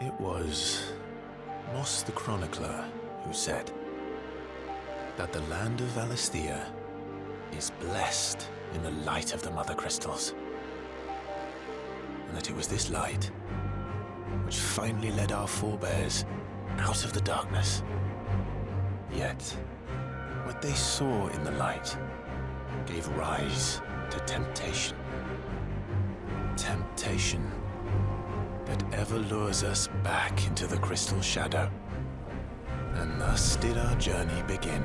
It was Moss the Chronicler who said that the land of Valisthea is blessed in the light of the Mother Crystals, and that it was this light which finally led our forebears out of the darkness. Yet, what they saw in the light gave rise to temptation. Temptation that ever lures us back into the crystal shadow. And thus did our journey begin.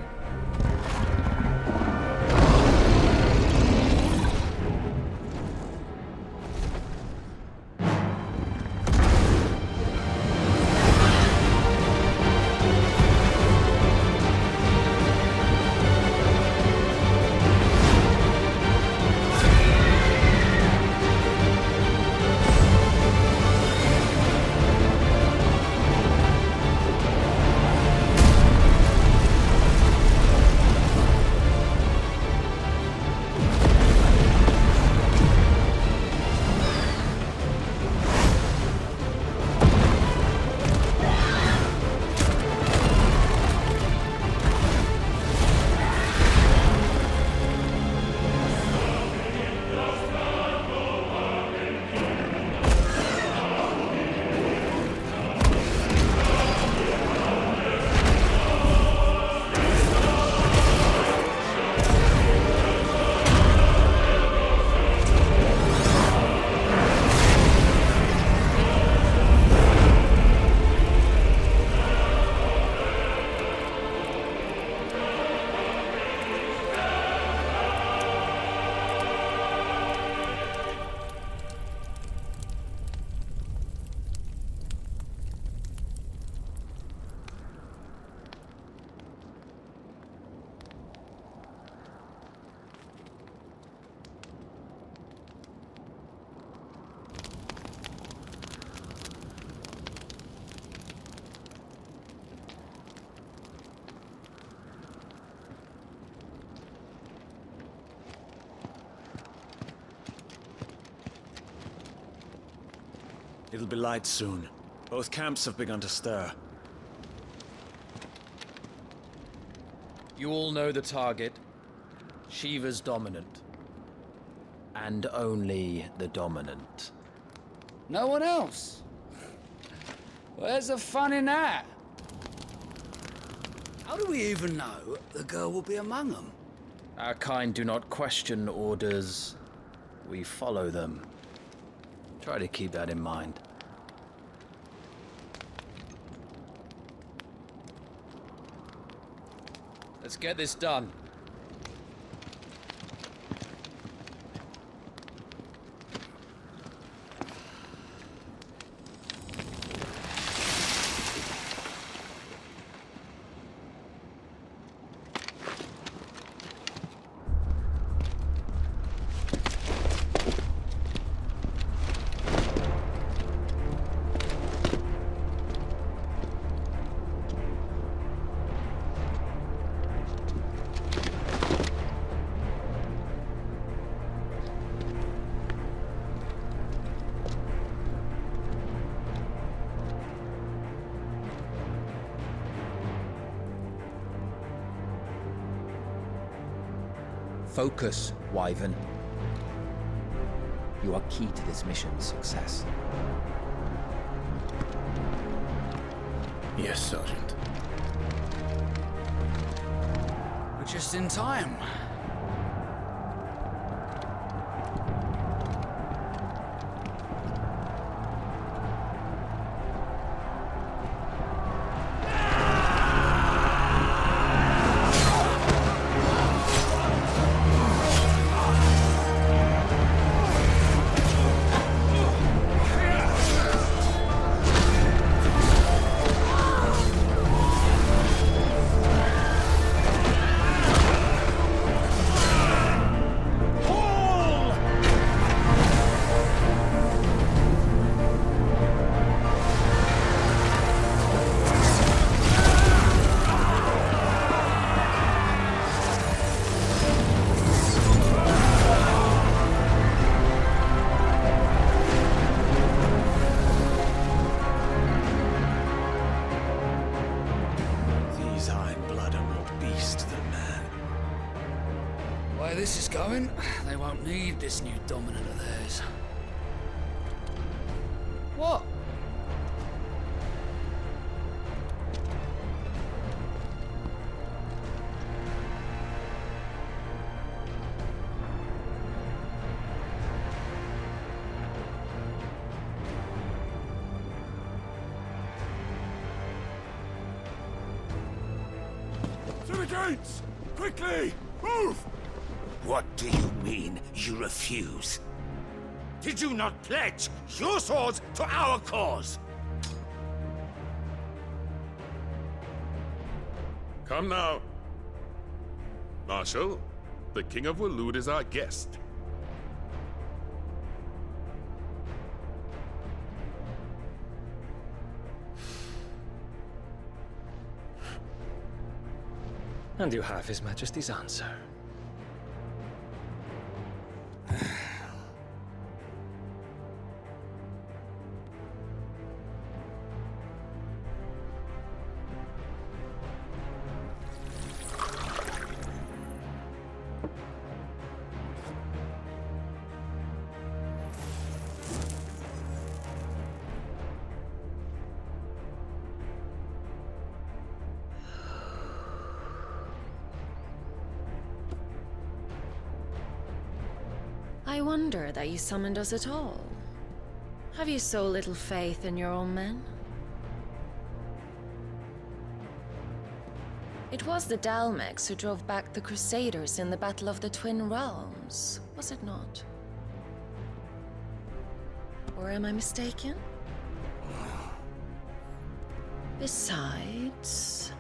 It'll be light soon. Both camps have begun to stir. You all know the target. Shiva's dominant. And only the dominant. No one else? Where's the fun in that? How do we even know the girl will be among them? Our kind do not question orders. We follow them. Try to keep that in mind. Let's get this done. Focus, Wyvern. You are key to this mission's success. Yes, Sergeant. We're just in time. way this is going, they won't need this new dominant of theirs. What? To the gates! Quickly! Move! What do you mean, you refuse? Did you not pledge your swords to our cause? Come now. Marshal, the King of Waloed is our guest. And you have His Majesty's answer. I wonder that you summoned us at all. Have you so little faith in your own men? It was the Dalmex who drove back the Crusaders in the Battle of the Twin Realms, was it not? Or am I mistaken? Besides,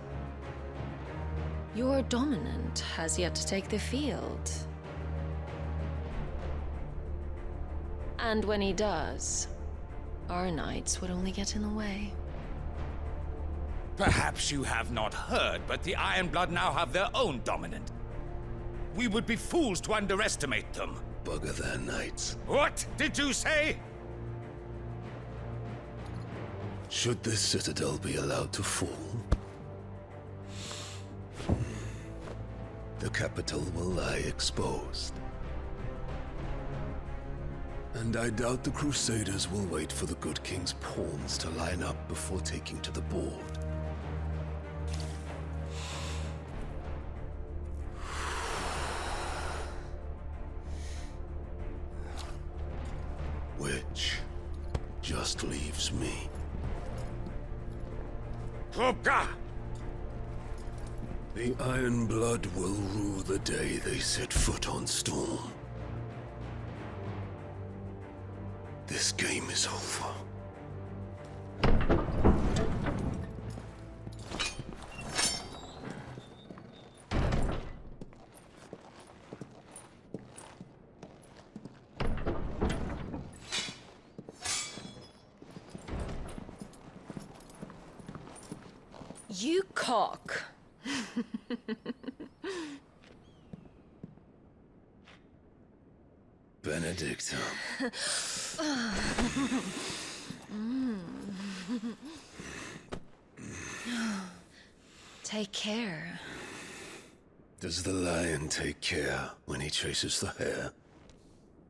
your dominant has yet to take the field. And when he does, our knights would only get in the way. Perhaps you have not heard, but the Ironblood now have their own dominant. We would be fools to underestimate them. Bugger their knights. What did you say? Should this citadel be allowed to fall, the capital will lie exposed. And I doubt the Crusaders will wait for the good king's pawns to line up before taking to the board. Which just leaves me. Hopka! The Ironblood will rue the day they set foot on Storm. This game is over. You cock. Benedicta. Take care. Does the lion take care when he chases the hare?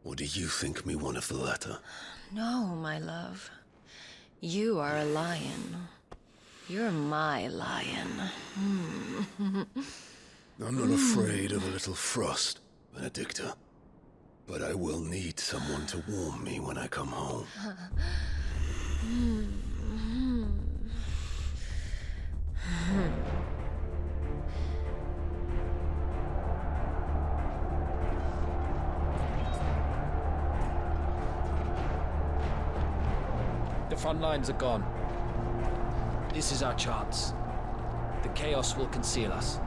Or do you think me one of the latter? No, my love. You are a lion. You're my lion. I'm not afraid of a little frost, Benedicta. But I will need someone to warm me when I come home. The front lines are gone. This is our chance. The chaos will conceal us.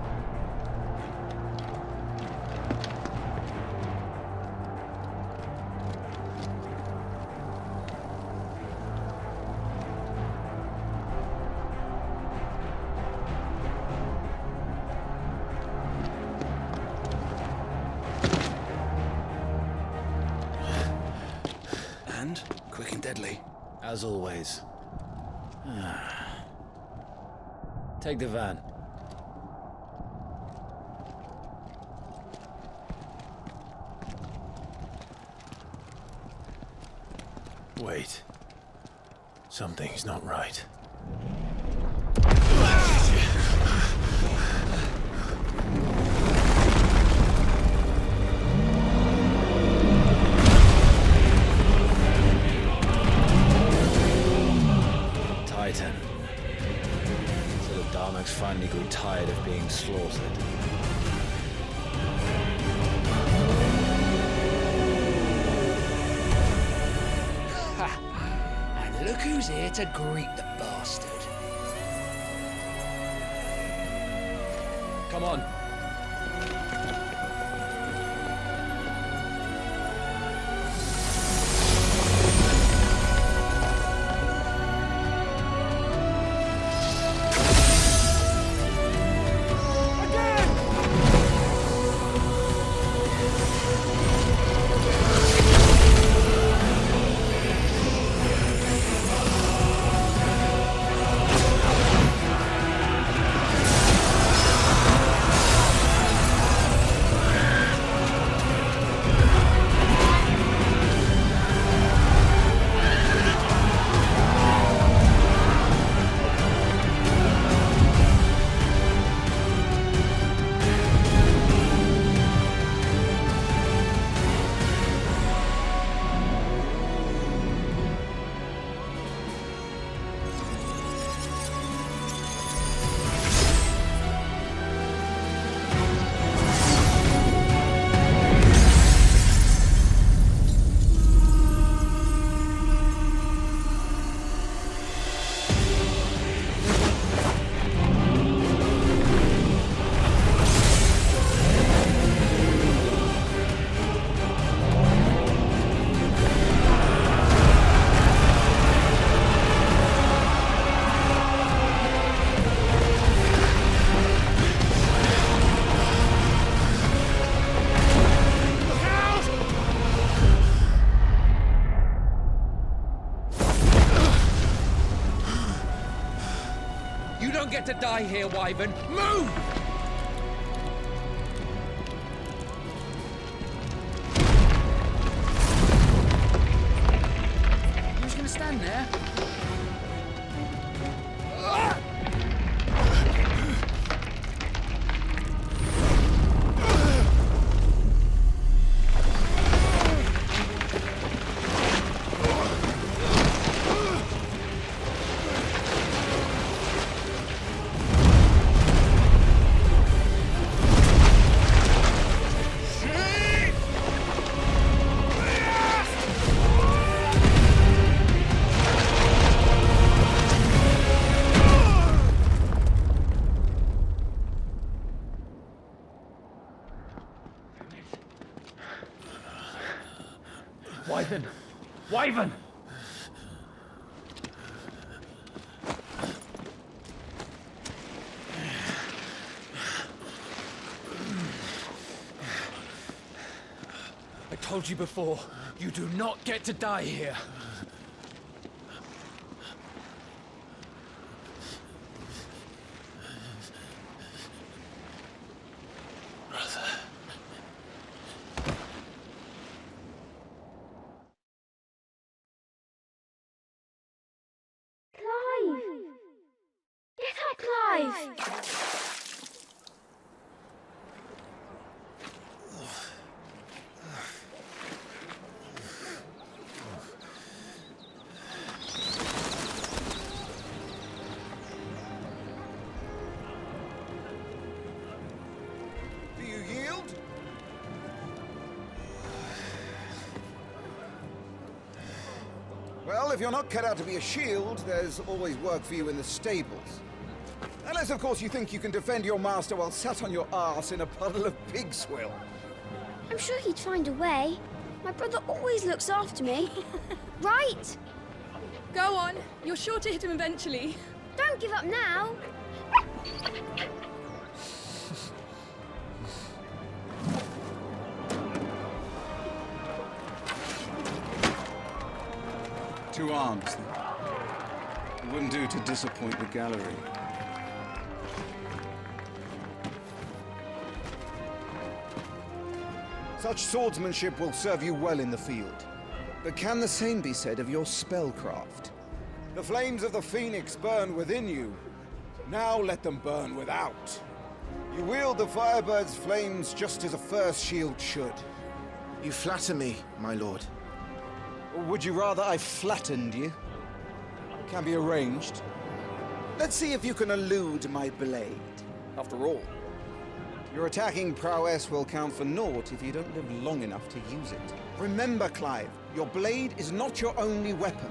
And quick and deadly. As always. Take the van. Wait. Something's not right. Titan. So the Darmaks finally grew tired of being slaughtered. And look who's here to greet the bastard. Come on. You don't get to die here, Wyvern. Move! You're just gonna stand there? Wyvern! Wyvern! I told you before, you do not get to die here. Do you yield? Well, if you're not cut out to be a shield, there's always work for you in the stables. Unless, of course, you think you can defend your master while sat on your arse in a puddle of pig swill. I'm sure he'd find a way. My brother always looks after me. Right? Go on. You're sure to hit him eventually. Don't give up now. Two arms, then. It wouldn't do to disappoint the gallery. Such swordsmanship will serve you well in the field. But can the same be said of your spellcraft? The flames of the Phoenix burn within you. Now let them burn without. You wield the Firebird's flames just as a first shield should. You flatter me, my lord. Or would you rather I flattened you? Can be arranged. Let's see if you can elude my blade. After all, your attacking prowess will count for naught if you don't live long enough to use it. Remember, Clive, your blade is not your only weapon.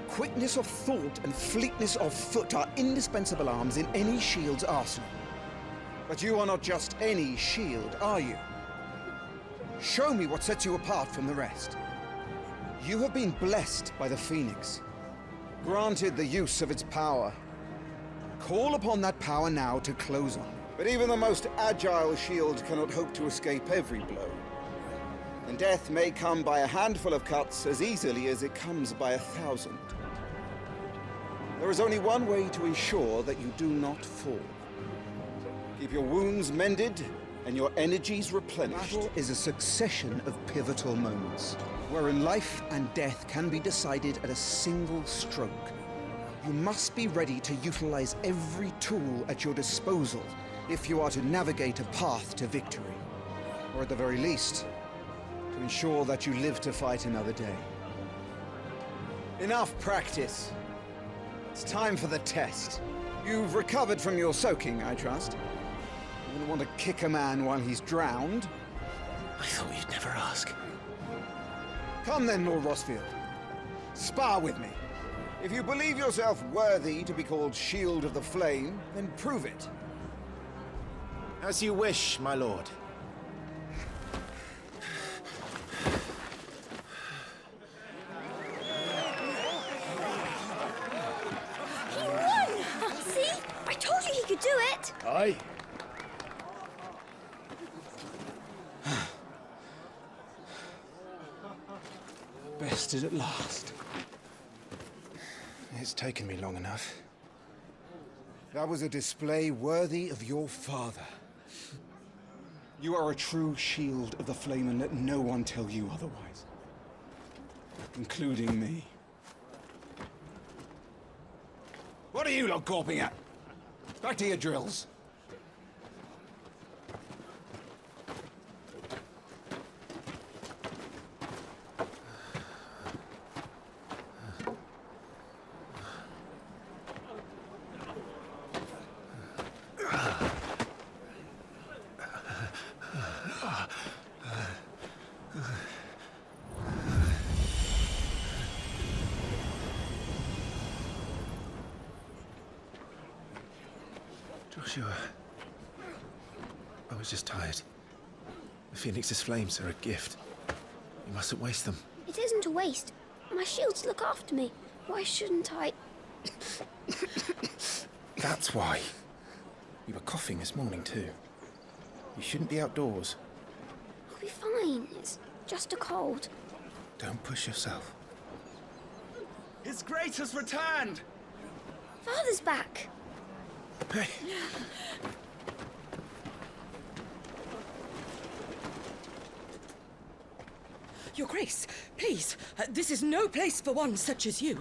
Quickness of thought and fleetness of foot are indispensable arms in any shield's arsenal. But you are not just any shield, are you? Show me what sets you apart from the rest. You have been blessed by the Phoenix, granted the use of its power. Call upon that power now to close on it. But even the most agile shield cannot hope to escape every blow. And death may come by a handful of cuts as easily as it comes by 1,000. There is only one way to ensure that you do not fall. Keep your wounds mended and your energies replenished. Battle is a succession of pivotal moments, wherein life and death can be decided at a single stroke. You must be ready to utilize every tool at your disposal if you are to navigate a path to victory. Or at the very least, to ensure that you live to fight another day. Enough practice. It's time for the test. You've recovered from your soaking, I trust. You wouldn't want to kick a man while he's drowned. I thought you'd never ask. Come then, Lord Rosfield. Spar with me. If you believe yourself worthy to be called Shield of the Flame, then prove it. As you wish, my lord. He won! See? I told you he could do it! Aye. Bested at last. It's taken me long enough. That was a display worthy of your father. You are a true Shield of the Flame, and let no one tell you otherwise. Including me. What are you lot gawping at? Back to your drills. Joshua, I was just tired. The Phoenix's flames are a gift. You mustn't waste them. It isn't a waste. My shields look after me. Why shouldn't I? That's why. You were coughing this morning too. You shouldn't be outdoors. I'll be fine. It's just a cold. Don't push yourself. His Grace has returned! Father's back. Hey! Your Grace, please, this is no place for one such as you.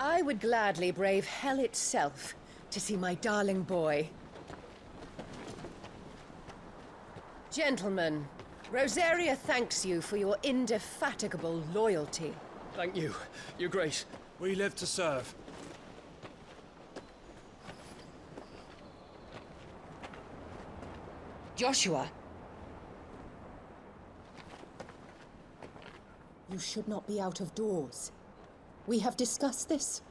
I would gladly brave hell itself to see my darling boy. Gentlemen, Rosaria thanks you for your indefatigable loyalty. Thank you, Your Grace. We live to serve. Joshua. You should not be out of doors. We have discussed this.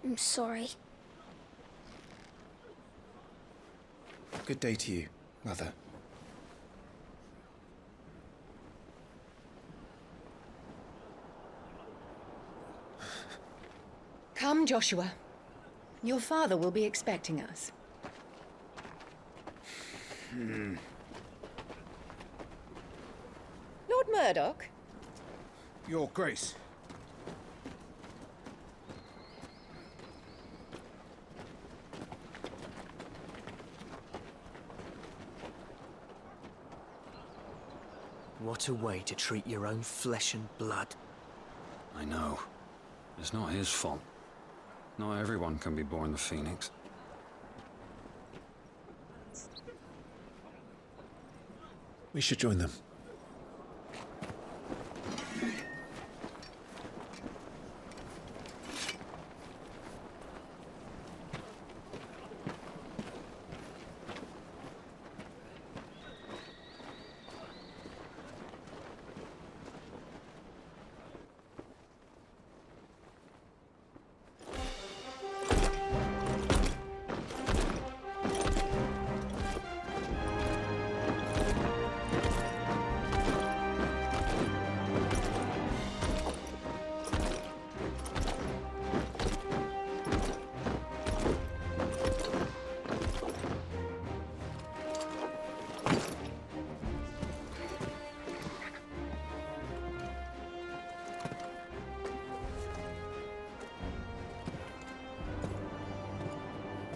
I'm sorry. Good day to you, Mother. Come, Joshua. Your father will be expecting us. Lord Murdoch? Your Grace. What a way to treat your own flesh and blood. I know. It's not his fault. Not everyone can be born the Phoenix. We should join them.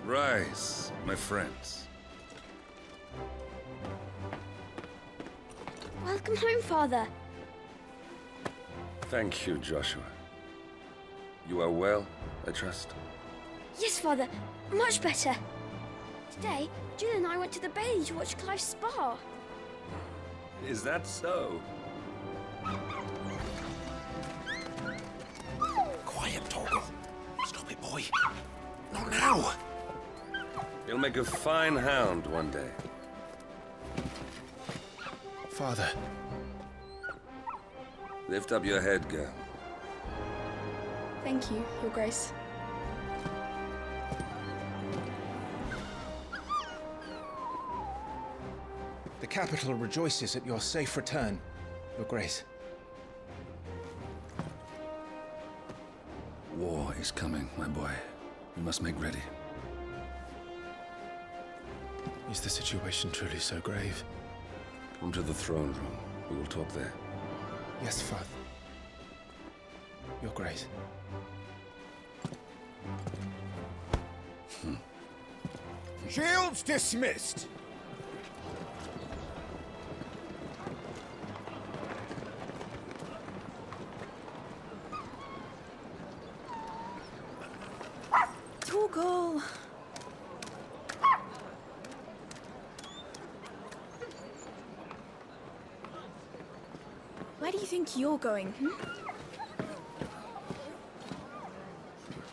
Rise, my friends. Welcome home, Father. Thank you, Joshua. You are well, I trust? Yes, Father. Much better. Today, Jill and I went to the Bailey to watch Clive's spa. Is that so? Quiet, Torgal. Stop it, boy. Not now. You'll make a fine hound one day. Father. Lift up your head, girl. Thank you, Your Grace. The capital rejoices at your safe return, Your Grace. War is coming, my boy. We must make ready. Is the situation truly so grave? Come to the throne room. We will talk there. Yes, Father. Your Grace. Shields dismissed. Torgal. Where do you think you're going,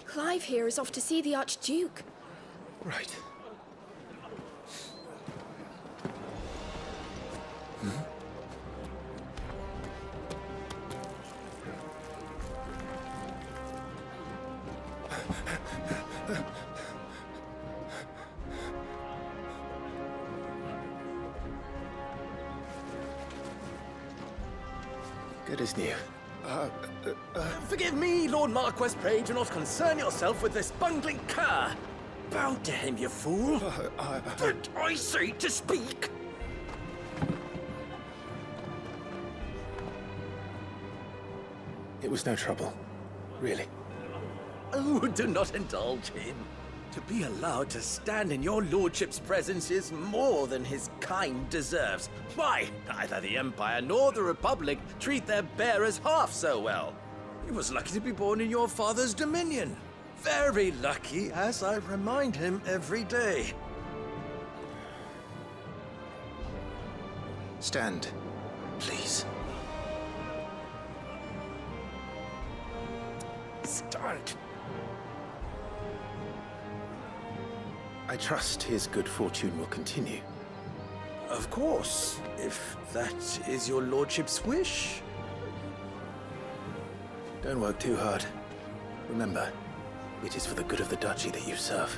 Clive here is off to see the Archduke. Right. Good as new. Forgive me, Lord Marquess, pray do not concern yourself with this bungling cur. Bow to him, you fool. Did I say to speak? It was no trouble. Really. Oh, do not indulge him. To be allowed to stand in your lordship's presence is more than his kind deserves. Why, neither the Empire nor the Republic treat their bearers half so well. He was lucky to be born in your father's dominion. Very lucky, as I remind him every day. Stand, please. Start. I trust his good fortune will continue. Of course, if that is your lordship's wish. Don't work too hard. Remember, it is for the good of the duchy that you serve.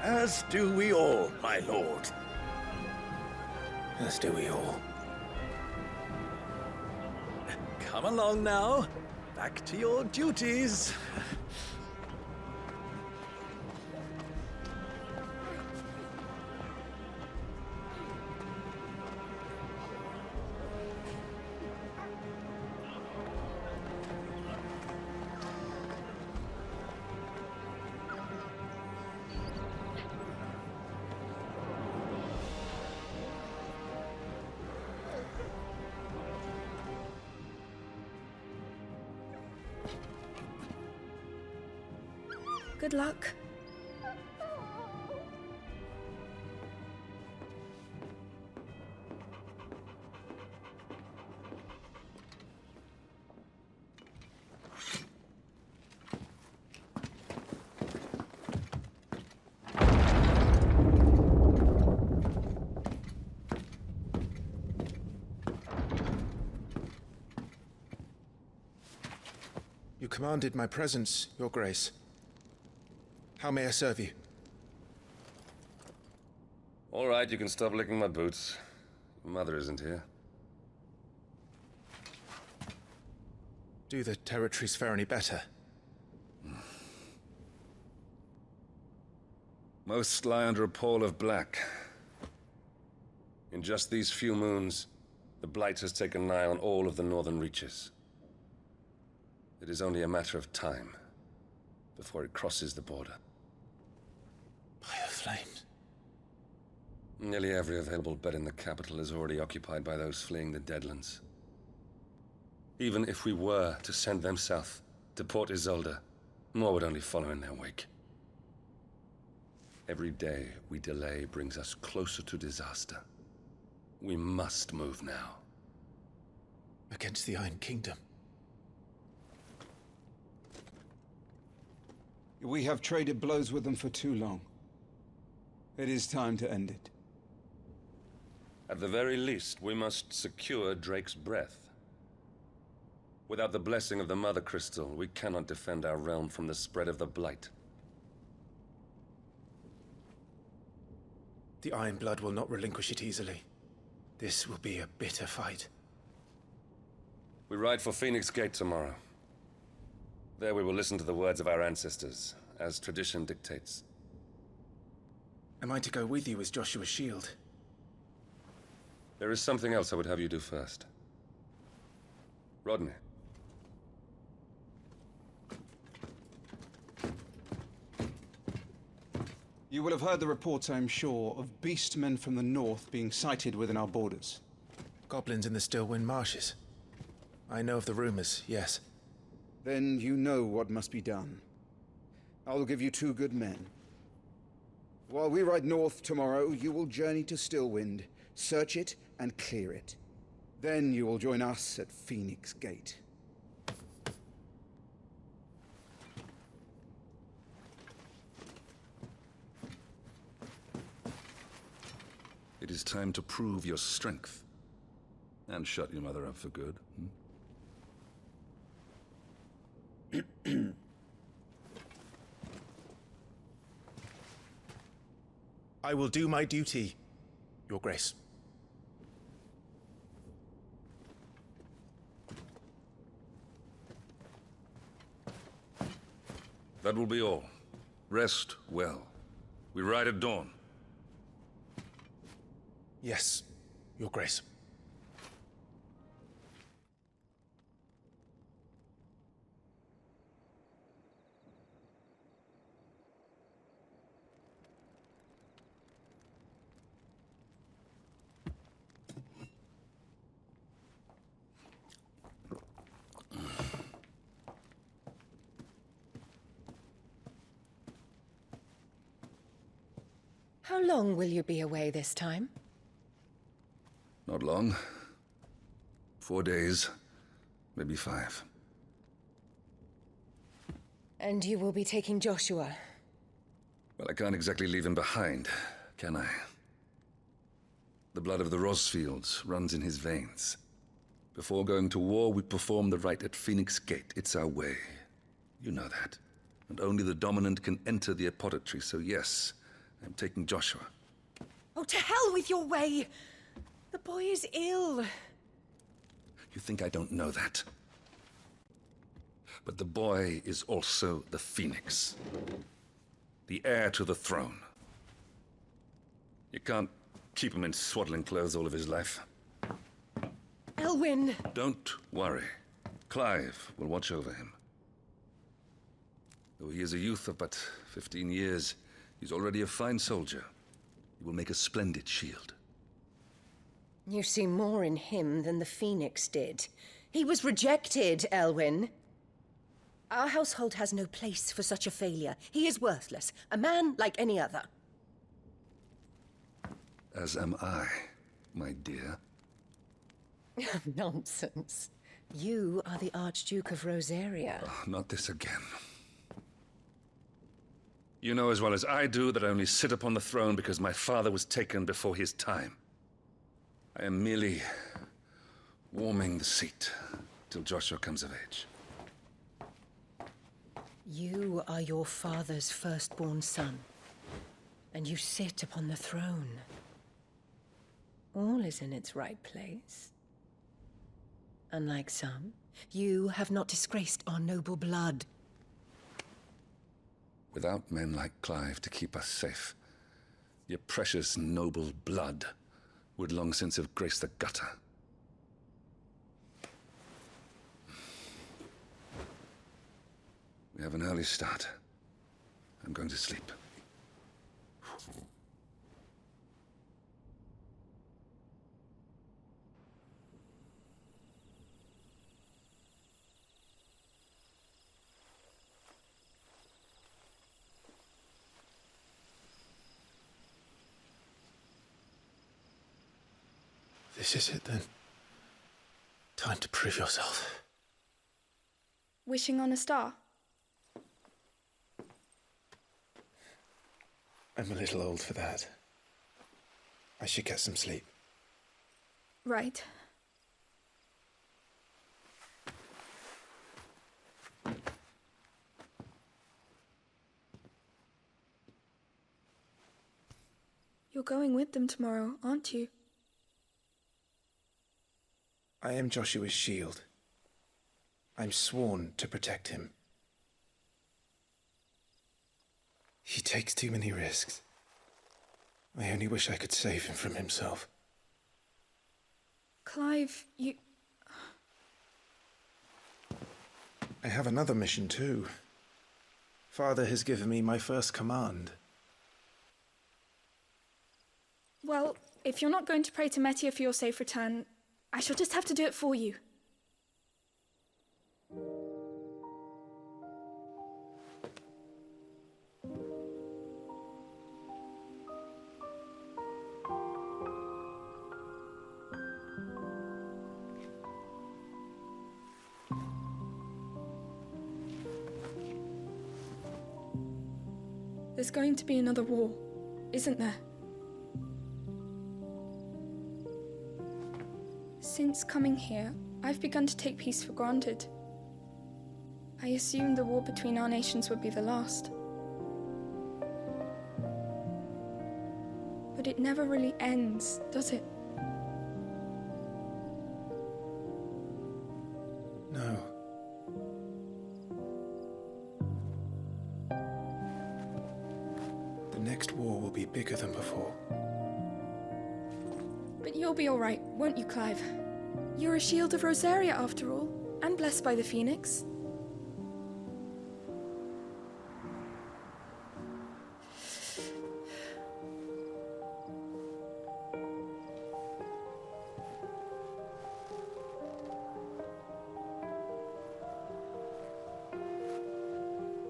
As do we all, my lord. As do we all. Come along now. Back to your duties. Good luck. You commanded my presence, Your Grace. How may I serve you? All right, you can stop licking my boots. Mother isn't here. Do the territories fare any better? Most lie under a pall of black. In just these few moons, the Blight has taken nigh on all of the northern reaches. It is only a matter of time before it crosses the border. By the flames. Nearly every available bed in the capital is already occupied by those fleeing the Deadlands. Even if we were to send them south, to Port Isolde, more would only follow in their wake. Every day we delay brings us closer to disaster. We must move now. Against the Iron Kingdom. We have traded blows with them for too long. It is time to end it. At the very least, we must secure Drake's breath. Without the blessing of the Mother Crystal, we cannot defend our realm from the spread of the Blight. The Iron Blood will not relinquish it easily. This will be a bitter fight. We ride for Phoenix Gate tomorrow. There we will listen to the words of our ancestors, as tradition dictates. Am I to go with you as Joshua's shield? There is something else I would have you do first. Rodney. You will have heard the reports, I am sure, of beastmen from the north being sighted within our borders. Goblins in the Stillwind Marshes. I know of the rumors, yes. Then you know what must be done. I will give you 2 good men. While we ride north tomorrow, you will journey to Stillwind, search it and clear it. Then you will join us at Phoenix Gate. It is time to prove your strength. And shut your mother up for good. I will do my duty, Your Grace. That will be all. Rest well. We ride at dawn. Yes, Your Grace. How long will you be away this time? Not long. 4 days, maybe 5. And you will be taking Joshua? Well, I can't exactly leave him behind, can I? The blood of the Rosfields runs in his veins. Before going to war, we perform the rite at Phoenix Gate. It's our way. You know that. And only the dominant can enter the apothecary, so yes, I'm taking Joshua. Oh, to hell with your way! The boy is ill. You think I don't know that? But the boy is also the Phoenix. The heir to the throne. You can't keep him in swaddling clothes all of his life. Elwyn! Don't worry. Clive will watch over him. Though he is a youth of but 15 years, he's already a fine soldier. He will make a splendid shield. You see more in him than the Phoenix did. He was rejected, Elwyn. Our household has no place for such a failure. He is worthless, a man like any other. As am I, my dear. Nonsense. You are the Archduke of Rosaria. Oh, not this again. You know as well as I do that I only sit upon the throne because my father was taken before his time. I am merely warming the seat till Joshua comes of age. You are your father's firstborn son, and you sit upon the throne. All is in its right place. Unlike some, you have not disgraced our noble blood. Without men like Clive to keep us safe, your precious noble blood would long since have graced the gutter. We have an early start. I'm going to sleep. This is it then. Time to prove yourself. Wishing on a star? I'm a little old for that. I should get some sleep. Right. You're going with them tomorrow, aren't you? I am Joshua's shield. I'm sworn to protect him. He takes too many risks. I only wish I could save him from himself. Clive, you... I have another mission too. Father has given me my first command. Well, if you're not going to pray to Metia for your safe return, I shall just have to do it for you. There's going to be another war, isn't there? Since coming here, I've begun to take peace for granted. I assumed the war between our nations would be the last. But it never really ends, does it? No. The next war will be bigger than before. But you'll be all right, won't you, Clive? You're a shield of Rosaria, after all, and blessed by the Phoenix.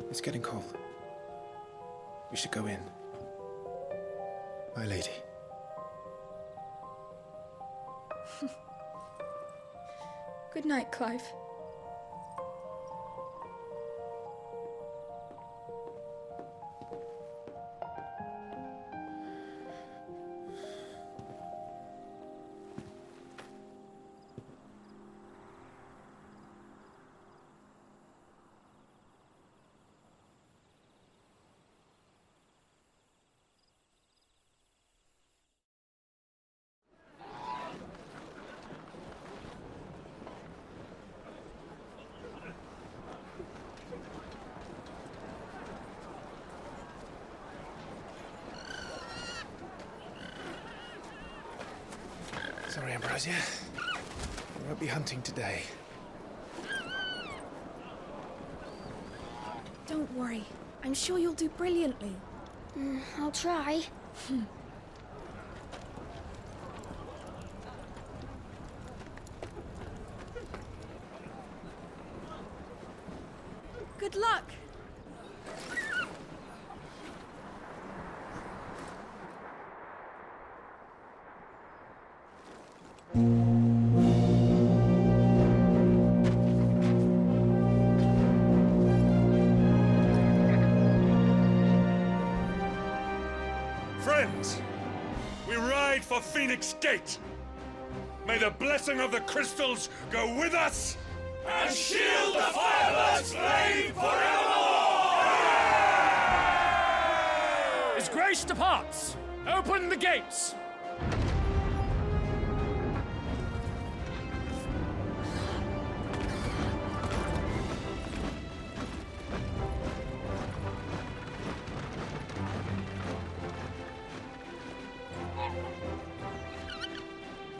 It's getting cold. We should go in. My lady. Good night, Clive. Sorry, Ambrosia. We won't be hunting today. Don't worry. I'm sure you'll do brilliantly. I'll try. Good luck. Friends, we ride for Phoenix Gate. May the blessing of the crystals go with us and shield the Firebird's flame forevermore! His Grace departs! Open the gates!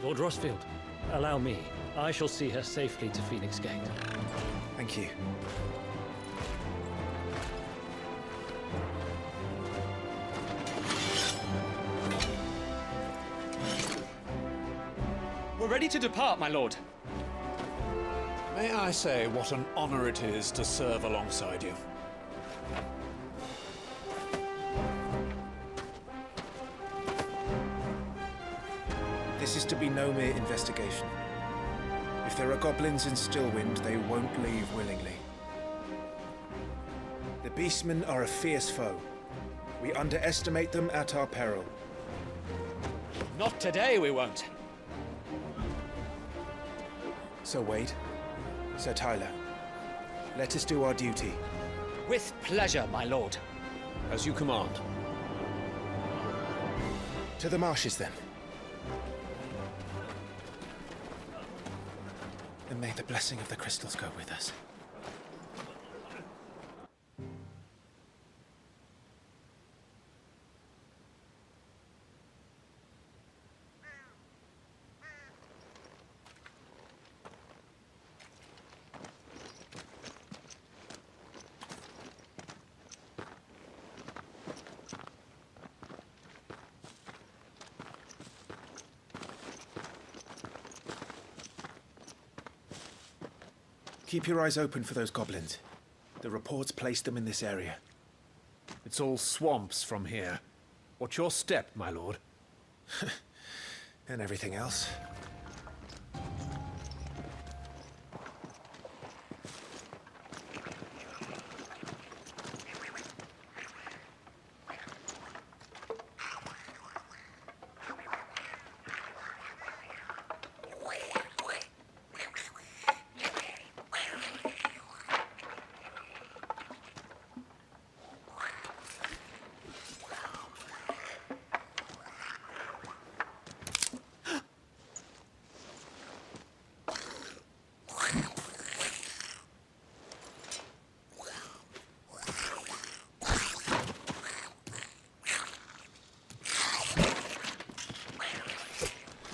Lord Rosfield, allow me. I shall see her safely to Phoenix Gate. Thank you. We're ready to depart, my lord. May I say what an honor it is to serve alongside you? This is to be no mere investigation. If there are goblins in Stillwind, they won't leave willingly. The Beastmen are a fierce foe. We underestimate them at our peril. Not today, we won't. Sir Wade, Sir Tyler, let us do our duty. With pleasure, my lord. As you command. To the marshes, then. And may the blessing of the crystals go with us. Keep your eyes open for those goblins. The reports placed them in this area. It's all swamps from here. What's your step, my lord? And everything else.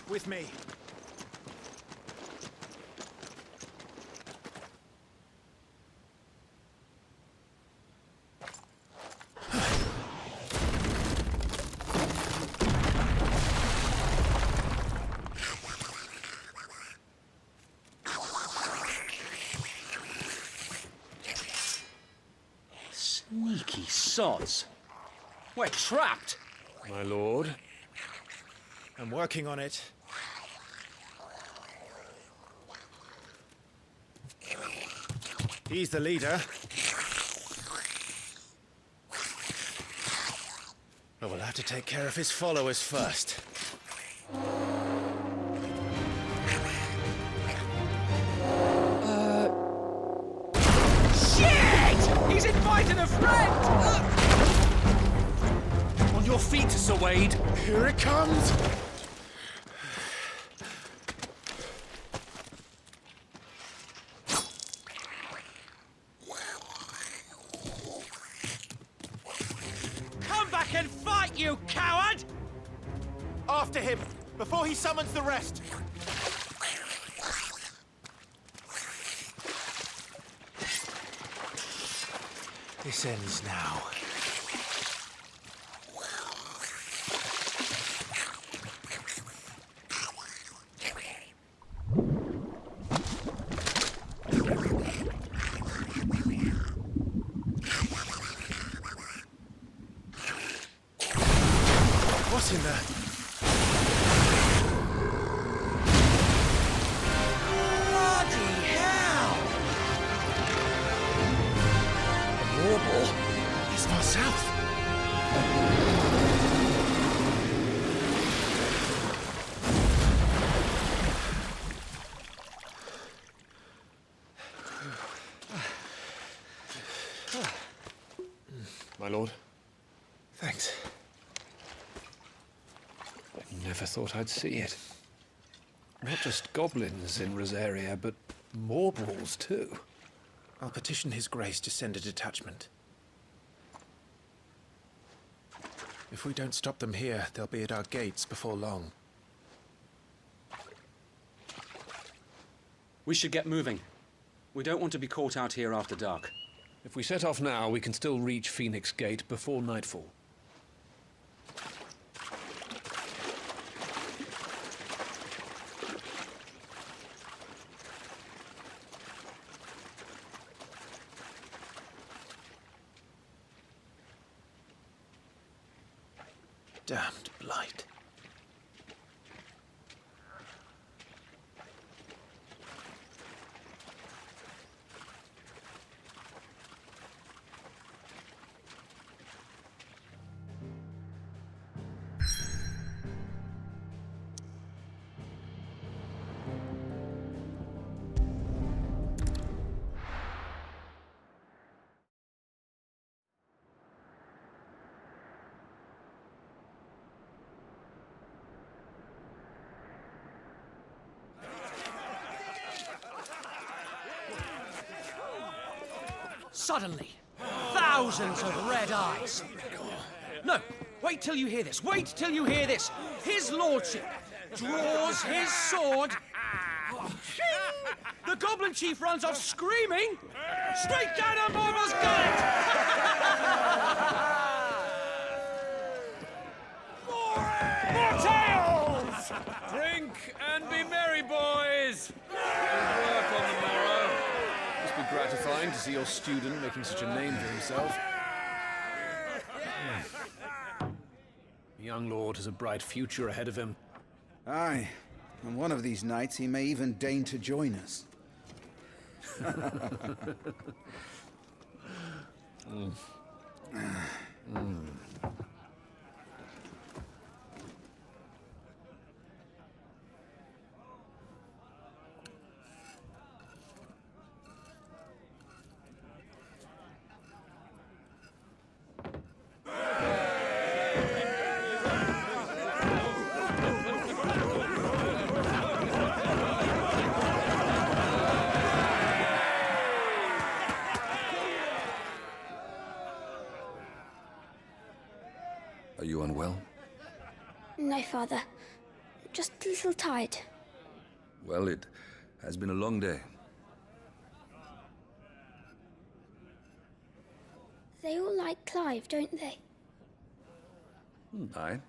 With me. Sneaky sods. We're trapped. My lord. I'm working on it. He's the leader. But we'll have to take care of his followers first. Shit! He's invited a friend! On your feet, Sir Wade. Here it comes! And fight, you coward! After him, before he summons the rest! This ends now. much in there. Bloody hell! A warble is far south. My lord. Thanks. I never thought I'd see it. Not just goblins in Rosaria, but mortals too. I'll petition His Grace to send a detachment. If we don't stop them here, they'll be at our gates before long. We should get moving. We don't want to be caught out here after dark. If we set off now, we can still reach Phoenix Gate before nightfall. Damned blight. Suddenly, thousands of red eyes. No, wait till you hear this. Wait till you hear this. His lordship draws his sword. The goblin chief runs off screaming straight down a Morbal's gullet. More tales! Drink and be merry, boys! Good work on the morrow. Must be gratifying to see your student making such a name for himself. The young lord has a bright future ahead of him. Aye, and one of these nights he may even deign to join us. Are you unwell? No, Father. Just a little tired. Well, it has been a long day. They all like Clive, don't they? Aye.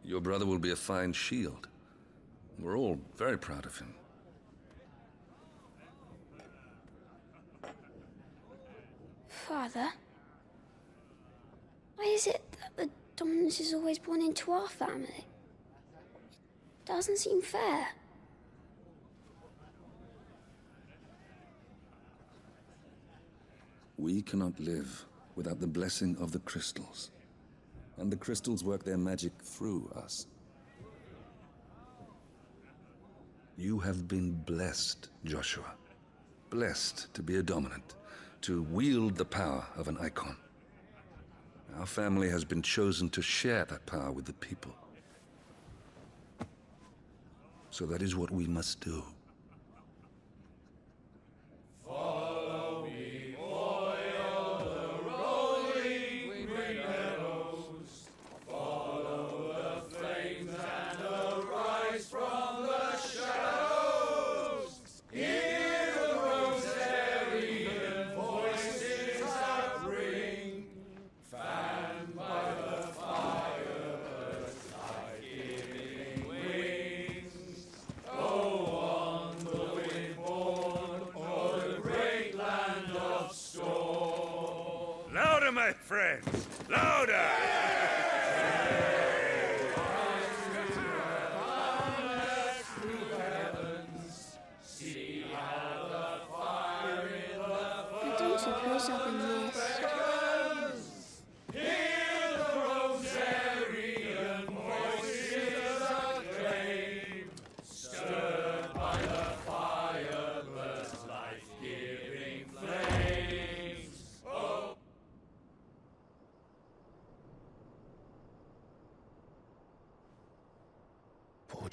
Your brother will be a fine shield. We're all very proud of him. Father? Why is it that the dominance is always born into our family? It doesn't seem fair. We cannot live without the blessing of the crystals. And the crystals work their magic through us. You have been blessed, Joshua. Blessed to be a dominant, to wield the power of an icon. Our family has been chosen to share that power with the people. So that is what we must do. Follow me, oil the rolling green meadows. Follow the flames and arise from the shadows. Hear the Rosarian voices that ring. Fanned by the fire's light-giving wings. Go on, the wind-born, o'er the great land of storm. Louder, my friends! Louder!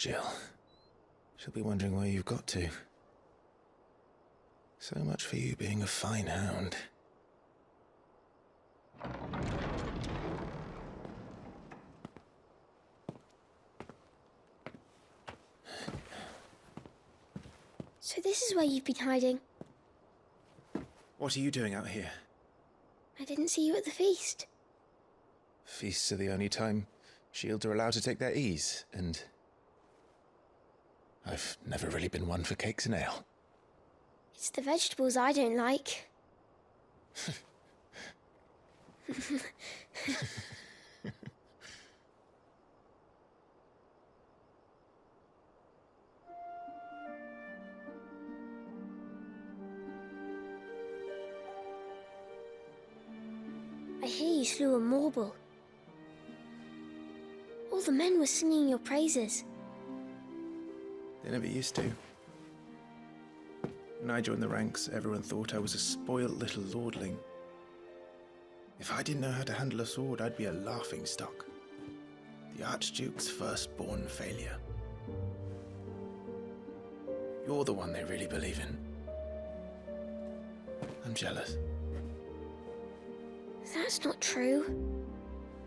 Jill. She'll be wondering where you've got to. So much for you being a fine hound. So this is where you've been hiding. What are you doing out here? I didn't see you at the feast. Feasts are the only time shields are allowed to take their ease, and I've never really been one for cakes and ale. It's the vegetables I don't like. I hear you slew a Morble. All the men were singing your praises. They never used to. When I joined the ranks, everyone thought I was a spoiled little lordling. If I didn't know how to handle a sword, I'd be a laughingstock. The Archduke's firstborn failure. You're the one they really believe in. I'm jealous. That's not true.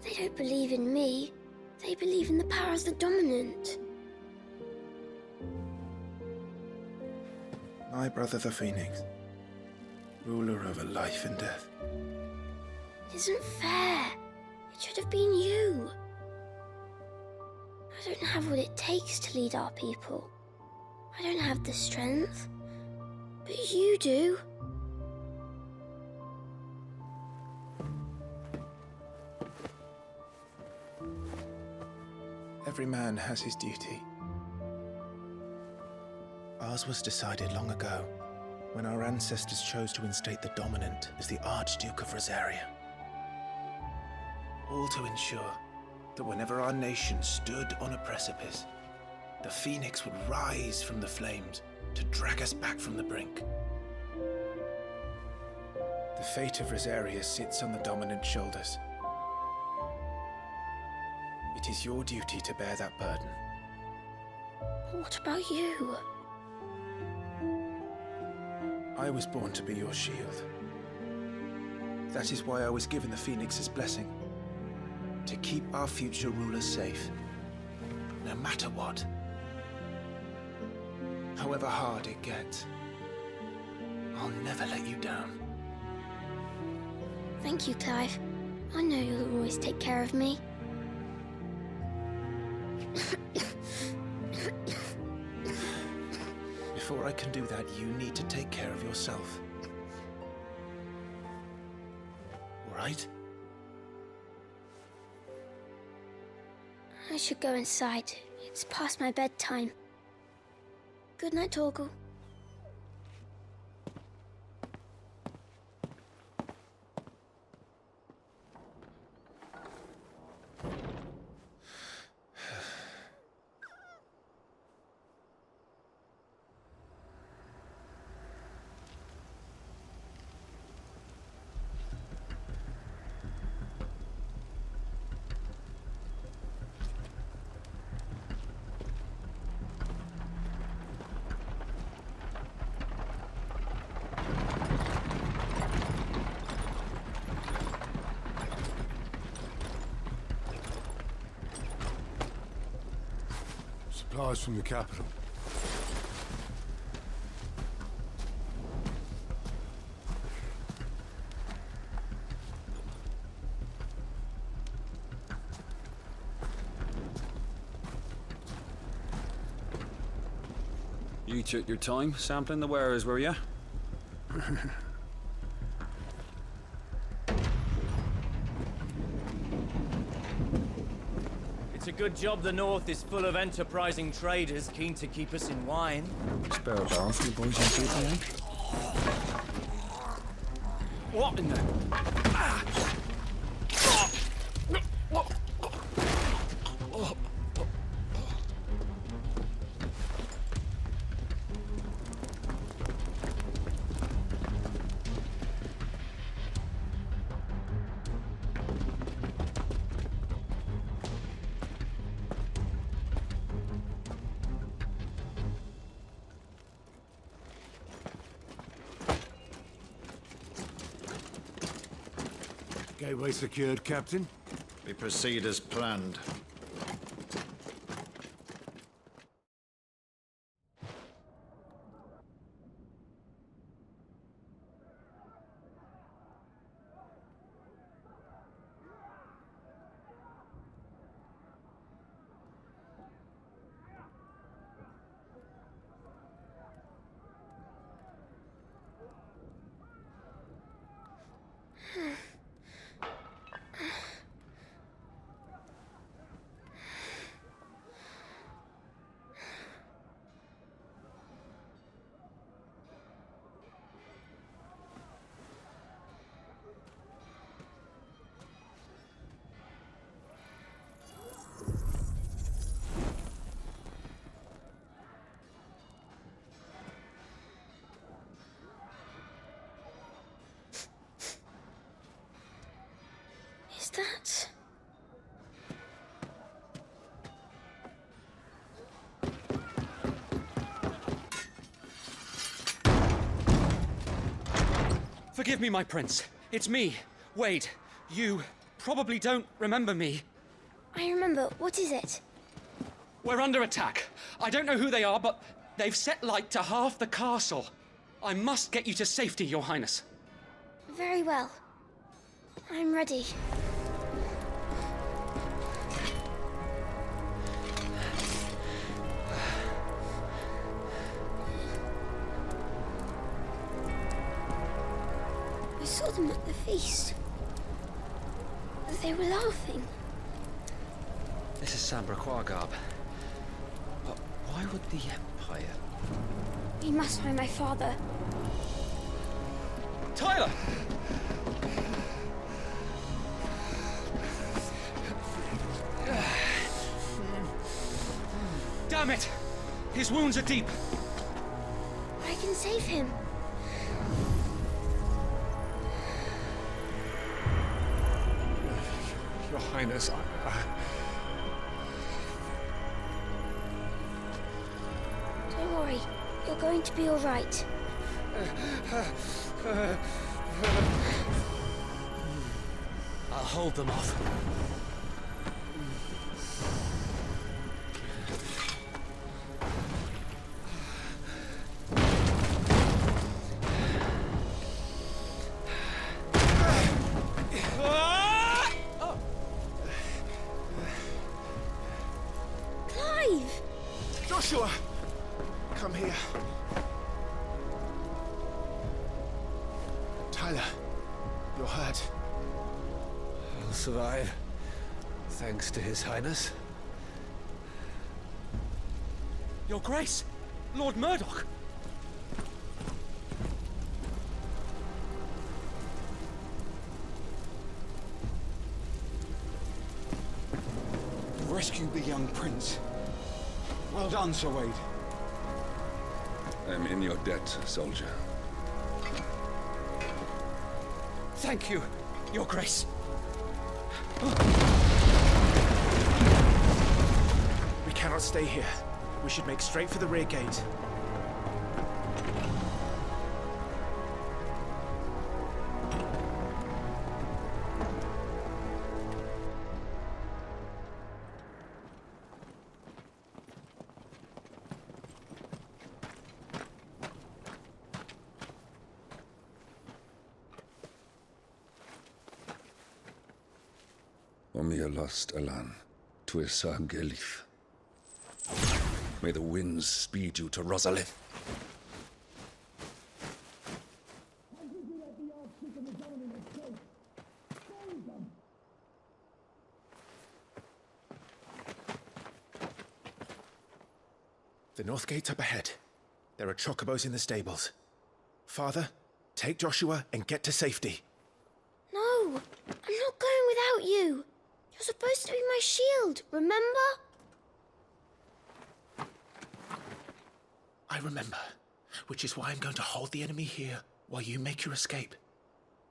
They don't believe in me. They believe in the power of the dominant. My brother the Phoenix, ruler over life and death. It isn't fair. It should have been you. I don't have what it takes to lead our people. I don't have the strength. But you do. Every man has his duty. Ours was decided long ago, when our ancestors chose to instate the dominant as the Archduke of Rosaria. All to ensure that whenever our nation stood on a precipice, the Phoenix would rise from the flames to drag us back from the brink. The fate of Rosaria sits on the dominant's shoulders. It is your duty to bear that burden. What about you? I was born to be your shield. That is why I was given the Phoenix's blessing. To keep our future rulers safe. No matter what. However hard it gets. I'll never let you down. Thank you, Clive. I know you'll always take care of me. Before I can do that, you need to take care of yourself. All right? I should go inside. It's past my bedtime. Good night, Torgal. Supplies from the capital. You took your time sampling the wares, were you? It's a good job the North is full of enterprising traders keen to keep us in wine. Spare a barrel for you boys and people, eh? What in the... Gateway secured, Captain. We proceed as planned. Is that... Forgive me, my prince. It's me, Wade. You probably don't remember me. I remember. What is it? We're under attack. I don't know who they are, but they've set light to half the castle. I must get you to safety, Your Highness. Very well. I'm ready. I saw them at the feast. They were laughing. This is Sambra Quargarb. But why would the Empire... We must find my father. Tyler! Damn it! His wounds are deep. I can save him. Your Highness, Don't worry. You're going to be all right. I'll hold them off. Clive! Joshua! Come here. Tyler, you're hurt. I'll survive, thanks to His Highness. Your Grace! Lord Murdoch! You rescued the young prince. Well done, Sir Wade. I'm in your debt, soldier. Thank you, Your Grace. We cannot stay here. We should make straight for the rear gate. Omnia lost Alan, Tuisa Gelif. May the winds speed you to Rosalith. The north gate's up ahead. There are chocobos in the stables. Father, take Joshua and get to safety. No, I'm not going without you. You're supposed to be my shield, remember? I remember, which is why I'm going to hold the enemy here while you make your escape.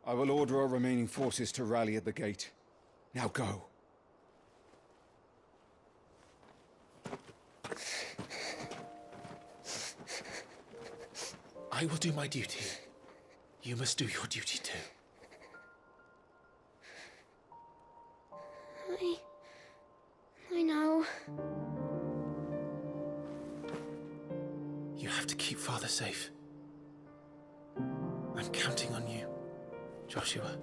I will order our remaining forces to rally at the gate. Now go. I will do my duty. You must do your duty too. have to keep Father safe. I'm counting on you, Joshua.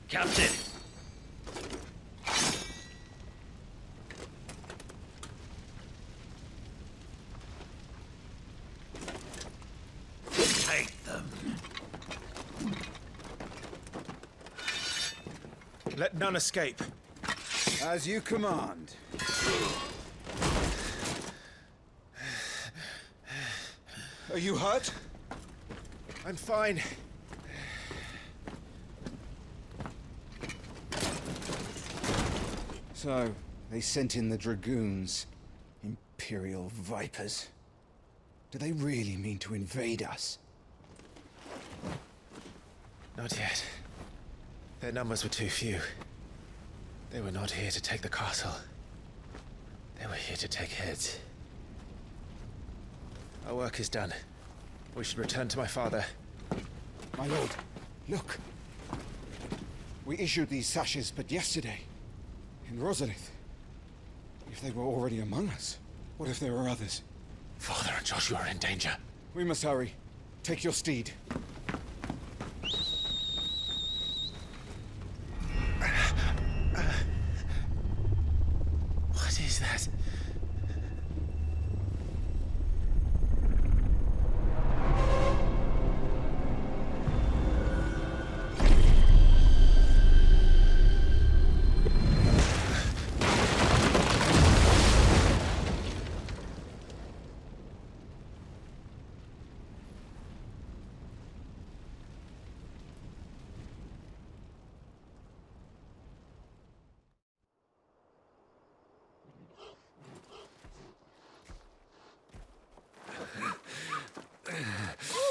Captain! Take them. Let none escape. As you command. Are you hurt? I'm fine. So, they sent in the Dragoons. Imperial vipers. Do they really mean to invade us? Not yet. Their numbers were too few. They were not here to take the castle. They were here to take heads. Our work is done. We should return to my father. My lord, look. We issued these sashes but yesterday. In Rosalith. If they were already among us, what if there were others? Father and Joshua are in danger. We must hurry. Take your steed. What is that?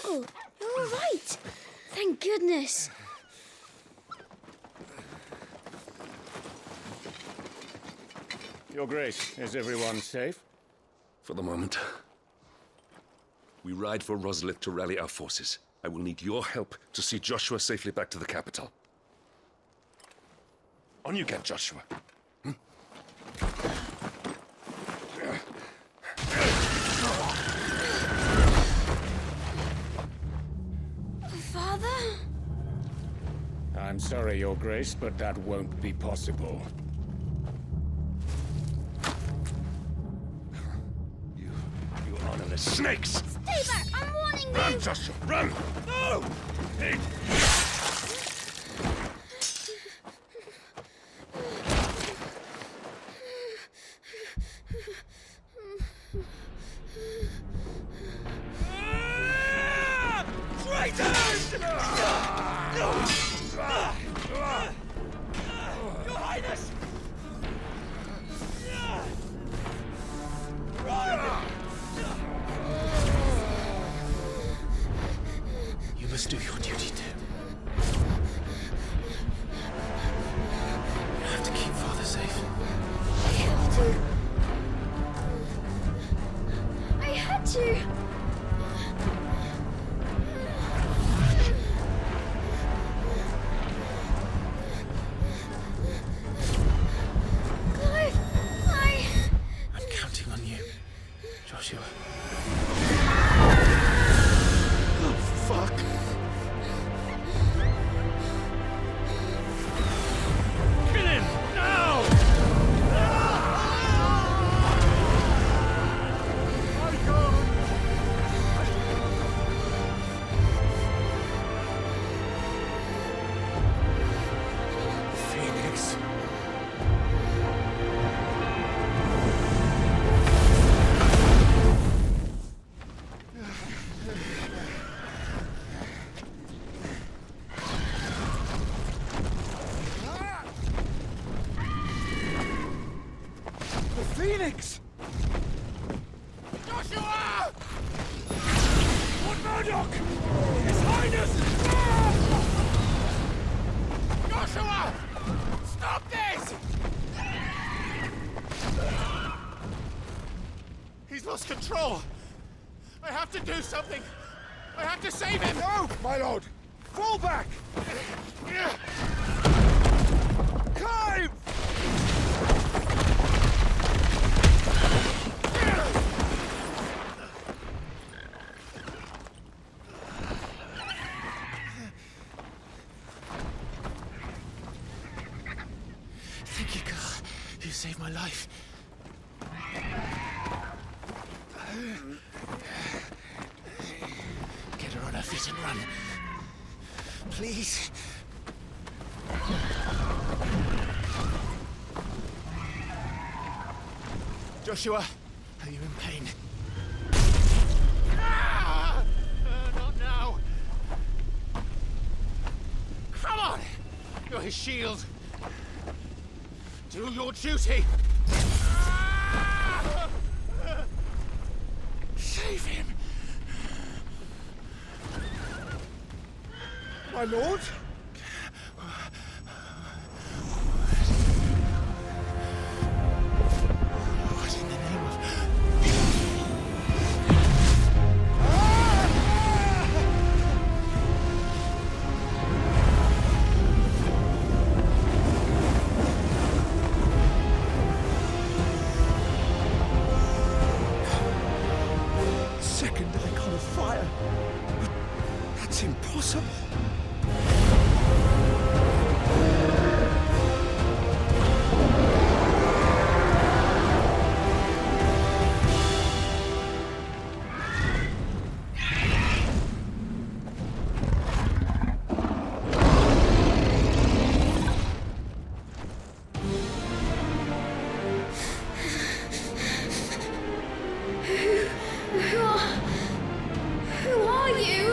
Uncle, you're all right. Thank goodness. Your Grace, is everyone safe? For the moment. We ride for Rosalith to rally our forces. I will need your help to see Joshua safely back to the capital. On you get, Joshua. Father? I'm sorry, Your Grace, but that won't be possible. You honorless snakes! Stay back! I'm warning you! Run, Joshua, run! No! Hey. Traitors! Your Highness! You must do your duty too. You have to keep Father safe. I have to. I had to. Clive, I'm counting on you, Joshua. Oh, fuck. Kill him! Now! Phoenix. He's lost control! I have to do something! I have to save him! No, my lord! Fall back! Climb! Thank you, girl. You saved my life. Get her on her feet and run. Please. Joshua, are you in pain? Not now! Come on! You're his shield. Do your duty! Save him! My lord? What in the name of... Second icon of fire. But that's impossible. Who are you?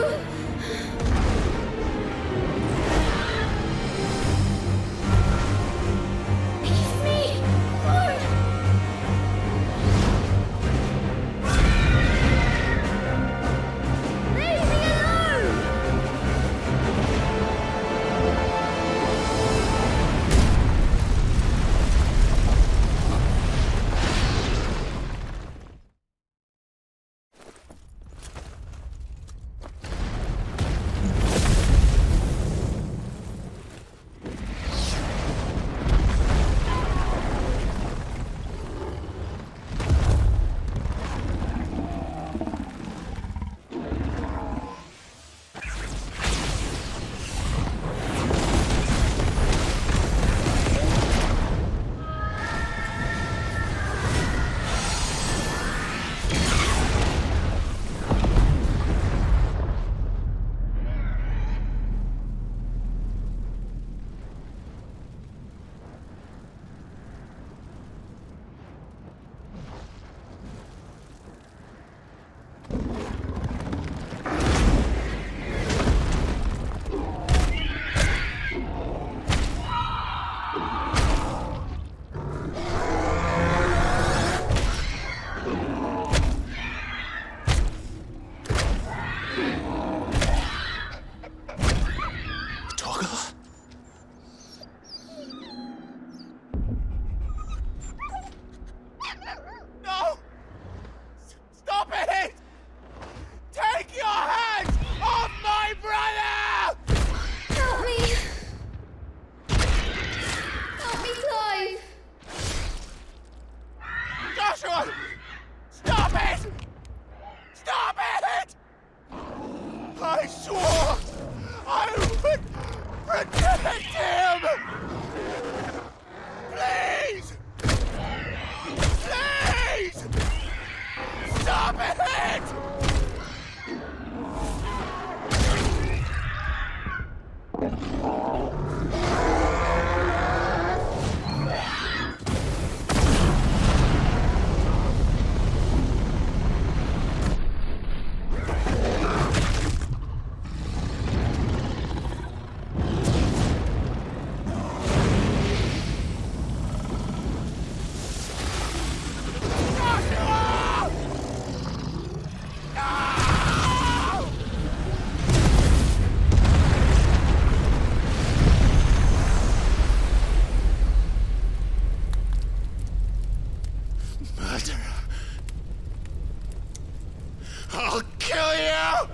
I'll kill you!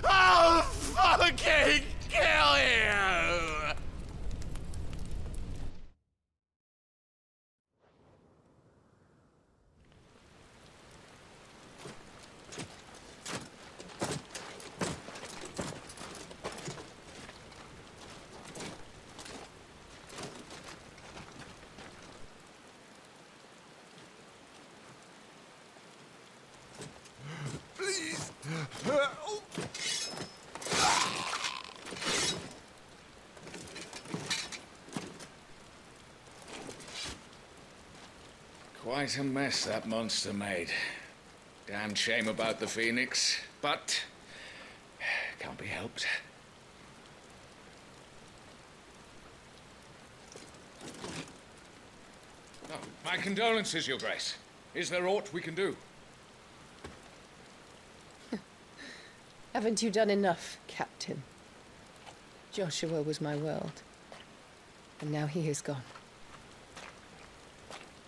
I'll fucking kill you! Please. Quite a mess that monster made. Damn shame about the Phoenix, but can't be helped. Oh, my condolences, Your Grace. Is there aught we can do? Haven't you done enough, Captain? Joshua was my world, and now he is gone.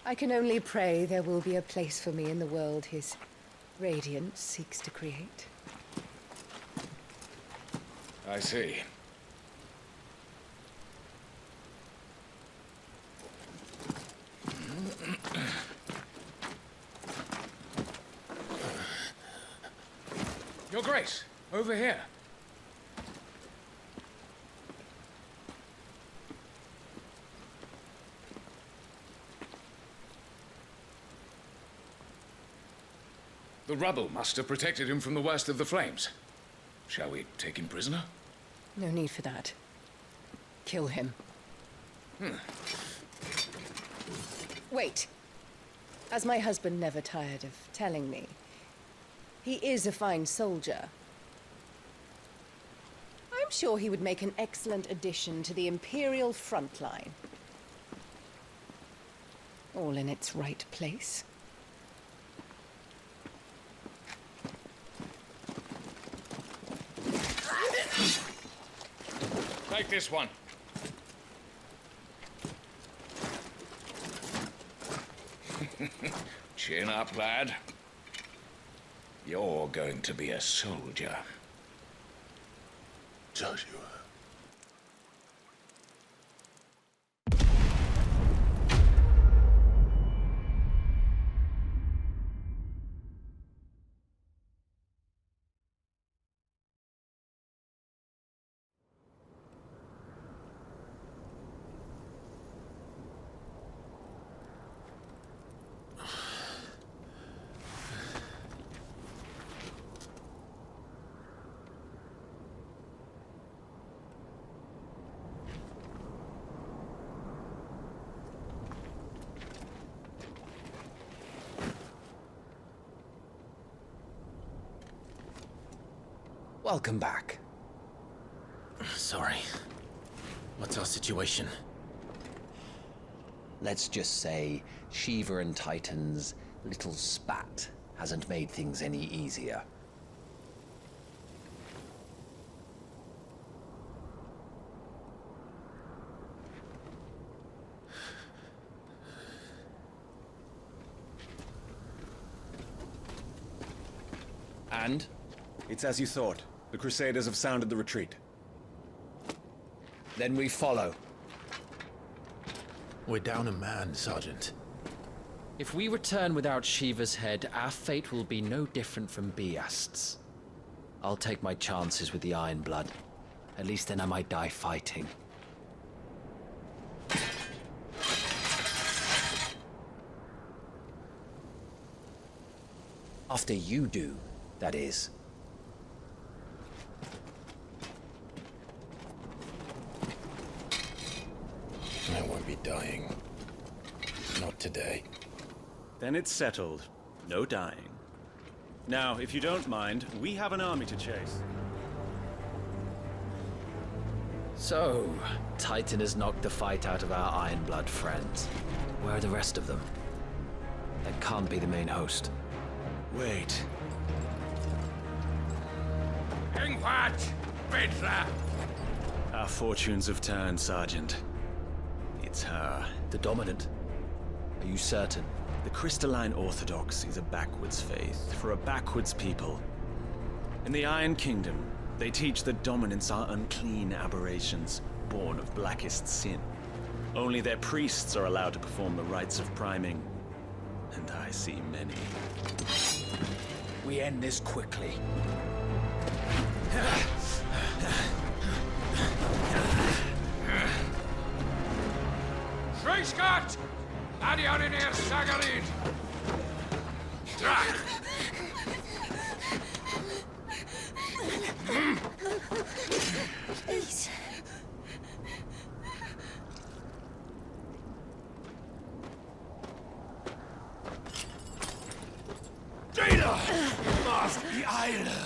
I can only pray there will be a place for me in the world his radiance seeks to create. I see. Your Grace, over here. The rubble must have protected him from the worst of the flames. Shall we take him prisoner? No need for that. Kill him. Wait. As my husband never tired of telling me, he is a fine soldier. I'm sure he would make an excellent addition to the Imperial front line. All in its right place. Take this one. Chin up, lad. You're going to be a soldier. Joshua. Welcome back. Sorry. What's our situation? Let's just say Shiva and Titan's little spat hasn't made things any easier. And? It's as you thought. The Crusaders have sounded the retreat. Then we follow. We're down a man, Sergeant. If we return without Shiva's head, our fate will be no different from Biast's. I'll take my chances with the Iron Blood. At least then I might die fighting. After you do, that is. I won't be dying. Not today. Then it's settled. No dying. Now, if you don't mind, we have an army to chase. So, Titan has knocked the fight out of our Iron Blood friends. Where are the rest of them? That can't be the main host. Wait. Ingwat! Bidler! Our fortunes have turned, Sergeant. It's her. The Dominant? Are you certain? The Crystalline Orthodox is a backwards faith for a backwards people. In the Iron Kingdom, they teach that dominants are unclean aberrations, born of blackest sin. Only their priests are allowed to perform the rites of priming, and I see many. We end this quickly. Schreischgott! Adioninir Sagarid! Please. Data! Must be Eile!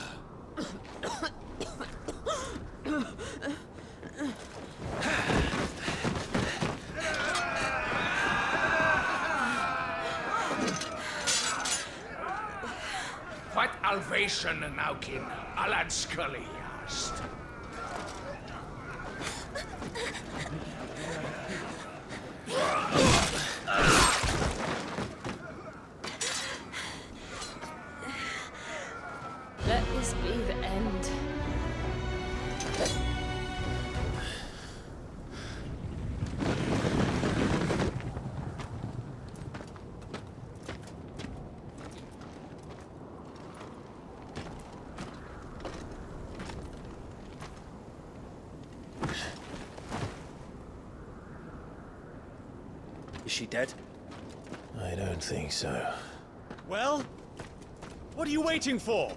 What Alvation Naukin Alad Scully asked. Let this be the end. Is she dead? I don't think so. Well, what are you waiting for?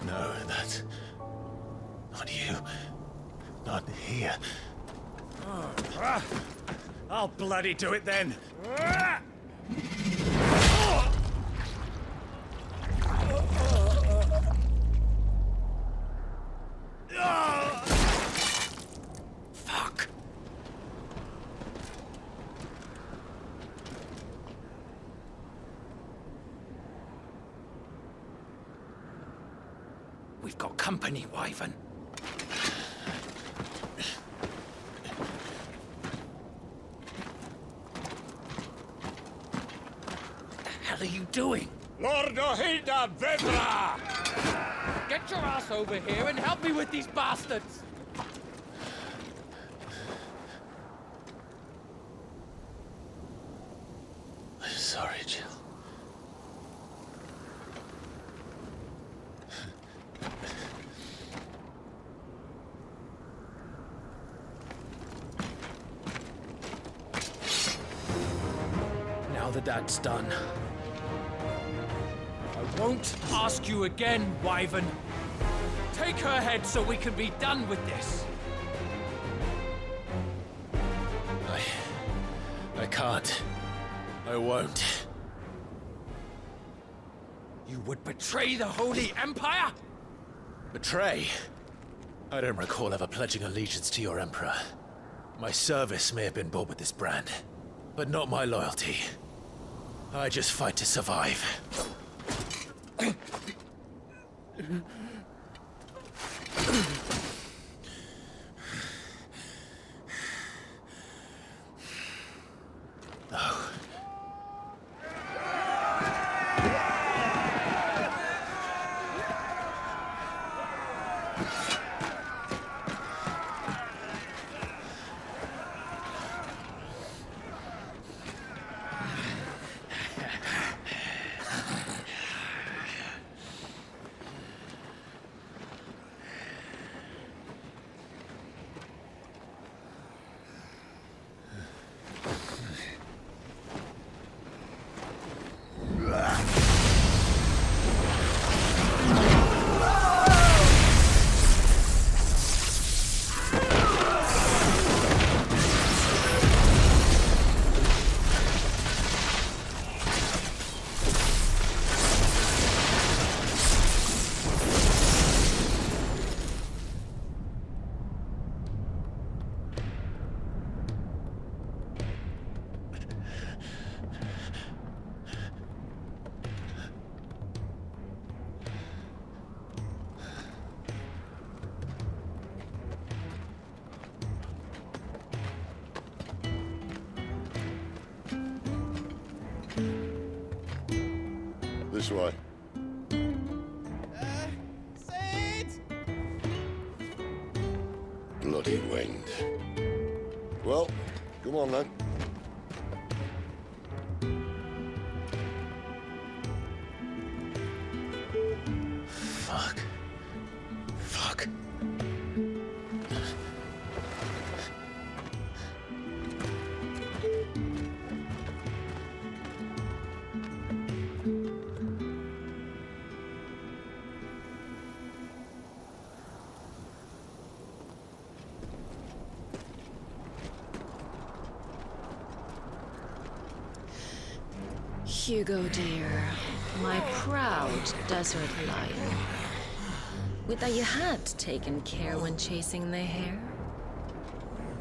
No, that's not you. Not here. I'll bloody do it then. Fuck. We've got company, Wyvern. What the hell are you doing? Lord Ohilda Vedra! Get your ass over here and help me with these bastards! I'm sorry, Jill. Now that that's done, I won't ask you again, Wyvern. Take her head so we can be done with this. I can't. I won't. You would betray the Holy Empire? Betray? I don't recall ever pledging allegiance to your Emperor. My service may have been bought with this brand, but not my loyalty. I just fight to survive. No. This way. Sid! Bloody wind. Well, come on then. Fuck. Fuck. Hugo, dear, my proud desert lion. Would that you had taken care when chasing the hare.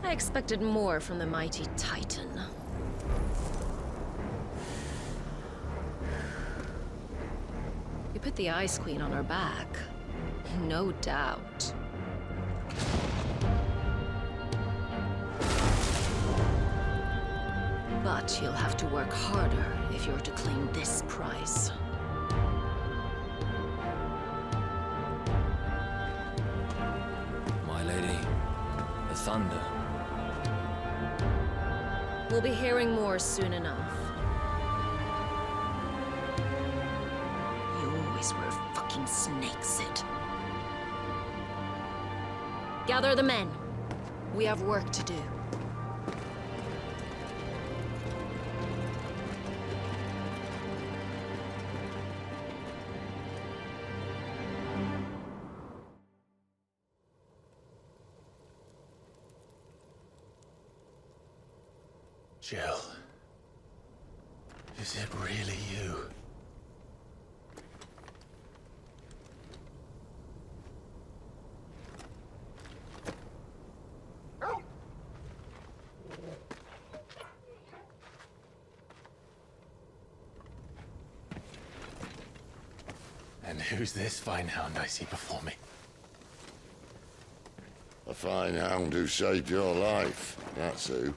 I expected more from the mighty Titan. You put the Ice Queen on her back, no doubt. But you'll have to work harder if you're to claim this prize. My lady, the thunder. We'll be hearing more soon enough. You always were a fucking snake, Sid. Gather the men. We have work to do. Jill. Is it really you? And who's this fine hound I see before me? A fine hound who saved your life, that's who.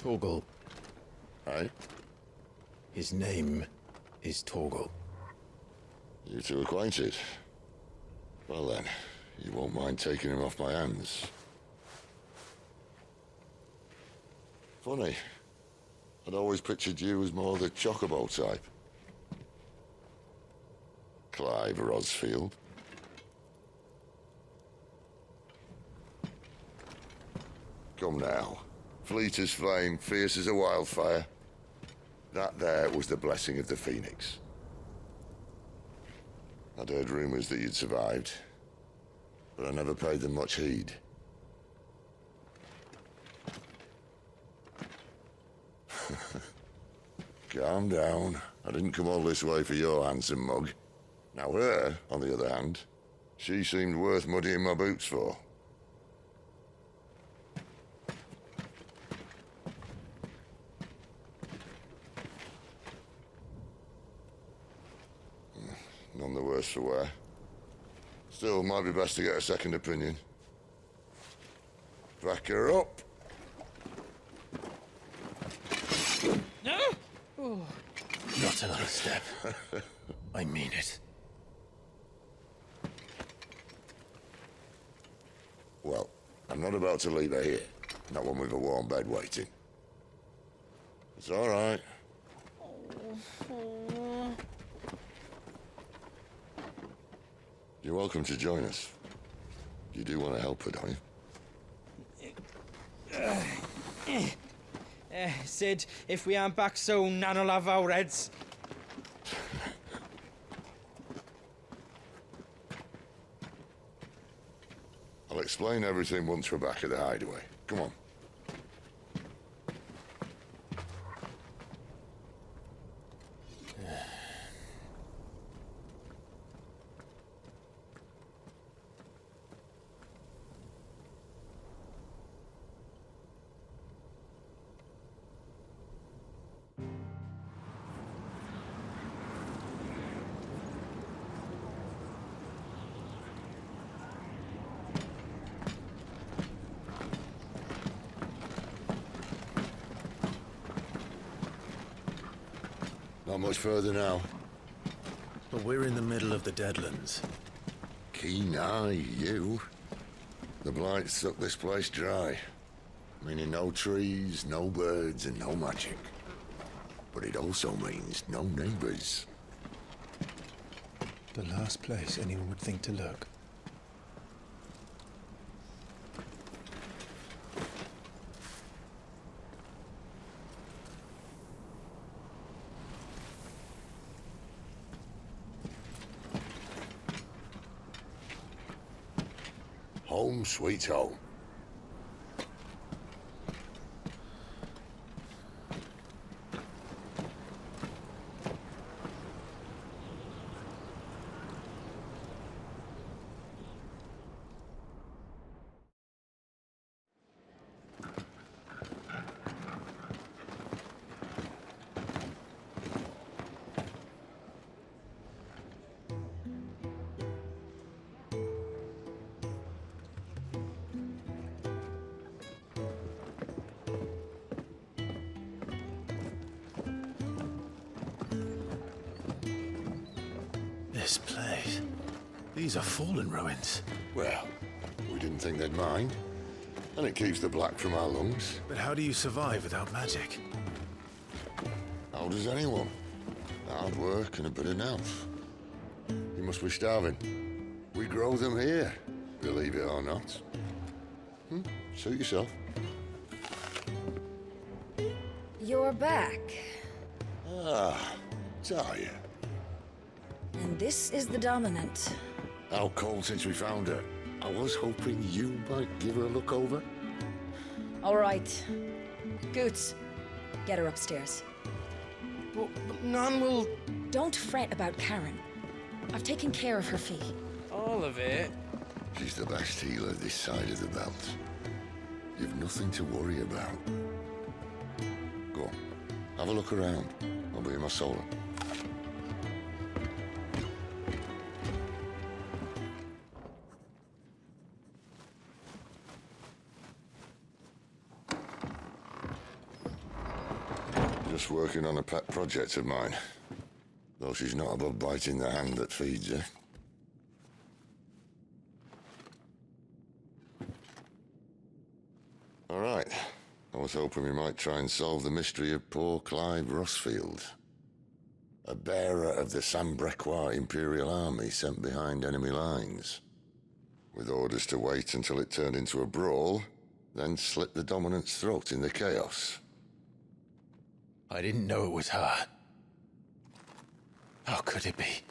Torgal. Aye? His name is Torgal. You two acquainted? Well then, you won't mind taking him off my hands. Funny. I'd always pictured you as more the chocobo type. Clive Rosfield. Come now. Fleet as flame, fierce as a wildfire. That there was the blessing of the Phoenix. I'd heard rumors that you'd survived, but I never paid them much heed. Calm down. I didn't come all this way for your handsome mug. Now her, on the other hand, she seemed worth muddying my boots for. None the worse for wear. Still, might be best to get a second opinion. Back her up. No! Oh. Not another step. I mean it. Well, I'm not about to leave her here. Not one with a warm bed waiting. It's all right. You're welcome to join us. You do want to help her, don't you? Sid, if we aren't back soon, Nan'll have our heads. I'll explain everything once we're back at the hideaway. Come on. Not much further now. But we're in the middle of the Deadlands. Keen eye, you. The blight sucked this place dry. Meaning no trees, no birds, and no magic. But it also means no neighbors. The last place anyone would think to look. Home sweet home. This place. These are fallen ruins. Well, we didn't think they'd mind. And it keeps the black from our lungs. But how do you survive without magic? How does anyone? Hard work and a bit of nerve. You must be starving. We grow them here, believe it or not. Suit yourself. You're back. Ah, Talia. And this is the Dominant. How cold since we found her. I was hoping you might give her a look over. All right. Goots, get her upstairs. But none will... Don't fret about Karen. I've taken care of her fee. All of it? She's the best healer this side of the belt. You've nothing to worry about. Go on, have a look around. I'll be in my solar. Just working on a pet project of mine. Though she's not above biting the hand that feeds her. All right. I was hoping we might try and solve the mystery of poor Clive Rossfield. A bearer of the Sambrequois Imperial Army sent behind enemy lines. With orders to wait until it turned into a brawl, then slit the Dominant's throat in the chaos. I didn't know it was her. How could it be?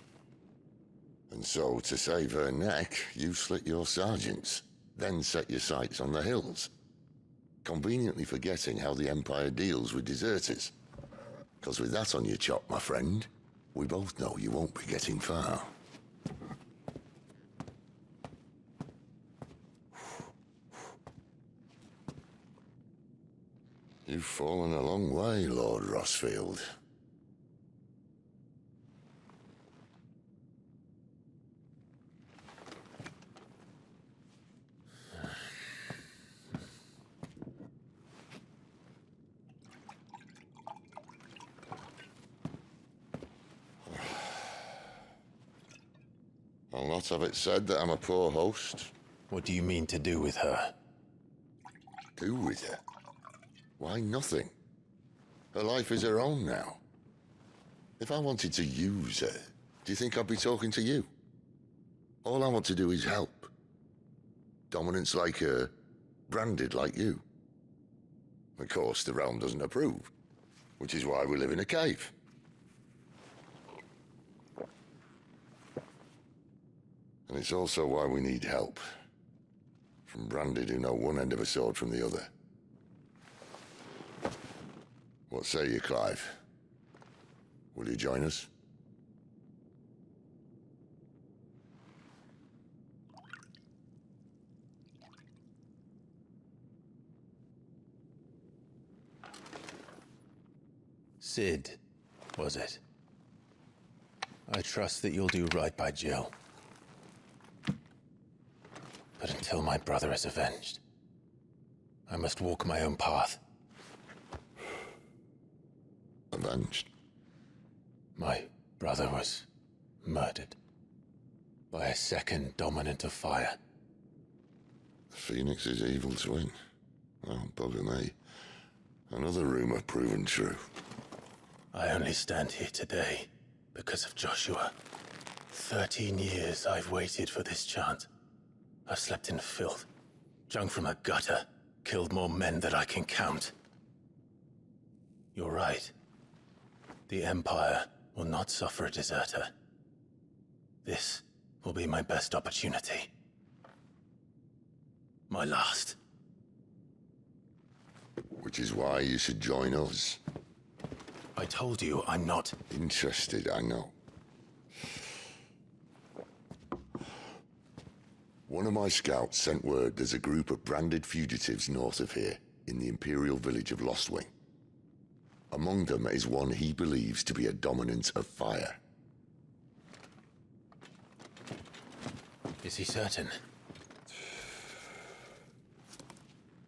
And so, to save her neck, you slit your sergeants, then set your sights on the hills. Conveniently forgetting how the Empire deals with deserters. Because with that on your chop, my friend, we both know you won't be getting far. You've fallen a long way, Lord Rossfield. I'll not have it said that I'm a poor host. What do you mean to do with her? Do with her? Why, nothing. Her life is her own now. If I wanted to use her, do you think I'd be talking to you? All I want to do is help. Dominants like her, branded like you. Of course, the realm doesn't approve, which is why we live in a cave. And it's also why we need help. From branded who know one end of a sword from the other. What say you, Clive? Will you join us? Sid, was it? I trust that you'll do right by Jill. But until my brother is avenged, I must walk my own path. Avenged? My brother was murdered by a second dominant of fire. The Phoenix's evil twin. Well, bugger me. Another rumor proven true. I only stand here today because of Joshua. 13 years I've waited for this chance. I've slept in filth, drunk from a gutter, killed more men than I can count. You're right. The Empire will not suffer a deserter. This will be my best opportunity. My last. Which is why you should join us. I told you I'm not interested, I know. One of my scouts sent word there's a group of branded fugitives north of here, in the Imperial village of Lostwing. Among them is one he believes to be a dominant of fire. Is he certain?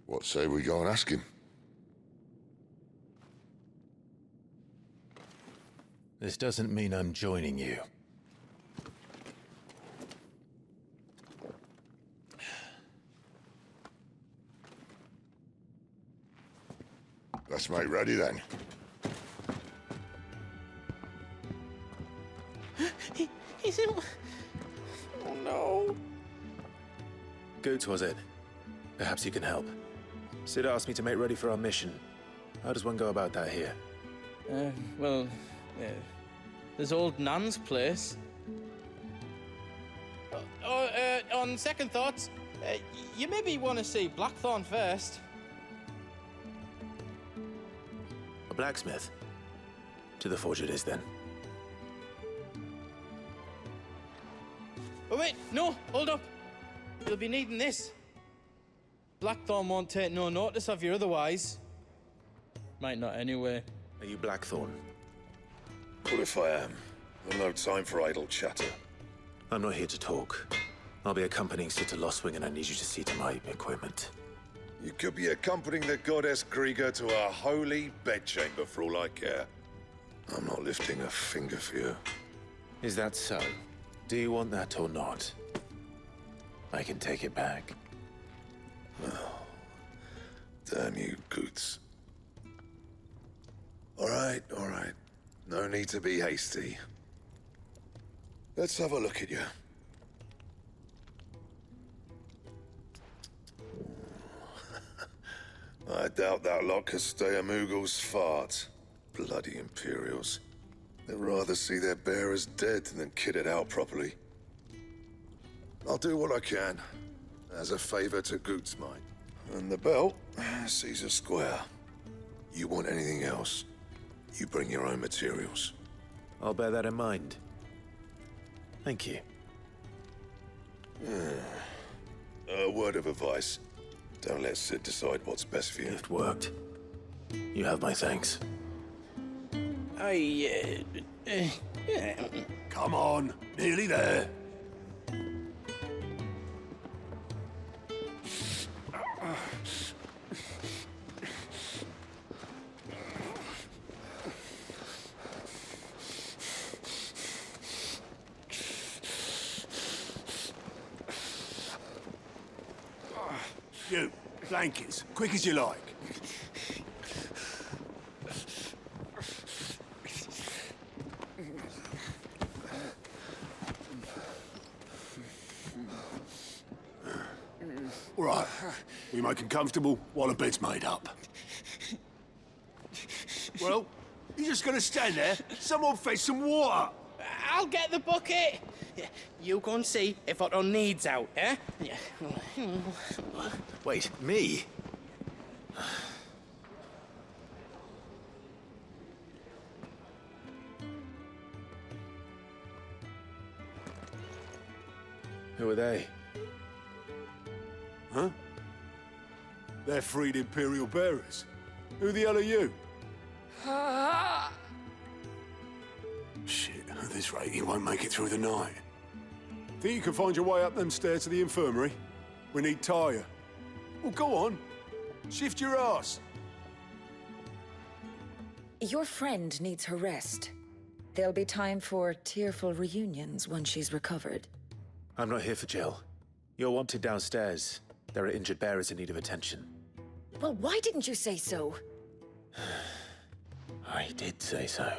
What say we go and ask him? This doesn't mean I'm joining you. Let's make ready then. He's in... Oh no. Goots, was it? Perhaps you can help. Sid asked me to make ready for our mission. How does one go about that here? Well, there's old Nan's place. On second thoughts, you maybe want to see Blackthorn first. A blacksmith? To the forge it is, then. Oh wait, no, hold up. You'll be needing this. Blackthorn won't take no notice of you otherwise. Might not anyway. Are you Blackthorn? What if I am? I've no time for idle chatter. I'm not here to talk. I'll be accompanying Sid to Lostwing, and I need you to see to my equipment. You could be accompanying the goddess Krieger to a holy bedchamber for all I care. I'm not lifting a finger for you. Is that so? Do you want that or not? I can take it back. Oh, damn you, Goots. All right. No need to be hasty. Let's have a look at you. I doubt that lot could stay a Moogle's fart. Bloody Imperials. They'd rather see their bearers dead than kitted out properly. I'll do what I can, as a favor to Goots mine. And the belt sees a square. You want anything else, you bring your own materials. I'll bear that in mind. Thank you. A word of advice. Don't let Sid decide what's best for you. It worked. You have my thanks. Come on, nearly there. You, blankets, quick as you like. All right, we make him comfortable while the bed's made up. Well, you just gonna stand there? Someone fetch some water. I'll get the bucket. You go and see if Otto needs out, eh? Wait, me? Who are they? Huh? They're freed Imperial bearers. Who the hell are you? Shit, at this rate, you won't make it through the night. Think you can find your way up them stairs to the infirmary? We need Tyre. Well, go on. Shift your ass. Your friend needs her rest. There'll be time for tearful reunions once she's recovered. I'm not here for Jill. You're wanted downstairs. There are injured bearers in need of attention. Well, why didn't you say so? I did say so.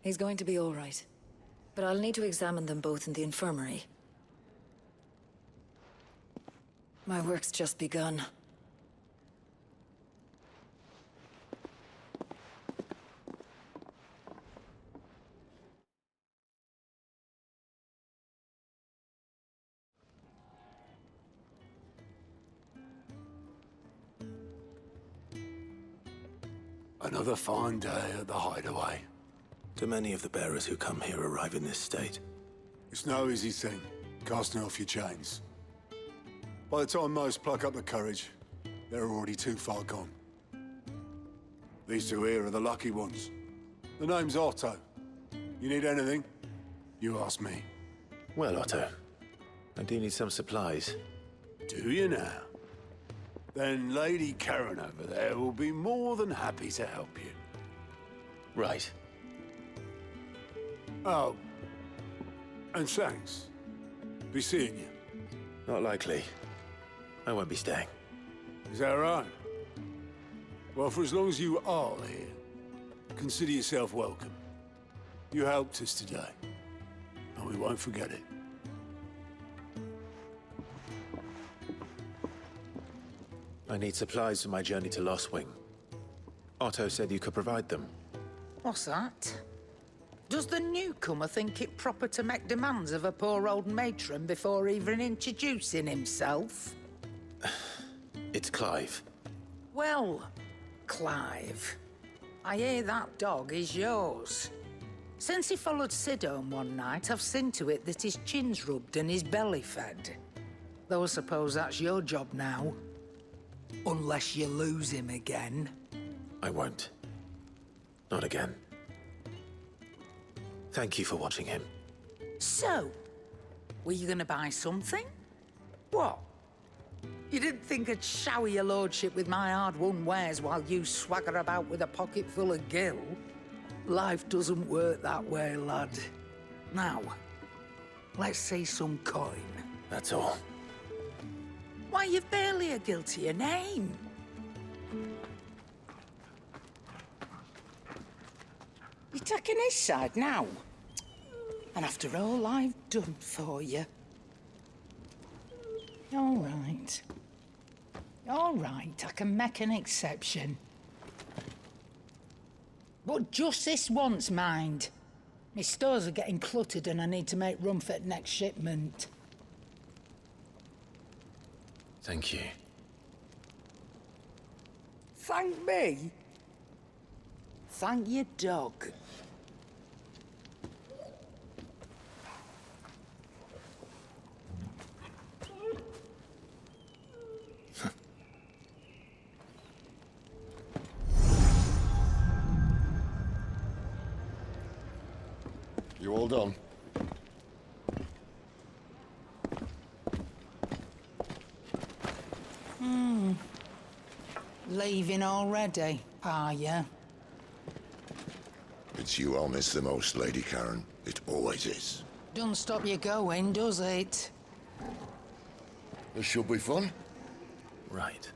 He's going to be all right. But I'll need to examine them both in the infirmary. My work's just begun. Another fine day at the hideaway. Do many of the bearers who come here arrive in this state? It's no easy thing, casting off your chains. By the time most pluck up the courage, they're already too far gone. These two here are the lucky ones. The name's Otto. You need anything? You ask me. Well, Otto, I do need some supplies. Do you now? Then Lady Karen over there will be more than happy to help you. Right. Oh, and thanks. Be seeing you. Not likely. I won't be staying. Is that right? Well, for as long as you are here, consider yourself welcome. You helped us today, and we won't forget it. I need supplies for my journey to Lost Wing. Otto said you could provide them. What's that? Does the newcomer think it proper to make demands of a poor old matron before even introducing himself? It's Clive. Well, Clive, I hear that dog is yours. Since he followed Sid home one night, I've seen to it that his chin's rubbed and his belly fed. Though I suppose that's your job now. Unless you lose him again. I won't. Not again. Thank you for watching him. So, were you gonna buy something? What? You didn't think I'd shower your lordship with my hard-won wares while you swagger about with a pocket full of gil? Life doesn't work that way, lad. Now, let's see some coin. That's all. Why, you've barely a gil to your name. You're taking his side now? And after all I've done for you. All right. All right, I can make an exception. But just this once, mind. My stores are getting cluttered and I need to make room for the next shipment. Thank you. Thank me? Thank your dog. You all done? Leaving already, are you? It's you I'll miss the most, Lady Karen. It always is. Doesn't stop you going, does it? This should be fun. Right.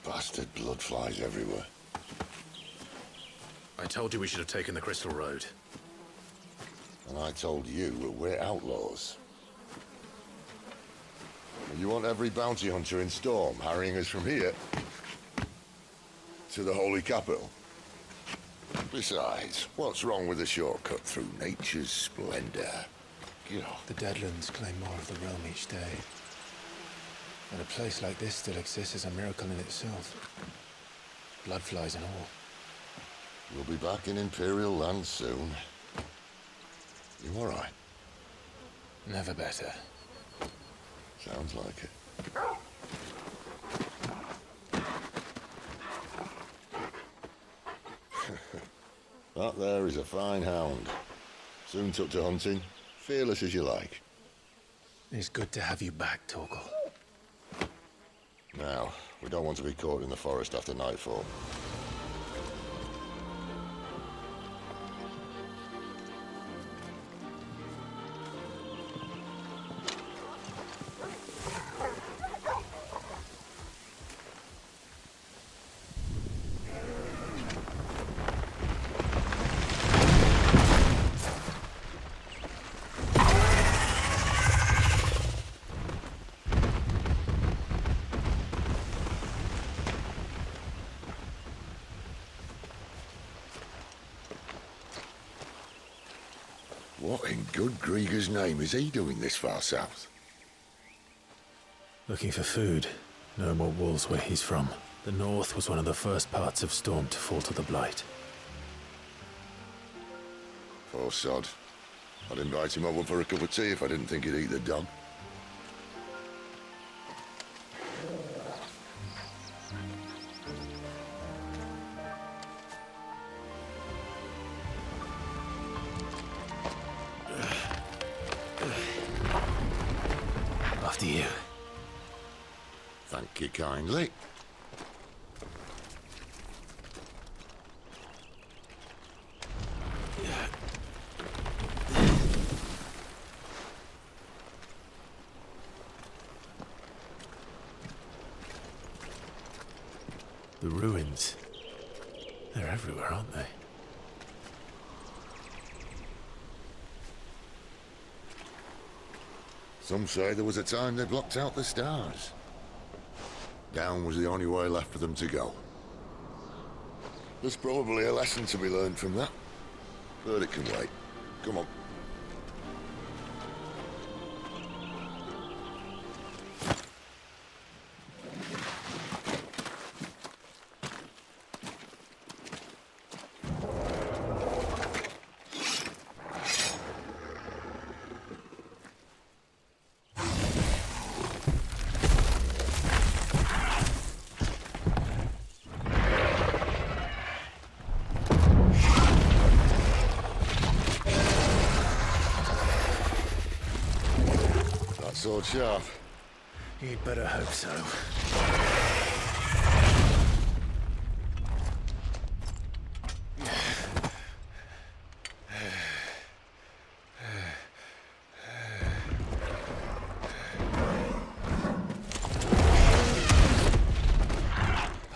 Bastard blood flies everywhere. I told you we should have taken the Crystal Road. And I told you we're outlaws. You want every bounty hunter in Storm harrying us from here? to the Holy Capital. Besides, what's wrong with a shortcut through nature's splendor? You know. The Deadlands claim more of the realm each day. And a place like this still exists is a miracle in itself. Bloodflies and all. We'll be back in Imperial land soon. You all right? Never better. Sounds like it. That there is a fine hound. Soon took to hunting. Fearless as you like. It's good to have you back, Torgal. Now, we don't want to be caught in the forest after nightfall. What in good Grieger's name is he doing this far south? Looking for food. No more wolves where he's from. The north was one of the first parts of Storm to fall to the Blight. Poor sod. I'd invite him over for a cup of tea if I didn't think he'd eat the dog. After you. Thank you kindly. The ruins. They're everywhere, aren't they? Some say there was a time they blocked out the stars. Down was the only way left for them to go. There's probably a lesson to be learned from that. But it can wait. Come on. Sword sharp. You'd better hope so.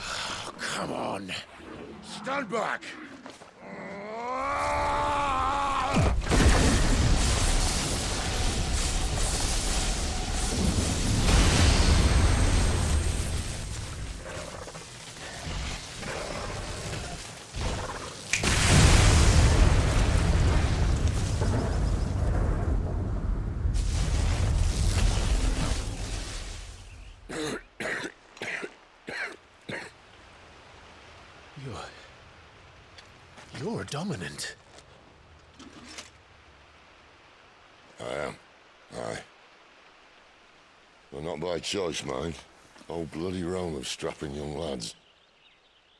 Oh, come on. Stand back. You're dominant. I am. Aye. But not by choice, mind. Whole bloody realm of strapping young lads.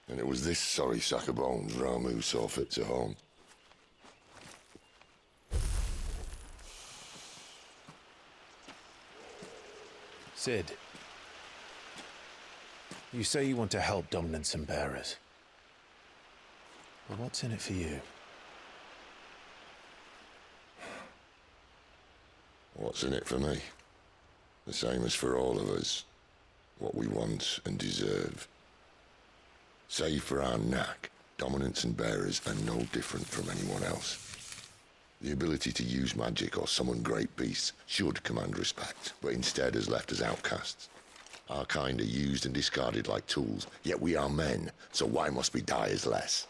And it was this sorry sack of bones Ramu saw fit to home. Sid. You say you want to help dominants and bearers. But what's in it for you? What's in it for me? The same as for all of us. What we want and deserve. Save for our knack, dominants and bearers are no different from anyone else. The ability to use magic or summon great beasts should command respect, but instead has left us outcasts. Our kind are used and discarded like tools, yet we are men, so why must we die as less?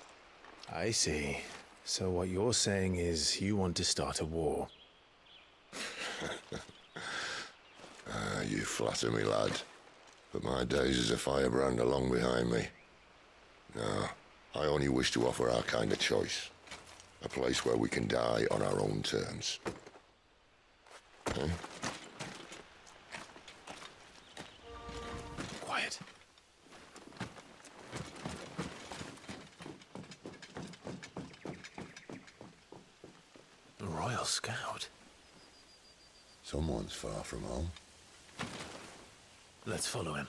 I see. So what you're saying is you want to start a war? You flatter me, lad. But my days as a firebrand are long behind me. No, I only wish to offer our kind a choice. A place where we can die on our own terms. Huh? Quiet. A Royal Scout? Someone's far from home. Let's follow him.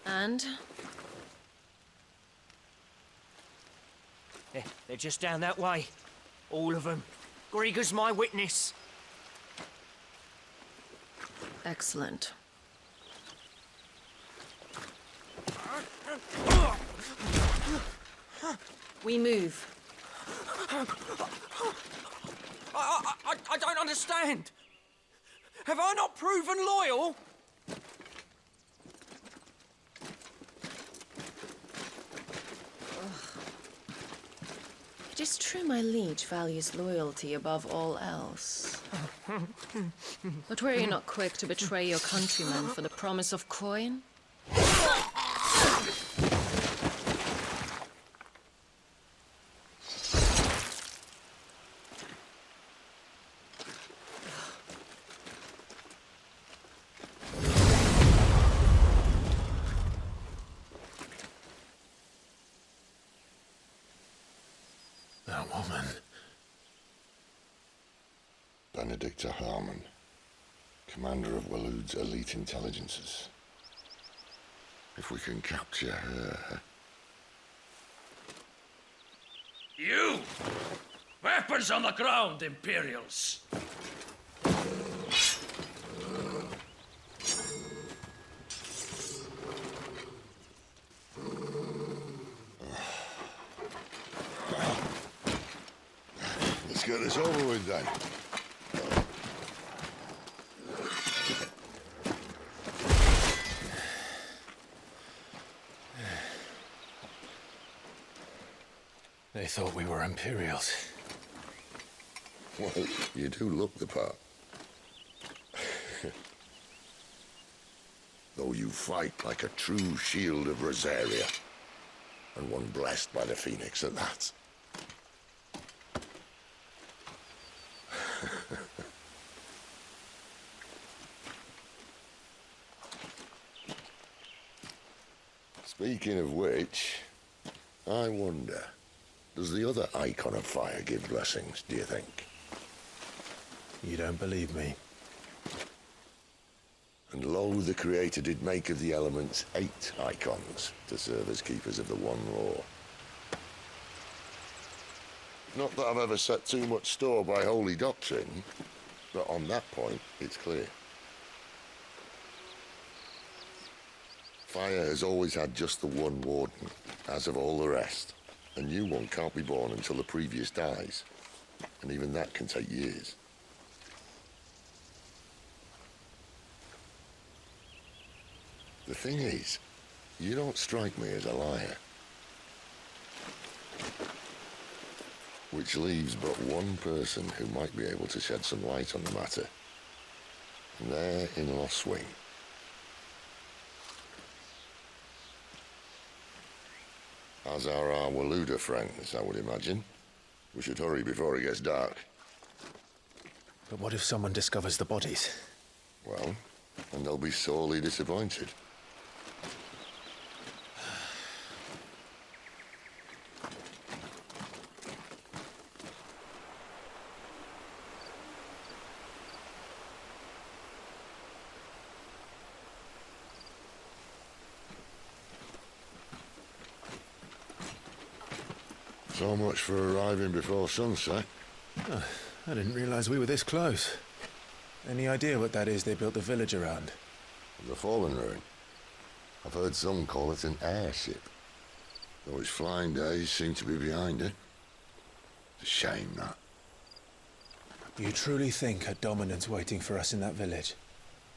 And? They're just down that way. All of them. Grieger's my witness. Excellent. We move. I don't understand. Have I not proven loyal? It is true my liege values loyalty above all else. But were you not quick to betray your countrymen for the promise of coin? That woman. Benedicta Harmon, commander of Waloed's elite intelligences. If we can capture her... You! Weapons on the ground, Imperials! Let's get this over with then. They thought we were Imperials. Well, you do look the part. Though you fight like a true shield of Rosaria. And one blessed by the Phoenix at that. Speaking of which, I wonder, does the other icon of fire give blessings, do you think? You don't believe me? And lo, the Creator did make of the elements 8 icons to serve as keepers of the one law. Not that I've ever set too much store by holy doctrine, but on that point, it's clear. Fire has always had just the one warden, as of all the rest. A new one can't be born until the previous dies, and even that can take years. The thing is, you don't strike me as a liar. Which leaves but one person who might be able to shed some light on the matter. And they're in Lost Wing. As are our Waloeder friends, I would imagine. We should hurry before it gets dark. But what if someone discovers the bodies? Well, and they'll be sorely disappointed. So much for arriving before sunset. Oh, I didn't realize we were this close. Any idea what that is they built the village around? The Fallen Ruin. I've heard some call it an airship. Though its flying days seem to be behind it. It's a shame, that. You truly think a dominant's waiting for us in that village?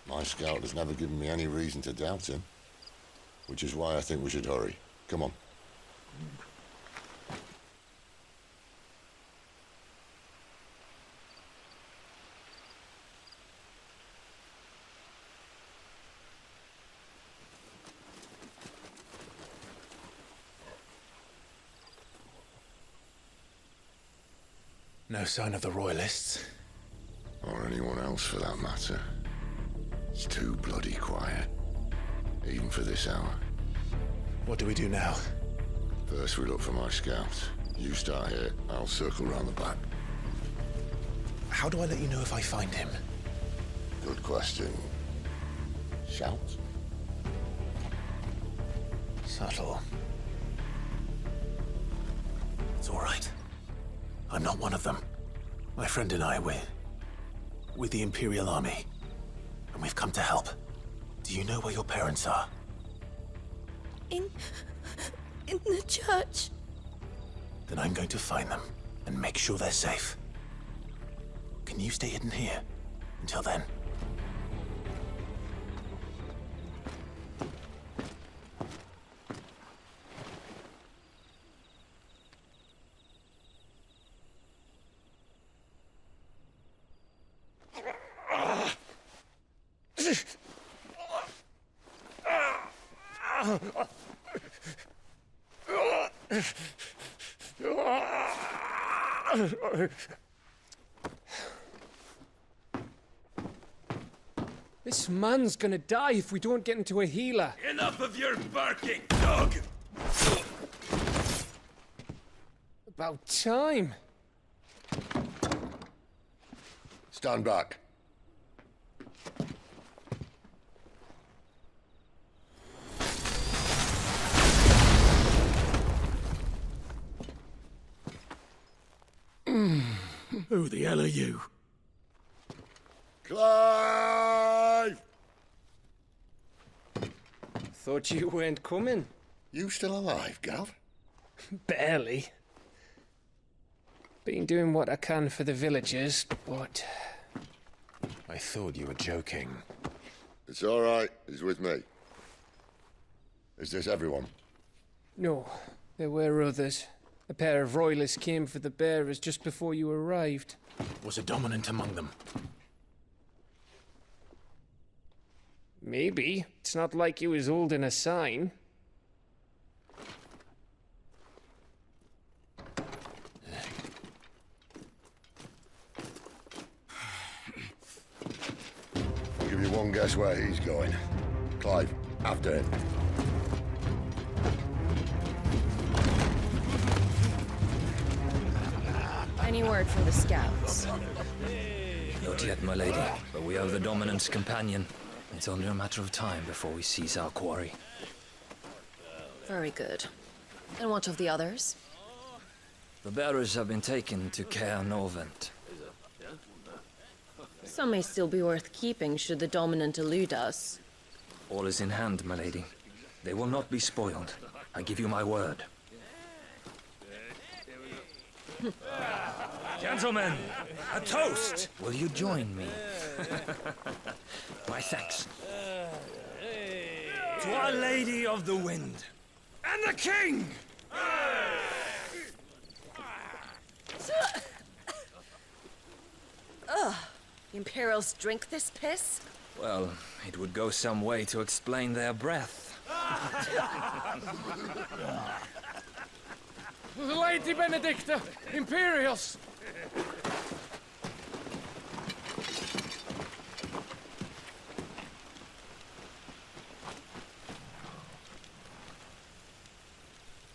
My scout has never given me any reason to doubt him. Which is why I think we should hurry. Come on. No sign of the Royalists. Or anyone else, for that matter. It's too bloody quiet. Even for this hour. What do we do now? First we look for my scouts. You start here, I'll circle round the back. How do I let you know if I find him? Good question. Shout? Subtle. It's all right. I'm not one of them. My friend and I, we're with the Imperial Army. And we've come to help. Do you know where your parents are? In the church. Then I'm going to find them and make sure they're safe. Can you stay hidden here until then? This man's gonna die if we don't get into a healer. Enough of your barking, dog! About time. Stand back. Who the hell are you? Clive! Thought you weren't coming. You still alive, Gav? Barely. Been doing what I can for the villagers, but... I thought you were joking. It's all right. He's with me. Is this everyone? No, there were others. A pair of royalists came for the bearers just before you arrived. Was a dominant among them? Maybe. It's not like he was holding a sign. I'll give you one guess where he's going. Clive, after him. Any word from the scouts? Not yet, my lady, but we have the dominant's companion. It's only a matter of time before we seize our quarry. Very good. And what of the others? The bearers have been taken to Caer Novent. Some may still be worth keeping should the dominant elude us. All is in hand, my lady. They will not be spoiled. I give you my word. Gentlemen, a toast! Will you join me? My thanks. To Our Lady of the Wind. And the King! Ugh. The Imperials drink this piss? Well, it would go some way to explain their breath. Lady Benedicta! Imperials!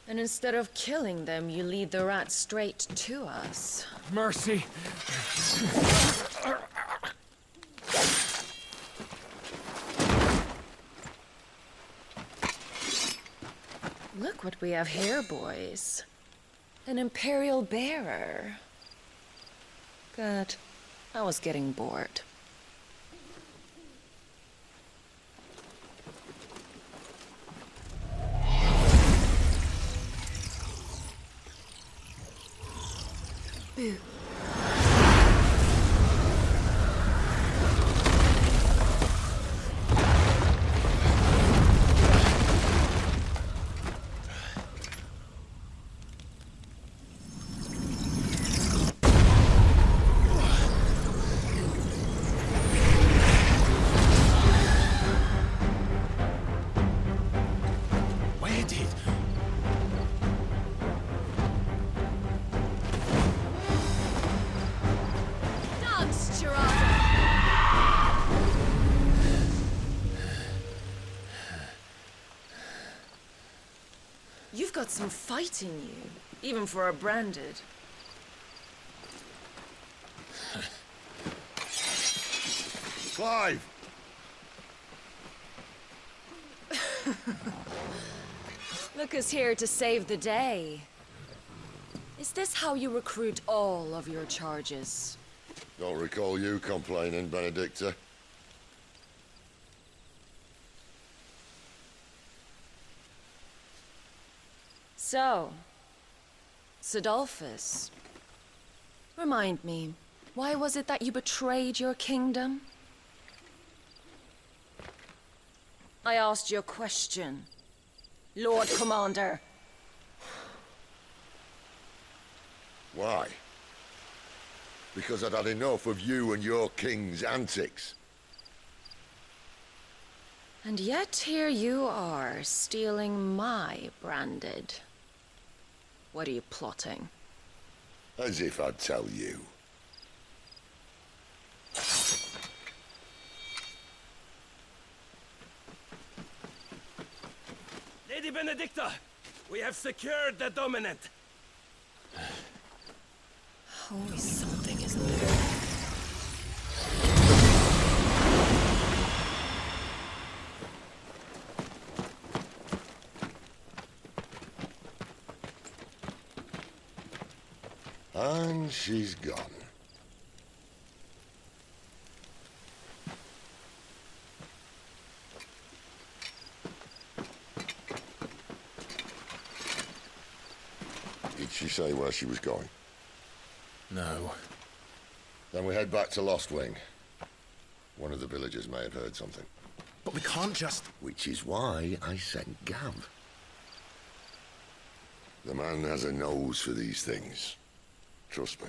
And instead of killing them, you lead the rats straight to us. Mercy! Look what we have here, boys. An Imperial bearer. Good. I was getting bored. you? You've got some fight in you, even for a branded. Clive! Look who's here to save the day. Is this how you recruit all of your charges? Don't recall you complaining, Benedicta. So, Sidolphus, remind me, why was it that you betrayed your kingdom? I asked you a question, Lord Commander. Why? Because I'd had enough of you and your king's antics. And yet here you are, stealing my branded. What are you plotting? As if I'd tell you. Lady Benedicta, we have secured the dominant. Always something, isn't there? And she's gone. Did she say where she was going? No. Then we head back to Lost Wing. One of the villagers may have heard something. But we can't just... Which is why I sent Gav. The man has a nose for these things. Trust me.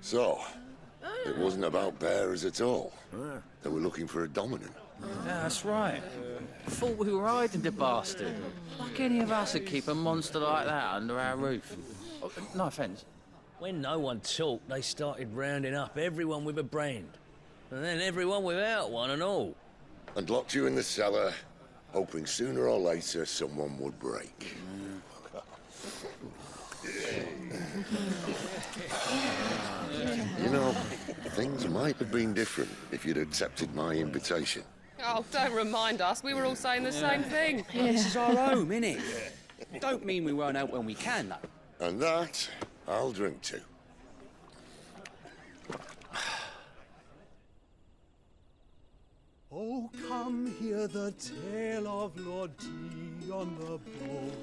So, it wasn't about bearers at all. They were looking for a dominant. Yeah, that's right. Thought we were hiding the bastard. Like any of us would keep a monster like that under our roof. Oh, no offence. When no one talked, they started rounding up everyone with a brand. And then everyone without one and all. And locked you in the cellar, hoping sooner or later someone would break. You know, things might have been different if you'd accepted my invitation. Oh, don't remind us. We were all saying the same thing. Yeah. This is our home, innit? Don't mean we won't out when we can, though. And that, I'll drink to. Oh, come hear the tale of Lord Dion the Bold,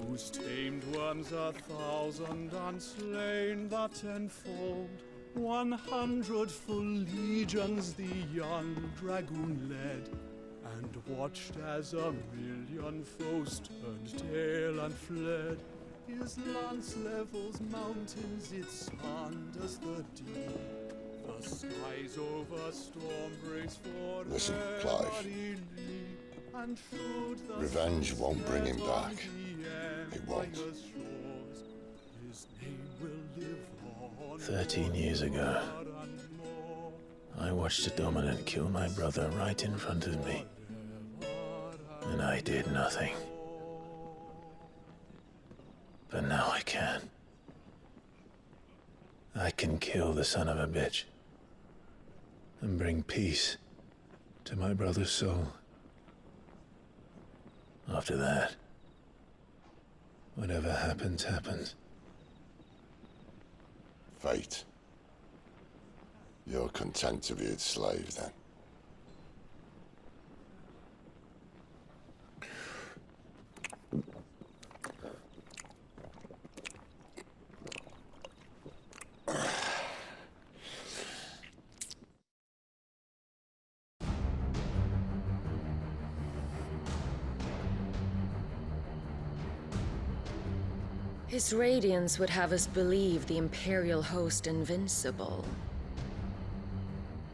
whose tamed worms 1,000 and slain the tenfold. 100 full legions the young dragoon led, and watched as 1,000,000 foes turned tail and fled. His lance levels mountains, it sanders the deep. The skies over storm breaks for Listen, Clive. Revenge won't bring him back. It won't. 13 years ago, I watched a dominant kill my brother right in front of me. And I did nothing. But now I can. I can kill the son of a bitch and bring peace to my brother's soul. After that, whatever happens, happens. Fate. You're content to be its slave, then? His radiance would have us believe the Imperial host invincible.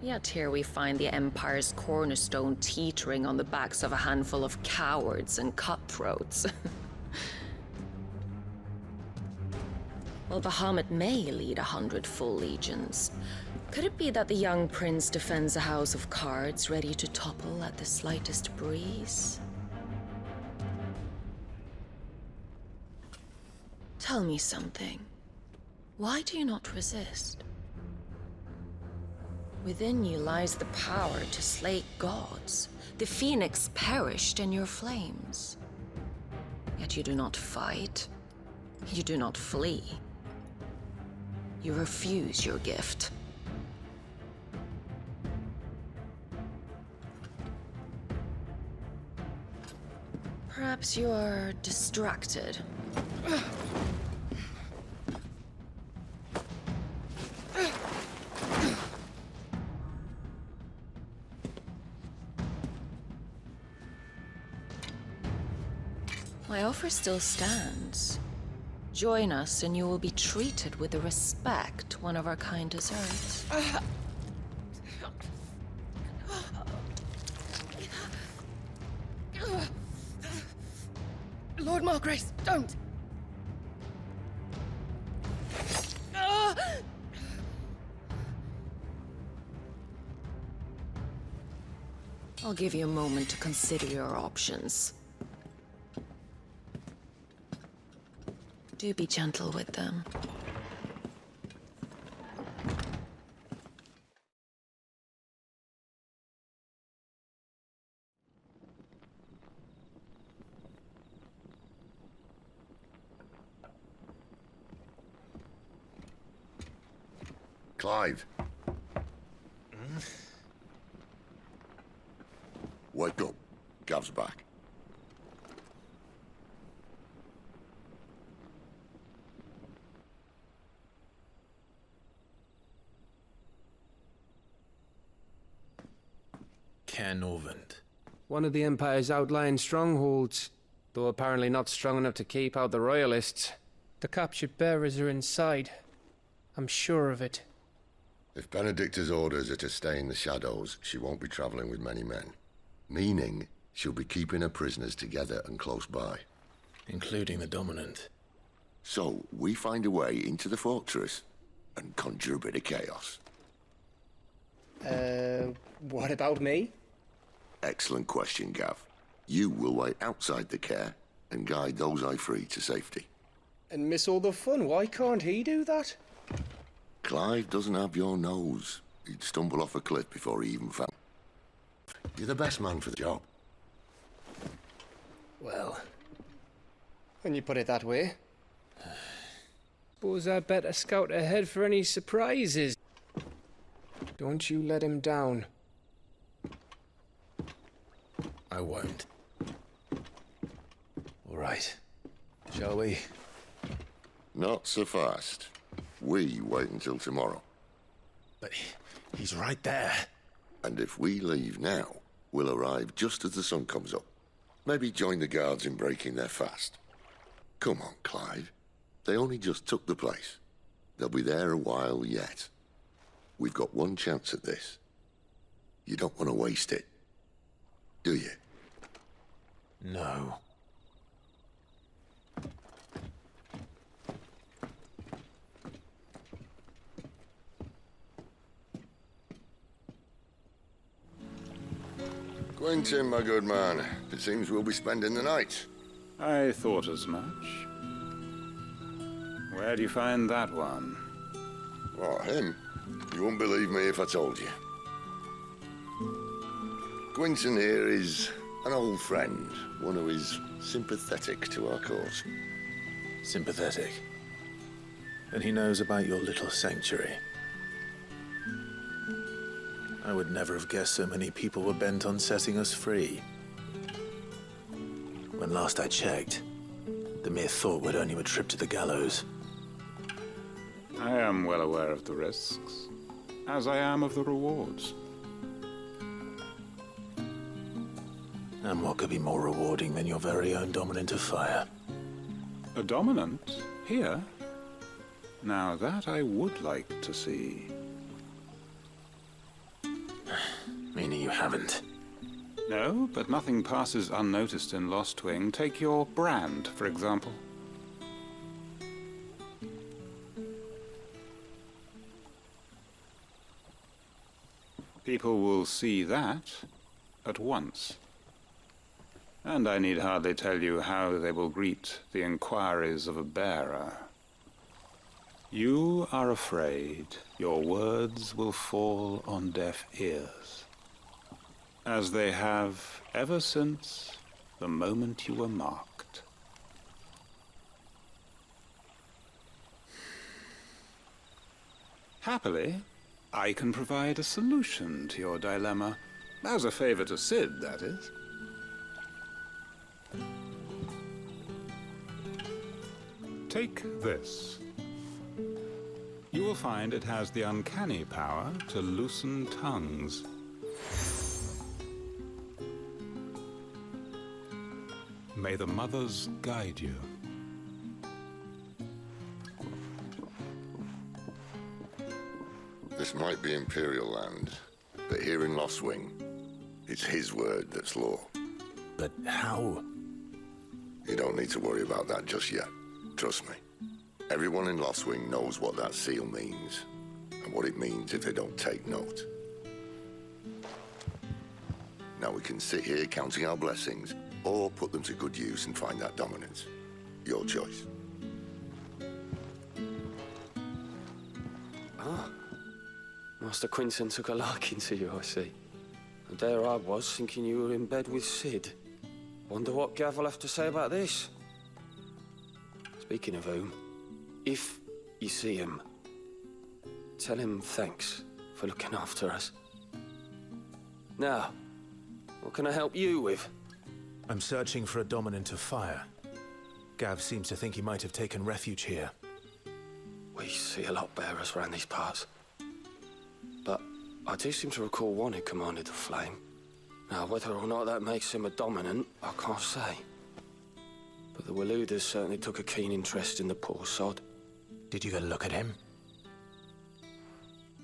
Yet here we find the Empire's cornerstone teetering on the backs of a handful of cowards and cutthroats. While Bahamut may lead 100 full legions, could it be that the young prince defends a house of cards ready to topple at the slightest breeze? Tell me something. Why do you not resist? Within you lies the power to slay gods. The Phoenix perished in your flames. Yet you do not fight. You do not flee. You refuse your gift. Perhaps you are distracted. My offer still stands. Join us and you will be treated with the respect one of our kind deserves. Lord Margrace, don't! I'll give you a moment to consider your options. Do be gentle with them. Clive. Wake up. Gav's back. Norvend. One of the Empire's outlying strongholds, though apparently not strong enough to keep out the Royalists. The captured bearers are inside. I'm sure of it. If Benedicta's orders are to stay in the shadows, she won't be traveling with many men. Meaning, she'll be keeping her prisoners together and close by. Including the Dominant. So, we find a way into the fortress and conjure a bit of chaos. What about me? Excellent question, Gav. You will wait outside the care and guide those I free to safety. And miss all the fun. Why can't he do that? Clive doesn't have your nose. He'd stumble off a cliff before he even found. You're the best man for the job. Well, when you put it that way. Suppose I'd better scout ahead for any surprises. Don't you let him down. I won't. All right. Shall we? Not so fast. We wait until tomorrow. But he's right there. And if we leave now, we'll arrive just as the sun comes up. Maybe join the guards in breaking their fast. Come on, Clive. They only just took the place. They'll be there a while yet. We've got one chance at this. You don't want to waste it, do you? No. Quentin, my good man. It seems we'll be spending the night. I thought as much. Where do you find that one? Oh, him? You wouldn't believe me if I told you. Gwynson here is an old friend, one who is sympathetic to our cause. Sympathetic? And he knows about your little sanctuary. I would never have guessed so many people were bent on setting us free. When last I checked, the mere thought would earn you a trip to the gallows. I am well aware of the risks, as I am of the rewards. And what could be more rewarding than your very own dominant of fire? A dominant? Here? Now that I would like to see. Meaning you haven't? No, but nothing passes unnoticed in Lost Wing. Take your brand, for example. People will see that at once. And I need hardly tell you how they will greet the inquiries of a bearer. You are afraid your words will fall on deaf ears, as they have ever since the moment you were marked. Happily, I can provide a solution to your dilemma, as a favor to Sid, that is. Take this. You will find it has the uncanny power to loosen tongues. May the mothers guide you. This might be Imperial land, but here in Lost Wing, it's his word that's law. But how? You don't need to worry about that just yet. Trust me. Everyone in Lost Wing knows what that seal means, and what it means if they don't take note. Now we can sit here counting our blessings, or put them to good use and find that dominance. Your choice. Ah. Master Quinton took a liking to you, I see. And there I was, thinking you were in bed with Sid. Wonder what Gav will have to say about this. Speaking of whom, if you see him, tell him thanks for looking after us. Now, what can I help you with? I'm searching for a dominant of fire. Gav seems to think he might have taken refuge here. We see a lot bearers around these parts. But I do seem to recall one who commanded the flame. Now, whether or not that makes him a dominant, I can't say. But the Waluders certainly took a keen interest in the poor sod. Did you get a look at him?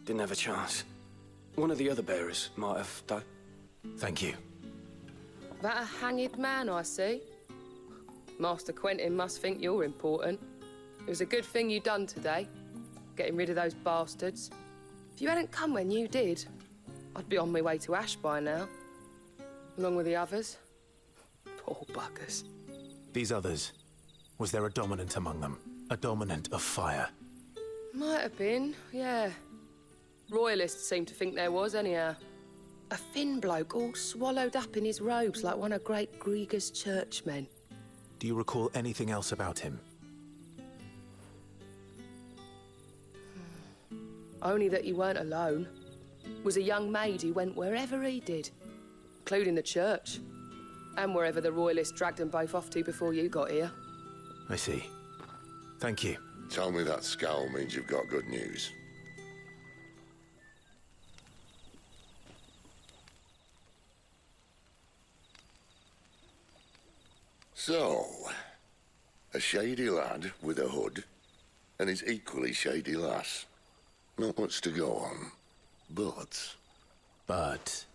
Didn't have a chance. One of the other bearers might have, though. Thank you. That a hanged man, I see. Master Quentin must think you're important. It was a good thing you done today, getting rid of those bastards. If you hadn't come when you did, I'd be on my way to Ash by now, along with the others. Poor buggers. These others, was there a dominant among them? A dominant of fire? Might have been, yeah. Royalists seem to think there was, anyhow. A thin bloke all swallowed up in his robes like one of Great Gregor's churchmen. Do you recall anything else about him? Only that he weren't alone. Was a young maid who went wherever he did, including the church, and wherever the Royalists dragged them both off to before you got here. I see. Thank you. Tell me that scowl means you've got good news. So, a shady lad with a hood, and his equally shady lass. Not much to go on, but... But?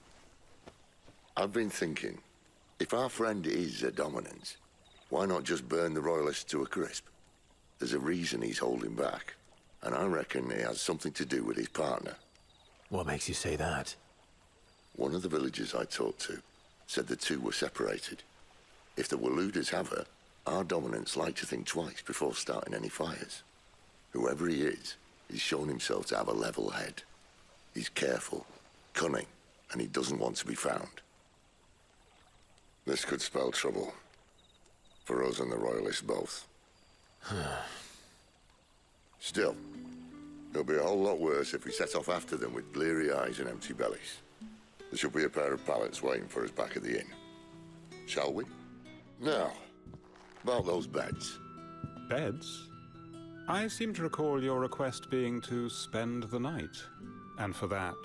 I've been thinking, if our friend is a dominant, why not just burn the Royalists to a crisp? There's a reason he's holding back, and I reckon it has something to do with his partner. What makes you say that? One of the villagers I talked to said the two were separated. If the Waluders have her, our dominants like to think twice before starting any fires. Whoever he is, he's shown himself to have a level head. He's careful, cunning, and he doesn't want to be found. This could spell trouble. For us and the Royalists both. Still, it'll be a whole lot worse if we set off after them with bleary eyes and empty bellies. There should be a pair of pallets waiting for us back at the inn. Shall we? Now, about those beds. Beds? I seem to recall your request being to spend the night. And for that,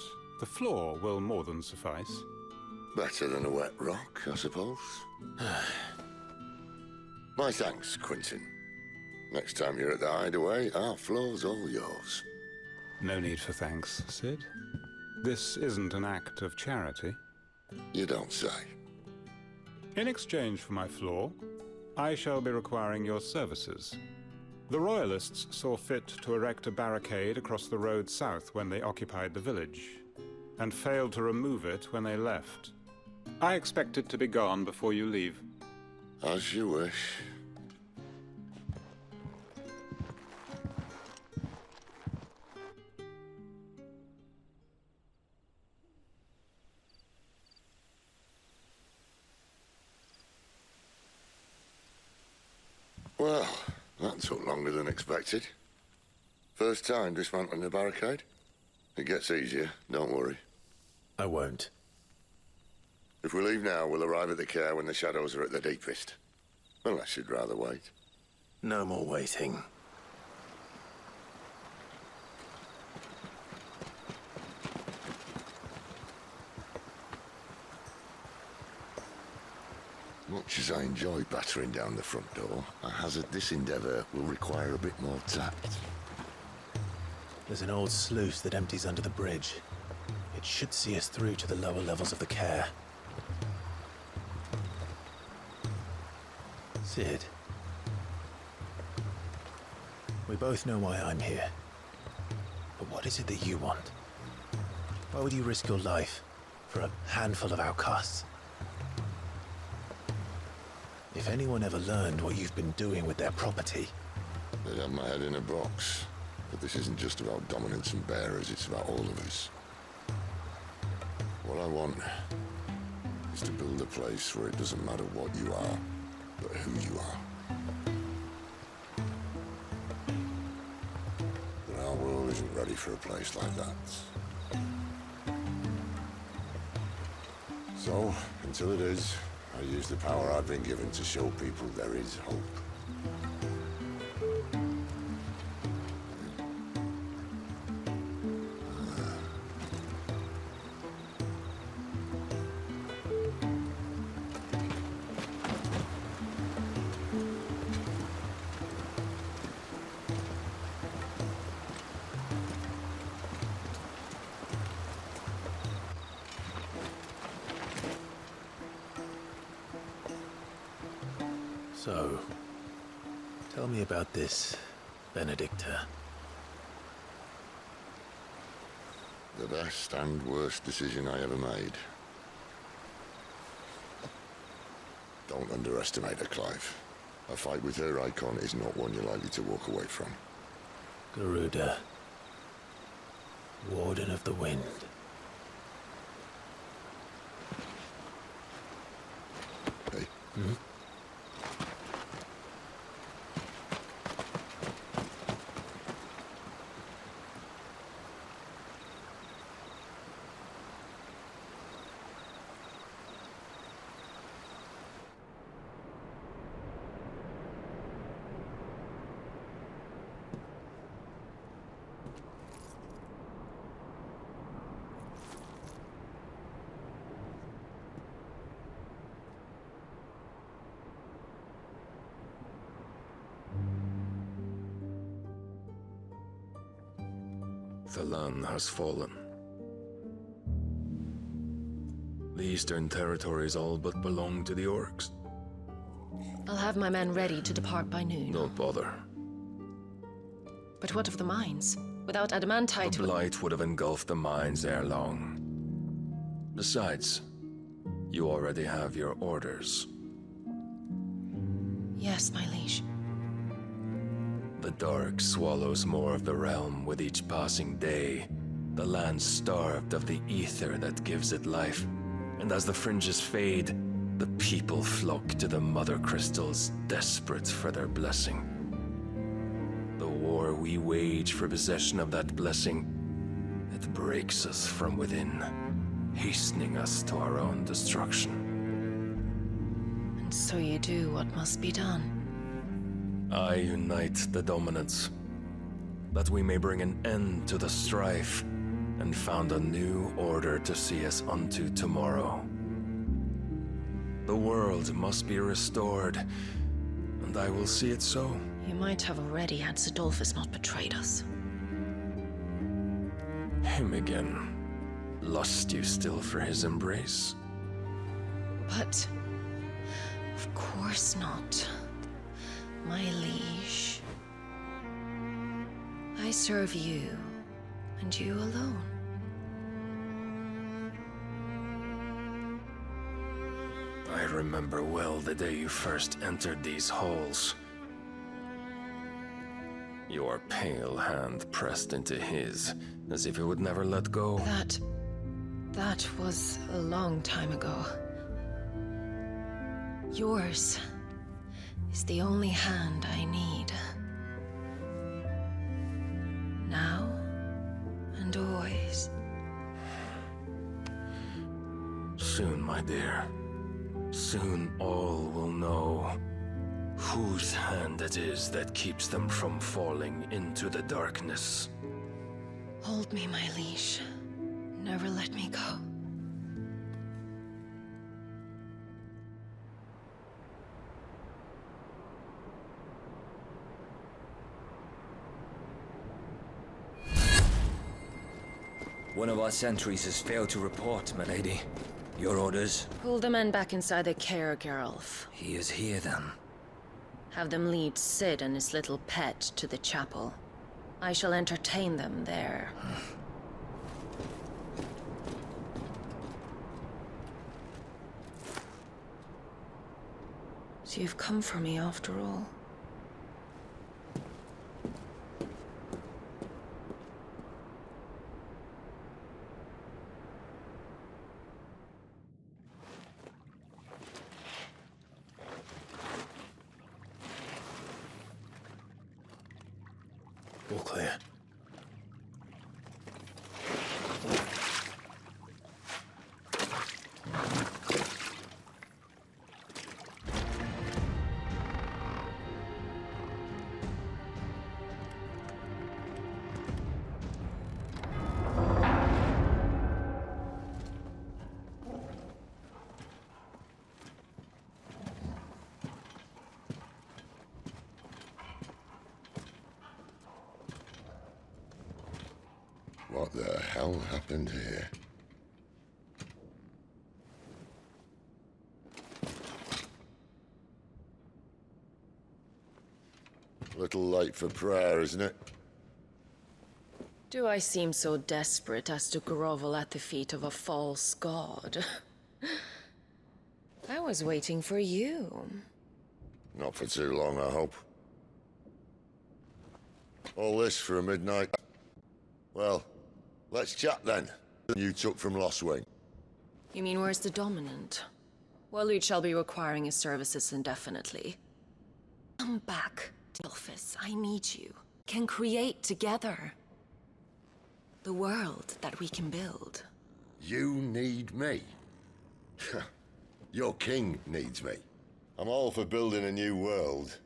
the floor will more than suffice. Better than a wet rock, I suppose. My thanks, Quentin. Next time you're at the hideaway, our floor's all yours. No need for thanks, Sid. This isn't an act of charity. You don't say. In exchange for my floor, I shall be requiring your services. The Royalists saw fit to erect a barricade across the road south when they occupied the village, and failed to remove it when they left. I expect it to be gone before you leave. As you wish. Well, that took longer than expected. First time dismantling the barricade? It gets easier, don't worry. I won't. If we leave now, we'll arrive at the care when the shadows are at their deepest. Unless you'd rather wait. No more waiting. Much as I enjoy battering down the front door, I hazard this endeavour will require a bit more tact. There's an old sluice that empties under the bridge. It should see us through to the lower levels of the care. Sid. We both know why I'm here. But what is it that you want? Why would you risk your life for a handful of outcasts? If anyone ever learned what you've been doing with their property... They'd have my head in a box. But this isn't just about dominance and bearers, it's about all of us. What I want is to build a place where it doesn't matter what you are, but who you are. But our world isn't ready for a place like that. So, until it is, I use the power I've been given to show people there is hope. So, tell me about this, Benedicta. The best and worst decision I ever made. Don't underestimate her, Clive. A fight with her icon is not one you're likely to walk away from. Garuda. Warden of the Wind. Hey. Hmm? The land has fallen. The Eastern territories all but belong to the orcs. I'll have my men ready to depart by noon. Don't bother. But what of the mines? Without adamantite... The blight would have engulfed the mines ere long. Besides, you already have your orders. Yes, my liege. The dark swallows more of the realm with each passing day. The land starved of the ether that gives it life. And as the fringes fade, The people flock to the Mother Crystals, desperate for their blessing. The war we wage for possession of that blessing, it breaks us from within, hastening us to our own destruction. And so you do what must be done. I unite the dominants, that we may bring an end to the strife, and found a new order to see us unto tomorrow. The world must be restored, and I will see it so. You might have already had Sidolphus not betrayed us. Him again. Lust you still for his embrace? But... of course not. My liege. I serve you, and you alone. I remember well the day you first entered these halls. Your pale hand pressed into his, as if it would never let go. That was a long time ago. Yours is the only hand I need. Now and always. Soon, my dear. Soon all will know whose hand it is that keeps them from falling into the darkness. Hold me, my liege. Never let me go. One of our sentries has failed to report, my lady. Your orders? Pull the men back inside the care, Geralf. He is here, then. Have them lead Sid and his little pet to the chapel. I shall entertain them there. So you've come for me after all. All clear. What the hell happened here? Little late for prayer, isn't it? Do I seem so desperate as to grovel at the feet of a false god? I was waiting for you. Not for too long, I hope. All this for a midnight. Well, let's chat then. You took from Lost Wing. You mean where's the dominant? Waleed shall be requiring his services indefinitely. Come back, Dilphus. I need you. Can create together. The world that we can build. You need me? Your king needs me. I'm all for building a new world.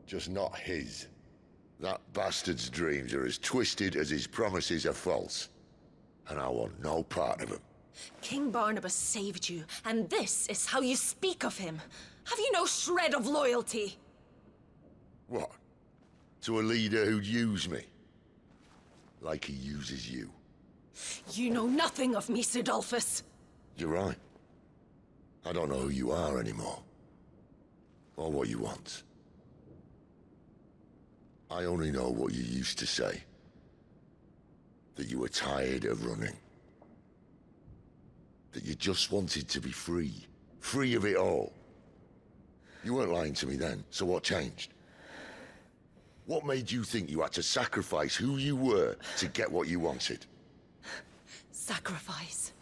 Just not his. That bastard's dreams are as twisted as his promises are false. And I want no part of them. King Barnabas saved you, and this is how you speak of him. Have you no shred of loyalty? What? To a leader who'd use me? Like he uses you. You know nothing of me, Sidolphus. You're right. I don't know who you are anymore. Or what you want. I only know what you used to say. That you were tired of running. That you just wanted to be free. Free of it all. You weren't lying to me then, so what changed? What made you think you had to sacrifice who you were to get what you wanted? Sacrifice.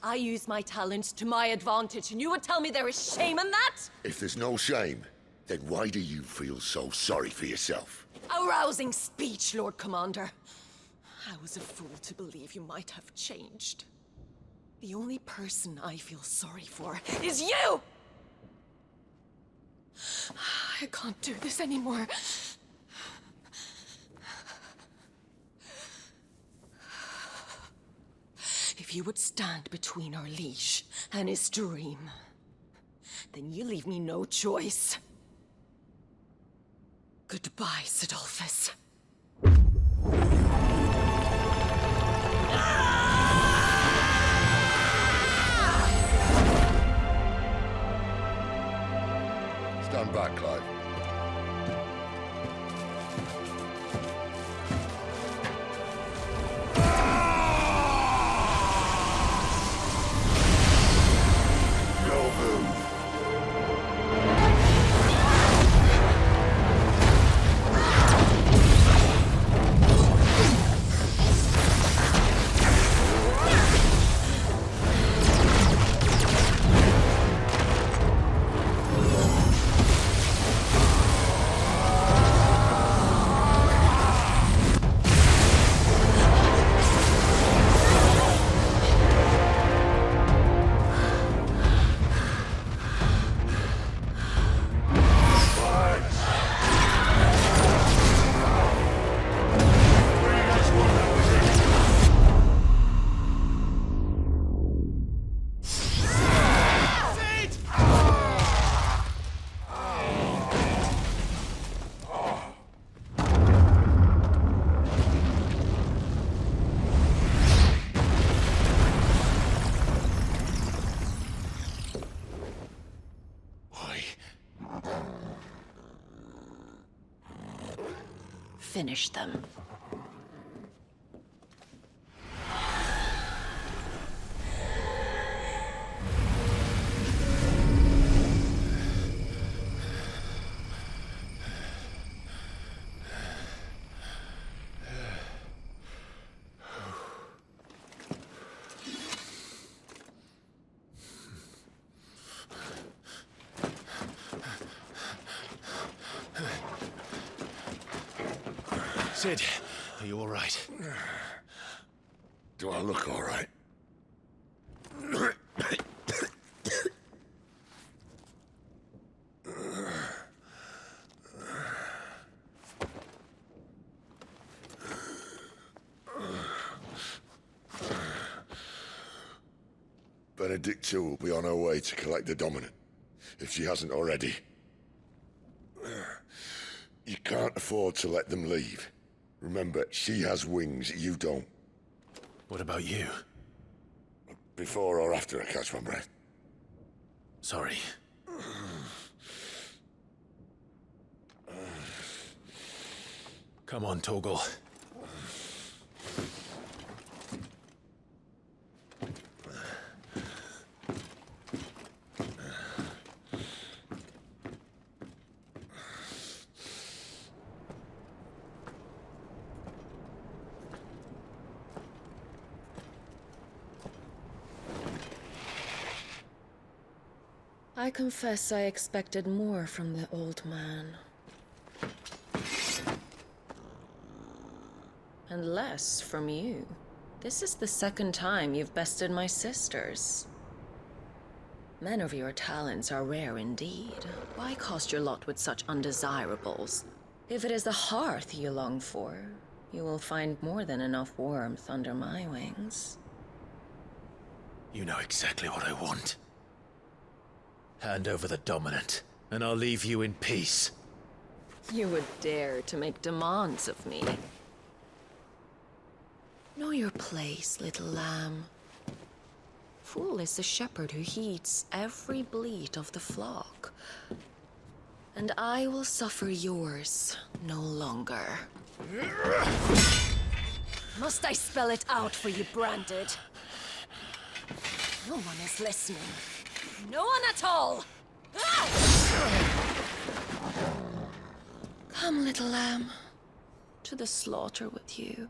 I use my talents to my advantage, and you would tell me there is shame in that? If there's no shame, then why do you feel so sorry for yourself? A rousing speech, Lord Commander. I was a fool to believe you might have changed. The only person I feel sorry for is you! I can't do this anymore. If you would stand between our liege and his dream, then you leave me no choice. Goodbye, Sidolphus. Stand back, Clive. Finish them. Sid, are you all right? Do I look all right? Benedicta will be on her way to collect the Dominant, if she hasn't already. You can't afford to let them leave. Remember, she has wings, you don't. What about you? Before or after I catch my breath? Sorry. Come on, Torgal. I confess I expected more from the old man. And less from you. This is the second time you've bested my sisters. Men of your talents are rare indeed. Why cast your lot with such undesirables? If it is the hearth you long for, you will find more than enough warmth under my wings. You know exactly what I want. Hand over the Dominant, and I'll leave you in peace. You would dare to make demands of me. Know your place, little lamb. Fool is the shepherd who heeds every bleat of the flock. And I will suffer yours no longer. Must I spell it out for you, Branded? No one is listening. No one at all! Come, little lamb, to the slaughter with you.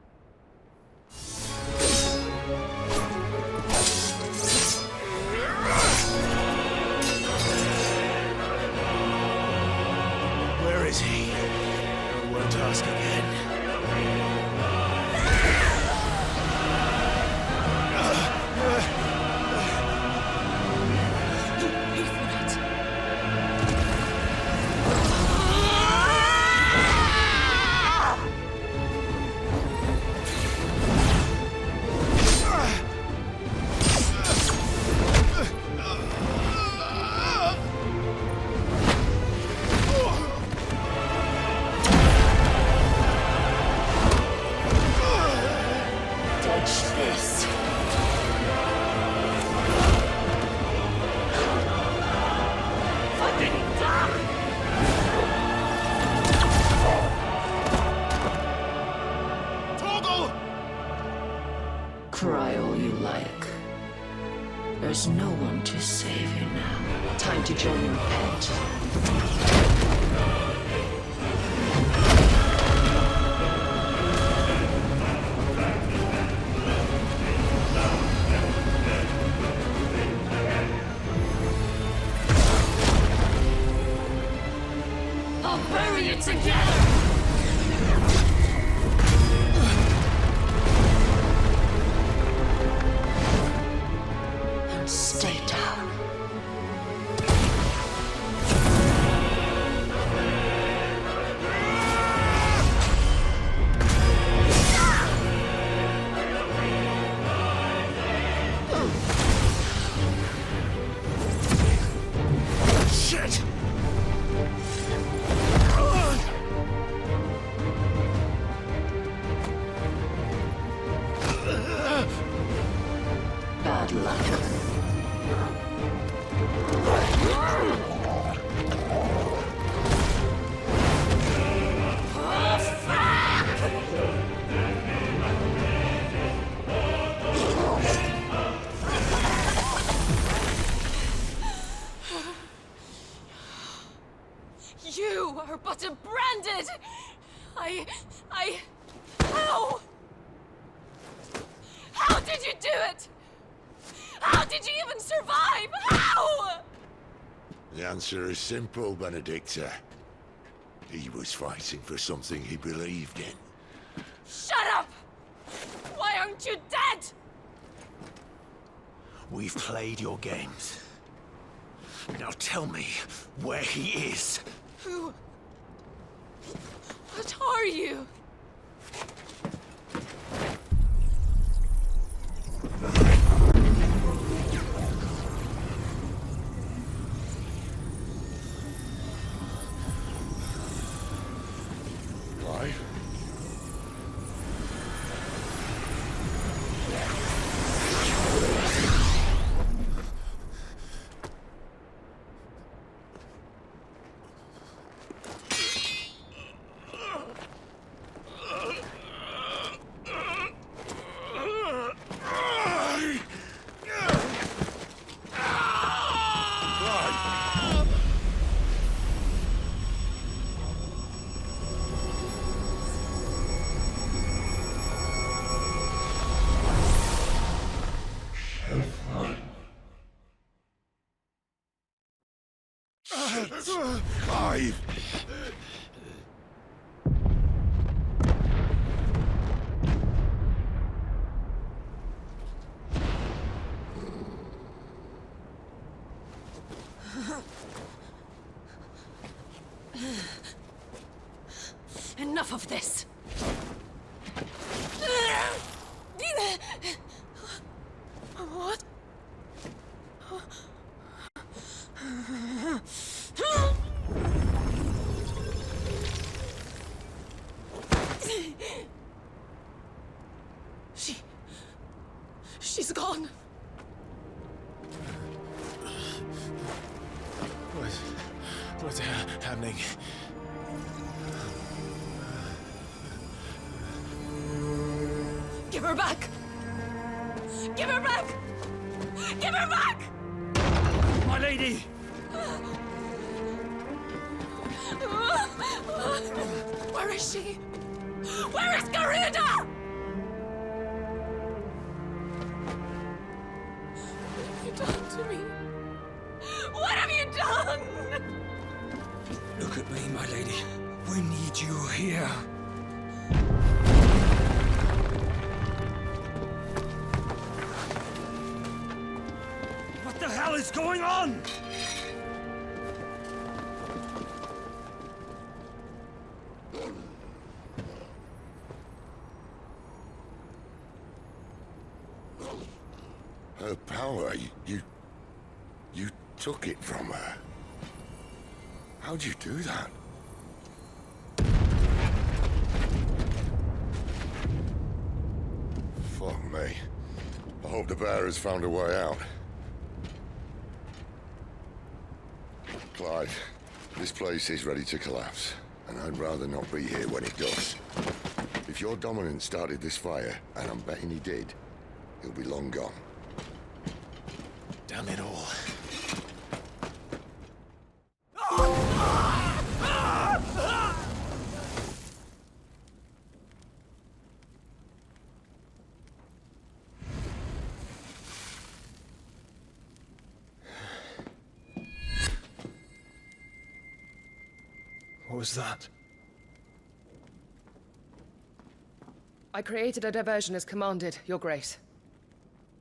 Watch this. Fucking die! Toggle! Cry all you like. There's no one to save you now. Time to join your pet. I'll bury you together! And stay down. Shit! Bad luck. You are but a branded! How? How did you do it? How did you even survive? How? The answer is simple, Benedicta. He was fighting for something he believed in. Shut up! Why aren't you dead? We've played your games. Now tell me where he is. Who? What are you? Why? Clive! Enough of this! What? She's gone. What's happening? Give her back! Give her back! Give her back! My lady! Where is she? Where is Garuda? What have you done to me? What have you done? Look at me, my lady. We need you here. What the hell is going on? Her power, you took it from her. How'd you do that? Fuck me. I hope the bearers found a way out. Clyde, this place is ready to collapse, and I'd rather not be here when it does. If your dominant started this fire, and I'm betting he did, he'll be long gone. Damn it all. What was that? I created a diversion as commanded, Your Grace.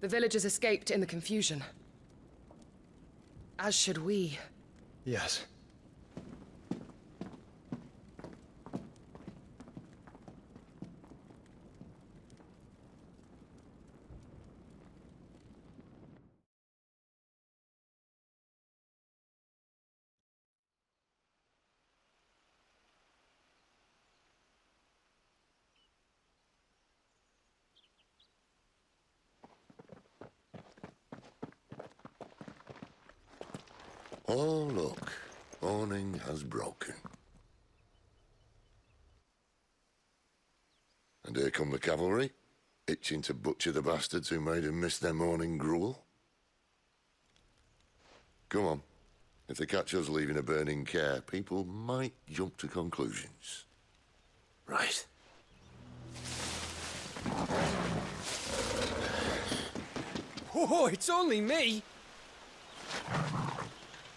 The villagers escaped in the confusion. As should we. Yes. Oh, look. Morning has broken. And here come the cavalry, itching to butcher the bastards who made them miss their morning gruel. Come on. If they catch us leaving a burning care, people might jump to conclusions. Right. Oh, it's only me!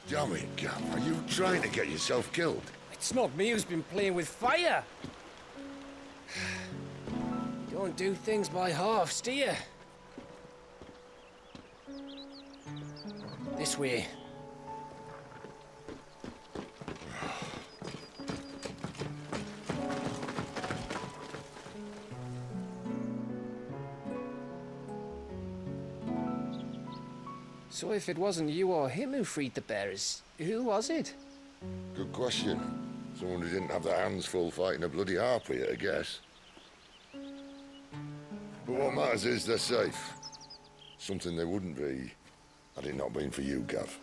Damn it, Gav. Are you trying to get yourself killed? It's not me who's been playing with fire! Don't do things by halves, do you? This way. So if it wasn't you or him who freed the bearers, who was it? Good question. Someone who didn't have their hands full fighting a bloody harpy, I guess. But what matters is they're safe. Something they wouldn't be had it not been for you, Gav.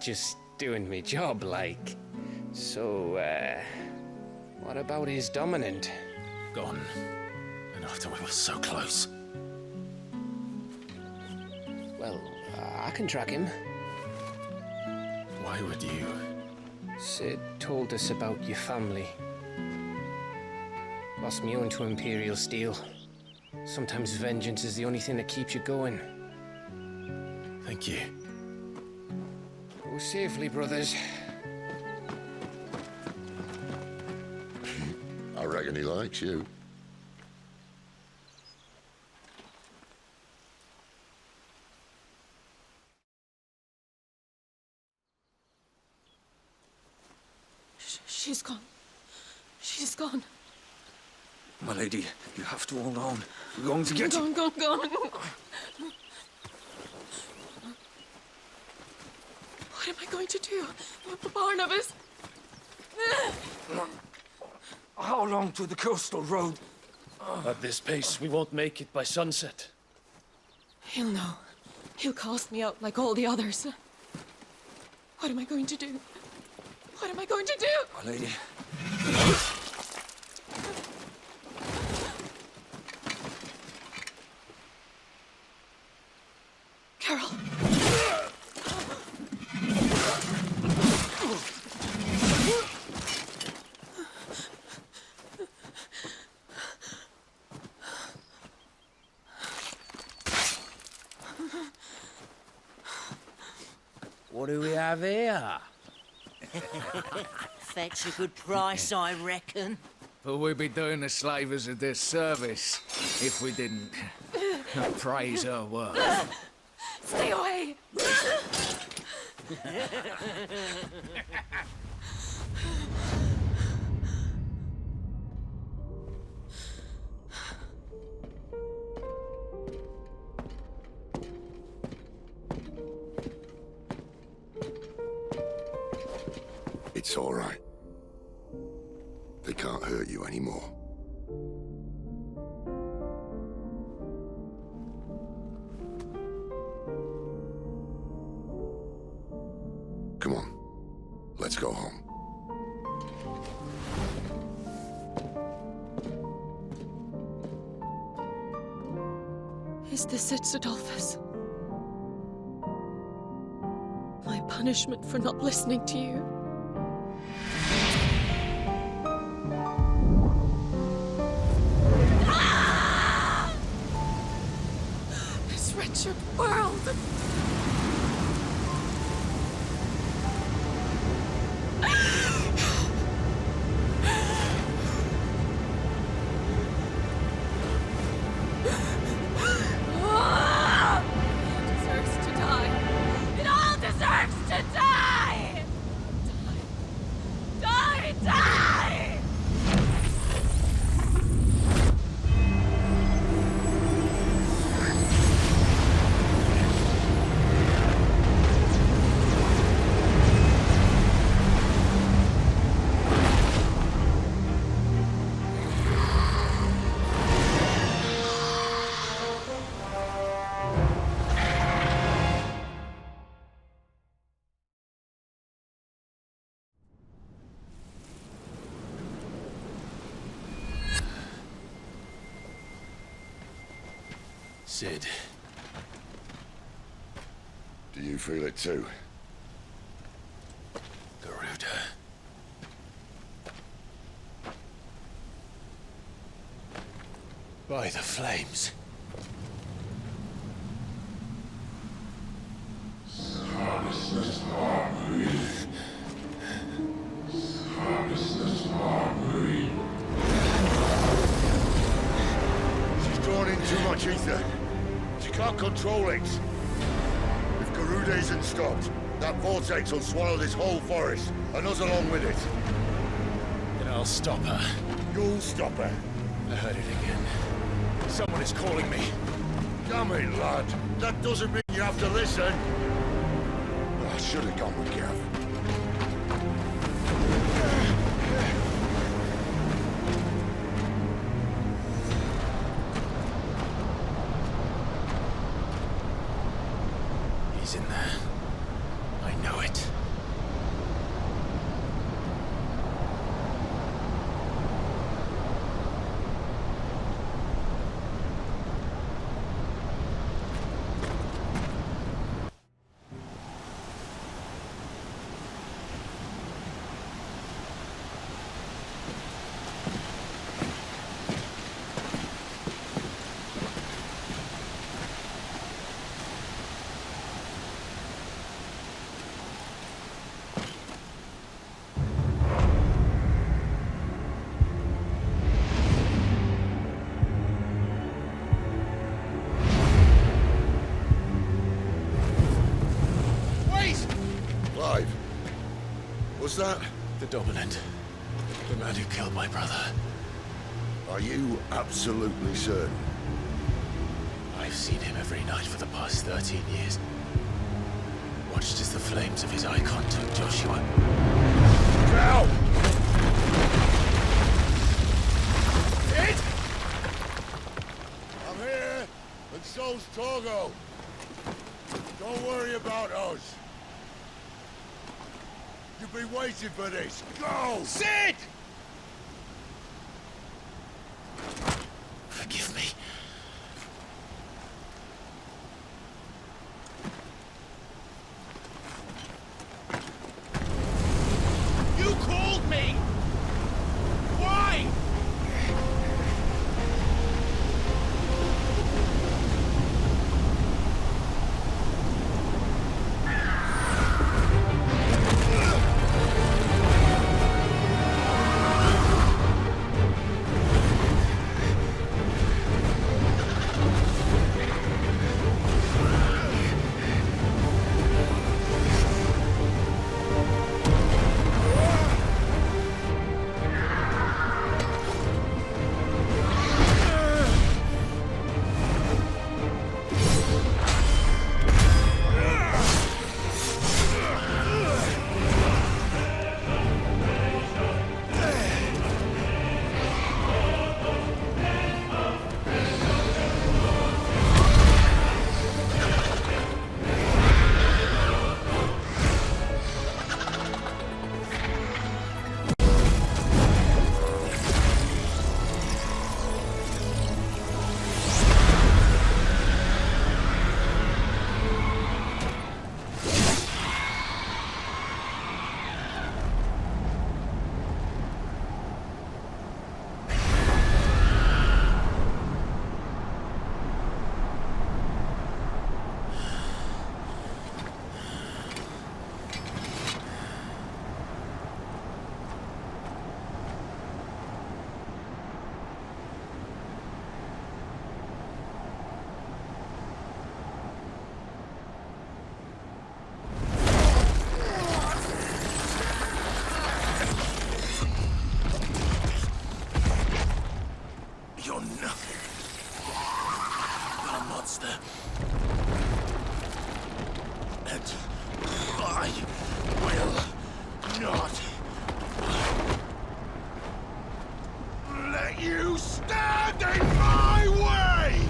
Just doing me job, like. So, what about his dominant? Gone. And after we were so close. Well, I can track him. Why would you? Sid told us about your family. Lost me own to Imperial Steel. Sometimes vengeance is the only thing that keeps you going. Thank you. Go safely, brothers. I reckon he likes you. She's gone. She's gone. My lady, you have to hold on. We're going to get Gone, gone, gone. What am I going to do? Barnabas? How long to the coastal road? At this pace, we won't make it by sunset. He'll know. He'll cast me out like all the others. What am I going to do? What am I going to do? My lady. Carol. What do we have here? Fetch a good price, I reckon. But we'd be doing the slavers a disservice if we didn't praise her work. Stay away! It's all right. They can't hurt you anymore. Come on, let's go home. Is this it, Adolphus? My punishment for not listening to you? Ah! This wretched world! Sid. Do you feel it too? Garuda. By the flames. She's drawn in too much ether. She can't control it. If Garuda isn't stopped, that vortex will swallow this whole forest, and us along with it. Then I'll stop her. You'll stop her. I heard it again. Someone is calling me. Damn it, lad. That doesn't mean you have to listen. I should have gone with Gav. He's in there. I know it. Was that? The Dominant. The man who killed my brother. Are you absolutely certain? I've seen him every night for the past 13 years. Watched as the flames of his icon took Joshua. Now! Sid! I'm here, and so's Torgo. Don't worry about us. You've been waiting for this. Go! Sid! Forgive me. You called me! Why? monster. And I will not let you stand in my way!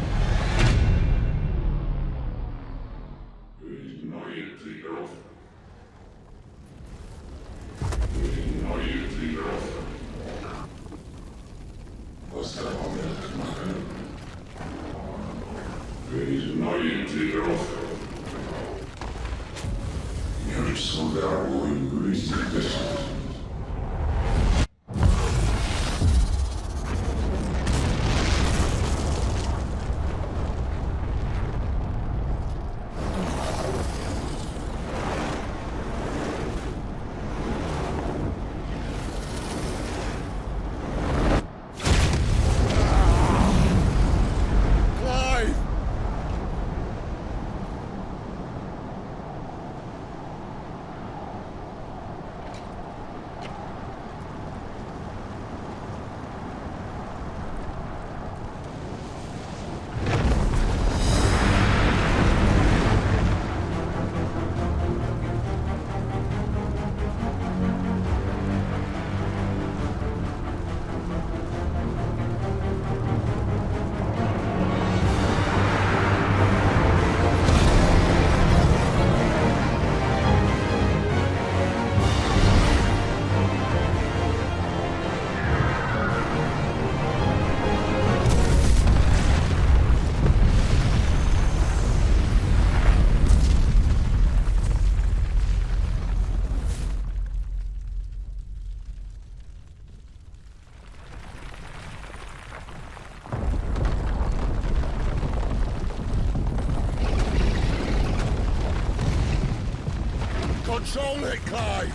Control it, Clive!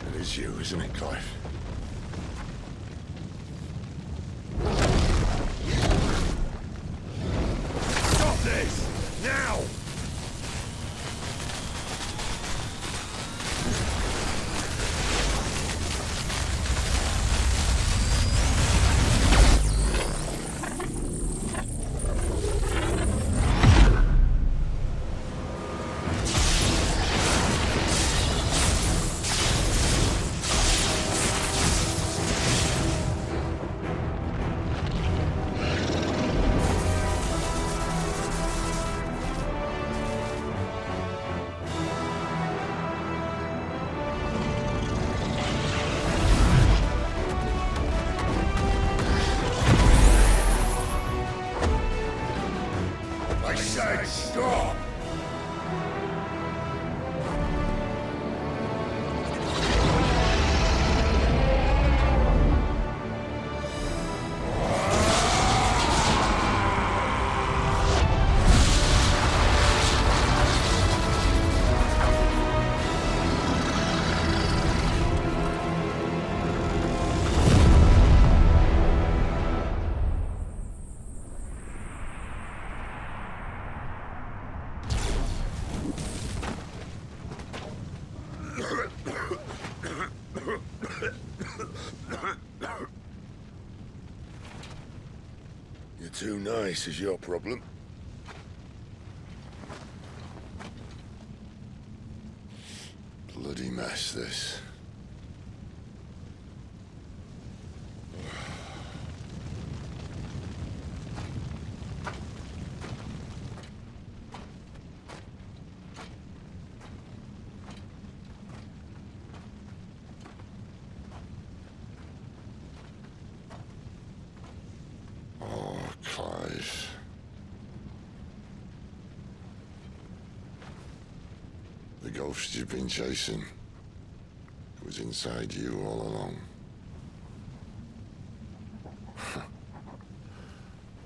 It is you, isn't it, Clive? Stop this! Now! I said stop! You're too nice is your problem. Bloody mess, this. Clive. The ghost you've been chasing was inside you all along.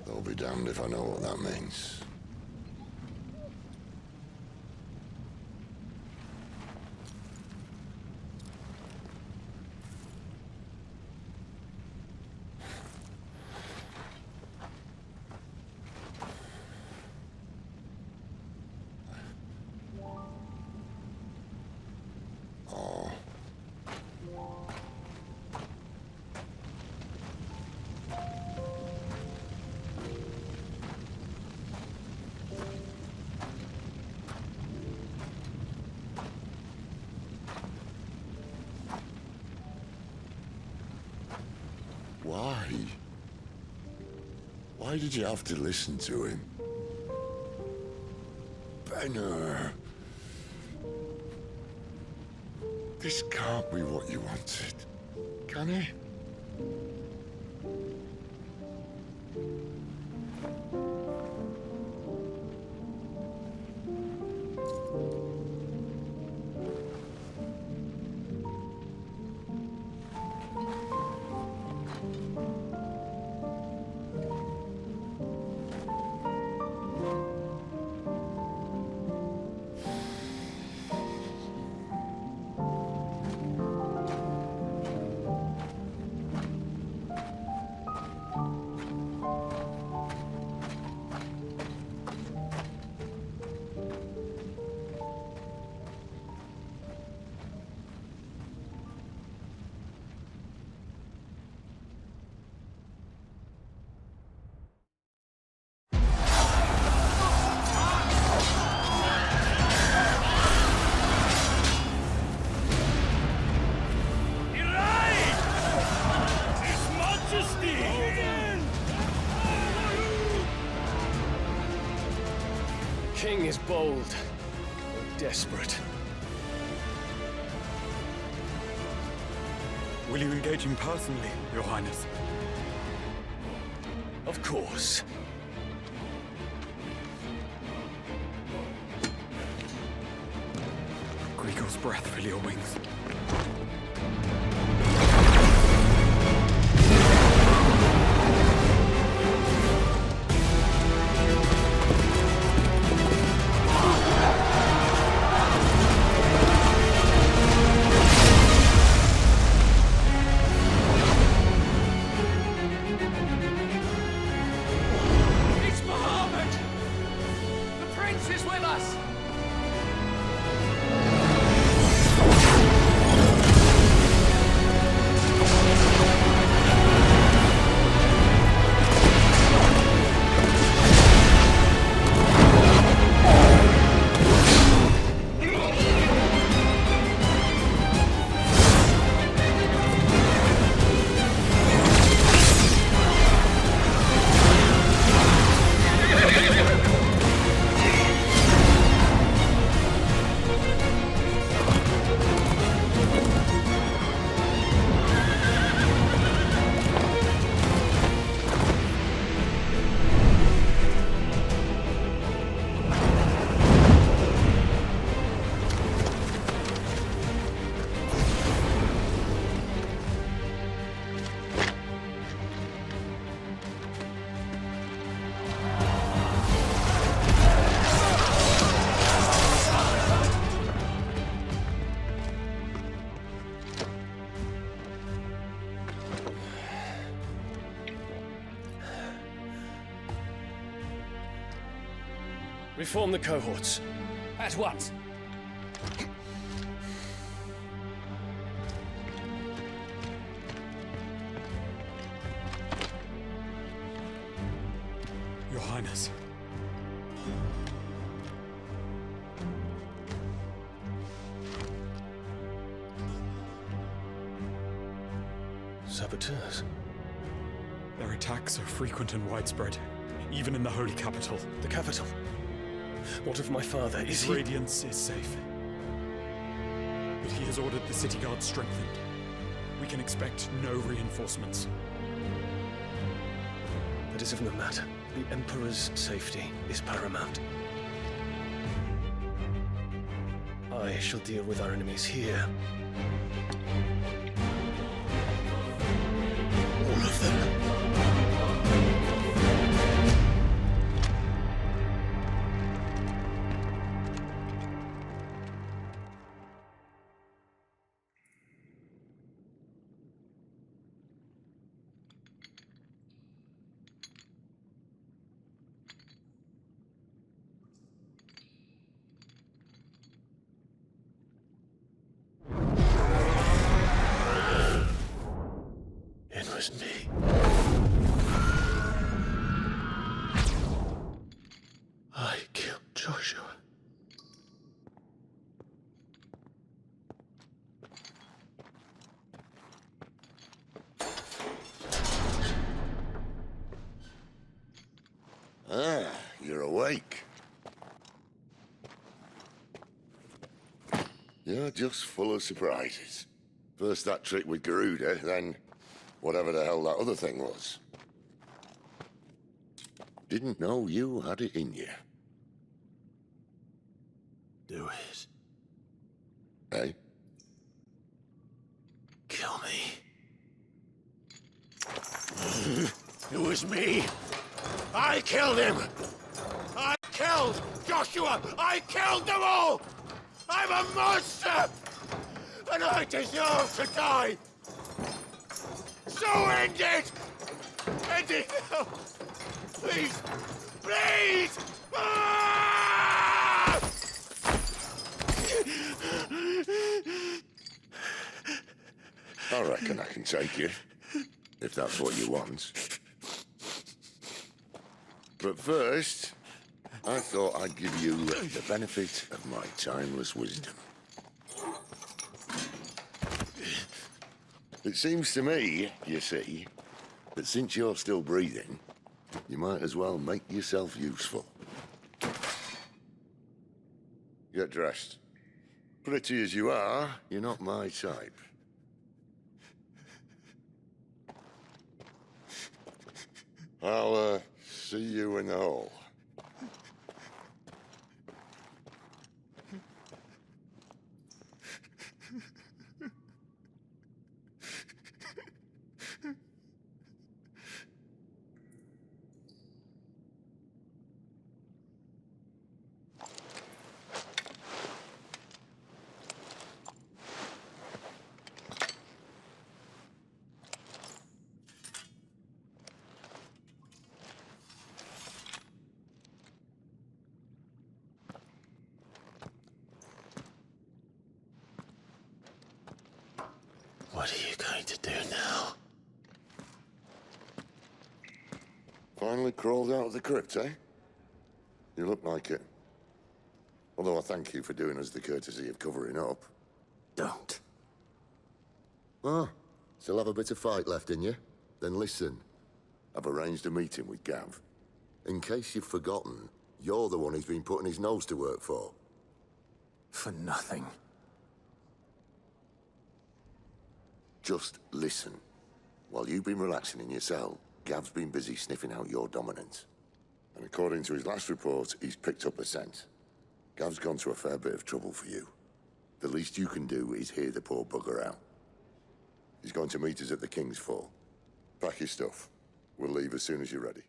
I'll be damned if I know what that means. Why did you have to listen to him? Benner. This can't be what you wanted, can it? King is bold, or desperate. Will you engage him personally, Your Highness? Of course. Griego's breath fill your wings. Reform the cohorts. At once. Your Highness. Saboteurs? Their attacks are frequent and widespread, even in the Holy Capital. The capital? What of my father? His radiance is safe. But he has ordered the city guard strengthened. We can expect no reinforcements. That is of no matter. The Emperor's safety is paramount. I shall deal with our enemies here. All of them. It was me. I killed Joshua. Ah, you're awake. You're just full of surprises. First that trick with Garuda, then whatever the hell that other thing was. Didn't know you had it in you. Do it. Hey? Kill me. It was me. I killed him. I killed Joshua. I killed them all. I'm a monster. And I deserve to die. So end it. End it now. Please. Please. Ah! I reckon I can take you, if that's what you want. But first, I thought I'd give you the benefit of my timeless wisdom. It seems to me, you see, that since you're still breathing, you might as well make yourself useful. Get dressed. Pretty as you are, you're not my type. I'll, see you in the hall. What are you going to do now? Finally crawled out of the crypt, eh? You look like it. Although I thank you for doing us the courtesy of covering up. Don't. Ah, still have a bit of fight left in you? Then listen. I've arranged a meeting with Gav. In case you've forgotten, you're the one he's been putting his nose to work for. For nothing. Just listen. While you've been relaxing in your cell, Gav's been busy sniffing out your dominance. And according to his last report, he's picked up a scent. Gav's gone to a fair bit of trouble for you. The least you can do is hear the poor bugger out. He's going to meet us at the King's Fall. Pack your stuff. We'll leave as soon as you're ready.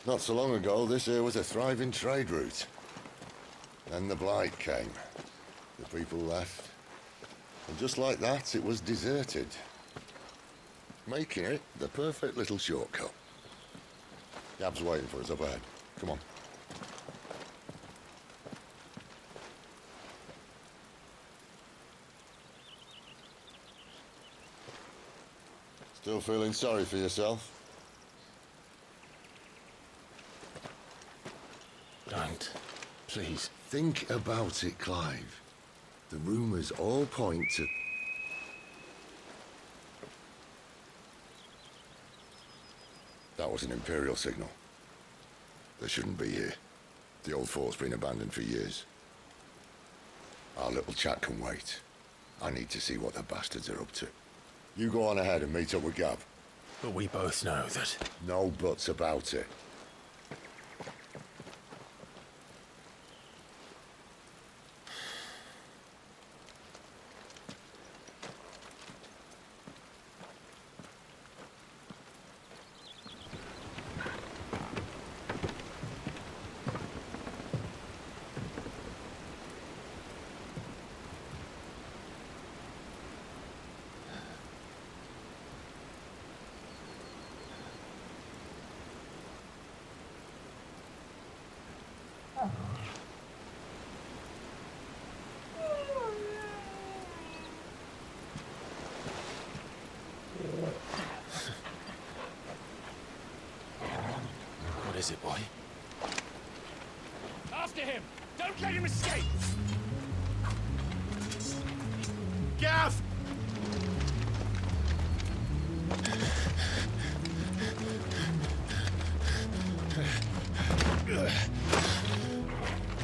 Not so long ago, this here was a thriving trade route. Then the Blight came. The people left. And just like that, it was deserted. Making it the perfect little shortcut. Gav's waiting for us up ahead. Come on. Still feeling sorry for yourself? Don't. Please. Think about it, Clive. The rumours all point to... That was an Imperial signal. They shouldn't be here. The old fort's been abandoned for years. Our little chat can wait. I need to see what the bastards are up to. You go on ahead and meet up with Gav. But we both know that... No buts about it. is it, boy? After him! Don't let him escape! Gav!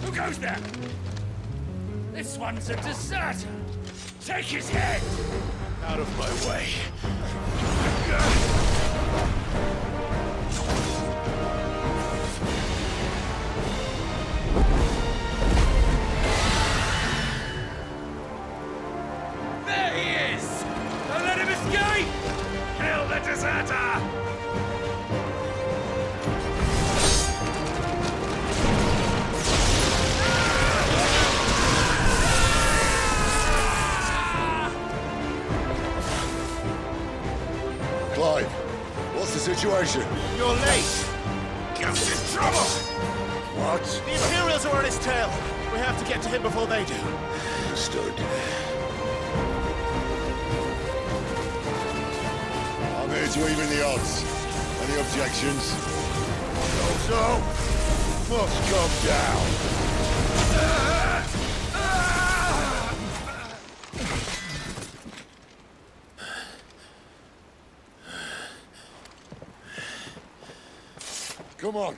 Who goes there? This one's a deserter! Take his head! Out of my way. There he is! Don't let him escape! Kill the deserter! Clive, what's the situation? You're late! Gav's in trouble! What? The Imperials are on his tail! We have to get to him before they do. Understood. I'm here to even the odds. Any objections? So, must come down. Come on.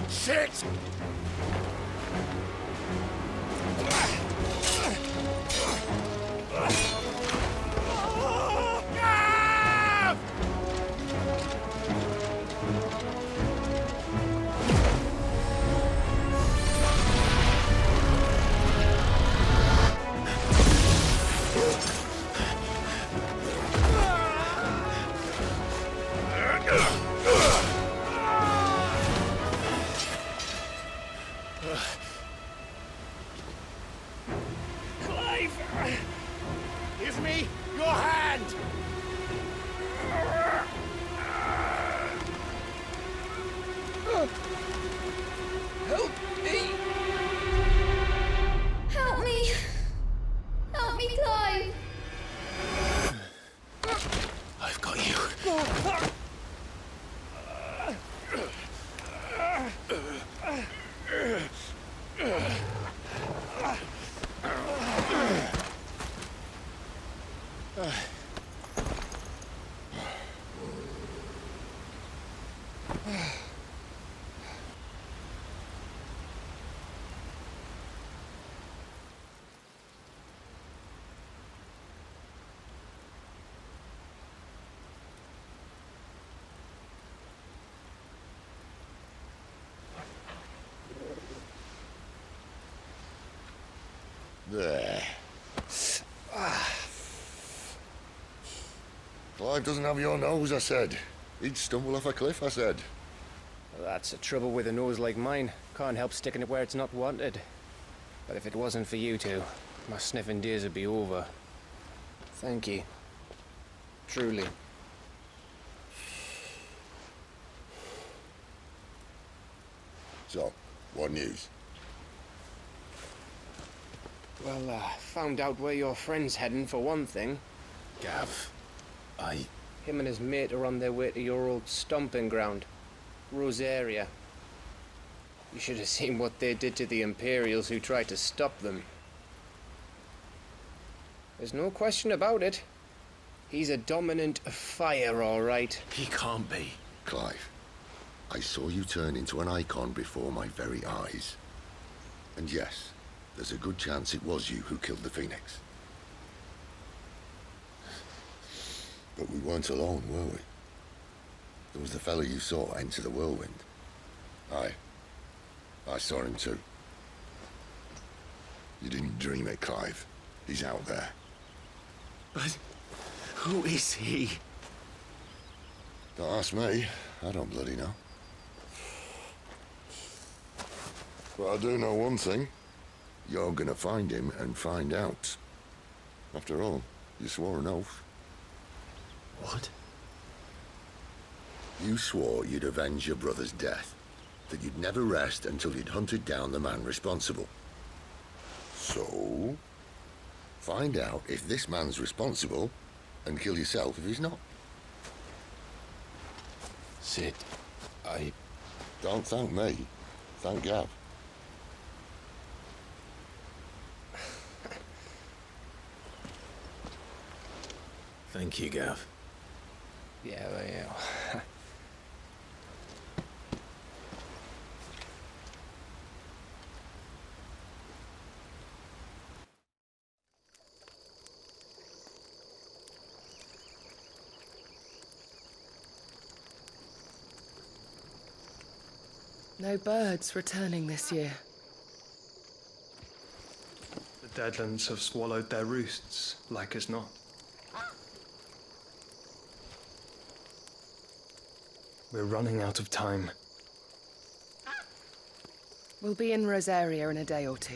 Shit! Give me your hand! Help me! Help me! Help me, Clive! I've got you. There. Clive doesn't have your nose, I said. He'd stumble off a cliff, I said. Well, that's the trouble with a nose like mine. Can't help sticking it where it's not wanted. But if it wasn't for you two, my sniffing days would be over. Thank you. Truly. So, what news? Well, found out where your friend's heading, for one thing. Gav, Him and his mate are on their way to your old stomping ground, Rosaria. You should have seen what they did to the Imperials who tried to stop them. There's no question about it. He's a dominant fire, all right. He can't be. Clive, I saw you turn into an icon before my very eyes. And yes, there's a good chance it was you who killed the Phoenix. But we weren't alone, were we? There was the fellow you saw enter the whirlwind. I saw him too. You didn't dream it, Clive. He's out there. But who is he? Don't ask me. I don't bloody know. But I do know one thing. You're gonna find him and find out. After all, you swore an oath. What? You swore you'd avenge your brother's death, that you'd never rest until you'd hunted down the man responsible. So, find out if this man's responsible, and kill yourself if he's not. Sid, I... Don't thank me. Thank Gav. Thank you, Gav. Yeah, well. No birds returning this year. The Deadlands have swallowed their roosts, like as not. We're running out of time. We'll be in Rosaria in a day or two.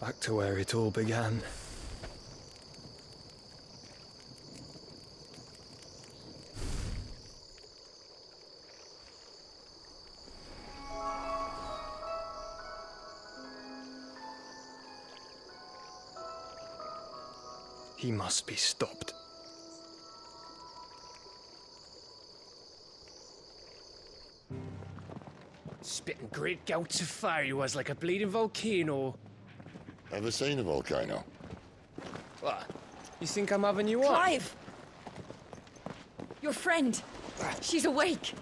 Back to where it all began. He must be stopped. Spitting great gouts of fire he was, like a bleeding volcano. Ever seen a volcano? What? You think I'm having you on? Clive! Your friend. She's awake.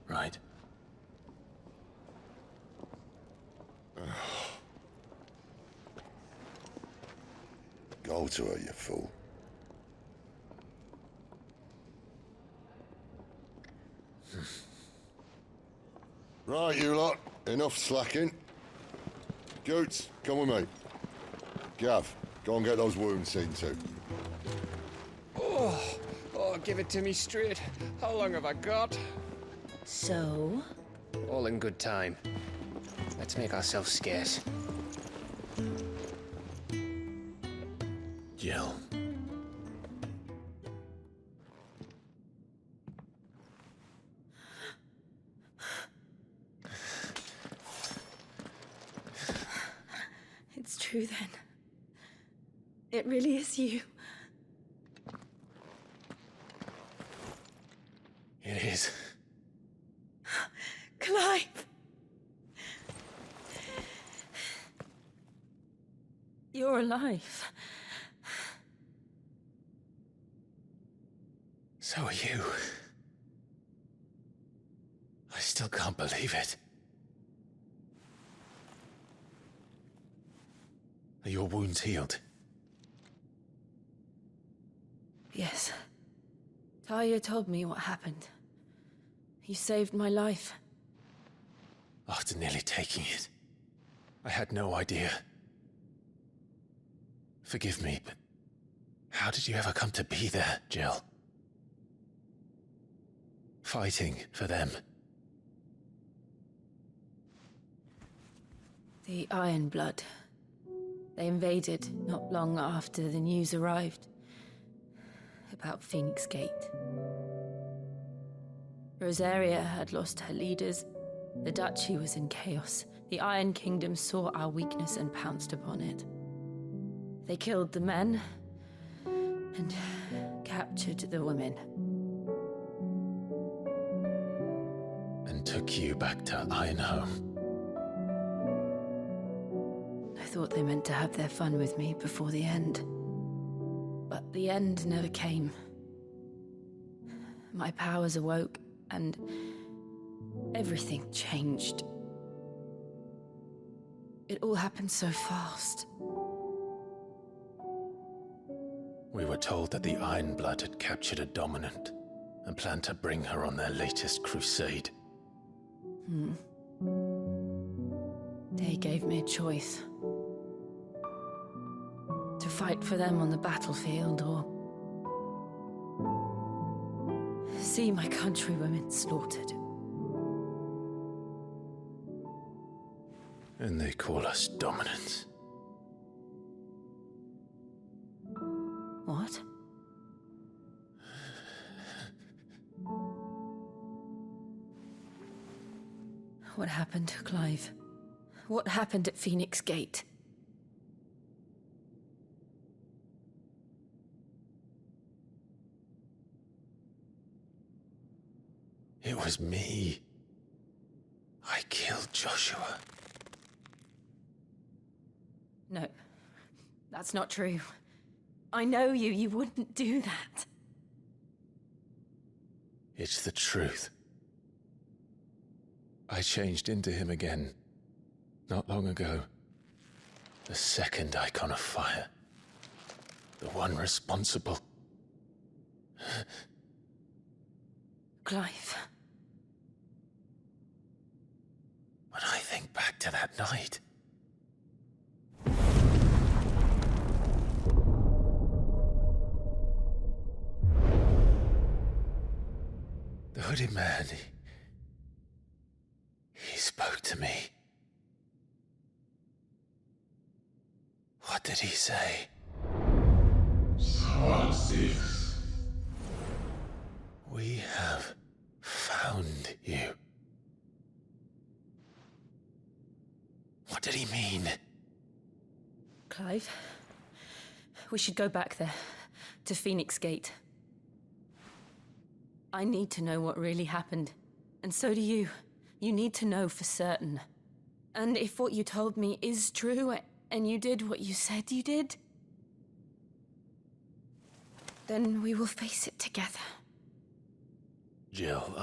Right. Go to her, you fool. Right, you lot. Enough slacking. Goots, come with me. Gav, go and get those wounds seen to. Oh, give it to me straight. How long have I got? So? All in good time. Let's make ourselves scarce. Jill. It's true then. It really is you. It is. Clive! You're alive. So are you. I still can't believe it. Are your wounds healed? Yes. Talia told me what happened. You saved my life. After nearly taking it, I had no idea. Forgive me, but how did you ever come to be there, Jill? Fighting for them. The Iron Blood. They invaded not long after the news arrived about Phoenix Gate. Rosaria had lost her leaders. The Duchy was in chaos. The Iron Kingdom saw our weakness and pounced upon it. They killed the men and captured the women. And took you back to Ironhome. I thought they meant to have their fun with me before the end. But the end never came. My powers awoke, and everything changed. It all happened so fast. We were told that the Iron Blood had captured a dominant and planned to bring her on their latest crusade. They gave me a choice. fight for them on the battlefield or see my countrywomen slaughtered. And they call us dominants. What? What happened, Clive? What happened at Phoenix Gate? It was me. I killed Joshua. No, that's not true. I know you. You wouldn't do that. It's the truth. I changed into him again, not long ago. The second icon of fire. The one responsible. Clive. When I think back to that night... The hooded man, he spoke to me. What did he say? Six. We have found you. What did he mean? Clive, we should go back there, to Phoenix Gate. I need to know what really happened. And so do you. You need to know for certain. And if what you told me is true, and you did what you said you did, then we will face it together. Jill,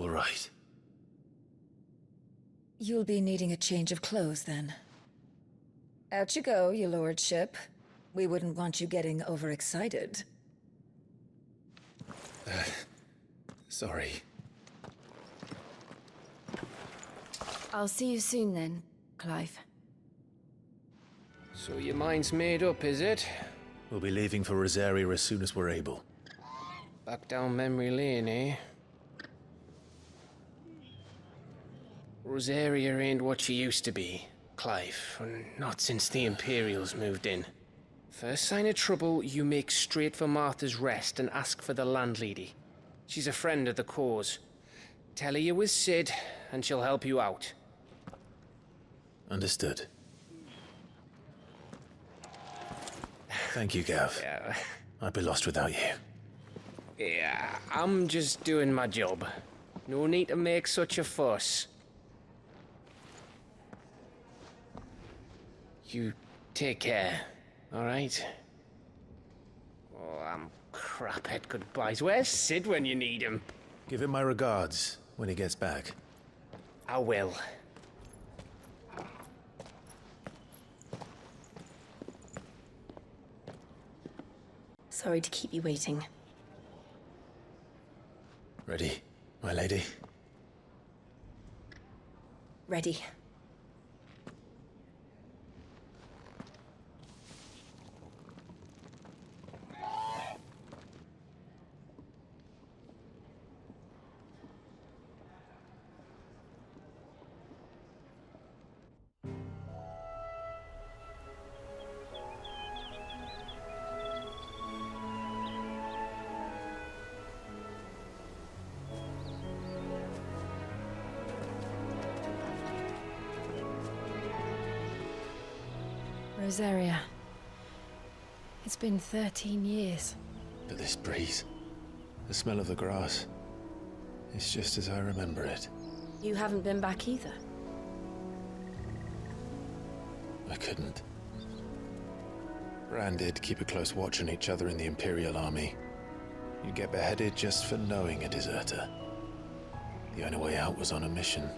All right. You'll be needing a change of clothes, then. Out you go, your lordship. We wouldn't want you getting overexcited. Sorry. I'll see you soon then, Clive. So your mind's made up, is it? We'll be leaving for Rosaria as soon as we're able. Back down memory lane, eh? Rosaria ain't what she used to be, Clive. Not since the Imperials moved in. First sign of trouble, you make straight for Martha's Rest and ask for the landlady. She's a friend of the cause. Tell her you're with Sid, and she'll help you out. Understood. Thank you, Gav. Yeah. I'd be lost without you. Yeah, I'm just doing my job. No need to make such a fuss. You take care, all right? Oh, I'm crap at goodbyes. Where's Sid when you need him? Give him my regards when he gets back. I will. Sorry to keep you waiting. Ready, my lady? Ready. Rosaria. It's been 13 years. But this breeze, the smell of the grass, it's just as I remember it. You haven't been back either. I couldn't. Bran did keep a close watch on each other in the Imperial Army. You'd get beheaded just for knowing a deserter. The only way out was on a mission.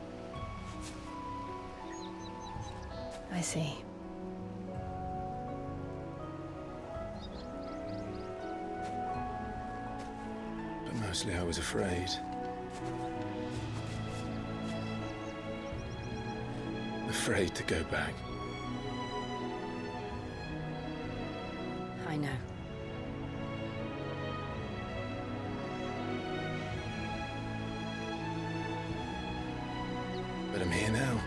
I see. But no. Mostly I was afraid. Afraid to go back. I know. But I'm here now.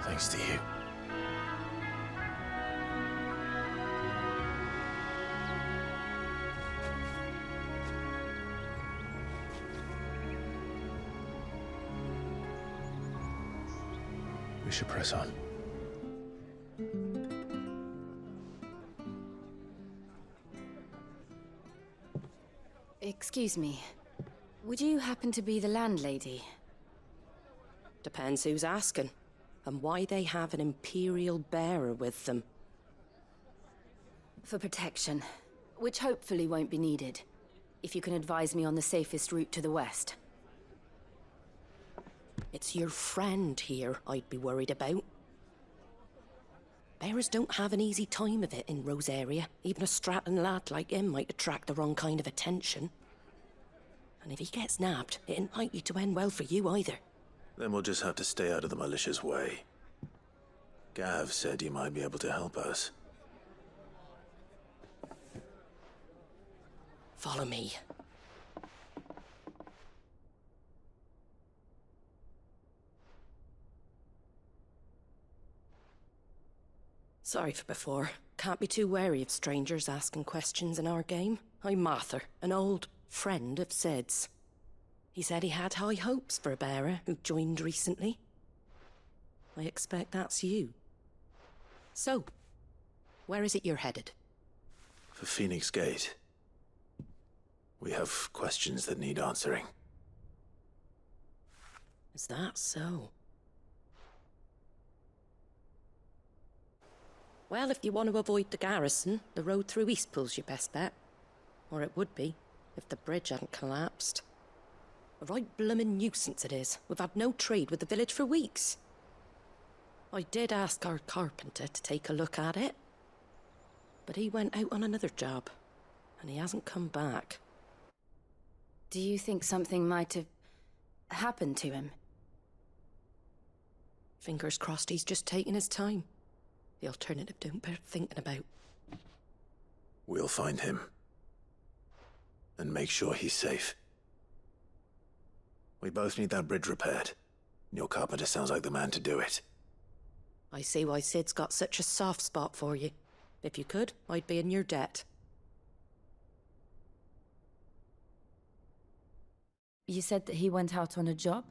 Thanks to you. We should press on. Excuse me. Would you happen to be the landlady? Depends who's asking, and why they have an Imperial bearer with them. For protection, which hopefully won't be needed. If you can advise me on the safest route to the west. It's your friend here I'd be worried about. Bearers don't have an easy time of it in Rosaria. Even a Stratton lad like him might attract the wrong kind of attention. And if he gets nabbed, it ain't likely to end well for you either. Then we'll just have to stay out of the militia's way. Gav said you might be able to help us. Follow me. Sorry for before. Can't be too wary of strangers asking questions in our game. I'm Martha, an old friend of Sid's. He said he had high hopes for a bearer who joined recently. I expect that's you. So, where is it you're headed? For Phoenix Gate. We have questions that need answering. Is that so? Well, if you want to avoid the garrison, the road through Eastpool's your best bet. Or it would be, if the bridge hadn't collapsed. A right bloomin' nuisance it is. We've had no trade with the village for weeks. I did ask our carpenter to take a look at it. But he went out on another job, and he hasn't come back. Do you think something might have happened to him? Fingers crossed he's just taking his time. The alternative don't bear thinking about. We'll find him. And make sure he's safe. We both need that bridge repaired. Your carpenter sounds like the man to do it. I see why Sid's got such a soft spot for you. If you could, I'd be in your debt. You said that he went out on a job?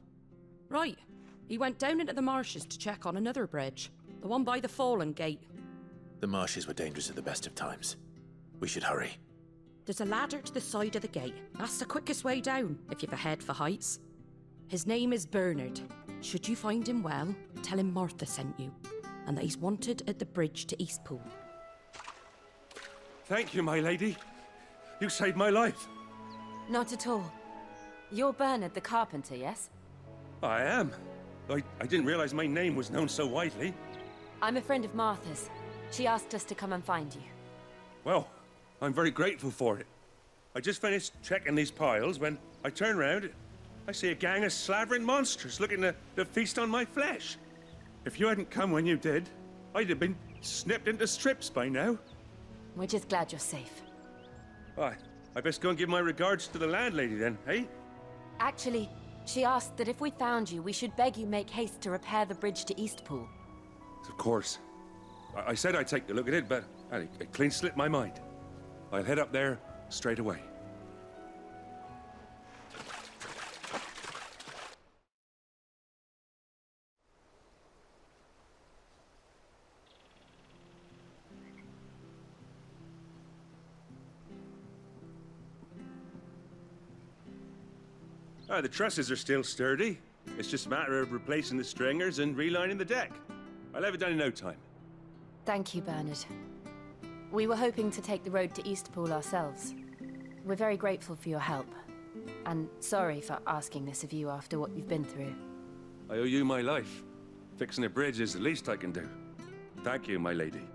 Right. He went down into the marshes to check on another bridge. The one by the Fallen Gate. The marshes were dangerous at the best of times. We should hurry. There's a ladder to the side of the gate. That's the quickest way down, if you've a head for heights. His name is Bernard. Should you find him well, tell him Martha sent you, and that he's wanted at the bridge to Eastpool. Thank you, my lady. You saved my life. Not at all. You're Bernard the carpenter, yes? I am. I didn't realize my name was known so widely. I'm a friend of Martha's. She asked us to come and find you. Well, I'm very grateful for it. I just finished checking these piles when I turn round. I see a gang of slavering monsters looking to feast on my flesh. If you hadn't come when you did, I'd have been snipped into strips by now. We're just glad you're safe. I best go and give my regards to the landlady then, eh? Actually, she asked that if we found you, we should beg you make haste to repair the bridge to Eastpool. Of course. I said I'd take a look at it, but it clean slipped my mind. I'll head up there straight away. The trusses are still sturdy. It's just a matter of replacing the stringers and relining the deck. I'll have it done in no time. Thank you, Bernard. We were hoping to take the road to Eastpool ourselves. We're very grateful for your help. And sorry for asking this of you after what you've been through. I owe you my life. Fixing a bridge is the least I can do. Thank you, my lady.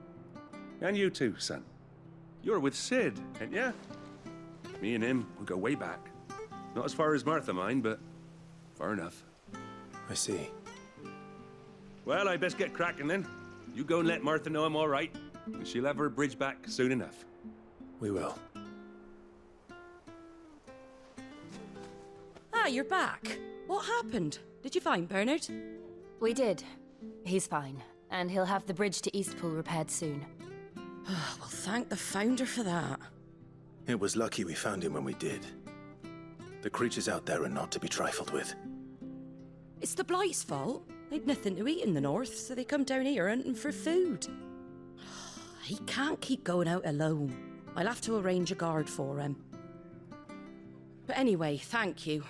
And you too, son. You're with Sid, ain't ya? Me and him, we go way back. Not as far as Martha, mind, but far enough. I see. Well, I best get cracking then. You go and let Martha know I'm all right, and she'll have her bridge back soon enough. We will. Ah, you're back. What happened? Did you find Bernard? We did. He's fine, and he'll have the bridge to Eastpool repaired soon. Well, thank the Founder for that. It was lucky we found him when we did. The creatures out there are not to be trifled with. It's the Blight's fault. They'd nothing to eat in the north, so they come down here hunting for food. He can't keep going out alone. I'll have to arrange a guard for him. But anyway, thank you.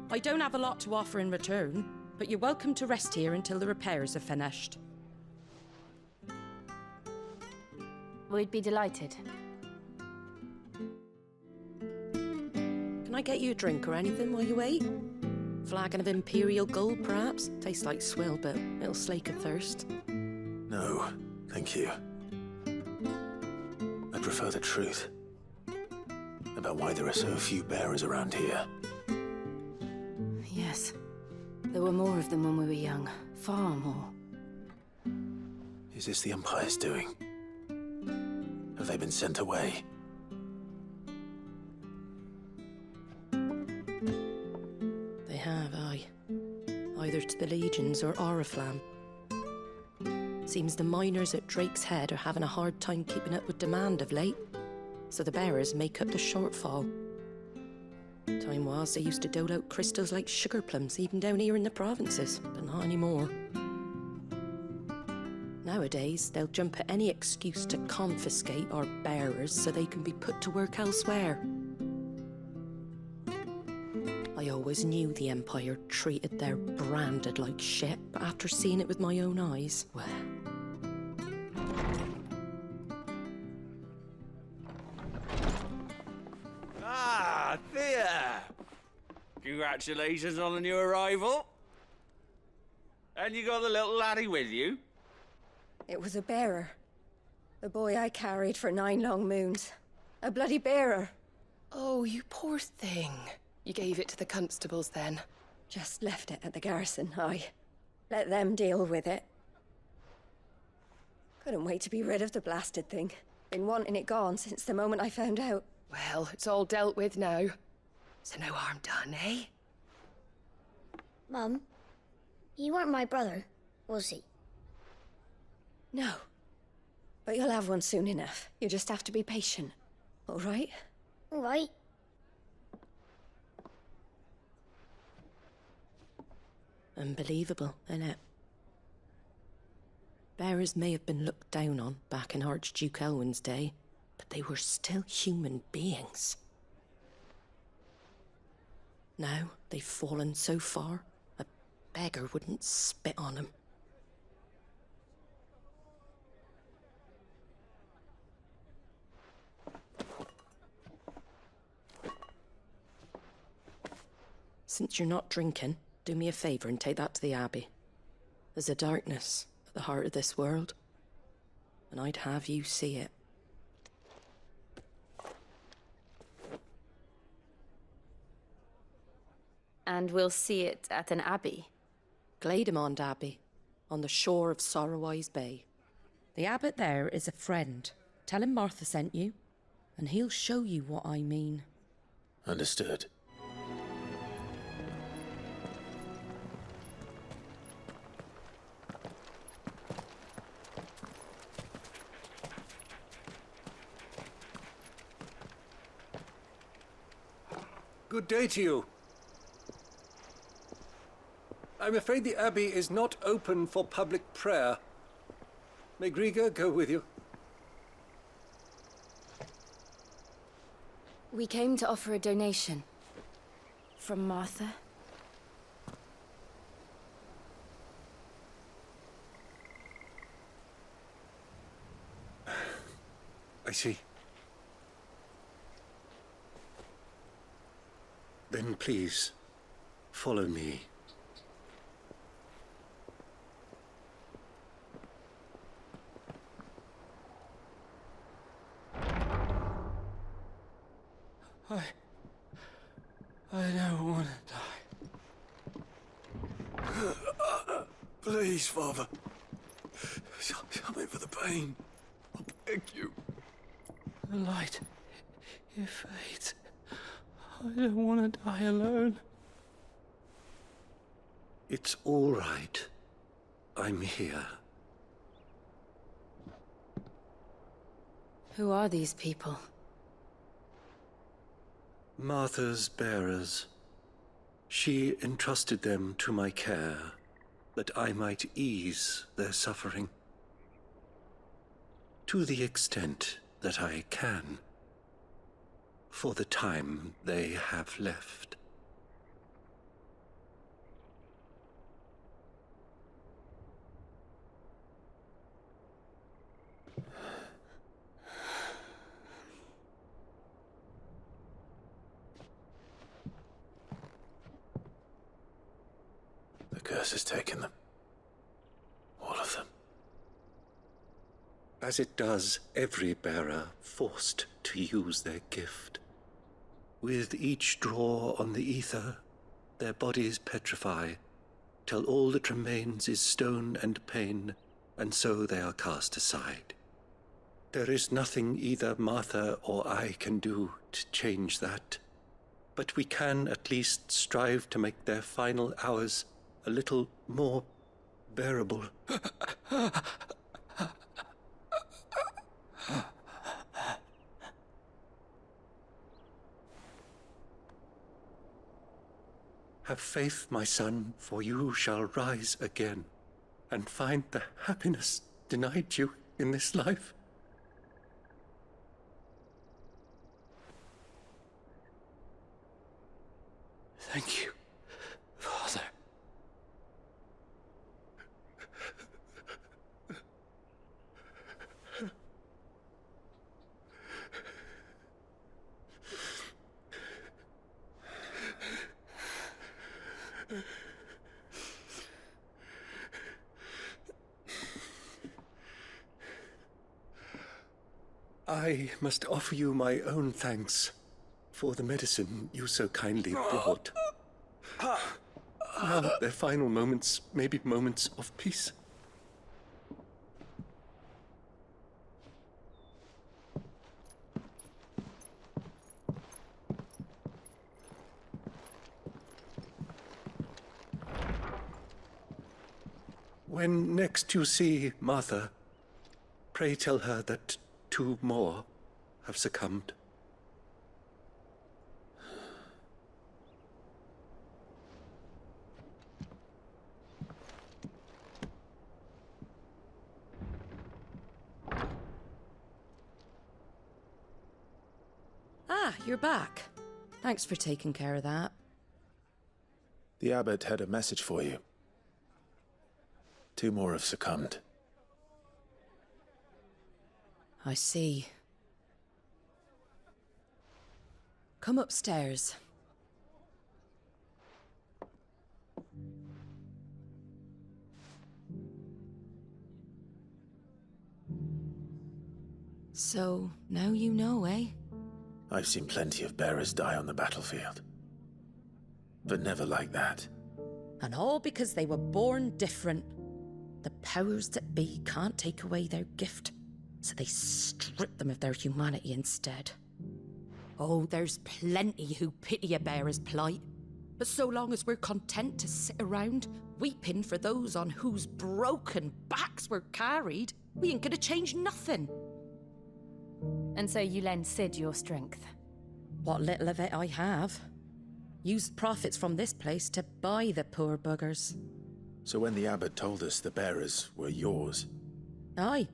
I don't have a lot to offer in return, but you're welcome to rest here until the repairs are finished. We'd be delighted. Can I get you a drink or anything while you wait? Flagon of Imperial Gold, perhaps? Tastes like swill, but it'll slake a thirst. No, thank you. I prefer the truth. About why there are so few bearers around here. Yes. There were more of them when we were young. Far more. Is this the Empire's doing? Have they been sent away? They have, aye. Either to the Legions or Oriflamme. Seems the miners at Drake's Head are having a hard time keeping up with demand of late, so the bearers make up the shortfall. Time was they used to dole out crystals like sugar plums even down here in the provinces, but not anymore. Nowadays, they'll jump at any excuse to confiscate our bearers so they can be put to work elsewhere. I always knew the Empire treated their branded like shit, but after seeing it with my own eyes, well... Ah, Thea! Congratulations on the new arrival. And you got the little laddie with you? It was a bearer. The boy I carried for 9 long moons. A bloody bearer. Oh, you poor thing. You gave it to the constables then? Just left it at the garrison, aye. Let them deal with it. Couldn't wait to be rid of the blasted thing. Been wanting it gone since the moment I found out. Well, it's all dealt with now. So no harm done, eh? Mum, you weren't my brother, was he? No. But you'll have one soon enough. You just have to be patient. All right? All right. Unbelievable, innit? Bearers may have been looked down on back in Archduke Elwin's day, but they were still human beings. Now they've fallen so far, a beggar wouldn't spit on them. Since you're not drinking, do me a favour and take that to the Abbey. There's a darkness at the heart of this world, and I'd have you see it. And we'll see it at an abbey? Glademond Abbey, on the shore of Sorrowwise Bay. The abbot there is a friend. Tell him Martha sent you, and he'll show you what I mean. Understood. Good day to you. I'm afraid the Abbey is not open for public prayer. May Griga go with you? We came to offer a donation. From Martha. I see. Then please, follow me. I don't want to die. Please, Father. Show me for the pain. I beg you. The light, it fades. I don't want to die alone. It's all right. I'm here. Who are these people? Martha's bearers. She entrusted them to my care, that I might ease their suffering. To the extent that I can, for the time they have left. The curse has taken them. All of them. As it does every bearer forced to use their gift. With each draw on the ether, their bodies petrify, till all that remains is stone and pain, and so they are cast aside. There is nothing either Martha or I can do to change that, but we can at least strive to make their final hours a little more bearable. Have faith, my son, for you shall rise again, and find the happiness denied you in this life. Thank you, Father. I must offer you my own thanks for the medicine you so kindly brought. Now their final moments may be moments of peace. When next you see Martha, pray tell her that 2 more have succumbed. Ah, you're back. Thanks for taking care of that. The abbot had a message for you. 2 more have succumbed. I see. Come upstairs. So, now you know, eh? I've seen plenty of bearers die on the battlefield. But never like that. And all because they were born different. The powers that be can't take away their gift, so they strip them of their humanity instead. Oh, there's plenty who pity a bearer's plight. But so long as we're content to sit around, weeping for those on whose broken backs we're carried, we ain't gonna change nothing. And so you lend Sid your strength? What little of it I have. Used profits from this place to buy the poor buggers. So when the abbot told us the bearers were yours... Aye,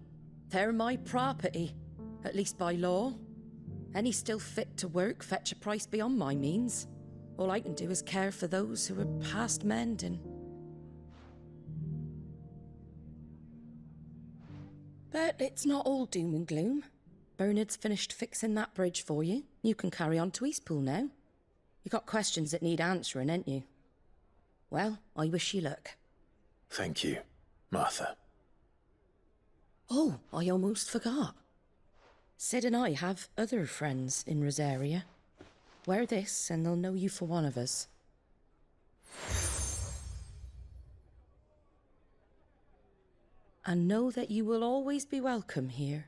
they're my property, at least by law. Any still fit to work fetch a price beyond my means. All I can do is care for those who are past mending. But it's not all doom and gloom. Bernard's finished fixing that bridge for you. You can carry on to Eastpool now. You got questions that need answering, ain't you? Well, I wish you luck. Thank you, Martha. Oh, I almost forgot. Sid and I have other friends in Rosaria. Wear this and they'll know you for one of us. And know that you will always be welcome here.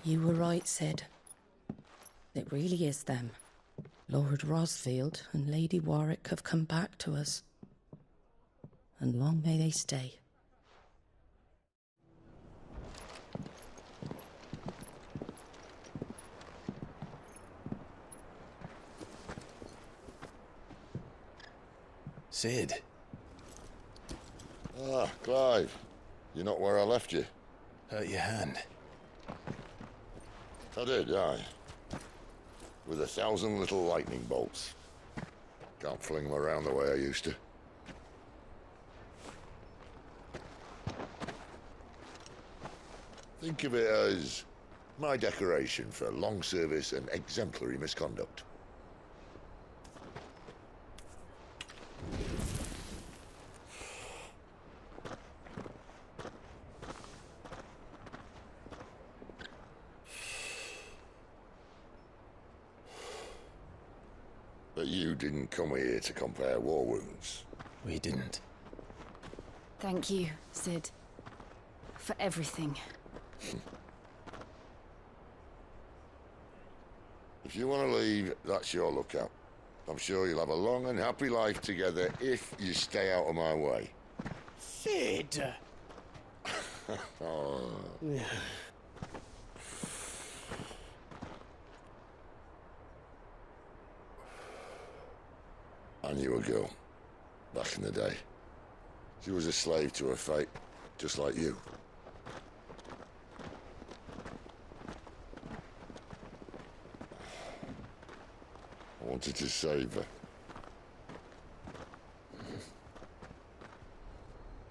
You were right, Sid. It really is them. Lord Rosfield and Lady Warwick have come back to us. And long may they stay. Sid. Ah, Clive. You're not where I left you. Hurt your hand. I did, aye. With 1,000 little lightning bolts. Can't fling them around the way I used to. Think of it as my decoration for long service and exemplary misconduct. But you didn't come here to compare war wounds. We didn't. Thank you, Sid. For everything. If you want to leave, that's your lookout. I'm sure you'll have a long and happy life together if you stay out of my way. Sid! Oh. I knew a girl, back in the day. She was a slave to her fate, just like you. I wanted to save her.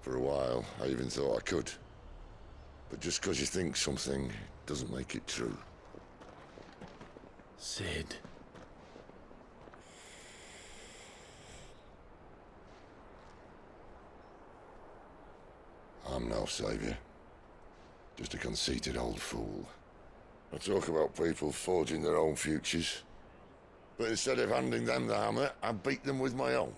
For a while, I even thought I could. But just because you think something doesn't make it true. Sid. I'm no savior. Just a conceited old fool. I talk about people forging their own futures. But instead of handing them the hammer, I beat them with my own.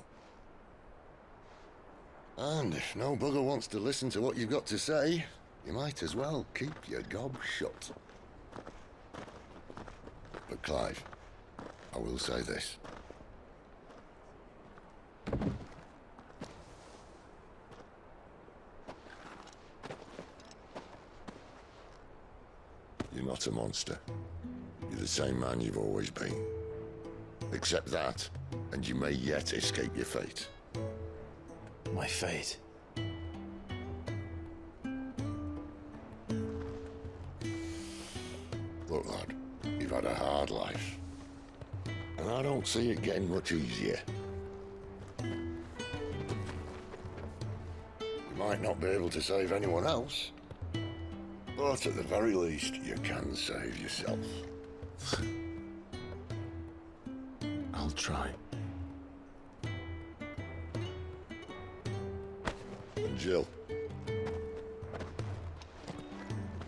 And if no bugger wants to listen to what you've got to say, you might as well keep your gob shut. But Clive, I will say this. You're not a monster. You're the same man you've always been. Accept that, and you may yet escape your fate. My fate? Look, lad, you've had a hard life. And I don't see it getting much easier. You might not be able to save anyone else, but at the very least, you can save yourself. I'll try. And Jill,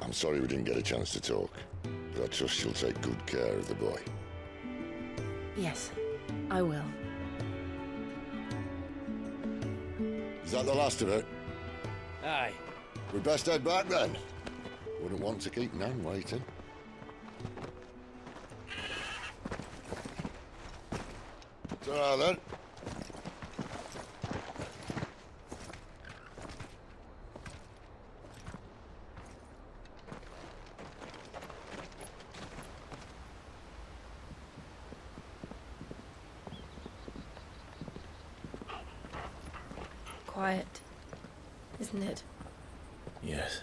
I'm sorry we didn't get a chance to talk, but I trust she'll take good care of the boy. Yes, I will. Is that the last of it? Aye. We'd best head back then. Wouldn't want to keep Nan waiting. It's all right then. Quiet, isn't it? Yes.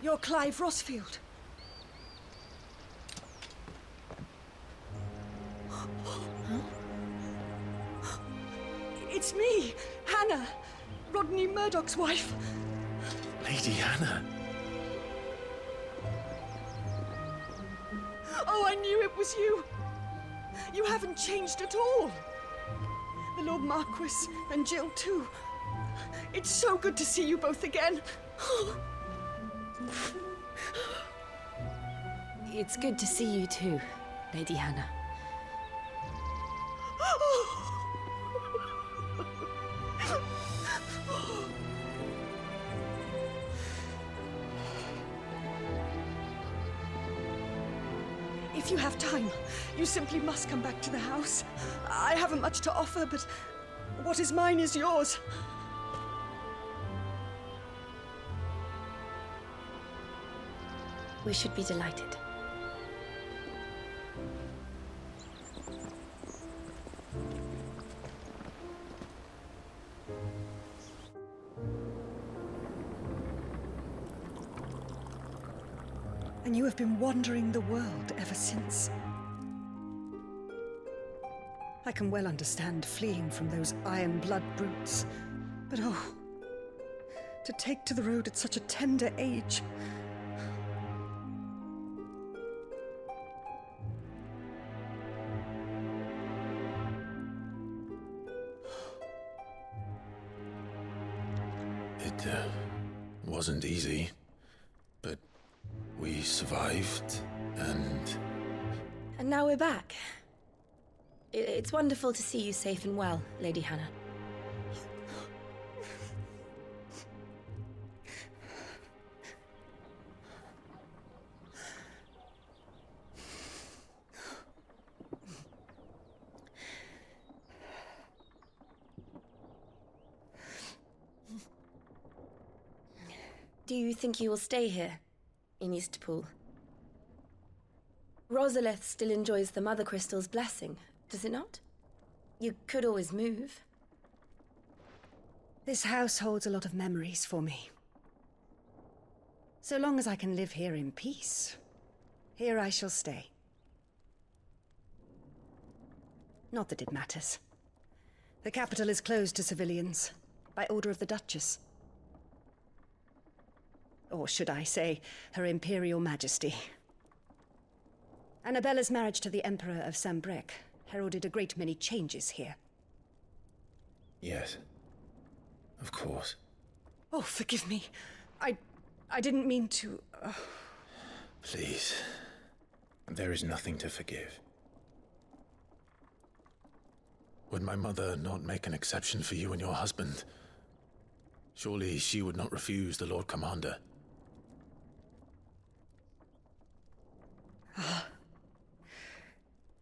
You're Clive Rosfield. It's me, Hannah, Rodney Murdoch's wife. Lady Hannah. Oh, I knew it was you. You haven't changed at all. The Lord Marquis and Jill too. It's so good to see you both again. It's good to see you too, Lady Hannah. If you have time, you simply must come back to the house. I haven't much to offer, but what is mine is yours. We should be delighted. And you have been wandering the world ever since. I can well understand fleeing from those iron blood brutes, but oh, to take to the road at such a tender age. It wasn't easy, but we survived, and... And now we're back. It's wonderful to see you safe and well, Lady Hannah. Do you think you will stay here, in Eastpool? Rosalith still enjoys the Mother Crystal's blessing, does it not? You could always move. This house holds a lot of memories for me. So long as I can live here in peace, here I shall stay. Not that it matters. The capital is closed to civilians, by order of the Duchess. Or should I say, Her Imperial Majesty. Annabella's marriage to the Emperor of Sambrec heralded a great many changes here. Yes. Of course. Oh, forgive me. I didn't mean to... Please. There is nothing to forgive. Would my mother not make an exception for you and your husband? Surely she would not refuse the Lord Commander. Ah.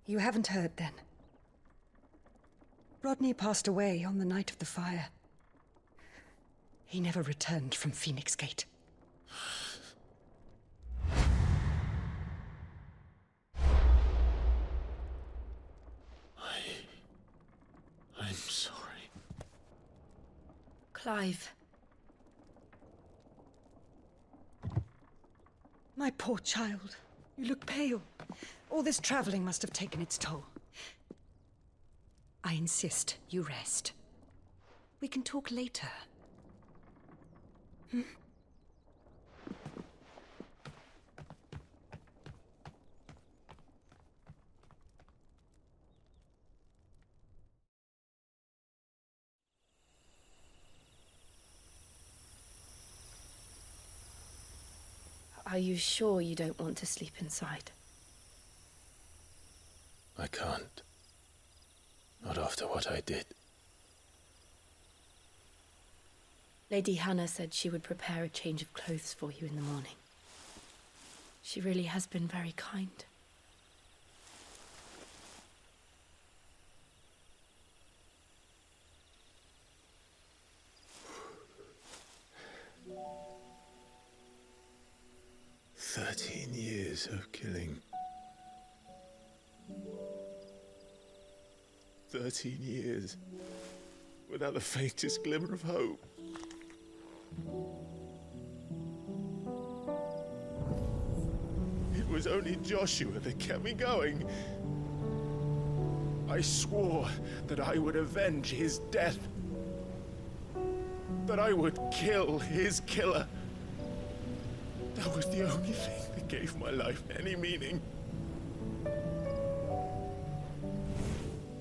You haven't heard, then. Rodney passed away on the night of the fire. He never returned from Phoenix Gate. I'm sorry. Clive. My poor child. You look pale. All this traveling must have taken its toll. I insist you rest. We can talk later. Hmm? Are you sure you don't want to sleep inside? I can't. Not after what I did. Lady Hannah said she would prepare a change of clothes for you in the morning. She really has been very kind. "13 years of killing. 13 years without the faintest glimmer of hope. It was only Joshua that kept me going. I swore that I would avenge his death. that I would kill his killer. That was the only thing that gave my life any meaning.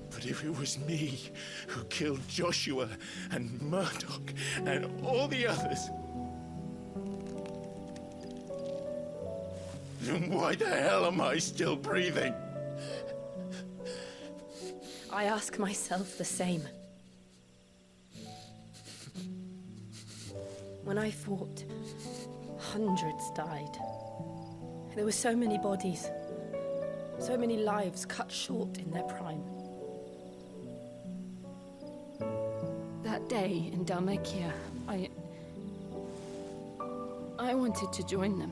But if it was me who killed Joshua and Murdoch and all the others, then why the hell am I still breathing? I ask myself the same. When I fought, hundreds died. There were so many bodies, so many lives cut short in their prime. That day in Dalmacia, I wanted to join them.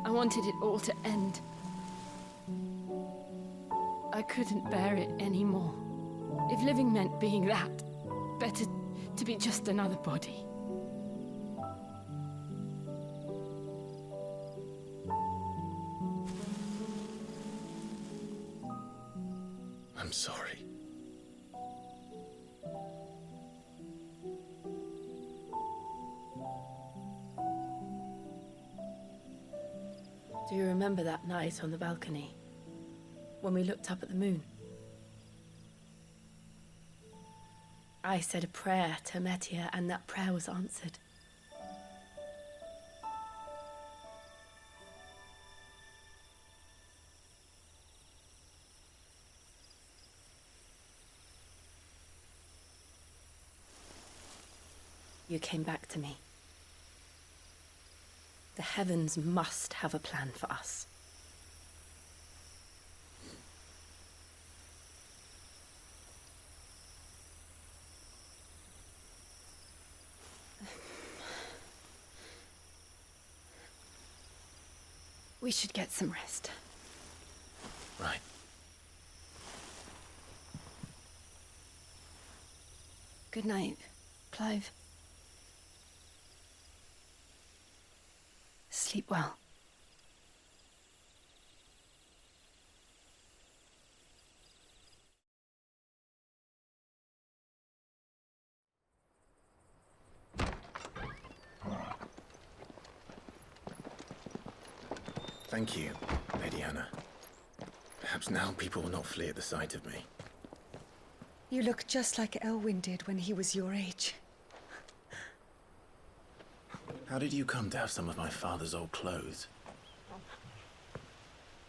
I wanted it all to end. I couldn't bear it anymore. If living meant being that, better to be just another body. I'm sorry. Do you remember that night on the balcony? When we looked up at the moon? I said a prayer to Metia, and that prayer was answered. You came back to me. The heavens must have a plan for us. We should get some rest. Right. Good night, Clive. Sleep well. Thank you, Lady Hannah. Perhaps now people will not flee at the sight of me. You look just like Elwyn did when he was your age. How did you come to have some of my father's old clothes?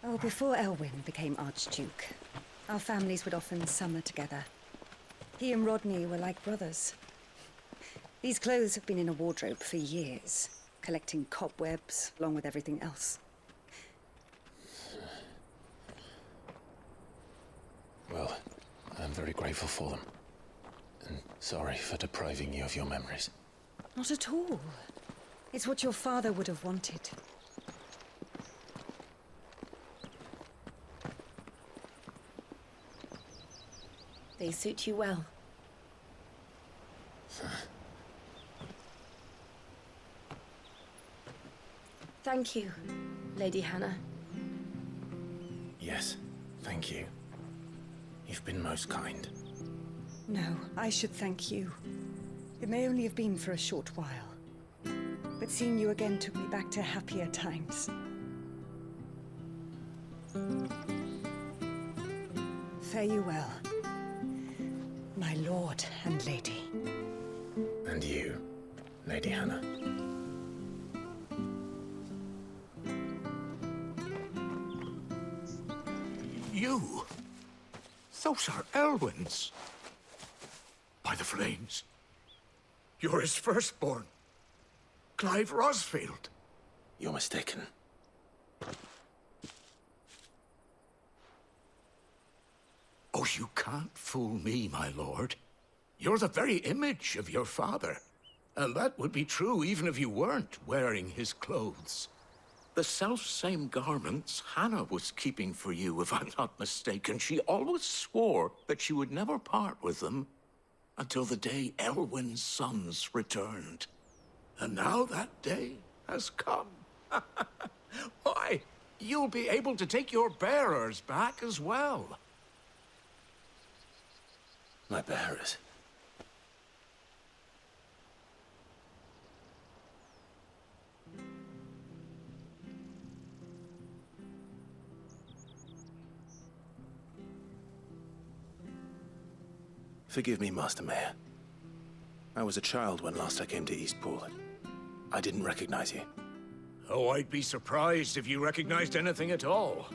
Oh, before Elwyn became Archduke, our families would often summer together. He and Rodney were like brothers. These clothes have been in a wardrobe for years, collecting cobwebs along with everything else. Well, I'm very grateful for them. And sorry for depriving you of your memories. Not at all. It's what your father would have wanted. They suit you well. Thank you, Lady Hannah. Yes, thank you. You've been most kind. No, I should thank you. It may only have been for a short while, but seeing you again took me back to happier times. Fare you well, my lord and lady. And you, Lady Hannah. You? Those are Elwyn's. By the flames. You're his firstborn. Clive Rosfield. You're mistaken. Oh, you can't fool me, my lord. You're the very image of your father. And that would be true even if you weren't wearing his clothes. The self-same garments Hannah was keeping for you, if I'm not mistaken. She always swore that she would never part with them until the day Elwyn's sons returned. And now that day has come. Why, you'll be able to take your bearers back as well. My bearers? Forgive me, Master Mayor. I was a child when last I came to Eastpool. I didn't recognize you. Oh, I'd be surprised if you recognized anything at all.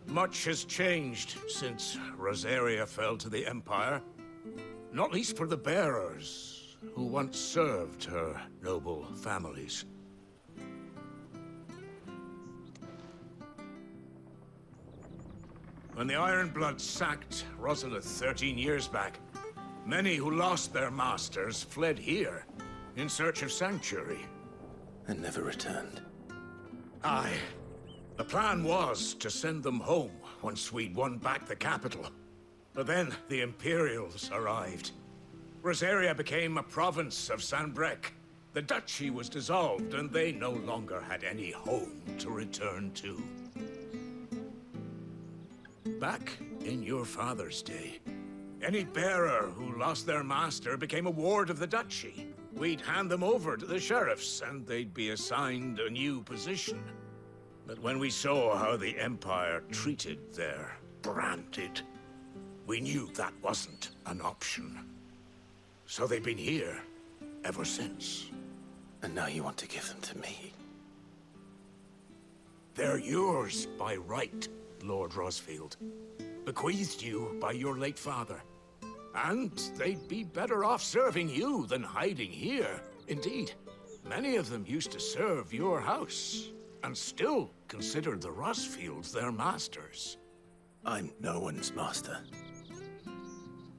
Much has changed since Rosaria fell to the Empire. Not least for the bearers, who once served her noble families. When the Ironbloods sacked Rosalith 13 years back, many who lost their masters fled here in search of sanctuary. And never returned. Aye. The plan was to send them home once we'd won back the capital. But then the Imperials arrived. Rosaria became a province of Sanbreque. The duchy was dissolved, and they no longer had any home to return to. Back in your father's day, any bearer who lost their master became a ward of the duchy. We'd hand them over to the sheriffs, and they'd be assigned a new position. But when we saw how the Empire treated their branded, we knew that wasn't an option. So they've been here ever since. And now you want to give them to me? They're yours by right, Lord Rosfield. Bequeathed you by your late father. And they'd be better off serving you than hiding here. Indeed, many of them used to serve your house, and still consider the Rosfields their masters. I'm no one's master.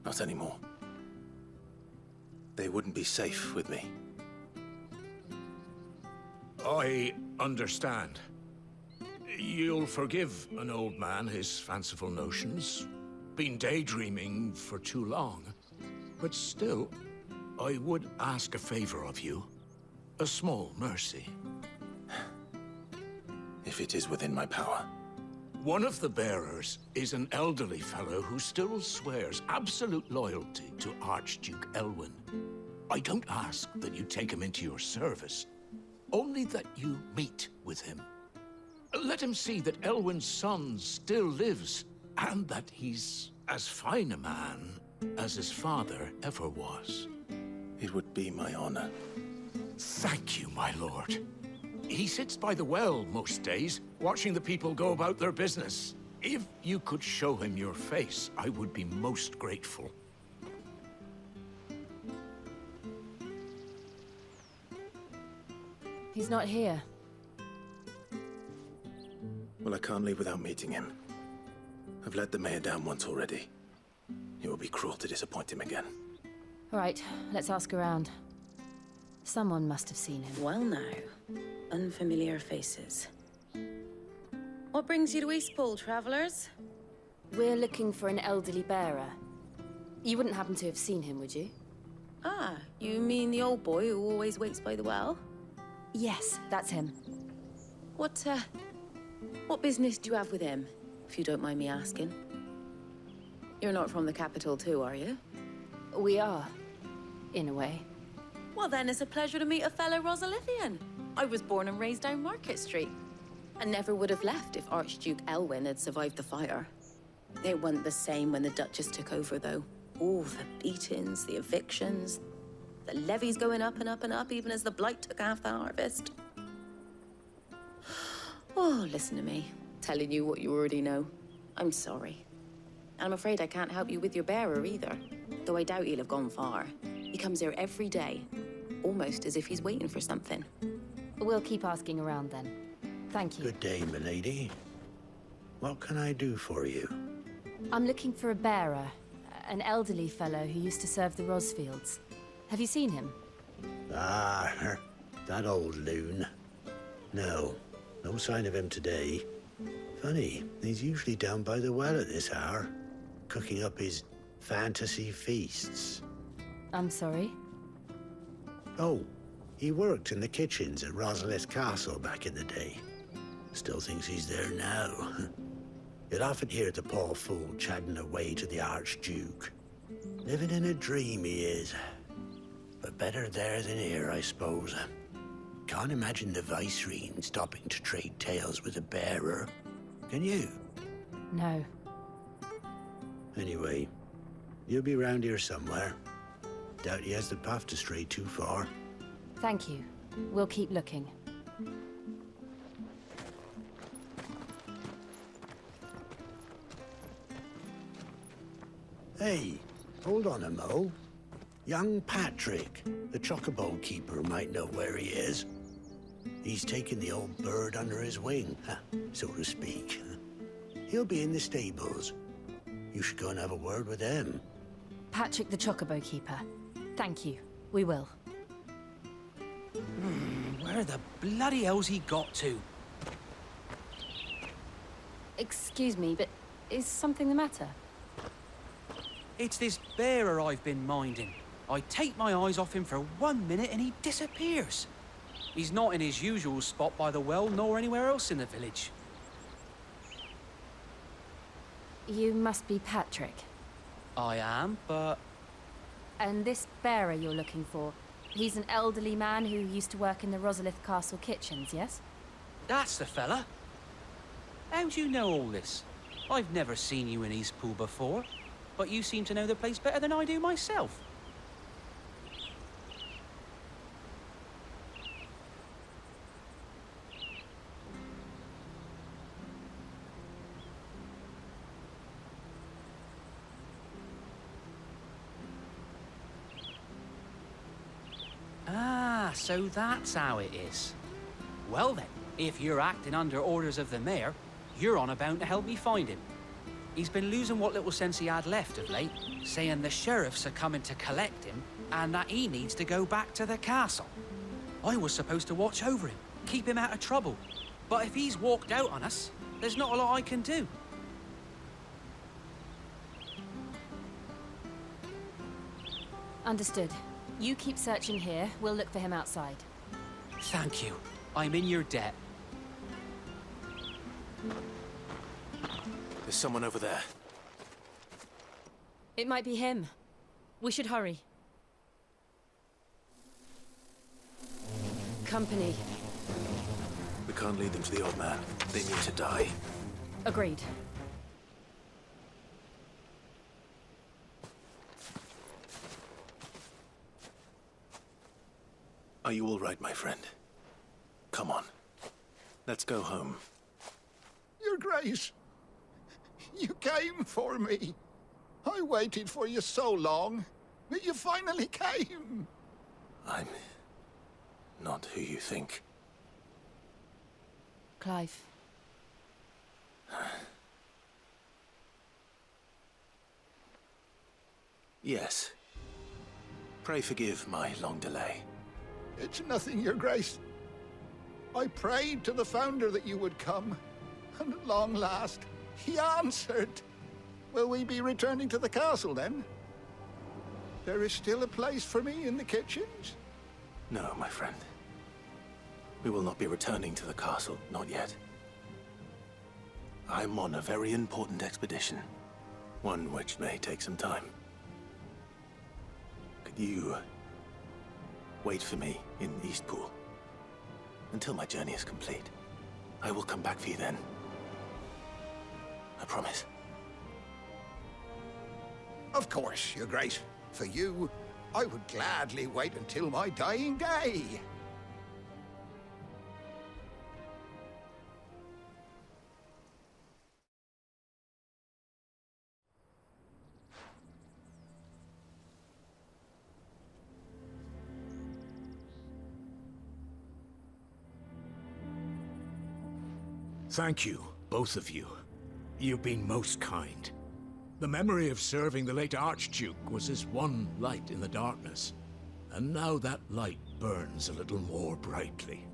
Not anymore. They wouldn't be safe with me. I understand. You'll forgive an old man his fanciful notions. Been daydreaming for too long. But still, I would ask a favor of you. A small mercy. If it is within my power. One of the bearers is an elderly fellow who still swears absolute loyalty to Archduke Elwyn. I don't ask that you take him into your service, only that you meet with him. Let him see that Elwyn's son still lives, and that he's as fine a man as his father ever was. It would be my honor. Thank you, my lord. He sits by the well most days, watching the people go about their business. If you could show him your face, I would be most grateful. He's not here. Well, I can't leave without meeting him. I've let the mayor down once already. It would be cruel to disappoint him again. All right, let's ask around. Someone must have seen him. Well now, unfamiliar faces. What brings you to Eastpool, travelers? We're looking for an elderly bearer. You wouldn't happen to have seen him, would you? Ah, you mean the old boy who always waits by the well? Yes, that's him. What business do you have with him, if you don't mind me asking? You're not from the capital too, are you? We are, in a way. Well then, it's a pleasure to meet a fellow Rosalithian. I was born and raised down Market Street. And never would have left if Archduke Elwyn had survived the fire. It wasn't the same when the Duchess took over, though. Oh, the beatings, the evictions, the levies going up and up and up, even as the blight took half the harvest. Oh, listen to me, telling you what you already know. I'm sorry. And I'm afraid I can't help you with your bearer either, though I doubt he'll have gone far. He comes here every day, almost as if he's waiting for something. We'll keep asking around then. Thank you. Good day, milady. What can I do for you? I'm looking for a bearer, an elderly fellow who used to serve the Rosfields. Have you seen him? Ah, that old loon. No sign of him today. Funny, he's usually down by the well at this hour, cooking up his fantasy feasts. I'm sorry? Oh, he worked in the kitchens at Rosalith Castle back in the day. Still thinks he's there now. You'd often hear the poor fool chatting away to the Archduke. Living in a dream he is. But better there than here, I suppose. Can't imagine the Vicereine stopping to trade tales with a bearer. Can you? No. Anyway, He'll be round here somewhere. Doubt he has the path to stray too far. Thank you. We'll keep looking. Hey, hold on a mo. Young Patrick, the chocobo keeper, might know where he is. He's taken the old bird under his wing, so to speak. He'll be in the stables. You should go and have a word with him. Patrick the chocobo keeper. Thank you. We will. Where the bloody hell's he got to? Excuse me, but is something the matter? It's this bearer I've been minding. I take my eyes off him for 1 minute and he disappears. He's not in his usual spot by the well, nor anywhere else in the village. You must be Patrick. I am, but... And this bearer you're looking for, he's an elderly man who used to work in the Rosalith Castle kitchens, yes? That's the fella. How do you know all this? I've never seen you in Eastpool before, but you seem to know the place better than I do myself. Ah, so that's how it is. Well then, if you're acting under orders of the mayor, you're on about to help me find him. He's been losing what little sense he had left of late, saying the sheriffs are coming to collect him and that he needs to go back to the castle. I was supposed to watch over him, keep him out of trouble. But if he's walked out on us, there's not a lot I can do. Understood. You keep searching here. We'll look for him outside. Thank you. I'm in your debt. There's someone over there. It might be him. We should hurry. Company. We can't lead them to the old man. They need to die. Agreed. Are you all right, my friend? Come on. Let's go home. Your Grace, you came for me. I waited for you so long, but you finally came. I'm not who you think. Clive. Yes. Pray forgive my long delay. It's nothing, Your Grace. I prayed to the Founder that you would come, and at long last, he answered. Will we be returning to the castle, then? There is still a place for me in the kitchens? No, my friend. We will not be returning to the castle, not yet. I'm on a very important expedition, one which may take some time. Could you wait for me in Eastpool until my journey is complete? I will come back for you then. I promise. Of course, Your Grace. For you, I would gladly wait until my dying day. Thank you, both of you. You've been most kind. The memory of serving the late Archduke was as one light in the darkness, and now that light burns a little more brightly.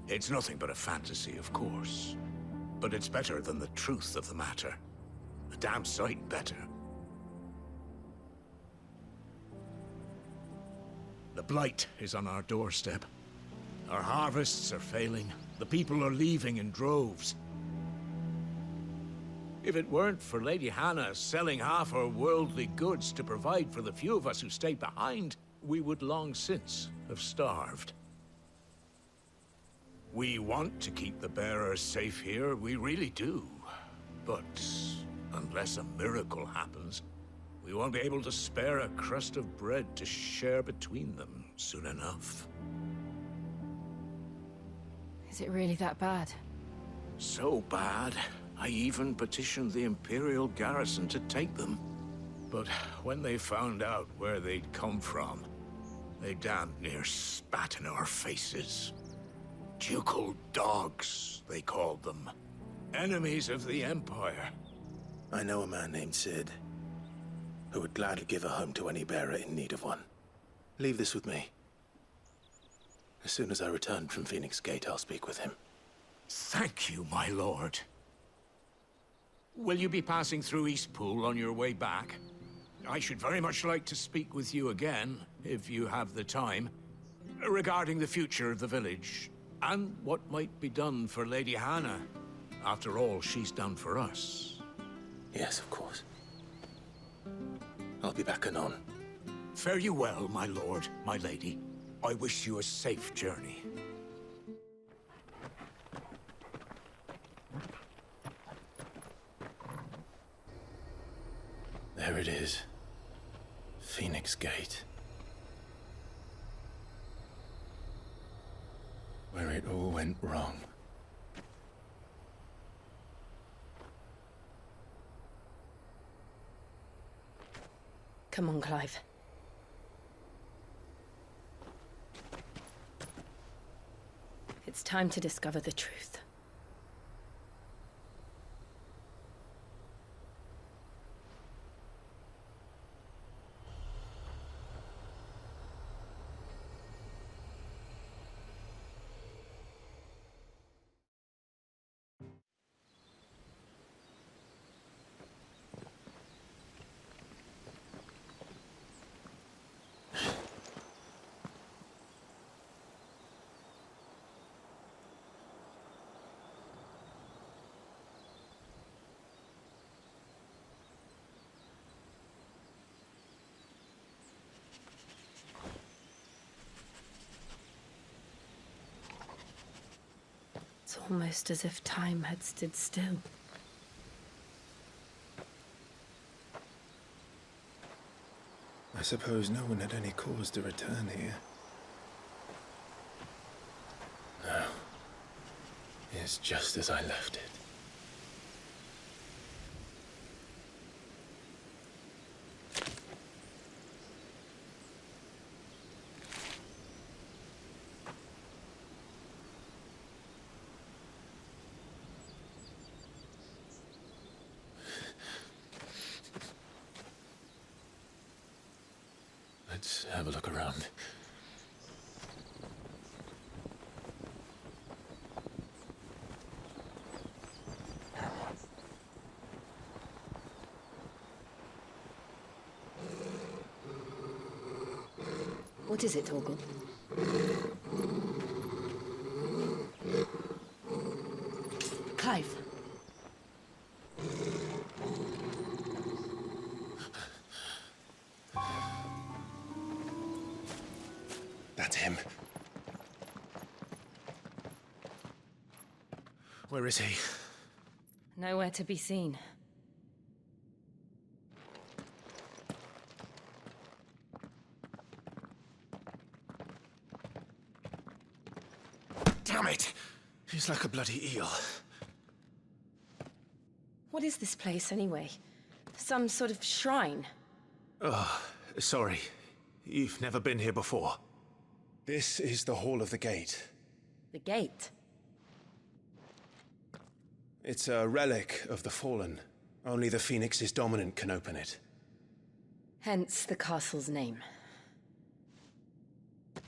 It's nothing but a fantasy, of course, but it's better than the truth of the matter. A damn sight better. The blight is on our doorstep. Our harvests are failing. The people are leaving in droves. If it weren't for Lady Hannah selling half her worldly goods to provide for the few of us who stayed behind, we would long since have starved. We want to keep the bearers safe here, we really do. But unless a miracle happens, we won't be able to spare a crust of bread to share between them soon enough. Is it really that bad? So bad, I even petitioned the Imperial garrison to take them. But when they found out where they'd come from, they damn near spat in our faces. Ducal dogs, they called them. Enemies of the Empire. I know a man named Sid, who would gladly give a home to any bearer in need of one. Leave this with me. As soon as I return from Phoenix Gate, I'll speak with him. Thank you, my lord. Will you be passing through Eastpool on your way back? I should very much like to speak with you again, if you have the time, regarding the future of the village, and what might be done for Lady Hannah, after all she's done for us. Yes, of course. I'll be back anon. Fare you well, my lord, my lady. I wish you a safe journey. There it is. Phoenix Gate. Where it all went wrong. Come on, Clive. It's time to discover the truth. It's almost as if time had stood still. I suppose no one had any cause to return here. No. It's just as I left it. Let's have a look around. What is it, Torgal? Clive. That's him. Where is he? Nowhere to be seen. Damn it! He's like a bloody eel. What is this place, anyway? Some sort of shrine? Oh, sorry. You've never been here before. This is the Hall of the Gate. The gate? It's a relic of the Fallen. Only the Phoenix's dominant can open it. Hence the castle's name.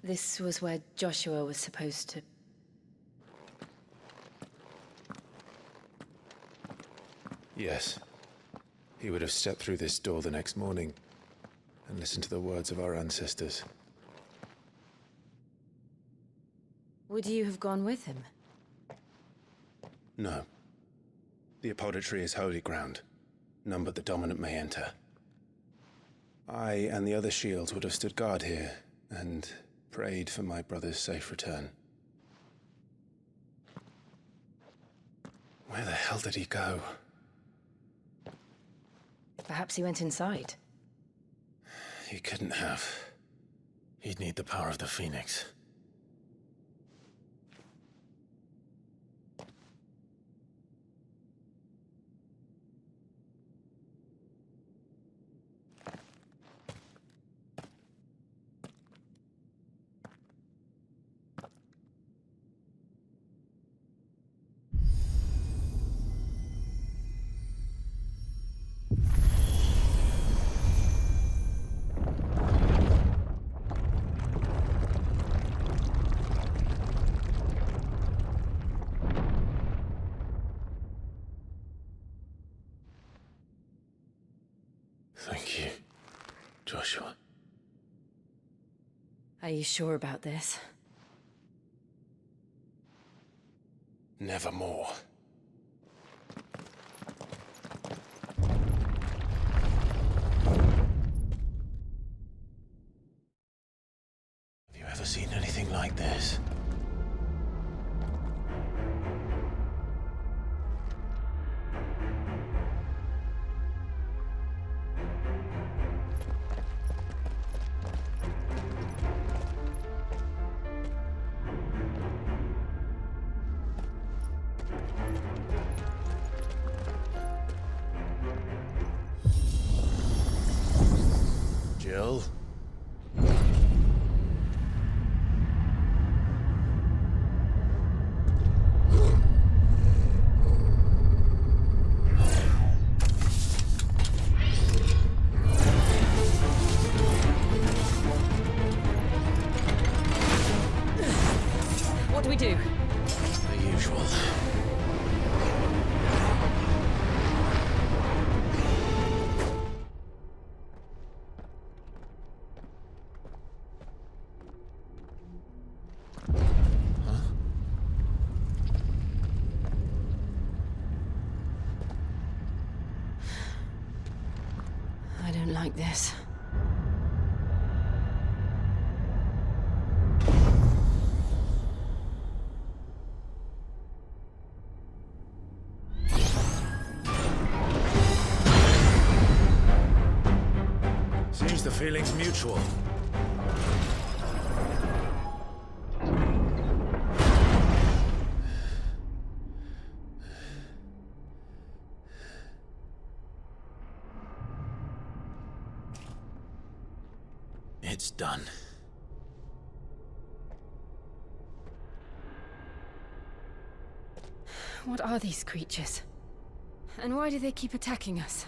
This was where Joshua was supposed to... Yes. He would have stepped through this door the next morning and listened to the words of our ancestors. Would you have gone with him? No. The apodatory is holy ground. None but the dominant may enter. I and the other shields would have stood guard here and prayed for my brother's safe return. Where the hell did he go? Perhaps he went inside. He couldn't have. He'd need the power of the Phoenix. Thank you, Joshua. Are you sure about this? Nevermore. Have you ever seen anything like this? Jill? What do we do? The usual. I don't like this. Seems the feeling's mutual. It's done. What are these creatures? And why do they keep attacking us?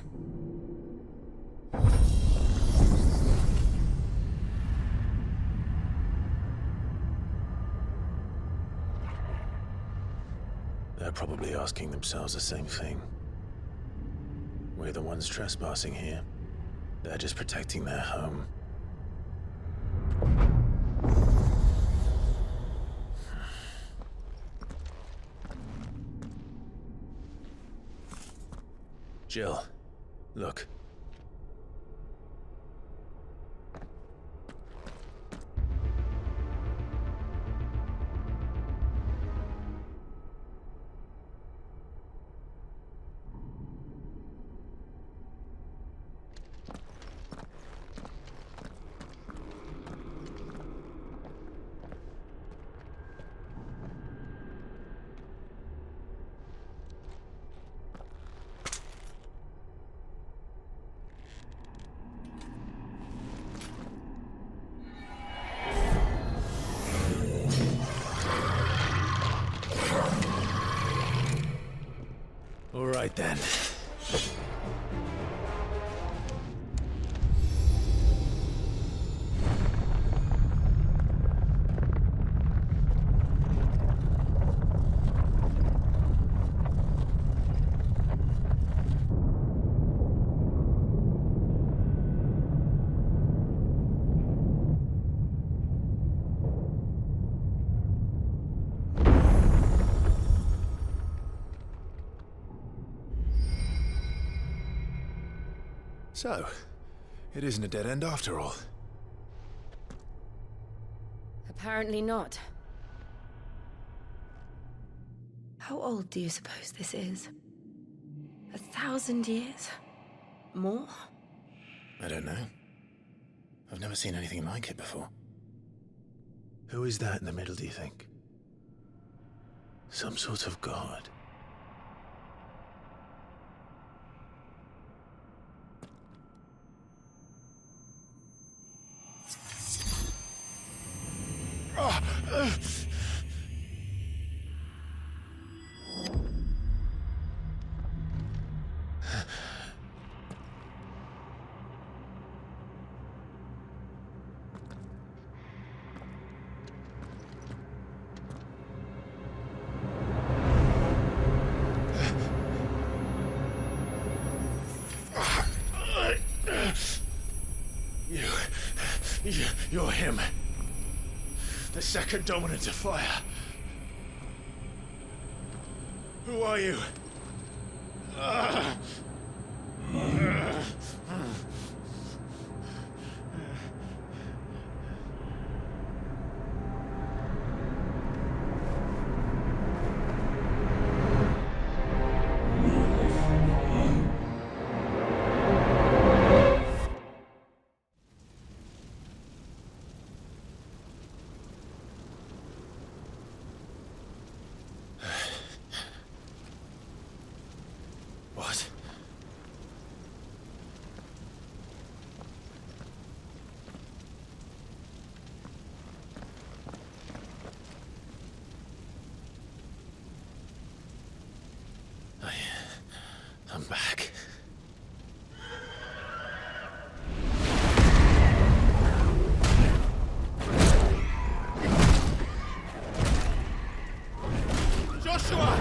They're probably asking themselves the same thing. We're the ones trespassing here. They're just protecting their home. Jill, look. All right then. So, it isn't a dead end after all. Apparently not. How old do you suppose this is? 1,000 years? More? I don't know. I've never seen anything like it before. Who is that in the middle, do you think? Some sort of god? You're him. The second dominant of fire. Who are you? What? I'm back. Joshua!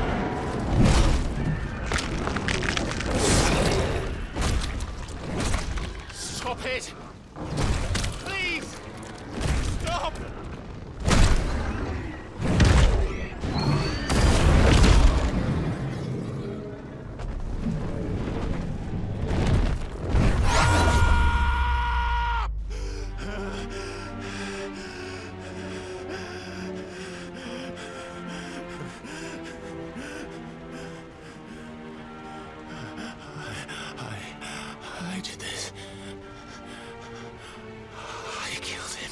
Stop it! Please! Stop! I did this. I killed him.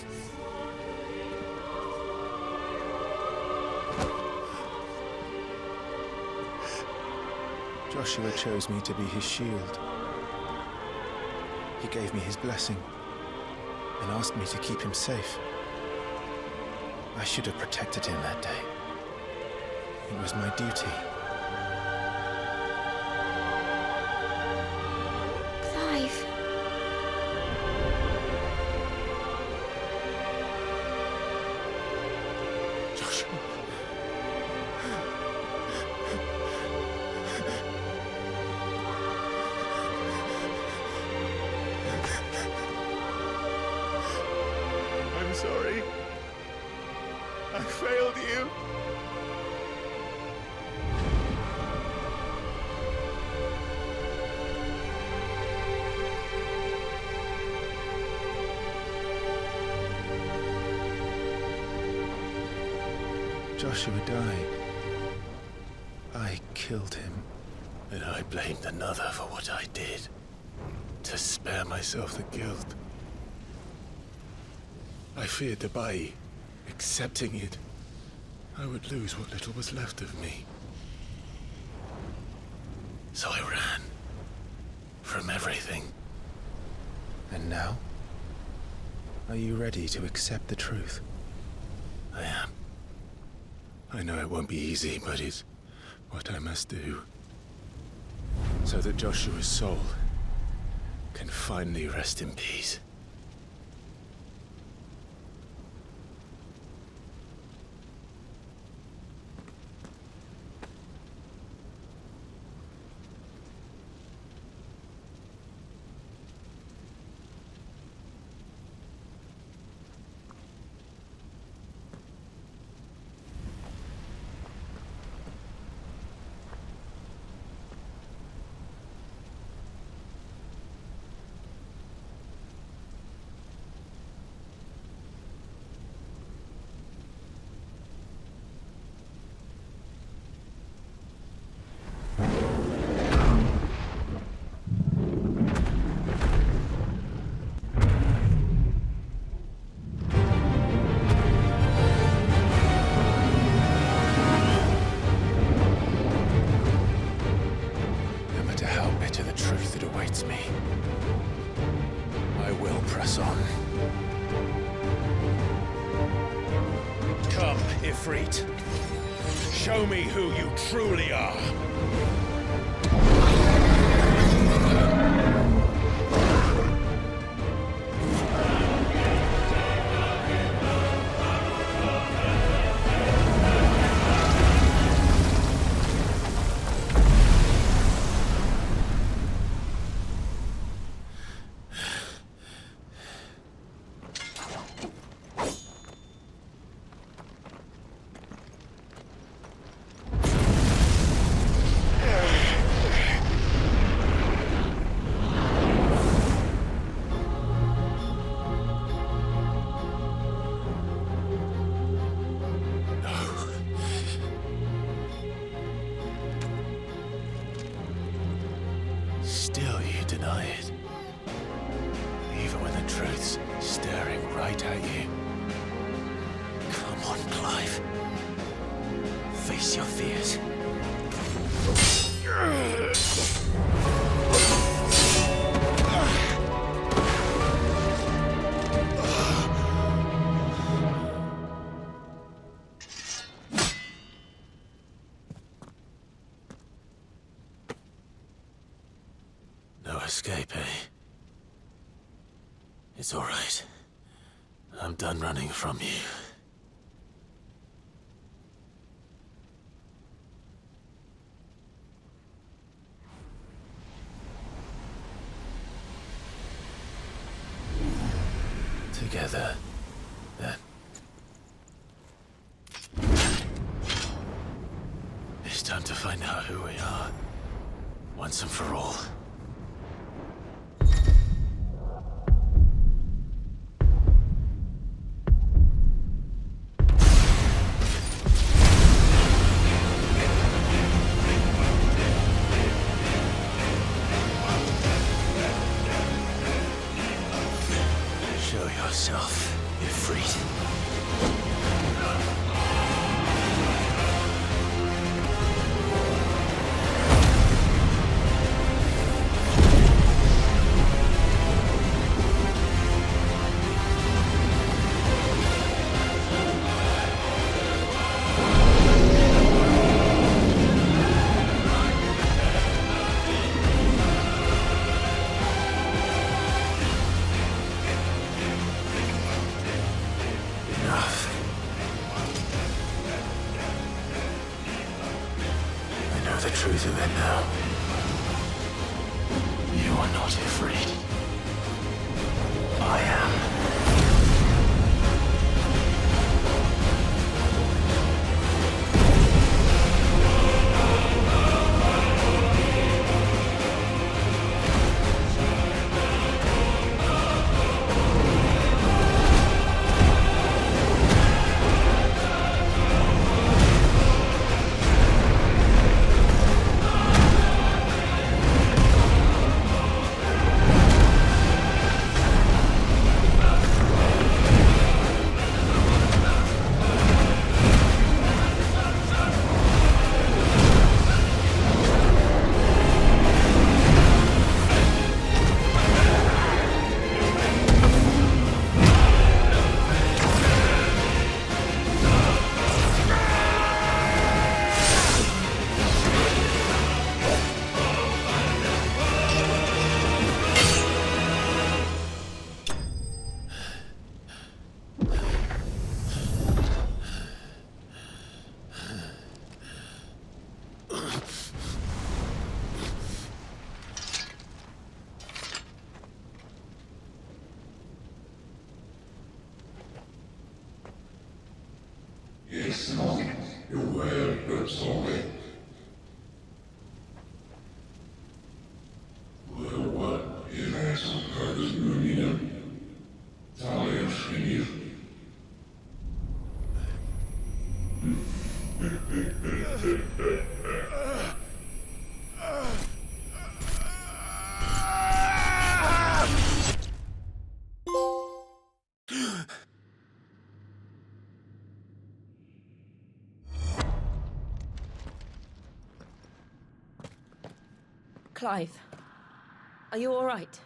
Joshua chose me to be his shield. He gave me his blessing and asked me to keep him safe. I should have protected him that day. It was my duty. Clive. Joshua. I'm sorry. I failed you. Joshua died. I killed him. And I blamed another for what I did. To spare myself the guilt. I feared that by accepting it, I would lose what little was left of me. So I ran. From everything. And now? Are you ready to accept the truth? I am. I know it won't be easy, but it's what I must do. So that Joshua's soul can finally rest in peace. awaits me. I will press on. Come, Ifrit. Show me who you truly are. Still you deny it. Even when the truth's staring right at you. Come on, Clive. Face your fears. No escape, eh? It's all right. I'm done running from you. Together, then. It's time to find out who we are, once and for all. Show yourself, Ifrit. The truth of it now. You are not afraid. I am. It's not your word, but solid. Well, what if I some purpose moving them? Talia Shinny. Clive. Are you all right?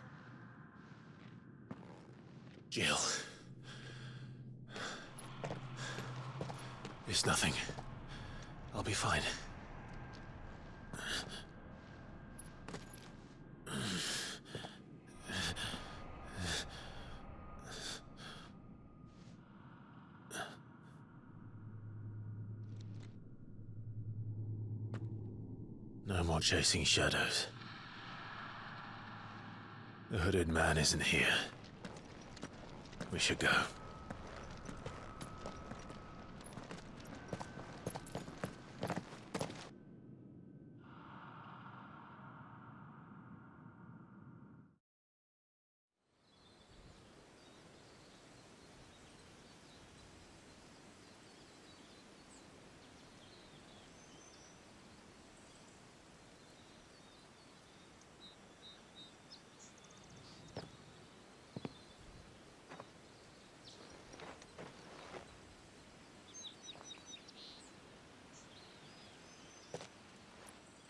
Jill. It's nothing. I'll be fine. No more chasing shadows. The hooded man isn't here. We should go.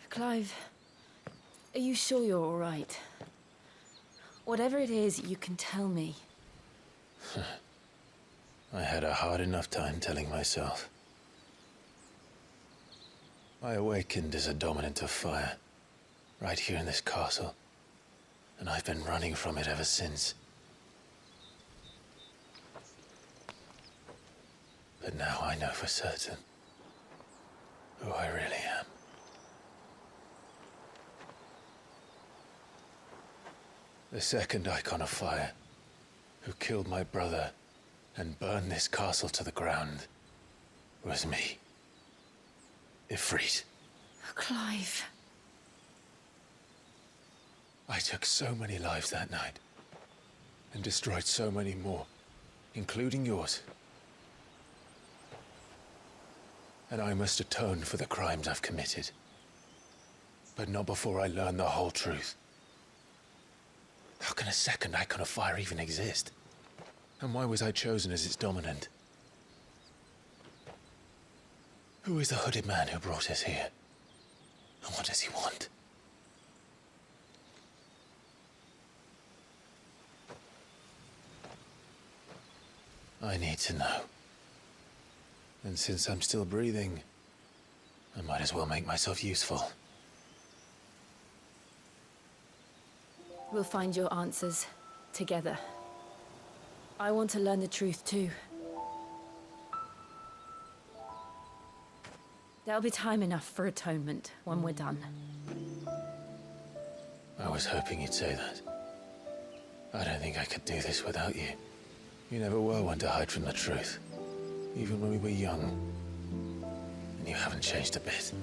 Clive, are you sure you're all right? Whatever it is, you can tell me. I had a hard enough time telling myself. I awakened as a dominant of fire, right here in this castle, and I've been running from it ever since. But now I know for certain who I really am. The second icon of fire, who killed my brother and burned this castle to the ground, was me. Ifrit. Clive. I took so many lives that night, and destroyed so many more, including yours. And I must atone for the crimes I've committed. But not before I learn the whole truth. How can a second icon of fire even exist? And why was I chosen as its dominant? Who is the hooded man who brought us here? And what does he want? I need to know. And since I'm still breathing, I might as well make myself useful. We'll find your answers together. I want to learn the truth too. There'll be time enough for atonement when we're done. I was hoping you'd say that. I don't think I could do this without you. You never were one to hide from the truth, even when we were young. And you haven't changed a bit.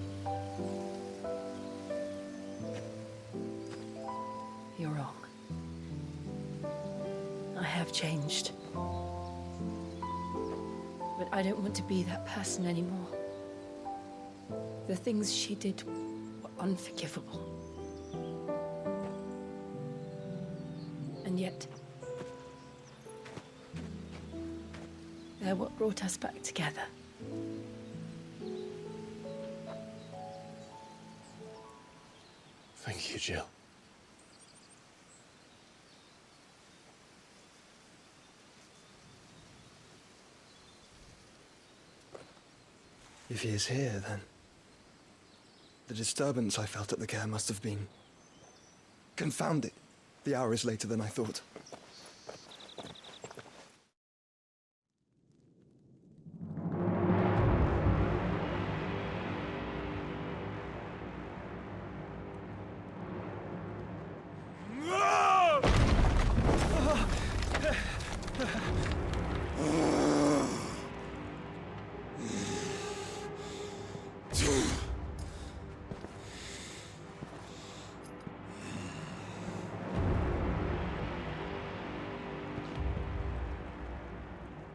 You're wrong. I have changed. But I don't want to be that person anymore. The things she did were unforgivable. And yet, they're what brought us back together. Thank you, Jill. If he is here, then the disturbance I felt at the care must have been confounded. The hour is later than I thought.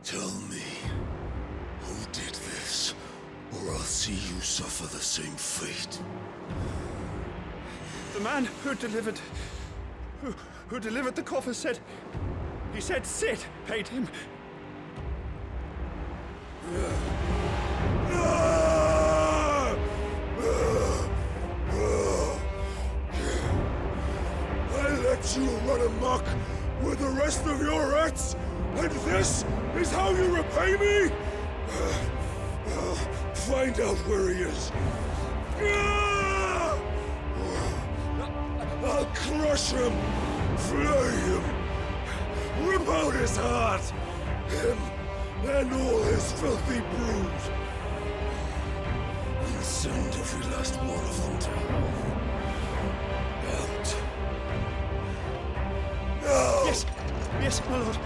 Tell me, who did this, or I'll see you suffer the same fate. The man who delivered the coffer said... He said Sid paid him. I you run amok with the rest of your rats, and this is how you repay me? Find out where he is. I'll crush him, flay him, rip out his heart, him and all his filthy brood, and send every last one of them to hell. Out. Now! Yes, yes, my lord.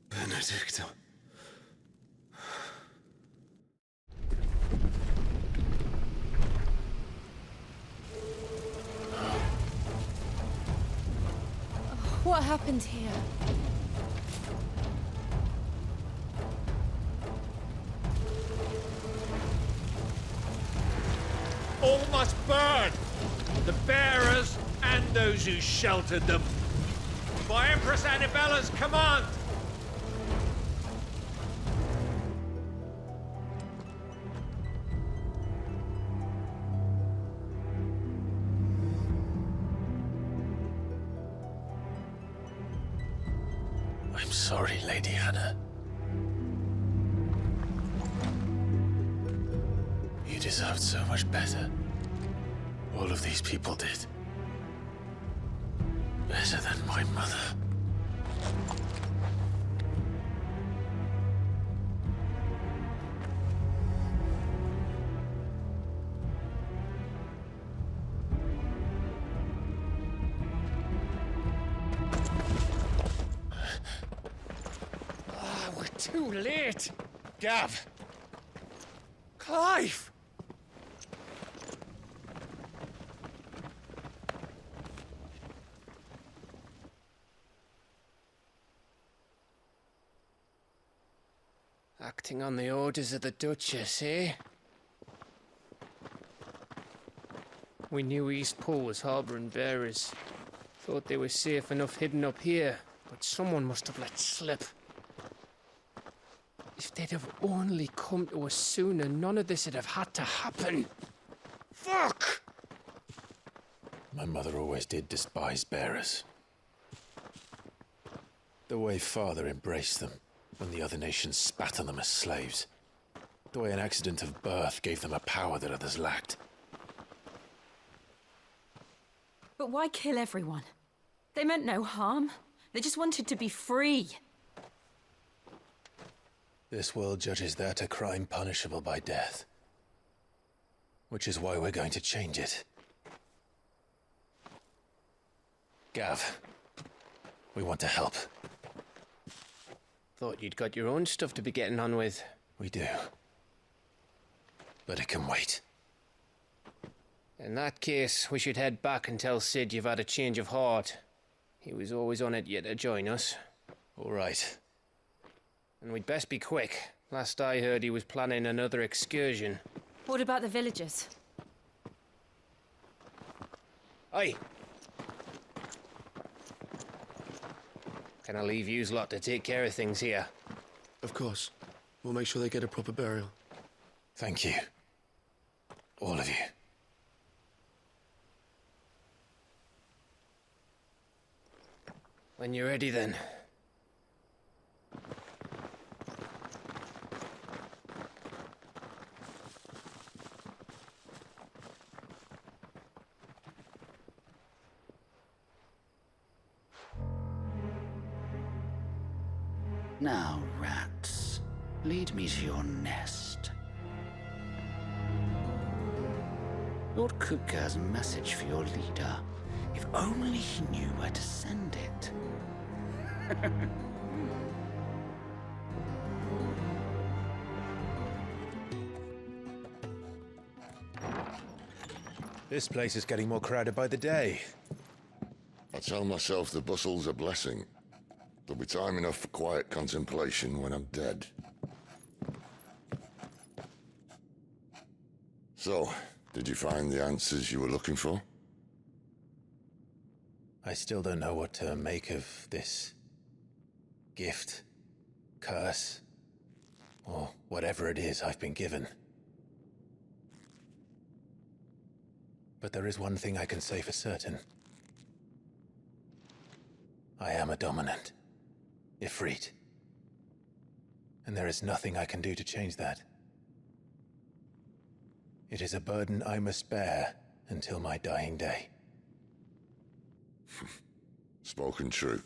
Benedicta. What happened here? All must burn! The bearers and those who sheltered them. By Empress Annabella's command! I'm sorry, Lady Anna. You deserved so much better. All of these people did. Better than my mother. We're too late! Gav! Clive! Acting on the orders of the Duchess, eh? We knew Eastpool was harbouring bearers. Thought they were safe enough hidden up here, but someone must have let slip. If they'd have only come to us sooner, none of this would have had to happen. Fuck! My mother always did despise bearers. The way Father embraced them when the other nations spat on them as slaves. The way an accident of birth gave them a power that others lacked. But why kill everyone? They meant no harm. They just wanted to be free. This world judges that a crime punishable by death. Which is why we're going to change it. Gav, we want to help. Thought you'd got your own stuff to be getting on with. We do. But it can wait. In that case, we should head back and tell Sid you've had a change of heart. He was always on it yet to join us. All right. And we'd best be quick. Last I heard, he was planning another excursion. What about the villagers? Aye. Can I leave yous lot to take care of things here? Of course. We'll make sure they get a proper burial. Thank you. All of you. When you're ready, then. Now, rats, lead me to your nest. Lord Kupka has a message for your leader. If only he knew where to send it. This place is getting more crowded by the day. I tell myself the bustle's a blessing. There'll be time enough for quiet contemplation when I'm dead. So, did you find the answers you were looking for? I still don't know what to make of this gift, curse, or whatever it is I've been given. But there is one thing I can say for certain. I am a dominant, Ifrit. And there is nothing I can do to change that. It is a burden I must bear until my dying day. Spoken true.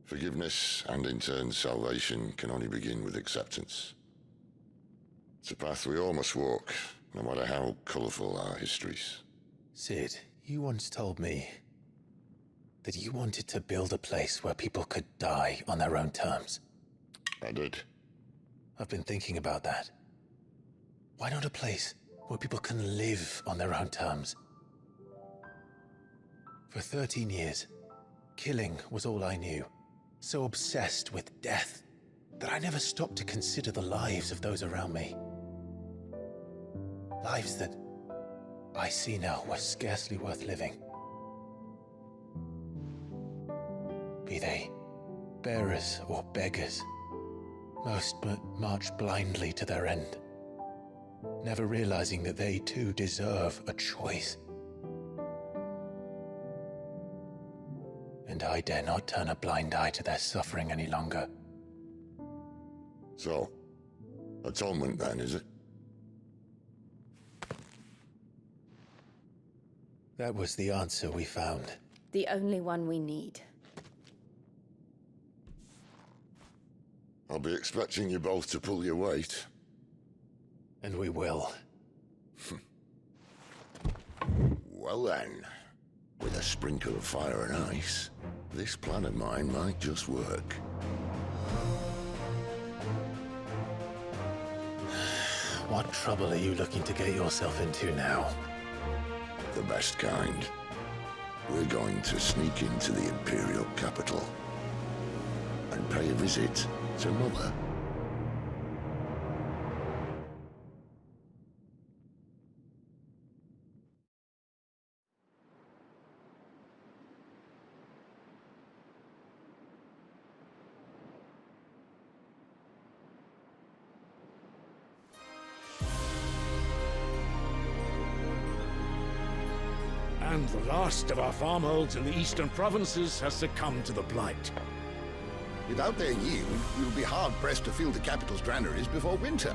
Forgiveness, and in turn salvation, can only begin with acceptance. It's a path we all must walk, no matter how colourful our histories. Sid, you once told me that you wanted to build a place where people could die on their own terms. I did. I've been thinking about that. Why not a place where people can live on their own terms? For 13 years, killing was all I knew. So obsessed with death that I never stopped to consider the lives of those around me. Lives that I see now were scarcely worth living. Be they bearers or beggars, most but march blindly to their end, never realizing that they too deserve a choice. And I dare not turn a blind eye to their suffering any longer. So, atonement then, is it? That was the answer we found. The only one we need. I'll be expecting you both to pull your weight. And we will. Well then, with a sprinkle of fire and ice, this plan of mine might just work. What trouble are you looking to get yourself into now? The best kind. We're going to sneak into the Imperial capital and pay a visit to Mother. And the last of our farmholds in the eastern provinces has succumbed to the blight. Without their yield, we'll be hard-pressed to fill the capital's granaries before winter.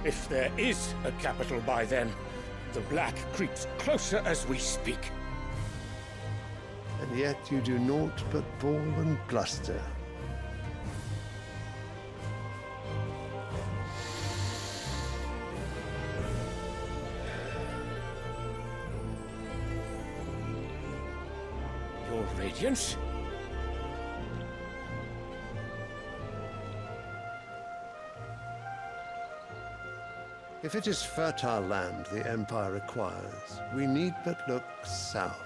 If there is a capital by then, the black creeps closer as we speak. And yet you do naught but bawl and bluster. Your Radiance? If it is fertile land the Empire requires, we need but look south.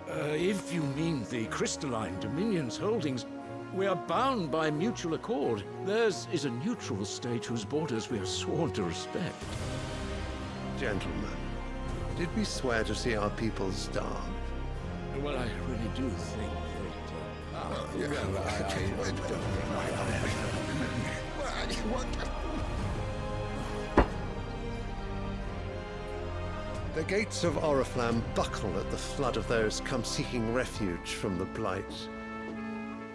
If you mean the crystalline Dominion's holdings, we are bound by mutual accord. Theirs is a neutral state whose borders we are sworn to respect. Gentlemen, did we swear to see our people starve? Well, I really do think The gates of Oriflamme buckle at the flood of those come seeking refuge from the blight.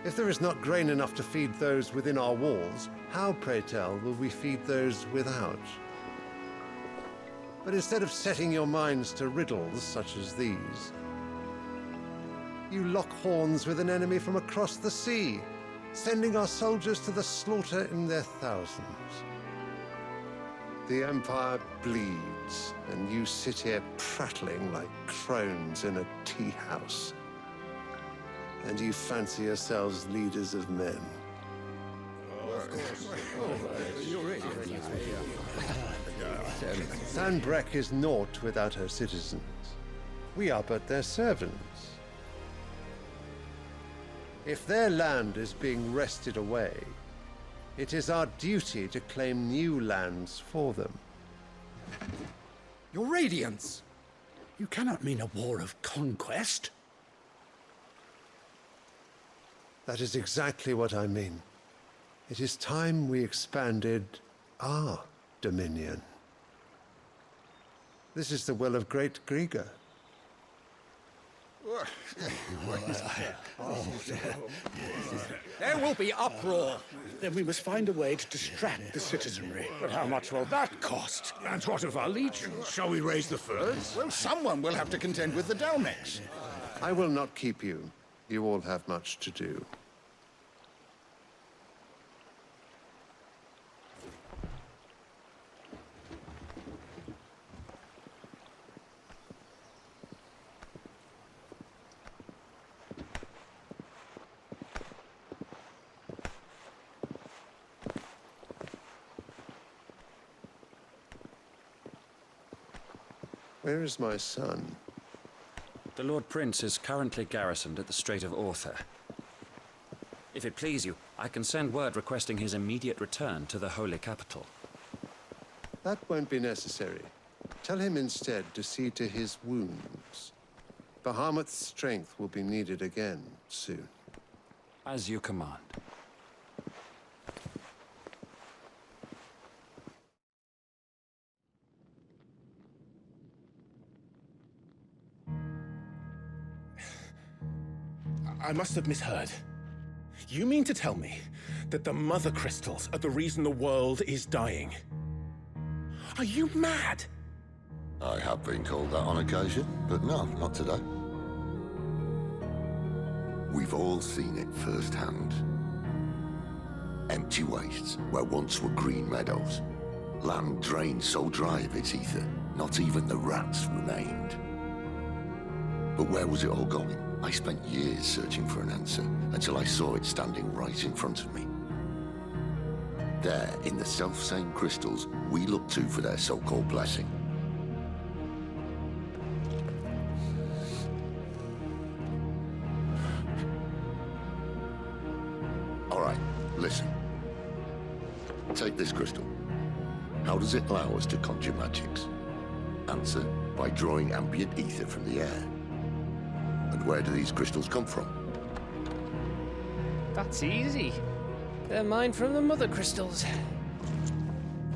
If there is not grain enough to feed those within our walls, how, pray tell, will we feed those without? But instead of setting your minds to riddles such as these, You lock horns with an enemy from across the sea, sending our soldiers to the slaughter in their thousands. The Empire bleeds, and you sit here prattling like crones in a tea house. And you fancy yourselves leaders of men. Sanbreque is naught without her citizens. We are but their servants. If their land is being wrested away, it is our duty to claim new lands for them. Your Radiance! You cannot mean a war of conquest. That is exactly what I mean. It is time we expanded our dominion. This is the will of great Grieger. There will be uproar. Then we must find a way to distract the citizenry. But how much will that cost? And what of our legions? Shall we raise the furs? Well, someone will have to contend with the Dalmex. I will not keep you. You all have much to do. Where is my son? The Lord Prince is currently garrisoned at the Strait of Arthur. If it please you, I can send word requesting his immediate return to the Holy Capital. That won't be necessary. Tell him instead to see to his wounds. Bahamut's strength will be needed again soon. As you command. I must have misheard. You mean to tell me that the Mother Crystals are the reason the world is dying? Are you mad? I have been called that on occasion, but no, not today. We've all seen it firsthand. Empty wastes where once were green meadows. Land drained so dry of its ether, not even the rats remained. But where was it all going? I spent years searching for an answer, until I saw it standing right in front of me. There, in the self-same crystals we look to for their so-called blessing. All right, listen. Take this crystal. How does it allow us to conjure magics? Answer, by drawing ambient ether from the air. And where do these crystals come from? That's easy. They're mine from the Mother Crystals.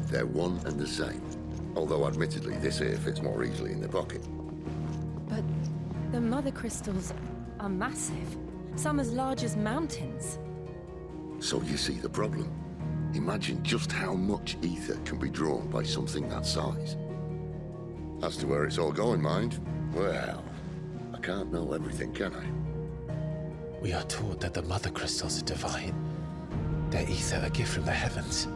They're one and the same. Although admittedly this here fits more easily in the pocket. But the Mother Crystals are massive. Some as large as mountains. So you see the problem. Imagine just how much ether can be drawn by something that size. As to where it's all going, mind, well, I can't know everything, can I? We are taught that the Mother Crystals are divine. Their ether a gift from the heavens.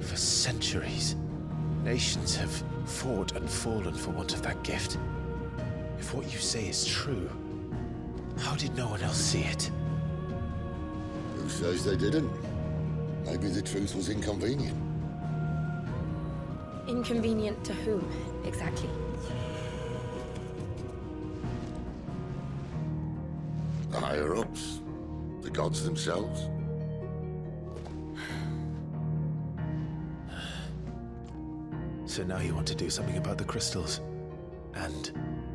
For centuries, nations have fought and fallen for want of that gift. If what you say is true, how did no one else see it? Who says they didn't? Maybe the truth was inconvenient. Inconvenient to whom, exactly? The higher-ups, the gods themselves. So now you want to do something about the crystals? And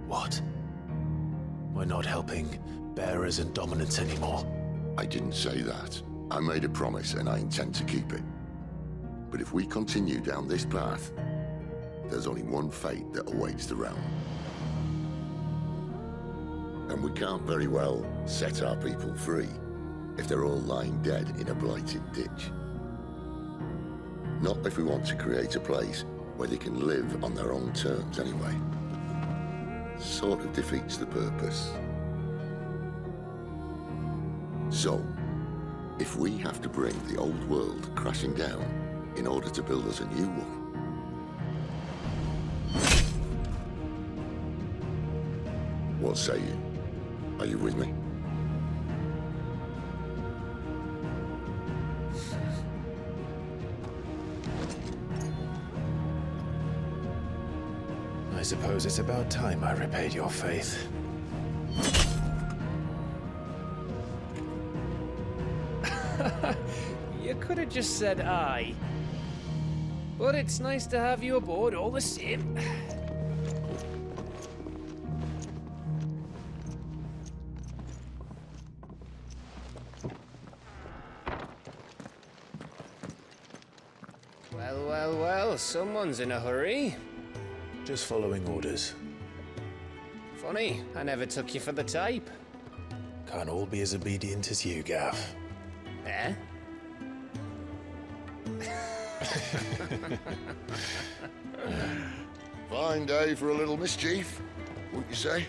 what? We're not helping bearers and dominants anymore. I didn't say that. I made a promise and I intend to keep it. But if we continue down this path, there's only one fate that awaits the realm. And we can't very well set our people free if they're all lying dead in a blighted ditch. Not if we want to create a place where they can live on their own terms anyway. sort of defeats the purpose. So, if we have to bring the old world crashing down in order to build us a new one, what say you? Are you with me? I suppose it's about time I repaid your faith. You could have just said aye. But it's nice to have you aboard all the same. Well, someone's in a hurry. Just following orders. Funny, I never took you for the type. Can't all be as obedient as you, Gaff. Eh? Fine day for a little mischief, wouldn't you say?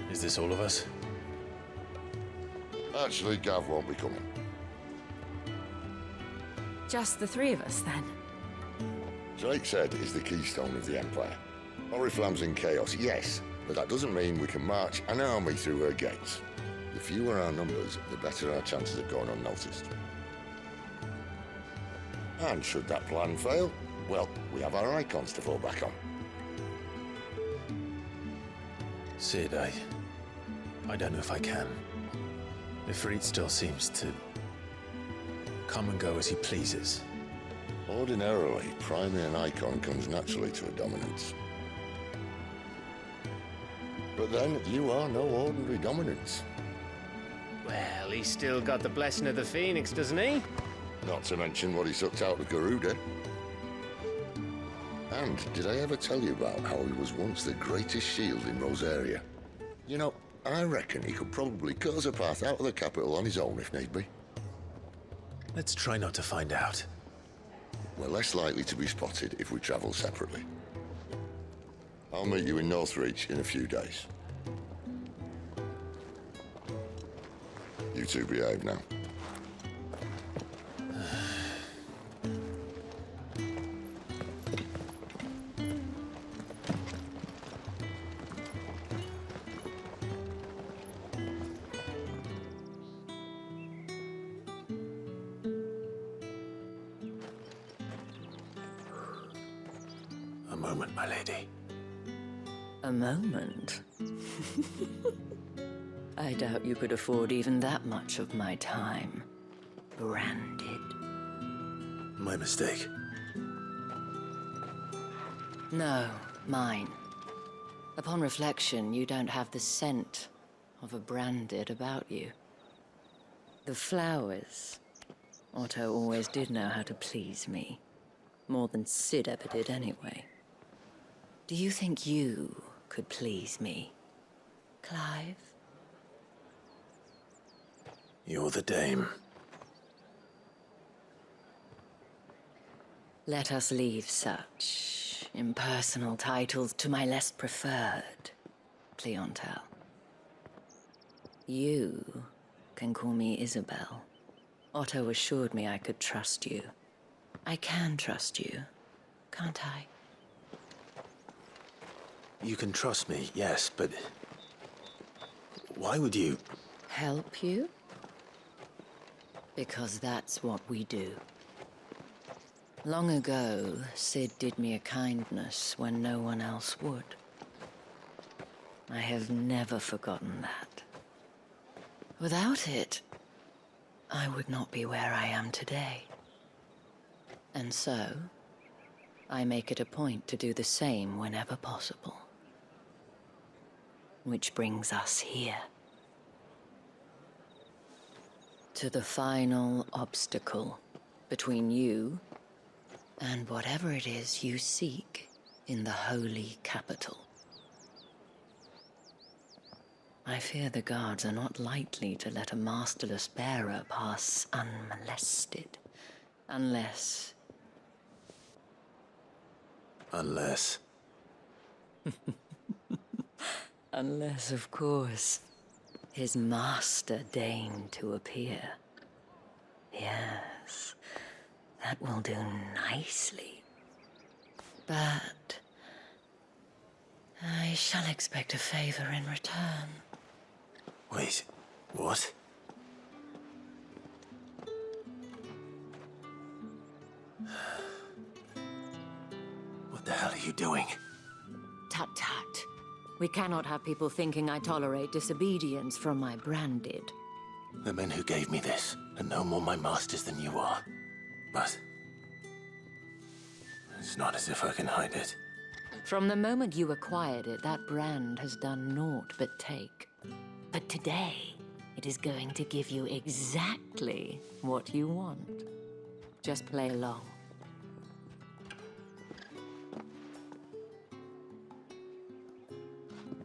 Is this all of us? Actually, Gav won't be coming. Just the three of us, then? Drake's Head is the keystone of the Empire. Oriflamme's in chaos, yes, but that doesn't mean we can march an army through her gates. The fewer our numbers, the better our chances of going unnoticed. And should that plan fail, well, we have our icons to fall back on. Sid, I don't know if I can. Ifrit still seems to come and go as he pleases. Ordinarily, priming an icon comes naturally to a dominance. But then, you are no ordinary dominance. Well, he's still got the blessing of the Phoenix, doesn't he? Not to mention what he sucked out of Garuda. And did I ever tell you about how he was once the greatest shield in Rosaria? You know, I reckon he could probably cut us a path out of the capital on his own if need be. Let's try not to find out. We're less likely to be spotted if we travel separately. I'll meet you in Northreach in a few days. You two behave now. A moment, my lady. A moment? I doubt you could afford even that much of my time. Branded. My mistake. No, mine. Upon reflection, you don't have the scent of a branded about you. The flowers. Otto always did know how to please me. More than Sid ever did anyway. Do you think you could please me, Clive? You're the dame. Let us leave such impersonal titles to my less preferred clientele. You can call me Isabel. Otto assured me I could trust you. I can trust you, can't I? You can trust me, yes, but why would you? Help you? Because that's what we do. Long ago, Sid did me a kindness when no one else would. I have never forgotten that. Without it, I would not be where I am today. And so, I make it a point to do the same whenever possible. Which brings us here. To the final obstacle between you and whatever it is you seek in the holy capital. I fear the guards are not likely to let a masterless bearer pass unmolested, unless... Unless... Unless, of course, his master deigned to appear. Yes, that will do nicely. But I shall expect a favor in return. Wait, what? What the hell are you doing? Tut tut. We cannot have people thinking I tolerate disobedience from my branded. The men who gave me this are no more my masters than you are. But it's not as if I can hide it. From the moment you acquired it, that brand has done naught but take. But today, it is going to give you exactly what you want. Just play along.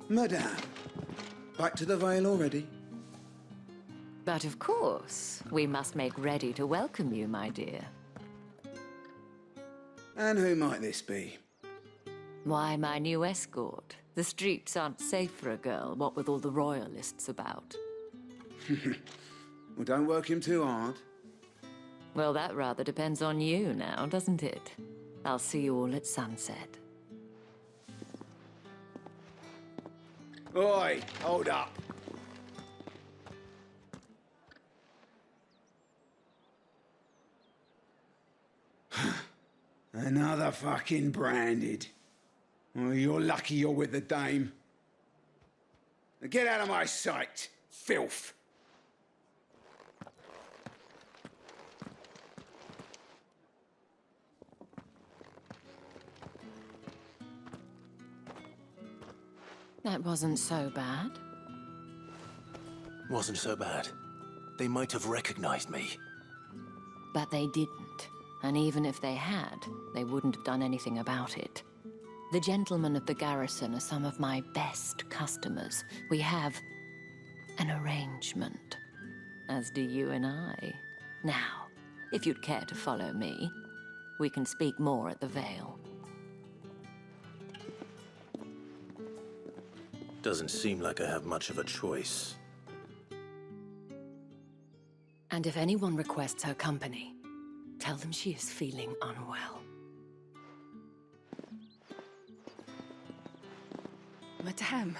Madame, back to the Vale already? But of course, we must make ready to welcome you, my dear. And who might this be? Why, my new escort. The streets aren't safe for a girl, what with all the royalists about. Well, don't work him too hard. Well, that rather depends on you now, doesn't it? I'll see you all at sunset. Oi, hold up. Another fucking branded. Well, you're lucky you're with the dame. Now get out of my sight, filth. That wasn't so bad. Wasn't so bad. They might have recognized me. But they didn't. And even if they had, they wouldn't have done anything about it. The gentlemen of the garrison are some of my best customers. We have an arrangement, as do you and I. Now, if you'd care to follow me, we can speak more at the Vale. Doesn't seem like I have much of a choice. And if anyone requests her company, tell them she is feeling unwell. Madame,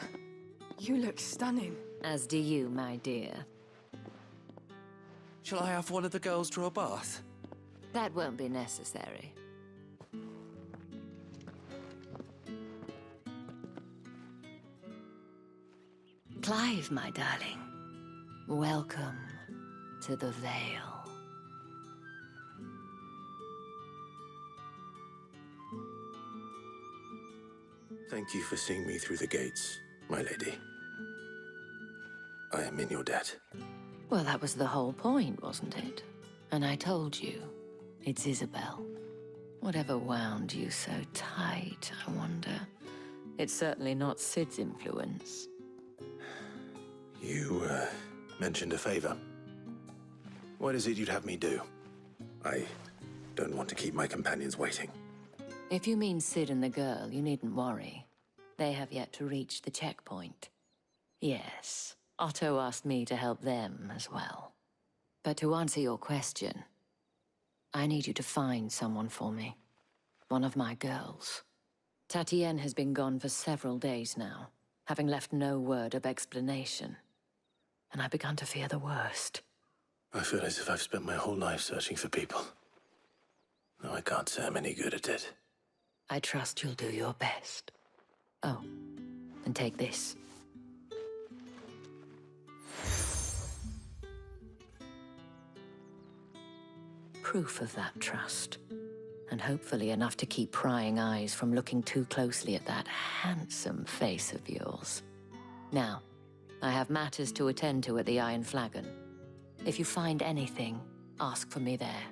you look stunning. As do you, my dear. Shall I have one of the girls draw a bath? That won't be necessary. Clive, my darling. Welcome to the Vale. Thank you for seeing me through the gates, my lady. I am in your debt. Well, that was the whole point, wasn't it? And I told you, it's Isabel. Whatever wound you so tight, I wonder. It's certainly not Sid's influence. You, mentioned a favor. What is it you'd have me do? I don't want to keep my companions waiting. If you mean Sid and the girl, you needn't worry. They have yet to reach the checkpoint. Yes, Otto asked me to help them as well. But to answer your question, I need you to find someone for me. One of my girls. Tatienne has been gone for several days now, having left no word of explanation. And I've begun to fear the worst. I feel as if I've spent my whole life searching for people. No, I can't say I'm any good at it. I trust you'll do your best. Oh, and take this. Proof of that trust. And hopefully enough to keep prying eyes from looking too closely at that handsome face of yours. Now, I have matters to attend to at the Iron Flagon. If you find anything, ask for me there.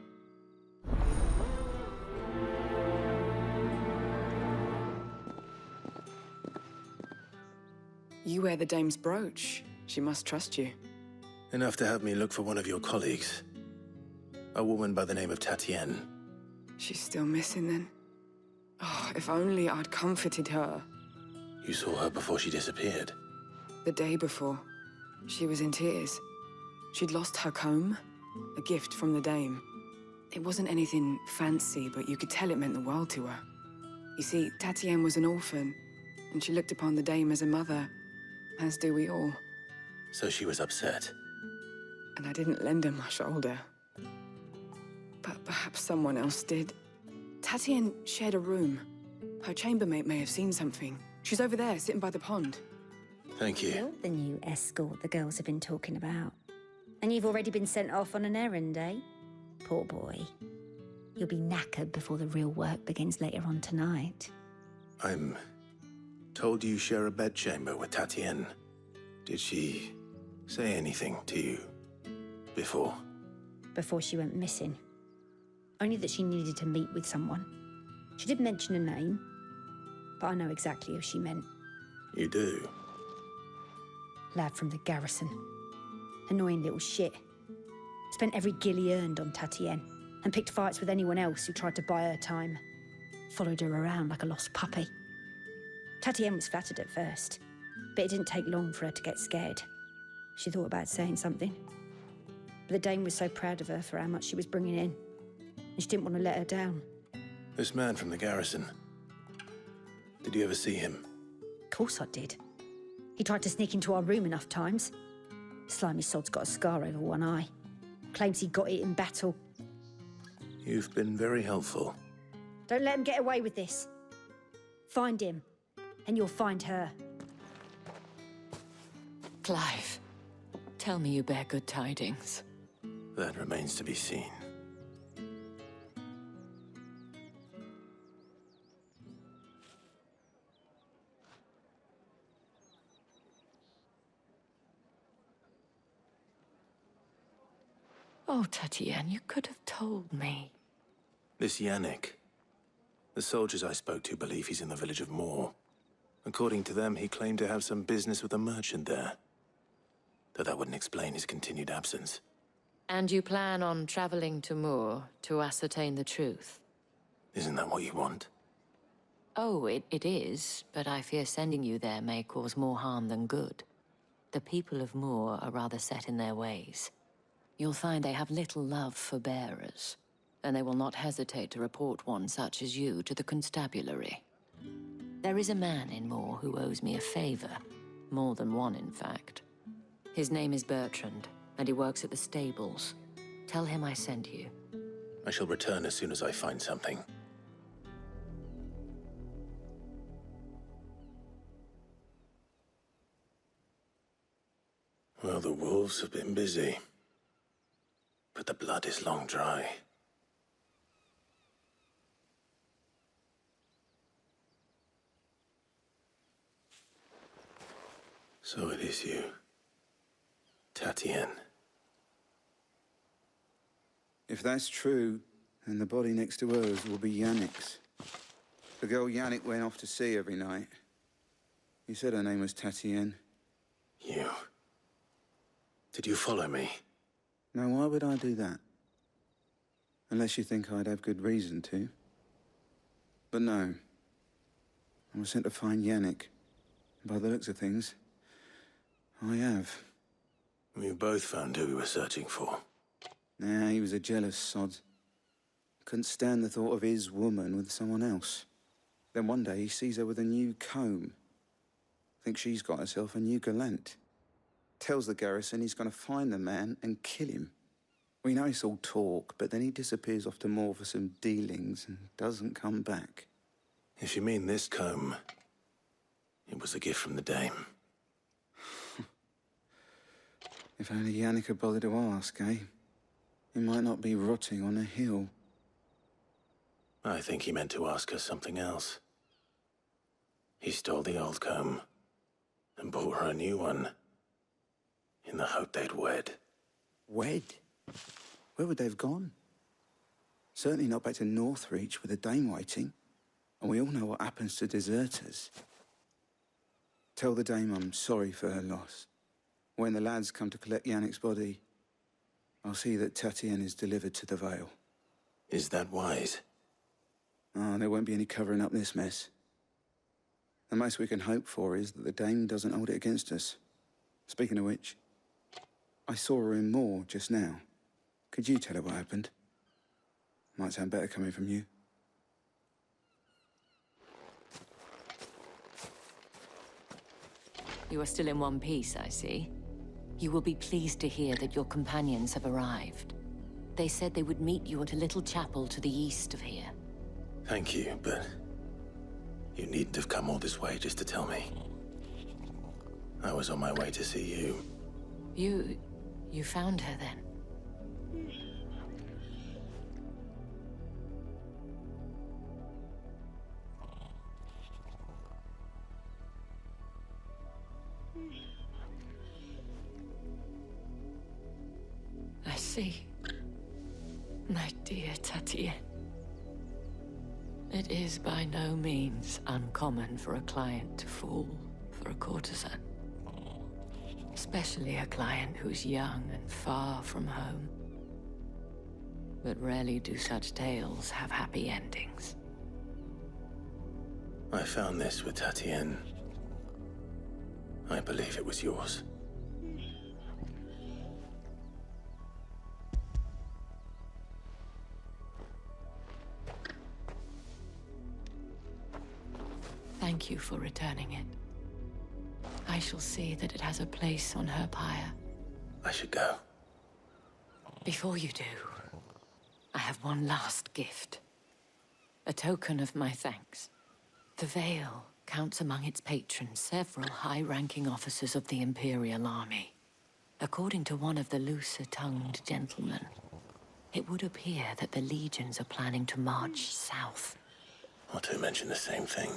You wear the dame's brooch. She must trust you. Enough to have me look for one of your colleagues. A woman by the name of Tatienne. She's still missing then. Oh, if only I'd comforted her. You saw her before she disappeared? The day before. She was in tears. She'd lost her comb, a gift from the dame. It wasn't anything fancy, but you could tell it meant the world to her. You see, Tatienne was an orphan, and she looked upon the dame as a mother, as do we all. So she was upset. And I didn't lend her my shoulder. But perhaps someone else did. Tatienne shared a room. Her chambermaid may have seen something. She's over there, sitting by the pond. Thank you. You're the new escort the girls have been talking about. And you've already been sent off on an errand, eh? Poor boy. You'll be knackered before the real work begins later on tonight. I'm told you share a bedchamber with Tatienne. Did she say anything to you before? Before she went missing. Only that she needed to meet with someone. She did mention a name, but I know exactly who she meant. You do? Lad from the garrison. Annoying little shit. Spent every guil he earned on Tatienne, and picked fights with anyone else who tried to buy her time. Followed her around like a lost puppy. Tatienne was flattered at first, but it didn't take long for her to get scared. She thought about saying something. But the dame was so proud of her for how much she was bringing in, and she didn't want to let her down. This man from the garrison. Did you ever see him? Of course I did. He tried to sneak into our room enough times. Slimy sod's got a scar over one eye. Claims he got it in battle. You've been very helpful. Don't let him get away with this. Find him, and you'll find her. Clive, tell me you bear good tidings. That remains to be seen. Oh, Tatienne, you could have told me. This Yannick. The soldiers I spoke to believe he's in the village of Moor. According to them, he claimed to have some business with a merchant there. Though that wouldn't explain his continued absence. And you plan on traveling to Moor to ascertain the truth? Isn't that what you want? Oh, it is, but I fear sending you there may cause more harm than good. The people of Moor are rather set in their ways. You'll find they have little love for bearers, and they will not hesitate to report one such as you to the constabulary. There is a man in Moor who owes me a favor. More than one, in fact. His name is Bertrand, and he works at the stables. Tell him I sent you. I shall return as soon as I find something. Well, the wolves have been busy. But the blood is long dry. So it is you, Tatienne. If that's true, then the body next to hers will be Yannick's. The girl Yannick went off to sea every night. He said her name was Tatienne. You... Did you follow me? Now, why would I do that? Unless you think I'd have good reason to. But no. I was sent to find Yannick. By the looks of things, I have. We both found who we were searching for. Nah, he was a jealous sod. Couldn't stand the thought of his woman with someone else. Then one day he sees her with a new comb. Thinks she's got herself a new gallant. Tells the garrison he's going to find the man and kill him. We know it's all talk, but then he disappears off to Moor for some dealings and doesn't come back. If you mean this comb, it was a gift from the dame. If only Yannick had bothered to ask, eh? He might not be rotting on a hill. I think he meant to ask her something else. He stole the old comb and bought her a new one. In the hope they'd wed. Wed? Where would they have gone? Certainly not back to Northreach with a dame waiting. And we all know what happens to deserters. Tell the dame I'm sorry for her loss. When the lads come to collect Yannick's body, I'll see that Tatienne is delivered to the Vale. Is that wise? Oh, there won't be any covering up this mess. The most we can hope for is that the Dame doesn't hold it against us. Speaking of which, I saw her in Moor just now. Could you tell her what happened? Might sound better coming from you. You are still in one piece, I see. You will be pleased to hear that your companions have arrived. They said they would meet you at a little chapel to the east of here. Thank you, but you needn't have come all this way just to tell me. I was on my way to see you. You found her then? I see. My dear Tatienne. It is by no means uncommon for a client to fall for a courtesan. Especially a client who's young and far from home. But rarely do such tales have happy endings. I found this with Tatienne. I believe it was yours. Thank you for returning it. I shall see that it has a place on her pyre. I should go. Before you do, I have one last gift. A token of my thanks. The Veil counts among its patrons several high-ranking officers of the Imperial Army. According to one of the looser-tongued gentlemen, it would appear that the legions are planning to march south. Or to mention the same thing.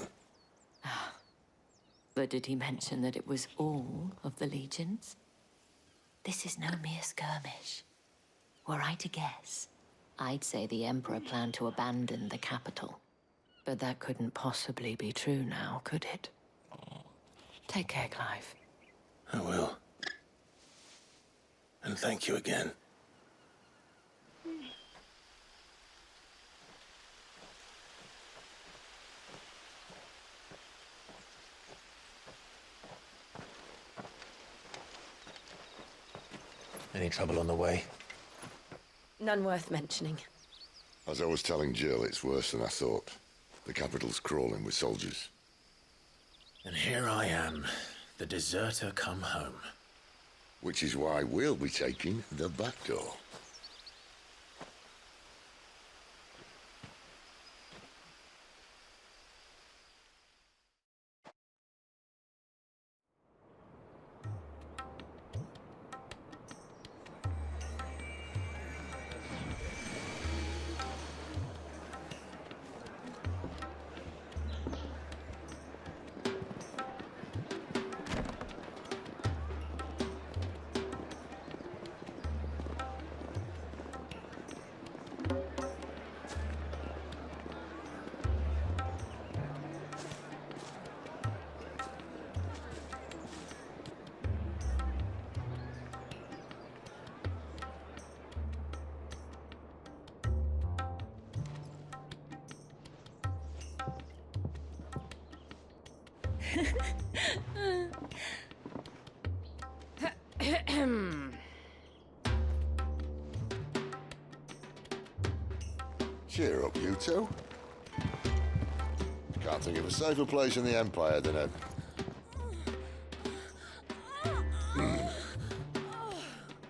But did he mention that it was all of the legions? This is no mere skirmish. Were I to guess, I'd say the Emperor planned to abandon the capital. But that couldn't possibly be true now, could it? Take care, Clive. I will. And thank you again. Any trouble on the way? None worth mentioning. As I was telling Jill, it's worse than I thought. The capital's crawling with soldiers. And here I am, the deserter come home. Which is why we'll be taking the back door. Cheer up, you two. Can't think of a safer place in the Empire than a...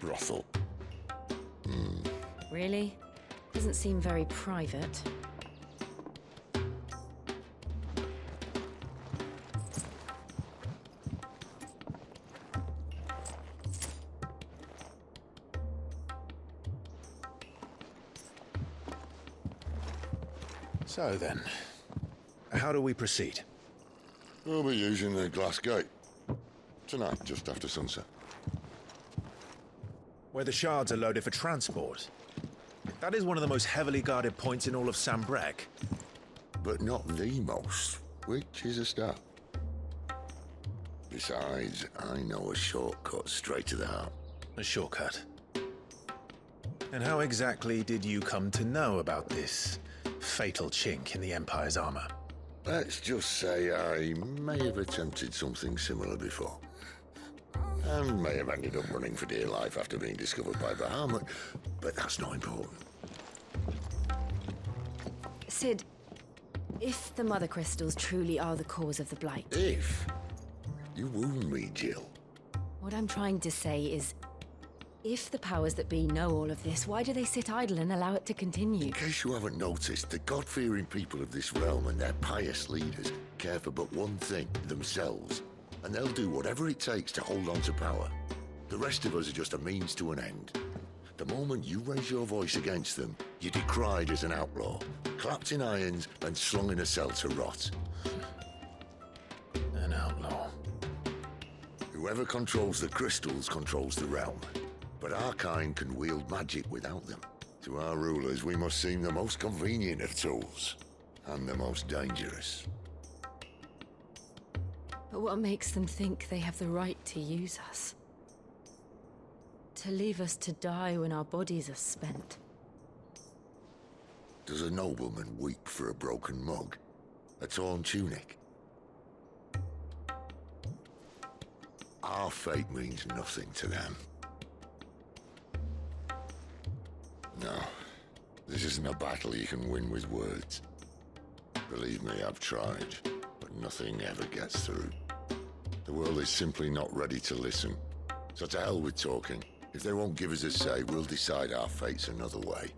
brothel. Really? Doesn't seem very private. So then, how do we proceed? We'll be using the glass gate. Tonight, just after sunset. Where the shards are loaded for transport. That is one of the most heavily guarded points in all of Sambrec. But not the most, which is a start. Besides, I know a shortcut straight to the heart. A shortcut? And how exactly did you come to know about this fatal chink in the Empire's armor? Let's just say I may have attempted something similar before. And may have ended up running for dear life after being discovered by Bahamut, but that's not important. Sid, if the Mother Crystals truly are the cause of the Blight... If? You wound me, Jill. What I'm trying to say is, if the powers that be know all of this, why do they sit idle and allow it to continue? In case you haven't noticed, the God-fearing people of this realm and their pious leaders care for but one thing, themselves. And they'll do whatever it takes to hold on to power. The rest of us are just a means to an end. The moment you raise your voice against them, you're decried as an outlaw, clapped in irons and slung in a cell to rot. An outlaw. Whoever controls the crystals controls the realm. But our kind can wield magic without them. To our rulers, we must seem the most convenient of tools, and the most dangerous. But what makes them think they have the right to use us? To leave us to die when our bodies are spent? Does a nobleman weep for a broken mug? A torn tunic? Our fate means nothing to them. No, this isn't a battle you can win with words. Believe me, I've tried, but nothing ever gets through. The world is simply not ready to listen. So to hell with talking. If they won't give us a say, we'll decide our fates another way.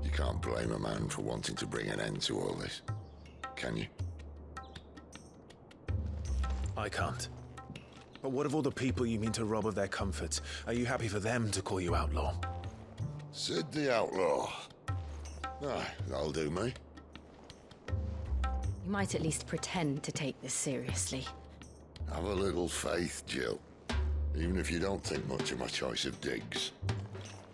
You can't blame a man for wanting to bring an end to all this, can you? I can't. But what of all the people you mean to rob of their comforts? Are you happy for them to call you outlaw? Sid the Outlaw. Ah, that'll do me. You might at least pretend to take this seriously. Have a little faith, Jill. Even if you don't think much of my choice of digs.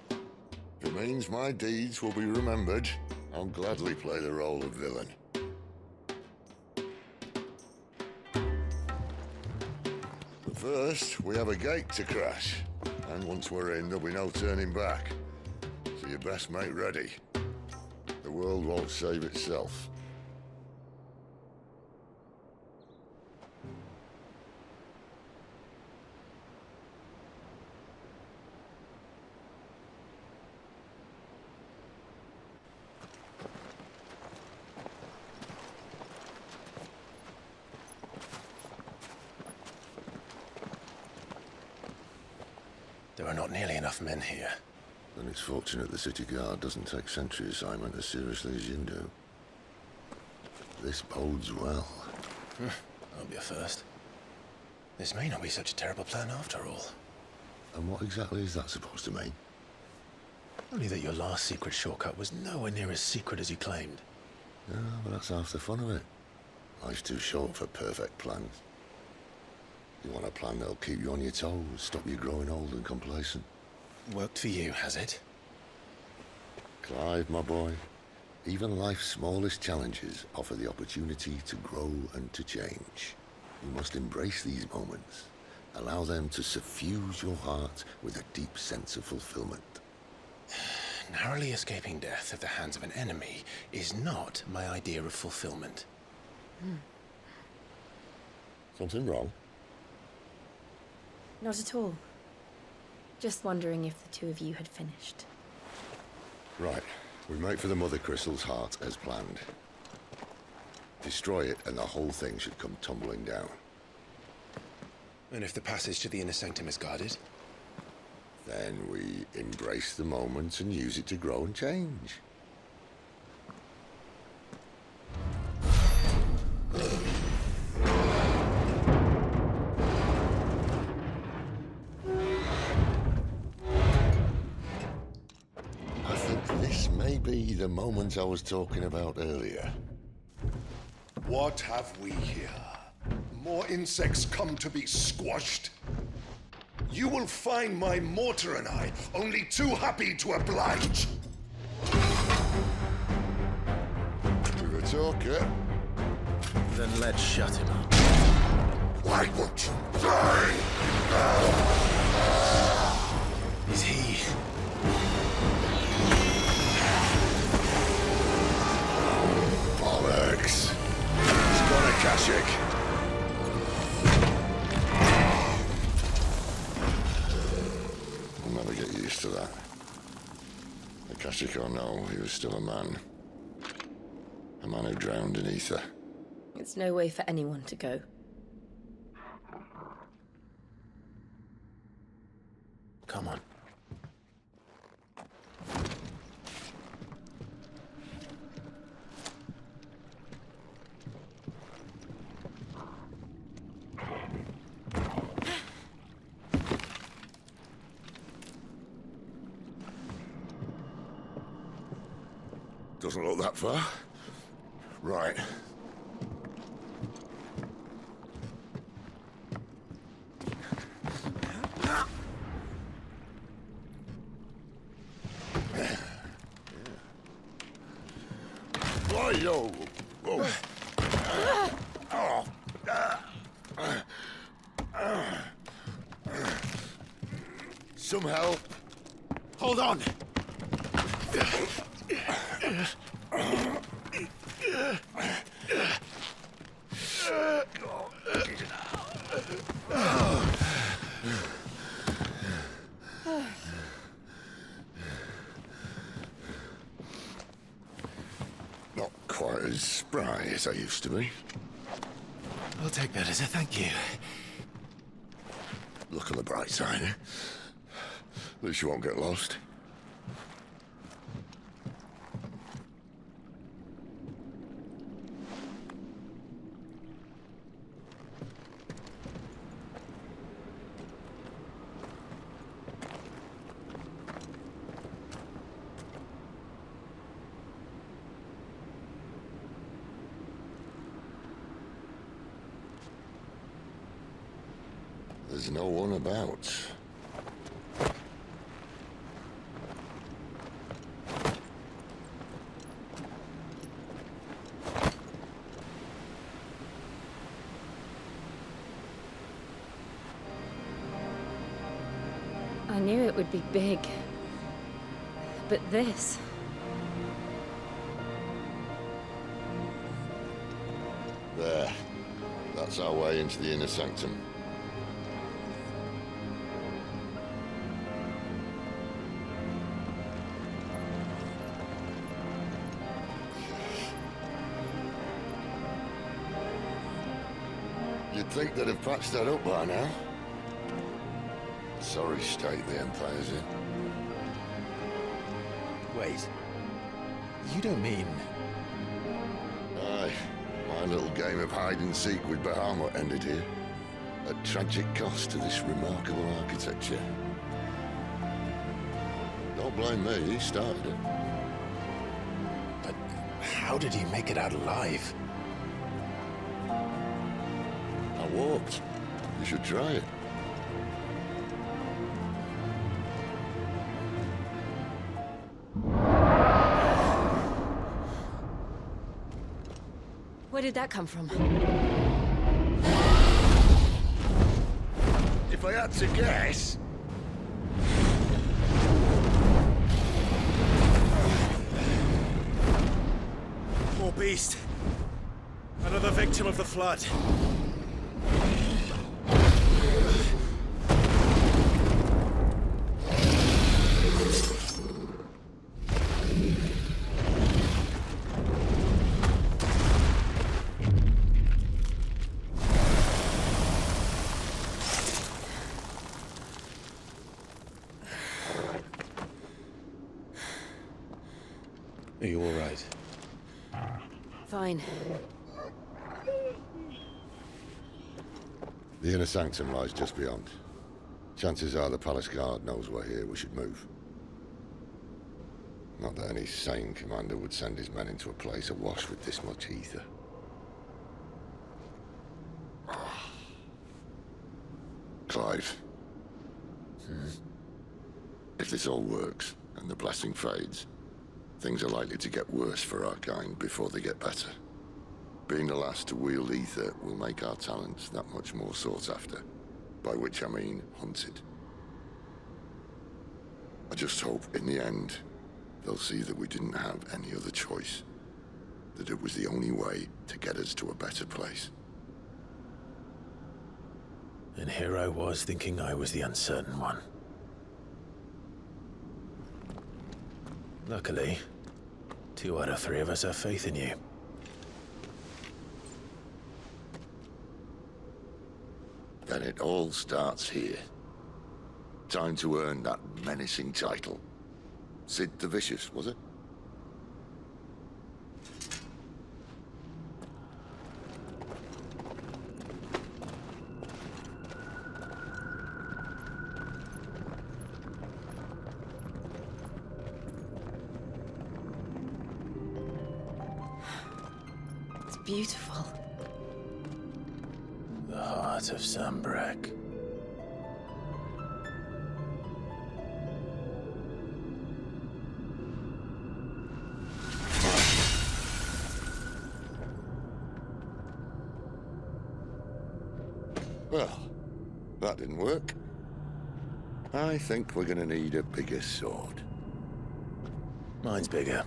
If it means my deeds will be remembered, I'll gladly play the role of villain. But first, we have a gate to crash. And once we're in, there'll be no turning back. So you best make ready. The world won't save itself. There are not nearly enough men here. Then it's fortunate the city guard doesn't take sentry assignment as seriously as you do. This bodes well. That'll be a first. This may not be such a terrible plan after all. And what exactly is that supposed to mean? Only that your last secret shortcut was nowhere near as secret as you claimed. Yeah, but that's half the fun of it. Life's too short for perfect plans. You want a plan that'll keep you on your toes, stop you growing old and complacent. Worked for you, has it? Clive, my boy, even life's smallest challenges offer the opportunity to grow and to change. You must embrace these moments. Allow them to suffuse your heart with a deep sense of fulfillment. Narrowly escaping death at the hands of an enemy is not my idea of fulfillment. Something wrong? Not at all. Just wondering if the two of you had finished. Right. We make for the Mother Crystal's heart as planned. Destroy it and the whole thing should come tumbling down. And if the passage to the inner sanctum is guarded? Then we embrace the moment and use it to grow and change. I think this may be the moment I was talking about earlier. What have we here? More insects come to be squashed? You will find my mortar and I only too happy to oblige. To the talker. Then let's shut him up. Why won't you die now? Is he... Bollocks. used to that. Akashic or no, he was still a man. A man who drowned in ether. It's no way for anyone to go. Come on. Doesn't look that far. Right. Yo. Whoa. Some help. Hold on. Not quite as spry as I used to be. I'll take that as a thank you. Look on the bright side, eh? At least you won't get lost. There's no one about. I knew it would be big. But this... There. That's our way into the inner sanctum. You'd think they'd have patched that up by now. Sorry state the Empire's in. Wait. You don't mean... Aye. My little game of hide-and-seek with Bahamut ended here. At tragic cost to this remarkable architecture. Don't blame me, he started it. But how did he make it out alive? I walked. You should try it. Where did that come from? If I had to guess... Poor beast. Another victim of the flood. Are you all right? Fine. The inner sanctum lies just beyond. Chances are the palace guard knows we're here. We should move. Not that any sane commander would send his men into a place awash with this much ether. Clive. If this all works, and the blessing fades, things are likely to get worse for our kind before they get better. Being the last to wield ether will make our talents that much more sought after. By which I mean hunted. I just hope, in the end, they'll see that we didn't have any other choice. That it was the only way to get us to a better place. And here I was thinking I was the uncertain one. Luckily, 2 out of 3 of us have faith in you. Then it all starts here. Time to earn that menacing title. Sid the Vicious, was it? It's beautiful. The heart of Sambrek. Well, that didn't work. I think we're gonna need a bigger sword. Mine's bigger.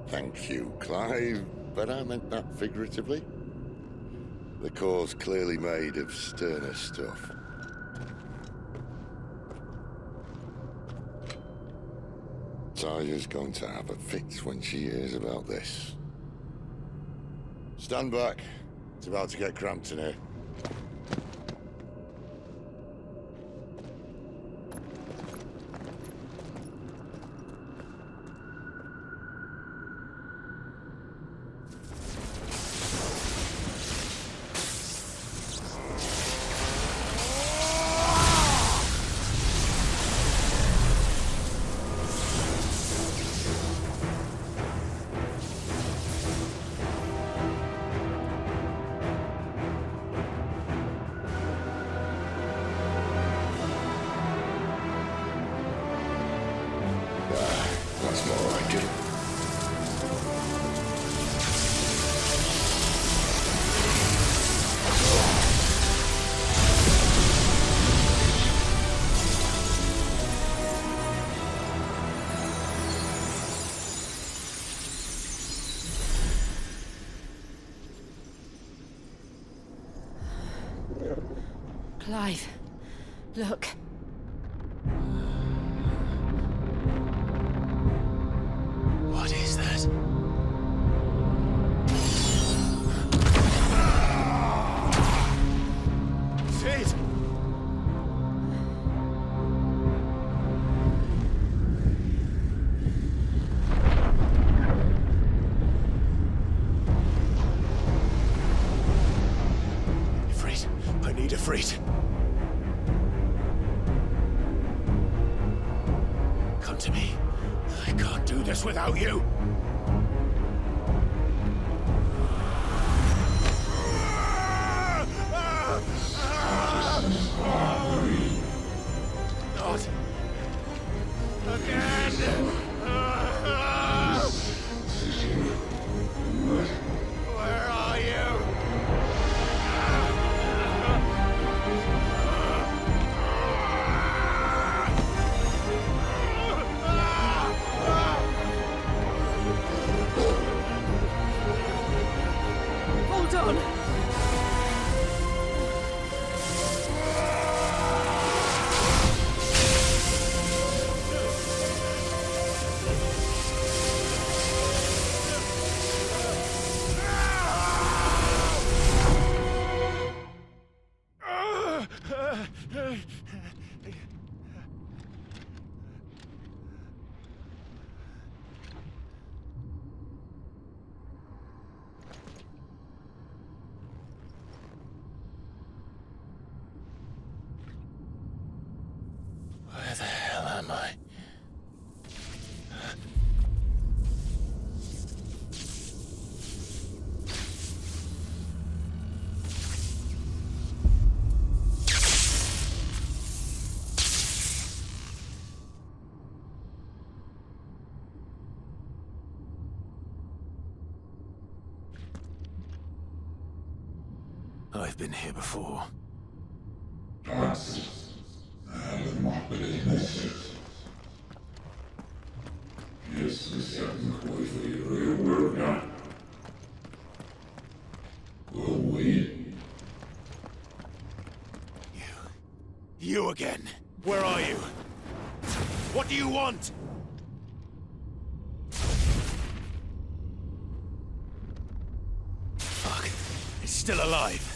Thank you, Clive, but I meant that figuratively. The core's clearly made of sterner stuff. Taya's going to have a fit when she hears about this. Stand back. It's about to get cramped in here. That's more like it. Clive, look. What is that? Sid! Ifrit, I need Ifrit. Come to me. I can't do this without you. Not again. Where are you? Hold on. Where the hell am I? I've been here before. You again. Where are you? What do you want? Fuck. It's still alive.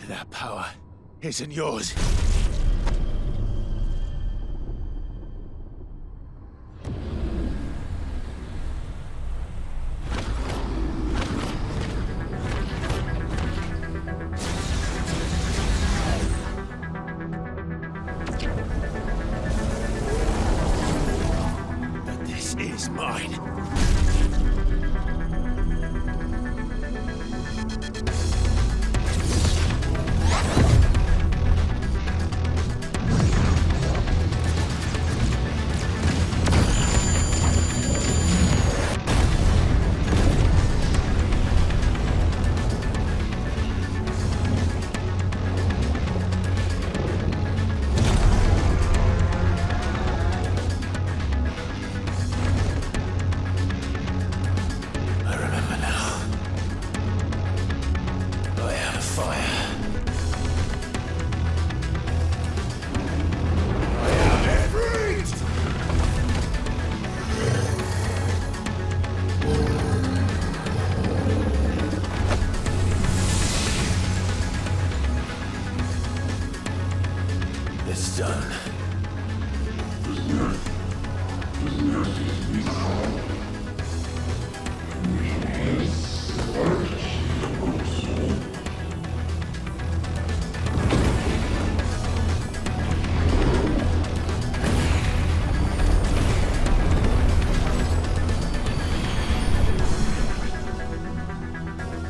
That power isn't yours. But this is mine. It's done.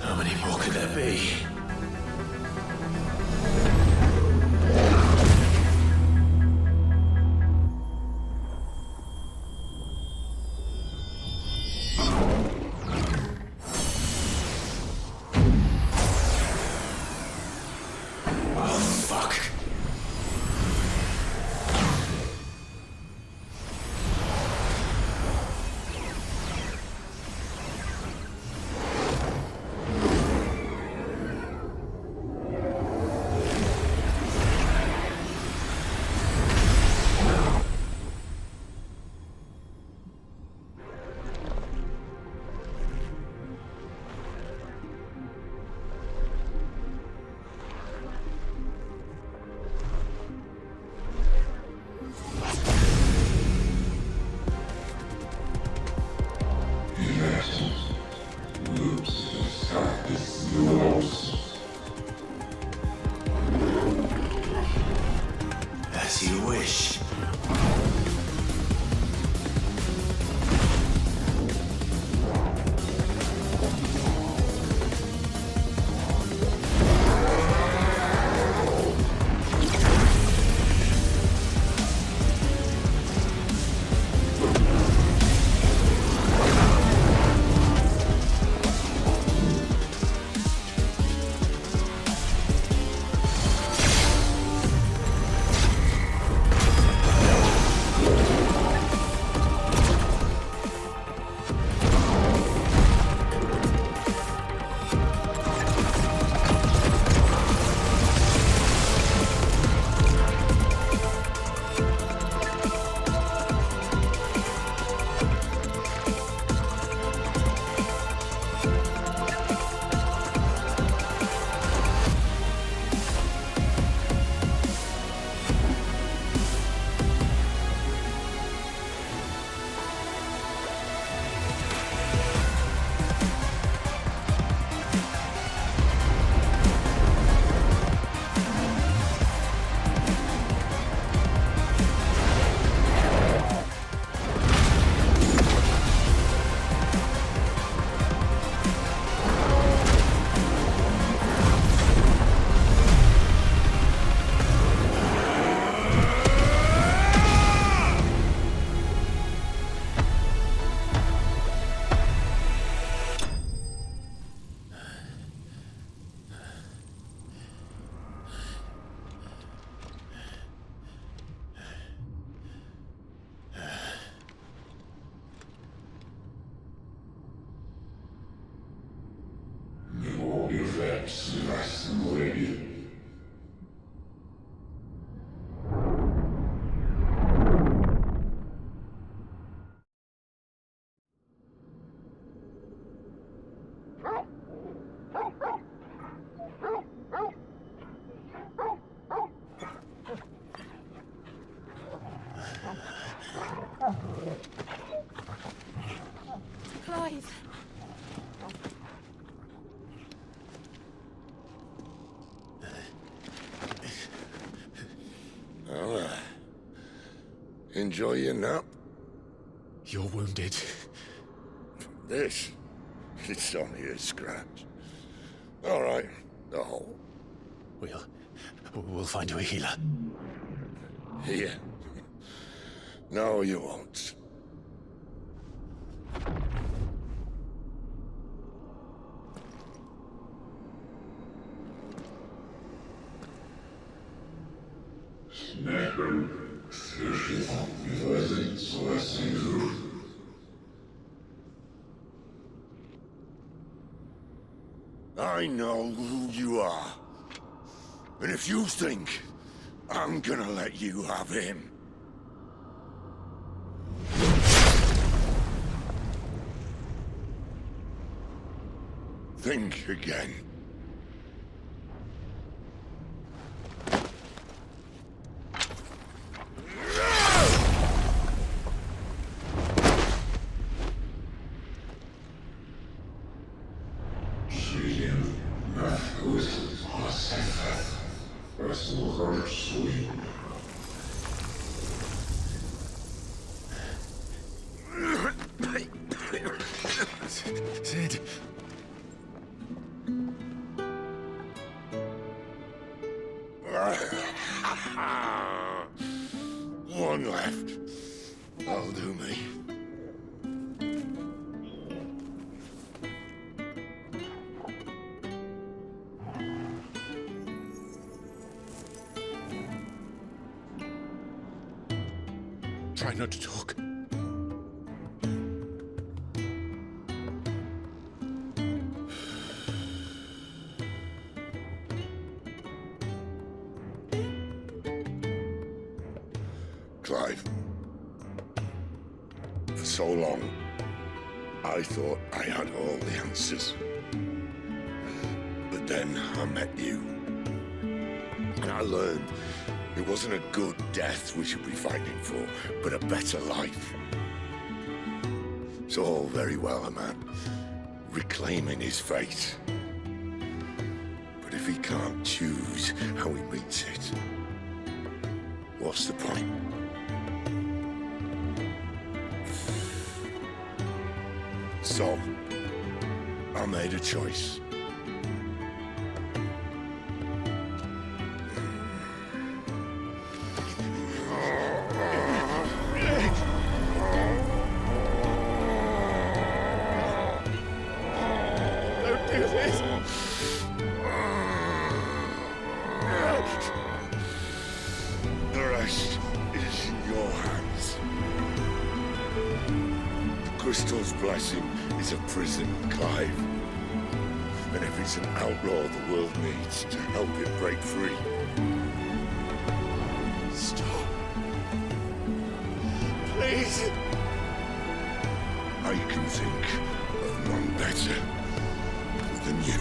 How many more could there be? As you wish. Enjoy your nap? You're wounded. This? It's only a scratch. All right. The hole. We'll find you a healer. Here? No, you won't. I know who you are. And if you think I'm gonna let you have him... think again. Sid. One left. That'll do me. Try not to talk. Clive. For so long, I thought I had all the answers. But then I met you. And I learned it wasn't a good death we should be fighting for, but a better life. It's all very well a man reclaiming his fate. But if he can't choose how he meets it, what's the point? So, I made a choice. Don't do this! The rest is in your hands. The Crystal's blessing is a prison, Clive. And if it's an outlaw the world needs to help it break free. Stop. Please. I can think of none better than you.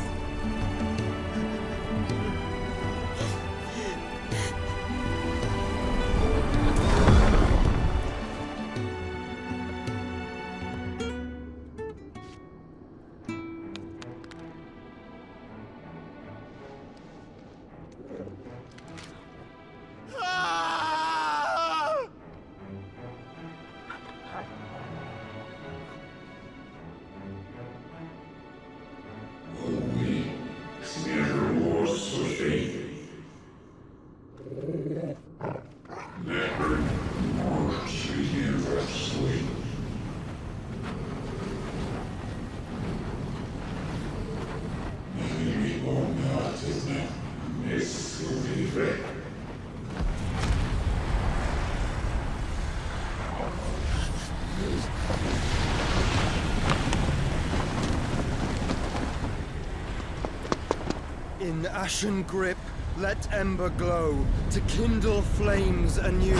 In ashen grip, let ember glow, to kindle flames anew.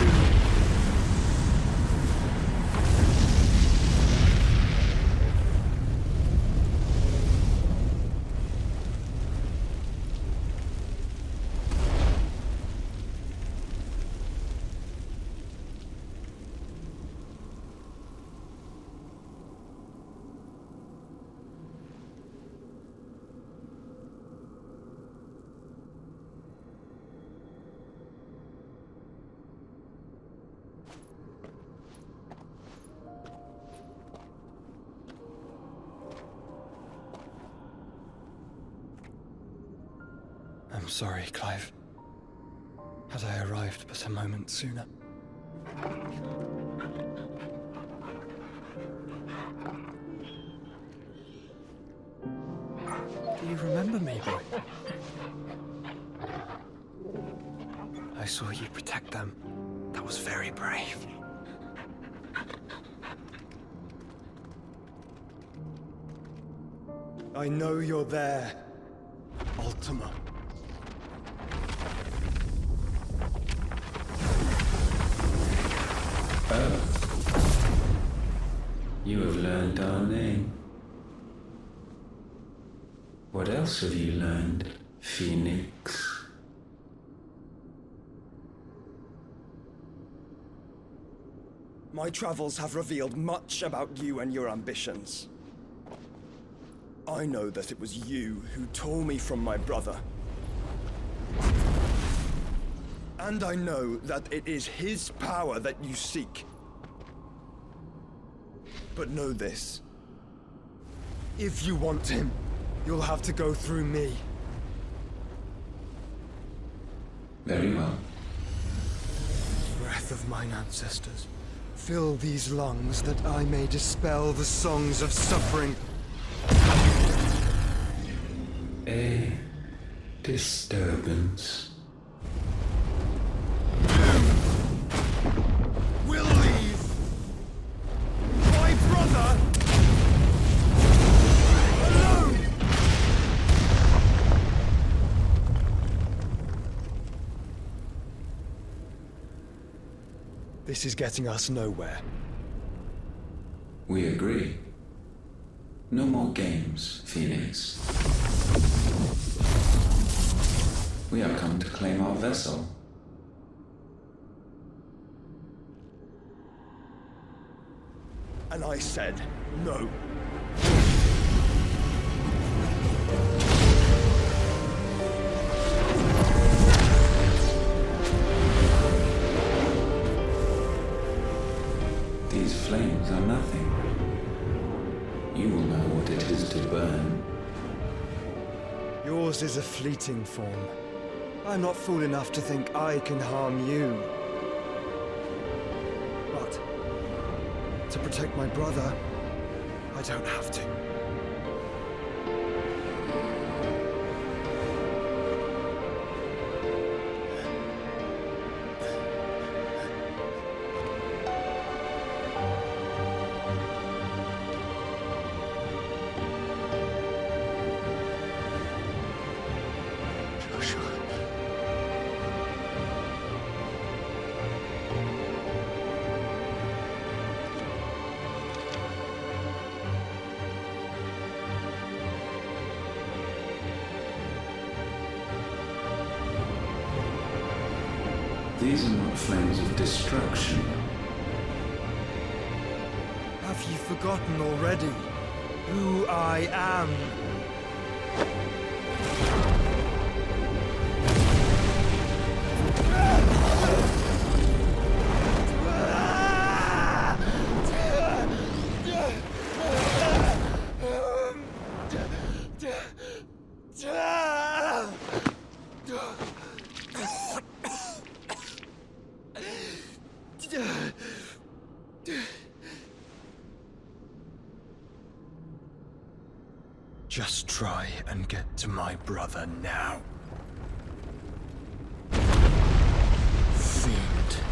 sorry, Clive. Had I arrived but a moment sooner. Do you remember me, boy? I saw you protect them. That was very brave. I know you're there, Ultima. Oh. You have learned our name. What else have you learned, Phoenix? My travels have revealed much about you and your ambitions. I know that it was you who tore me from my brother. And I know that it is his power that you seek. But know this. If you want him, you'll have to go through me. Very well. Breath of mine ancestors, fill these lungs that I may dispel the songs of suffering. A disturbance. We'll leave! My brother! Alone! This is getting us nowhere. We agree. No more games, Phoenix. We have come to claim our vessel. And I said no. These flames are nothing. You will know what it is to burn. Yours is a fleeting form. I'm not fool enough to think I can harm you. But to protect my brother, I don't have to. These are not flames of destruction. Have you forgotten already who I am? Just try and get to my brother now. Fiend.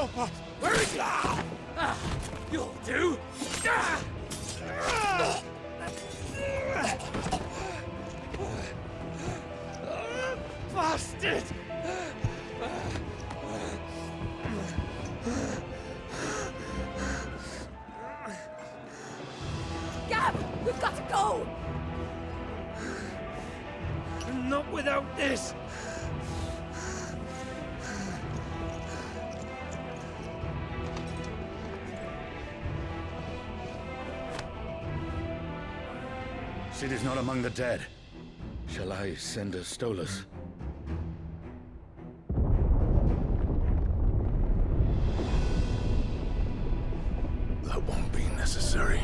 help us! Where is he? You'll do! Bastard! Gab! We've got to go! Not without this! Sid is not among the dead. Shall I send a Stolas? That won't be necessary.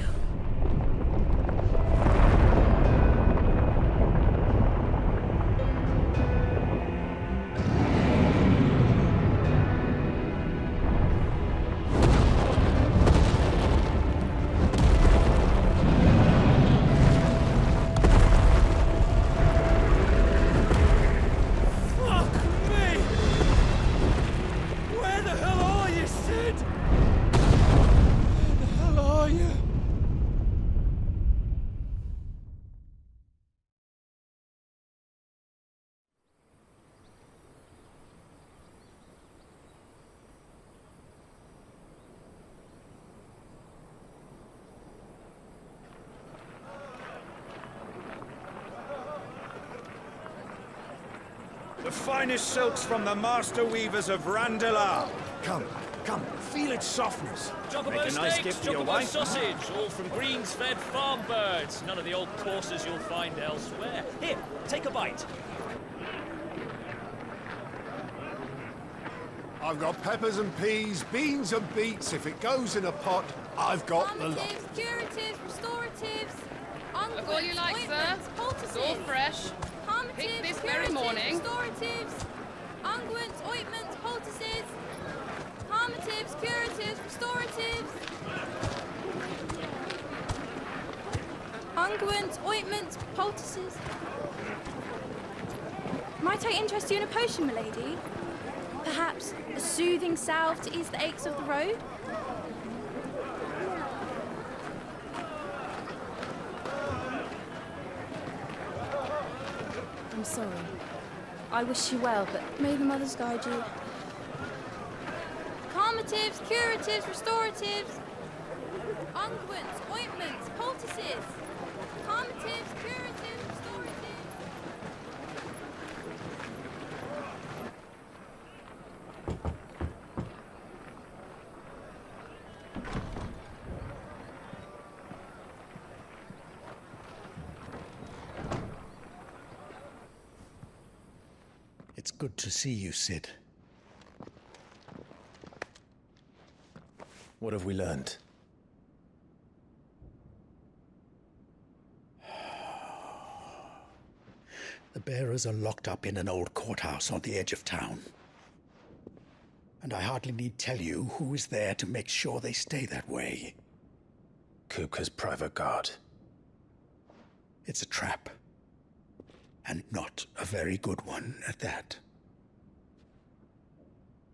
The finest silks from the master weavers of Randelar. Come, feel its softness. Chocobo Make a nice steaks, gift for your chocobo wife. sausage, all from greens-fed farm birds. None of the old courses you'll find elsewhere. Here, take a bite. I've got peppers and peas, beans and beets. If it goes in a pot, I've got the lot. Calmatives, curatives, restoratives, Look all you like, sir. It's all fresh. Picked this very morning. Restoratives, unguents, ointments, poultices, calmatives, curatives, restoratives, unguents, ointments, poultices. Might I interest you in a potion, milady? Perhaps a soothing salve to ease the aches of the road? I'm sorry. I wish you well, but may the mothers guide you. Calmatives, curatives, restoratives, unguents, ointments, poultices, calmatives, curatives, restoratives. It's good to see you, Sid. What have we learned? The bearers are locked up in an old courthouse on the edge of town. And I hardly need tell you who is there to make sure they stay that way. Kupka's private guard. It's a trap. And not a very good one at that.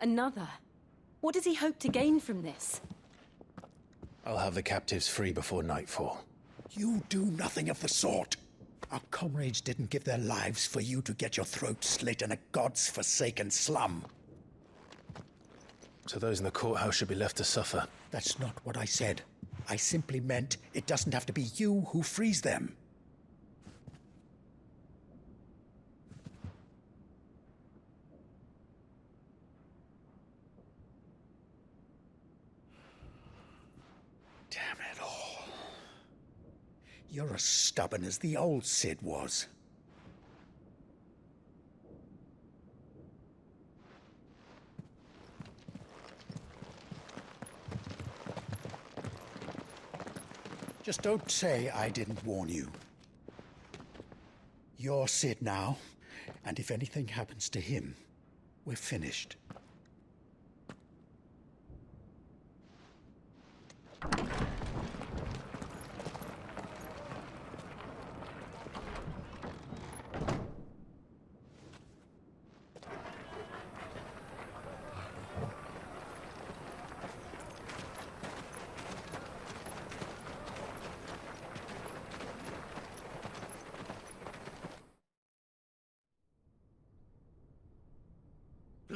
another. What does he hope to gain from this? I'll have the captives free before nightfall. You do nothing of the sort. Our comrades didn't give their lives for you to get your throat slit in a god's forsaken slum. So those in the courthouse should be left to suffer. That's not what I said. I simply meant it doesn't have to be you who frees them. Damn it all. You're as stubborn as the old Sid was. Just don't say I didn't warn you. You're Sid now, and if anything happens to him, we're finished.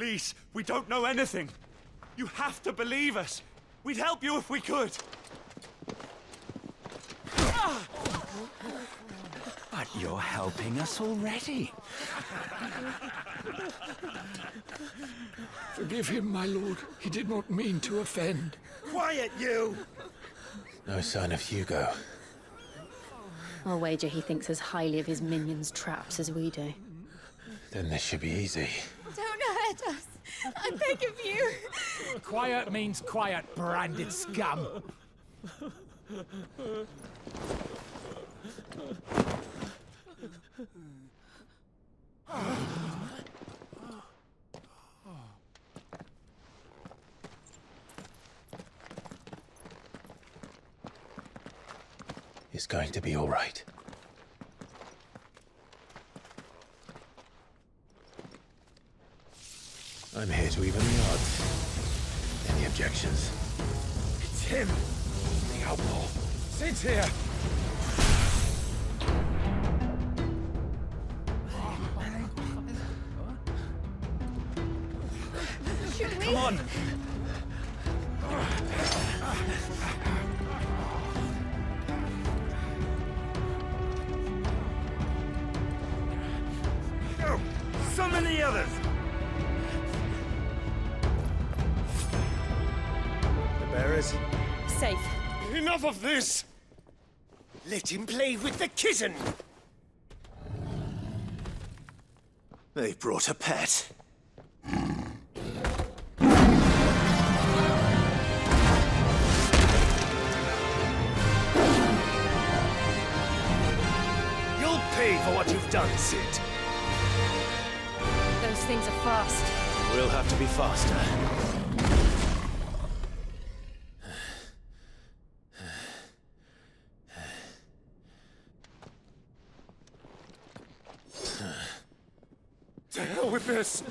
Please, we don't know anything. You have to believe us. We'd help you if we could. But you're helping us already. Forgive him, my lord. He did not mean to offend. Quiet, you! No sign of Hugo. I'll wager he thinks as highly of his minions' traps as we do. Then this should be easy. Don't hurt us. I beg of you. Quiet means quiet, branded scum. It's going to be all right. I'm here to even the odds. Any objections? It's him, the outlaw. Sid's here. Should we? Come on. Go! Summon the others! The bearers? Safe. Enough of this! Let him play with the kitten! They brought a pet. You'll pay for what you've done, Sid. Those things are fast. We'll have to be faster. To hell with this!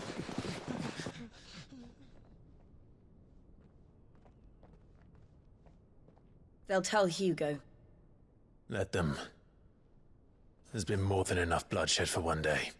They'll tell Hugo. Let them. There's been more than enough bloodshed for one day.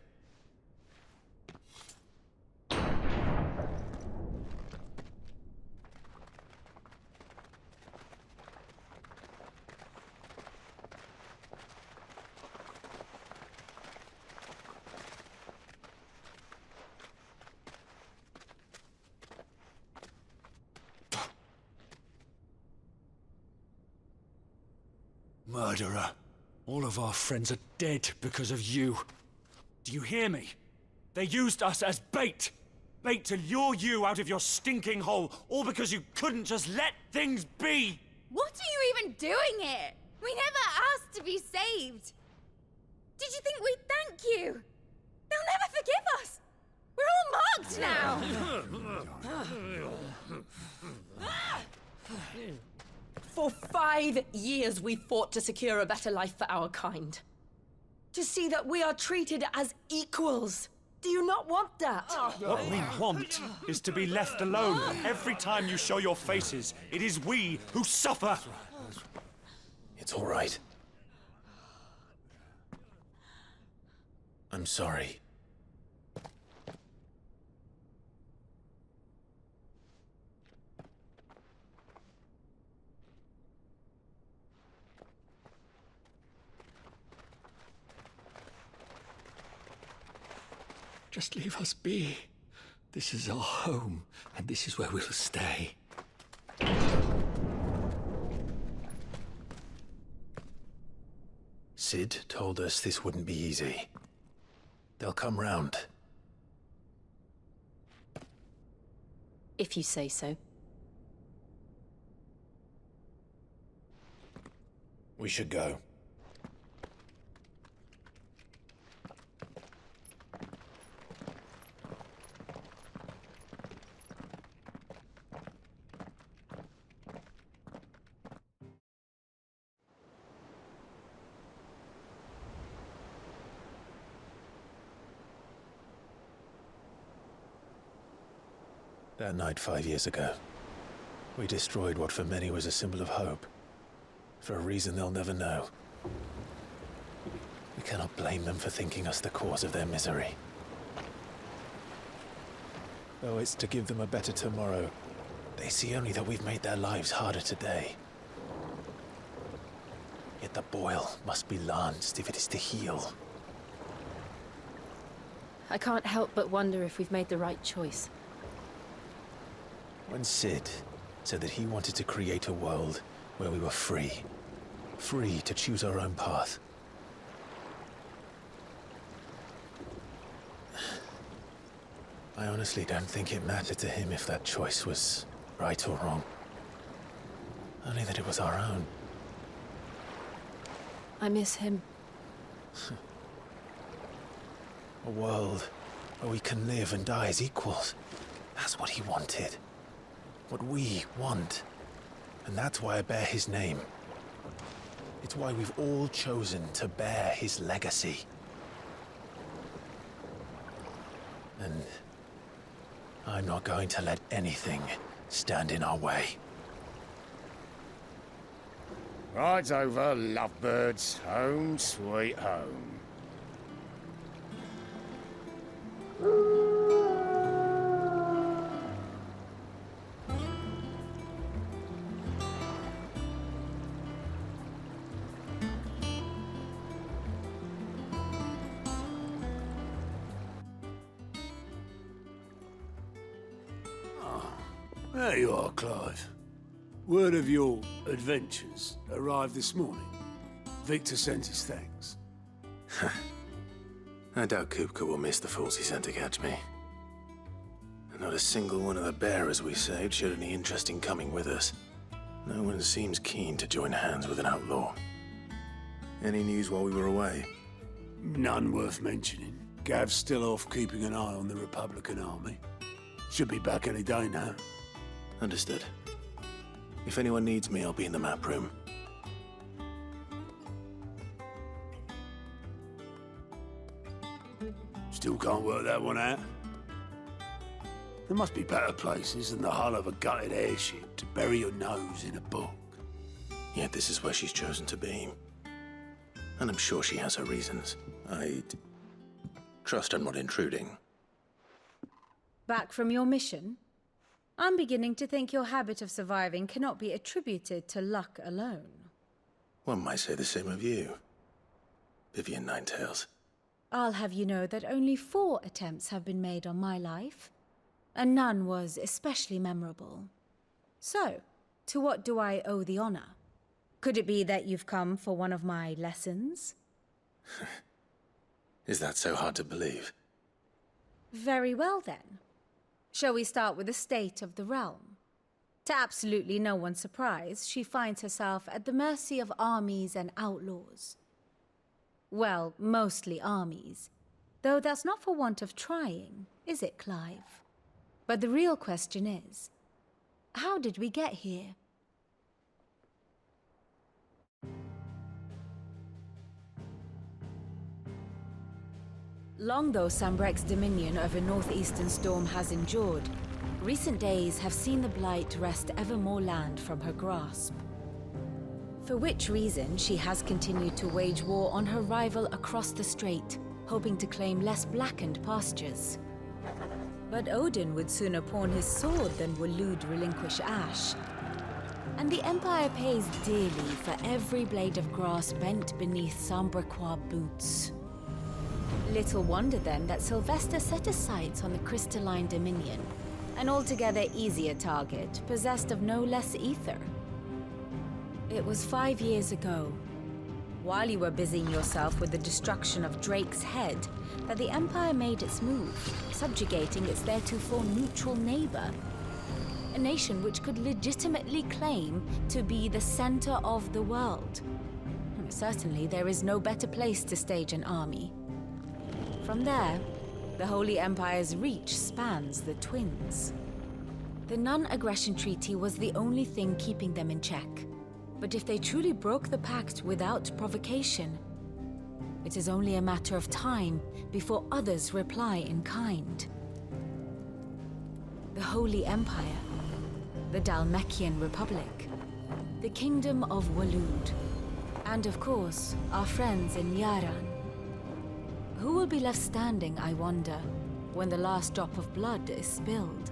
Murderer. All of our friends are dead because of you. Do you hear me? They used us as bait. Bait to lure you out of your stinking hole, all because you couldn't just let things be. What are you even doing here? We never asked to be saved. Did you think we'd thank you? They'll never forgive us. We're all marked now. For 5 years we fought to secure a better life for our kind. To see that we are treated as equals. Do you not want that? What we want is to be left alone. Every time you show your faces, it is we who suffer. It's all right. I'm sorry. Just leave us be. This is our home, and this is where we'll stay. Sid told us this wouldn't be easy. They'll come round. If you say so. We should go. That night 5 years ago, we destroyed what for many was a symbol of hope. For a reason they'll never know. We cannot blame them for thinking us the cause of their misery. Though it's to give them a better tomorrow, they see only that we've made their lives harder today. Yet the boil must be lanced if it is to heal. I can't help but wonder if we've made the right choice. When Sid said that he wanted to create a world where we were free. Free to choose our own path. I honestly don't think it mattered to him if that choice was right or wrong. Only that it was our own. I miss him. A world where we can live and die as equals. That's what he wanted. What we want. And that's why I bear his name. It's why we've all chosen to bear his legacy. And I'm not going to let anything stand in our way. Rides over, lovebirds. Home, sweet home. There you are, Clive. Word of your adventures arrived this morning. Victor sent his thanks. I doubt Kupka will miss the fools he sent to catch me. And not a single one of the bearers we saved showed any interest in coming with us. No one seems keen to join hands with an outlaw. Any news while we were away? None worth mentioning. Gav's still off keeping an eye on the Republican army. Should be back any day now. Understood. If anyone needs me, I'll be in the map room. Still can't work that one out. There must be better places than the hull of a gutted airship to bury your nose in a book. Yet this is where she's chosen to be. And I'm sure she has her reasons. I trust I'm not intruding. Back from your mission? I'm beginning to think your habit of surviving cannot be attributed to luck alone. One might say the same of you, Vivian Ninetails. I'll have you know that only 4 attempts have been made on my life, and none was especially memorable. So, to what do I owe the honor? Could it be that you've come for one of my lessons? Is that so hard to believe? Very well then. Shall we start with the state of the realm? To absolutely no one's surprise, she finds herself at the mercy of armies and outlaws. Well, mostly armies. Though that's not for want of trying, is it, Clive? But the real question is, how did we get here? Long though Sambrek's dominion over northeastern Storm has endured, recent days have seen the Blight wrest ever more land from her grasp. For which reason she has continued to wage war on her rival across the strait, hoping to claim less blackened pastures. But Odin would sooner pawn his sword than Waloed relinquish Ash. And the Empire pays dearly for every blade of grass bent beneath Sambrequois boots. Little wonder then that Sylvester set his sights on the crystalline dominion, an altogether easier target, possessed of no less ether. It was 5 years ago, while you were busying yourself with the destruction of Drake's head, that the Empire made its move, subjugating its theretofore neutral neighbor. A nation which could legitimately claim to be the center of the world. Certainly, there is no better place to stage an army. From there, the Holy Empire's reach spans the Twins. The non-aggression treaty was the only thing keeping them in check. But if they truly broke the pact without provocation, it is only a matter of time before others reply in kind. The Holy Empire, the Dhalmekian Republic, the Kingdom of Waloed, and of course, our friends in Yaran. Who will be left standing, I wonder, when the last drop of blood is spilled.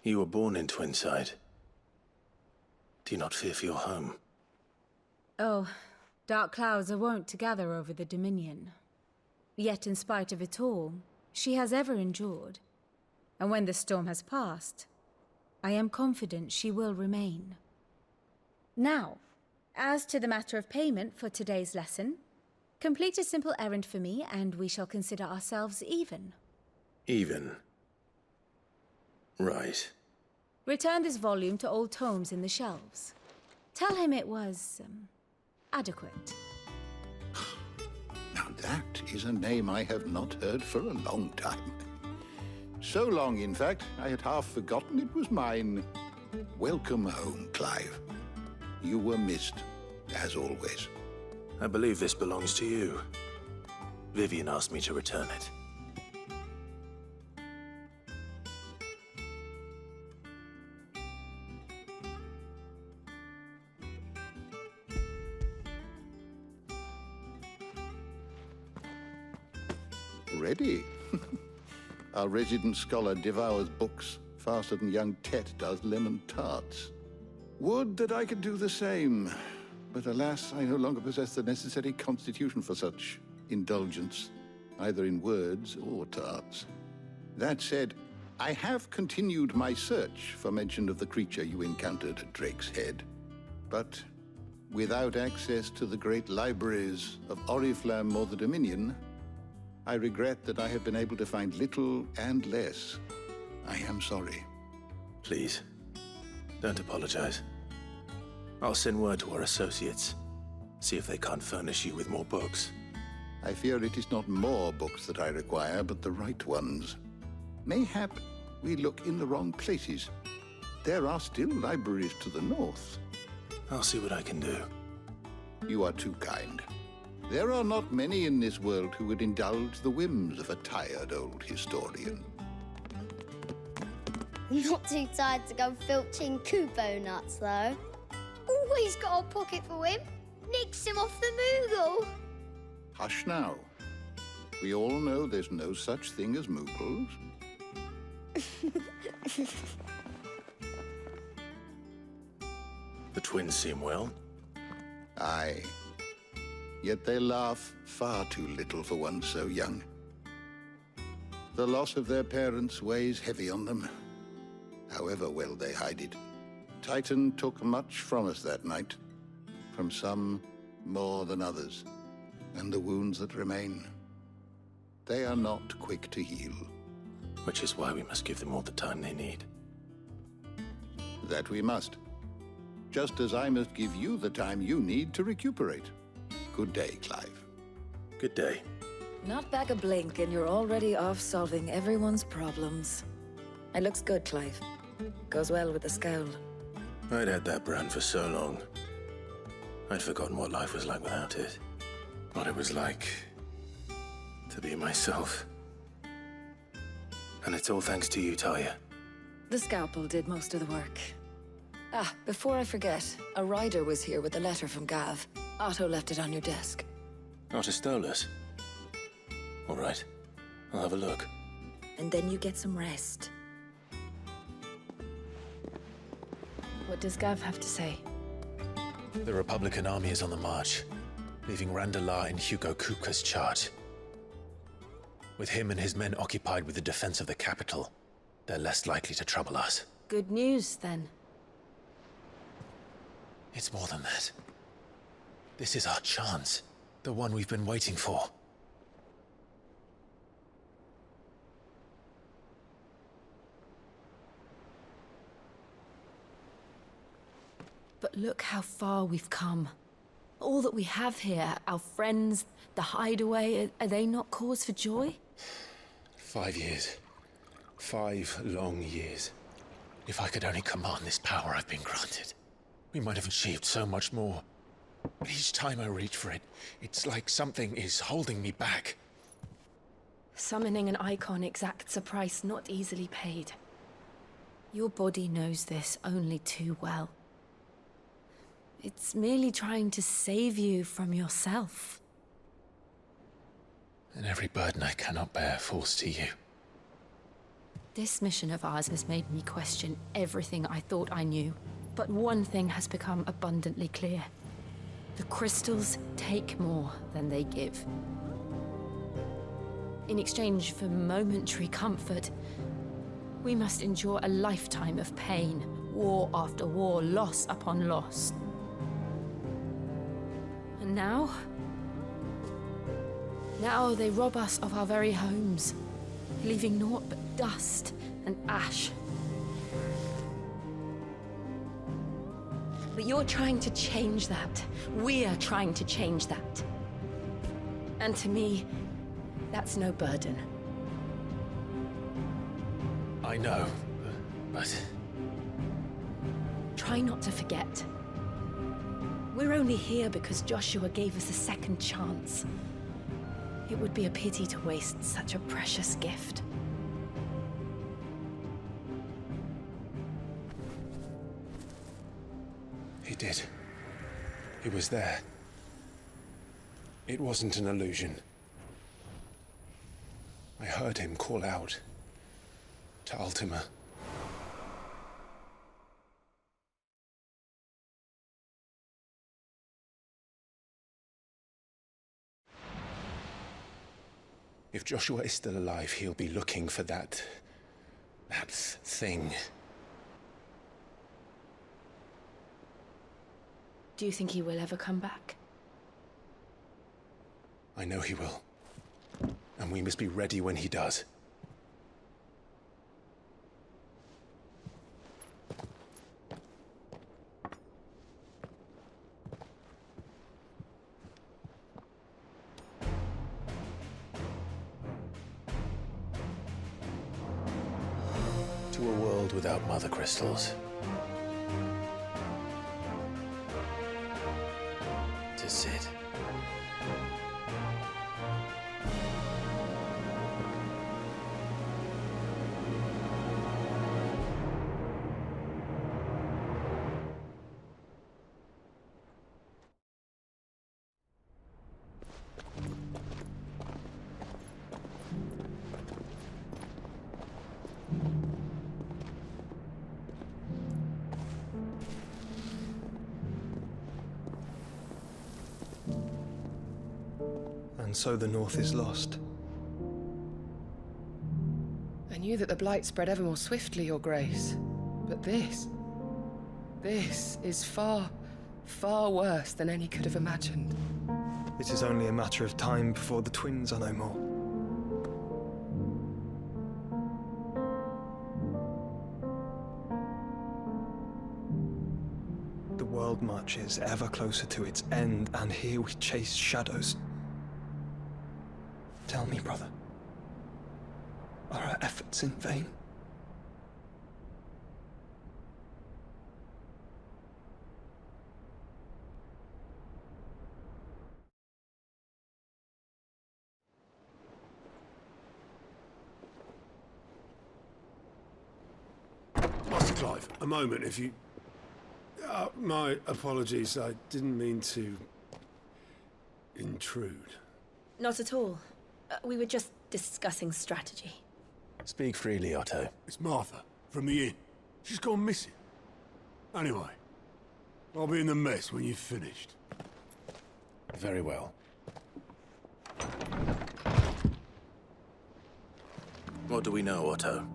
You were born in Twinside. Do you not fear for your home? Oh, dark clouds are wont to gather over the Dominion. Yet in spite of it all, she has ever endured. And when the storm has passed, I am confident she will remain. Now, as to the matter of payment for today's lesson, complete a simple errand for me and we shall consider ourselves even. Even? Right. Return this volume to old tomes in the shelves. Tell him it was, adequate. Now that is a name I have not heard for a long time. So long, in fact, I had half forgotten it was mine. Welcome home, Clive. You were missed, as always. I believe this belongs to you. Vivian asked me to return it. Ready? Our resident scholar devours books faster than young Tet does lemon tarts. Would that I could do the same, but alas, I no longer possess the necessary constitution for such indulgence, either in words or tarts. That said, I have continued my search for mention of the creature you encountered at Drake's Head, but without access to the great libraries of Oriflamme or the Dominion, I regret that I have been able to find little and less. I am sorry. Please, don't apologize. I'll send word to our associates. See if they can't furnish you with more books. I fear it is not more books that I require, but the right ones. Mayhap we look in the wrong places. There are still libraries to the north. I'll see what I can do. You are too kind. There are not many in this world who would indulge the whims of a tired old historian. Not too tired to go filching Kupo nuts, though. Always got a pocket for him. Nicks him off the Moogle. Hush now. We all know there's no such thing as Moogles. The twins seem well. Aye. Yet they laugh far too little for one so young. The loss of their parents weighs heavy on them, however well they hide it. Titan took much from us that night, from some more than others, and the wounds that remain, they are not quick to heal. Which is why we must give them all the time they need. That we must. Just as I must give you the time you need to recuperate. Good day, Clive. Good day. Not back a blink and you're already off solving everyone's problems. It looks good, Clive. Goes well with the scowl. I'd had that brand for so long. I'd forgotten what life was like without it. What it was like to be myself. And it's all thanks to you, Talia. The scalpel did most of the work. Ah, before I forget, a rider was here with a letter from Gav. Otto left it on your desk. Otto stole us? All right. I'll have a look. And then you get some rest. What does Gav have to say? The Republican army is on the march, leaving Randalar in Hugo Kupka's charge. With him and his men occupied with the defense of the capital, they're less likely to trouble us. Good news, then. It's more than that. This is our chance. The one we've been waiting for. But look how far we've come. All that we have here, our friends, the hideaway, are they not cause for joy? 5 years. 5 long years. If I could only command this power I've been granted, we might have achieved so much more. But each time I reach for it, it's like something is holding me back. Summoning an icon exacts a price not easily paid. Your body knows this only too well. It's merely trying to save you from yourself. And every burden I cannot bear falls to you. This mission of ours has made me question everything I thought I knew. But one thing has become abundantly clear. The crystals take more than they give. In exchange for momentary comfort, we must endure a lifetime of pain, war after war, loss upon loss. And now they rob us of our very homes, leaving naught but dust and ash. But you're trying to change that. We're trying to change that. And to me, that's no burden. I know, but... Try not to forget. We're only here because Joshua gave us a second chance. It would be a pity to waste such a precious gift. He did. He was there. It wasn't an illusion. I heard him call out to Ultima. If Joshua is still alive, he'll be looking for that thing. Do you think he will ever come back? I know he will. And we must be ready when he does. To a world without mother crystals. To Sid. And so the North is lost. I knew that the Blight spread ever more swiftly, Your Grace. But this is far, far worse than any could have imagined. It is only a matter of time before the twins are no more. The world marches ever closer to its end, and here we chase shadows. Tell me, brother, are our efforts in vain? Master Clive, a moment, if you... my apologies, I didn't mean to... intrude. Not at all. We were just discussing strategy. Speak freely, Otto. It's Martha, from the inn. She's gone missing. Anyway, I'll be in the mess when you've finished. Very well. What do we know, Otto?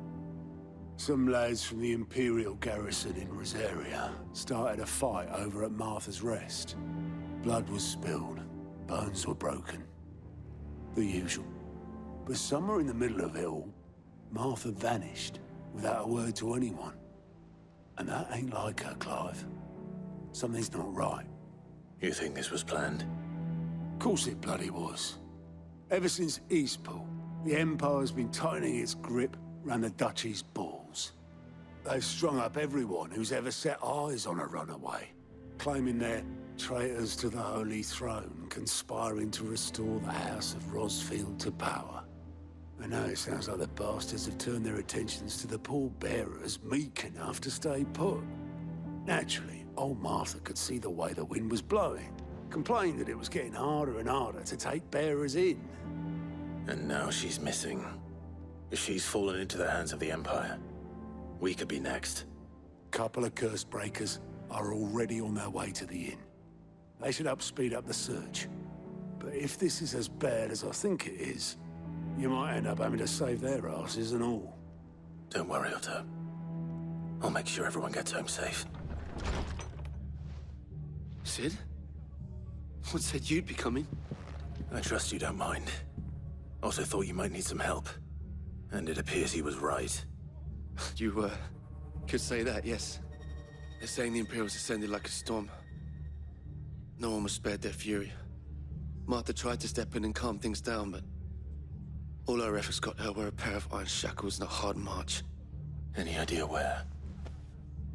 Some lads from the Imperial garrison in Rosaria started a fight over at Martha's Rest. Blood was spilled, bones were broken. The usual. But somewhere in the middle of it all, Martha vanished without a word to anyone. And that ain't like her, Clive. Something's not right. You think this was planned? Of course it bloody was. Ever since Eastpool, the Empire's been tightening its grip round the Duchy's balls. They've strung up everyone who's ever set eyes on a runaway, claiming they're traitors to the Holy Throne, conspiring to restore the House of Rosfield to power. And now it sounds like the bastards have turned their attentions to the pallbearers meek enough to stay put. Naturally, Old Martha could see the way the wind was blowing. Complained that it was getting harder and harder to take bearers in. And now she's missing. She's fallen into the hands of the Empire. We could be next. Couple of curse breakers are already on their way to the inn. They should help speed up the search. But if this is as bad as I think it is, you might end up having to save their asses and all. Don't worry, Otto. I'll make sure everyone gets home safe. Sid? What said you'd be coming? I trust you don't mind. Also thought you might need some help. And it appears he was right. You, could say that, yes. They're saying the Imperials descended like a storm. No one was spared their fury. Martha tried to step in and calm things down, but all our efforts got her were a pair of iron shackles and a hard march. Any idea where?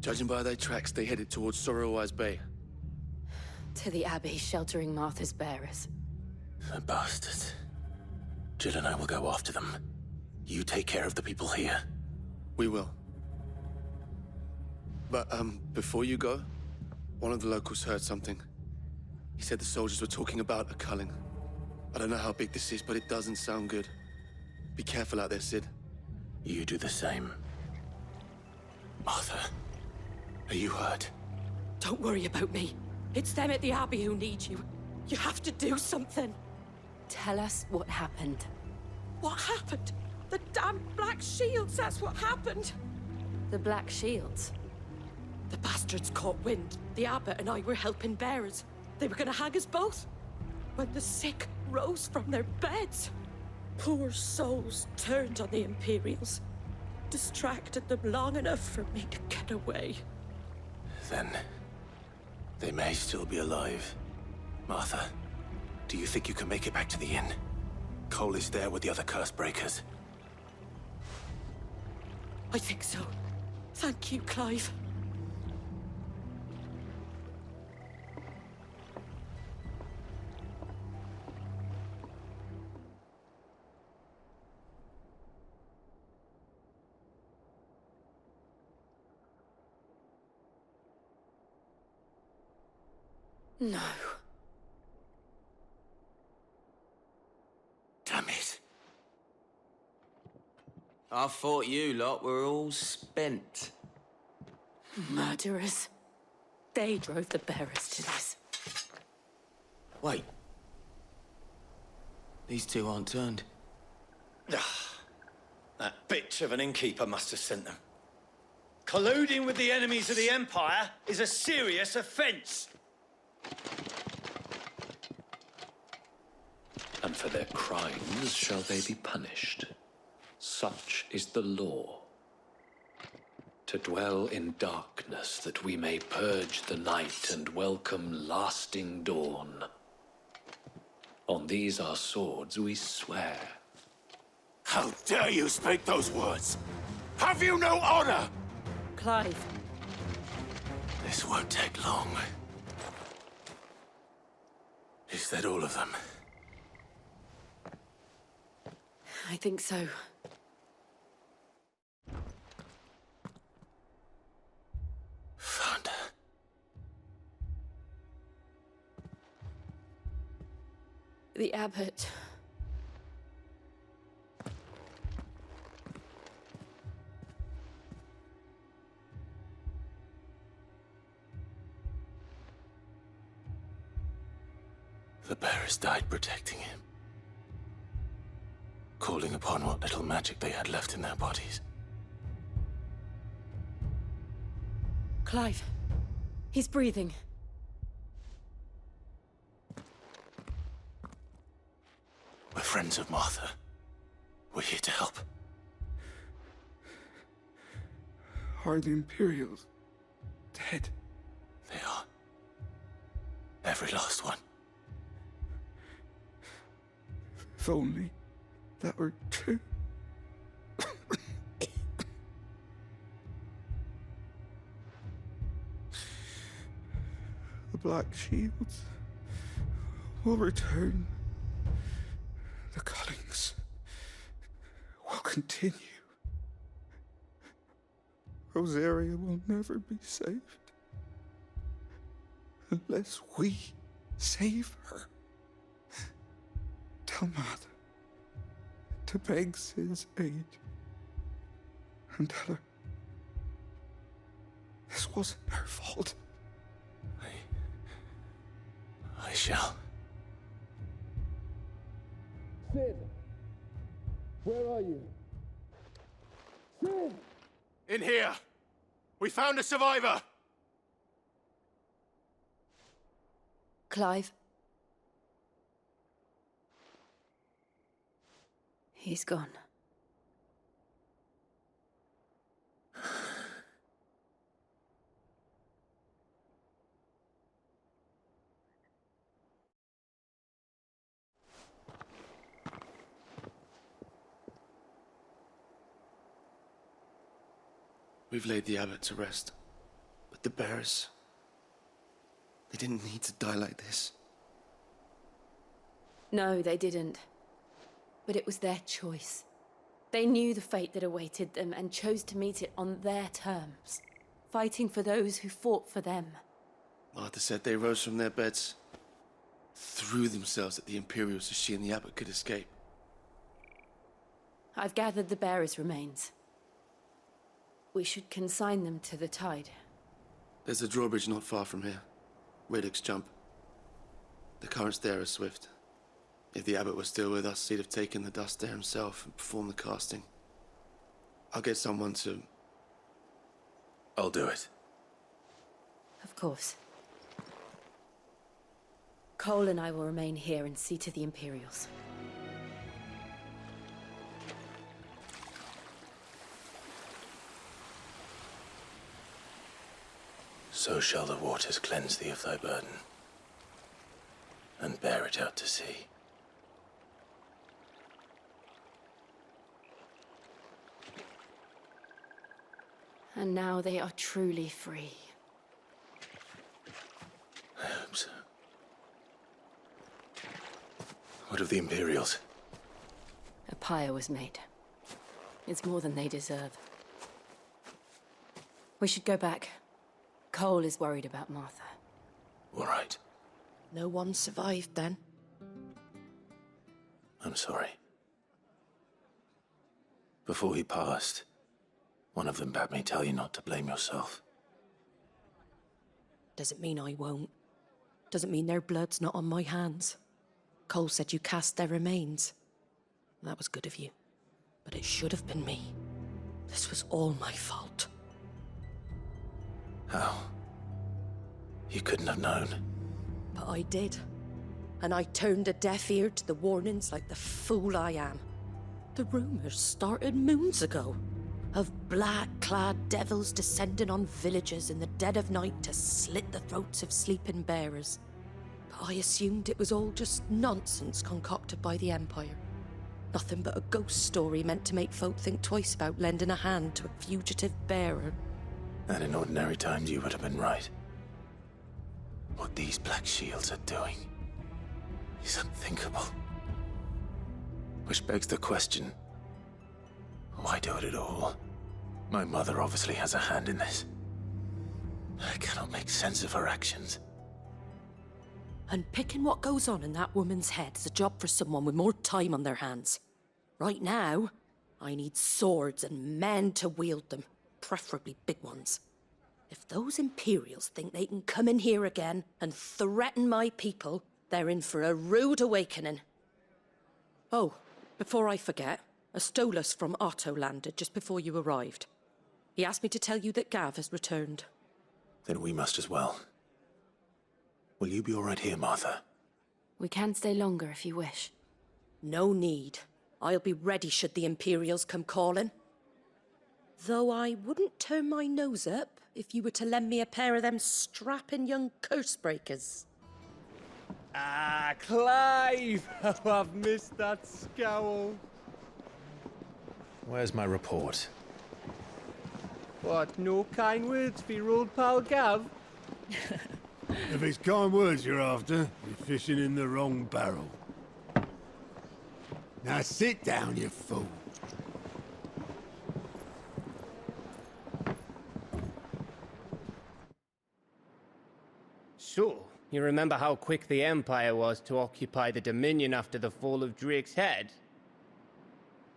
Judging by their tracks, they headed towards Sorrowwise Bay. To the Abbey, sheltering Martha's bearers. The bastards. Jill and I will go after them. You take care of the people here. We will. But, before you go, one of the locals heard something. He said the soldiers were talking about a culling. I don't know how big this is, but it doesn't sound good. Be careful out there, Sid. You do the same. Martha, are you hurt? Don't worry about me. It's them at the Abbey who need you. You have to do something. Tell us what happened. What happened? The damn Black Shields, that's what happened. The Black Shields? The bastards caught wind. The Abbot and I were helping bearers. They were gonna hang us both. When the sick rose from their beds, poor souls turned on the Imperials. Distracted them long enough for me to get away. Then, they may still be alive. Martha, do you think you can make it back to the inn? Cole is there with the other curse breakers. I think so. Thank you, Clive. No. Damn it. I thought you lot were all spent. Murderers. They drove the bearers to this. Wait. These two aren't turned. That bitch of an innkeeper must have sent them. Colluding with the enemies of the Empire is a serious offense. And for their crimes shall they be punished. Such is the law. To dwell in darkness that we may purge the night and welcome lasting dawn. On these our swords we swear. How dare you speak those words? Have you no honor? Clive. This won't take long. Is that all of them? I think so. Found her. The Abbot. The bearers died protecting him. Calling upon what little magic they had left in their bodies. Clive. He's breathing. We're friends of Martha. We're here to help. Are the Imperials dead? They are. Every last one. If only that were true. The Black Shields will return. The cullings will continue. Rosaria will never be saved. unless we save her. Tell Martha to beg Sid's aid. And tell her this wasn't her fault. I shall. Sid! Where are you? Sid! In here! We found a survivor! Clive. He's gone. We've laid the abbot to rest. But the bearers... they didn't need to die like this. No, they didn't. But it was their choice. They knew the fate that awaited them and chose to meet it on their terms, fighting for those who fought for them. Martha said they rose from their beds, threw themselves at the Imperials so she and the abbot could escape. I've gathered the bearers' remains. We should consign them to the tide. There's a drawbridge not far from here. Riddick's Jump. The currents there are swift. If the abbot was still with us, he'd have taken the dust there himself and performed the casting. I'll get someone to... I'll do it. Of course. Cole and I will remain here and see to the Imperials. So shall the waters cleanse thee of thy burden, and bear it out to sea. And now they are truly free. I hope so. What of the Imperials? A pyre was made. It's more than they deserve. We should go back. Cole is worried about Martha. All right. No one survived then? I'm sorry. Before he passed, one of them bade me tell you not to blame yourself. Doesn't mean I won't. Doesn't mean their blood's not on my hands. Cole said you cast their remains. That was good of you. But it should have been me. This was all my fault. How? You couldn't have known. But I did. And I turned a deaf ear to the warnings like the fool I am. The rumors started moons ago. Of black-clad devils descending on villages in the dead of night to slit the throats of sleeping bearers. But I assumed it was all just nonsense concocted by the Empire. Nothing but a ghost story meant to make folk think twice about lending a hand to a fugitive bearer. And in ordinary times you would have been right. What these Black Shields are doing is unthinkable. Which begs the question, why do it at all? My mother obviously has a hand in this. I cannot make sense of her actions. And picking what goes on in that woman's head is a job for someone with more time on their hands. Right now, I need swords and men to wield them, preferably big ones. If those Imperials think they can come in here again and threaten my people, they're in for a rude awakening. Oh, before I forget, a Stolas from Otto landed just before you arrived. He asked me to tell you that Gav has returned. Then we must as well. Will you be all right here, Martha? We can stay longer if you wish. No need. I'll be ready should the Imperials come calling. Though I wouldn't turn my nose up if you were to lend me a pair of them strapping young curse-breakers. Ah, Clive! Oh, I've missed that scowl. Where's my report? What, no kind words for your old pal Gav? If it's kind words you're after, you're fishing in the wrong barrel. Now sit down, you fool. So, You remember how quick the Empire was to occupy the Dominion after the fall of Drake's head?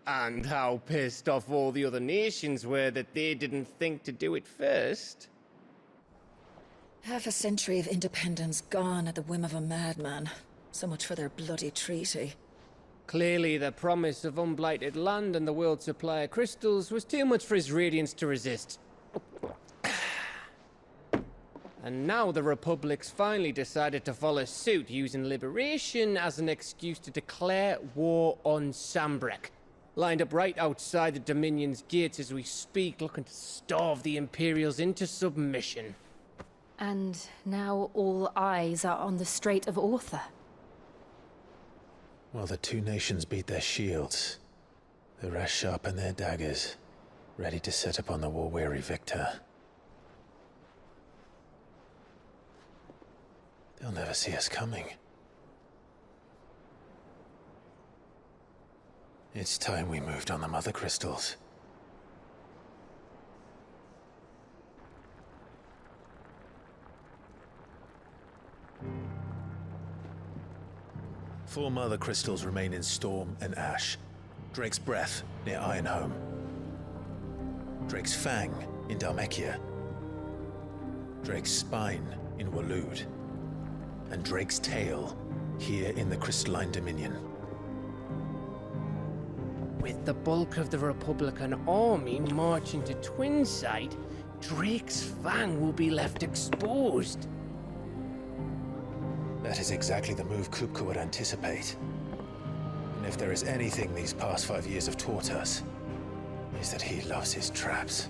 And how pissed off all the other nations were that they didn't think to do it first. Half a century of independence gone at the whim of a madman. So much for their bloody treaty. Clearly, the promise of unblighted land and the world's supply of crystals was too much for his radiance to resist. And now the Republic's finally decided to follow suit, using liberation as an excuse to declare war on Sambrek. Lined up right outside the Dominion's gates as we speak, looking to starve the Imperials into submission. And now all eyes are on the Strait of Author. While the two nations beat their shields, the rest sharpen their daggers, ready to set upon the war-weary victor. They'll never see us coming. It's time we moved on the Mother Crystals. Four Mother Crystals remain in Storm and Ash. Drake's Breath near Ironhome. Drake's Fang in Dhalmekia. Drake's Spine in Waloed. And Drake's Tail here in the Crystalline Dominion. With the bulk of the Republican army marching to Twinside, Drake's Fang will be left exposed. That is exactly the move Kupka would anticipate. And if there is anything these past 5 years have taught us, is that he loves his traps.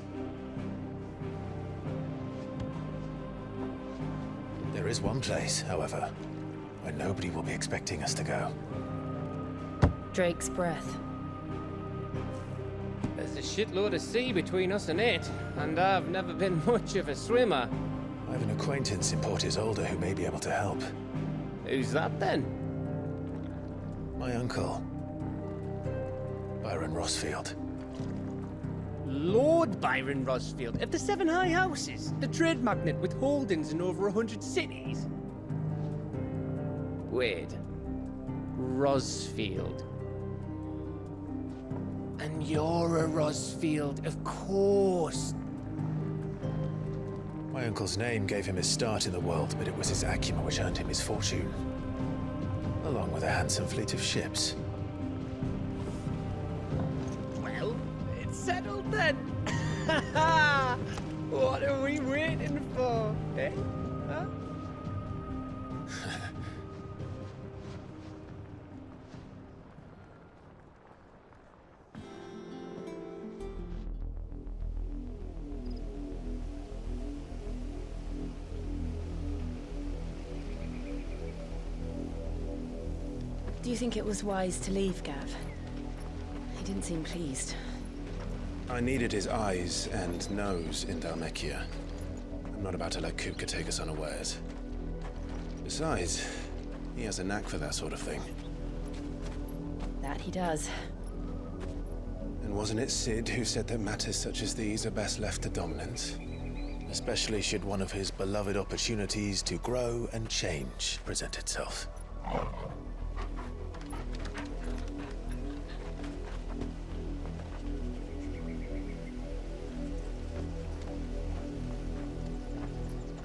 There is one place, however, where nobody will be expecting us to go. Drake's Breath. There's a shitload of sea between us and it, and I've never been much of a swimmer. I have an acquaintance in Port Isolde who may be able to help. Who's that then? My uncle, Byron Rossfield. Lord Byron Rossfield of the Seven High Houses, the trade magnate with holdings in over 100 cities. Wait, Rossfield. And you're a Rossfield, of course. My uncle's name gave him his start in the world, but it was his acumen which earned him his fortune, along with a handsome fleet of ships. Well, it's settled then. What are we waiting for, eh? Huh? Do you think it was wise to leave, Gav? He didn't seem pleased. I needed his eyes and nose in Dhalmekia. I'm not about to let Kupka take us unawares. Besides, he has a knack for that sort of thing. That he does. And wasn't it Sid who said that matters such as these are best left to dominance? Especially should one of his beloved opportunities to grow and change present itself.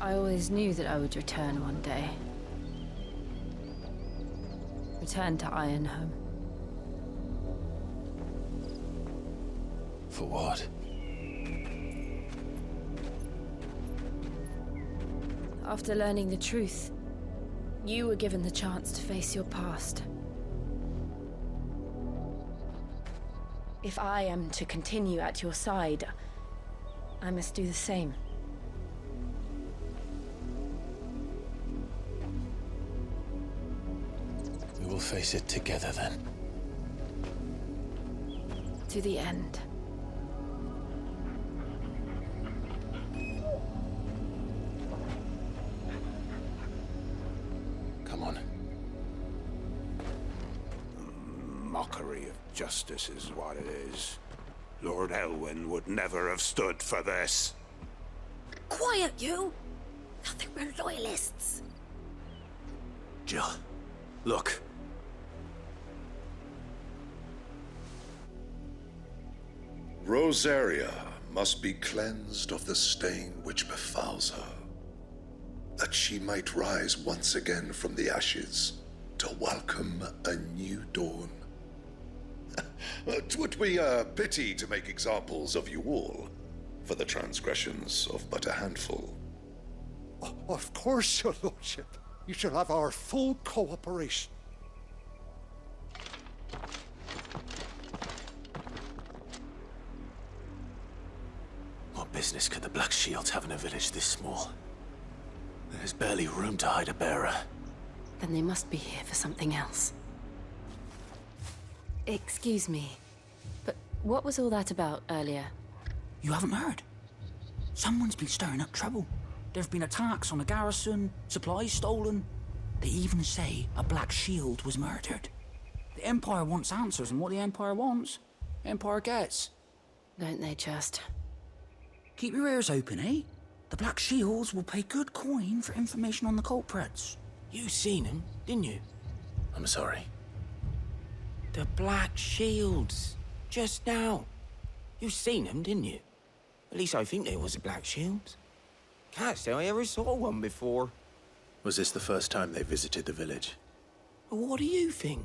I always knew that I would return one day. Return to Ironhome. For what? After learning the truth, you were given the chance to face your past. If I am to continue at your side, I must do the same. We will face it together then. To the end. Come on. Mockery of justice is what it is. Lord Elwyn would never have stood for this. Quiet, you! I think we're loyalists. Jill, look. Rosaria must be cleansed of the stain which befouls her, that she might rise once again from the ashes to welcome a new dawn. 'Twould be a pity to make examples of you all, for the transgressions of but a handful. Of course, your lordship. You shall have our full cooperation. What business could the Black Shields have in a village this small? There's barely room to hide a bearer. Then they must be here for something else. Excuse me, but what was all that about earlier? You haven't heard? Someone's been stirring up trouble. There have been attacks on the garrison, supplies stolen. They even say a Black Shield was murdered. The Empire wants answers, and what the Empire wants, the Empire gets. Don't they just? Keep your ears open, eh? The Black Shields will pay good coin for information on the culprits. You seen him, didn't you? I'm sorry. The Black Shields. Just now. You seen them, didn't you? At least I think there was a Black Shield. Can't say I ever saw one before. Was this the first time they visited the village? What do you think?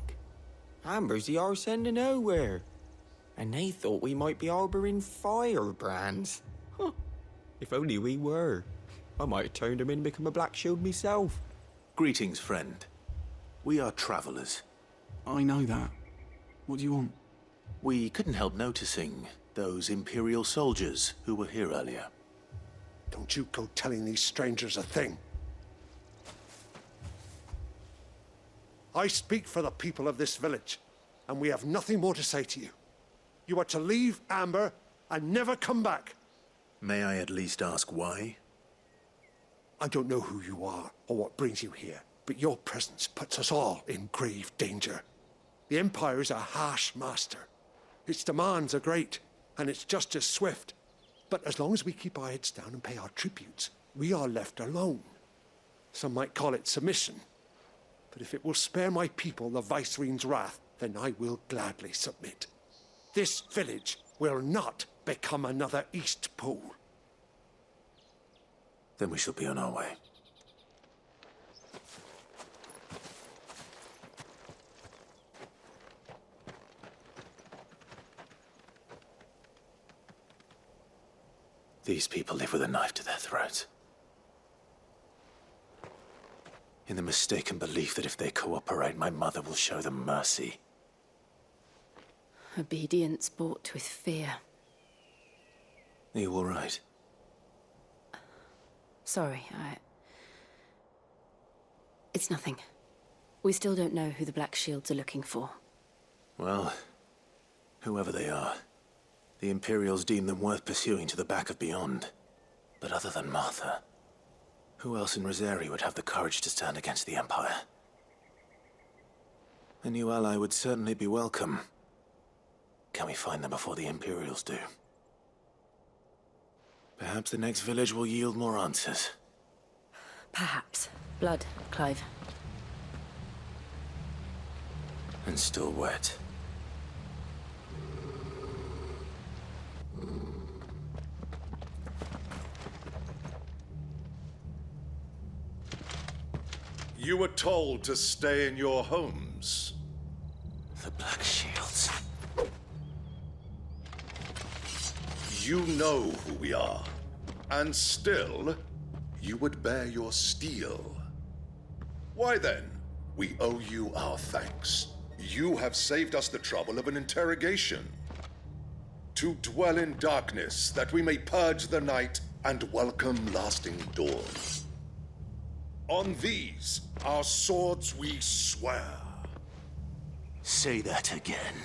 Amber's the arse end of nowhere. And they thought we might be harbouring firebrands. Huh. If only we were. I might have turned them in and become a Black Shield myself. Greetings, friend. We are travelers. I know that. What do you want? We couldn't help noticing those Imperial soldiers who were here earlier. Don't you go telling these strangers a thing. I speak for the people of this village, and we have nothing more to say to you. You are to leave Amber and never come back. May I at least ask why? I don't know who you are or what brings you here, but your presence puts us all in grave danger. The Empire is a harsh master. Its demands are great, and its justice swift. But as long as we keep our heads down and pay our tributes, we are left alone. Some might call it submission. But if it will spare my people the Viceroy's wrath, then I will gladly submit. This village will not become another East Pool. Then we shall be on our way. These people live with a knife to their throats. In the mistaken belief that if they cooperate, my mother will show them mercy. Obedience bought with fear. Are you all right? Sorry, It's nothing. We still don't know who the Black Shields are looking for. Well, whoever they are, the Imperials deem them worth pursuing to the back of beyond. But other than Martha, who else in Rosaria would have the courage to stand against the Empire? A new ally would certainly be welcome. Can we find them before the Imperials do? Perhaps the next village will yield more answers. Perhaps. Blood, Clive. And still wet. You were told to stay in your homes. The Black Shields. You know who we are, and still, you would bear your steel. Why then, we owe you our thanks. You have saved us the trouble of an interrogation. To dwell in darkness, that we may purge the night and welcome lasting dawn. On these, our swords we swear. Say that again.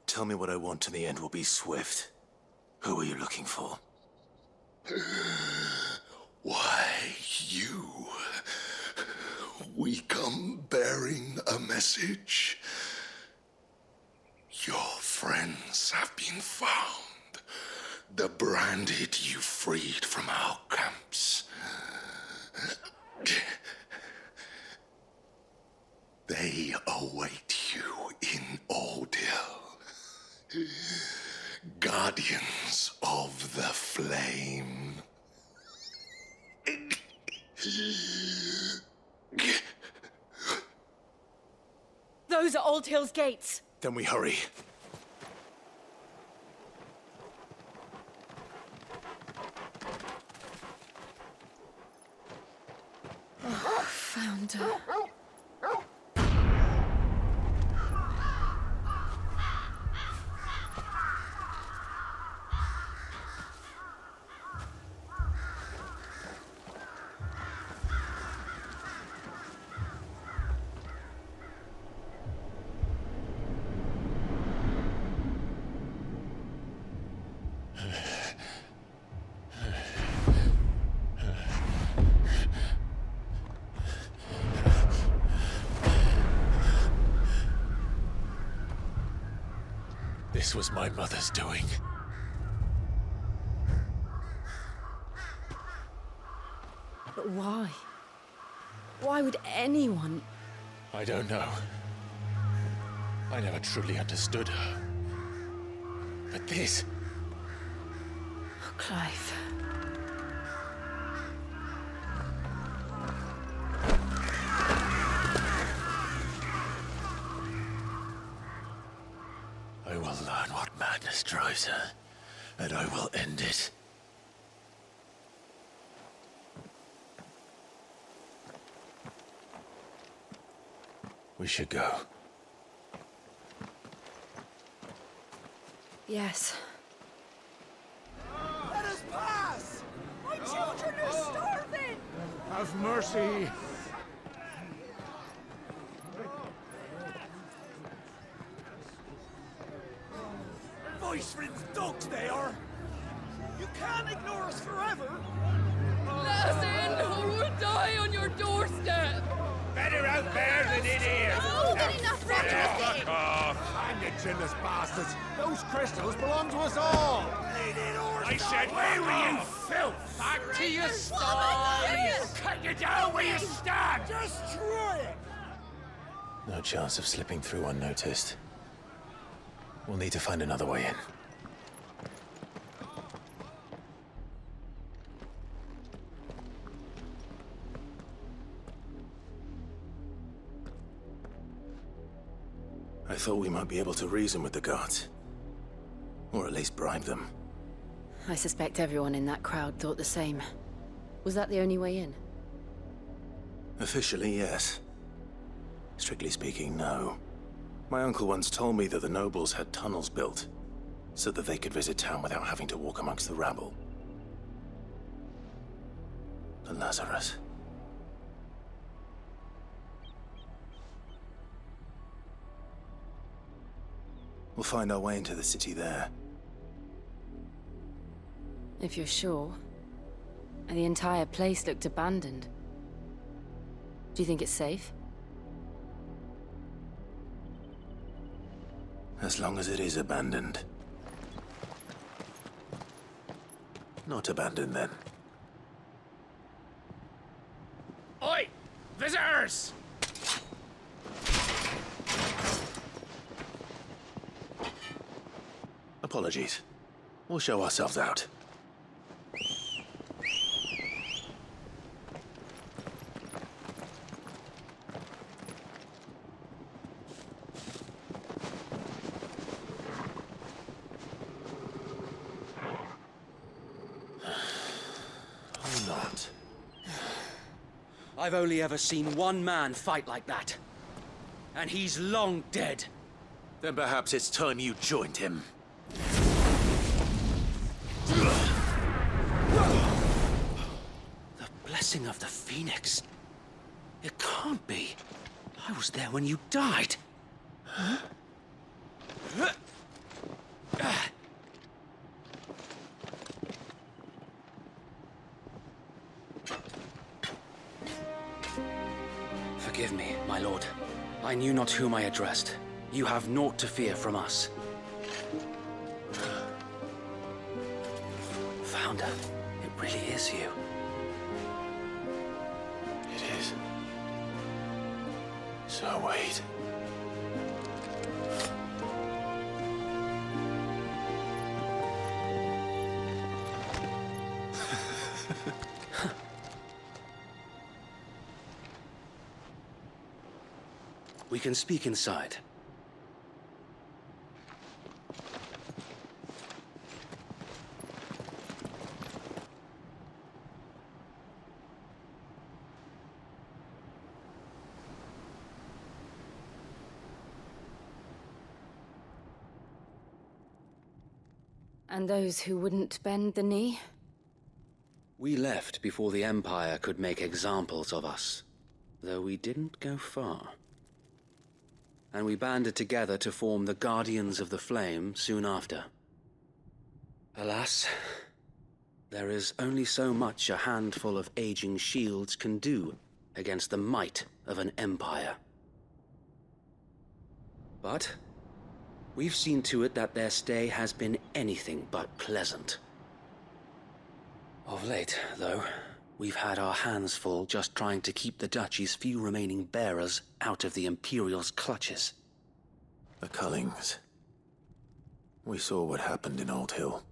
Tell me what I want and the end will be swift. Who are you looking for? Why, you. We come bearing a message. Your friends secrets have been found. The branded you freed from our camps. They await you in Ordil. Guardians of the Flame. Those are Old Hill's gates. Then we hurry. Oh, found her. This was my mother's doing. But why? Why would anyone... I don't know. I never truly understood her. But this... Oh, Clive. I will learn what madness drives her, and I will end it. We should go. Yes. Let us pass! My children are starving! Have mercy! Voice-ridden dogs they are! You can't ignore us forever! Let us in, or we'll die on your doorstep! Better out there than in here! Oh, get enough Fuck off! Hang it, chinless bastards! Those crystals belong to us all! I said, where were you, filth? Back to your sties! Cut you down where you stand! Destroy it! No chance of slipping through unnoticed. We'll need to find another way in. I thought we might be able to reason with the guards. Or at least bribe them. I suspect everyone in that crowd thought the same. Was that the only way in? Officially, yes. Strictly speaking, no. My uncle once told me that the nobles had tunnels built, so that they could visit town without having to walk amongst the rabble. The Lazarus. We'll find our way into the city there. If you're sure. The entire place looked abandoned. Do you think it's safe? As long as it is abandoned. Not abandoned, then. Oi! Visitors! Apologies. We'll show ourselves out. Or not. I've only ever seen one man fight like that. And he's long dead. Then perhaps it's time you joined him. The blessing of the Phoenix. It can't be. I was there when you died. Huh? Forgive me, my lord. I knew not whom I addressed. You have naught to fear from us. Commander. It really is you. It is. So wait. We can speak inside. And those who wouldn't bend the knee? We left before the Empire could make examples of us, though we didn't go far. And we banded together to form the Guardians of the Flame soon after. Alas, there is only so much a handful of aging shields can do against the might of an empire. But we've seen to it that their stay has been anything but pleasant. Of late, though, we've had our hands full just trying to keep the Duchy's few remaining bearers out of the Imperial's clutches. The Cullings. We saw what happened in Old Hill.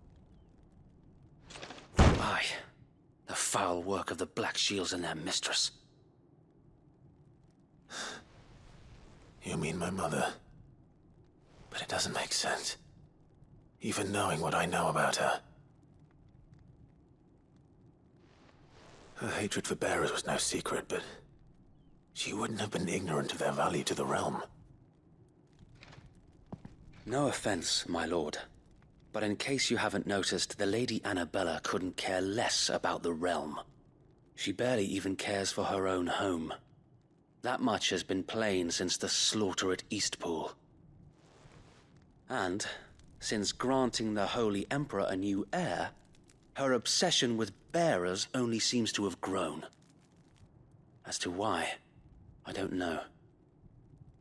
Aye. The foul work of the Black Shields and their mistress. You mean my mother? But it doesn't make sense. Even knowing what I know about her. Her hatred for bearers was no secret, but she wouldn't have been ignorant of their value to the realm. No offense, my lord. But in case you haven't noticed, the Lady Annabella couldn't care less about the realm. She barely even cares for her own home. That much has been plain since the slaughter at Eastpool. And, since granting the Holy Emperor a new heir, her obsession with bearers only seems to have grown. As to why, I don't know.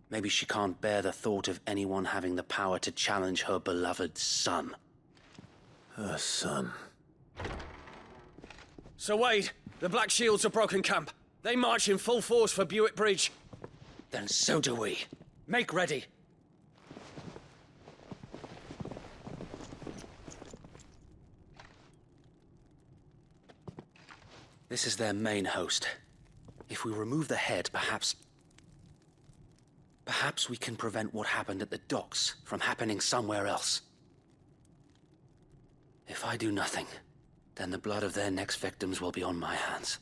Maybe she can't bear the thought of anyone having the power to challenge her beloved son. Her son. Sir Wade, the Black Shields have broken camp. They march in full force for Buick Bridge. Then so do we. Make ready. This is their main host. If we remove the head, perhaps we can prevent what happened at the docks from happening somewhere else. If I do nothing, then the blood of their next victims will be on my hands.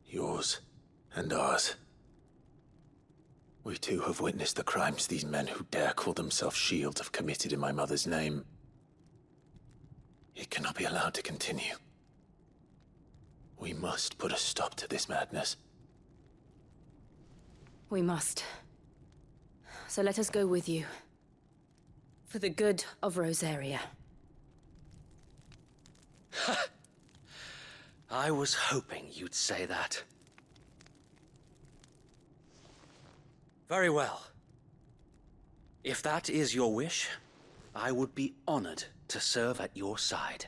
Yours and ours. We too have witnessed the crimes these men who dare call themselves shields have committed in my mother's name. It cannot be allowed to continue. We must put a stop to this madness. We must. So let us go with you. For the good of Rosaria. I was hoping you'd say that. Very well. If that is your wish, I would be honored to serve at your side.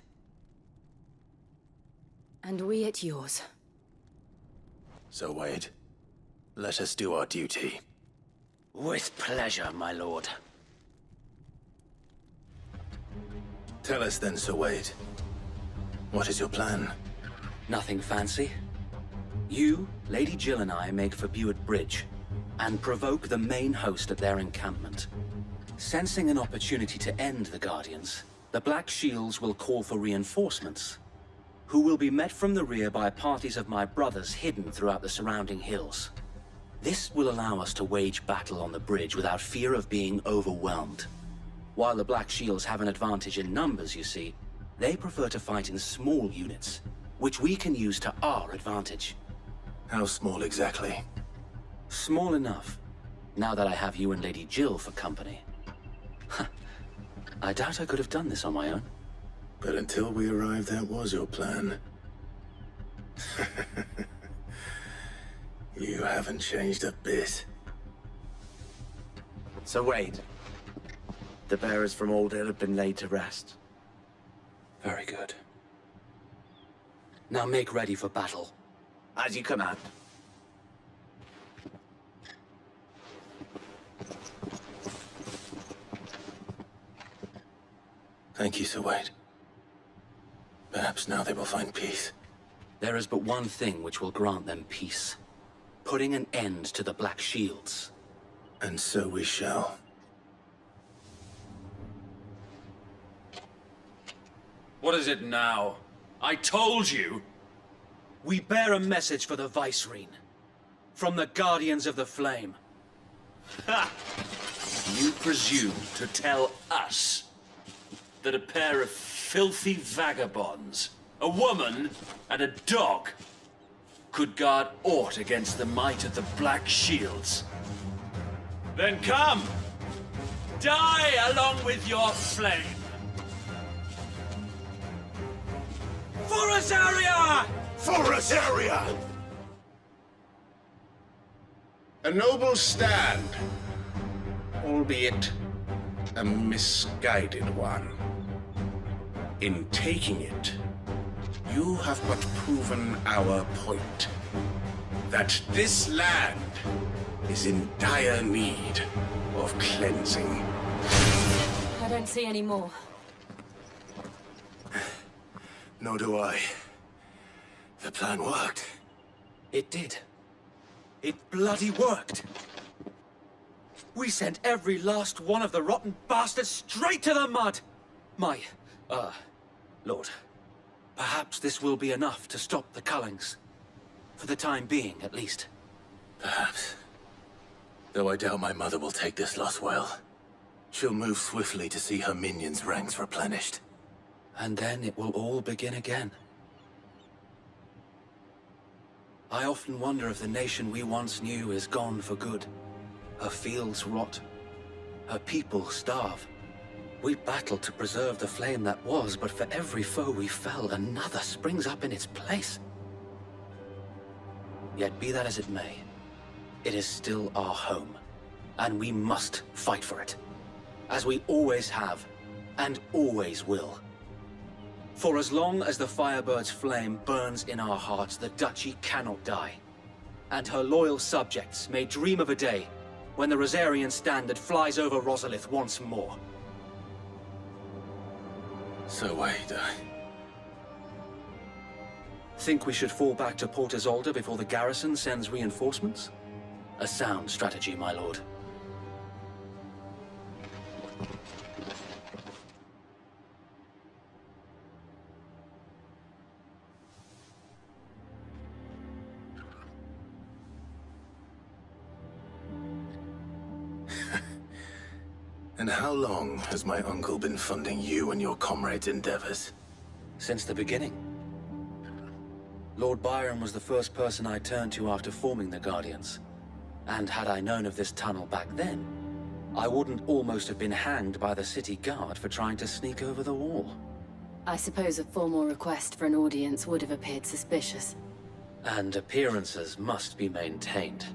And we at yours. So, Wade, let us do our duty. With pleasure, my lord. Tell us then, Sir Wade. What is your plan? Nothing fancy. You, Lady Jill and I make for Buick Bridge, and provoke the main host at their encampment. Sensing an opportunity to end the Guardians, the Black Shields will call for reinforcements, who will be met from the rear by parties of my brothers hidden throughout the surrounding hills. This will allow us to wage battle on the bridge without fear of being overwhelmed. While the Black Shields have an advantage in numbers, you see, they prefer to fight in small units, which we can use to our advantage. How small exactly? Small enough, now that I have you and Lady Jill for company. I doubt I could have done this on my own. But until we arrived, that was your plan. You haven't changed a bit. Sir Wade, The bearers from Aldale have been laid to rest. Very good. Now make ready for battle. As you command. Thank you, Sir Wade. Perhaps now they will find peace. There is but one thing which will grant them peace. Putting an end to the Black Shields. And so we shall. What is it now? I told you! We bear a message for the Vicereine. From the Guardians of the Flame. Ha! You presume to tell us that a pair of filthy vagabonds, a woman and a dog, could guard aught against the might of the Black Shields? Then come! Die along with your flame! For Azaria! For Azaria! A noble stand, albeit a misguided one. In taking it, you have but proven our point. That this land is in dire need of cleansing. I don't see any more. Nor do I. The plan worked. It did. It bloody worked. We sent every last one of the rotten bastards straight to the mud! Lord, perhaps this will be enough to stop the Cullings. For the time being, at least. Perhaps. Though I doubt my mother will take this loss well. She'll move swiftly to see her minions' ranks replenished. And then it will all begin again. I often wonder if the nation we once knew is gone for good. Her fields rot. Her people starve. We battled to preserve the flame that was, but for every foe we fell, another springs up in its place. Yet be that as it may, it is still our home, and we must fight for it. As we always have, and always will. For as long as the Firebird's flame burns in our hearts, the Duchy cannot die. And her loyal subjects may dream of a day when the Rosarian standard flies over Rosalith once more. So wait, Think we should fall back to Port Isolde before the garrison sends reinforcements? A sound strategy, my lord. And how long has my uncle been funding you and your comrades' endeavors? Since the beginning. Lord Byron was the first person I turned to after forming the Guardians. And had I known of this tunnel back then, I wouldn't almost have been hanged by the city guard for trying to sneak over the wall. I suppose a formal request for an audience would have appeared suspicious. And appearances must be maintained.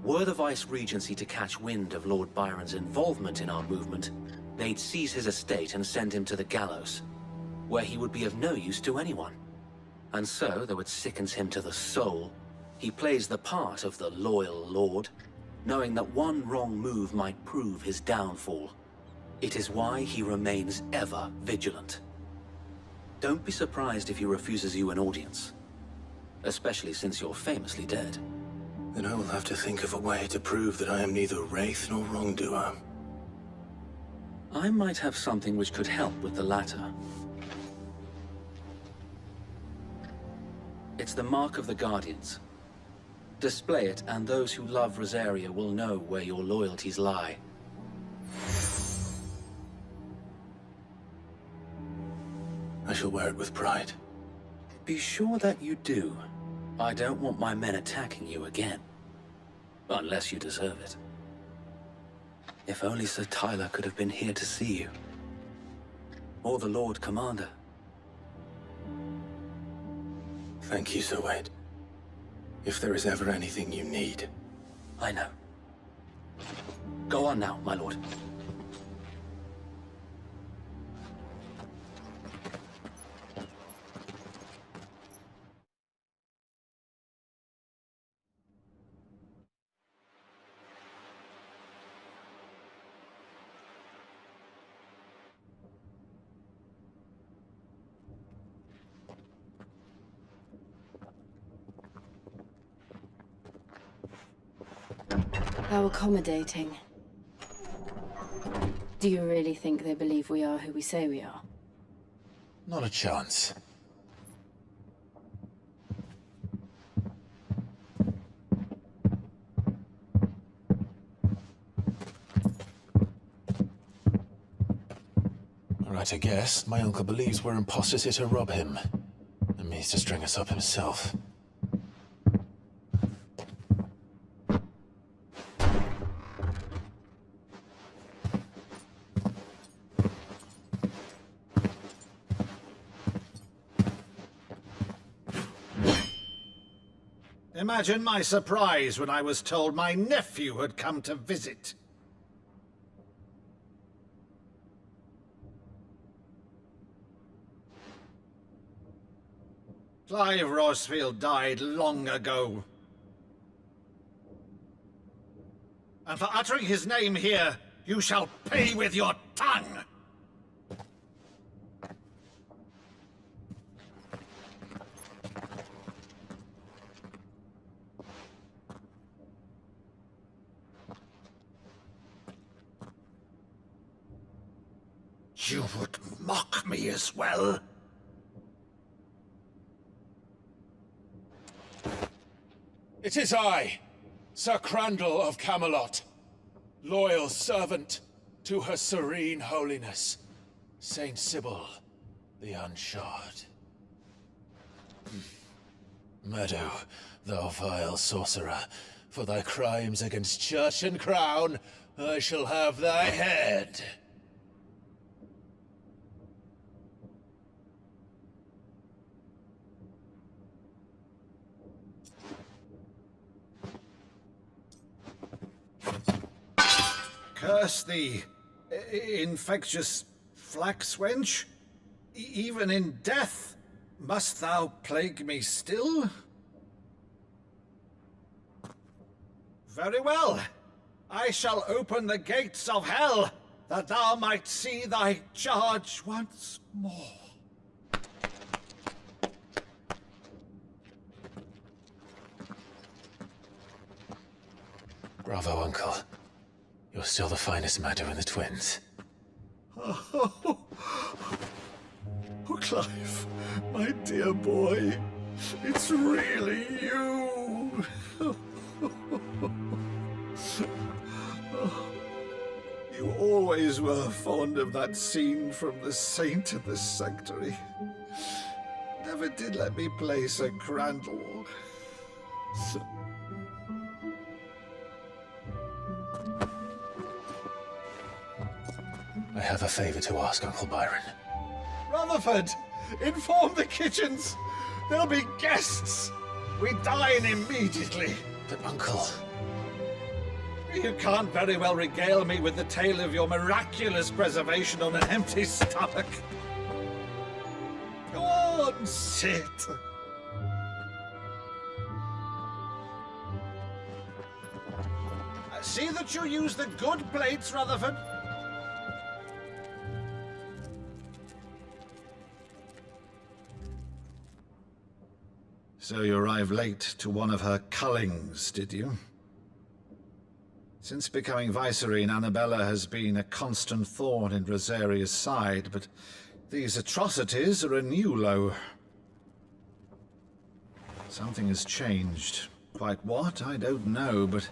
Were the Vice-Regency to catch wind of Lord Byron's involvement in our movement, they'd seize his estate and send him to the gallows, where he would be of no use to anyone. And so, though it sickens him to the soul, he plays the part of the loyal lord, knowing that one wrong move might prove his downfall. It is why he remains ever vigilant. Don't be surprised if he refuses you an audience, especially since you're famously dead. Then I will have to think of a way to prove that I am neither wraith nor wrongdoer. I might have something which could help with the latter. It's the mark of the Guardians. Display it, and those who love Rosaria will know where your loyalties lie. I shall wear it with pride. Be sure that you do. I don't want my men attacking you again. Unless you deserve it. If only Sir Tyler could have been here to see you. Or the Lord Commander. Thank you, Sir Wade. If there is ever anything you need. I know. Go on now, my lord. How accommodating. Do you really think they believe we are who we say we are? Not a chance. Right, I guess. My uncle believes we're imposters here to rob him. And means to string us up himself. Imagine my surprise when I was told my nephew had come to visit. Clive Rosefield died long ago. And for uttering his name here, you shall pay with your tongue! You would mock me as well? It is I, Sir Crandall of Camelot, loyal servant to Her Serene Holiness, Saint Sybil the Unshod. Meadow, thou vile sorcerer, for thy crimes against church and crown, I shall have thy head. Curse thee, infectious flax wench. Even in death, must thou plague me still? Very well. I shall open the gates of hell, that thou might see thy charge once more. Bravo, Uncle. You're still the finest Meadow in the twins. Oh, Clive, my dear boy, it's really you. You always were fond of that scene from The Saint of the Sanctuary. Never did let me play Sir Crandall. I have a favor to ask, Uncle Byron. Rutherford, inform the kitchens. There'll be guests. We dine immediately. But, Uncle... You can't very well regale me with the tale of your miraculous preservation on an empty stomach. Go on, sit. See that you use the good plates, Rutherford. So you arrived late to one of her cullings, did you? Since becoming Vicereine, Annabella has been a constant thorn in Rosaria's side, but these atrocities are a new low. Something has changed. Quite what, I don't know, but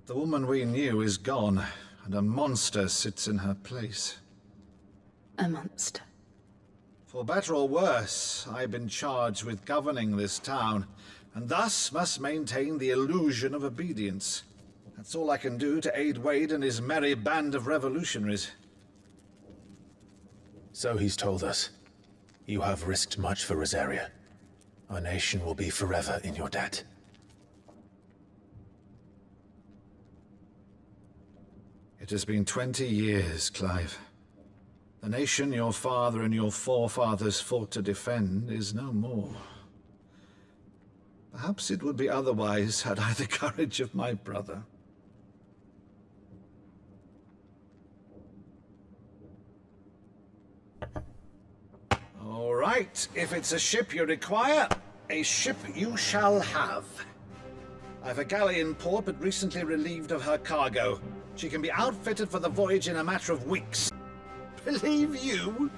the woman we knew is gone, and a monster sits in her place. A monster? For better or worse, I've been charged with governing this town, and thus must maintain the illusion of obedience. That's all I can do to aid Wade and his merry band of revolutionaries. So he's told us. You have risked much for Rosaria. Our nation will be forever in your debt. It has been 20 years, Clive. The nation your father and your forefathers fought to defend is no more. Perhaps it would be otherwise had I the courage of my brother. All right, if it's a ship you require, a ship you shall have. I've a galleon port, but recently relieved of her cargo. She can be outfitted for the voyage in a matter of weeks. Believe you?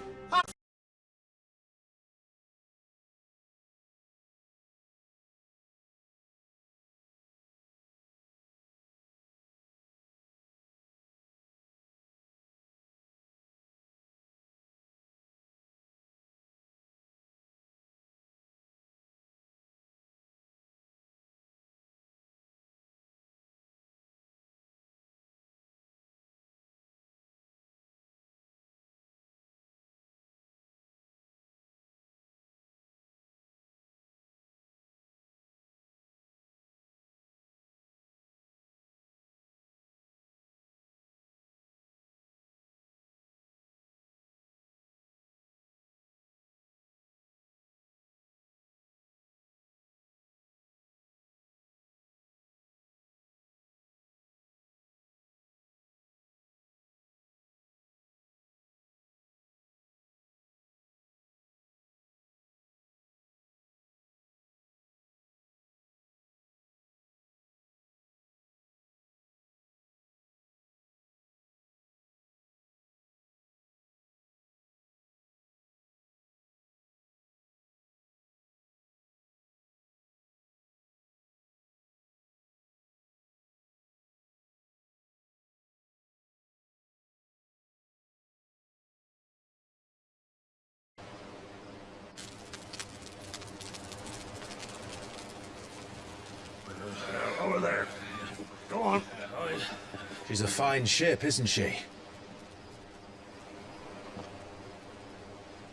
Over there. Go on. She's a fine ship, isn't she?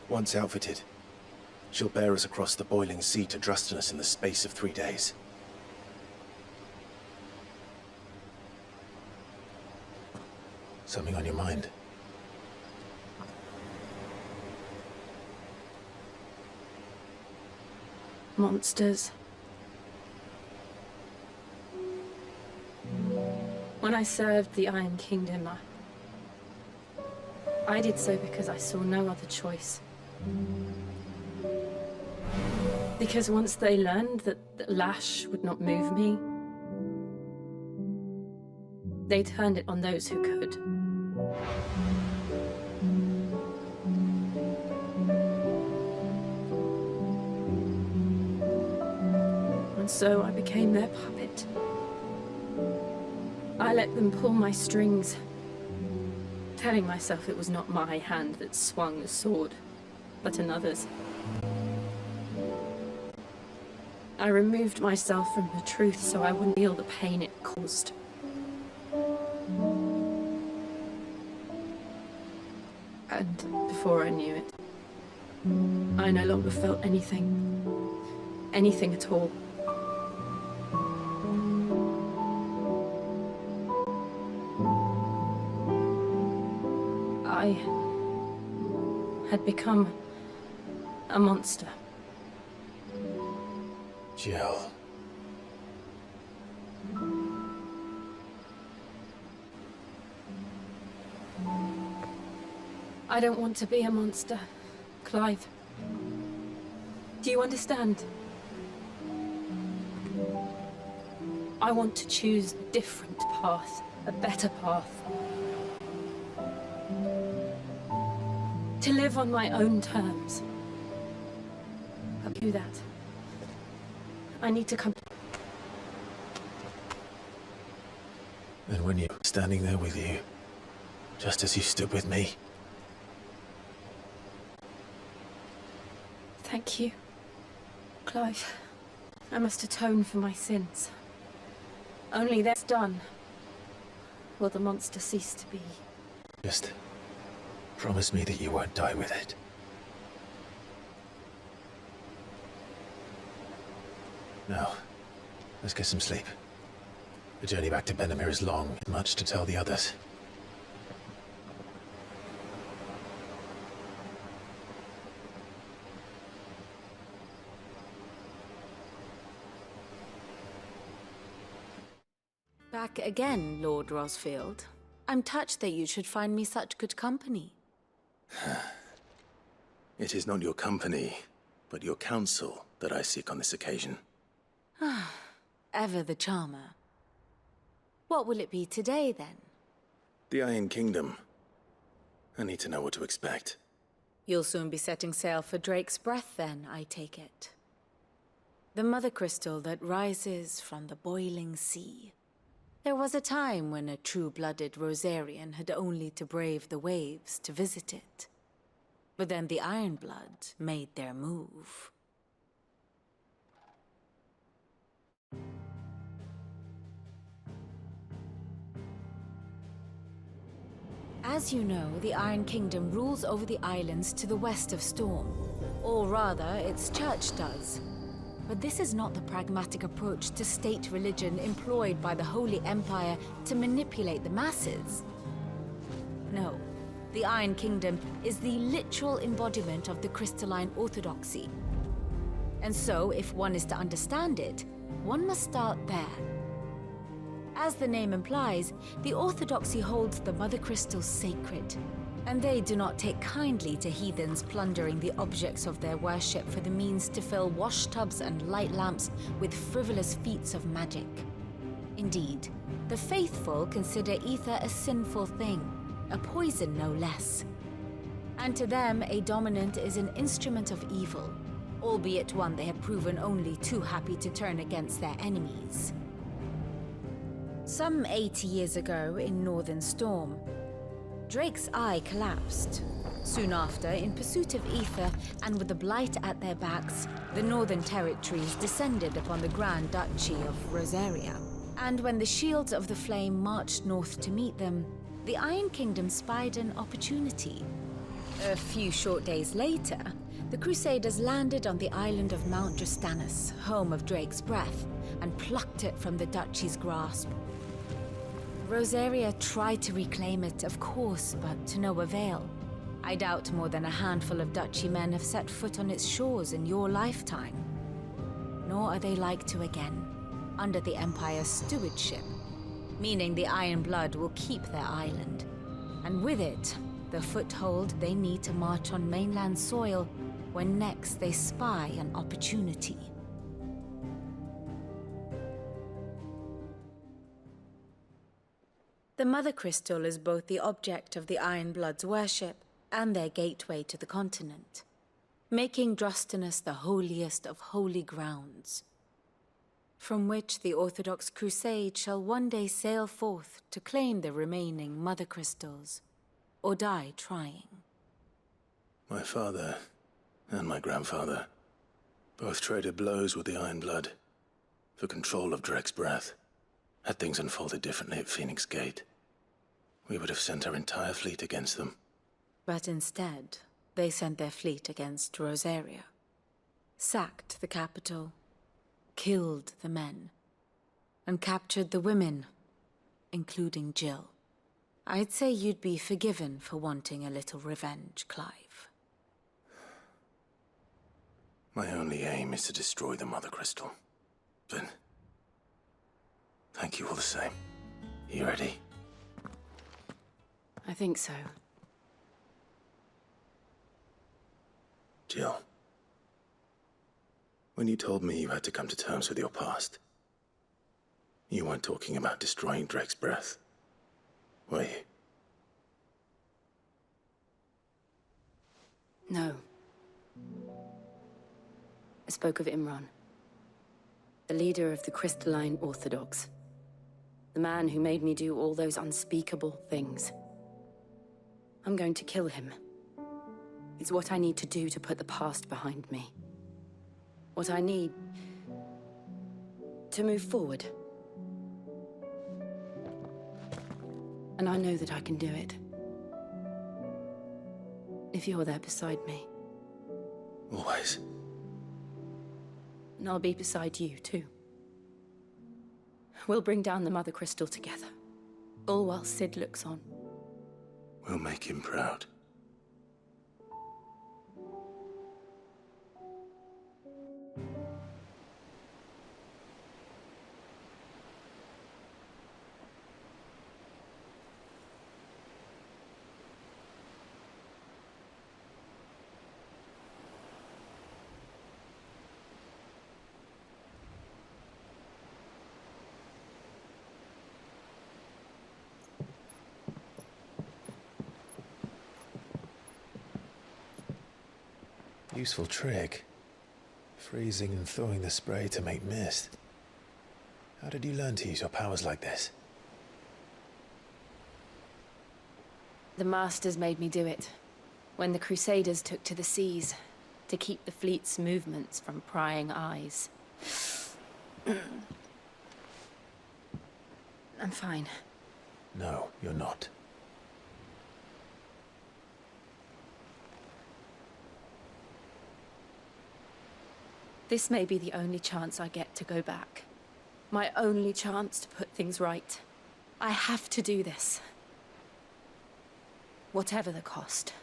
Once outfitted, she'll bear us across the boiling sea to Drustinus in the space of 3 days. Something on your mind? Monsters. When I served the Iron Kingdom, I did so because I saw no other choice. Because once they learned that Lash would not move me, they turned it on those who could. And so I became their puppet. I let them pull my strings, telling myself it was not my hand that swung the sword, but another's. I removed myself from the truth so I wouldn't feel the pain it caused. And before I knew it, I no longer felt anything. Anything at all. I had become a monster. Jill. I don't want to be a monster, Clive. Do you understand? I want to choose a different path, a better path. To live on my own terms. I'll do that. I need to come. And when you're standing there with you, just as you stood with me. Thank you, Clive. I must atone for my sins. Only that's done will the monster cease to be. Just promise me that you won't die with it. Now, let's get some sleep. The journey back to Benamir is long, and much to tell the others. Back again, Lord Rosfield. I'm touched that you should find me such good company. It is not your company, but your counsel that I seek on this occasion. ever the charmer. What will it be today, then? The Iron Kingdom. I need to know what to expect. You'll soon be setting sail for Drake's Breath, then, I take it. The mother crystal that rises from the boiling sea. There was a time when a true-blooded Rosarian had only to brave the waves to visit it. But then the Ironblood made their move. As you know, the Iron Kingdom rules over the islands to the west of Storm. Or rather, its church does. But this is not the pragmatic approach to state religion employed by the Holy Empire to manipulate the masses. No, the Iron Kingdom is the literal embodiment of the crystalline orthodoxy. And so, if one is to understand it, one must start there. As the name implies, the orthodoxy holds the mother crystals sacred, and they do not take kindly to heathens plundering the objects of their worship for the means to fill washtubs and light lamps with frivolous feats of magic. Indeed, the faithful consider ether a sinful thing, a poison no less. And to them, a dominant is an instrument of evil, albeit one they have proven only too happy to turn against their enemies. Some 80 years ago, in Northern Storm, Drake's eye collapsed. Soon after, in pursuit of ether, and with the Blight at their backs, the Northern Territories descended upon the Grand Duchy of Rosaria. And when the Shields of the Flame marched north to meet them, the Iron Kingdom spied an opportunity. A few short days later, the Crusaders landed on the island of Mount Drastanus, home of Drake's Breath, and plucked it from the Duchy's grasp. Rosaria tried to reclaim it, of course, but to no avail. I doubt more than a handful of Duchy men have set foot on its shores in your lifetime. Nor are they like to again, under the Empire's stewardship, meaning the Iron Blood will keep their island, and with it, the foothold they need to march on mainland soil when next they spy an opportunity. The Mother Crystal is both the object of the Iron Blood's worship and their gateway to the continent, making Drastanus the holiest of holy grounds, from which the Orthodox Crusade shall one day sail forth to claim the remaining Mother Crystals, or die trying. My father and my grandfather both traded blows with the Iron Blood for control of Drake's Breath. Had things unfolded differently at Phoenix Gate, we would have sent our entire fleet against them. But instead, they sent their fleet against Rosaria, sacked the capital, killed the men, and captured the women, including Jill. I'd say you'd be forgiven for wanting a little revenge, Clive. My only aim is to destroy the Mother Crystal. But thank you all the same. You ready? I think so. Jill, when you told me you had to come to terms with your past, you weren't talking about destroying Drake's Breath, were you? No. I spoke of Imran, the leader of the Crystalline Orthodox. The man who made me do all those unspeakable things. I'm going to kill him. It's what I need to do to put the past behind me. What I need to move forward. And I know that I can do it. If you're there beside me. Always. And I'll be beside you, too. We'll bring down the Mother Crystal together. All while Sid looks on. We'll make him proud. Useful trick. Freezing and thawing the spray to make mist. How did you learn to use your powers like this? The Masters made me do it. When the Crusaders took to the seas, to keep the fleet's movements from prying eyes. I'm fine. No, you're not. This may be the only chance I get to go back. My only chance to put things right. I have to do this. Whatever the cost.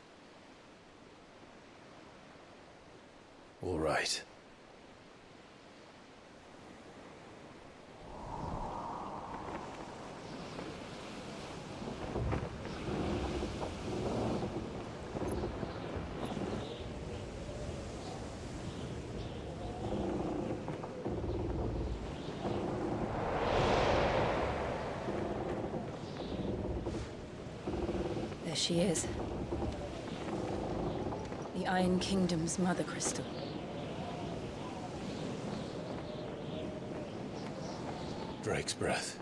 All right. There she is. The Iron Kingdom's Mother Crystal. Drake's breath.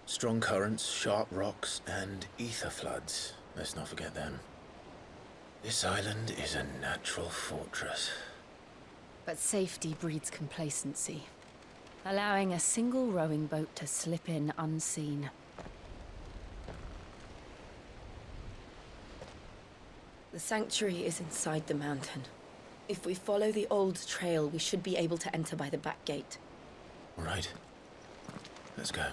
Strong currents, sharp rocks, and ether floods. Let's not forget them. This island is a natural fortress. But safety breeds complacency. Allowing a single rowing boat to slip in unseen. The sanctuary is inside the mountain. If we follow the old trail, we should be able to enter by the back gate. All right. Let's go.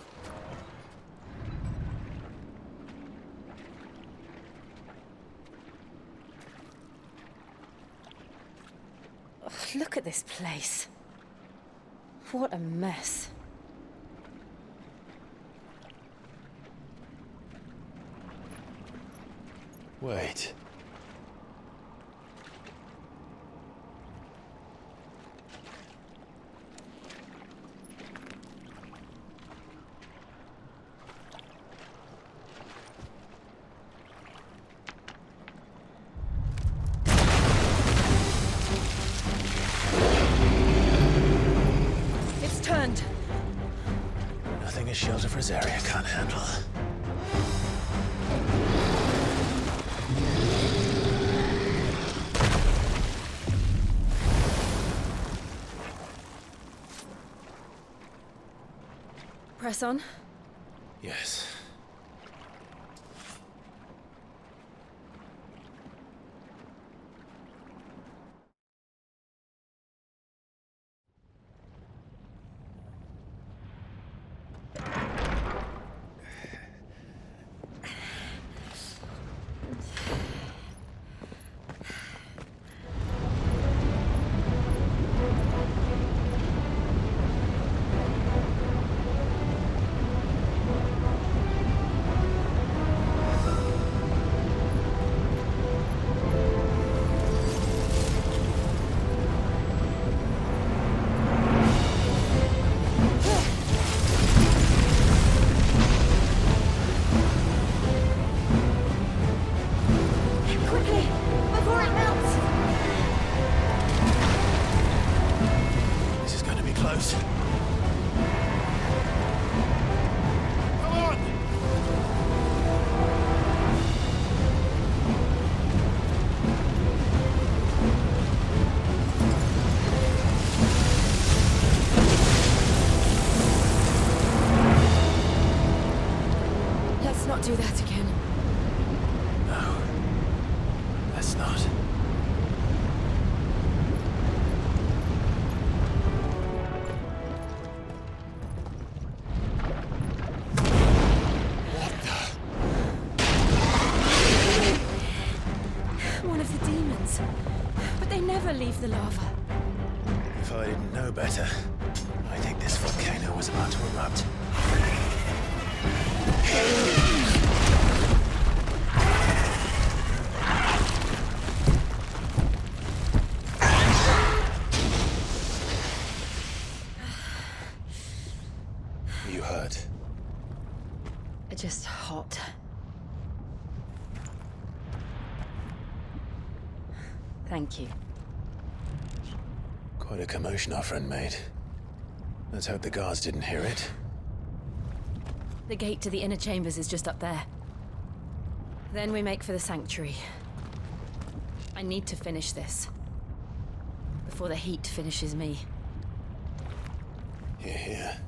Look at this place. What a mess. Wait. Nothing a shelter for Zaria can't handle. Press on? Yes. Do that again. No. Let's not. One of the demons. But they never leave the lava. If I didn't know better. I think this volcano was about to erupt. You hurt? Just hot. Thank you. Quite a commotion our friend made. Let's hope the guards didn't hear it. The gate to the inner chambers is just up there. Then we make for the sanctuary. I need to finish this. Before the heat finishes me. Hear, hear.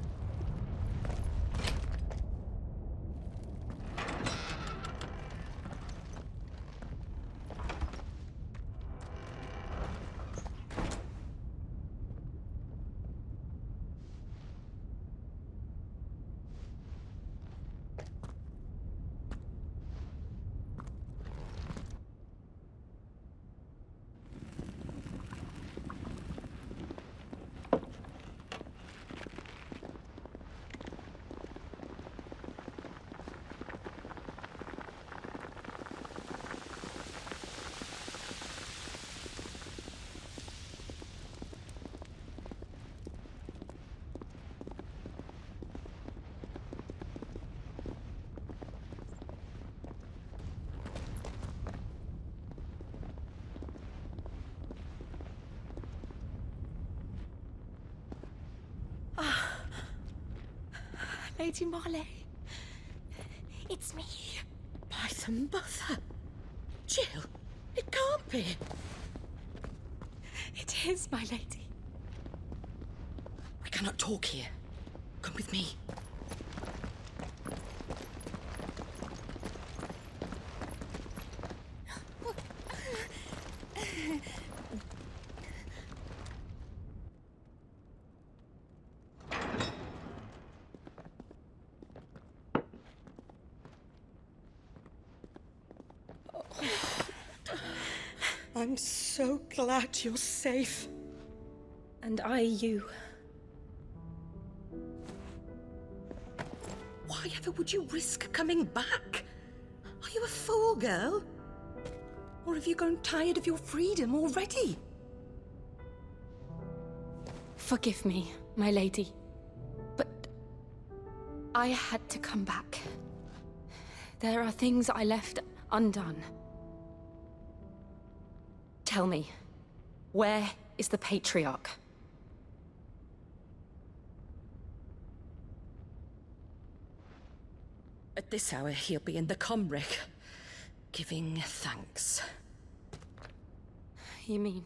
Lady Marley, it's me. By the mother. Jill, it can't be. It is, my lady. We cannot talk here. Come with me. I'm so glad you're safe. And I you. Why ever would you risk coming back? Are you a fool, girl? Or have you grown tired of your freedom already? Forgive me, my lady. But I had to come back. There are things I left undone. Tell me, where is the Patriarch? At this hour, he'll be in the Comric, giving thanks. You mean...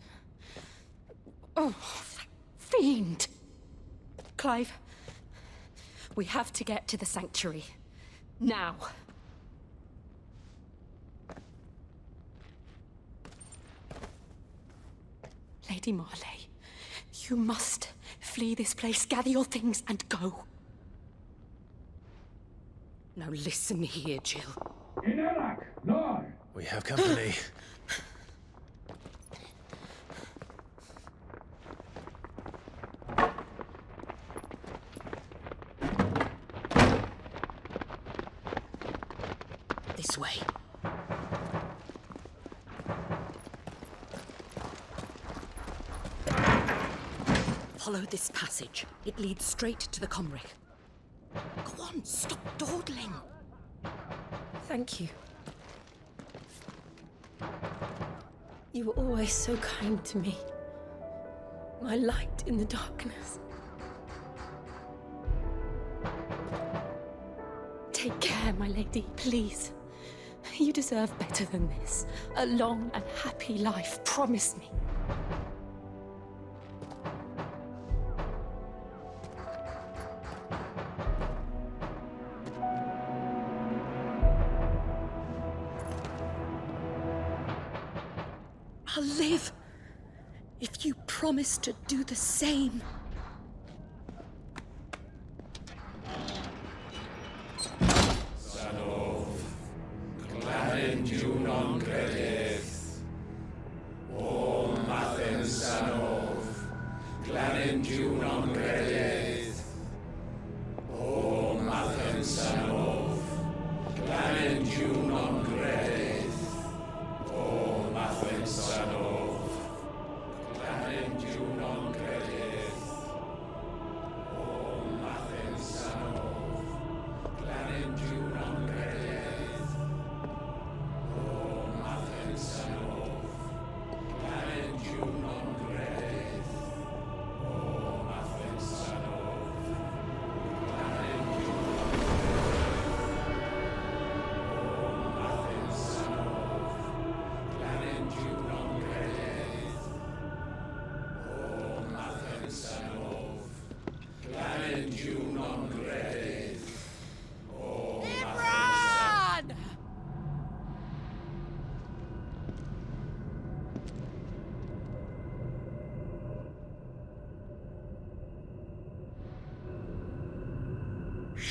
Oh, fiend! Clive, we have to get to the sanctuary. Now. Lady Marley, you must flee this place, gather your things, and go. Now listen here, Jill. We have company. This way. Follow this passage. It leads straight to the Comric. Go on, stop dawdling. Thank you. You were always so kind to me. My light in the darkness. Take care, my lady, please. You deserve better than this. A long and happy life, promise me. I'll live if you promise to do the same. Glannin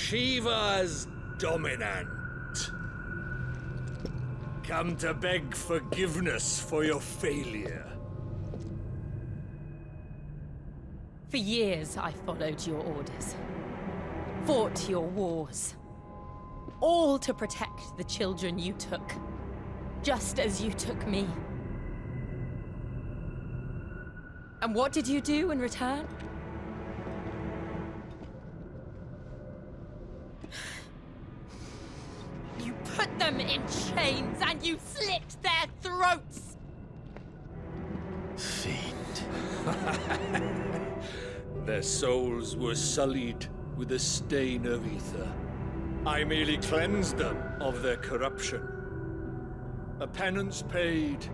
Shiva's dominant. Come to beg forgiveness for your failure. For years, I followed your orders. Fought your wars. All to protect the children you took. Just as you took me. And what did you do in return? You put them in chains and you slit their throats! Fiend. Their souls were sullied with a stain of ether. I merely cleansed them of their corruption. A penance paid,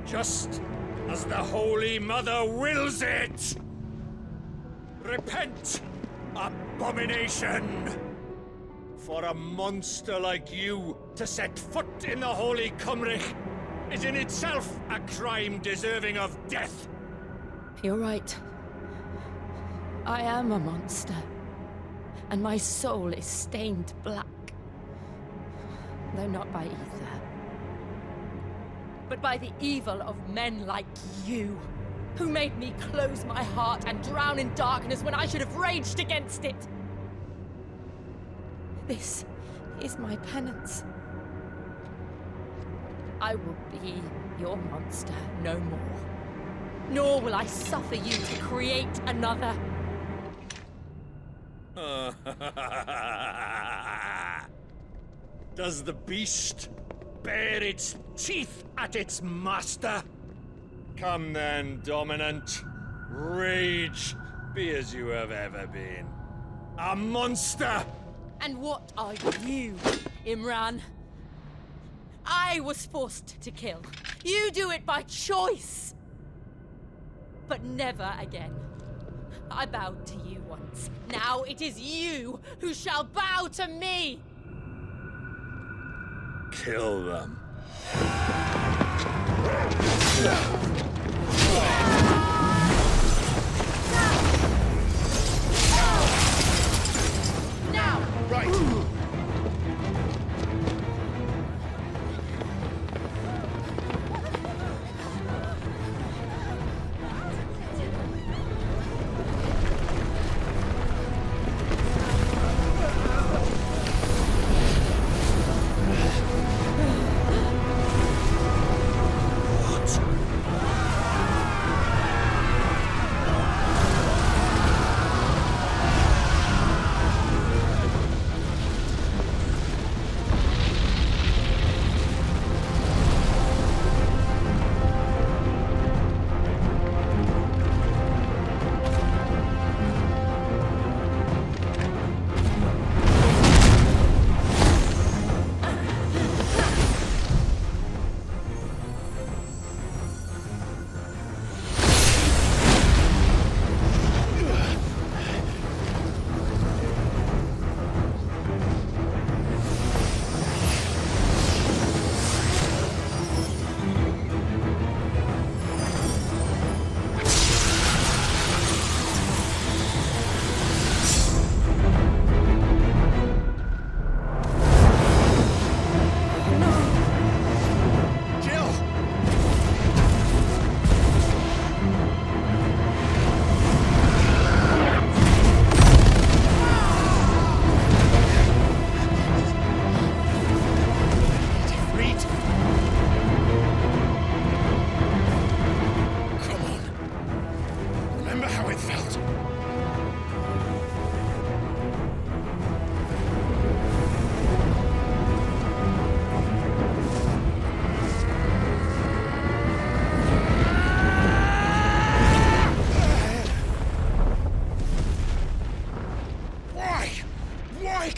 just as the Holy Mother wills it! Repent, abomination! For a monster like you to set foot in the Holy Cymric is in itself a crime deserving of death! You're right. I am a monster. And my soul is stained black. Though not by ether. But by the evil of men like you, who made me close my heart and drown in darkness when I should have raged against it. This is my penance. I will be your monster no more. Nor will I suffer you to create another. Does the beast bare its teeth at its master? Come then, dominant. Rage, be as you have ever been. A monster! And what are you, Imran? I was forced to kill. You do it by choice. But never again. I bowed to you once. Now it is you who shall bow to me! Kill them. Now! Right!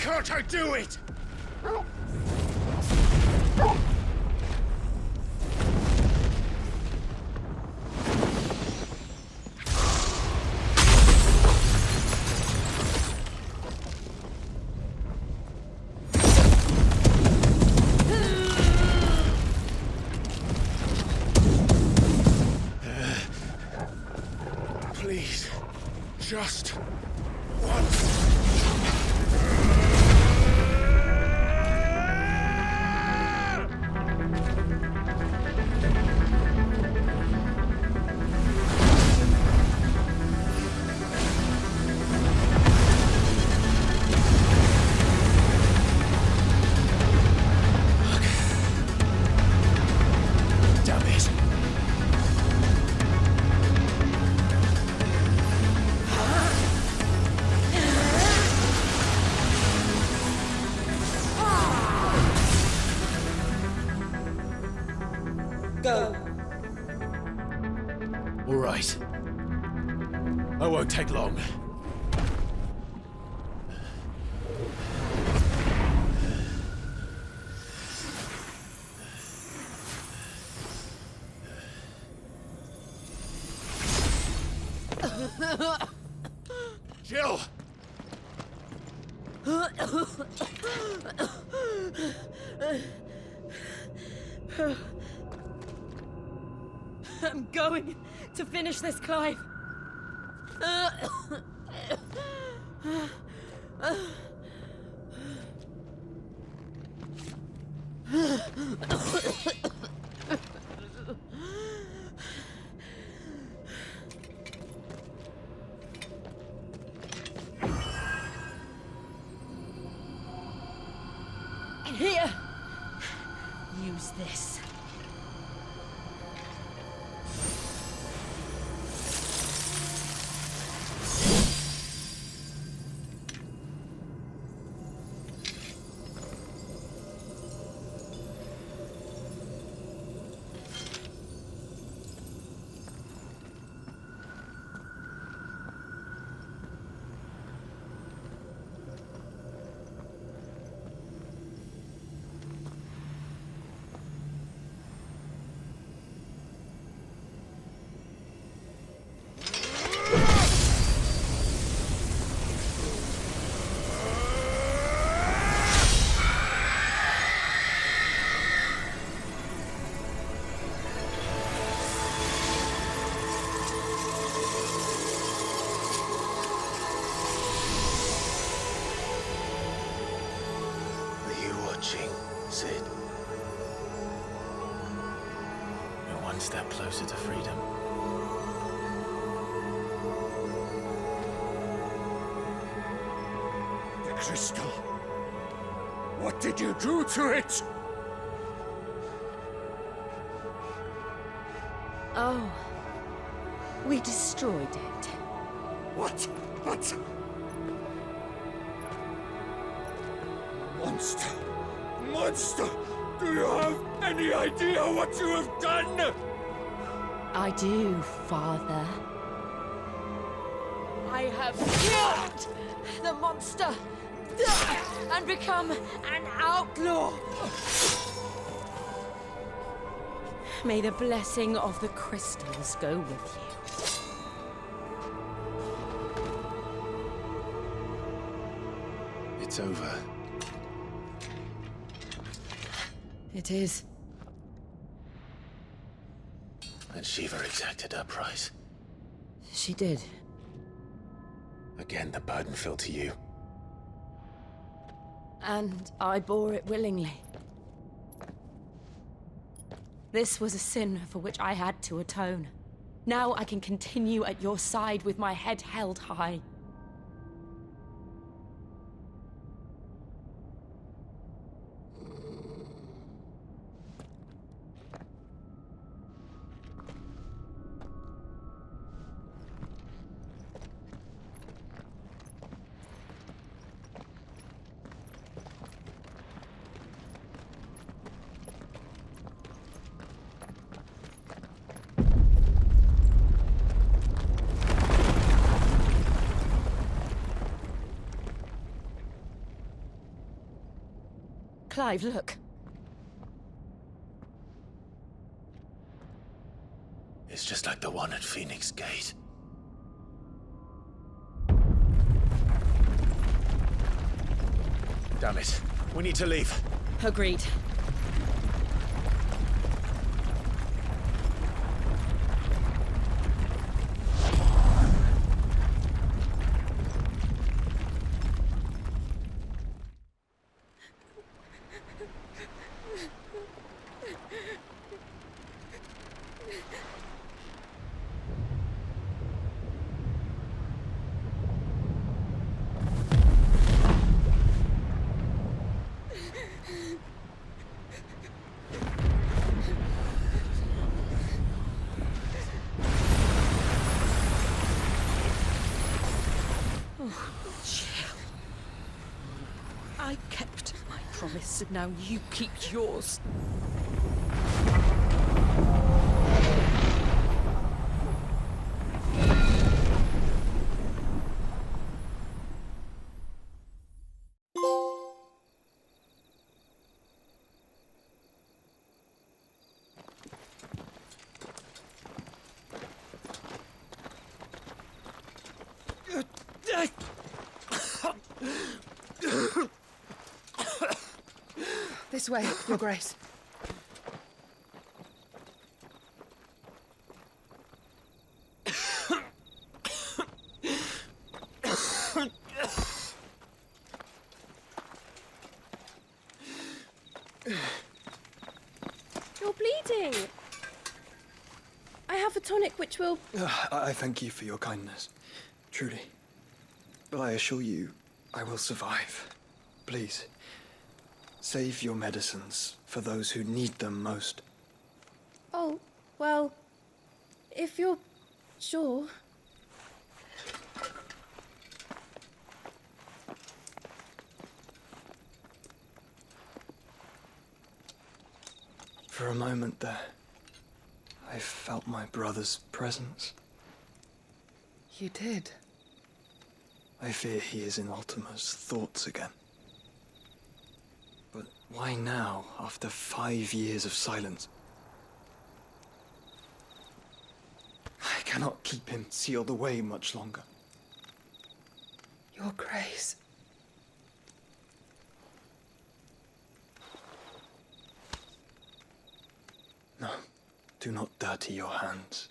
can't I do it? Please, just once. Damn it. Go. All right. I won't take long. Jill! I'm going to finish this, Clive. Here. Use this. Sid. You're one step closer to freedom. The crystal. What did you do to it? Oh. We destroyed it. What? What? Monster! Monster! Do you have any idea what you have done? I do, Father. I have killed the monster and become an outlaw. May the blessing of the crystals go with you. It's over. It is. And Shiva exacted her price. She did. Again, the burden fell to you. And I bore it willingly. This was a sin for which I had to atone. Now I can continue at your side with my head held high. Clive, look. It's just like the one at Phoenix Gate. Damn it. We need to leave. Agreed. I kept my promise, and now you keep yours. This way, Your Grace. You're bleeding. I have a tonic which will... I thank you for your kindness, truly. But I assure you, I will survive. Please, save your medicines for those who need them most. Oh, well, if you're sure. For a moment there, I felt my brother's presence. You did? I fear he is in Ultima's thoughts again. But why now, after 5 years of silence? I cannot keep him sealed away much longer. Your Grace. No, do not dirty your hands.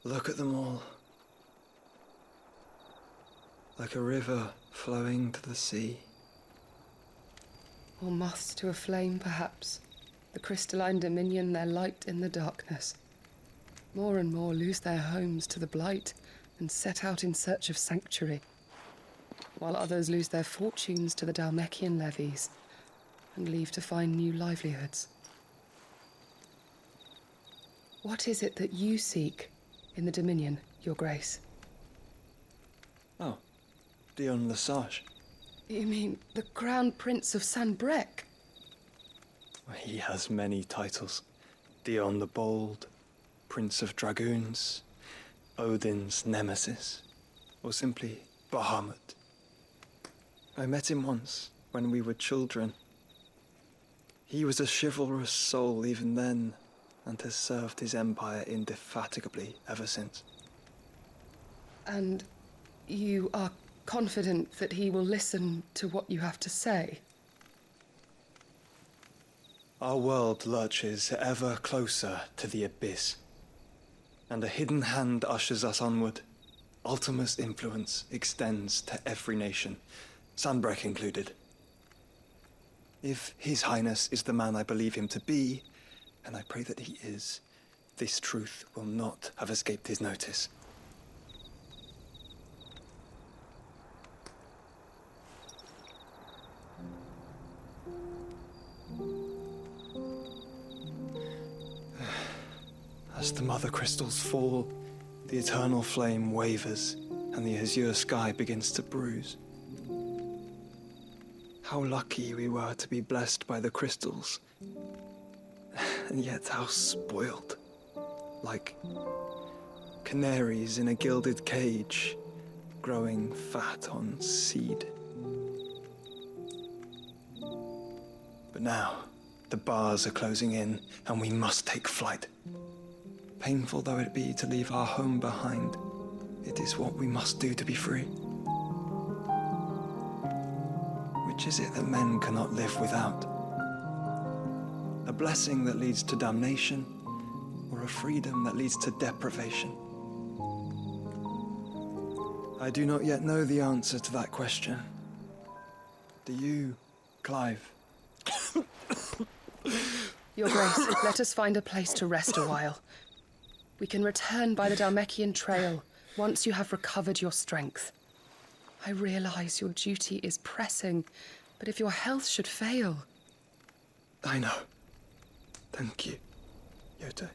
Look at them all. Like a river flowing to the sea. Or moths to a flame, perhaps. The crystalline dominion, their light in the darkness. More and more lose their homes to the blight and set out in search of sanctuary, while others lose their fortunes to the Dalmekian levies and leave to find new livelihoods. What is it that you seek in the Dominion, Your Grace? Oh, Dion Lesage. You mean the Crown Prince of Sanbrec? He has many titles. Dion the Bold, Prince of Dragoons, Odin's Nemesis, or simply Bahamut. I met him once, when we were children. He was a chivalrous soul even then, and has served his empire indefatigably ever since. And you are confident that he will listen to what you have to say? Our world lurches ever closer to the abyss, and a hidden hand ushers us onward. Ultima's influence extends to every nation, Sanbrec included. If His Highness is the man I believe him to be, and I pray that he is, this truth will not have escaped his notice. As the mother crystals fall, the eternal flame wavers, and the azure sky begins to bruise. How lucky we were to be blessed by the crystals. and yet how spoiled. Like canaries in a gilded cage, growing fat on seed. But now, the bars are closing in, and we must take flight. Painful though it be to leave our home behind, it is what we must do to be free. Which is it that men cannot live without? A blessing that leads to damnation, or a freedom that leads to deprivation? I do not yet know the answer to that question. Do you, Clive? Your Grace, let us find a place to rest a while. We can return by the Dalmekian trail once you have recovered your strength. I realize your duty is pressing, but if your health should fail... I know. Thank you, Yote.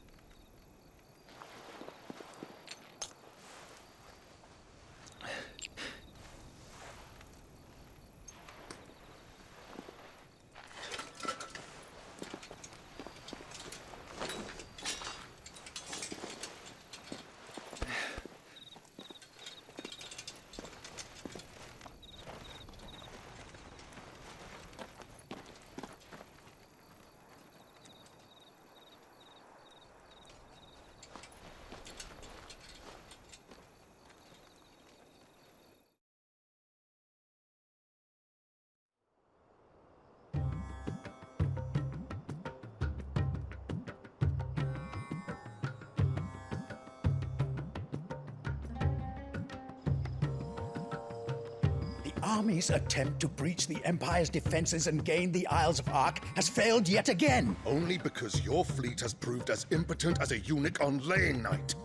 Army's attempt to breach the Empire's defenses and gain the Isles of Ark has failed yet again. Only because your fleet has proved as impotent as a eunuch on laying night.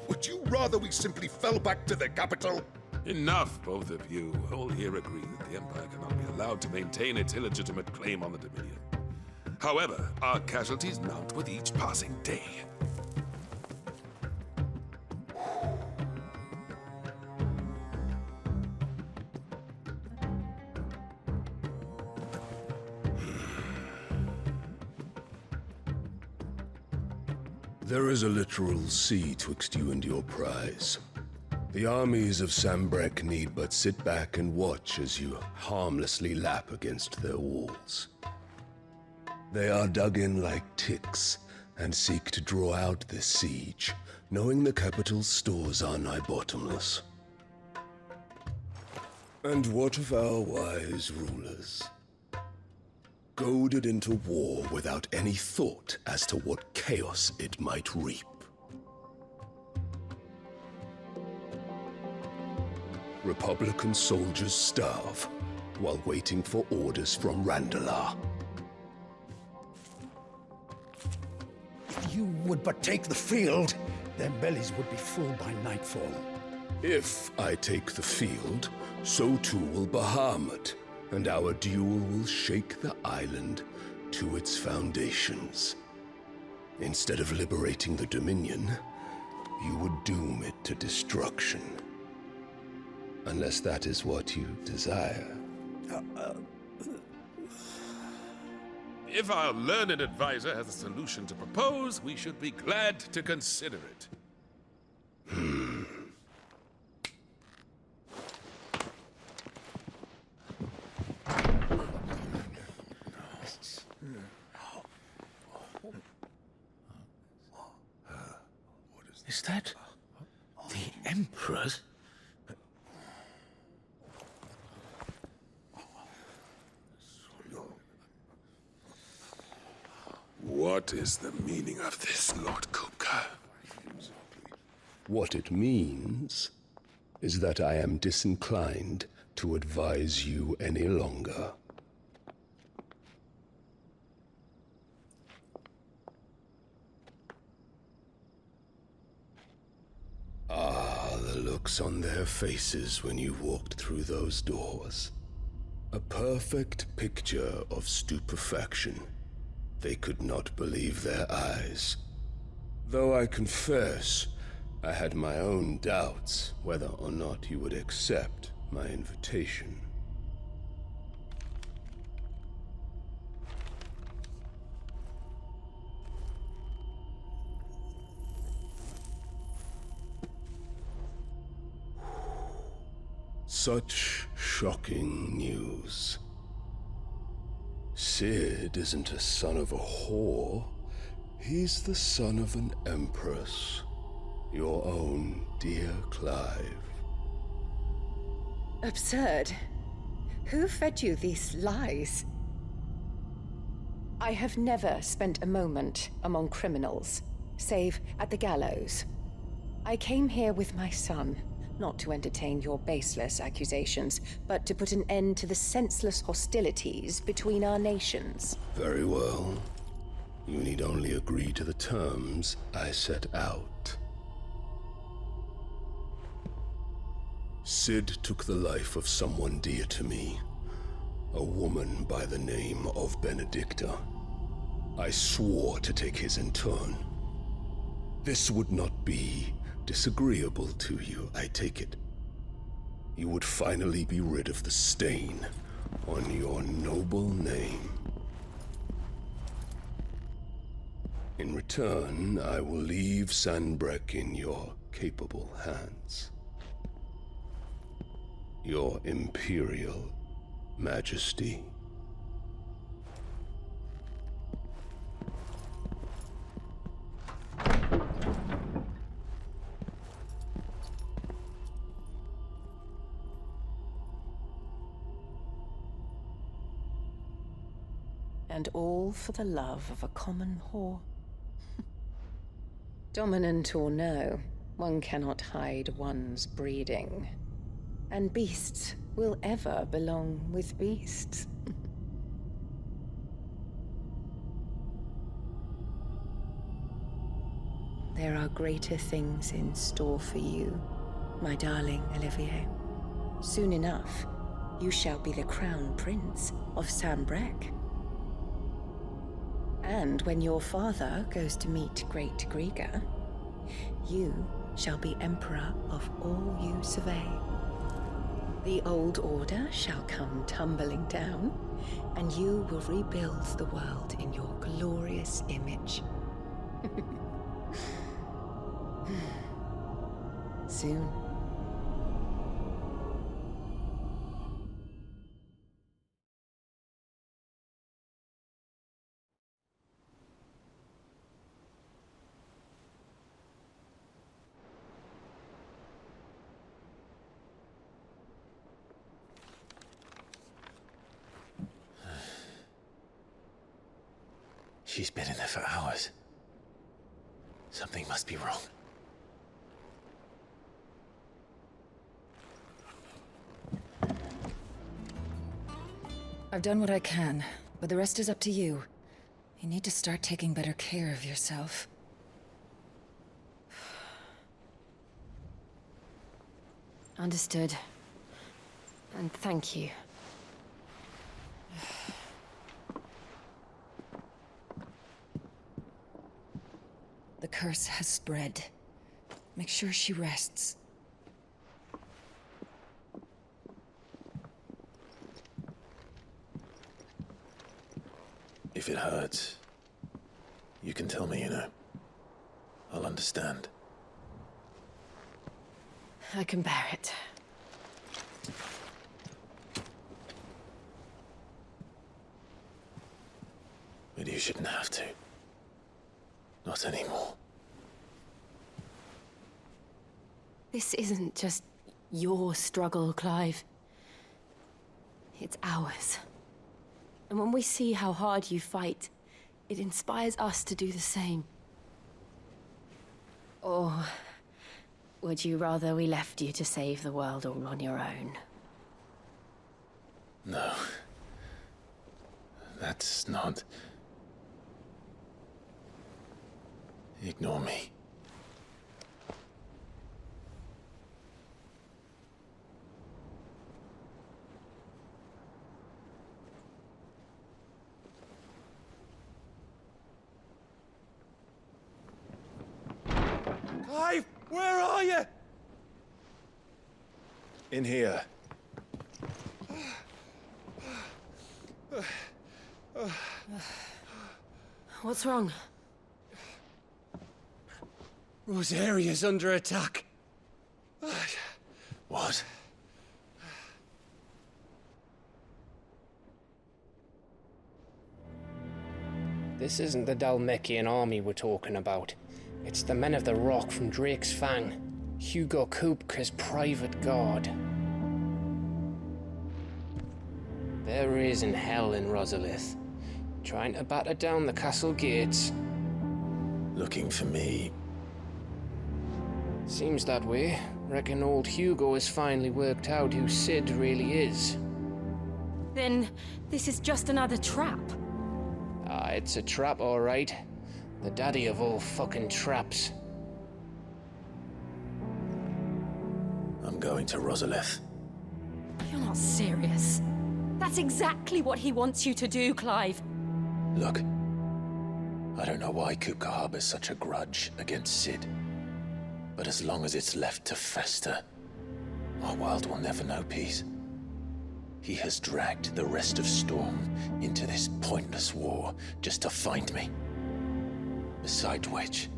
Would you rather we simply fell back to the capital? Enough, both of you. All here agree that the Empire cannot be allowed to maintain its illegitimate claim on the Dominion. However, our casualties mount with each passing day. There is a literal sea twixt you and your prize. The armies of Sambrek need but sit back and watch as you harmlessly lap against their walls. They are dug in like ticks and seek to draw out this siege, knowing the capital's stores are nigh bottomless. And what of our wise rulers? Goaded into war without any thought as to what chaos it might reap. Republican soldiers starve while waiting for orders from Randalar. If you would but take the field, their bellies would be full by nightfall. If I take the field, so too will Bahamut, and our duel will shake the island to its foundations. Instead of liberating the Dominion, you would doom it to destruction. Unless that is what you desire. If our learned advisor has a solution to propose, we should be glad to consider it. Is that the Emperor's? What is the meaning of this, Lord Kupka? What it means is that I am disinclined to advise you any longer. Ah, the looks on their faces when you walked through those doors. A perfect picture of stupefaction. They could not believe their eyes. Though I confess, I had my own doubts whether or not you would accept my invitation. Such shocking news. Sid isn't a son of a whore. He's the son of an empress. Your own dear Clive. Absurd. Who fed you these lies? I have never spent a moment among criminals, save at the gallows. I came here with my son, not to entertain your baseless accusations, but to put an end to the senseless hostilities between our nations. Very well. You need only agree to the terms I set out. Sid took the life of someone dear to me, a woman by the name of Benedicta. I swore to take his in turn. This would not be disagreeable to you, I take it. You would finally be rid of the stain on your noble name. In return, I will leave Sanbreque in your capable hands. Your Imperial Majesty. And all for the love of a common whore. Dominant or no, one cannot hide one's breeding. And beasts will ever belong with beasts. There are greater things in store for you, my darling Olivier. Soon enough, you shall be the crown prince of Sanbreque. And when your father goes to meet Great Grieger, you shall be emperor of all you survey. The old order shall come tumbling down, and you will rebuild the world in your glorious image. Soon. She's been in there for hours. Something must be wrong. I've done what I can, but the rest is up to you. You need to start taking better care of yourself. Understood. And thank you. The curse has spread. Make sure she rests. If it hurts, you can tell me, you know. I'll understand. I can bear it. But you shouldn't have to. Not anymore. This isn't just your struggle, Clive. It's ours. And when we see how hard you fight, it inspires us to do the same. Or would you rather we left you to save the world all on your own? No. That's not... Ignore me. Clive, where are you? In here. What's wrong? Rosaria's under attack. What? This isn't the Dalmekian army we're talking about. It's the men of the Rock from Drake's Fang, Hugo Kupka's private guard. There is in hell in Rosalith, trying to batter down the castle gates. Looking for me? Seems that way. Reckon old Hugo has finally worked out who Sid really is. Then this is just another trap. Ah, it's a trap, all right. The daddy of all fucking traps. I'm going to Rosalith. You're not serious. That's exactly what he wants you to do, Clive. Look, I don't know why Kupka harbors such a grudge against Sid. But as long as it's left to fester, our world will never know peace. He has dragged the rest of Storm into this pointless war just to find me. Besides which,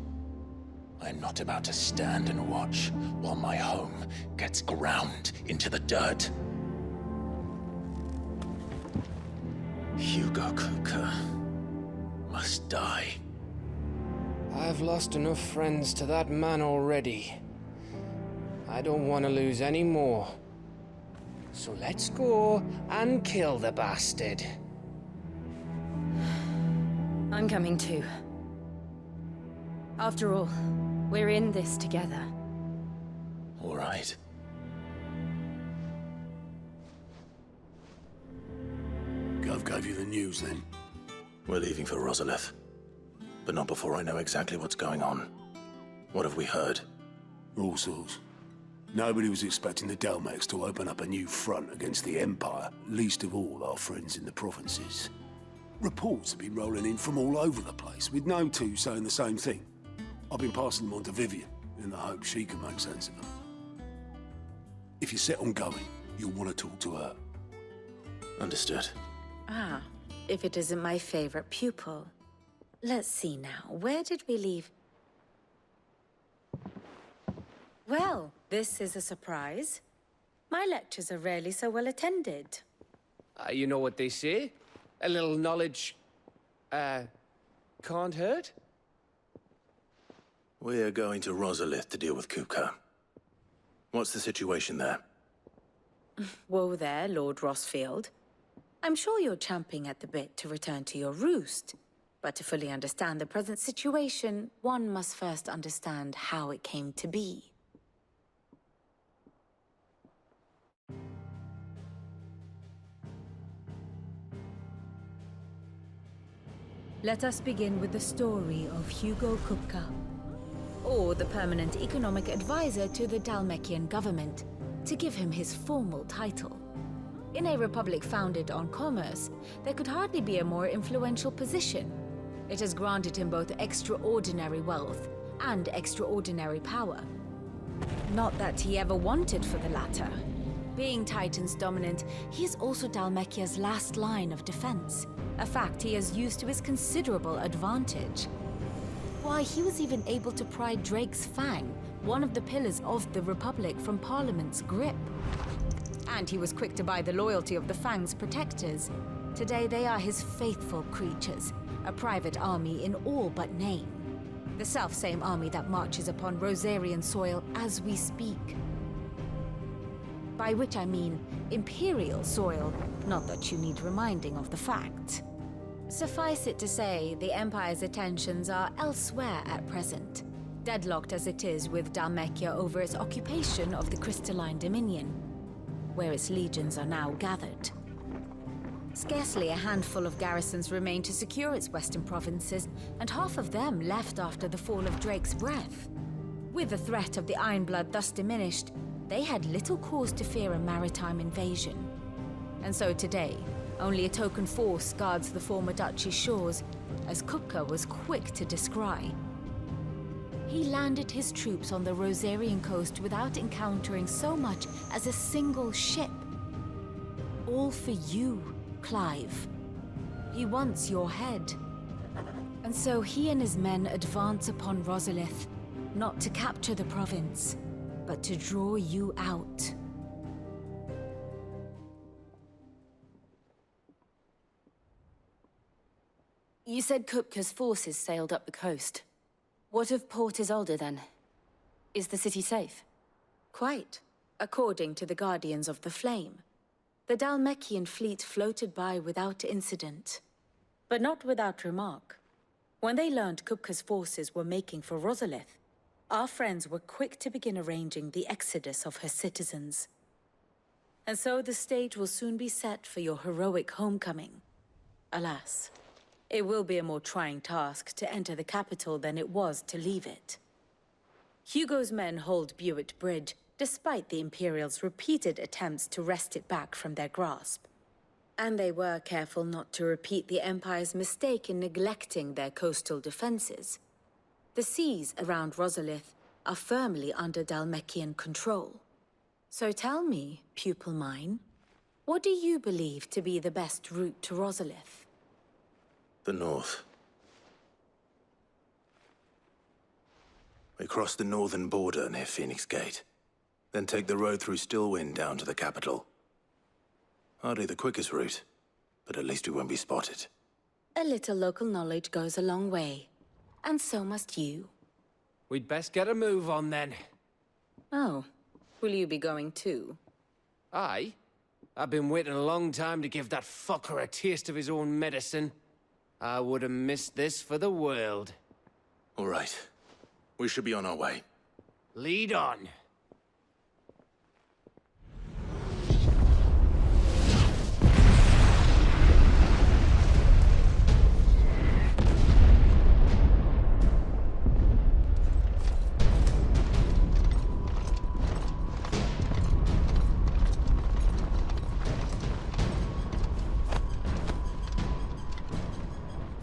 I'm not about to stand and watch while my home gets ground into the dirt. Hugo Kupka must die. I've lost enough friends to that man already. I don't want to lose any more. So let's go and kill the bastard. I'm coming too. After all, we're in this together. All right. Gov gave you the news then? We're leaving for Rosalith. But not before I know exactly what's going on. What have we heard? All sorts. Nobody was expecting the Dalmeks to open up a new front against the Empire, least of all our friends in the provinces. Reports have been rolling in from all over the place, with no two saying the same thing. I've been passing them on to Vivian, in the hope she can make sense of them. If you're set on going, you'll want to talk to her. Understood. Ah, if it isn't my favorite pupil. Let's see now, where did we leave? Well, this is a surprise. My lectures are rarely so well attended. You know what they say? A little knowledge, can't hurt? We're going to Rosalith to deal with Kupka. What's the situation there? Whoa there, Lord Rossfield. I'm sure you're champing at the bit to return to your roost. But to fully understand the present situation, one must first understand how it came to be. Let us begin with the story of Hugo Kupka, or the permanent economic advisor to the Dalmekian government, to give him his formal title. In a republic founded on commerce, there could hardly be a more influential position. It has granted him both extraordinary wealth and extraordinary power. Not that he ever wanted for the latter. Being Titan's dominant, he is also Dalmekia's last line of defense, a fact he has used to his considerable advantage. Why, he was even able to pry Drake's Fang, one of the pillars of the Republic, from Parliament's grip. And he was quick to buy the loyalty of the Fang's protectors. Today they are his faithful creatures, a private army in all but name. The self-same army that marches upon Rosarian soil as we speak. By which I mean Imperial soil, not that you need reminding of the fact. Suffice it to say, the Empire's attentions are elsewhere at present, deadlocked as it is with Dalmekia over its occupation of the Crystalline Dominion, where its legions are now gathered. Scarcely a handful of garrisons remain to secure its western provinces, and half of them left after the fall of Drake's Breath. With the threat of the Ironblood thus diminished, they had little cause to fear a maritime invasion. And so today, only a token force guards the former duchy's shores, as Kupka was quick to descry. He landed his troops on the Rosarian coast without encountering so much as a single ship. All for you, Clive. He wants your head. And so he and his men advance upon Rosalith, not to capture the province, but to draw you out. You said Kupka's forces sailed up the coast. What of Port Isolde, then? Is the city safe? Quite, according to the Guardians of the Flame. The Dhalmekian fleet floated by without incident, but not without remark. When they learned Kupka's forces were making for Rosalith, our friends were quick to begin arranging the exodus of her citizens. And so the stage will soon be set for your heroic homecoming. Alas, it will be a more trying task to enter the capital than it was to leave it. Hugo's men hold Buet Bridge, despite the Imperials' repeated attempts to wrest it back from their grasp. And they were careful not to repeat the Empire's mistake in neglecting their coastal defenses. The seas around Rosalith are firmly under Dhalmekian control. So tell me, pupil mine, what do you believe to be the best route to Rosalith? The north. We cross the northern border near Phoenix Gate, then take the road through Stillwind down to the capital. Hardly the quickest route, but at least we won't be spotted. A little local knowledge goes a long way, and so must you. We'd best get a move on then. Oh, will you be going too? Aye. I've been waiting a long time to give that fucker a taste of his own medicine. I would have missed this for the world. All right. We should be on our way. Lead on.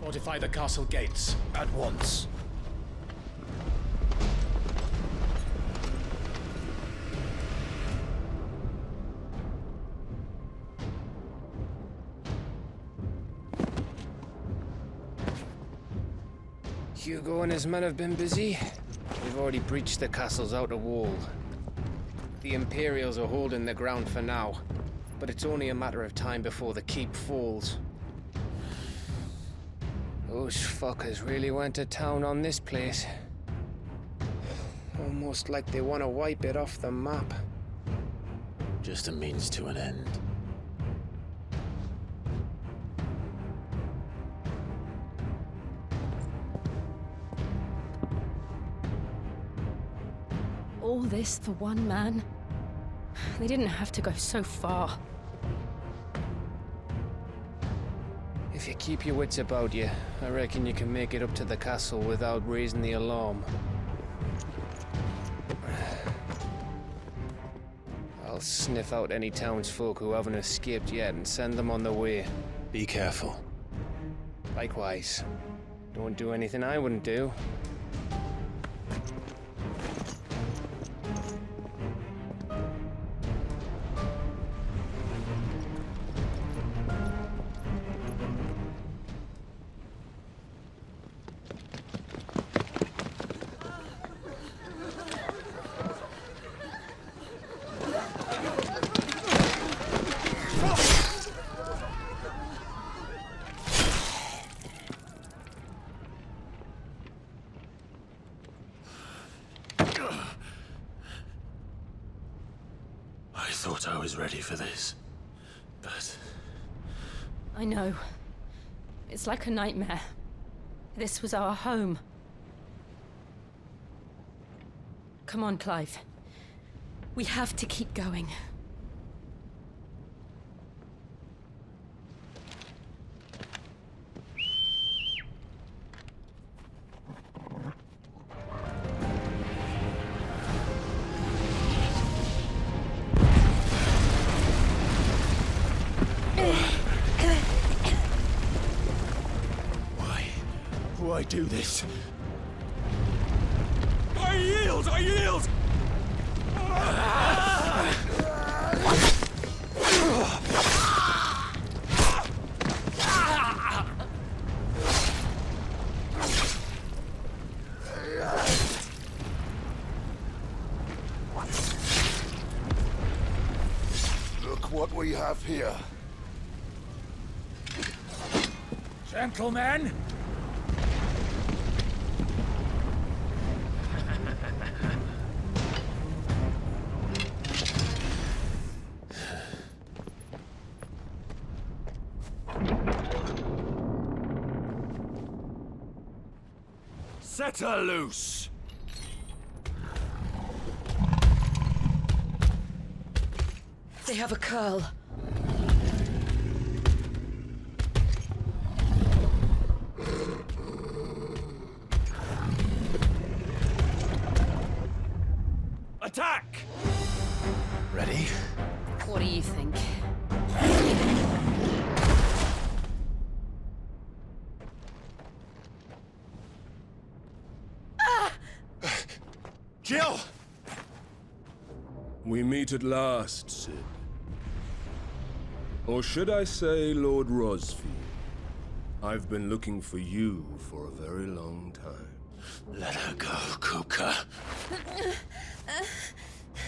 Fortify the castle gates at once. Hugo and his men have been busy. They've already breached the castle's outer wall. The Imperials are holding the ground for now, but it's only a matter of time before the keep falls. Those fuckers really went to town on this place. Almost like they want to wipe it off the map. Just a means to an end. All this for one man? They didn't have to go so far. If you keep your wits about you, I reckon you can make it up to the castle without raising the alarm. I'll sniff out any townsfolk who haven't escaped yet and send them on their way. Be careful. Likewise. Don't do anything I wouldn't do. I thought I was ready for this, but... I know. It's like a nightmare. This was our home. Come on, Clive. We have to keep going. Why do this? I yield! I yield! Look what we have here. Gentlemen! Set her loose! They have a curl. Attack! Ready? What do you think? Jill! We meet at last, Sid. Or should I say, Lord Rosfield? I've been looking for you for a very long time. Let her go, Kuka.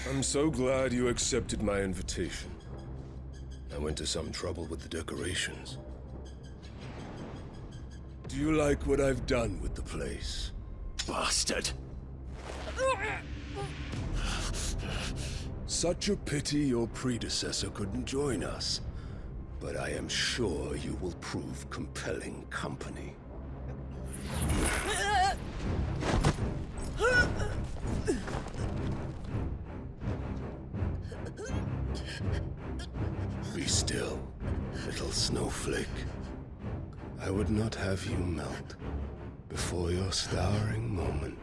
I'm so glad you accepted my invitation. I went to some trouble with the decorations. Do you like what I've done with the place? Bastard! Such a pity your predecessor couldn't join us. But I am sure you will prove compelling company. Be still, little snowflake. I would not have you melt before your starring moment.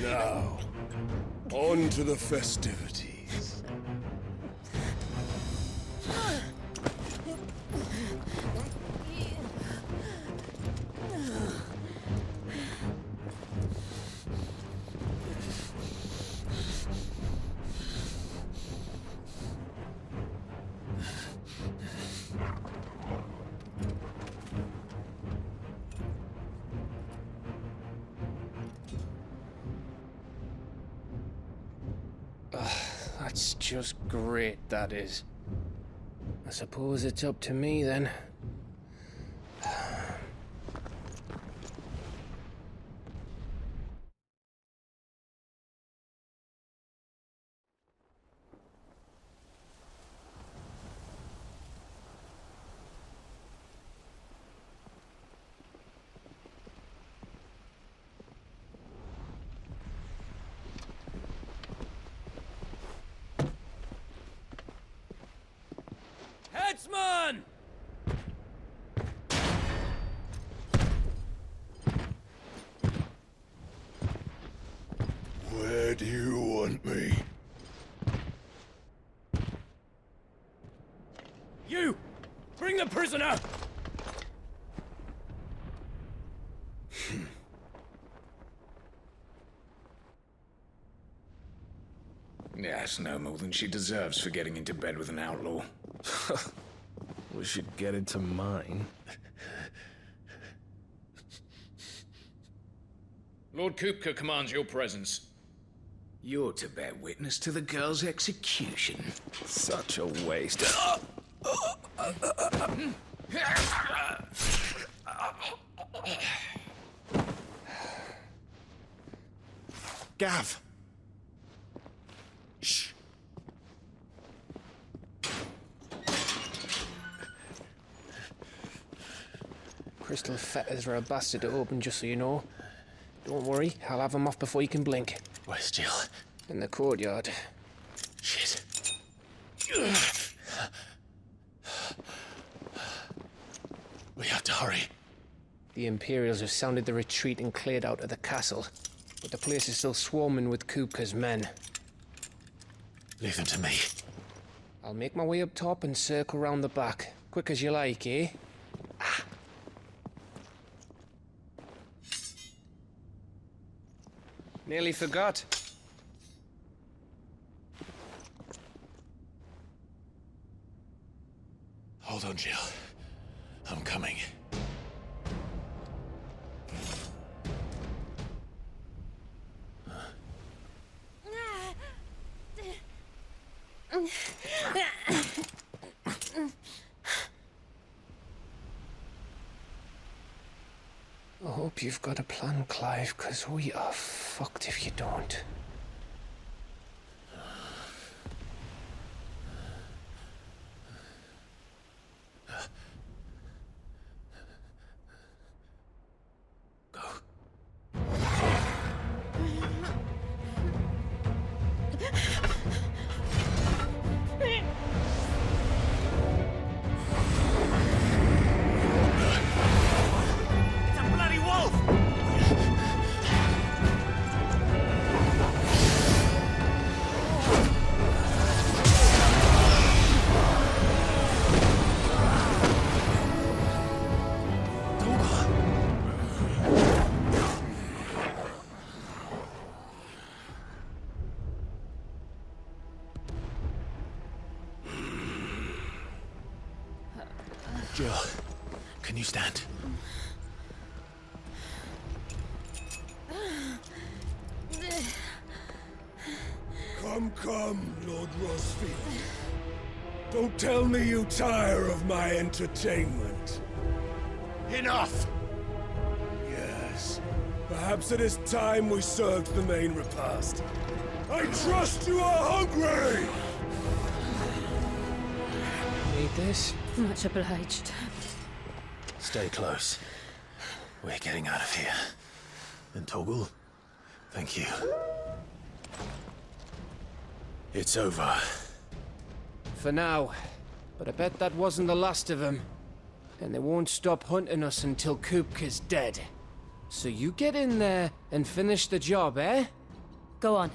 Now, on to the festivities. That's just great, that is. I suppose it's up to me then. Headsman! Where do you want me? You! Bring the prisoner! That's no more than she deserves for getting into bed with an outlaw. We should get into mine. Lord Kupka commands your presence. You're to bear witness to the girl's execution. Such a waste. Gav! Shh. Crystal fetters are a bastard to open, just so you know. Don't worry, I'll have them off before you can blink. Where's Jill? In the courtyard. Shit. We have to hurry. The Imperials have sounded the retreat and cleared out of the castle, but the place is still swarming with Kupka's men. Leave them to me. I'll make my way up top and circle round the back. Quick as you like, eh? Nearly forgot. Hold on, Jill. I'm coming. I hope you've got a plan, Clive, 'cause we are fucked if you don't. Jill, can you stand? Come, Lord Rosfield. Don't tell me you tire of my entertainment. Enough! Yes. Perhaps it is time we served the main repast. I trust you are hungry! Need this? Much obliged. Stay close. We're getting out of here. And Toggle, thank you. It's over. For now. But I bet that wasn't the last of them. And they won't stop hunting us until Kupka's dead. So you get in there and finish the job, eh? Go on.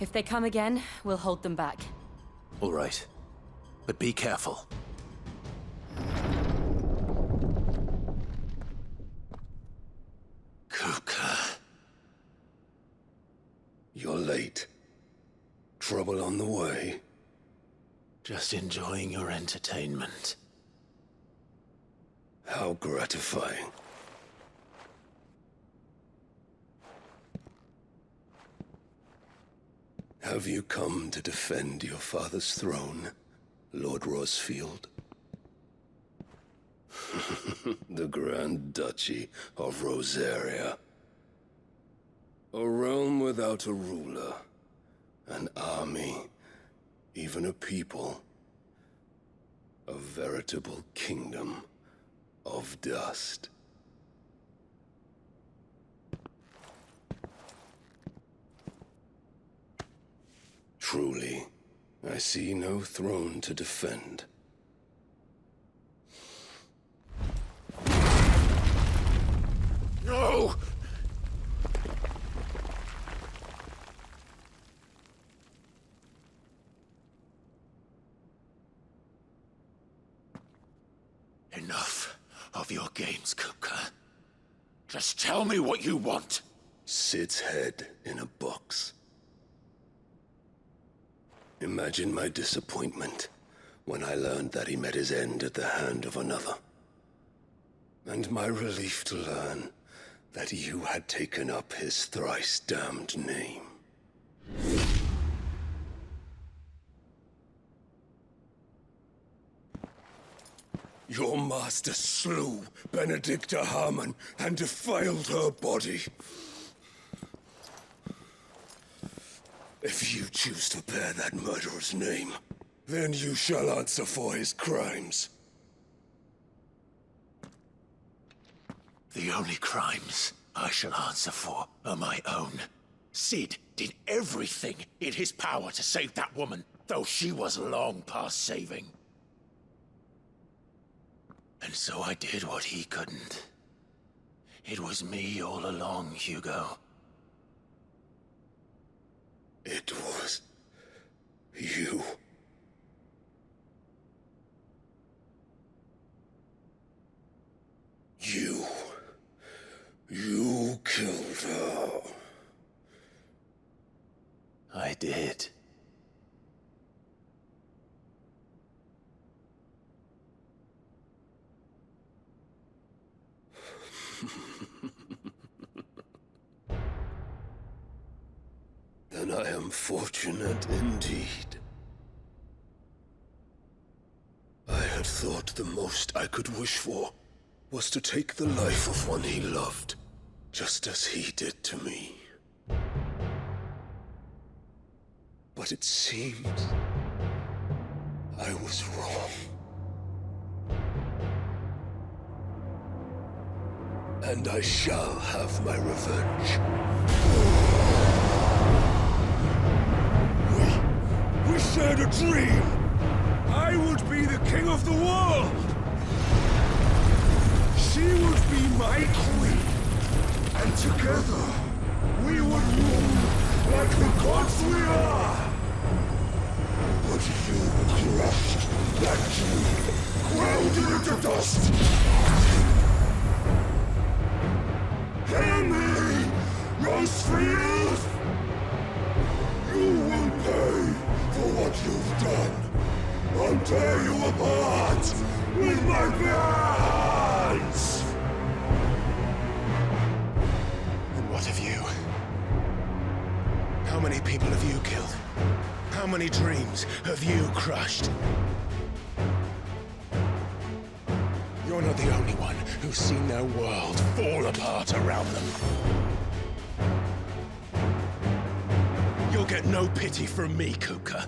If they come again, we'll hold them back. All right. But be careful. Kupka. You're late. Trouble on the way? Just enjoying your entertainment. How gratifying. Have you come to defend your father's throne, Lord Rosfield? The Grand Duchy of Rosaria. A realm without a ruler. An army. Even a people. A veritable kingdom of dust. Truly, I see no throne to defend. No! Enough of your games, Kupka. Just tell me what you want. Sid's head in a box. Imagine my disappointment when I learned that he met his end at the hand of another. And my relief to learn that you had taken up his thrice-damned name. Your master slew Benedicta Harmon and defiled her body. If you choose to bear that murderer's name, then you shall answer for his crimes. The only crimes I shall answer for are my own. Sid did everything in his power to save that woman, though she was long past saving. And so I did what he couldn't. It was me all along, Hugo. It was you. You killed her. I did. Then I am fortunate indeed. I had thought the most I could wish for was to take the life of one he loved, just as he did to me. But it seems I was wrong. And I shall have my revenge. We shared a dream! I would be the king of the world! She would be my queen! And together, we would rule like the gods we are! But you crushed that dream, ground it into dust! Hear me, Rosefield! You will pay for what you've done. I'll tear you apart with my hands! And what of you? How many people have you killed? How many dreams have you crushed? You're not the only one who's seen their world fall apart around them. You'll get no pity from me, Kuka.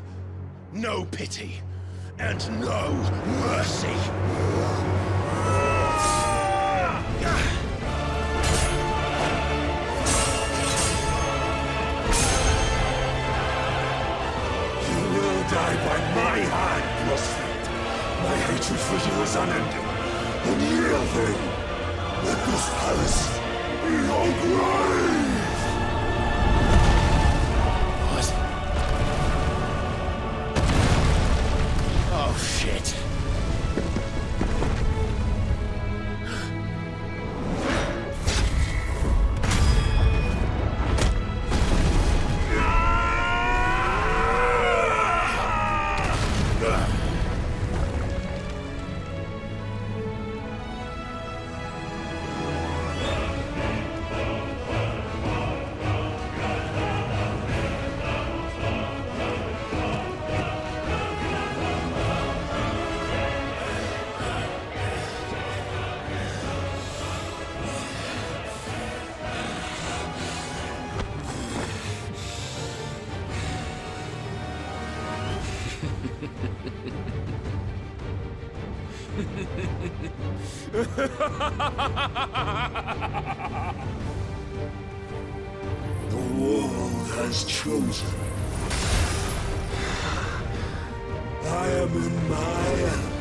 No pity. And no mercy. You will die by my hand, Rosefield. My hatred for you is unending. And yielding. Let this palace be your grave! Oh, shit. The world has chosen. I am in my element.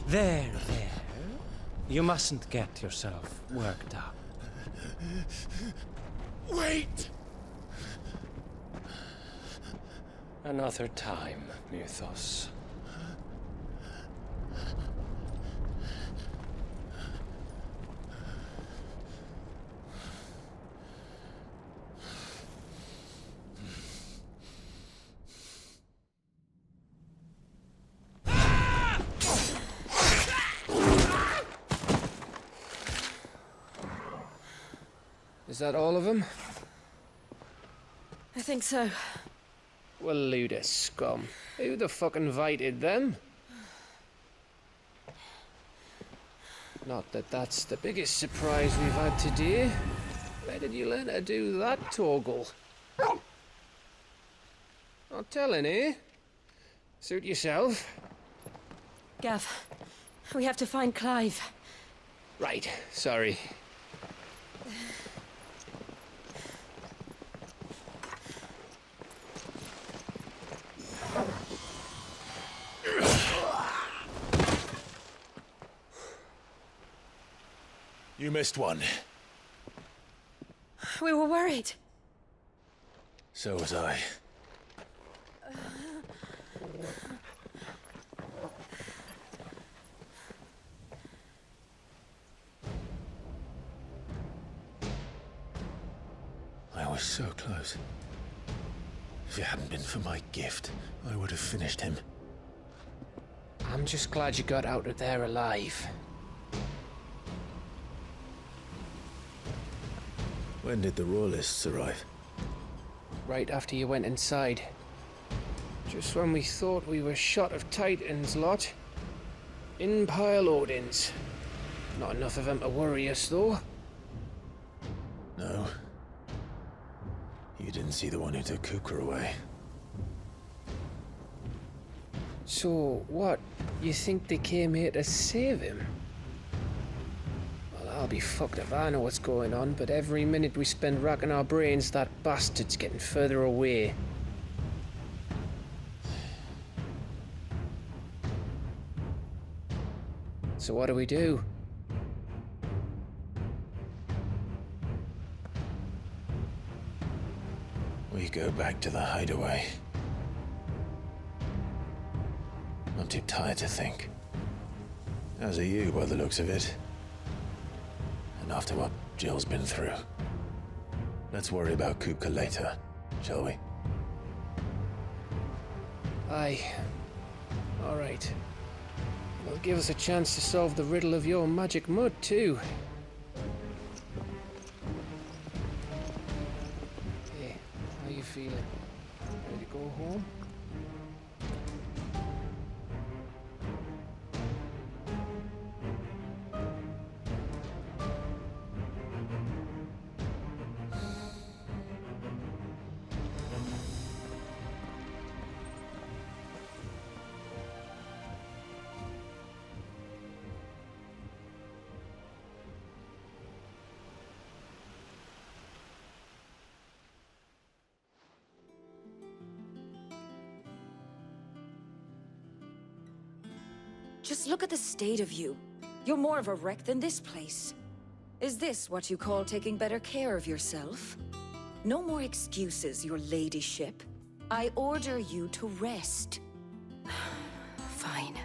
There. You mustn't get yourself worked up. Wait! Another time, Mythos. Is that all of them? I think so. Well, load of scum. Who the fuck invited them? Not that that's the biggest surprise we've had today. Where did you learn to do that, Torgal? Not telling, eh? Suit yourself. Gav, we have to find Clive. Right, sorry. You missed one. We were worried. So was I. I was so close. If it hadn't been for my gift, I would have finished him. I'm just glad you got out of there alive. When did the Royalists arrive? Right after you went inside. Just when we thought we were shot of Titans lot. In pile Odins. Not enough of them to worry us, though. No. You didn't see the one who took Kukra away. So, what? You think they came here to save him? Well, I'll be fucked if I know what's going on, but every minute we spend racking our brains, that bastard's getting further away. So what do we do? We go back to the hideaway. I'm too tired to think. As are you, by the looks of it. And after what Jill's been through. Let's worry about Kupka later, shall we? Aye. All right. It'll give us a chance to solve the riddle of your magic mud, too. Hey, how you feeling? Ready to go home? Just look at the state of you. You're more of a wreck than this place. Is this what you call taking better care of yourself? No more excuses, your ladyship. I order you to rest. Fine.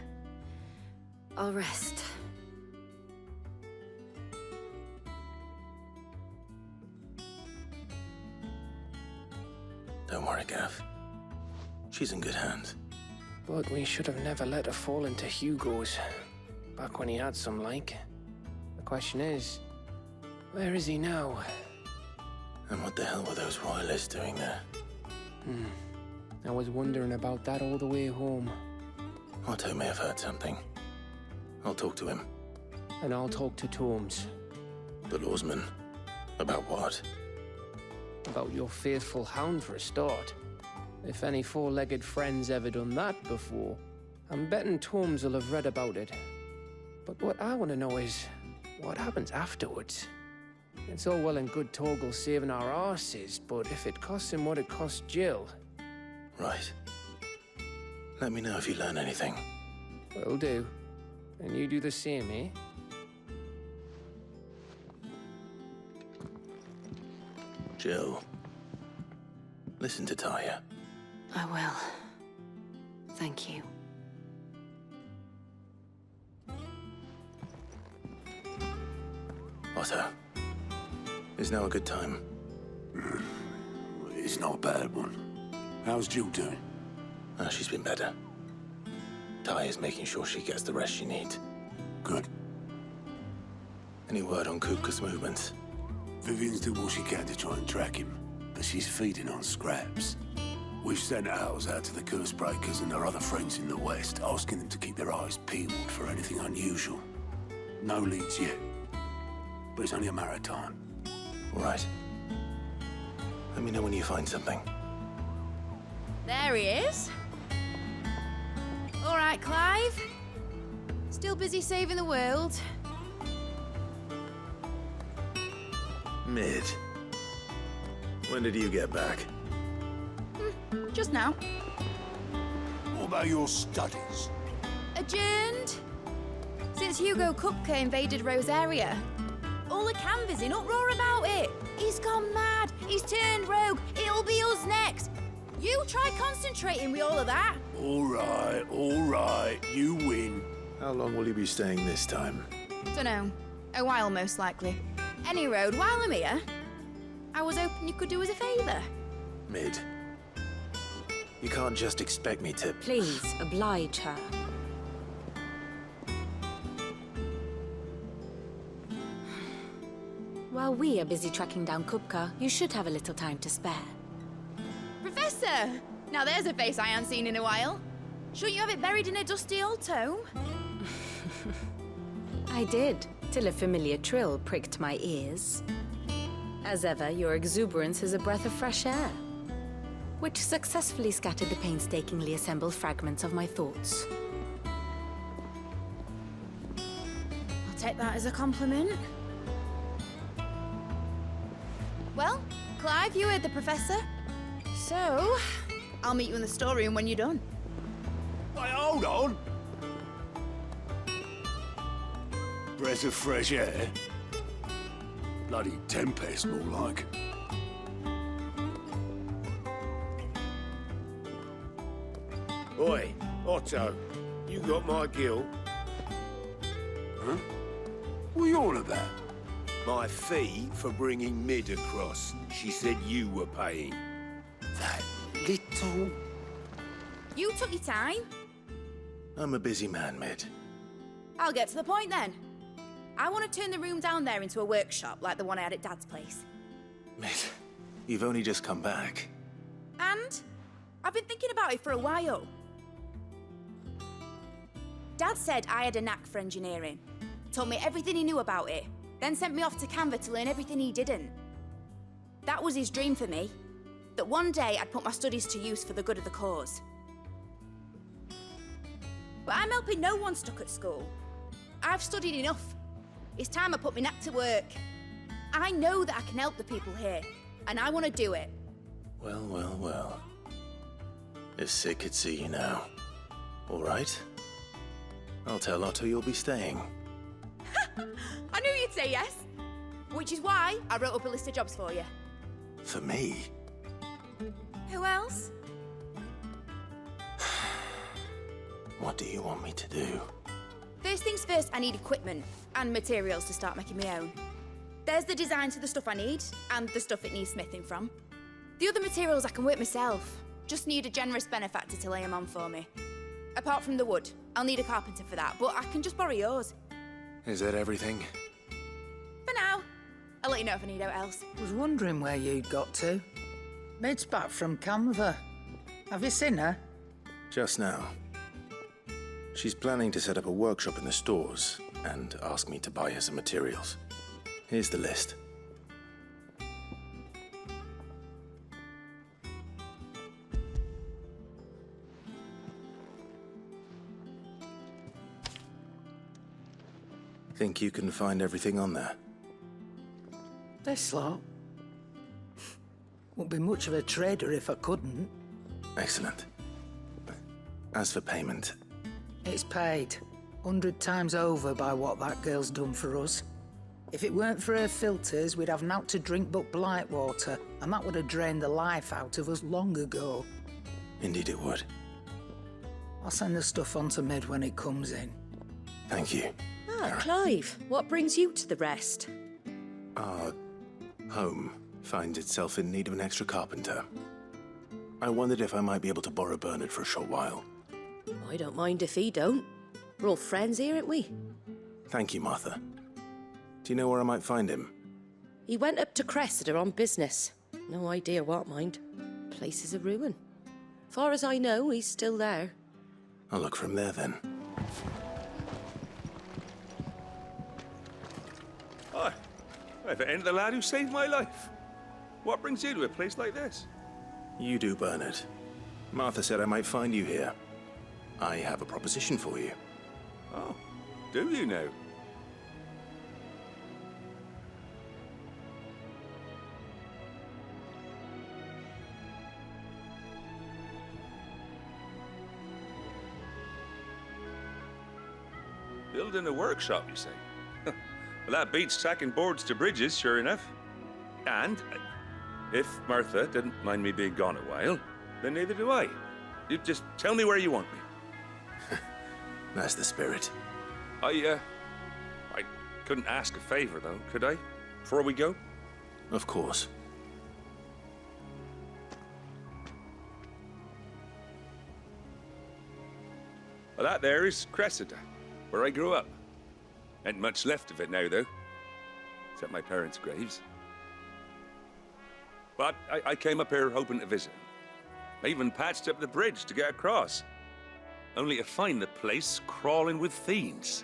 I'll rest. Don't worry, Gav. She's in good hands. But we should have never let her fall into Hugo's. Back when he had some like. The question is, where is he now? And what the hell were those royalists doing there? I was wondering about that all the way home. Otto may have heard something. I'll talk to him. And I'll talk to Tomes. The lawsman? About what? About your faithful hound for a start. If any four-legged friend's ever done that before, I'm betting Tomes will have read about it. But what I want to know is, what happens afterwards? It's all well and good Torgal saving our arses, but if it costs him what it cost Jill... Right. Let me know if you learn anything. Will do. And you do the same, eh? Jill, listen to Taya. I will. Thank you. Otto, is now a good time? It's not a bad one. How's Jill doing? She's been better. Taya's making sure she gets the rest she needs. Good. Any word on Kupka's movements? Vivian's doing what she can to try and track him, but she's feeding on scraps. We've sent ours out to the Cursebreakers and their other friends in the West, asking them to keep their eyes peeled for anything unusual. No leads yet, but it's only a matter of time. All right. Let me know when you find something. There he is. All right, Clive. Still busy saving the world. Mid. When did you get back? Just now. What about your studies? Adjourned. Since Hugo Kupka invaded Rosaria. All the canvas in uproar about it. He's gone mad. He's turned rogue. It'll be us next. You try concentrating with all of that. All right. You win. How long will you be staying this time? Dunno. A while, most likely. Any road, while I'm here, I was hoping you could do us a favour. Mid. You can't just expect me to... Please, oblige her. While we are busy tracking down Kupka, you should have a little time to spare. Professor! Now there's a face I haven't seen in a while. Shouldn't you have it buried in a dusty old tome? I did, till a familiar trill pricked my ears. As ever, your exuberance is a breath of fresh air, which successfully scattered the painstakingly assembled fragments of my thoughts. I'll take that as a compliment. Well, Clive, you heard the Professor. So, I'll meet you in the storeroom when you're done. Wait, hold on. Breath of fresh air? Bloody tempest, more like. Oi, Otto, you got my gill? Huh? What are you on about? My fee for bringing Mid across. She said you were paying. That little... You took your time. I'm a busy man, Mid. I'll get to the point then. I want to turn the room down there into a workshop like the one I had at Dad's place. Mid, you've only just come back. And I've been thinking about it for a while. Dad said I had a knack for engineering. Told me everything he knew about it. Then sent me off to Canva to learn everything he didn't. That was his dream for me. That one day I'd put my studies to use for the good of the cause. But I'm helping no one stuck at school. I've studied enough. It's time I put my knack to work. I know that I can help the people here, and I want to do it. Well. If Sid could see you now. All right. I'll tell Otto you'll be staying. I knew you'd say yes. Which is why I wrote up a list of jobs for you. For me? Who else? What do you want me to do? First things first, I need equipment and materials to start making my own. There's the designs for the stuff I need, and the stuff it needs smithing from. The other materials I can work myself. Just need a generous benefactor to lay them on for me. Apart from the wood, I'll need a carpenter for that, but I can just borrow yours. Is that everything? For now. I'll let you know if I need out else. Was wondering where you'd got to. Mid's back from Canva. Have you seen her? Just now. She's planning to set up a workshop in the stores and ask me to buy her some materials. Here's the list. Think you can find everything on there? This lot. Wouldn't be much of a trader if I couldn't. Excellent. As for payment... It's paid. 100 times over by what that girl's done for us. If it weren't for her filters, we'd have naught to drink but blight water, and that would have drained the life out of us long ago. Indeed it would. I'll send the stuff on to Mid when it comes in. Thank you. Ah, Clive, what brings you to the rest? Our home finds itself in need of an extra carpenter. I wondered if I might be able to borrow Bernard for a short while. I don't mind if he don't. We're all friends here, aren't we? Thank you, Martha. Do you know where I might find him? He went up to Cressida on business. No idea what, mind. Place is a ruin. Far as I know, he's still there. I'll look for him there, then. Hi. If it ain't the lad who saved my life. What brings you to a place like this? You do, Bernard. Martha said I might find you here. I have a proposition for you. Oh, do you now? Building a workshop, you say? Well, that beats tacking boards to bridges, sure enough. And if Martha didn't mind me being gone a while, then neither do I. You just tell me where you want me. That's the spirit. I couldn't ask a favor, though, could I? Before we go? Of course. Well, that there is Cressida, where I grew up. Ain't much left of it now, though. Except my parents' graves. But I came up here hoping to visit. I even patched up the bridge to get across. Only to find the place crawling with fiends.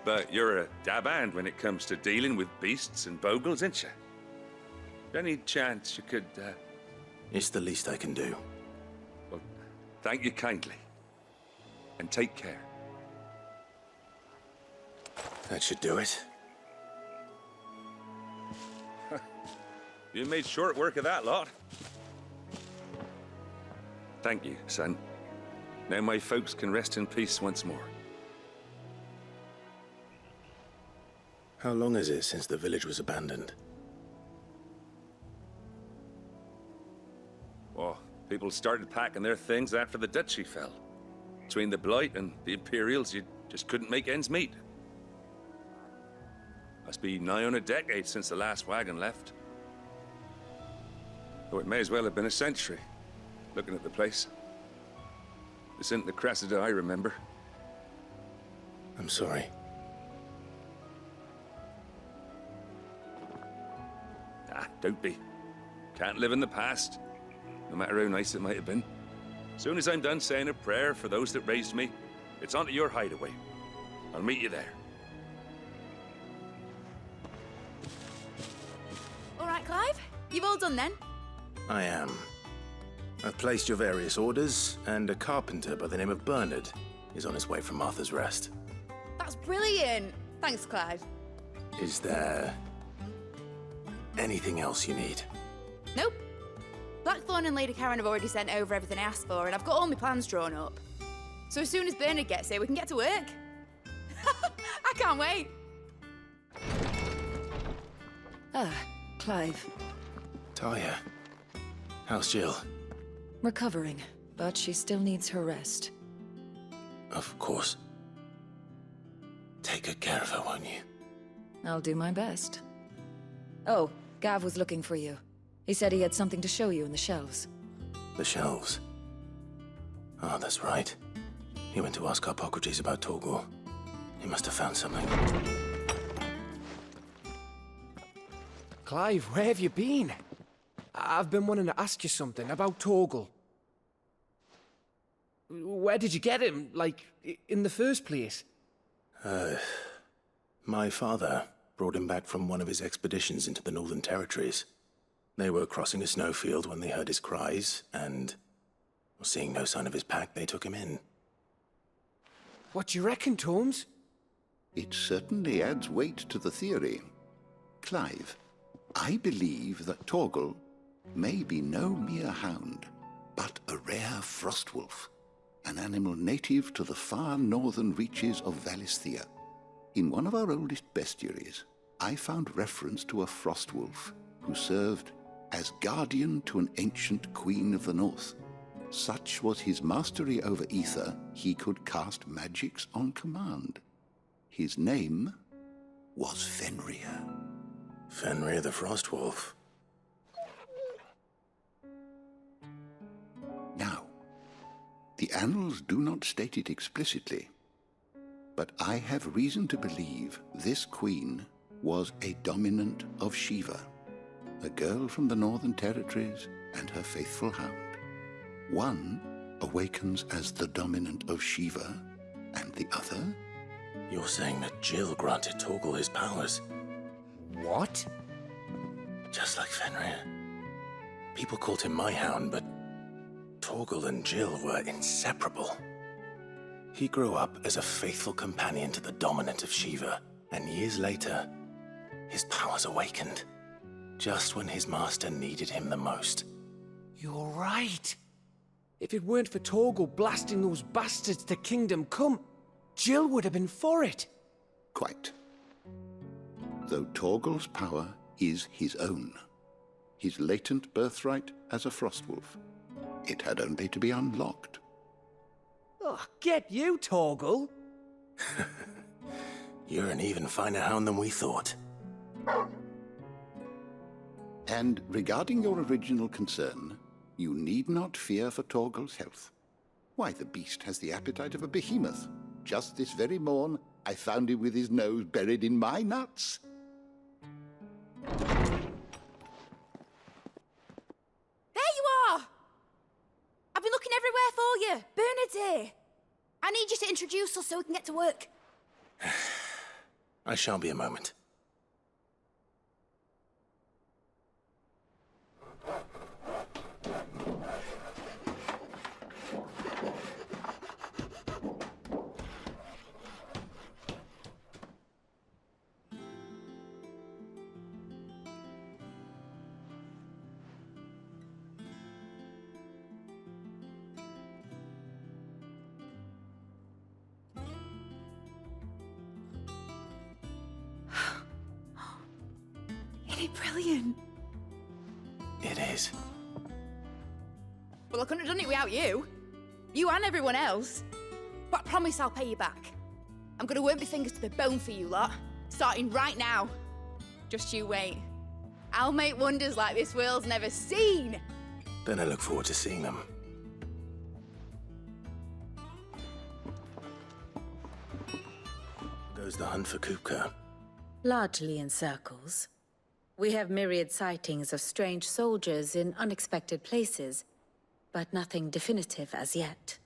But you're a dab hand when it comes to dealing with beasts and bogles, ain't you? Any chance you could, It's the least I can do. Well, thank you kindly. And take care. That should do it. You made short work of that lot. Thank you, son. Now my folks can rest in peace once more. How long is it since the village was abandoned? Oh, people started packing their things after the duchy fell. Between the Blight and the Imperials, you just couldn't make ends meet. Must be nigh on a decade since the last wagon left. Though it may as well have been a century, looking at the place. This isn't the Cressida I remember. I'm sorry. Ah, don't be. Can't live in the past, no matter how nice it might have been. Soon as I'm done saying a prayer for those that raised me, it's onto your hideaway. I'll meet you there. All right, Clive. You've all done then? I am. I've placed your various orders, and a carpenter by the name of Bernard is on his way from Martha's Rest. That's brilliant. Thanks, Clive. Is there anything else you need? Nope. Blackthorn and Lady Karen have already sent over everything I asked for, and I've got all my plans drawn up. So as soon as Bernard gets here, we can get to work. I can't wait. Ah, Clive. Talia, how's Jill? Recovering, but she still needs her rest. Of course. Take good care of her, won't you? I'll do my best. Oh, Gav was looking for you. He said he had something to show you in the shelves. The shelves? Oh, that's right. He went to ask Hippocrates about Torgor. He must have found something. Clive, where have you been? I've been wanting to ask you something about Torgor. Where did you get him, like, in the first place? My father brought him back from one of his expeditions into the Northern Territories. They were crossing a snowfield when they heard his cries, and, seeing no sign of his pack, they took him in. What do you reckon, Torms? It certainly adds weight to the theory. Clive, I believe that Torgor may be no mere hound, but a rare frostwolf. an animal native to the far northern reaches of Valisthea. In one of our oldest bestiaries, I found reference to a frost wolf who served as guardian to an ancient queen of the north. Such was his mastery over ether, he could cast magics on command. His name was Fenrir. Fenrir the Frost Wolf. Now, the annals do not state it explicitly, but I have reason to believe this queen was a dominant of Shiva, a girl from the Northern Territories and her faithful hound. One awakens as the dominant of Shiva, and the other? You're saying that Jill granted Torgal his powers? What? Just like Fenrir. People called him my hound, but Torgal and Jill were inseparable. He grew up as a faithful companion to the dominant of Shiva, and years later, his powers awakened, just when his master needed him the most. You're right. If it weren't for Torgal blasting those bastards to Kingdom Come, Jill would have been for it. Quite. Though Torgal's power is his own, his latent birthright as a Frostwolf. It had only to be unlocked. Oh, get you, Torgal! You're an even finer hound than we thought. And regarding your original concern, you need not fear for Torgal's health. Why, the beast has the appetite of a behemoth. Just this very morn, I found him with his nose buried in my nuts. There you are! I've been looking everywhere for you. Bernard's here. I need you to introduce us so we can get to work. I shall be a moment. Isn't it brilliant? It is. Well, I couldn't have done it without you. You and everyone else. But I promise I'll pay you back. I'm gonna work my fingers to the bone for you lot, starting right now. Just you wait. I'll make wonders like this world's never seen. Then I look forward to seeing them. Goes the hunt for Kupka. Largely in circles. We have myriad sightings of strange soldiers in unexpected places, but nothing definitive as yet.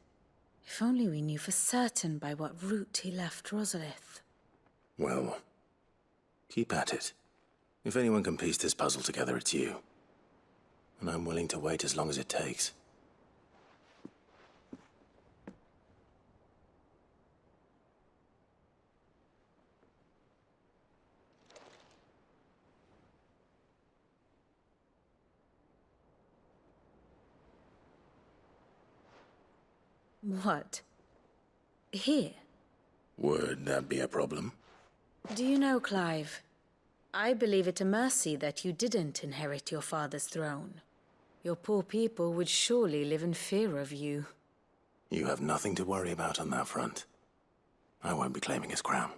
If only we knew for certain by what route he left Rosalith. Well, keep at it. If anyone can piece this puzzle together, it's you. And I'm willing to wait as long as it takes. What? Here? Would that be a problem? Do you know, Clive? I believe it a mercy that you didn't inherit your father's throne. Your poor people would surely live in fear of you. You have nothing to worry about on that front. I won't be claiming his crown.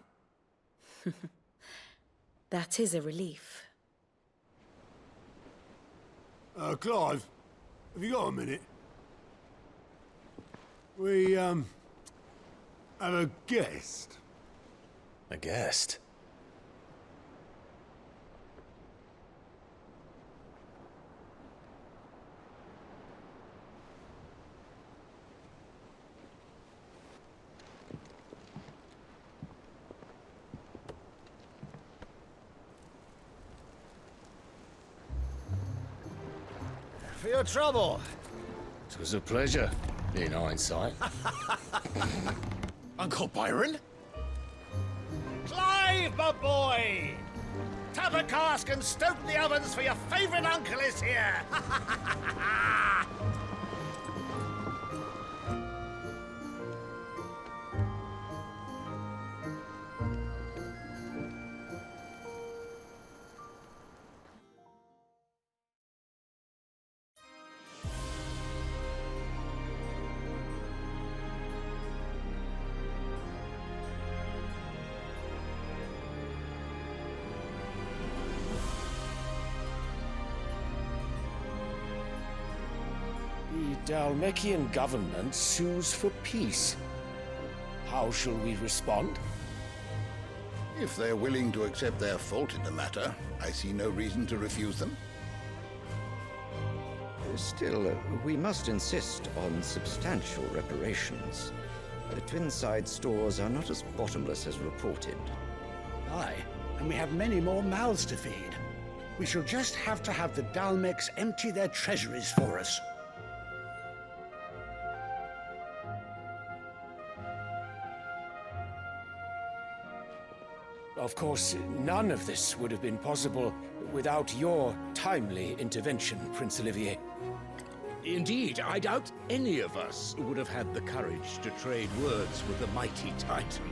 That is a relief. Clive, have you got a minute? We, have a guest. A guest? For your trouble. It was a pleasure, in hindsight. Uncle Byron? Clive, my boy! Tap a cask and stoke the ovens for your favourite uncle is here! Dhalmekian government sues for peace. How shall we respond? If they're willing to accept their fault in the matter, I see no reason to refuse them. Still, we must insist on substantial reparations. The Twinside stores are not as bottomless as reported. Aye, and we have many more mouths to feed. We shall just have to have the Dhalmecs empty their treasuries for us. Of course, none of this would have been possible without your timely intervention, Prince Olivier. Indeed, I doubt any of us would have had the courage to trade words with the mighty Titan,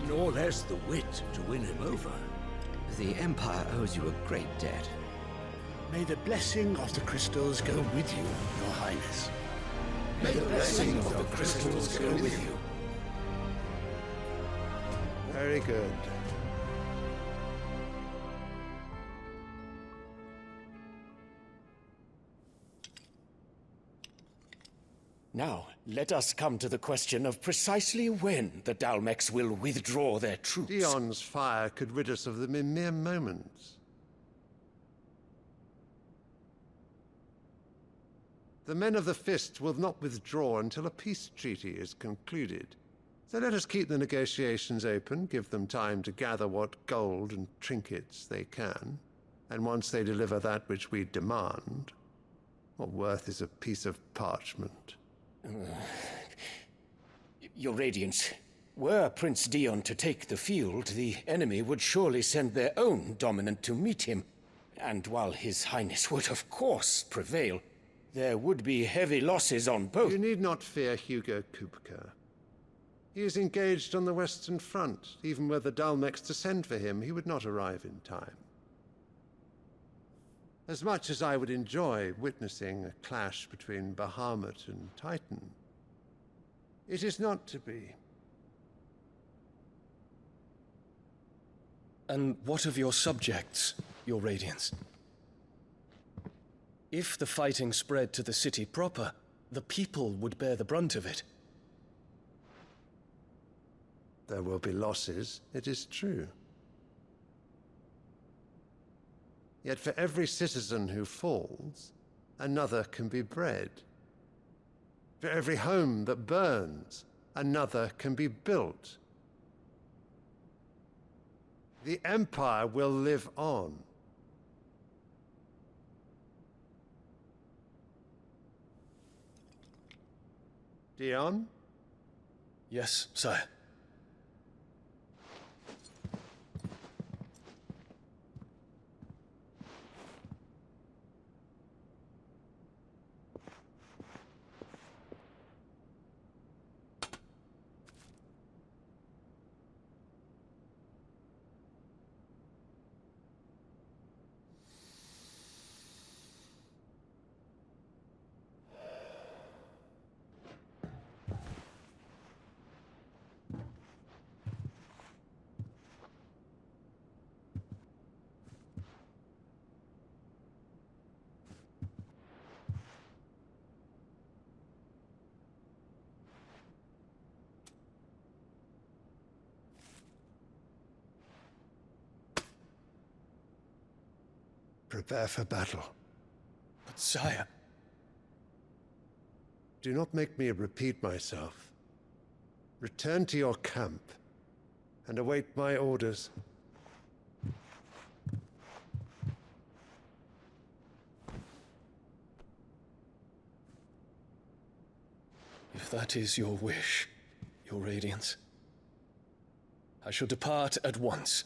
nor less the wit to win him over. The Empire owes you a great debt. May the blessing of the crystals go with you, Your Highness. May the blessing of the crystals go with you. Very good. Now, let us come to the question of precisely when the Dhalmecs will withdraw their troops. Dion's fire could rid us of them in mere moments. The men of the Fist will not withdraw until a peace treaty is concluded. So let us keep the negotiations open, give them time to gather what gold and trinkets they can, and once they deliver that which we demand, what worth is a piece of parchment? Your Radiance, were Prince Dion to take the field, the enemy would surely send their own dominant to meet him. And while His Highness would of course prevail, there would be heavy losses on both. You need not fear Hugo Kupka. He is engaged on the Western Front. Even were the Dhalmecs to send for him, he would not arrive in time. As much as I would enjoy witnessing a clash between Bahamut and Titan, it is not to be. And what of your subjects, Your Radiance? If the fighting spread to the city proper, the people would bear the brunt of it. There will be losses, it is true. Yet for every citizen who falls, another can be bred. For every home that burns, another can be built. The Empire will live on. Dion? Yes, sire. Prepare for battle. But sire... Do not make me repeat myself. Return to your camp and await my orders. If that is your wish, Your Radiance, I shall depart at once.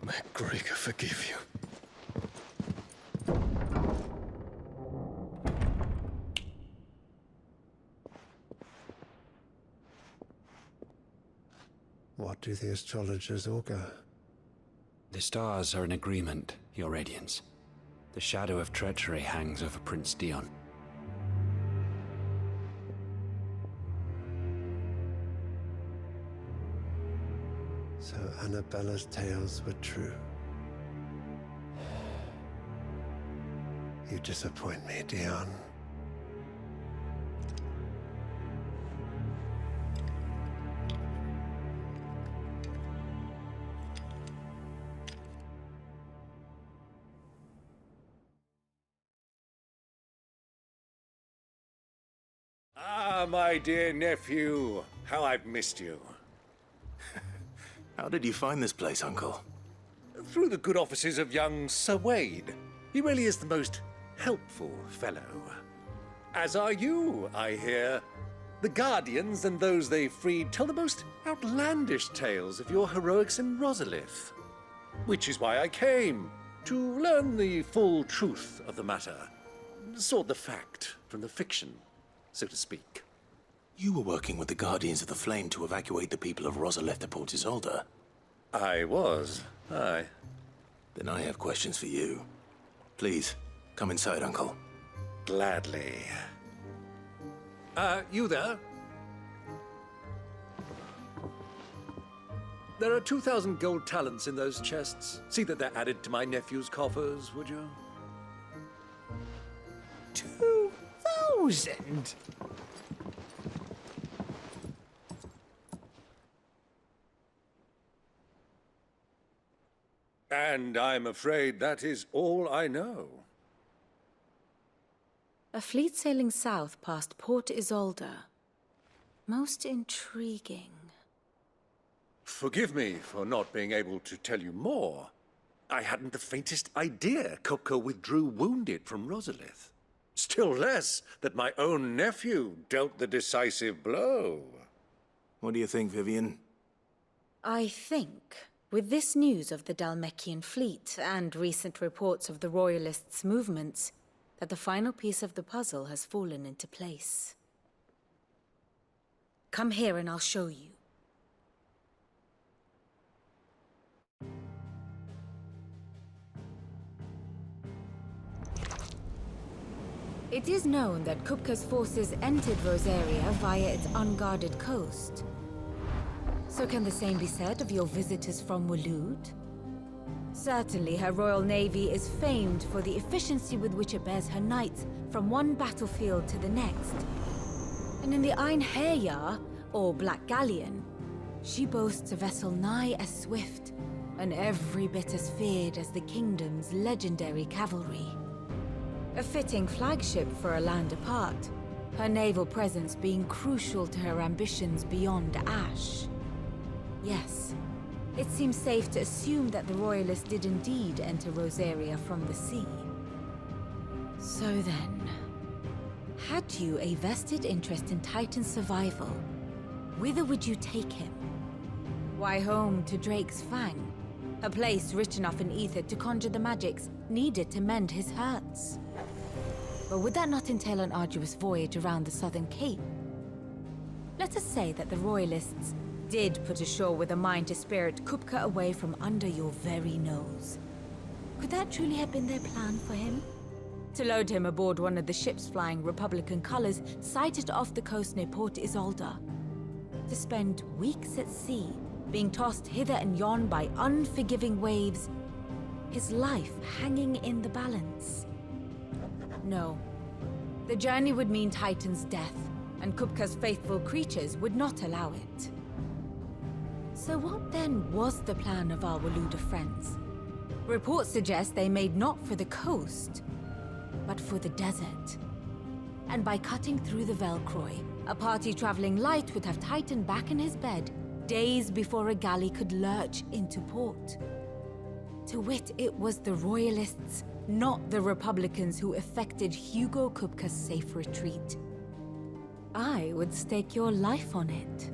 May Gregor forgive you. What do the astrologers augur? The stars are in agreement, Your Radiance. The shadow of treachery hangs over Prince Dion. Annabella's tales were true. You disappoint me, Dion. Ah, my dear nephew. How I've missed you. How did you find this place, Uncle? Through the good offices of young Sir Wade. He really is the most helpful fellow. As are you, I hear. The Guardians and those they freed tell the most outlandish tales of your heroics in Rosalith. Which is why I came, to learn the full truth of the matter. Sort the fact from the fiction, so to speak. You were working with the Guardians of the Flame to evacuate the people of Rosalith to Port Isolde. I was, aye. Then I have questions for you. Please, come inside, Uncle. Gladly. You there? There are 2,000 gold talents in those chests. See that they're added to my nephew's coffers, would you? 2,000? And I'm afraid that is all I know. A fleet sailing south past Port Isolde. Most intriguing. Forgive me for not being able to tell you more. I hadn't the faintest idea Kupka withdrew wounded from Rosalith. Still less that my own nephew dealt the decisive blow. What do you think, Vivian? I think, with this news of the Dalmekian fleet and recent reports of the Royalists' movements, that the final piece of the puzzle has fallen into place. Come here and I'll show you. It is known that Kupka's forces entered Rosaria via its unguarded coast. So can the same be said of your visitors from Waloed? Certainly, her Royal Navy is famed for the efficiency with which it bears her knights from one battlefield to the next. And in the Einherjar, or Black Galleon, she boasts a vessel nigh as swift, and every bit as feared as the Kingdom's legendary cavalry. A fitting flagship for a land apart, her naval presence being crucial to her ambitions beyond Ash. Yes, it seems safe to assume that the Royalists did indeed enter Rosaria from the sea. So then, had you a vested interest in Titan's survival, whither would you take him? Why, home to Drake's Fang, a place rich enough in ether to conjure the magics needed to mend his hurts. But would that not entail an arduous voyage around the Southern Cape? Let us say that the Royalists did put ashore with a mind to spirit Kupka away from under your very nose. Could that truly have been their plan for him? To load him aboard one of the ships flying Republican colors sighted off the coast near Port Isolde. To spend weeks at sea, being tossed hither and yon by unforgiving waves, his life hanging in the balance. No. The journey would mean Titan's death, and Kupka's faithful creatures would not allow it. So what then was the plan of our Waluda friends? Reports suggest they made not for the coast, but for the desert. And by cutting through the Velcroy, a party traveling light would have Titan back in his bed days before a galley could lurch into port. To wit, it was the Royalists, not the Republicans, who effected Hugo Kupka's safe retreat. I would stake your life on it.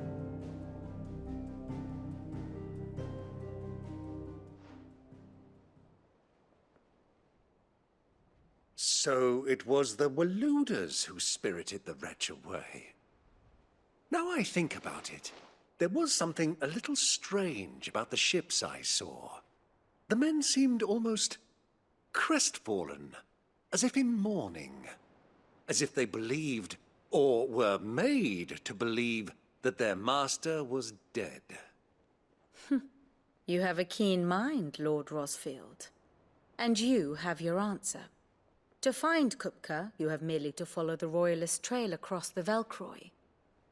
So it was the Waludas who spirited the wretch away. Now I think about it, there was something a little strange about the ships I saw. The men seemed almost crestfallen, as if in mourning, as if they believed, or were made to believe, that their master was dead. You have a keen mind, Lord Rosfield. And you have your answer. To find Kupka, you have merely to follow the Royalist trail across the Velcroy.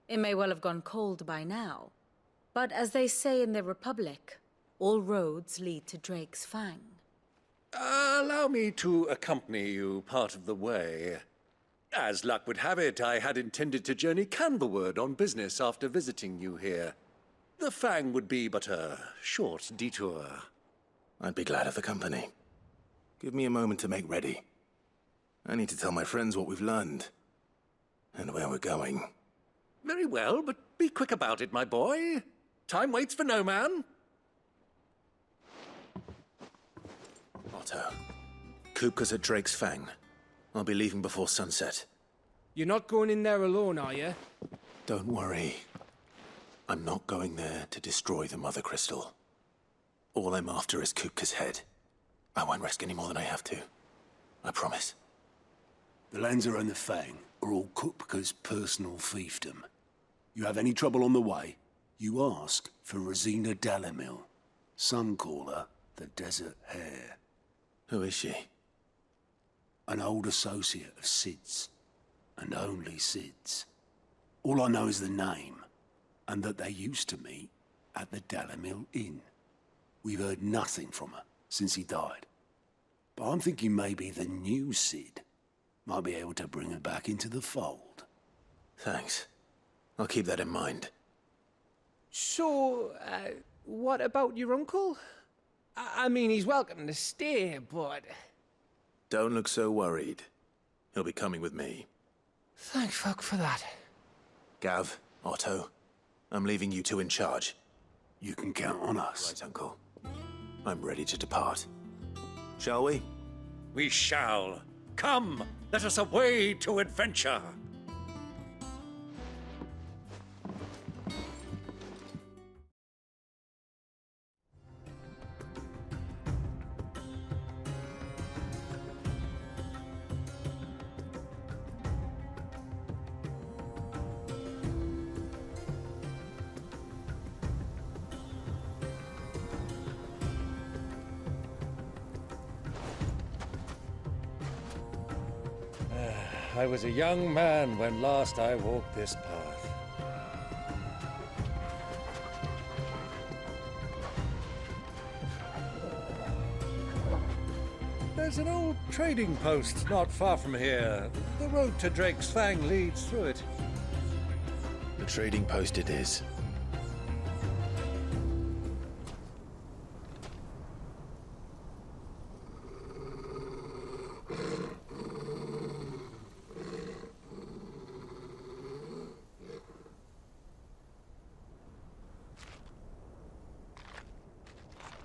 It may well have gone cold by now, but as they say in the Republic, all roads lead to Drake's Fang. Allow me to accompany you part of the way. As luck would have it, I had intended to journey Candlewood on business after visiting you here. The Fang would be but a short detour. I'd be glad of the company. Give me a moment to make ready. I need to tell my friends what we've learned and where we're going. Very well, but be quick about it, my boy. Time waits for no man. Otto, Kupka's at Drake's Fang. I'll be leaving before sunset. You're not going in there alone, are you? Don't worry. I'm not going there to destroy the Mother Crystal. All I'm after is Kupka's head. I won't risk any more than I have to. I promise. The Lancer and the Fang are all Kupka's personal fiefdom. You have any trouble on the way, you ask for Rosina Dalamil. Some call her the Desert Hare. Who is she? An old associate of Sid's, and only Sid's. All I know is the name, and that they used to meet at the Dalamil Inn. We've heard nothing from her since he died. But I'm thinking maybe the new Sid might be able to bring her back into the fold. Thanks. I'll keep that in mind. So, what about your uncle? I mean, he's welcome to stay, but... Don't look so worried. He'll be coming with me. Thank fuck for that. Gav, Otto, I'm leaving you two in charge. You can count on us. Right, Uncle. I'm ready to depart. Shall we? We shall. Come, let us away to adventure. I was a young man when last I walked this path. There's an old trading post not far from here. The road to Drake's Fang leads through it. The trading post it is.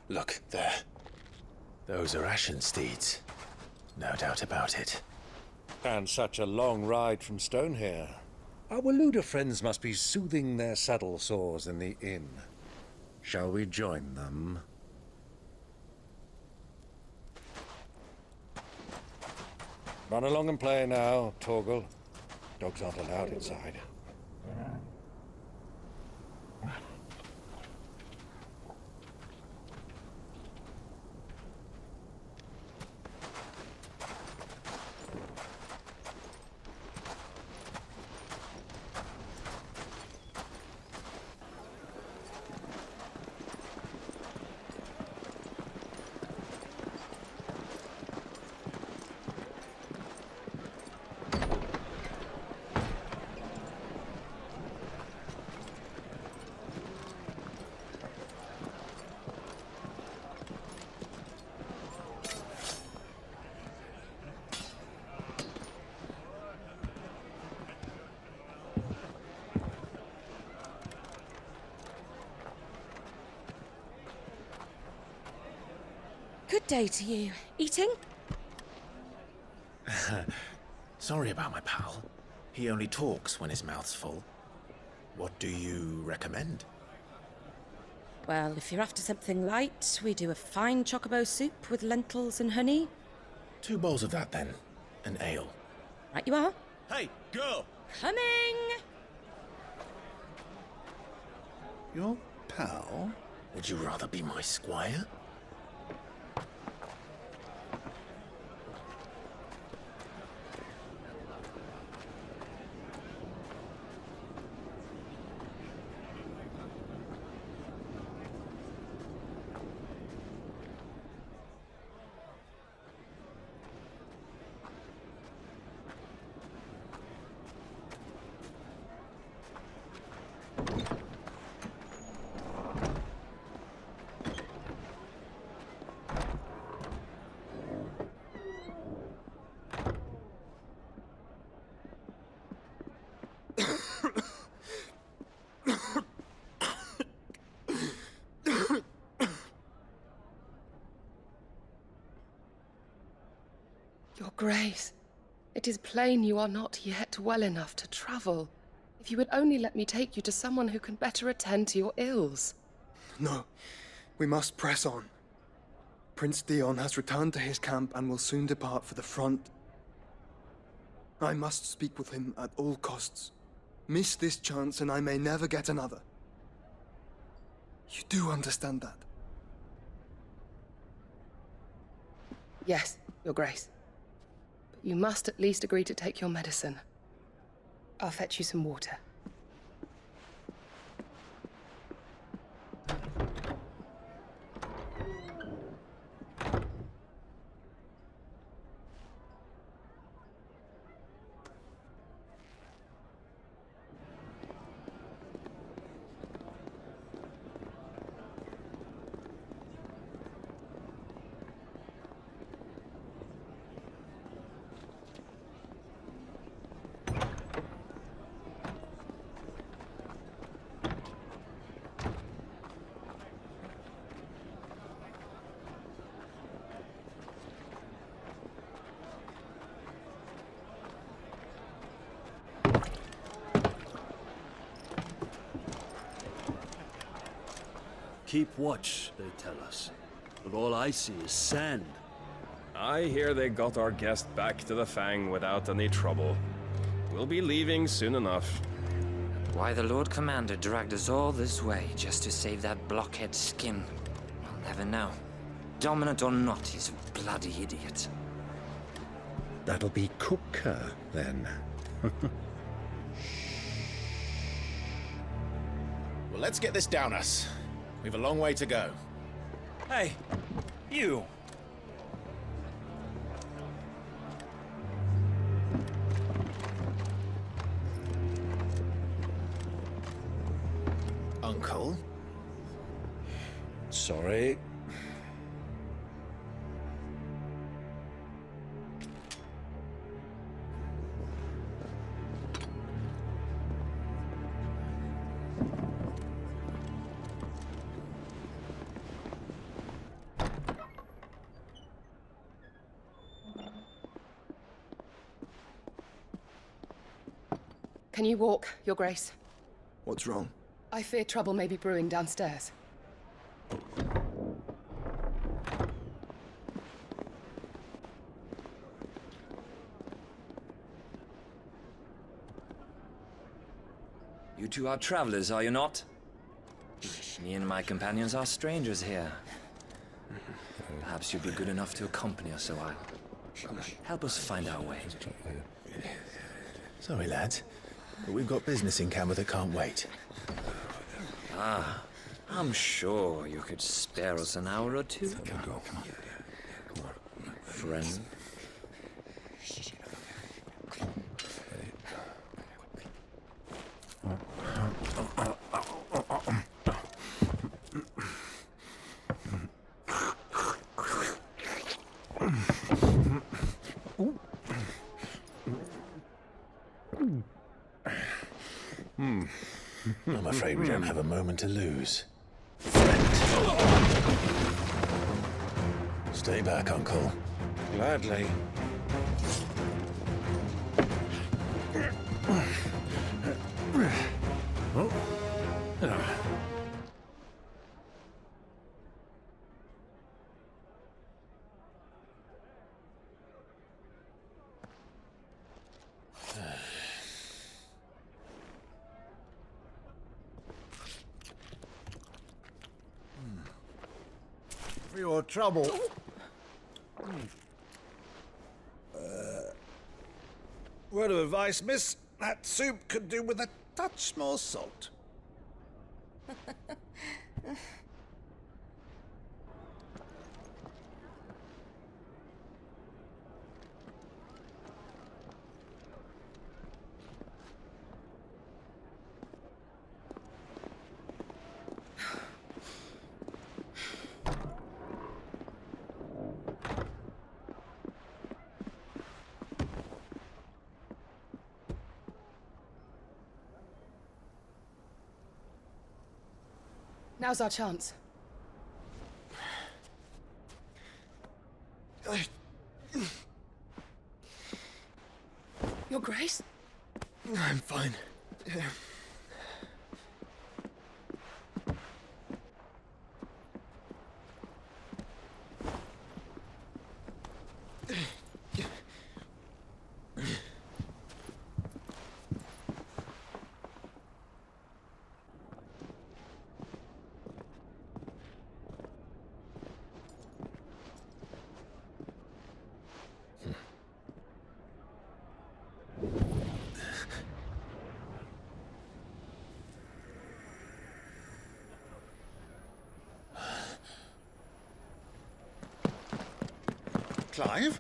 Look, there. Those are Ashen steeds. No doubt about it. And such a long ride from Stone here. Our Waluda friends must be soothing their saddle sores in the inn. Shall we join them? Run along and play now, Torgal. Dogs aren't allowed inside. Good day to you. Eating? Sorry about my pal. He only talks when his mouth's full. What do you recommend? Well, if you're after something light, we do a fine chocobo soup with lentils and honey. 2 bowls of that, then. An ale. Right you are. Hey, girl! Coming! Your pal? Would you rather be my squire? Your Grace, it is plain you are not yet well enough to travel. If you would only let me take you to someone who can better attend to your ills. No, we must press on. Prince Dion has returned to his camp and will soon depart for the front. I must speak with him at all costs. Miss this chance and I may never get another. You do understand that? Yes, Your Grace. But you must at least agree to take your medicine. I'll fetch you some water. Keep watch, they tell us. But all I see is sand. I hear they got our guest back to the Fang without any trouble. We'll be leaving soon enough. Why the Lord Commander dragged us all this way just to save that blockhead skin, we'll never know. Dominant or not, he's a bloody idiot. That'll be Cooker, then. Well, let's get this down us. We've a long way to go. Hey, you! Uncle? Sorry. Can you walk, Your Grace? What's wrong? I fear trouble may be brewing downstairs. You two are travelers, are you not? Me and my companions are strangers here. Perhaps you'd be good enough to accompany us a while. Help us find our way. Sorry, lads, but we've got business in camera that can't wait. Ah, I'm sure you could spare us an hour or two. Come on. Friend. I'm afraid we don't have a moment to lose. Stay back, Uncle. Gladly. for your trouble. Word of advice, miss. That soup could do with a touch more salt. Now's our chance. Your Grace? I'm fine. Clive?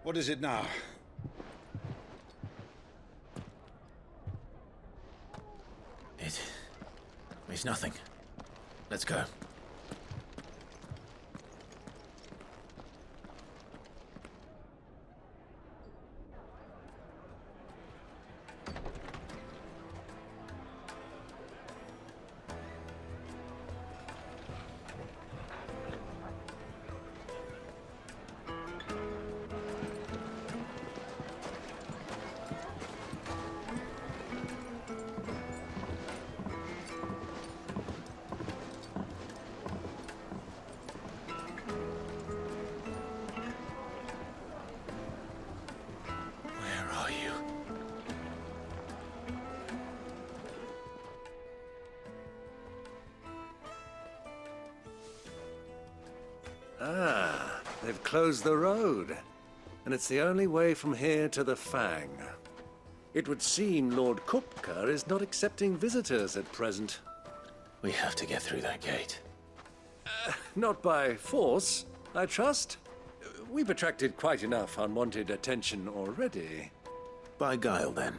What is it now? It's nothing. Let's go. Ah, they've closed the road. And it's the only way from here to the Fang. It would seem Lord Kupka is not accepting visitors at present. We have to get through that gate. Not by force, I trust. We've attracted quite enough unwanted attention already. By guile, then.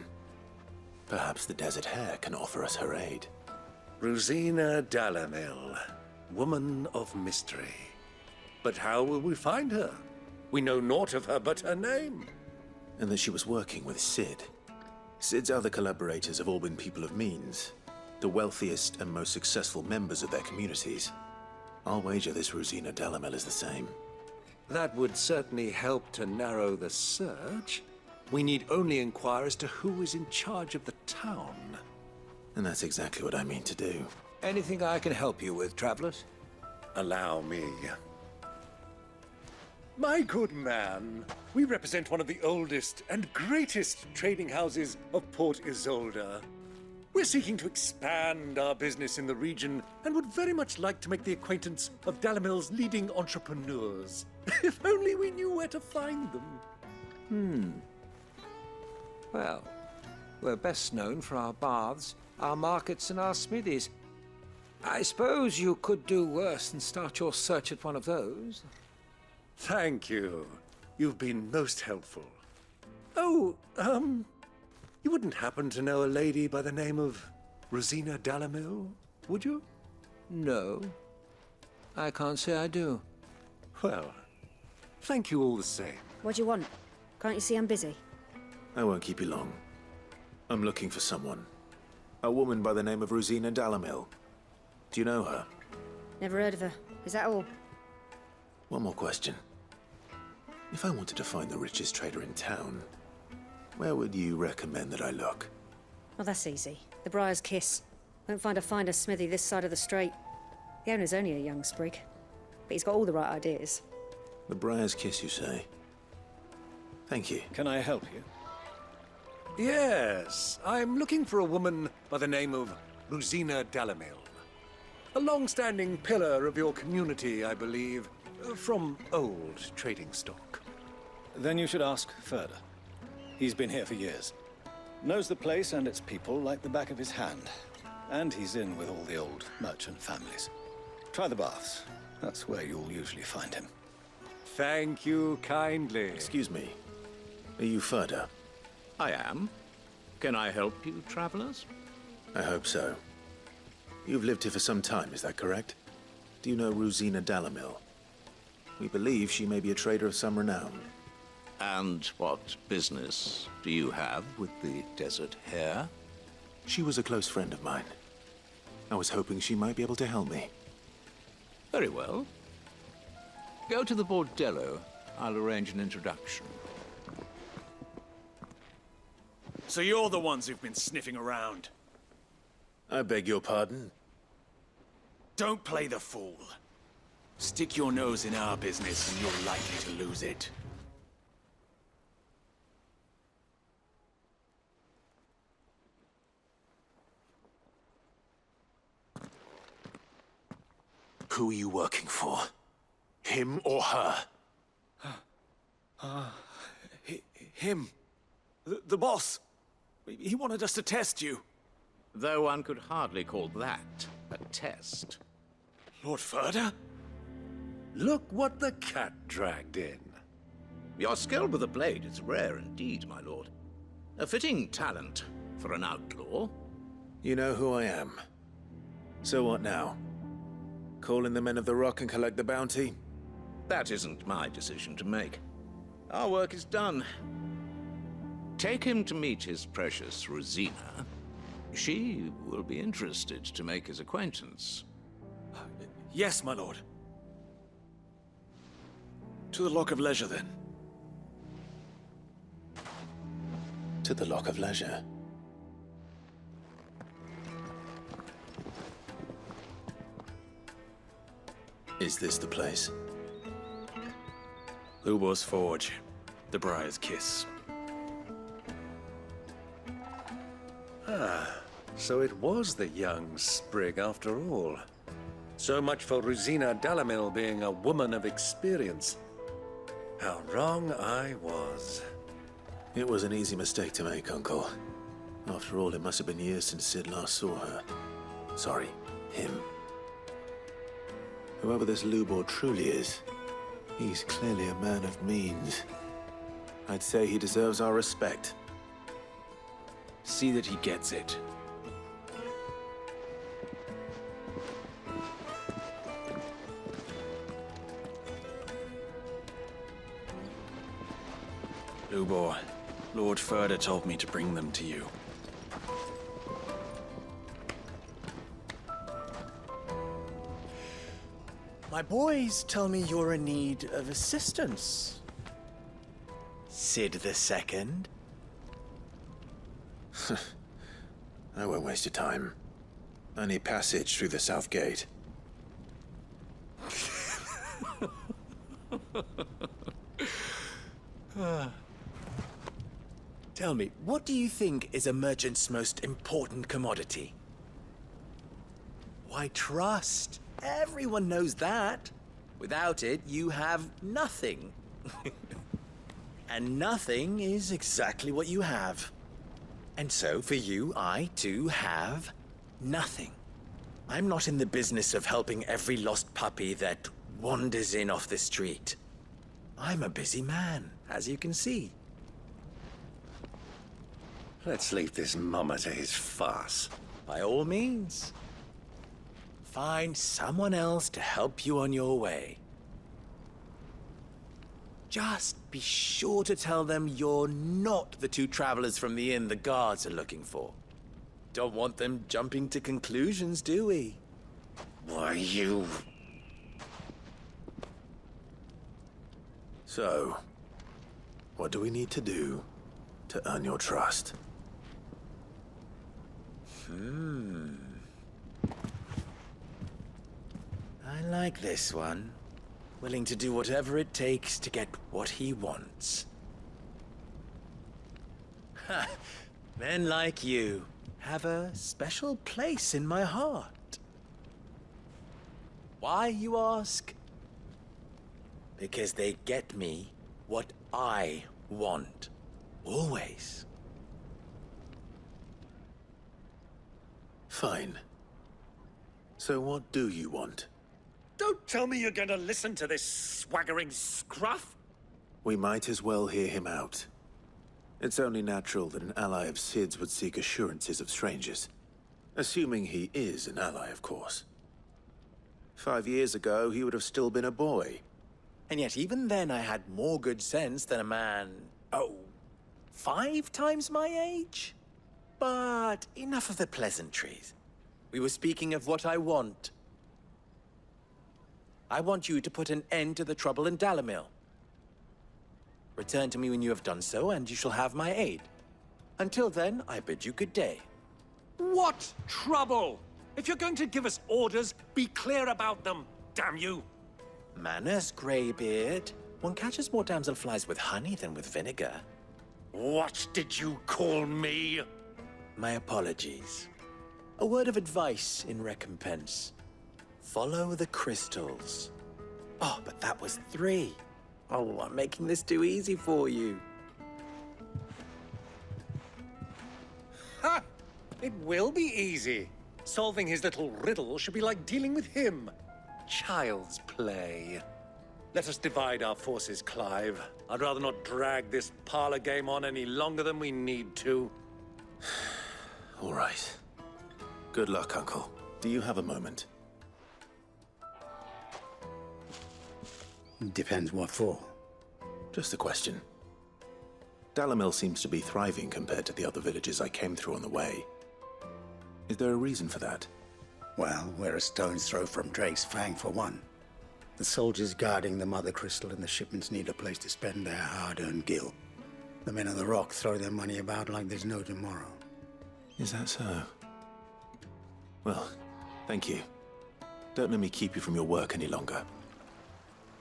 Perhaps the Desert Hare can offer us her aid. Rosina Dalamil, woman of mystery. But how will we find her? We know naught of her but her name. And that she was working with Sid. Sid's other collaborators have all been people of means, the wealthiest and most successful members of their communities. I'll wager this Rosina Dalamil is the same. That would certainly help to narrow the search. We need only inquire as to who is in charge of the town. And that's exactly what I mean to do. Anything I can help you with, travelers? Allow me. My good man, we represent one of the oldest and greatest trading houses of Port Isolde. We're seeking to expand our business in the region and would very much like to make the acquaintance of Dalamil's leading entrepreneurs. If only we knew where to find them. Well, we're best known for our baths, our markets, and our smithies. I suppose you could do worse than start your search at one of those. Thank you. You've been most helpful. Oh, you wouldn't happen to know a lady by the name of Rosina Dalamil, would you? No. I can't say I do. Well, thank you all the same. What do you want? Can't you see I'm busy? I won't keep you long. I'm looking for someone. A woman by the name of Rosina Dalamil. Do you know her? Never heard of her. Is that all? One more question. If I wanted to find the richest trader in town, where would you recommend that I look? Well, that's easy. The Briar's Kiss. Won't find a finer smithy this side of the strait. The owner's only a young sprig, but he's got all the right ideas. The Briar's Kiss, you say? Thank you. Can I help you? Yes, I'm looking for a woman by the name of Rosina Dalamil. A long-standing pillar of your community, I believe, from old trading stock. Then you should ask Furder. He's been here for years. Knows the place and its people like the back of his hand. And he's in with all the old merchant families. Try the baths. That's where you'll usually find him. Thank you kindly. Excuse me. Are you Furder? I am. Can I help you, travelers? I hope so. You've lived here for some time, is that correct? Do you know Rosina Dalamil? We believe she may be a trader of some renown. And what business do you have with the desert hare? She was a close friend of mine. I was hoping she might be able to help me. Very well. Go to the bordello. I'll arrange an introduction. So you're the ones who've been sniffing around? I beg your pardon? Don't play the fool. Stick your nose in our business and you're likely to lose it. Who are you working for? Him or her? Him. The boss. He wanted us to test you. Though one could hardly call that a test. Lord Furder? Look what the cat dragged in. Your skill with the blade is rare indeed, my lord. A fitting talent for an outlaw. You know who I am. So what now? Call in the Men of the Rock and collect the bounty? That isn't my decision to make. Our work is done. Take him to meet his precious Rosina. She will be interested to make his acquaintance. Yes, my lord. To the Lock of Leisure, then. To the Lock of Leisure. Is this the place? Lubor's Forge. The Briar's Kiss. Ah, so it was the young sprig after all. So much for Rosina Dalamil being a woman of experience. How wrong I was. It was an easy mistake to make, Uncle. After all, it must have been years since Sid last saw her. Sorry, him. Whoever this Lubor truly is, he's clearly a man of means. I'd say he deserves our respect. See that he gets it. Lubor, Lord Furder told me to bring them to you. My boys tell me you're in need of assistance. Sid the Second? I won't waste your time. I need passage through the south gate. Tell me, what do you think is a merchant's most important commodity? Why, trust. Everyone knows that. Without it, you have nothing. And nothing is exactly what you have. And so, for you, I, too, have nothing. I'm not in the business of helping every lost puppy that wanders in off the street. I'm a busy man, as you can see. Let's leave this mummer to his farce. By all means. Find someone else to help you on your way. Just be sure to tell them you're not the two travelers from the inn the guards are looking for. Don't want them jumping to conclusions, do we? Why, you... So, what do we need to do to earn your trust? I like this one. Willing to do whatever it takes to get what he wants. Ha! Men like you have a special place in my heart. Why, you ask? Because they get me what I want. Always. Fine. So what do you want? Don't tell me you're going to listen to this swaggering scruff! We might as well hear him out. It's only natural that an ally of Sid's would seek assurances of strangers. Assuming he is an ally, of course. 5 years ago, he would have still been a boy. And yet even then I had more good sense than a man, 5 times my age? But enough of the pleasantries. We were speaking of what I want. I want you to put an end to the trouble in Dalamil. Return to me when you have done so, and you shall have my aid. Until then, I bid you good day. What trouble? If you're going to give us orders, be clear about them, damn you! Manners, Greybeard. One catches more damselflies with honey than with vinegar. What did you call me? My apologies. A word of advice in recompense. Follow the crystals. Oh, but that was 3. Oh, I'm making this too easy for you. Ha! It will be easy. Solving his little riddle should be like dealing with him. Child's play. Let us divide our forces, Clive. I'd rather not drag this parlor game on any longer than we need to. All right. Good luck, Uncle. Do you have a moment? Depends what for. Just a question. Dalamil seems to be thriving compared to the other villages I came through on the way. Is there a reason for that? Well, we're a stone's throw from Drake's Fang, for one. The soldiers guarding the Mother Crystal and the shipments need a place to spend their hard-earned gil. The men of the Rock throw their money about like there's no tomorrow. Is that so? Well, thank you. Don't let me keep you from your work any longer.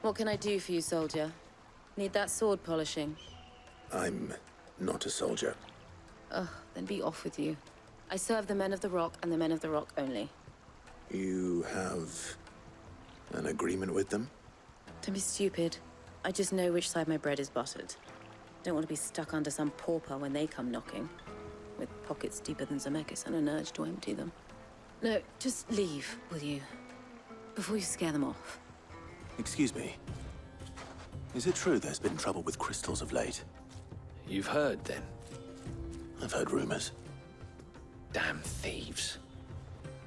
What can I do for you, soldier? Need that sword polishing? I'm not a soldier. Ugh, then be off with you. I serve the men of the Rock and the men of the Rock only. You have an agreement with them? Don't be stupid. I just know which side my bread is buttered. Don't want to be stuck under some pauper when they come knocking. With pockets deeper than Zemeckis and an urge to empty them. No, just leave, will you? Before you scare them off. Excuse me. Is it true there's been trouble with crystals of late? You've heard, then? I've heard rumors. Damn thieves.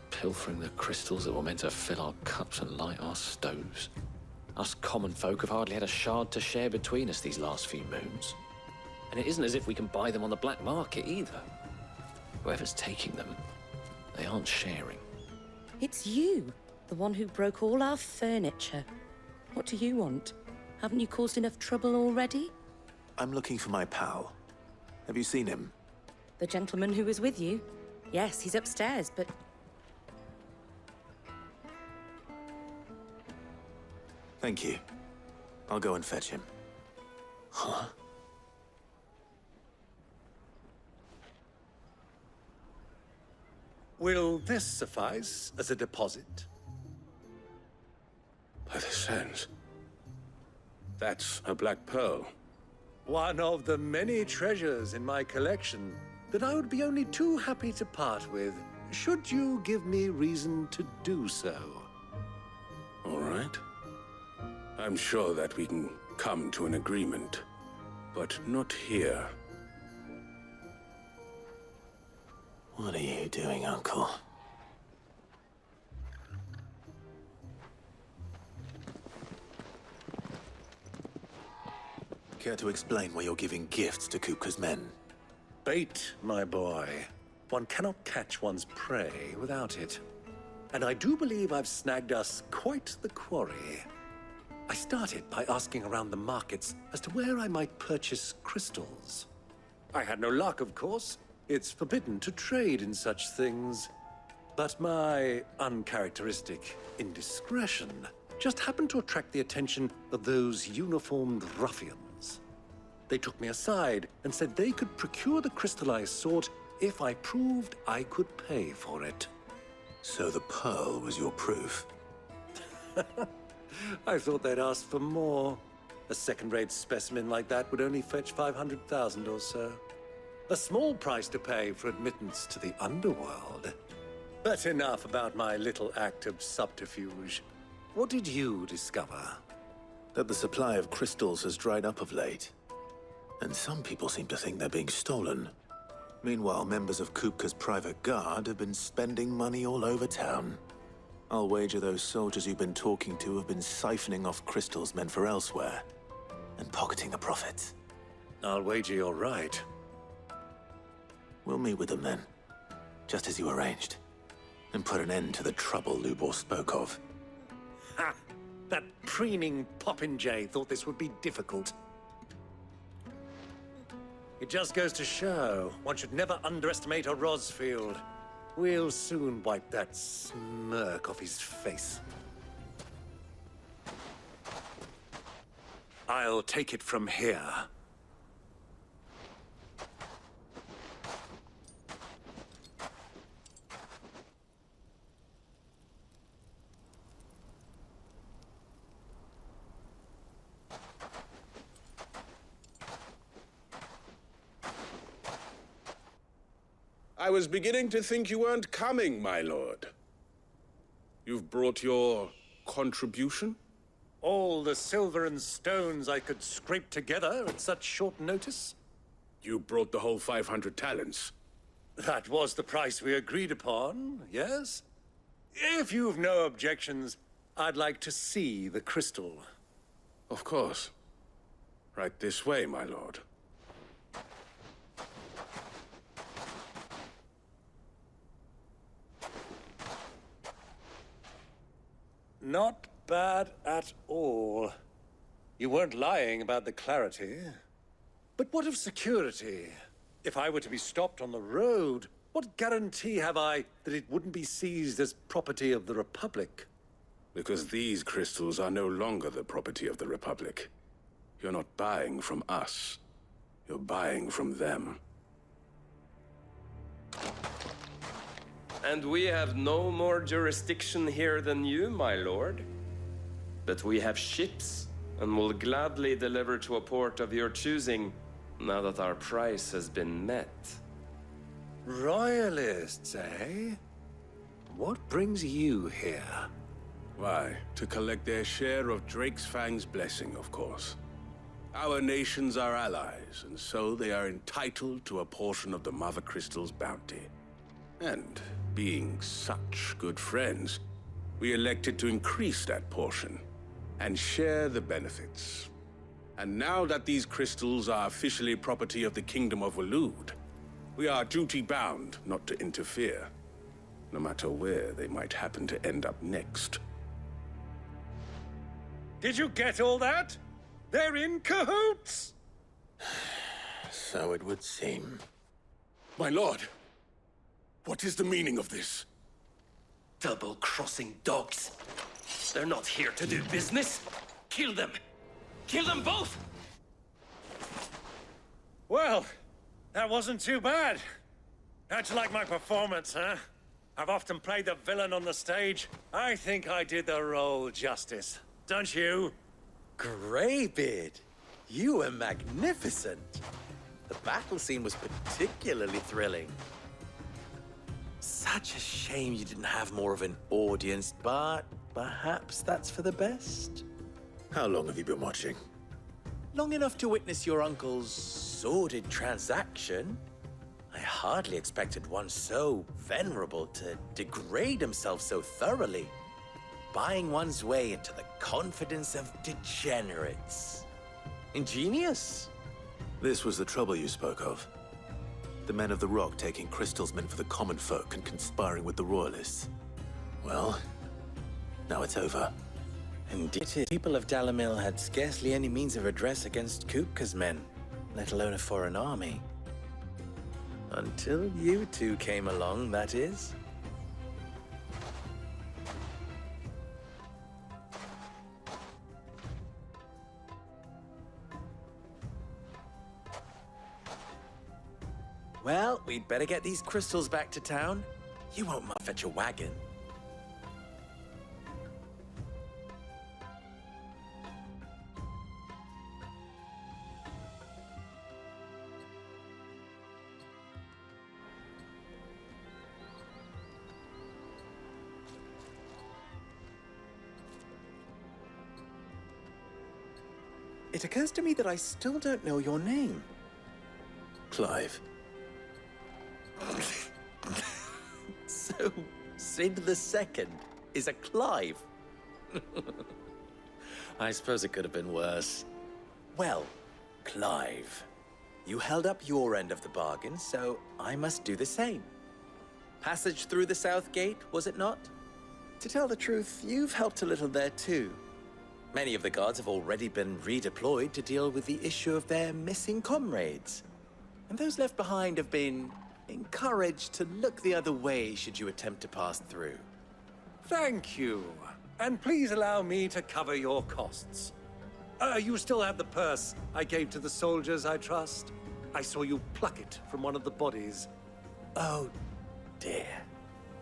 Pilfering the crystals that were meant to fill our cups and light our stoves. Us common folk have hardly had a shard to share between us these last few moons. And it isn't as if we can buy them on the black market, either. Whoever's taking them, they aren't sharing. It's you, the one who broke all our furniture. What do you want? Haven't you caused enough trouble already? I'm looking for my pal. Have you seen him? The gentleman who was with you? Yes, he's upstairs, but... Thank you. I'll go and fetch him. Huh? Will this suffice as a deposit? By the sands. That's a black pearl. One of the many treasures in my collection that I would be only too happy to part with, should you give me reason to do so. All right. I'm sure that we can come to an agreement, but not here. What are you doing, Uncle? Care to explain why you're giving gifts to Kupka's men? Bait, my boy. One cannot catch one's prey without it. And I do believe I've snagged us quite the quarry. I started by asking around the markets as to where I might purchase crystals. I had no luck, of course. It's forbidden to trade in such things. But my uncharacteristic indiscretion just happened to attract the attention of those uniformed ruffians. They took me aside and said they could procure the crystal I sought if I proved I could pay for it. So the pearl was your proof? I thought they'd ask for more. A second-rate specimen like that would only fetch 500,000 or so. A small price to pay for admittance to the underworld. But enough about my little act of subterfuge. What did you discover? That the supply of crystals has dried up of late. And some people seem to think they're being stolen. Meanwhile, members of Kupka's private guard have been spending money all over town. I'll wager those soldiers you've been talking to have been siphoning off crystals meant for elsewhere, and pocketing the profits. I'll wager you're right. We'll meet with them then, just as you arranged, and put an end to the trouble Lubor spoke of. Ha! That preening popinjay thought this would be difficult. It just goes to show, one should never underestimate a Rosfield. We'll soon wipe that smirk off his face. I'll take it from here. I was beginning to think you weren't coming, my lord. You've brought your contribution? All the silver and stones I could scrape together at such short notice? You brought the whole 500 talents. That was the price we agreed upon, yes? If you've no objections, I'd like to see the crystal. Of course. Right this way, my lord. Not bad at all. You weren't lying about the clarity. But what of security? If I were to be stopped on the road, what guarantee have I that it wouldn't be seized as property of the Republic? Because these crystals are no longer the property of the Republic. You're not buying from us. You're buying from them. And we have no more jurisdiction here than you, my lord. But we have ships, and will gladly deliver to a port of your choosing, now that our price has been met. Royalists, eh? What brings you here? Why, to collect their share of Drake's Fang's blessing, of course. Our nations are allies, and so they are entitled to a portion of the Mother Crystal's bounty. And being such good friends, we elected to increase that portion and share the benefits. And now that these crystals are officially property of the Kingdom of Waloed, we are duty-bound not to interfere, no matter where they might happen to end up next. Did you get all that? They're in cahoots! So it would seem. My lord, what is the meaning of this? Double-crossing dogs. They're not here to do business. Kill them! Kill them both! Well, that wasn't too bad. How'd you like my performance, huh? I've often played the villain on the stage. I think I did the role justice. Don't you? Greybeard, you were magnificent. The battle scene was particularly thrilling. Such a shame you didn't have more of an audience, but perhaps that's for the best. How long have you been watching? Long enough to witness your uncle's sordid transaction. I hardly expected one so venerable to degrade himself so thoroughly. Buying one's way into the confidence of degenerates. Ingenious. This was the trouble you spoke of. The men of the Rock taking crystals meant for the common folk and conspiring with the Royalists. Well, now it's over. Indeed, the people of Dalamil had scarcely any means of redress against Kupka's men, let alone a foreign army. Until you two came along, that is. Well, we'd better get these crystals back to town. You won't mind fetch a wagon. It occurs to me that I still don't know your name. Clive. So, Sid the Second is a Clive. I suppose it could have been worse. Well, Clive, you held up your end of the bargain, so I must do the same. Passage through the South Gate, was it not? To tell the truth, you've helped a little there too. Many of the guards have already been redeployed to deal with the issue of their missing comrades. And those left behind have been encouraged to look the other way should you attempt to pass through. Thank you. And please allow me to cover your costs. You still have the purse I gave to the soldiers, I trust? I saw you pluck it from one of the bodies. Oh, dear.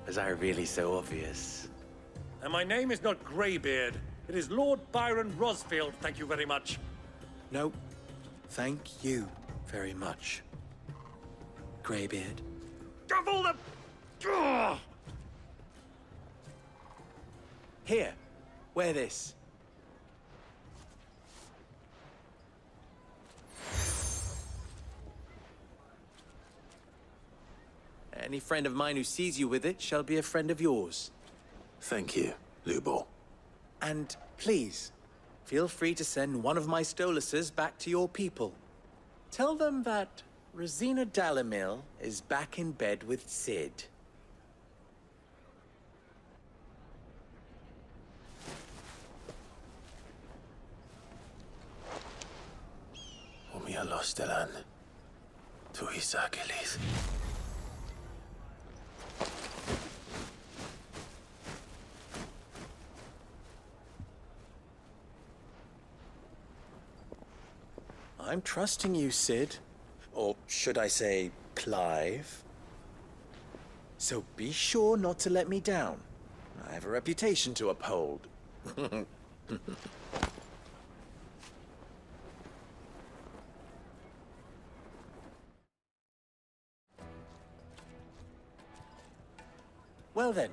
Was I really so obvious? And my name is not Greybeard. It is Lord Byron Rosfield, thank you very much. No, thank you very much, Greybeard. Of all the... Ugh! Here, wear this. Any friend of mine who sees you with it shall be a friend of yours. Thank you, Lubor. And please, feel free to send one of my Stoluses back to your people. Tell them that Rosina Dalamil is back in bed with Sid. Omia lostelan. Tu isakelis. I'm trusting you, Sid. Or should I say, Clive? So be sure not to let me down. I have a reputation to uphold. Well then,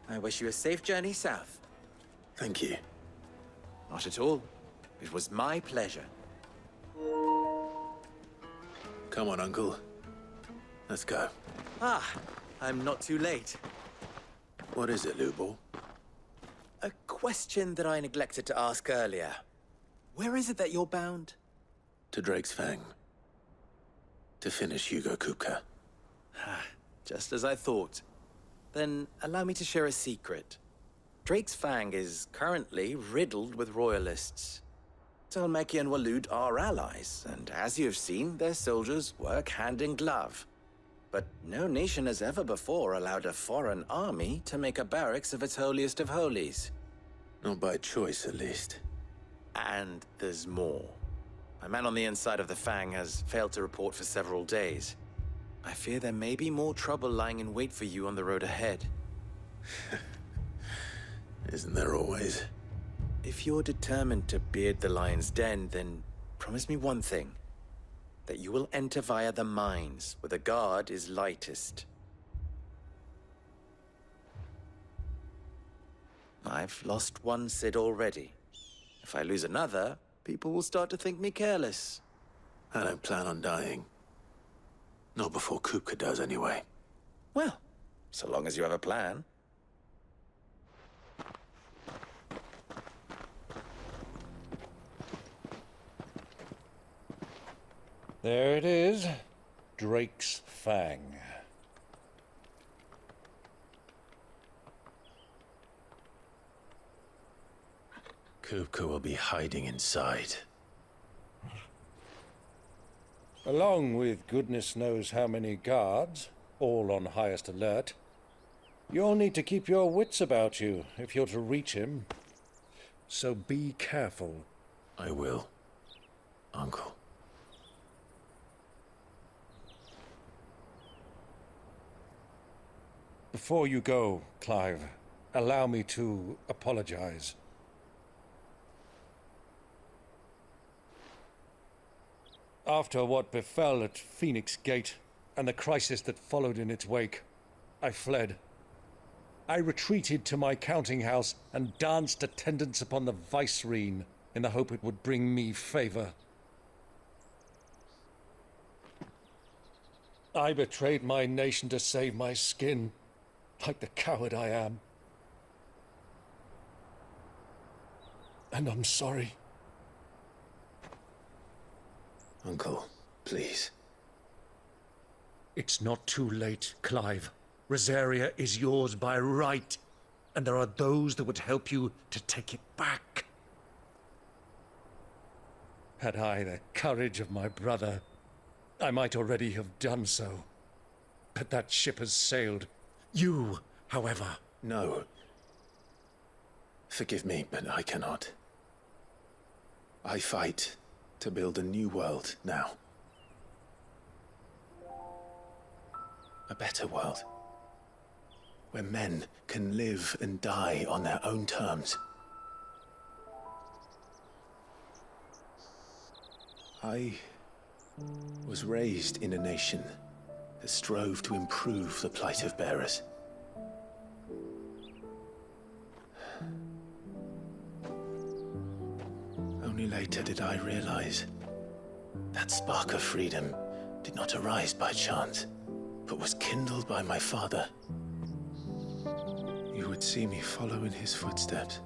I wish you a safe journey south. Thank you. Not at all. It was my pleasure. Come on, Uncle. Let's go. Ah, I'm not too late. What is it, Lubor? A question that I neglected to ask earlier. Where is it that you're bound? To Drake's Fang. To finish Hugo Kupka. Just as I thought. Then allow me to share a secret. Drake's Fang is currently riddled with royalists. Talmeki and Walud are allies, and as you've seen, their soldiers work hand in glove. But no nation has ever before allowed a foreign army to make a barracks of its holiest of holies. Not by choice, at least. And there's more. A man on the inside of the Fang has failed to report for several days. I fear there may be more trouble lying in wait for you on the road ahead. Isn't there always? If you're determined to beard the lion's den, then promise me one thing. That you will enter via the mines, where the guard is lightest. I've lost one Sid already. If I lose another, people will start to think me careless. I don't plan on dying. Not before Kupka does, anyway. Well, so long as you have a plan. There it is. Drake's Fang. Kupka will be hiding inside. Along with goodness knows how many guards, all on highest alert, you'll need to keep your wits about you if you're to reach him. So be careful. I will, Uncle. Before you go, Clive, allow me to apologize. After what befell at Phoenix Gate and the crisis that followed in its wake, I fled. I retreated to my counting house and danced attendance upon the vicereine in the hope it would bring me favor. I betrayed my nation to save my skin, like the coward I am. And I'm sorry. Uncle, please. It's not too late, Clive. Rosaria is yours by right, and there are those that would help you to take it back. Had I the courage of my brother, I might already have done so. But that ship has sailed. You, however... No. Forgive me, but I cannot. I fight to build a new world now. A better world. Where men can live and die on their own terms. I was raised in a nation that strove to improve the plight of bearers. Only later did I realize that spark of freedom did not arise by chance, but was kindled by my father. You would see me follow in his footsteps.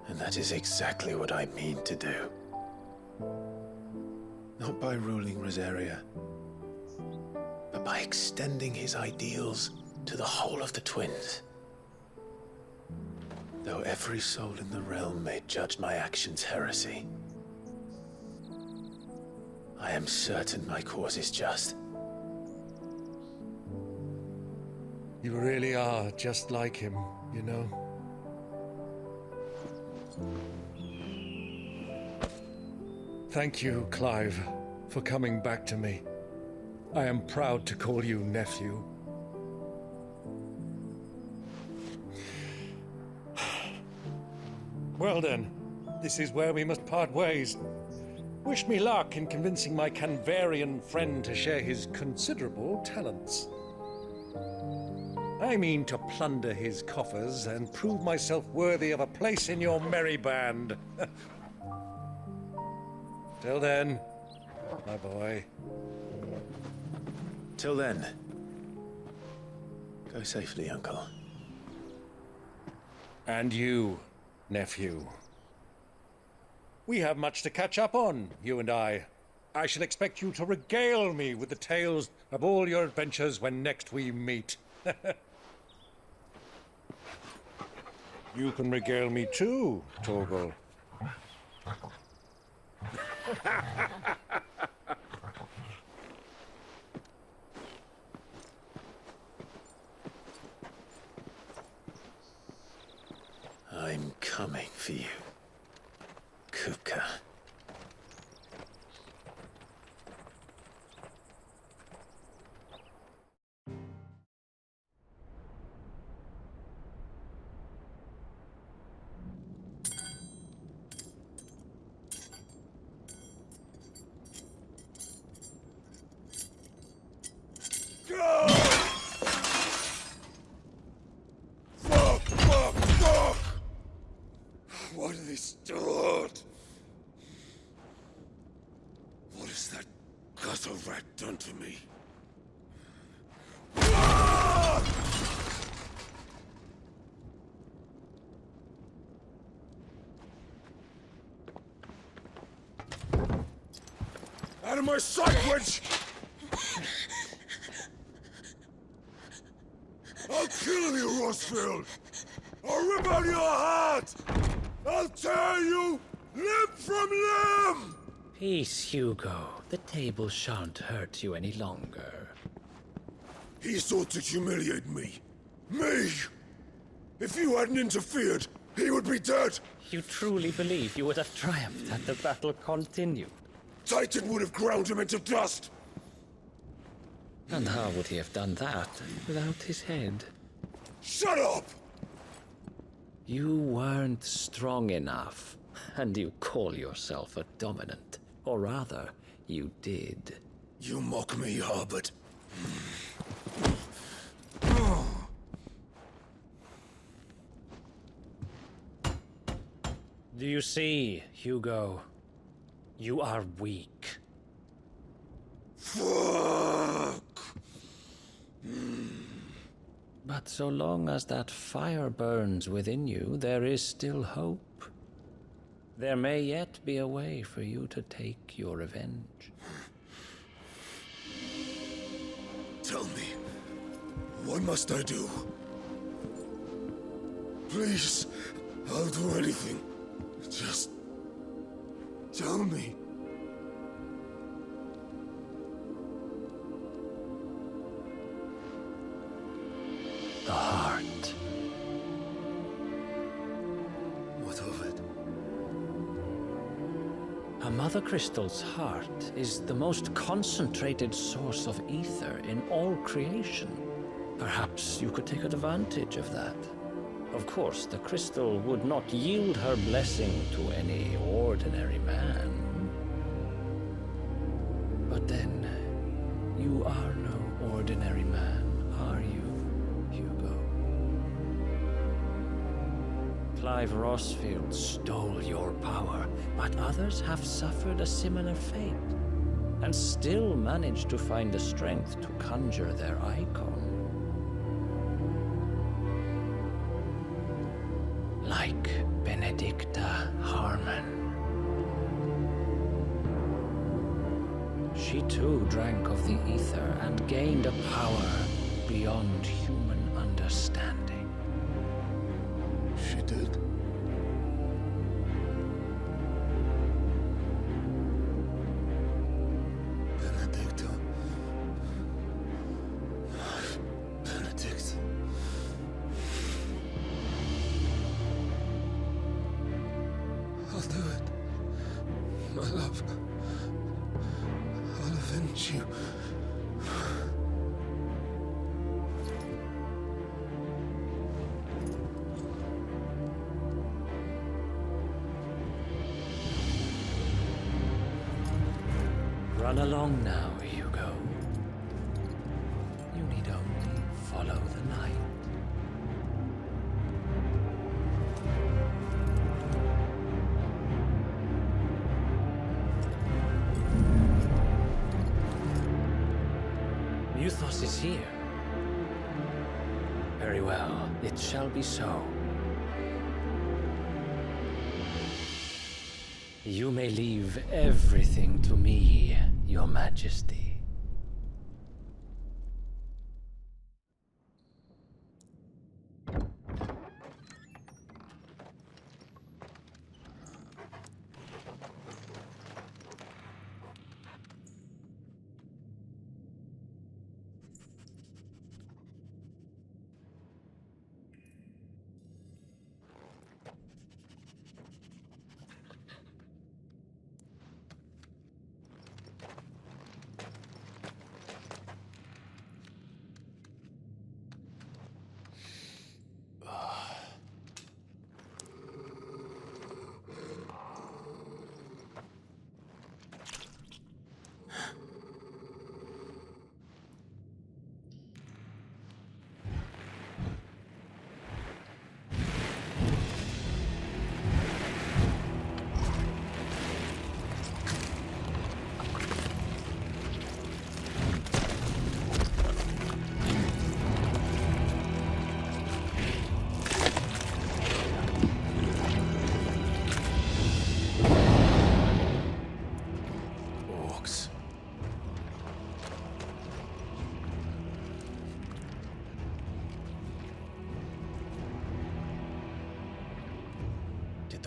And that is exactly what I mean to do. Not by ruling Rosaria, but by extending his ideals to the whole of the twins. Though every soul in the realm may judge my actions heresy, I am certain my cause is just. You really are just like him, you know? Thank you, Clive, for coming back to me. I am proud to call you nephew. Well then, this is where we must part ways. Wish me luck in convincing my Canvarian friend to share his considerable talents. I mean to plunder his coffers and prove myself worthy of a place in your merry band. Till then, my boy. Till then, go safely, Uncle. And you, nephew. We have much to catch up on, you and I. I shall expect you to regale me with the tales of all your adventures when next we meet. You can regale me too, Torgal. I'm coming for you, Kupka. What have they stored? What has that gutter rat done to me? Out of my sight, witch! I'll kill you, Rossfield! I'll rip out your heart! I'll tear you limb from limb! Peace, Hugo. The table shan't hurt you any longer. He sought to humiliate me. Me! If you hadn't interfered, he would be dead! You truly believe you would have triumphed had the battle continued? Titan would have ground him into dust! And how would he have done that without his head? Shut up! You weren't strong enough, and you call yourself a dominant. Or rather, you did. You mock me, Harbert. Do you see, Hugo? You are weak. Fuck! But so long as that fire burns within you, there is still hope. There may yet be a way for you to take your revenge. Tell me, what must I do? Please, I'll do anything. Just tell me. The heart. What of it? A mother crystal's heart is the most concentrated source of ether in all creation. Perhaps you could take advantage of that. Of course, the crystal would not yield her blessing to any ordinary man. But then, you are no ordinary man, are you, Hugo? Clive Rossfield stole your power, but others have suffered a similar fate, and still managed to find the strength to conjure their icon. Like Benedicta Harmon. She too drank of the ether and gained a power beyond human understanding. She did? Benedicta. Benedict. I'll do it. My love. I'll avenge you. Run along now, Hugo. You need only follow the light. Muthos is here. Very well, it shall be so. You may leave everything to me, Your Majesty.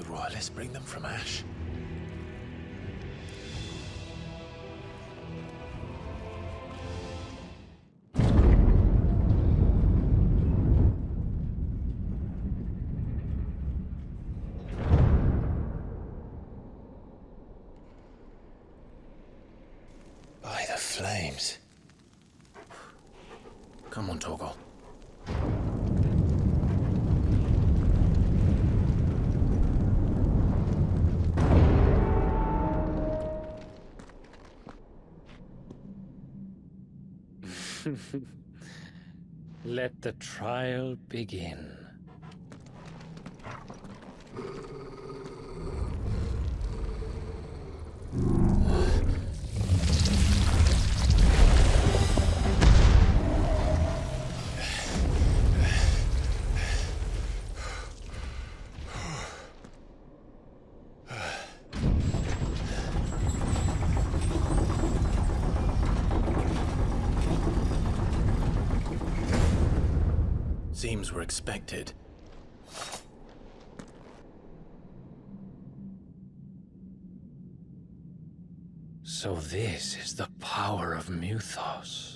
royalists bring them from Ash? By the flames. Come on, Torgal. Let the trial begin. Seems we're expected. So this is the power of Muthos.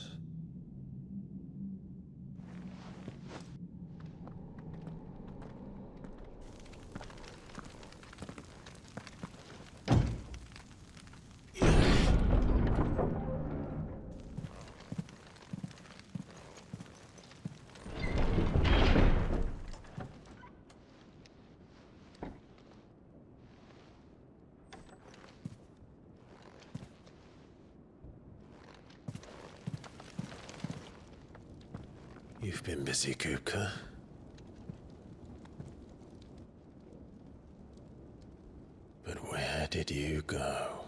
You've been busy, Kupka. But where did you go?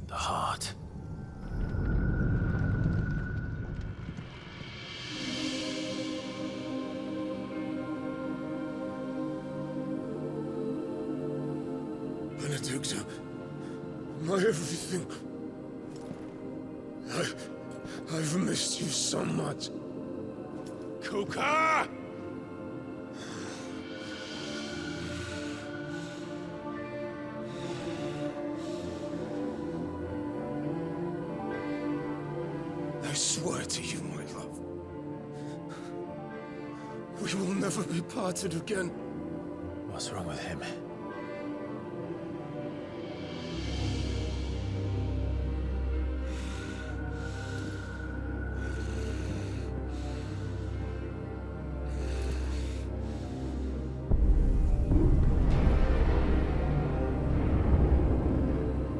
The heart. Benedicta, my everything. I've missed you so much. Kuka! I swear to you, my love, we will never be parted again. What's wrong with him?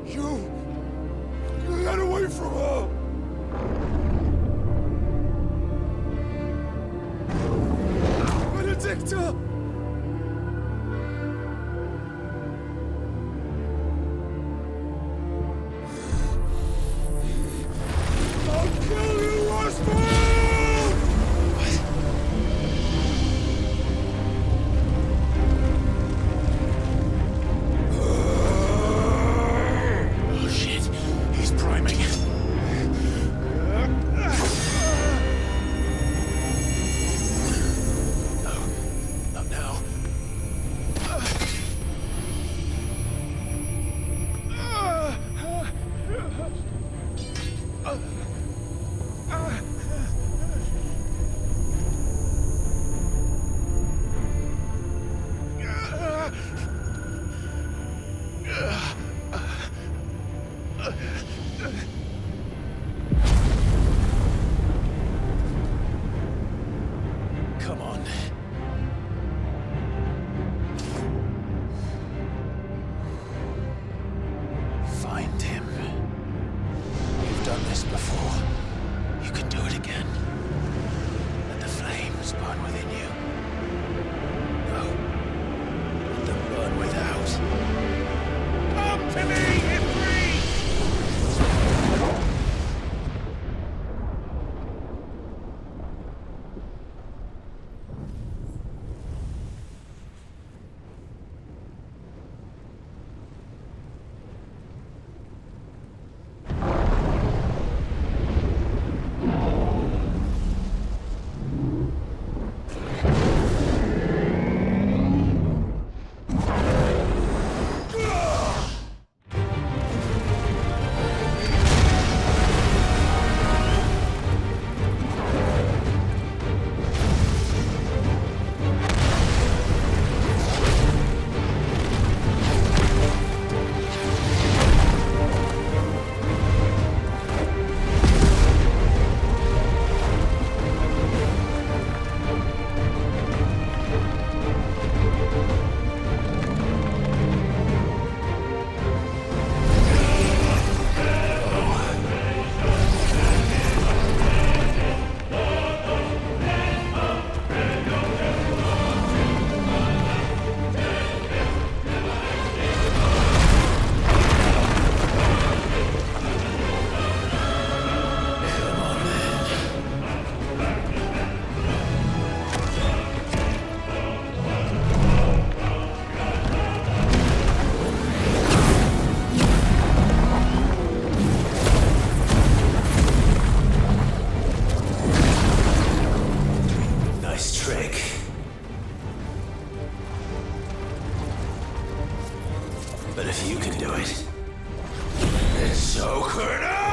You got away from her! Benedicta! But if you can do it, then so could I!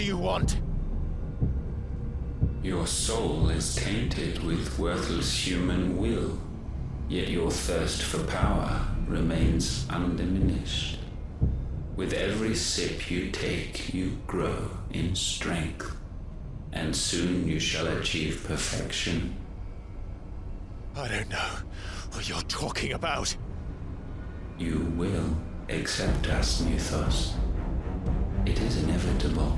do you want? Your soul is tainted with worthless human will, yet your thirst for power remains undiminished. With every sip you take, you grow in strength, and soon you shall achieve perfection. I don't know what you're talking about. You will accept us, Mythos. It is inevitable.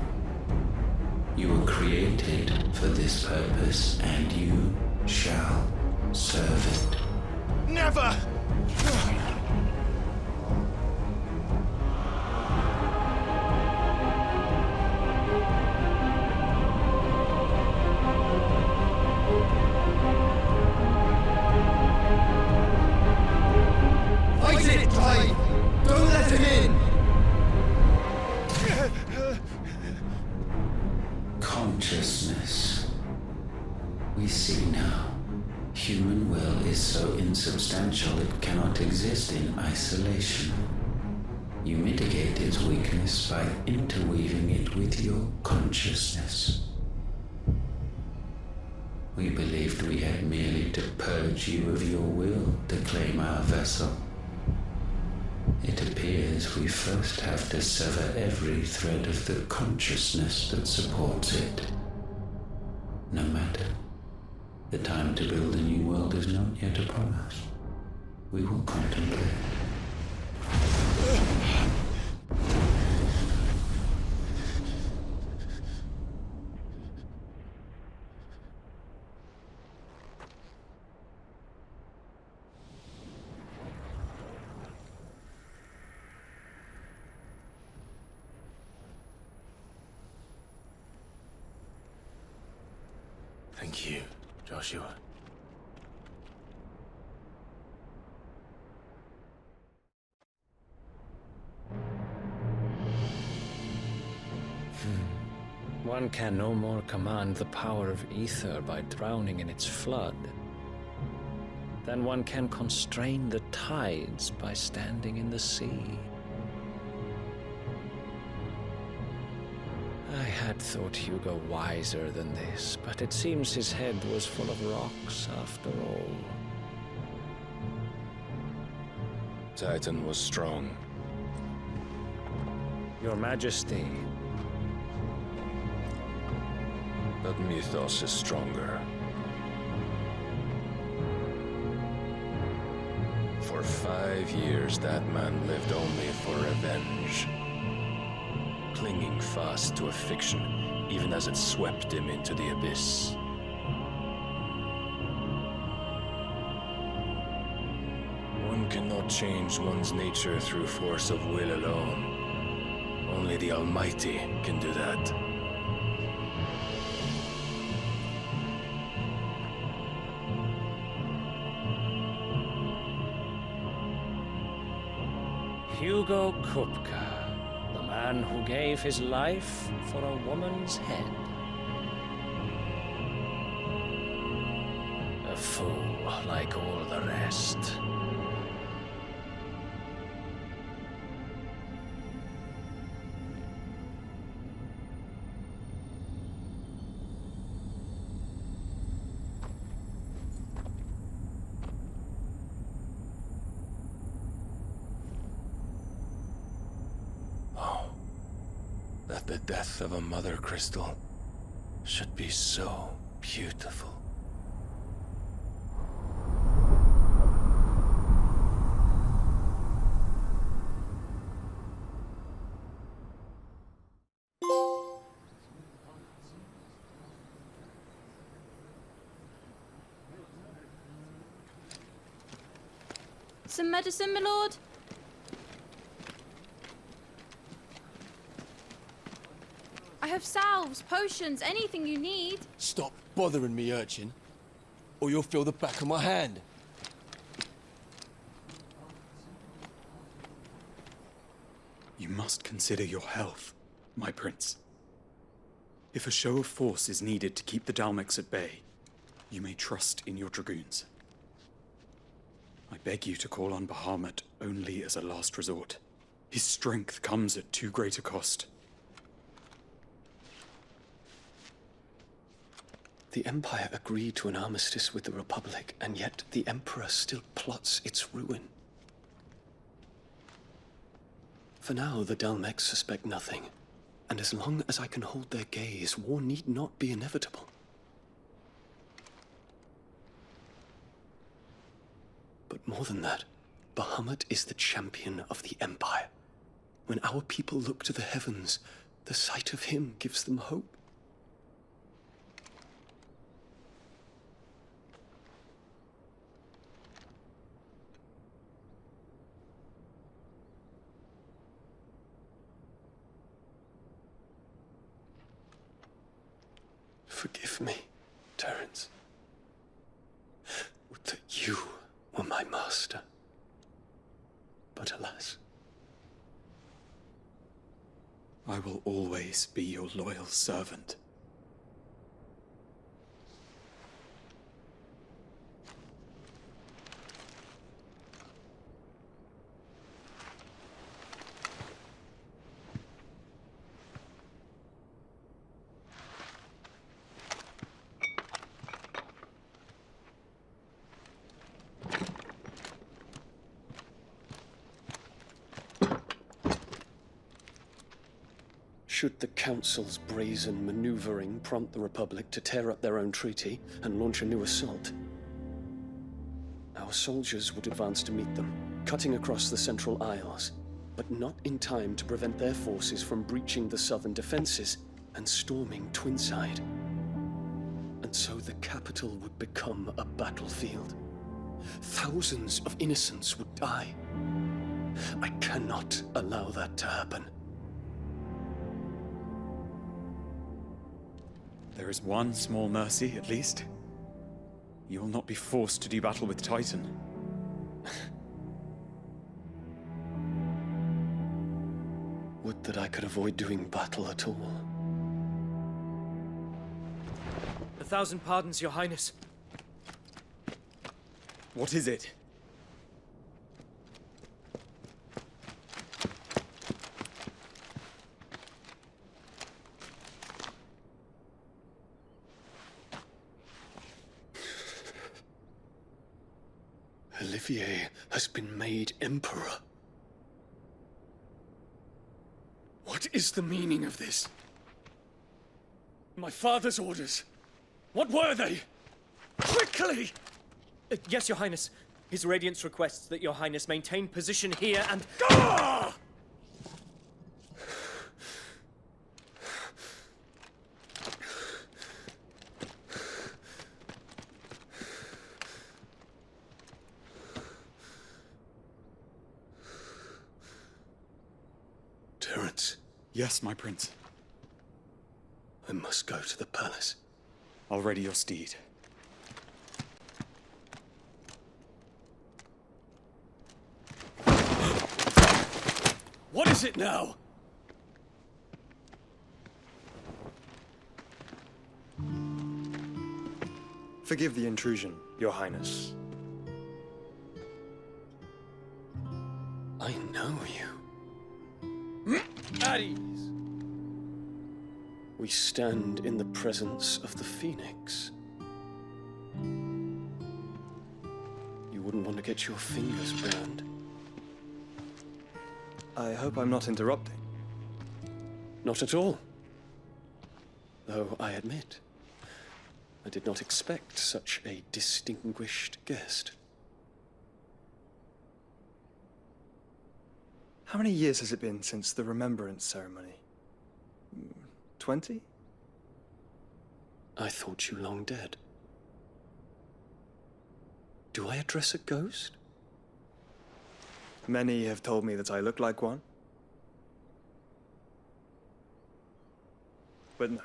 You were created for this purpose, and you shall serve it. Never! Fight it, Clive! Don't let him in! Consciousness. We see now. Human will is so insubstantial it cannot exist in isolation. You mitigate its weakness by interweaving it with your consciousness. We believed we had merely to purge you of your will to claim our vessel. It appears we first have to sever every thread of the consciousness that supports it. No matter. The time to build a new world is not yet upon us. We will contemplate. Thank you, Joshua. One can no more command the power of ether by drowning in its flood than one can constrain the tides by standing in the sea. I had thought Hugo wiser than this, but it seems his head was full of rocks after all. Titan was strong. Your Majesty. But Mythos is stronger. For 5 years, that man lived only for revenge. Clinging fast to a fiction, even as it swept him into the abyss. One cannot change one's nature through force of will alone. Only the Almighty can do that. Hugo Kupka. The man who gave his life for a woman's head. A fool like all the rest. That the death of a mother crystal should be so beautiful. Some medicine, my lord? I have salves, potions, anything you need. Stop bothering me, urchin, or you'll feel the back of my hand. You must consider your health, my prince. If a show of force is needed to keep the Dalmex at bay, you may trust in your dragoons. I beg you to call on Bahamut only as a last resort. His strength comes at too great a cost. The Empire agreed to an armistice with the Republic, and yet the Emperor still plots its ruin. For now, the Dalmex suspect nothing, and as long as I can hold their gaze, war need not be inevitable. But more than that, Bahamut is the champion of the Empire. When our people look to the heavens, the sight of him gives them hope. Forgive me, Terence. Would that you were my master. But alas. I will always be your loyal servant. Should the Council's brazen maneuvering prompt the Republic to tear up their own treaty and launch a new assault, our soldiers would advance to meet them, cutting across the Central Isles, but not in time to prevent their forces from breaching the southern defenses and storming Twinside. And so the capital would become a battlefield. Thousands of innocents would die. I cannot allow that to happen. There is one small mercy, at least. You will not be forced to do battle with Titan. Would that I could avoid doing battle at all. 1,000 pardons, Your Highness. What is it? Olivier has been made Emperor. What is the meaning of this? My father's orders. What were they? Quickly! Yes, Your Highness. His Radiance requests that Your Highness maintain position here and... Ah! Terence. Yes, my prince. I must go to the palace. I'll ready your steed. What is it now? Forgive the intrusion, Your Highness. I know you. At ease. We stand in the presence of the Phoenix. You wouldn't want to get your fingers burned. I hope I'm not interrupting. Not at all. Though I admit, I did not expect such a distinguished guest. How many years has it been since the Remembrance ceremony? 20? I thought you long dead. Do I address a ghost? Many have told me that I look like one. But no.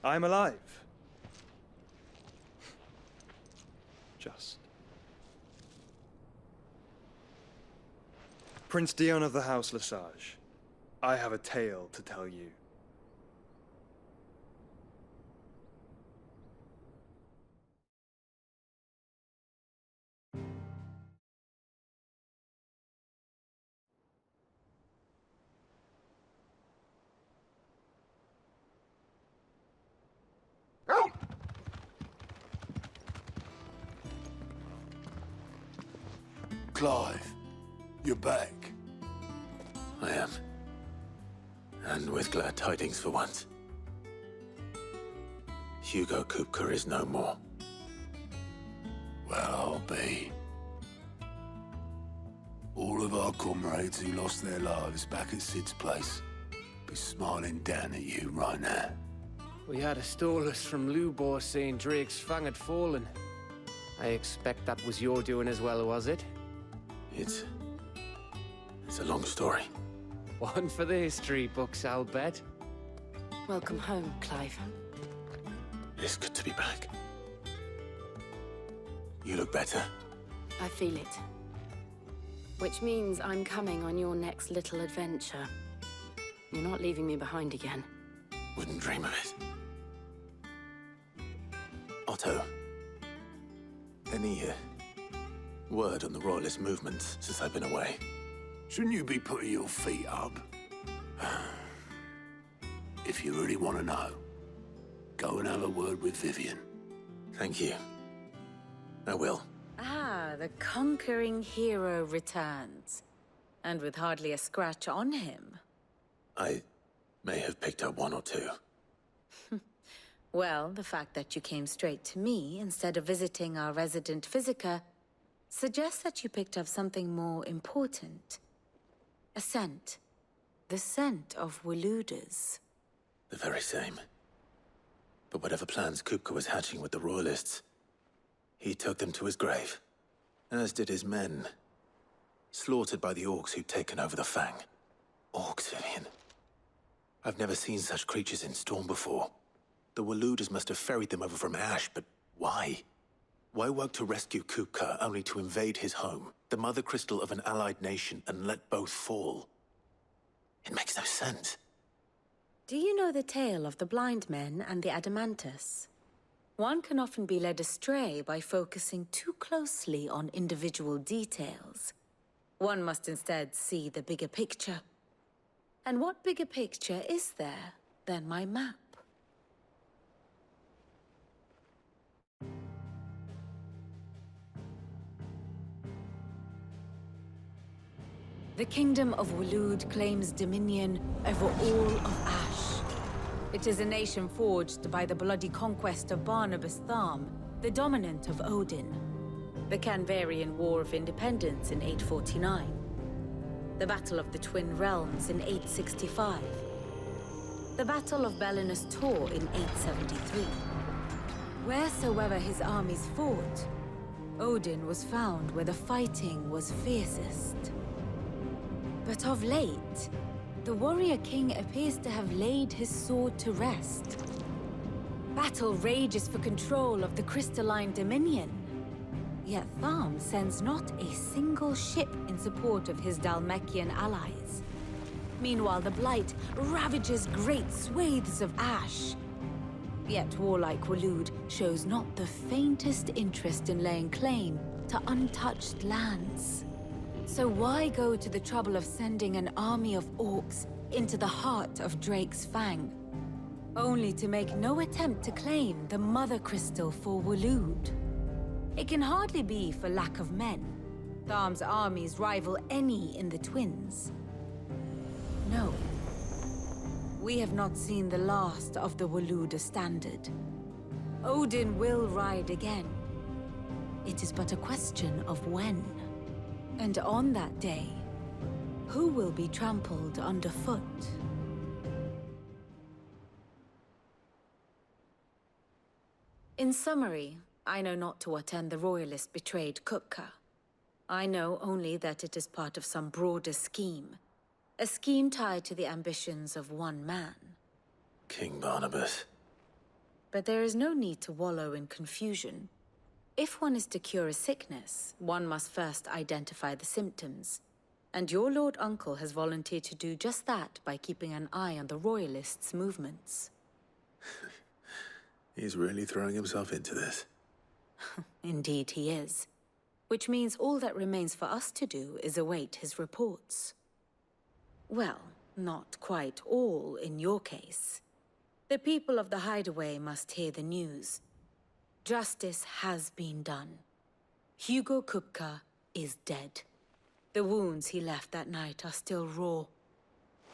I'm alive. Just. Prince Dion of the House Lesage, I have a tale to tell you. Clive, you're back. I am. And with glad tidings for once. Hugo Kupka is no more. Well, I'll be. All of our comrades who lost their lives back at Sid's place be smiling down at you right now. We had a stolus from Lubor saying Drake's Fang had fallen. I expect that was your doing as well, was it? It's a long story. One for the history books, I'll bet. Welcome home, Clive. It's good to be back. You look better. I feel it. Which means I'm coming on your next little adventure. You're not leaving me behind again. Wouldn't dream of it. Otto, any word on the Royalist movements since I've been away? Shouldn't you be putting your feet up? If you really want to know, go and have a word with Vivian. Thank you. I will. Ah, the conquering hero returns. And with hardly a scratch on him. I may have picked up one or two. Well, the fact that you came straight to me instead of visiting our resident Physica suggests that you picked up something more important. A scent. The scent of Waludas. The very same. But whatever plans Kupka was hatching with the Royalists, he took them to his grave. As did his men. Slaughtered by the orcs who'd taken over the Fang. Orcs, Vivian. I've never seen such creatures in Storm before. The Waludas must have ferried them over from Ash, but why? Why work to rescue Kupka only to invade his home, the mother crystal of an allied nation, and let both fall? It makes no sense. Do you know the tale of the blind men and the Adamantus? One can often be led astray by focusing too closely on individual details. One must instead see the bigger picture. And what bigger picture is there than my map? The Kingdom of Waloed claims dominion over all of Ash. It is a nation forged by the bloody conquest of Barnabas Tharm, the dominant of Odin. The Canvarian War of Independence in 849. The Battle of the Twin Realms in 865. The Battle of Belinus Tor in 873. Wheresoever his armies fought, Odin was found where the fighting was fiercest. But of late, the warrior king appears to have laid his sword to rest. Battle rages for control of the crystalline dominion. Yet Tharm sends not a single ship in support of his Dhalmekian allies. Meanwhile, the Blight ravages great swathes of Ash. Yet warlike Waloed shows not the faintest interest in laying claim to untouched lands. So why go to the trouble of sending an army of orcs into the heart of Drake's Fang, only to make no attempt to claim the Mother Crystal for Waloed? It can hardly be for lack of men. Tharm's armies rival any in the Twins. No. We have not seen the last of the Waluda standard. Odin will ride again. It is but a question of when. And on that day, who will be trampled underfoot? In summary, I know not to what end the Royalists betrayed Kupka. I know only that it is part of some broader scheme. A scheme tied to the ambitions of one man. King Barnabas. But there is no need to wallow in confusion. If one is to cure a sickness, one must first identify the symptoms. And your Lord Uncle has volunteered to do just that by keeping an eye on the Royalists' movements. He's really throwing himself into this. Indeed he is. Which means all that remains for us to do is await his reports. Well, not quite all in your case. The people of the Hideaway must hear the news. Justice has been done. Hugo Kupka is dead. The wounds he left that night are still raw,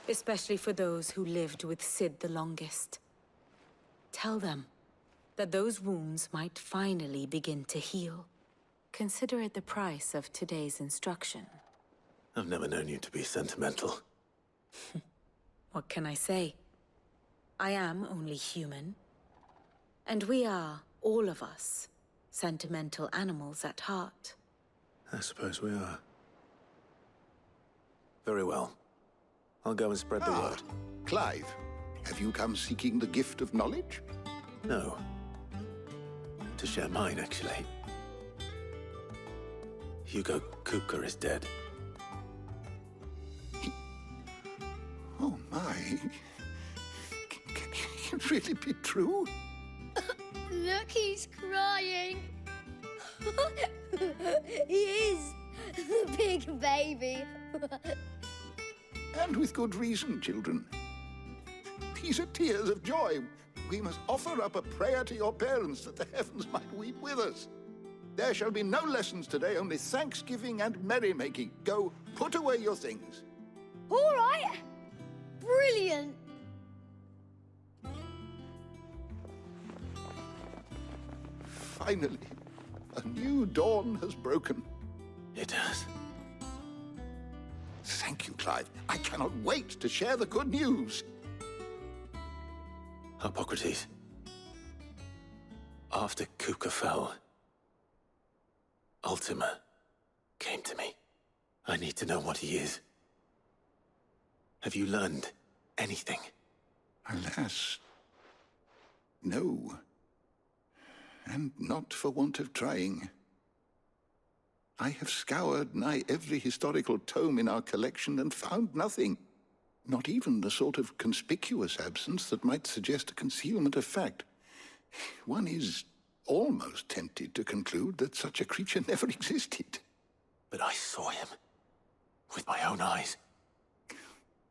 especially for those who lived with Sid the longest. Tell them that those wounds might finally begin to heal. Consider it the price of today's instruction. I've never known you to be sentimental. What can I say? I am only human. And we are, all of us, sentimental animals at heart. I suppose we are. Very well. I'll go and spread the word. Clive, have you come seeking the gift of knowledge? No. To share mine, actually. Hugo Kupka is dead. Oh my. Can it really be true? Look, he's crying. He is. The big baby. And with good reason, children. These are tears of joy. We must offer up a prayer to your parents that the heavens might weep with us. There shall be no lessons today, only thanksgiving and merrymaking. Go, put away your things. All right. Brilliant. Finally, a new dawn has broken. It has. Thank you, Clive. I cannot wait to share the good news. Hippocrates. After Kupka fell, Ultima came to me. I need to know what he is. Have you learned anything? Alas, no. And not for want of trying. I have scoured nigh every historical tome in our collection and found nothing. Not even the sort of conspicuous absence that might suggest a concealment of fact. One is almost tempted to conclude that such a creature never existed. But I saw him. With my own eyes.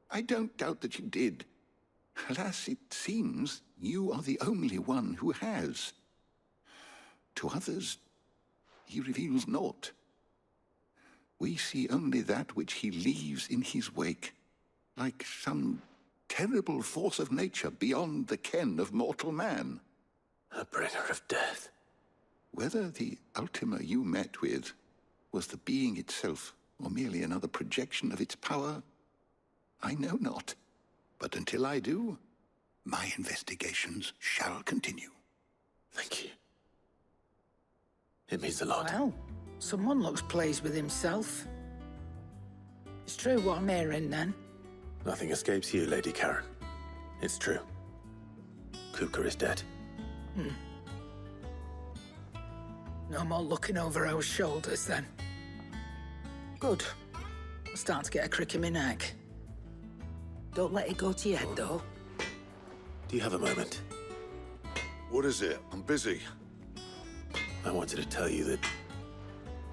I don't doubt that you did. Alas, it seems you are the only one who has. To others, he reveals naught. We see only that which he leaves in his wake, like some terrible force of nature beyond the ken of mortal man. A bringer of death. Whether the Ultima you met with was the being itself, or merely another projection of its power, I know not. But until I do, my investigations shall continue. Thank you. It means a lot. Well, someone looks pleased with himself. It's true what I'm hearing, then. Nothing escapes you, Lady Karen. It's true. Kupka is dead. No more looking over our shoulders, then. Good. I'm starting to get a crick in my neck. Don't let it go to your head, though. Do you have a moment? What is it? I'm busy. I wanted to tell you that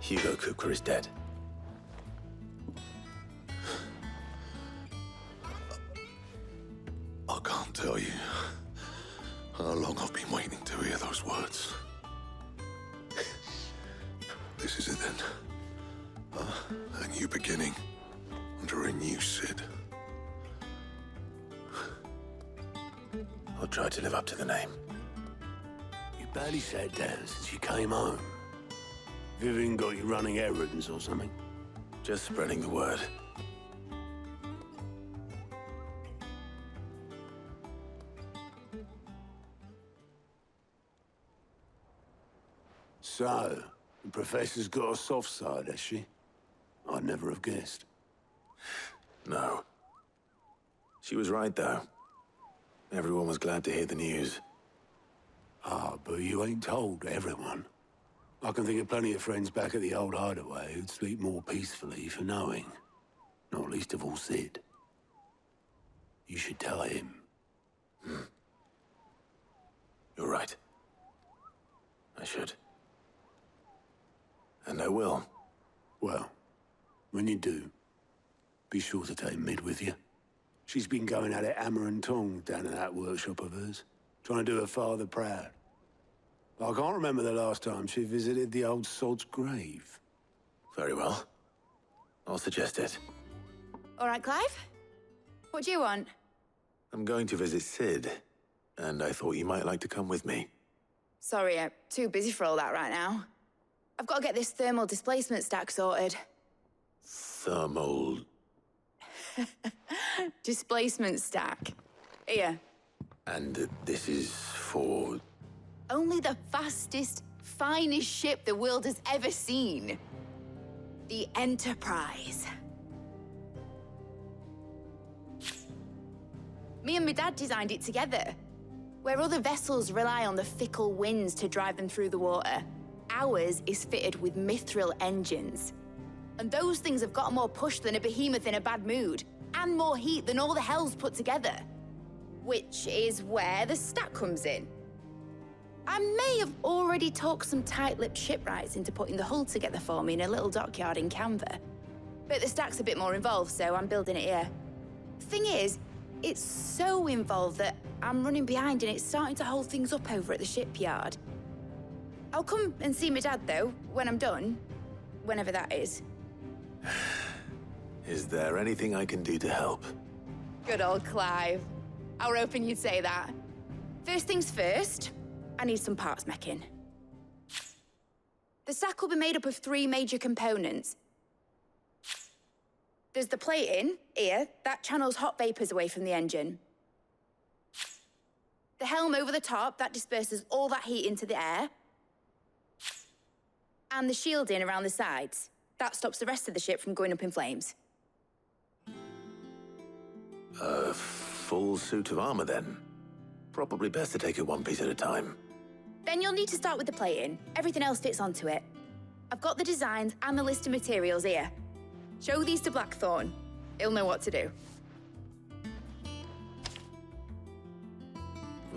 Hugo Kupka is dead. I can't tell you how long I've been waiting to hear those words. This is it then. A new beginning under a new Sid. I'll try to live up to the name. You barely sat down since you came home. Vivian got you running errands or something? Just spreading the word. So, the Professor's got a soft side, has she? I'd never have guessed. No. She was right, though. Everyone was glad to hear the news. Ah, but you ain't told everyone. I can think of plenty of friends back at the old hideaway who'd sleep more peacefully for knowing. Not least of all Sid. You should tell him. You're right. I should. And I will. Well, when you do, be sure to take Mid with you. She's been going at it hammer and tong down in that workshop of hers, trying to do her father proud. I can't remember the last time she visited the old sod's grave. Very well. I'll suggest it. All right, Clive? What do you want? I'm going to visit Sid, and I thought you might like to come with me. Sorry, I'm too busy for all that right now. I've got to get this thermal displacement stack sorted. Thermal... Displacement stack. Here. And this is for... Only the fastest, finest ship the world has ever seen. The Enterprise. Me and my dad designed it together. Where other vessels rely on the fickle winds to drive them through the water, ours is fitted with mithril engines. And those things have got more push than a behemoth in a bad mood, and more heat than all the hells put together. Which is where the stack comes in. I may have already talked some tight-lipped shipwrights into putting the hull together for me in a little dockyard in Canva. But the stack's a bit more involved, so I'm building it here. Thing is, it's so involved that I'm running behind and it's starting to hold things up over at the shipyard. I'll come and see my dad, though, when I'm done. Whenever that is. Is there anything I can do to help? Good old Clive. I were hoping you'd say that. First things first, I need some parts meching. The stack will be made up of 3 major components. There's the plating, here, that channels hot vapors away from the engine. The helm over the top, that disperses all that heat into the air. And the shielding around the sides. That stops the rest of the ship from going up in flames. A full suit of armor, then? Probably best to take it one piece at a time. Then you'll need to start with the plating. Everything else fits onto it. I've got the designs and the list of materials here. Show these to Blackthorn. He'll know what to do.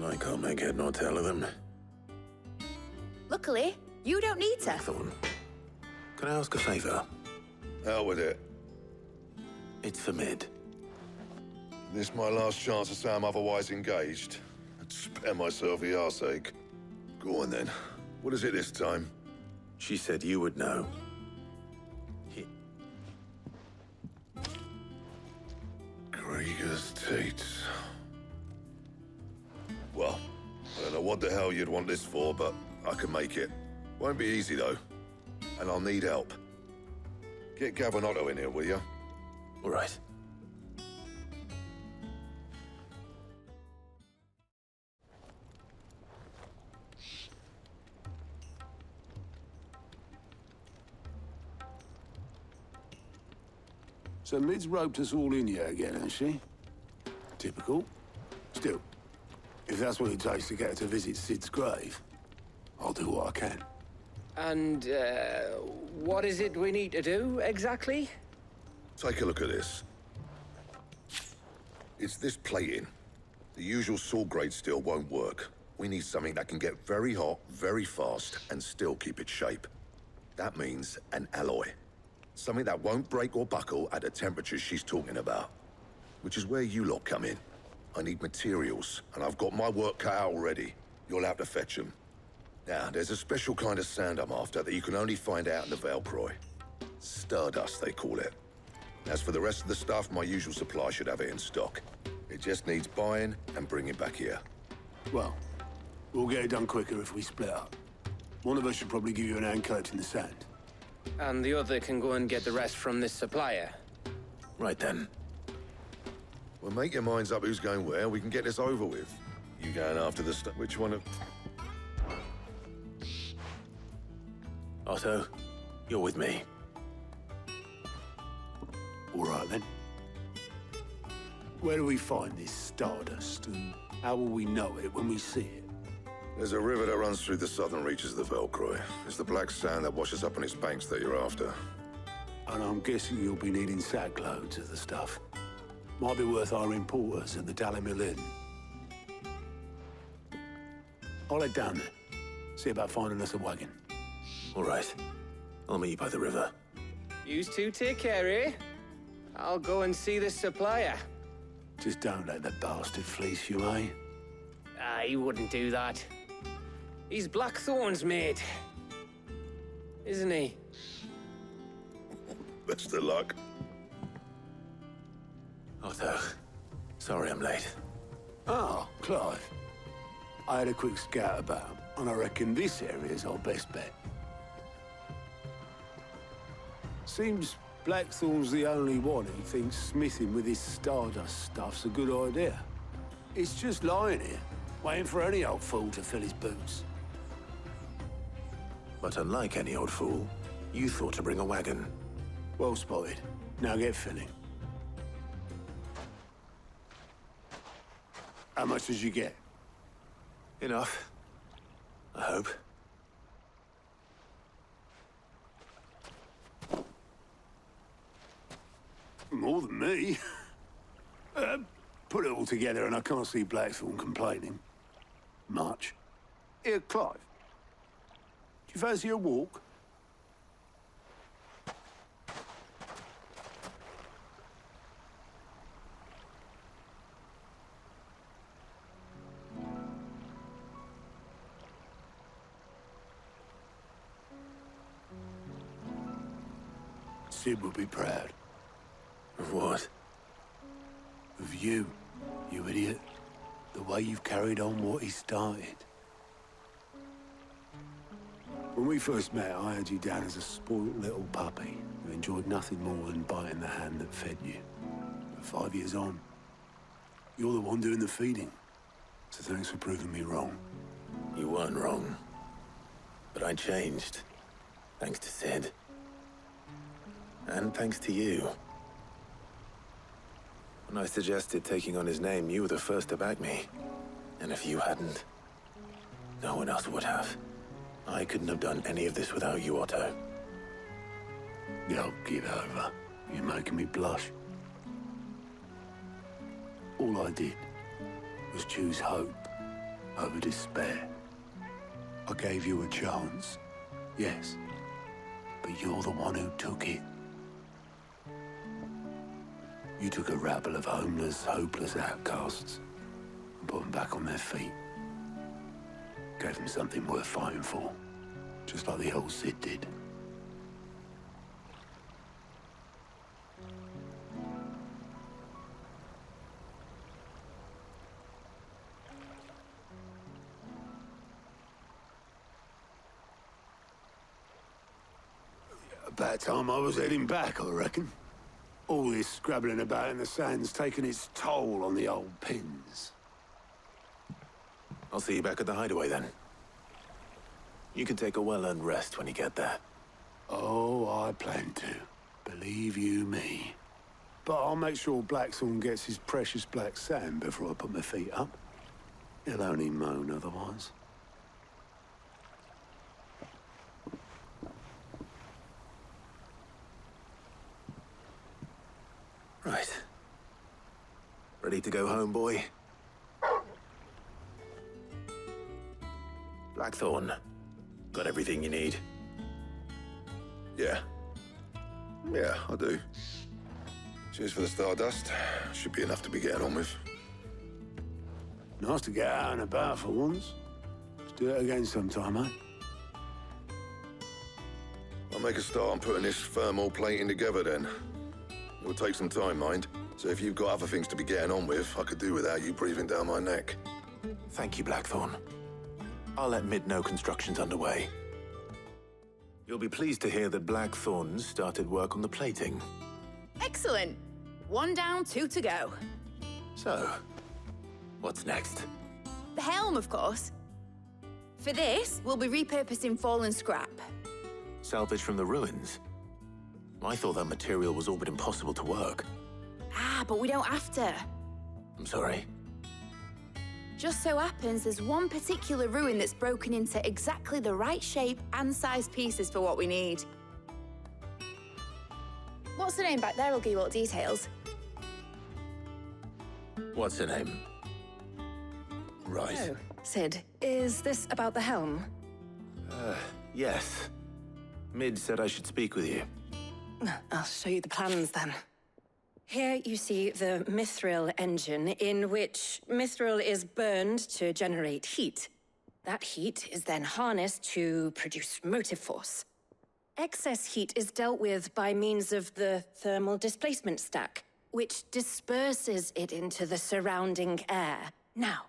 I can't make head nor tail of them. Luckily, you don't need to. Blackthorn, can I ask a favor? Out with it. It's for Mid. This my last chance to say I'm otherwise engaged. I'd spare myself the arseache. Go on then. What is it this time? She said you would know. Krieger's Tates. Well, I don't know what the hell you'd want this for, but I can make it. Won't be easy, though. And I'll need help. Get Gavin-Otto in here, will you? All right. So Mid's roped us all in here again, has she? Typical. Still, if that's what it takes to get her to visit Sid's grave, I'll do what I can. And, what is it we need to do, exactly? Take a look at this. It's this plating. The usual saw-grade steel won't work. We need something that can get very hot, very fast, and still keep its shape. That means an alloy. Something that won't break or buckle at the temperatures she's talking about. Which is where you lot come in. I need materials, and I've got my work cut out already. You'll have to fetch them. Now, there's a special kind of sand I'm after that you can only find out in the Valproy. Stardust, they call it. As for the rest of the stuff, my usual supply should have it in stock. It just needs buying and bringing back here. Well, we'll get it done quicker if we split up. One of us should probably give you an hand collecting the sand. And the other can go and get the rest from this supplier. Right then. Well, make your minds up who's going where, we can get this over with. You going after the stuff? Which one of... Otto, you're with me. All right, then. Where do we find this stardust, and how will we know it when we see it? There's a river that runs through the southern reaches of the Valproy. It's the black sand that washes up on its banks that you're after. And I'm guessing you'll be needing sack loads of the stuff. Might be worth our importers at the Dalimil Inn. I'll head down there. See about finding us a wagon. All right. I'll meet you by the river. You two take care, eh? I'll go and see the supplier. Just don't let the bastard fleece you, eh? He wouldn't do that. He's Blackthorn's mate. Isn't he? Best of luck. Otto, sorry I'm late. Oh, Clive. I had a quick scout about, and I reckon this area's our best bet. Seems Blackthorn's the only one who thinks smithing with his Stardust stuff's a good idea. It's just lying here, waiting for any old fool to fill his boots. But unlike any old fool, you thought to bring a wagon. Well spotted. Now get filling. How much did you get? Enough. I hope. More than me. Put it all together and I can't see Blackthorn complaining. Much. Here, Clive. Do you fancy a walk? Sid would be proud. Of what? Of you, you idiot. The way you've carried on what he started. When we first met, I had you down as a spoilt little puppy who enjoyed nothing more than biting the hand that fed you. But 5 years on, you're the one doing the feeding. So thanks for proving me wrong. You weren't wrong. But I changed. Thanks to Sid. And thanks to you. When I suggested taking on his name, you were the first to back me. And if you hadn't, no one else would have. I couldn't have done any of this without you, Otto. Yo, give over. You're making me blush. All I did was choose hope over despair. I gave you a chance, yes, but you're the one who took it. You took a rabble of homeless, hopeless outcasts and put them back on their feet. Gave them something worth fighting for, just like the old Sid did. About time I was heading back, I reckon. All this scrabbling about in the sand's taken its toll on the old pins. I'll see you back at the hideaway then. You can take a well-earned rest when you get there. Oh, I plan to. Believe you me. But I'll make sure Blackthorn gets his precious black sand before I put my feet up. He'll only moan otherwise. Right. Ready to go home, boy? Blackthorn, got everything you need? Yeah. Yeah, I do. Cheers for the Stardust. Should be enough to be getting on with. Nice to get out and about for once. Let's do it again sometime, eh? I'll make a start on putting this thermal plating together then. It'll take some time, mind. So if you've got other things to be getting on with, I could do without you breathing down my neck. Thank you, Blackthorn. I'll let Mid know construction's underway. You'll be pleased to hear that Blackthorn's started work on the plating. Excellent. 1 down, 2 to go. So, what's next? The helm, of course. For this, we'll be repurposing fallen scrap. Salvage from the ruins? I thought that material was all but impossible to work. Ah, but we don't have to. I'm sorry. Just so happens there's one particular ruin that's broken into exactly the right shape and size pieces for what we need. What's the name back there? I'll give you all the details. What's her name? Right. Oh, Sid, is this about the helm? Yes. Mid said I should speak with you. I'll show you the plans then. Here you see the mithril engine, in which mithril is burned to generate heat. That heat is then harnessed to produce motive force. excess heat is dealt with by means of the thermal displacement stack, which disperses it into the surrounding air. Now,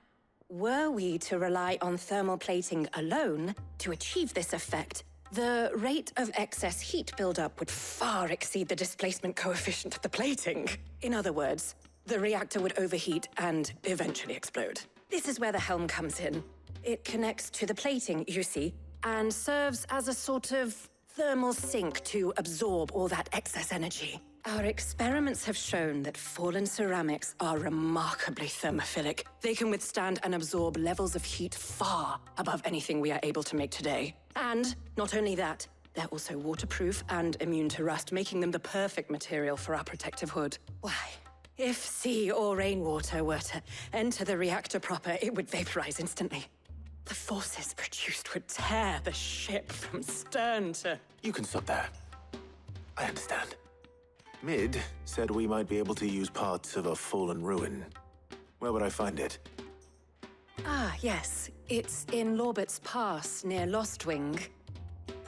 were we to rely on thermal plating alone to achieve this effect, the rate of excess heat buildup would far exceed the displacement coefficient of the plating. In other words, the reactor would overheat and eventually explode. This is where the helm comes in. It connects to the plating, you see, and serves as a sort of thermal sink to absorb all that excess energy. Our experiments have shown that fallen ceramics are remarkably thermophilic. They can withstand and absorb levels of heat far above anything we are able to make today. And not only that, they're also waterproof and immune to rust, making them the perfect material for our protective hood. Why? If sea or rainwater were to enter the reactor proper, it would vaporize instantly. The forces produced would tear the ship from stern to... You can stop there. I understand. Mid said we might be able to use parts of a fallen ruin. Where would I find it? Ah, yes. It's in Lorbert's Pass, near Lostwing.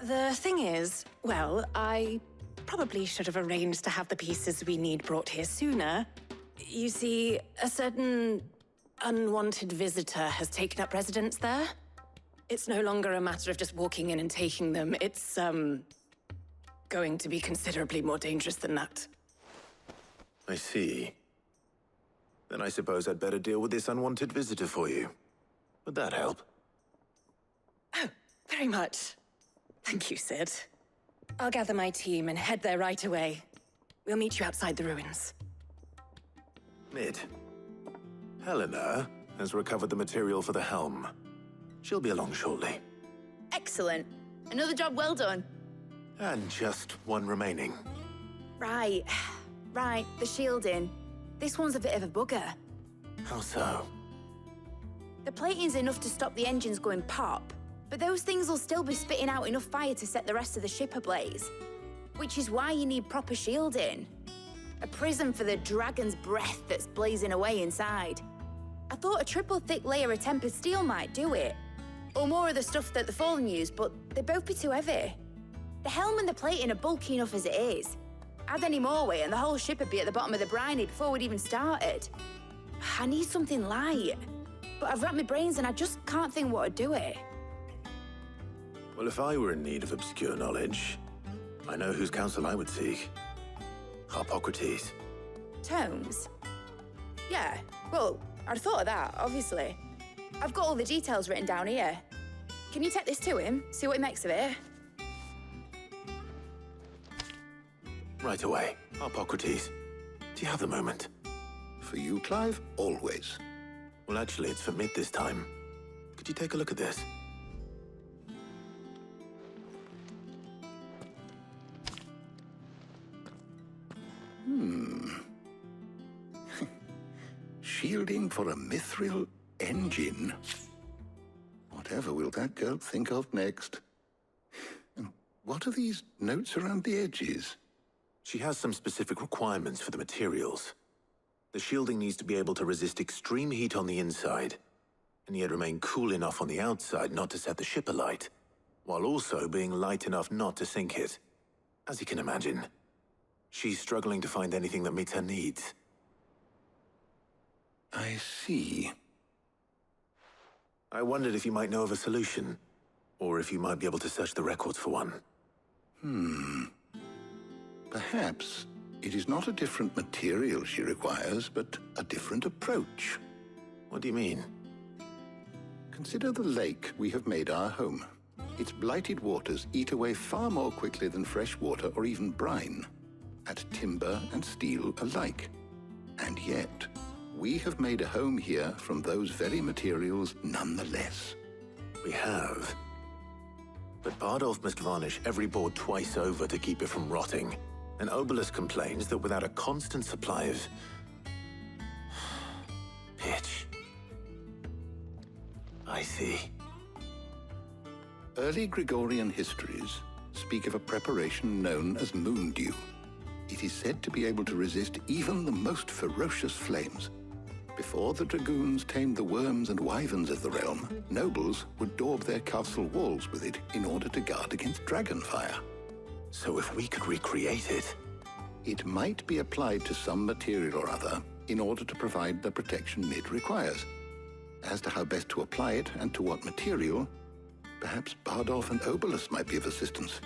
The thing is, well, I probably should have arranged to have the pieces we need brought here sooner. You see, a certain unwanted visitor has taken up residence there. It's no longer a matter of just walking in and taking them. It's, going to be considerably more dangerous than that. I see. Then I suppose I'd better deal with this unwanted visitor for you. Would that help? Oh, very much. Thank you, Sid. I'll gather my team and head there right away. We'll meet you outside the ruins. Mid. Helena has recovered the material for the helm. She'll be along shortly. Excellent. Another job well done. And just one remaining. Right. The shielding. This one's a bit of a bugger. How so? The plating's enough to stop the engines going pop, but those things will still be spitting out enough fire to set the rest of the ship ablaze. Which is why you need proper shielding. A prism for the dragon's breath that's blazing away inside. I thought a triple thick layer of tempered steel might do it. Or more of the stuff that the Fallen use, but they'd both be too heavy. The helm and the plating are bulky enough as it is. Add any more weight and the whole ship would be at the bottom of the briny before we'd even started. I need something light. But I've racked my brains and I just can't think what would do it. Well, if I were in need of obscure knowledge, I know whose counsel I would seek. Harpocrates. Tomes? Yeah, well, I'd thought of that, obviously. I've got all the details written down here. Can you take this to him, see what he makes of it? Right away. Harpocrates. Do you have the moment? For you, Clive, always. Well, actually, it's for Mid this time. Could you take a look at this? Shielding for a mithril engine. Whatever will that girl think of next? And what are these notes around the edges? She has some specific requirements for the materials. The shielding needs to be able to resist extreme heat on the inside, and yet remain cool enough on the outside not to set the ship alight, while also being light enough not to sink it. As you can imagine, she's struggling to find anything that meets her needs. I see. I wondered if you might know of a solution, or if you might be able to search the records for one. Perhaps it is not a different material she requires, but a different approach. What do you mean? Consider the lake we have made our home. Its blighted waters eat away far more quickly than fresh water or even brine, at timber and steel alike. And yet, we have made a home here from those very materials nonetheless. We have. But Bardolph must varnish every board twice over to keep it from rotting. And Obelus complains that without a constant supply of pitch. I see. Early Gregorian histories speak of a preparation known as moon dew. It is said to be able to resist even the most ferocious flames. Before the dragoons tamed the worms and wyverns of the realm, nobles would daub their castle walls with it in order to guard against dragon fire. So if we could recreate it... It might be applied to some material or other in order to provide the protection Mid requires. As to how best to apply it and to what material, perhaps Bardolph and Obolus might be of assistance.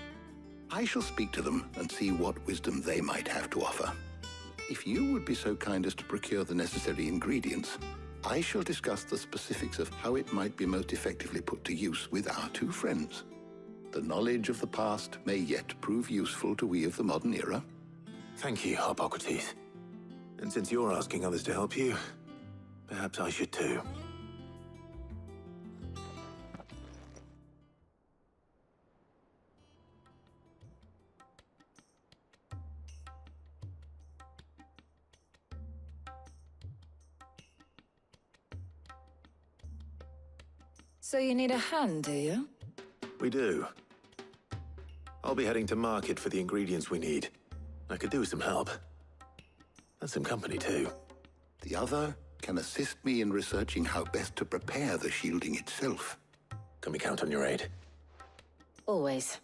I shall speak to them and see what wisdom they might have to offer. If you would be so kind as to procure the necessary ingredients, I shall discuss the specifics of how it might be most effectively put to use with our two friends. The knowledge of the past may yet prove useful to we of the modern era. Thank you, Hippocrates. And since you're asking others to help you, perhaps I should too. So you need a hand, do you? We do. I'll be heading to market for the ingredients we need. I could do with some help. And some company, too. The other can assist me in researching how best to prepare the shielding itself. Can we count on your aid? Always.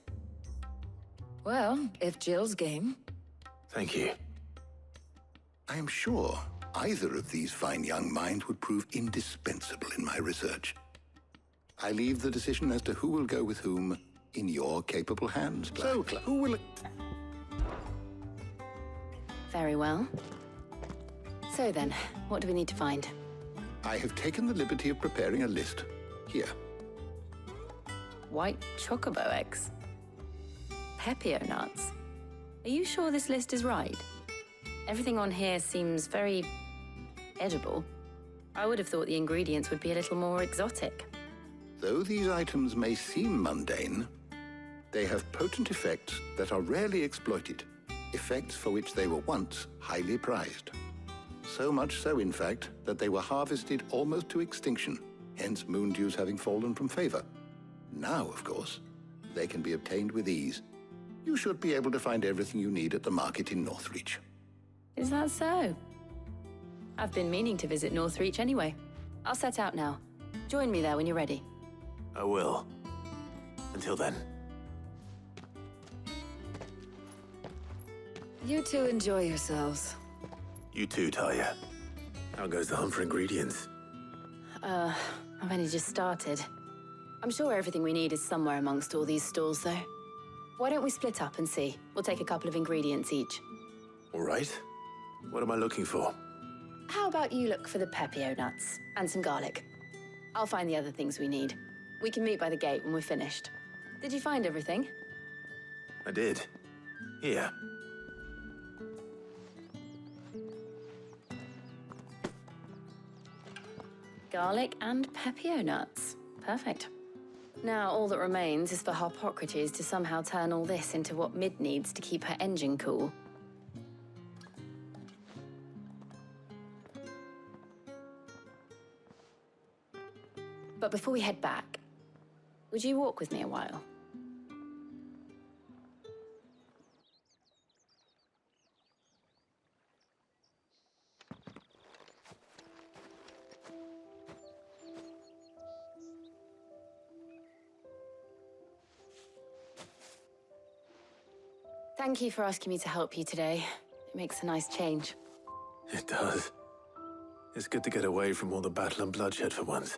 Well, if Jill's game. Thank you. I am sure either of these fine young minds would prove indispensable in my research. I leave the decision as to who will go with whom in your capable hands, Black. So, who will... Very well. So then, what do we need to find? I have taken the liberty of preparing a list. Here. White chocobo eggs. Pepio nuts. Are you sure this list is right? Everything on here seems very edible. I would have thought the ingredients would be a little more exotic. Though these items may seem mundane, they have potent effects that are rarely exploited, effects for which they were once highly prized. So much so, in fact, that they were harvested almost to extinction, hence moon dews having fallen from favor. Now, of course, they can be obtained with ease. You should be able to find everything you need at the market in Northreach. Is that so? I've been meaning to visit Northreach anyway. I'll set out now. Join me there when you're ready. I will. Until then. You two enjoy yourselves. You too, Talia. How goes the hunt for ingredients? I've only just started. I'm sure everything we need is somewhere amongst all these stalls, though. Why don't we split up and see? We'll take a couple of ingredients each. All right. What am I looking for? How about you look for the pepio nuts and some garlic? I'll find the other things we need. We can meet by the gate when we're finished. Did you find everything? I did. Here. Garlic and pepio nuts. Perfect. Now all that remains is for Hippocrates to somehow turn all this into what Mid needs to keep her engine cool. But before we head back, would you walk with me a while? Thank you for asking me to help you today. It makes a nice change. It does. It's good to get away from all the battle and bloodshed for once.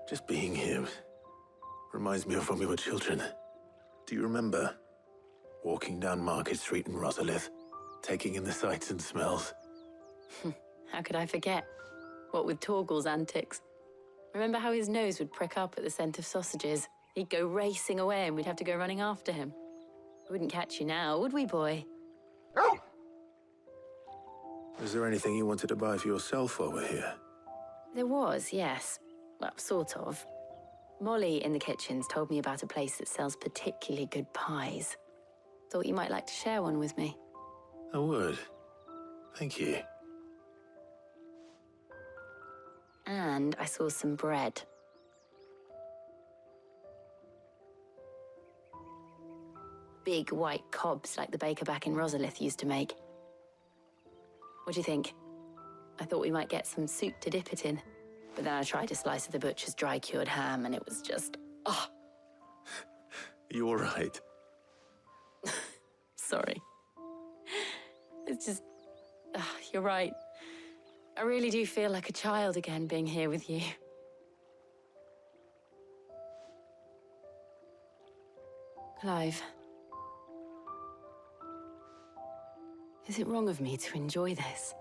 Just being here reminds me of when we were children. Do you remember? Walking down Market Street in Rosalith, taking in the sights and smells. How could I forget? What with Torgal's antics. Remember how his nose would prick up at the scent of sausages? He'd go racing away and we'd have to go running after him. We wouldn't catch you now, would we, boy? Is there anything you wanted to buy for yourself while we're here? There was, yes. Well, sort of. Molly in the kitchens told me about a place that sells particularly good pies. Thought you might like to share one with me. I would. Thank you. And I saw some bread. Big white cobs like the baker back in Rosalith used to make. What do you think? I thought we might get some soup to dip it in. But then I tried a slice of the butcher's dry-cured ham and it was just, oh. You all right? Sorry. It's just... you're right. I really do feel like a child again being here with you. Clive. Is it wrong of me to enjoy this?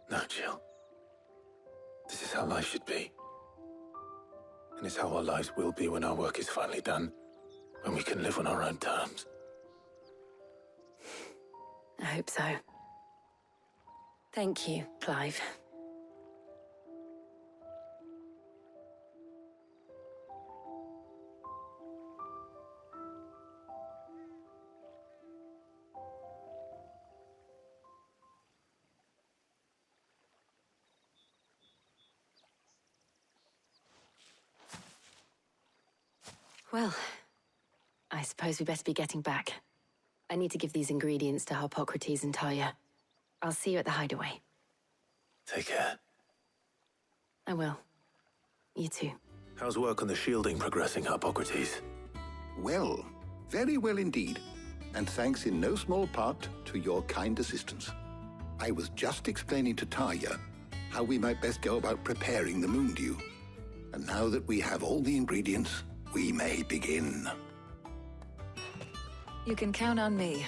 No, Jill. This is how life should be. And it's how our lives will be when our work is finally done. When we can live on our own terms. I hope so. Thank you, Clive. Well, I suppose we better be getting back. I need to give these ingredients to Harpocrates and Talia. I'll see you at the hideaway. Take care. I will. You too. How's work on the shielding progressing, Harpocrates? Well, very well indeed. And thanks in no small part to your kind assistance. I was just explaining to Talia how we might best go about preparing the moon dew. And now that we have all the ingredients, we may begin. You can count on me.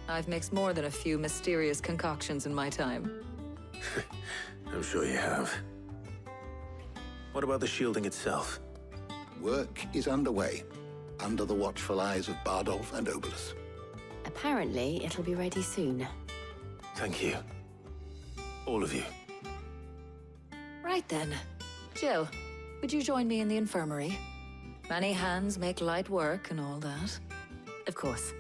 I've mixed more than a few mysterious concoctions in my time. I'm sure you have. What about the shielding itself? Work is underway, under the watchful eyes of Bardolph and Obolus. Apparently, it'll be ready soon. Thank you. All of you. Right then. Jill, would you join me in the infirmary? Many hands make light work and all that. Of course.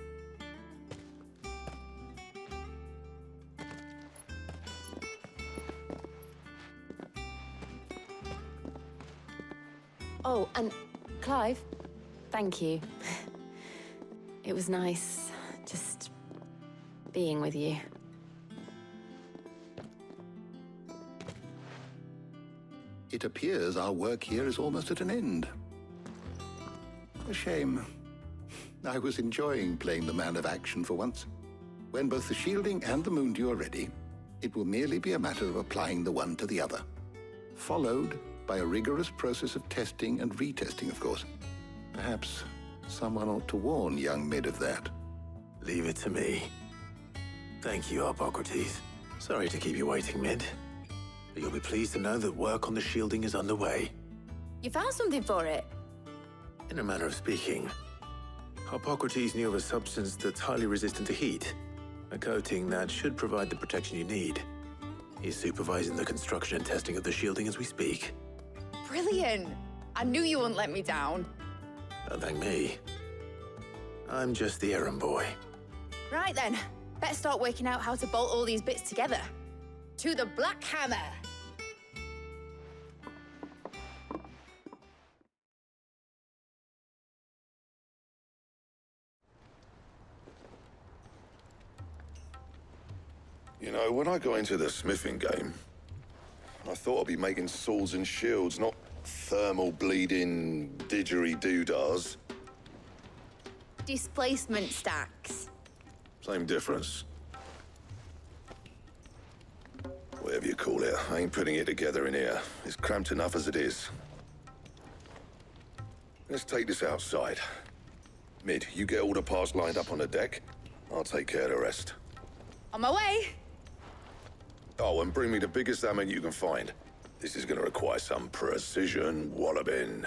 Oh, and Clive, thank you. It was nice just being with you. It appears our work here is almost at an end. A shame. I was enjoying playing the man of action for once. When both the shielding and the moon dew are ready, it will merely be a matter of applying the one to the other. Followed by a rigorous process of testing and retesting, of course. Perhaps someone ought to warn young Mid of that. Leave it to me. Thank you, Harpocrates. Sorry to keep you waiting, Mid. But you'll be pleased to know that work on the shielding is underway. You found something for it? In a manner of speaking, Harpocrates knew of a substance that's highly resistant to heat. A coating that should provide the protection you need. He's supervising the construction and testing of the shielding as we speak. Brilliant! I knew you wouldn't let me down. Don't thank me. I'm just the errand boy. Right then, better start working out how to bolt all these bits together. To the Black Hammer! You know, when I got into the smithing game, I thought I'd be making swords and shields, not thermal bleeding didgeridoo-dahs. Displacement stacks. Same difference. Whatever you call it, I ain't putting it together in here. It's cramped enough as it is. Let's take this outside. Mid, you get all the parts lined up on the deck. I'll take care of the rest. On my way! Oh, and bring me the biggest hammer you can find. This is gonna require some precision walloping.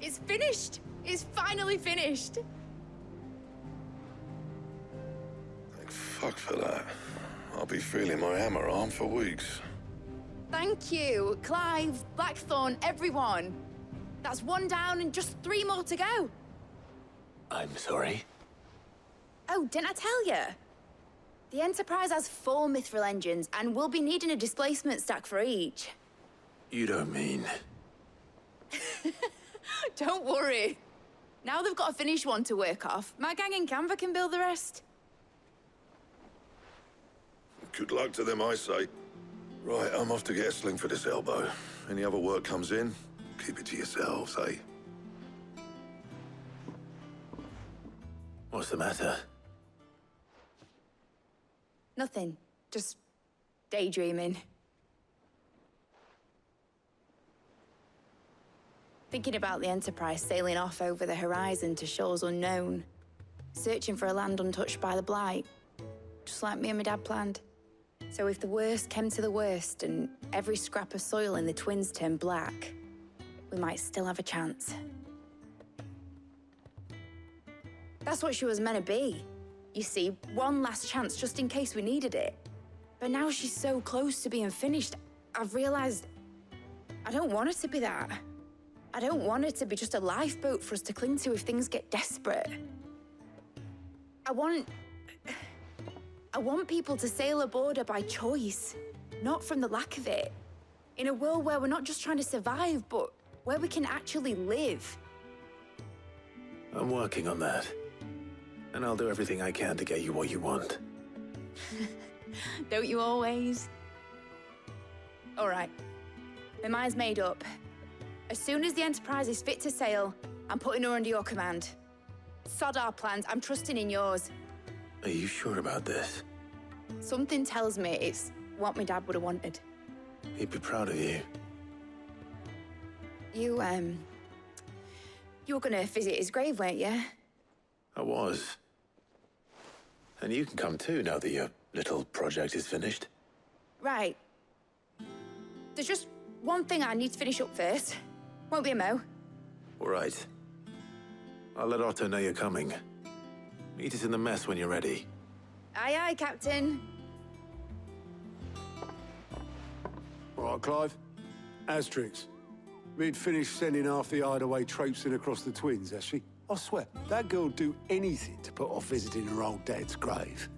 It's finished! It's finally finished! Thank fuck for that. I'll be feeling my hammer arm for weeks. Thank you, Clive, Blackthorn, everyone. That's one down and just 3 more to go. I'm sorry. Oh, didn't I tell you? The Enterprise has 4 mithril engines, and we'll be needing a displacement stack for each. You don't mean... Don't worry. Now they've got a finished one to work off, my gang in Canva can build the rest. Good luck to them, I say. Right, I'm off to get a sling for this elbow. Any other work comes in, keep it to yourselves, eh? What's the matter? Nothing. Just daydreaming. Thinking about the Enterprise sailing off over the horizon to shores unknown. Searching for a land untouched by the Blight. Just like me and my dad planned. So if the worst came to the worst and every scrap of soil in the Twins turned black, we might still have a chance. That's what she was meant to be. You see, one last chance just in case we needed it. But now she's so close to being finished, I've realized I don't want her to be that. I don't want her to be just a lifeboat for us to cling to if things get desperate. I want people to sail aboard her by choice, not from the lack of it. In a world where we're not just trying to survive, but where we can actually live. I'm working on that. And I'll do everything I can to get you what you want. Don't you always? All right. My mind's made up. As soon as the Enterprise is fit to sail, I'm putting her under your command. Sod our plans, I'm trusting in yours. Are you sure about this? Something tells me it's what my dad would have wanted. He'd be proud of you. You were gonna visit his grave, weren't you? I was. And you can come too, now that your little project is finished. Right. There's just one thing I need to finish up first. Won't be a mo. All right. I'll let Otto know you're coming. Meet us in the mess when you're ready. Aye, aye, Captain. All right, Clive. Astrix. We'd finished sending half the hideaway traipsing across the Twins, has she? I swear, that girl'd do anything to put off visiting her old dad's grave.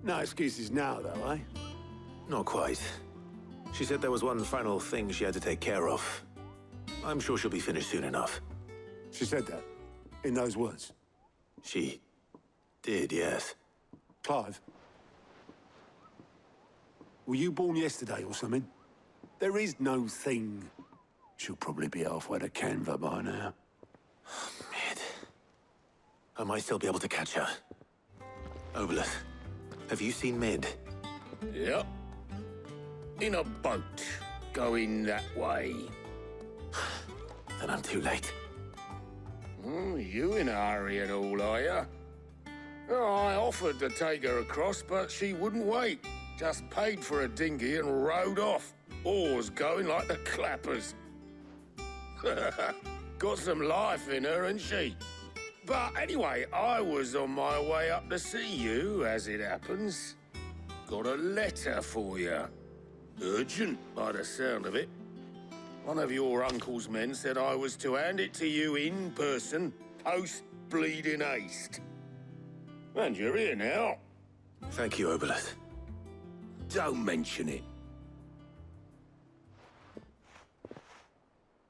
No excuses now, though, eh? Not quite. She said there was one final thing she had to take care of. I'm sure she'll be finished soon enough. She said that? In those words? She did, yes. Clive? Were you born yesterday or something? There is no thing. She'll probably be halfway to Canva by now. Mid. I might still be able to catch her. Obolus, have you seen Mid? Yep. In a boat, going that way. Then I'm too late. You in a hurry and all, are you? Oh, I offered to take her across, but she wouldn't wait. Just paid for a dinghy and rowed off. Oars going like the clappers. Got some life in her, ain't she? But anyway, I was on my way up to see you, as it happens. Got a letter for you. Urgent, by the sound of it. One of your uncle's men said I was to hand it to you in person, post-bleeding haste. And you're here now. Thank you, Obolus. Don't mention it.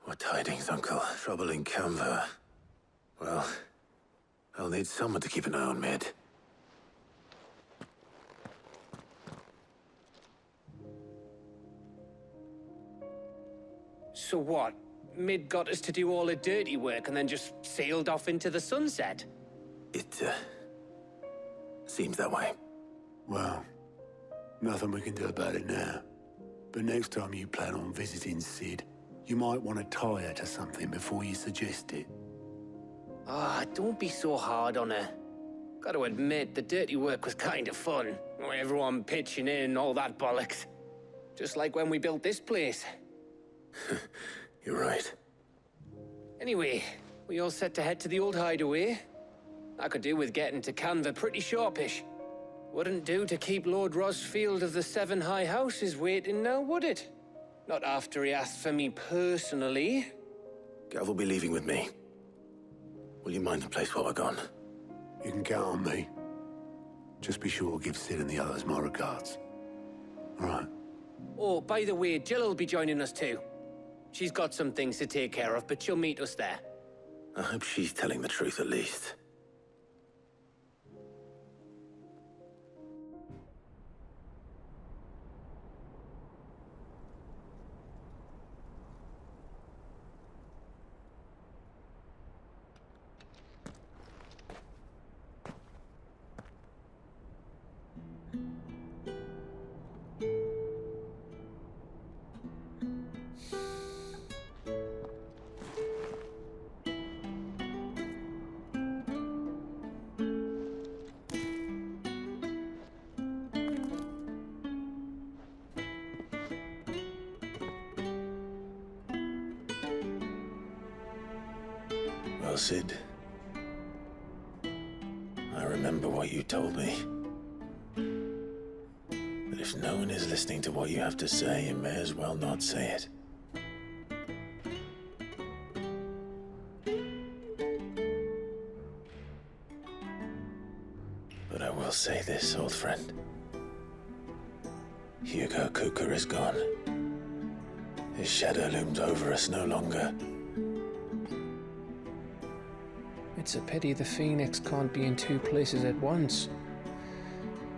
What tidings, Uncle? Trouble in Canva. Well, I'll need someone to keep an eye on Mid. So what? Mid got us to do all the dirty work and then just sailed off into the sunset? It, seems that way. Well, nothing we can do about it now. But next time you plan on visiting Sid, you might want to tie her to something before you suggest it. Ah, don't be so hard on her. Gotta admit, the dirty work was kind of fun. Everyone pitching in, all that bollocks. Just like when we built this place. You're right. Anyway, we all set to head to the old hideaway. I could do with getting to Canva pretty sharpish. Wouldn't do to keep Lord Rosfield of the Seven High Houses waiting now, would it? Not after he asked for me personally. Gav will be leaving with me. Will you mind the place while we're gone? You can count on me. Just be sure to give Sid and the others my regards. All right. Oh, by the way, Jill will be joining us too. She's got some things to take care of, but she'll meet us there. I hope she's telling the truth at least. Well, Sid, I remember what you told me. That if no one is listening to what you have to say, you may as well not say it. But I will say this, old friend. Hugo Kuka is gone. His shadow looms over us no longer. It's a pity the Phoenix can't be in two places at once.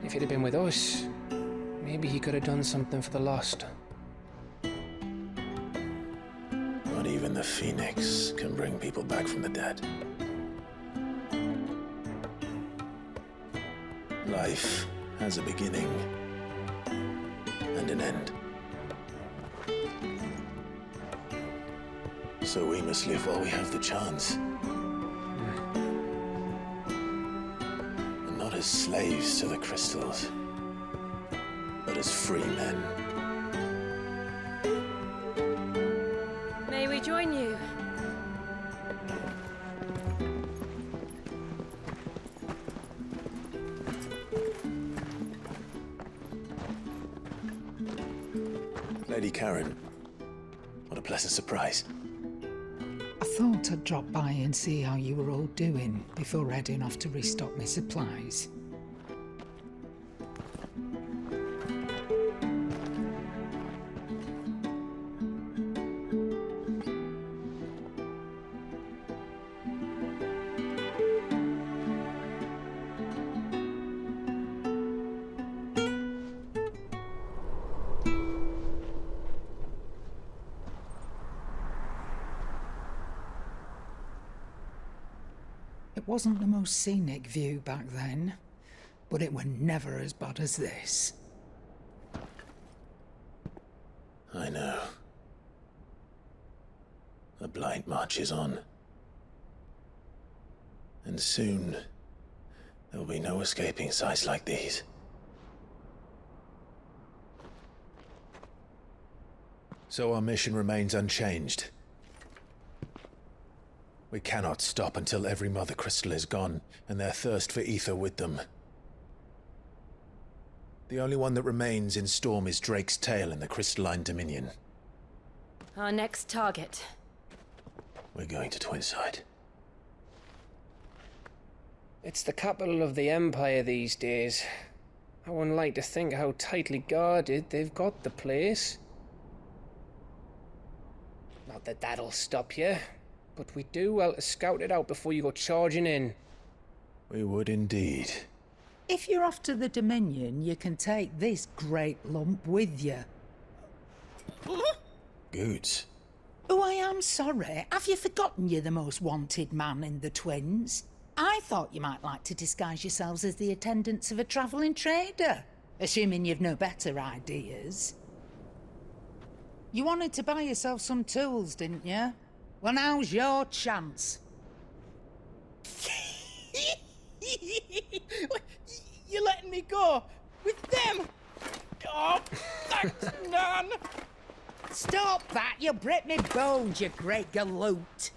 If he'd have been with us, maybe he could have done something for the lost. Not even the Phoenix can bring people back from the dead. Life has a beginning and an end. So we must live while we have the chance. As slaves to the crystals, but as free men. May we join you? Lady Karen, what a pleasant surprise. I thought I'd drop by and see how you were all doing before heading off to restock my supplies. It wasn't the most scenic view back then, but it were never as bad as this. I know. The blight marches on. And soon, there'll be no escaping sights like these. So our mission remains unchanged. We cannot stop until every Mother Crystal is gone, and their thirst for ether with them. The only one that remains in Storm is Drake's Tail in the Crystalline Dominion. Our next target. We're going to Twinside. It's the capital of the Empire these days. I wouldn't like to think how tightly guarded they've got the place. Not that that'll stop you. But we do well to scout it out before you go charging in. We would indeed. If you're off to the Dominion, you can take this great lump with you. Goods. Oh, I am sorry. Have you forgotten you're the most wanted man in the Twins? I thought you might like to disguise yourselves as the attendants of a travelling trader, assuming you've no better ideas. You wanted to buy yourself some tools, didn't you? Well, now's your chance. You're letting me go with them? Oh, thanks, Nan. Stop that! You'll break me bones, you great galoot.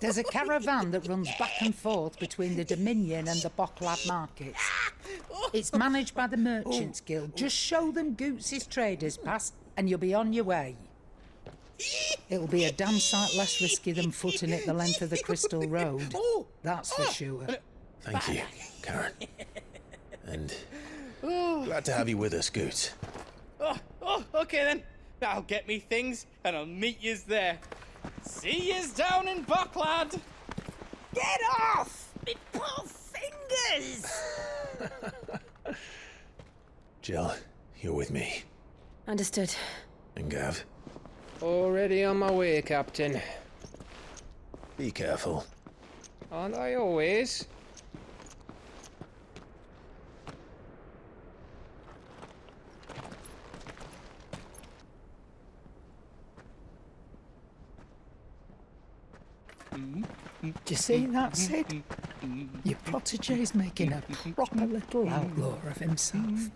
There's a caravan that runs back and forth between the Dominion and the Bocklad markets. It's managed by the Merchants Guild. Just show them Goots' traders pass and you'll be on your way. It'll be a damn sight less risky than footing it the length of the Crystal Road. That's for sure. Thank you, Karen. And glad to have you with us, Goots. Okay then. I'll get me things and I'll meet yous there. See yous down in Bocklad. Get off! Me poor fingers! Jill, you're with me. Understood. And Gav? Already on my way, Captain. Be careful. Aren't I always? Do you see that, Sid? Your protege's making a proper little outlaw of himself.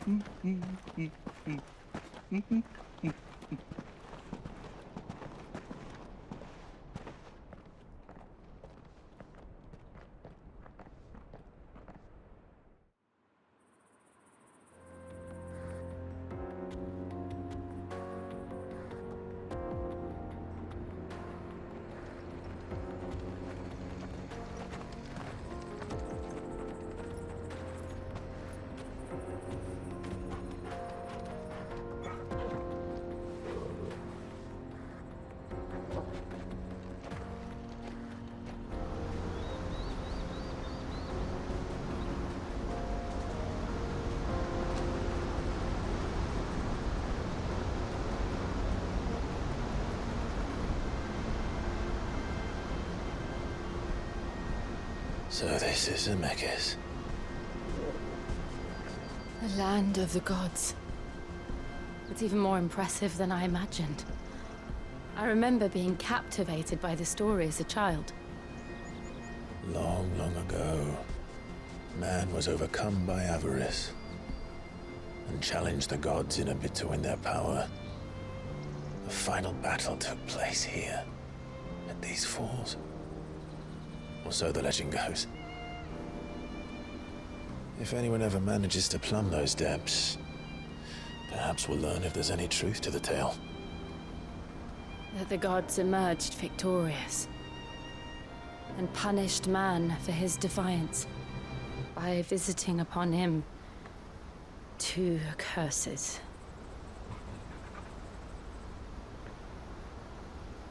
So this is Zemeckis. The land of the gods. It's even more impressive than I imagined. I remember being captivated by the story as a child. Long, long ago, man was overcome by avarice and challenged the gods in a bid to win their power. The final battle took place here, at these falls. Or so the legend goes. If anyone ever manages to plumb those depths, perhaps we'll learn if there's any truth to the tale. That the gods emerged victorious and punished man for his defiance by visiting upon him 2 curses.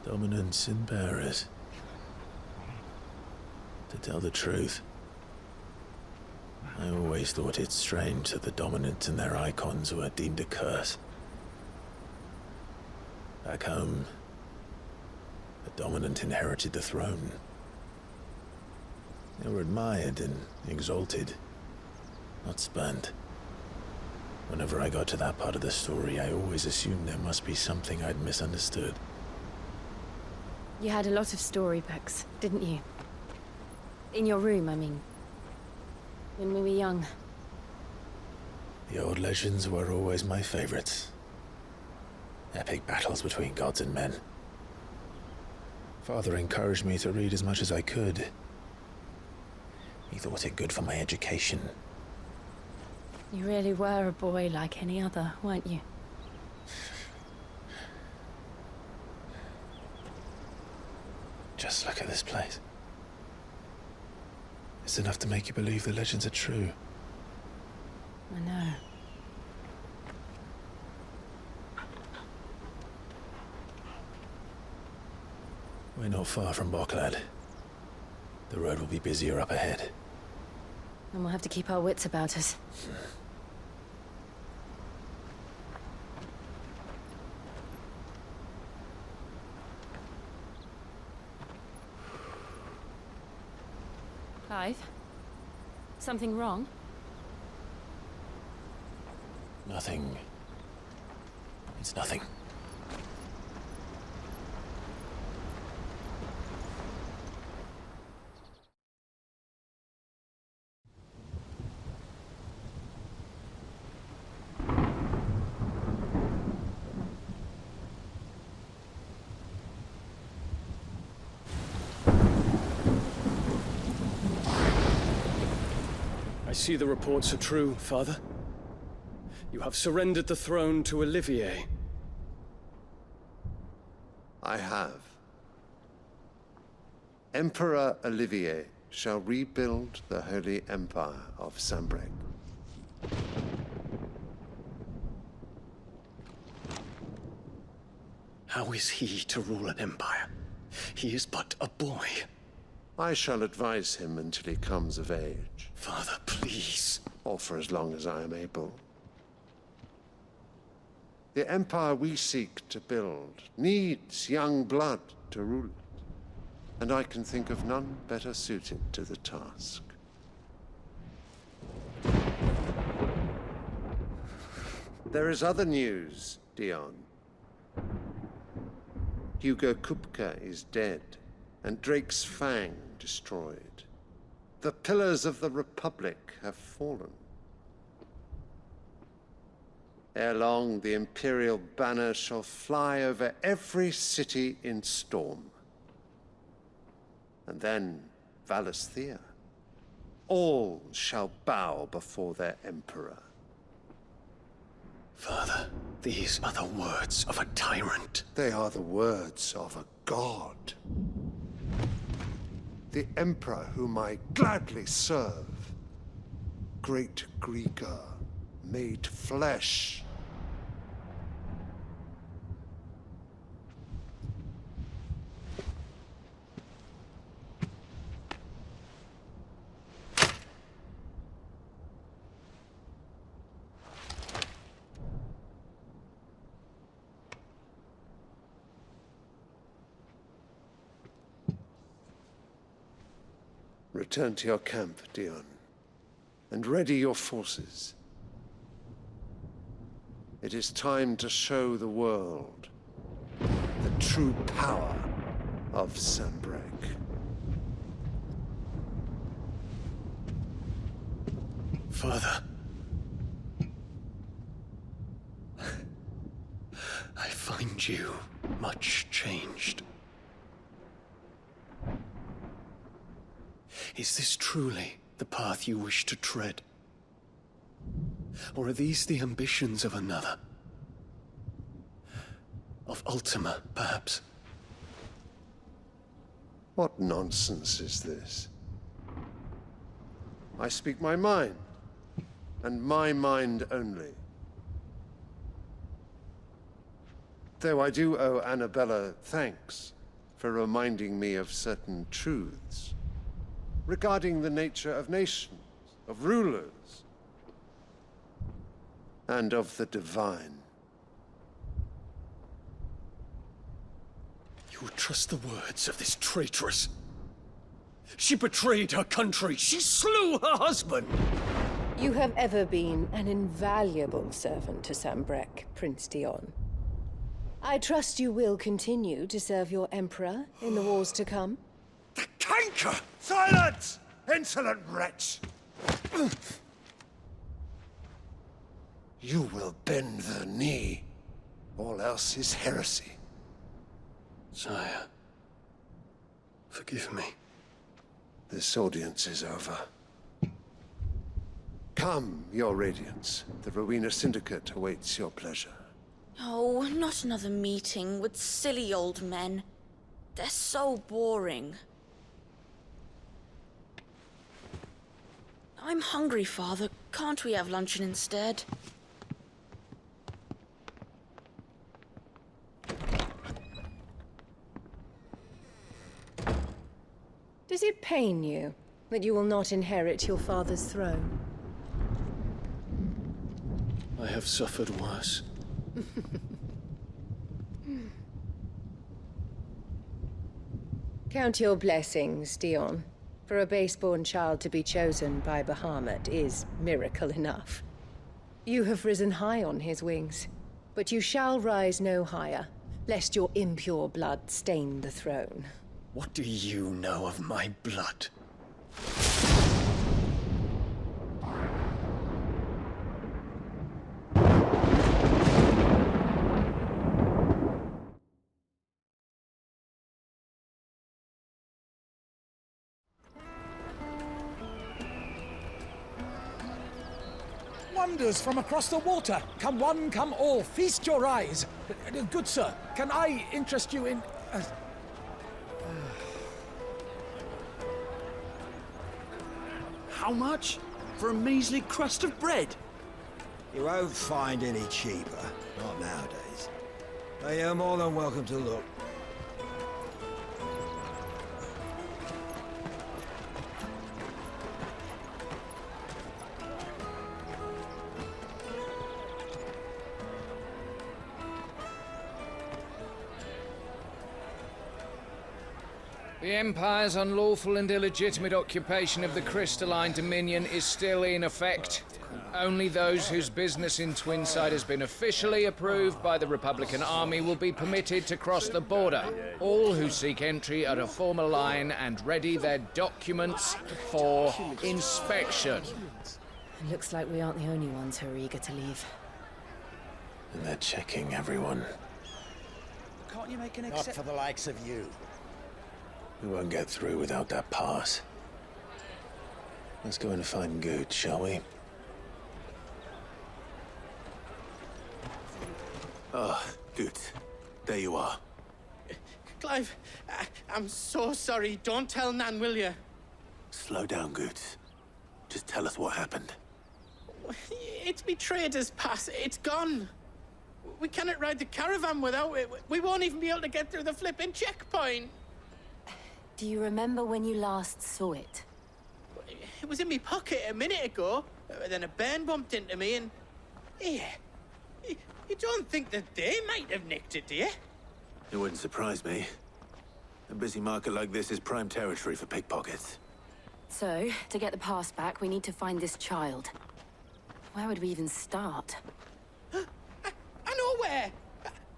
Dominance and bearers. To tell the truth, I always thought it strange that the dominant and their icons were deemed a curse. Back home, the dominant inherited the throne. They were admired and exalted, not spurned. Whenever I got to that part of the story, I always assumed there must be something I'd misunderstood. You had a lot of storybooks, didn't you? In your room, I mean. When we were young. The old legends were always my favorites. Epic battles between gods and men. Father encouraged me to read as much as I could. He thought it good for my education. You really were a boy like any other, weren't you? Just look at this place. It's enough to make you believe the legends are true. I know. We're not far from Bocklad. The road will be busier up ahead. And we'll have to keep our wits about us. Clive? Something wrong? Nothing. It's nothing. see the reports are true, Father. You have surrendered the throne to Olivier. I have. Emperor Olivier shall rebuild the Holy Empire of Sanbreque. How is he to rule an empire? He is but a boy. I shall advise him until he comes of age. Father, please. Or for as long as I am able. The empire we seek to build needs young blood to rule it, and I can think of none better suited to the task. There is other news, Dion. Hugo Kupka is dead, and Drake's Fang destroyed. The pillars of the Republic have fallen. Ere long, the Imperial banner shall fly over every city in storm. And then Valisthea. All shall bow before their Emperor. Father, these are the words of a tyrant. They are the words of a god. The Emperor whom I gladly serve. Great Greeker, made flesh. Return to your camp, Dion, and ready your forces. It is time to show the world the true power of Sanbreque. Father. I find you much changed. Is this truly the path you wish to tread? Or are these the ambitions of another? Of Ultima, perhaps? What nonsense is this? I speak my mind, and my mind only. Though I do owe Annabella thanks for reminding me of certain truths regarding the nature of nations, of rulers, and of the divine. You would trust the words of this traitress? She betrayed her country. She slew her husband. You have ever been an invaluable servant to Sanbreque, Prince Dion. I trust you will continue to serve your Emperor in the wars to come. The canker! Silence! Insolent wretch! You will bend the knee. All else is heresy. Sire, forgive me. This audience is over. Come, your Radiance. The Rowena Syndicate awaits your pleasure. Oh, not another meeting with silly old men. They're so boring. I'm hungry, Father. Can't we have luncheon instead? Does it pain you that you will not inherit your father's throne? I have suffered worse. Count your blessings, Dion. For a base-born child to be chosen by Bahamut is miracle enough. You have risen high on his wings, but you shall rise no higher, lest your impure blood stain the throne. What do you know of my blood? wonders from across the water. Come one, come all, feast your eyes. Good sir, can I interest you in... How much? For a measly crust of bread? You won't find any cheaper. Not nowadays. But you're more than welcome to look. The Empire's unlawful and illegitimate occupation of the Crystalline Dominion is still in effect. Only those whose business in Twinside has been officially approved by the Republican Army will be permitted to cross the border. All who seek entry are to form a line and ready their documents for inspection. It looks like we aren't the only ones who are eager to leave. And they're checking everyone. Can't you make an Not for the likes of you. We won't get through without that pass. Let's go in and find Good, shall we? Ah, Good. There you are. Clive, I'm so sorry. Don't tell Nan, will you? Slow down, Good. Just tell us what happened. It's me trader's pass. It's gone. We cannot ride the caravan without it. We won't even be able to get through the flipping checkpoint. Do you remember when you last saw it? It was in my pocket a minute ago. Then a bairn bumped into me and... Yeah. You don't think that they might have nicked it, do you? It wouldn't surprise me. A busy market like this is prime territory for pickpockets. So, to get the pass back, we need to find this child. Where would we even start? I know where!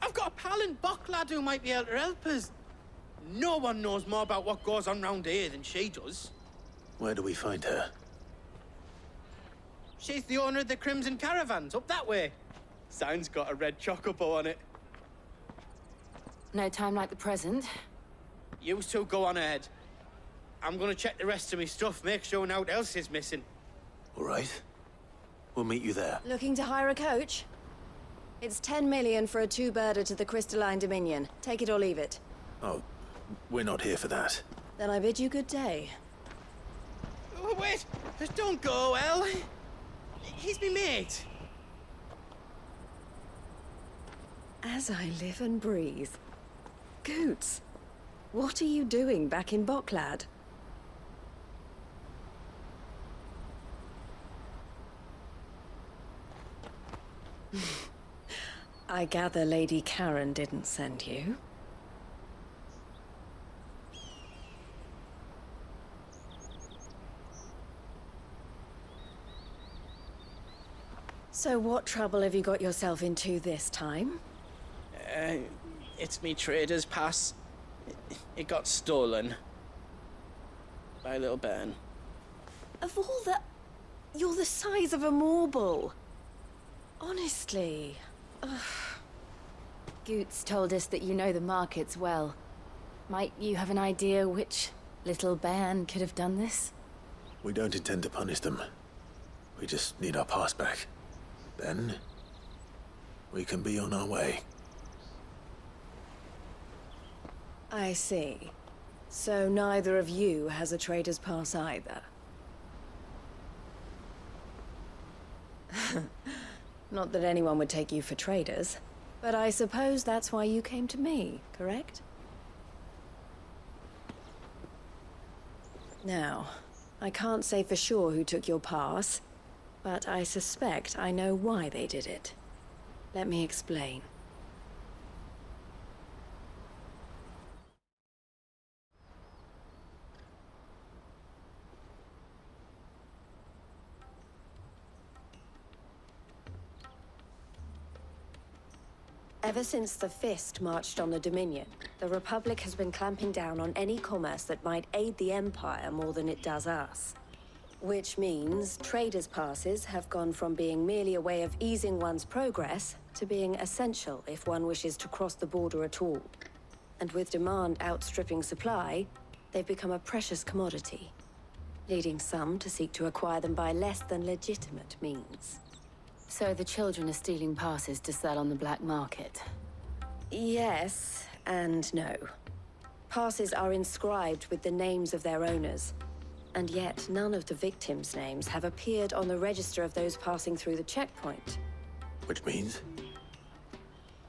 I've got a pal in Bocklad who might be able to help us. No one knows more about what goes on round here than she does. Where do we find her? She's the owner of the Crimson Caravans, up that way. Sign's got a red chocobo on it. No time like the present. You two go on ahead. I'm gonna check the rest of my stuff, make sure naught else is missing. All right. We'll meet you there. Looking to hire a coach? It's 10 million for a two-birder to the Crystalline Dominion. Take it or leave it. Oh, we're not here for that. Then I bid you good day. Oh, wait! Don't go, El. He's me mate. As I live and breathe. Goots, what are you doing back in Bocklad? I gather Lady Karen didn't send you. So what trouble have you got yourself into this time? It's me trader's pass. It got stolen. By a little bairn. Of all the... You're the size of a marble. Honestly. Ugh. Goots told us that you know the markets well. Might you have an idea which little bairn could have done this? We don't intend to punish them. We just need our pass back. Then, we can be on our way. I see. So neither of you has a trader's pass either. Not that anyone would take you for traders, but I suppose that's why you came to me, correct? Now, I can't say for sure who took your pass, but I suspect I know why they did it. Let me explain. Ever since the Fist marched on the Dominion, the Republic has been clamping down on any commerce that might aid the Empire more than it does us. Which means traders' passes have gone from being merely a way of easing one's progress to being essential if one wishes to cross the border at all. And with demand outstripping supply, they've become a precious commodity, leading some to seek to acquire them by less than legitimate means. So the children are stealing passes to sell on the black market? Yes and no. Passes are inscribed with the names of their owners, and yet none of the victims' names have appeared on the register of those passing through the checkpoint. Which means?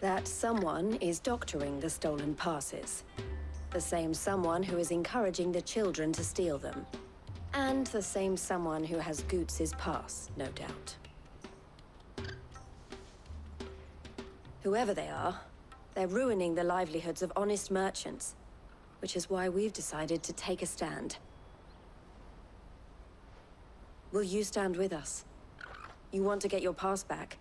That someone is doctoring the stolen passes. The same someone who is encouraging the children to steal them. And the same someone who has Goots's pass, no doubt. Whoever they are, they're ruining the livelihoods of honest merchants, which is why we've decided to take a stand. Will you stand with us? You want to get your pass back,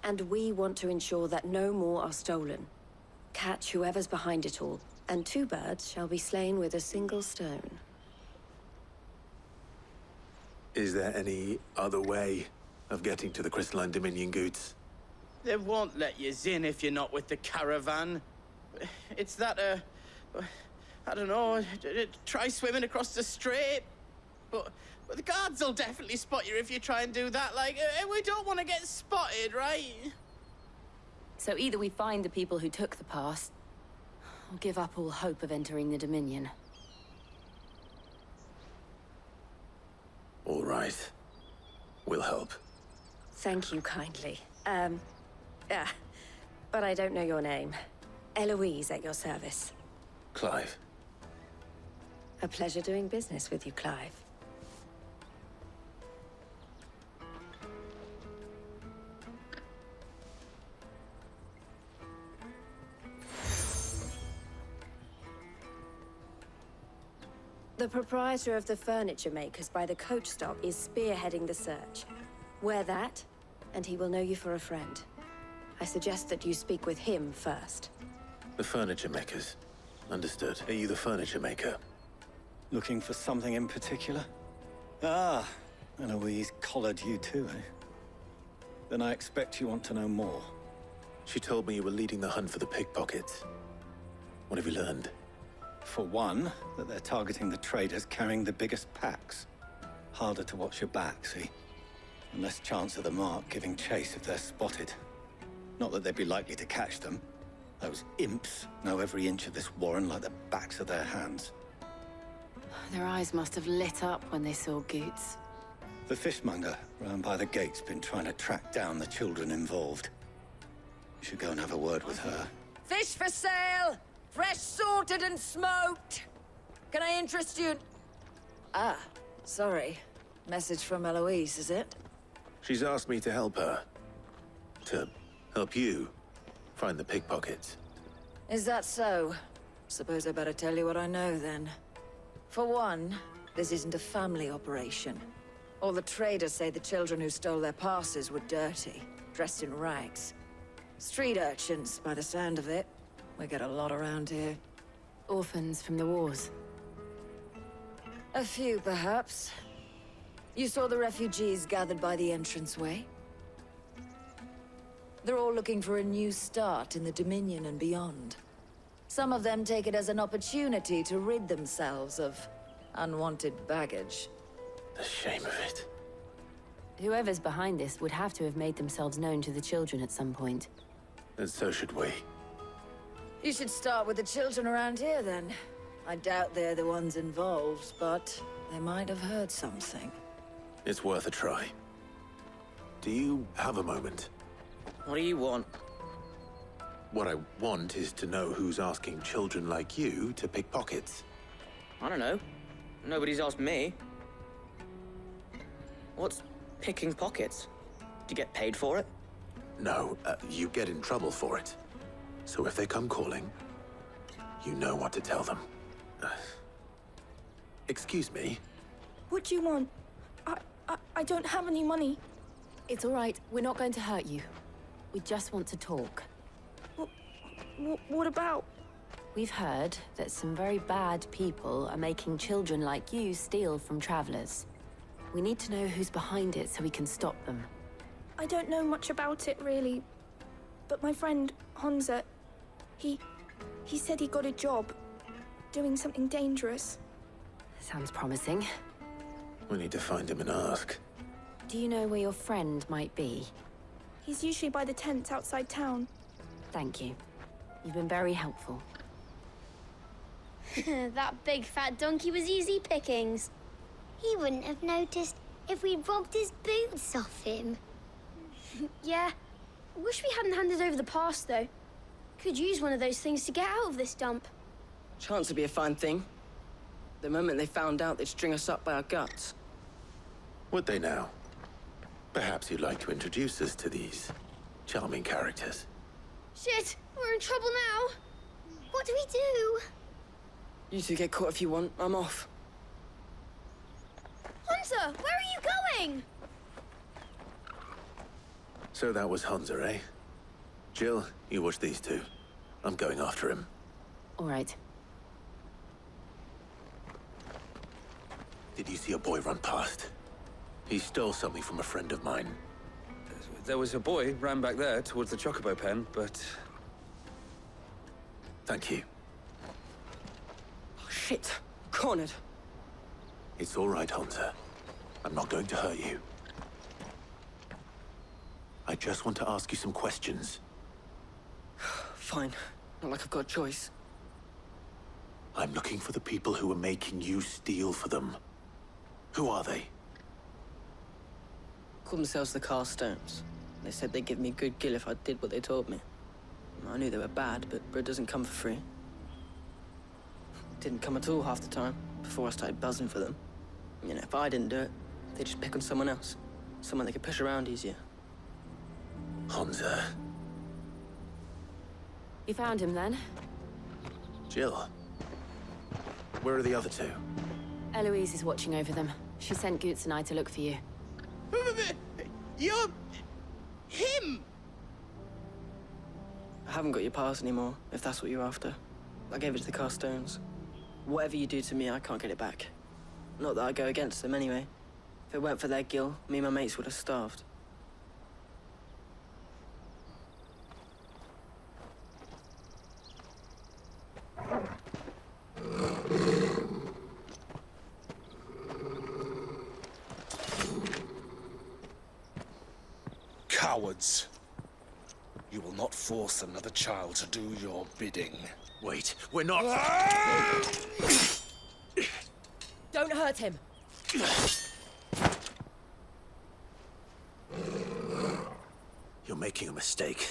and we want to ensure that no more are stolen. Catch whoever's behind it all, and 2 birds shall be slain with a single stone. Is there any other way of getting to the Crystalline Dominion goods? They won't let you in if you're not with the caravan. It's that, I don't know, try swimming across the strait. But the guards will definitely spot you if you try and do that. Like, we don't want to get spotted, right? So either we find the people who took the pass, or give up all hope of entering the Dominion. All right. We'll help. Thank you kindly. But I don't know your name. Eloise at your service. Clive. A pleasure doing business with you, Clive. The proprietor of the furniture makers by the coach stop is spearheading the search. Wear that, and he will know you for a friend. I suggest that you speak with him first. The furniture makers. Understood. Are you the furniture maker? Looking for something in particular? Ah, Eloise collared you too, eh? Then I expect you want to know more. She told me you were leading the hunt for the pickpockets. What have you learned? For one, that they're targeting the traders carrying the biggest packs. Harder to watch your back, see? And less chance of the mark giving chase if they're spotted. Not that they'd be likely to catch them. Those imps know every inch of this warren like the backs of their hands. Their eyes must have lit up when they saw Goots. The fishmonger round by the gate's been trying to track down the children involved. You should go and have a word with her. Fish for sale! Fresh sorted and smoked! Can I interest you? Ah, sorry. Message from Eloise, is it? She's asked me to help her. To help you find the pickpockets. Is that so? Suppose I better tell you what I know, then. For one, this isn't a family operation. All the traders say the children who stole their passes were dirty, dressed in rags. Street urchins, by the sound of it. We get a lot around here. Orphans from the wars. A few, perhaps. You saw the refugees gathered by the entranceway? They're all looking for a new start in the Dominion and beyond. Some of them take it as an opportunity to rid themselves of unwanted baggage. The shame of it. Whoever's behind this would have to have made themselves known to the children at some point. And so should we. You should start with the children around here, then. I doubt they're the ones involved, but they might have heard something. It's worth a try. Do you have a moment? What do you want? What I want is to know who's asking children like you to pick pockets. I don't know. Nobody's asked me. What's picking pockets? Do you get paid for it? No, you get in trouble for it. So if they come calling, you know what to tell them. Excuse me? What do you want? I don't have any money. It's all right. We're not going to hurt you. We just want to talk. What about? We've heard that some very bad people are making children like you steal from travelers. We need to know who's behind it so we can stop them. I don't know much about it, really. But my friend, Honza, he said he got a job doing something dangerous. Sounds promising. We need to find him and ask. Do you know where your friend might be? He's usually by the tents outside town. Thank you. You've been very helpful. That big fat donkey was easy pickings. He wouldn't have noticed if we'd robbed his boots off him. Yeah. Wish we hadn't handed over the pass, though. Could use one of those things to get out of this dump. Chance would be a fine thing. The moment they found out, they'd string us up by our guts. Would they now? Perhaps you'd like to introduce us to these charming characters. Shit, we're in trouble now. What do we do? You two get caught if you want. I'm off. Hunter, where are you going? So that was Hunter, eh? Jill, you watch these two. I'm going after him. All right. Did you see a boy run past? He stole something from a friend of mine. There was a boy ran back there towards the Chocobo pen, but... Thank you. Oh, shit. Cornered. It's all right, Hunter. I'm not going to hurt you. I just want to ask you some questions. Fine. Not like I've got a choice. I'm looking for the people who are making you steal for them. Who are they? Call themselves the Carstones. They said they'd give me good gill if I did what they told me. I knew they were bad, but bread doesn't come for free. Didn't come at all half the time, before I started buzzing for them. You know, if I didn't do it, they'd just pick on someone else. Someone they could push around easier. Hunter. You found him, then? Jill. Where are the other two? Eloise is watching over them. She sent Goots and I to look for you. You're... him! I haven't got your pass anymore, if that's what you're after. I gave it to the Carstones. Whatever you do to me, I can't get it back. Not that I go against them anyway. If it weren't for their gill, me and my mates would have starved. Cowards. You will not force another child to do your bidding. Wait, we're not... Don't hurt him. You're making a mistake.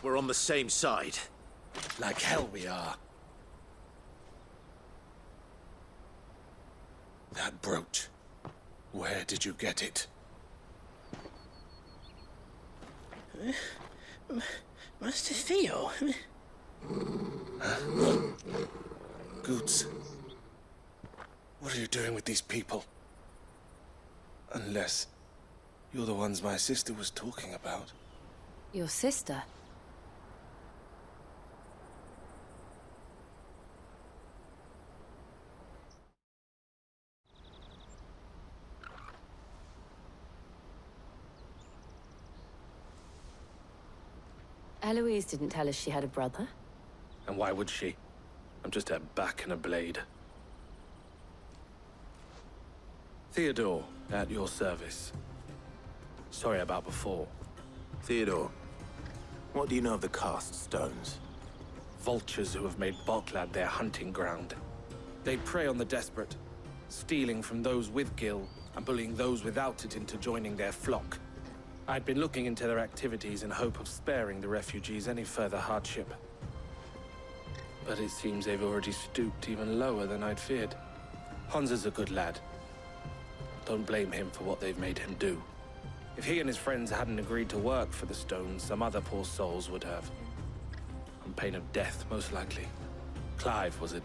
We're on the same side. Like hell we are. That brooch. Where did you get it? Master Theo? Goots. What are you doing with these people? Unless you're the ones my sister was talking about. Your sister? Eloise didn't tell us she had a brother. And why would she? I'm just her back and a blade. Theodore, at your service. Sorry about before. Theodore, what do you know of the cast stones? Vultures who have made Boklad their hunting ground. They prey on the desperate, stealing from those with gill and bullying those without it into joining their flock. I'd been looking into their activities in hope of sparing the refugees any further hardship. But it seems they've already stooped even lower than I'd feared. Hansa's a good lad. Don't blame him for what they've made him do. If he and his friends hadn't agreed to work for the stones, some other poor souls would have. On pain of death, most likely. Clive, was it?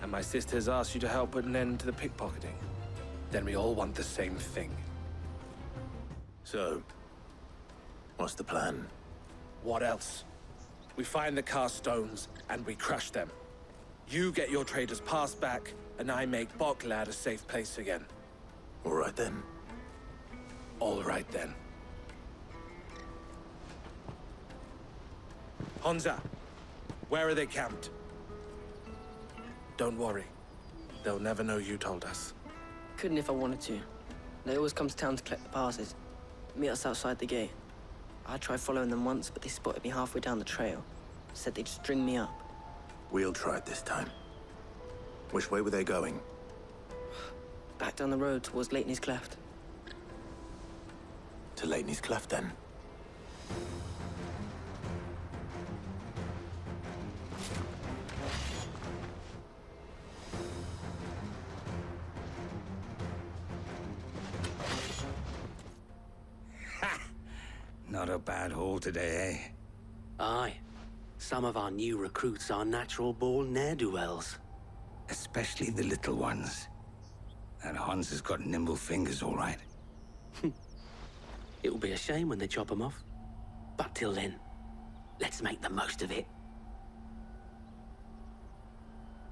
And my sisters asked you to help put an end to the pickpocketing. Then we all want the same thing. So, what's the plan? What else? We find the cast stones, and we crush them. You get your trader's pass back, and I make Boklad a safe place again. All right then. All right then. Hansa, where are they camped? Don't worry. They'll never know you told us. Couldn't if I wanted to. They always come to town to collect the passes. Meet us outside the gate. I tried following them once, but they spotted me halfway down the trail. Said they'd string me up. We'll try it this time. Which way were they going? Back down the road towards Lateney's Cleft. To Lateney's Cleft, then. Not a bad haul today, eh? Aye. Some of our new recruits are natural-born ne'er-do-wells. Especially the little ones. That Hans has got nimble fingers, all right. It will be a shame when they chop them off. But till then, let's make the most of it.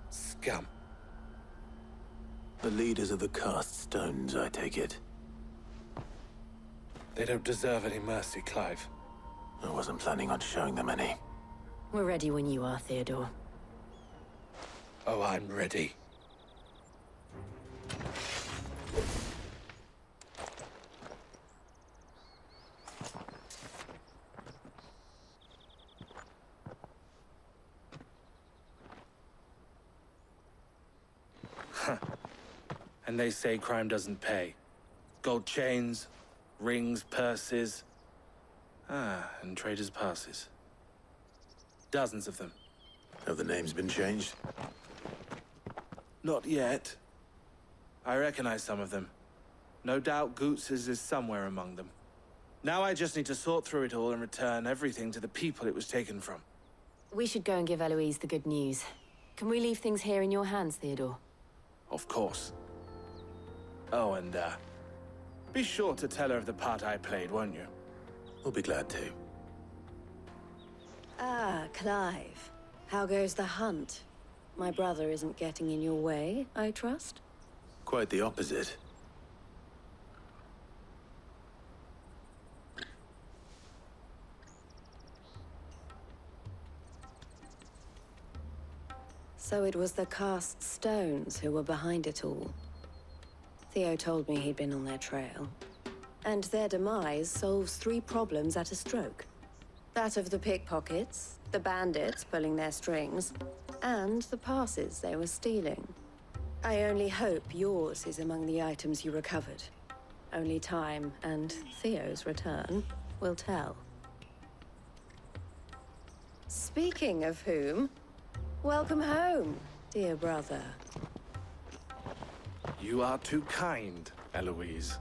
Scum. The leaders of the cast stones, I take it. They don't deserve any mercy, Clive. I wasn't planning on showing them any. We're ready when you are, Theodore. Oh, I'm ready. And they say crime doesn't pay. Gold chains, rings, purses. And traders' passes. Dozens of them. Have the names been changed? Not yet. I recognize some of them. No doubt Goots's is somewhere among them. Now I just need to sort through it all and return everything to the people it was taken from. We should go and give Eloise the good news. Can we leave things here in your hands, Theodore? Of course. Oh, and, be sure to tell her of the part I played, won't you? We'll be glad to. Ah, Clive. How goes the hunt? My brother isn't getting in your way, I trust? Quite the opposite. So it was the cast stones who were behind it all. Theo told me he'd been on their trail. And their demise solves 3 problems at a stroke. That of the pickpockets, the bandits pulling their strings, and the passes they were stealing. I only hope yours is among the items you recovered. Only time and Theo's return will tell. Speaking of whom, welcome home, dear brother. You are too kind, Eloise.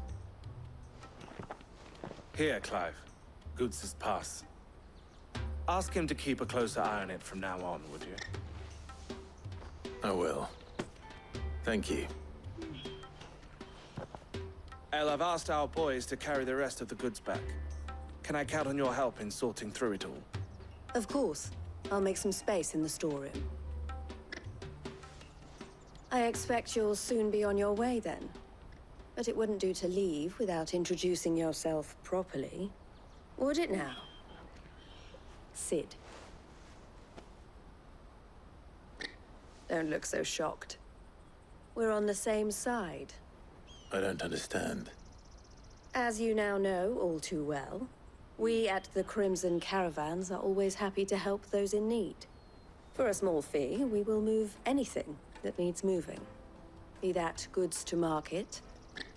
Here, Clive. Goots's pass. Ask him to keep a closer eye on it from now on, would you? I will. Thank you. El, I've asked our boys to carry the rest of the goods back. Can I count on your help in sorting through it all? Of course. I'll make some space in the storeroom. I expect you'll soon be on your way then. But it wouldn't do to leave without introducing yourself properly. Would it now? Sid. Don't look so shocked. We're on the same side. I don't understand. As you now know all too well, we at the Crimson Caravans are always happy to help those in need. For a small fee, we will move anything that needs moving. Be that goods to market,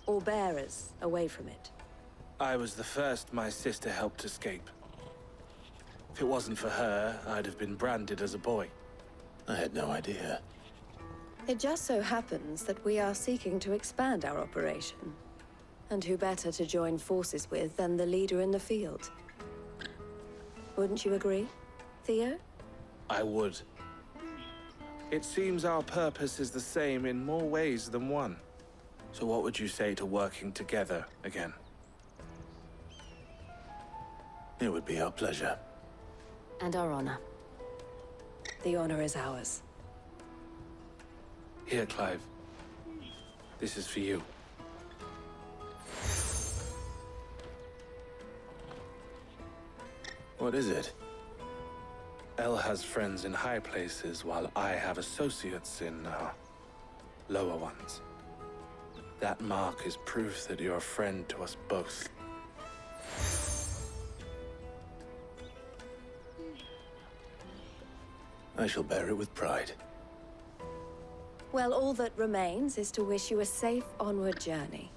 or bearers away from it. I was the first my sister helped escape. If it wasn't for her, I'd have been branded as a boy. I had no idea. It just so happens that we are seeking to expand our operation. And who better to join forces with than the leader in the field? Wouldn't you agree, Theo? I would. It seems our purpose is the same in more ways than one. So what would you say to working together again? It would be our pleasure. And our honor. The honor is ours. Here, Clive. This is for you. What is it? El has friends in high places, while I have associates in, lower ones. That mark is proof that you're a friend to us both. I shall bear it with pride. Well, all that remains is to wish you a safe onward journey.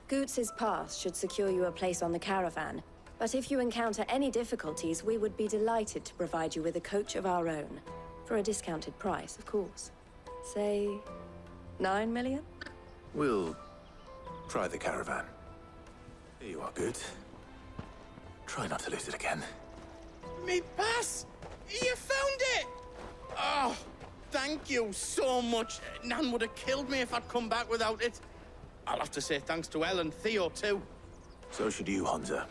Goots's pass should secure you a place on the caravan, but if you encounter any difficulties, we would be delighted to provide you with a coach of our own. For a discounted price, of course. Say, 9 million? We'll try the caravan. Here you are, good. Try not to lose it again. Me pass! You found it! Oh, thank you so much. Nan would have killed me if I'd come back without it. I'll have to say thanks to Elle and Theo, too. So should you, Hansa.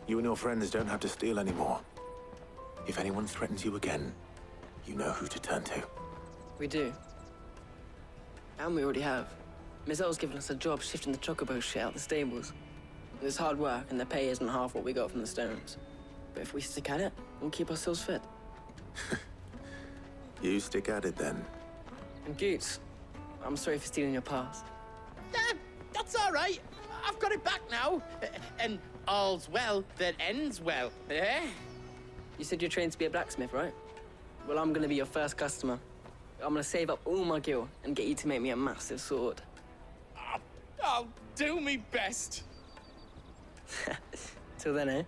You and your friends don't have to steal anymore. If anyone threatens you again, you know who to turn to. We do. And we already have. Miss L's given us a job shifting the chocobo shit out the stables. It's hard work, and the pay isn't half what we got from the stones. But if we stick at it, we'll keep ourselves fit. You stick at it, then. And Goots, I'm sorry for stealing your pass. That's all right. I've got it back now. And all's well that ends well, eh? You said you're trained to be a blacksmith, right? Well, I'm gonna be your first customer. I'm gonna save up all my gil and get you to make me a massive sword. I'll do me best. Till then, eh?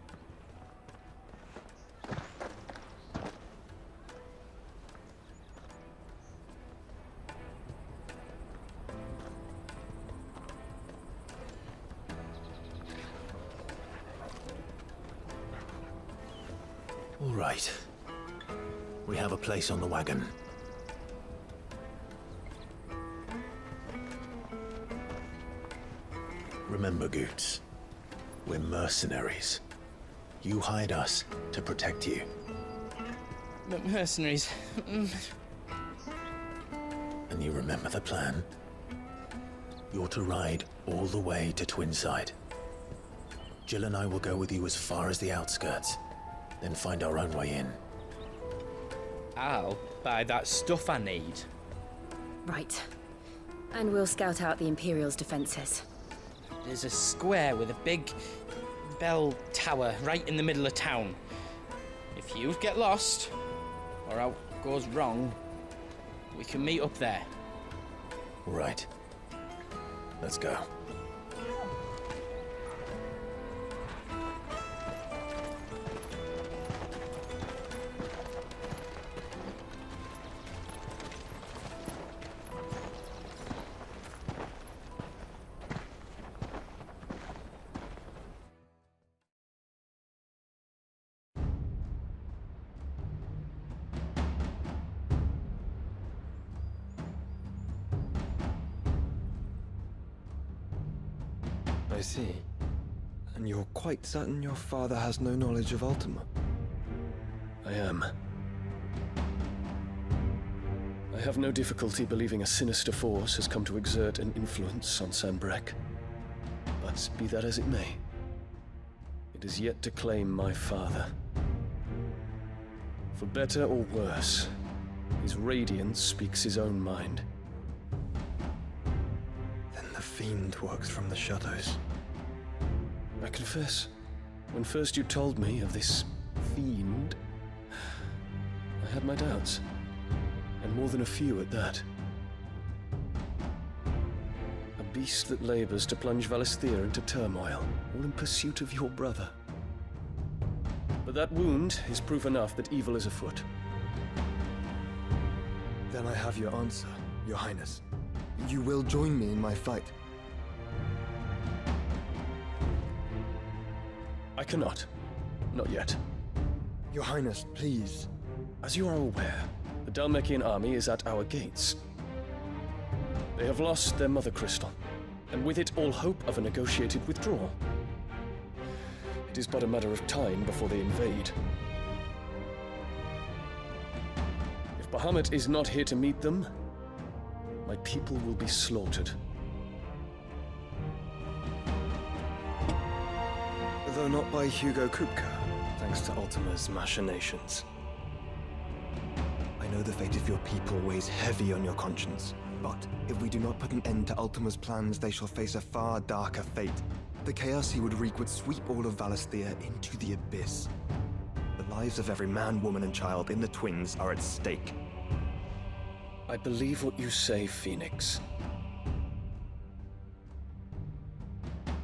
All right. We have a place on the wagon. Remember, Goots, we're mercenaries. You hired us to protect you. Mercenaries. And you remember the plan? You're to ride all the way to Twinside. Jill and I will go with you as far as the outskirts, then find our own way in. I'll buy that stuff I need. Right. And we'll scout out the Imperial's defenses. There's a square with a big bell tower right in the middle of town. If you get lost, or out goes wrong, we can meet up there. Right. Let's go. I see. And you're quite certain your father has no knowledge of Ultima? I am. I have no difficulty believing a sinister force has come to exert an influence on Sanbreque. But be that as it may, it is yet to claim my father. For better or worse, his radiance speaks his own mind. Then the fiend works from the shadows. I confess, when first you told me of this fiend, I had my doubts, and more than a few at that. A beast that labors to plunge Valisthea into turmoil, all in pursuit of your brother. But that wound is proof enough that evil is afoot. Then I have your answer, Your Highness. You will join me in my fight. I cannot. Not yet. Your Highness, please. As you are aware, the Dhalmekian army is at our gates. They have lost their mother crystal, and with it all hope of a negotiated withdrawal. It is but a matter of time before they invade. If Bahamut is not here to meet them, my people will be slaughtered. Though not by Hugo Kupka, thanks to Ultima's machinations. I know the fate of your people weighs heavy on your conscience, but if we do not put an end to Ultima's plans, they shall face a far darker fate. The chaos he would wreak would sweep all of Valisthea into the abyss. The lives of every man, woman, and child in the Twins are at stake. I believe what you say, Phoenix.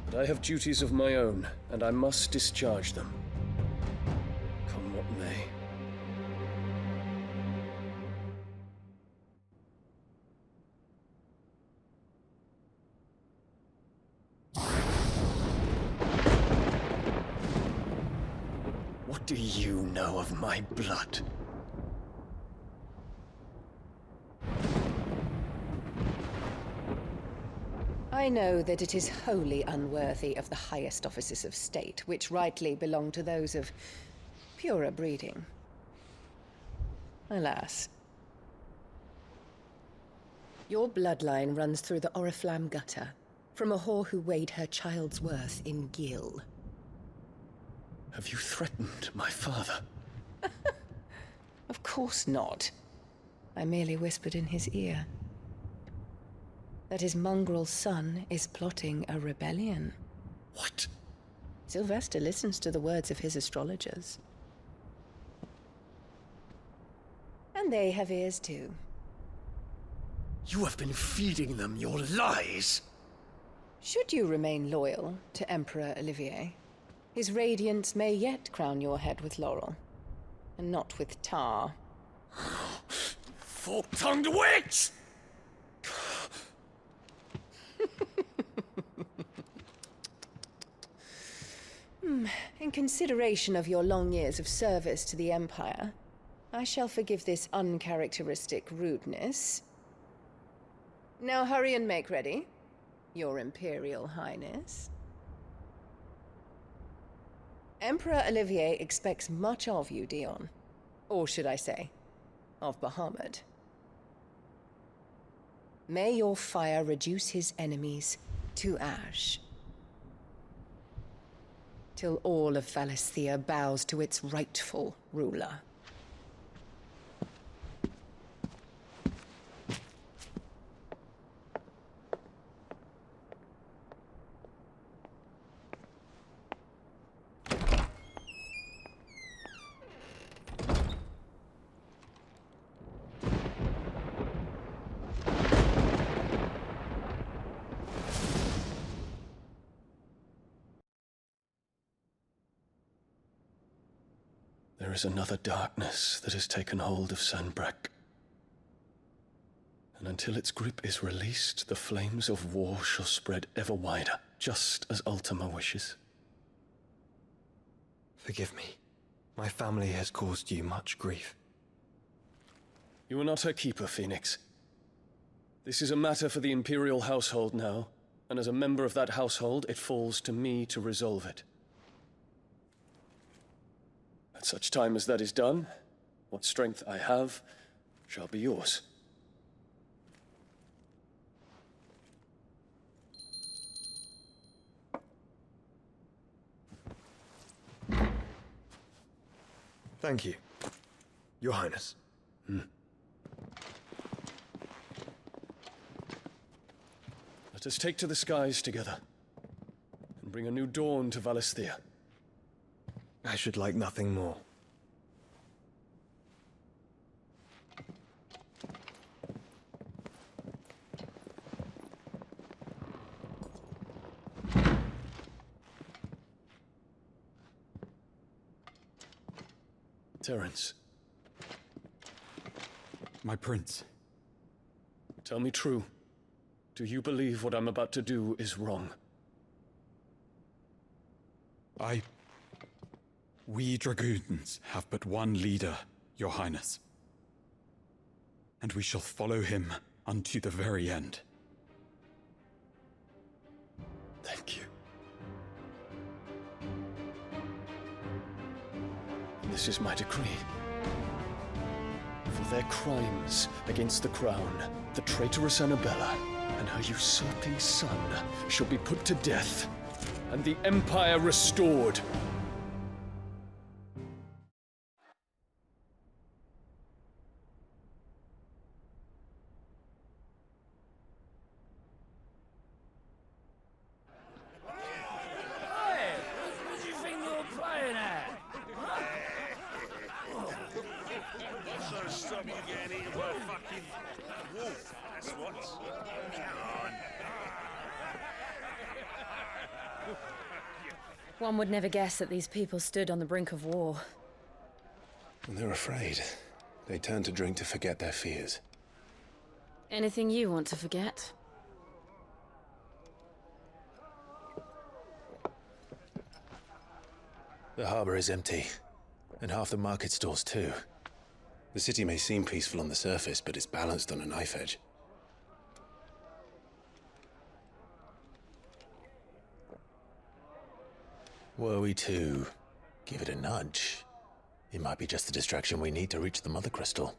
But I have duties of my own, and I must discharge them. Come what may. What do you know of my blood? I know that it is wholly unworthy of the highest offices of state, which rightly belong to those of purer breeding. Alas. Your bloodline runs through the Oriflamme gutter, from a whore who weighed her child's worth in gil. Have you threatened my father? Of course not. I merely whispered in his ear that his mongrel son is plotting a rebellion. What? Sylvester listens to the words of his astrologers. And they have ears too. You have been feeding them your lies! Should you remain loyal to Emperor Olivier, his radiance may yet crown your head with laurel, and not with tar. Fork-tongued witch! In consideration of your long years of service to the Empire, I shall forgive this uncharacteristic rudeness. Now hurry and make ready, Your Imperial Highness. Emperor Olivier expects much of you, Dion. Or should I say, of Bahamut. May your fire reduce his enemies to ash, till all of Valisthea bows to its rightful ruler. There is another darkness that has taken hold of Sanbreque. And until its grip is released, the flames of war shall spread ever wider, just as Ultima wishes. Forgive me. My family has caused you much grief. You are not her keeper, Phoenix. This is a matter for the Imperial household now, and as a member of that household, it falls to me to resolve it. At such time as that is done, what strength I have shall be yours. Thank you, Your Highness. Let us take to the skies together, and bring a new dawn to Valisthea. I should like nothing more. Terence. My prince. Tell me true. Do you believe what I'm about to do is wrong? We dragoons have but one leader, Your Highness. And we shall follow him unto the very end. Thank you. And this is my decree. For their crimes against the crown, the traitorous Annabella and her usurping son shall be put to death, and the Empire restored. One would never guess that these people stood on the brink of war. And they're afraid. They turn to drink to forget their fears. Anything you want to forget? The harbor is empty, and half the market stalls too. The city may seem peaceful on the surface, but it's balanced on a knife edge. Were we to give it a nudge, it might be just the distraction we need to reach the Mother Crystal.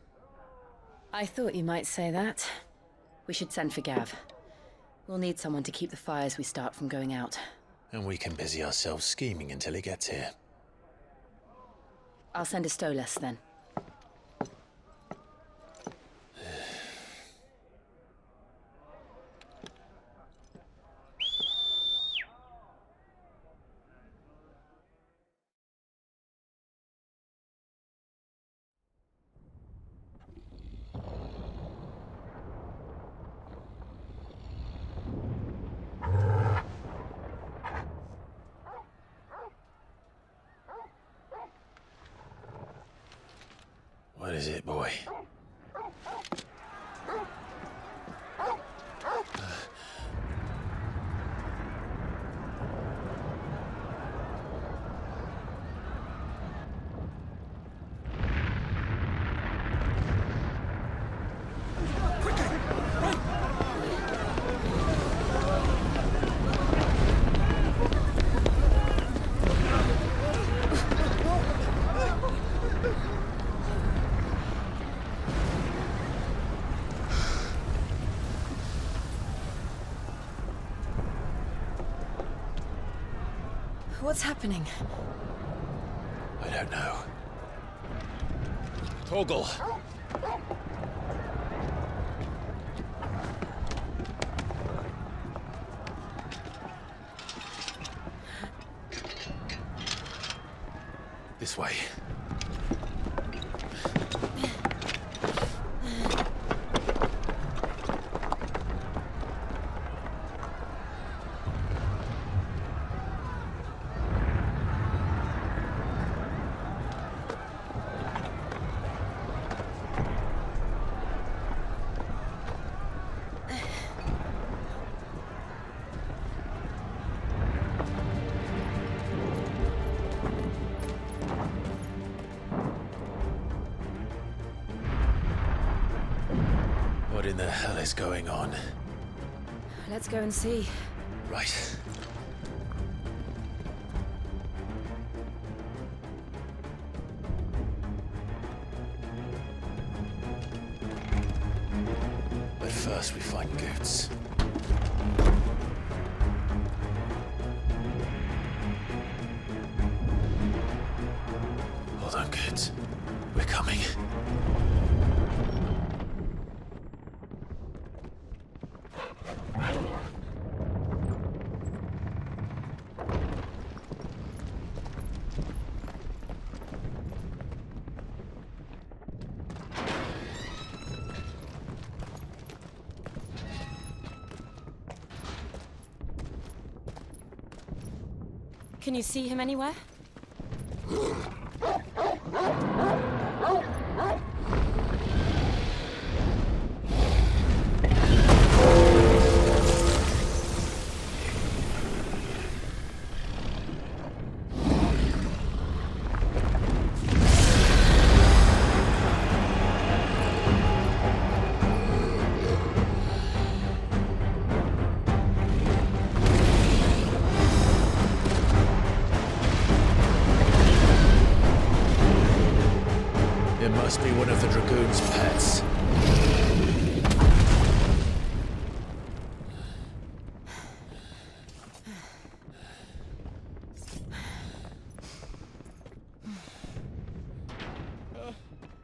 I thought you might say that. We should send for Gav. We'll need someone to keep the fires we start from going out. And we can busy ourselves scheming until he gets here. I'll send a Stolas then. What is it, boy? What's happening? I don't know. Torgal! This way. What in the hell is going on? Let's go and see. Right. But first we find Goots. Hold on, Goots. We're coming. Can you see him anywhere? It must be one of the Dragoon's pets.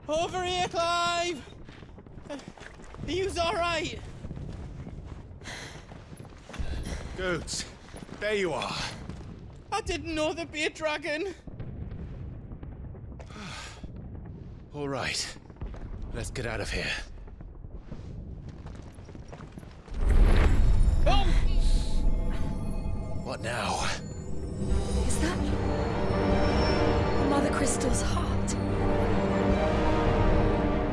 Over here, Clive! Are you all right? Goots, there you are. I didn't know there'd be a dragon. All right, let's get out of here. Oh! What now? Is that... crystal's heart.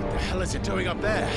What the hell is it doing up there?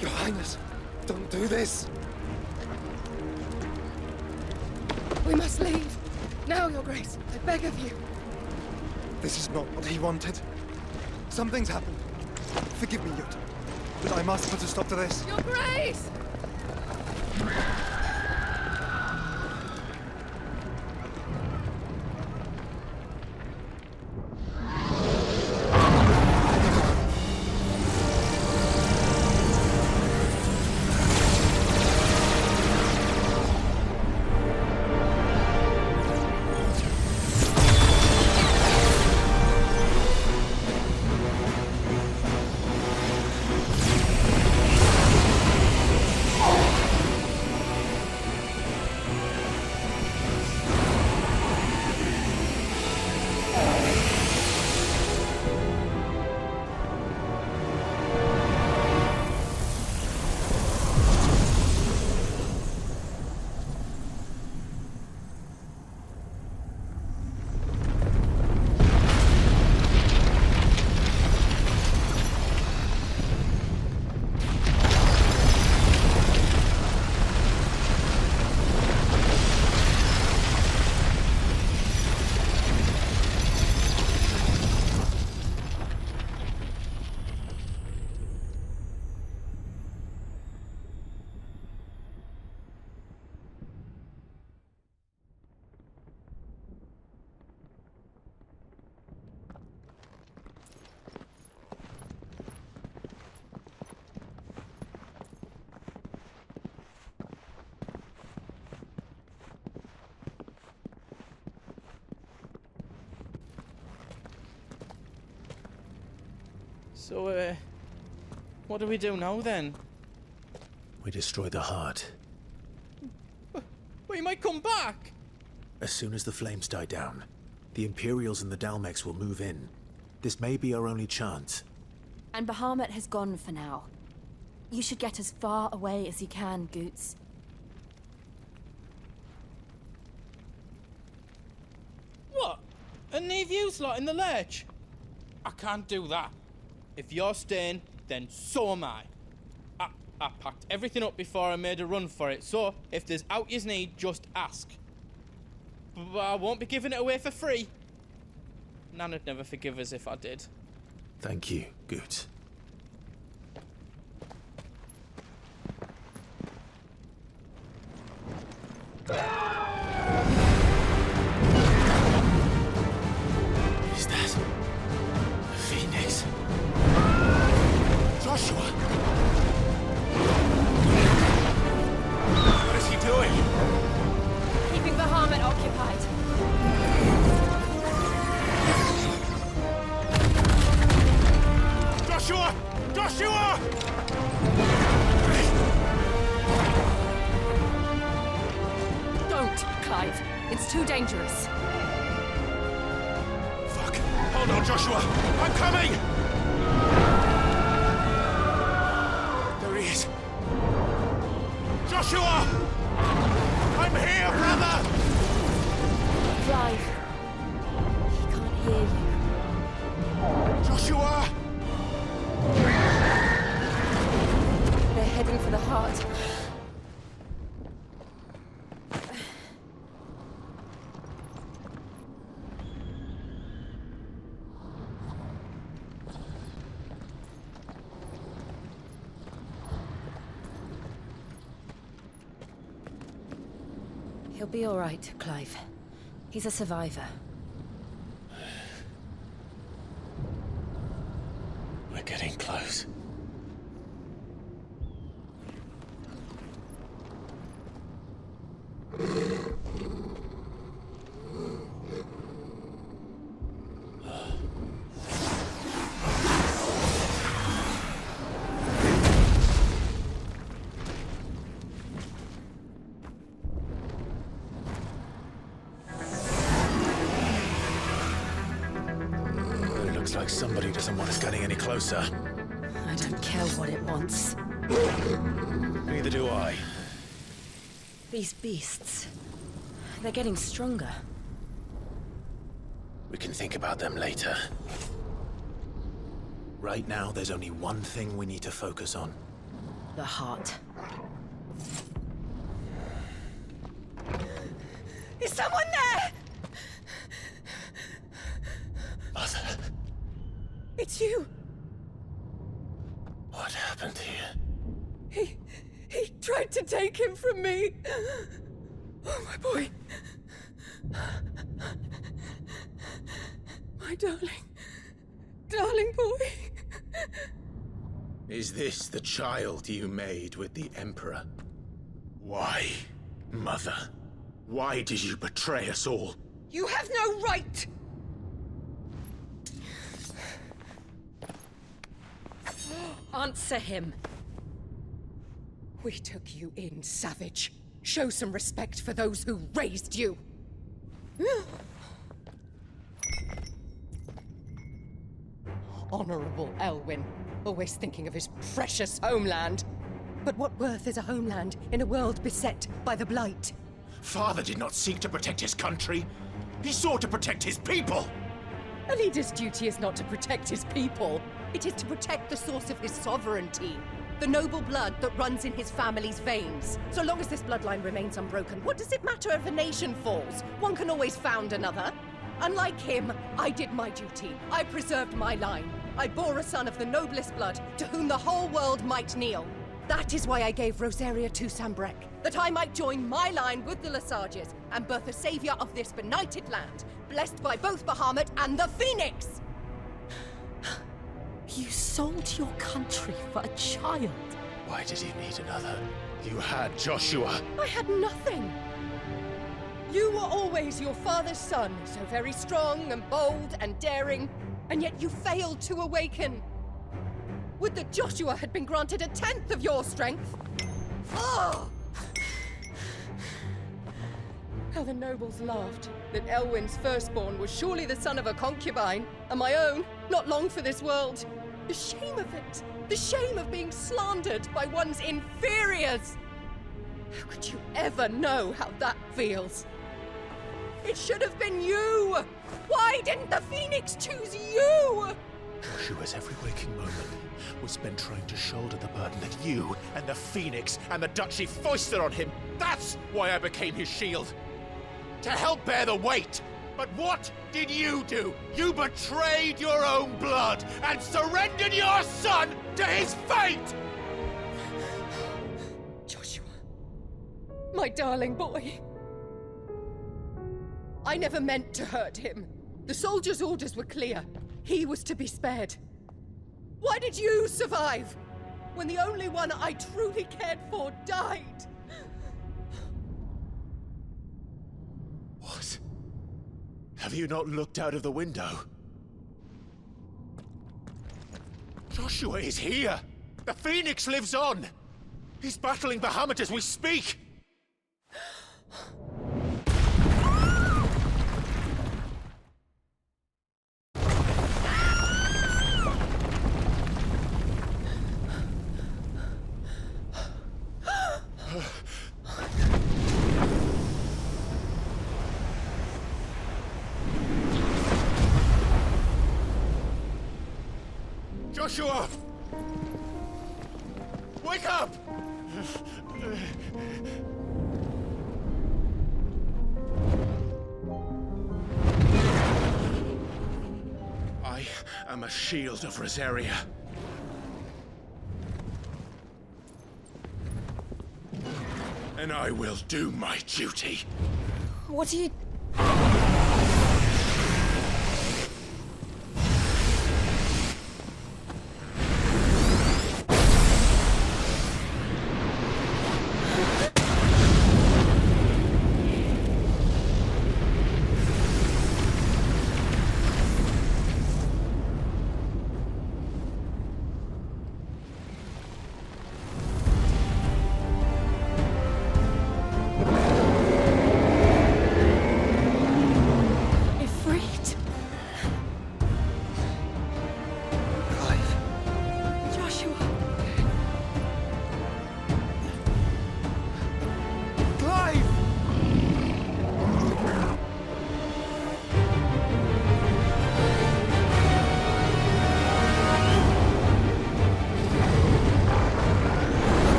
Your Highness, don't do this. We must leave. Now, Your Grace. I beg of you. This is not what he wanted. Something's happened. Forgive me, Yut, but I must put a stop to this. Your Grace! So, what do we do now then? We destroy the heart. Well, he might come back! As soon as the flames die down, the Imperials and the Dalmex will move in. This may be our only chance. And Bahamut has gone for now. You should get as far away as you can, Goots. What? And leave you lot in the lurch? I can't do that. If you're staying, then so am I. I packed everything up before I made a run for it, so if there's out yous need, just ask. But I won't be giving it away for free. Nana'd never forgive us if I did. Thank you, Goots. Is that the Phoenix? Joshua! What is he doing? Keeping Bahamut occupied. Joshua! Joshua! Don't, Clive. It's too dangerous. Fuck! Hold on, Joshua! I'm coming! There he is. Joshua! I'm here, brother! Clive. He can't hear you. Joshua! He'll be all right, Clive. He's a survivor. We're getting close. Looks like somebody doesn't want us getting any closer. I don't care what it wants. Neither do I. These beasts, they're getting stronger. We can think about them later. Right now, there's only one thing we need to focus on. The heart. Is someone there? Mother. It's you. What happened here? He tried to take him from me. Oh, my boy. My darling boy. Is this the child you made with the Emperor? Why, Mother? Why did you betray us all? You have no right! Answer him. We took you in, savage. Show some respect for those who raised you. Honorable Elwyn, always thinking of his precious homeland. But what worth is a homeland in a world beset by the Blight? Father did not seek to protect his country. He sought to protect his people. A leader's duty is not to protect his people. It is to protect the source of his sovereignty. The noble blood that runs in his family's veins. So long as this bloodline remains unbroken, what does it matter if a nation falls? One can always found another. Unlike him, I did my duty. I preserved my line. I bore a son of the noblest blood, to whom the whole world might kneel. That is why I gave Rosaria to Sambrek, that I might join my line with the Lesages and birth a savior of this benighted land, blessed by both Bahamut and the Phoenix! You sold your country for a child. Why did he need another? You had Joshua. I had nothing. You were always your father's son, so very strong and bold and daring, and yet you failed to awaken. Would that Joshua had been granted 1/10 of your strength? Oh! How the nobles laughed that Elwyn's firstborn was surely the son of a concubine, and my own, not long for this world. The shame of it! The shame of being slandered by one's inferiors! How could you ever know how that feels? It should have been you! Why didn't the Phoenix choose you? Joshua's every waking moment was spent trying to shoulder the burden that you and the Phoenix and the Duchy foisted on him. That's why I became his shield. To help bear the weight. But what did you do? You betrayed your own blood and surrendered your son to his fate! Joshua, my darling boy. I never meant to hurt him. The soldiers' orders were clear. He was to be spared. Why did you survive when the only one I truly cared for died? What? Have you not looked out of the window? Joshua is here! The Phoenix lives on! He's battling Bahamut as we speak! Joshua! Wake up! I am a shield of Rosaria. and I will do my duty. What are you...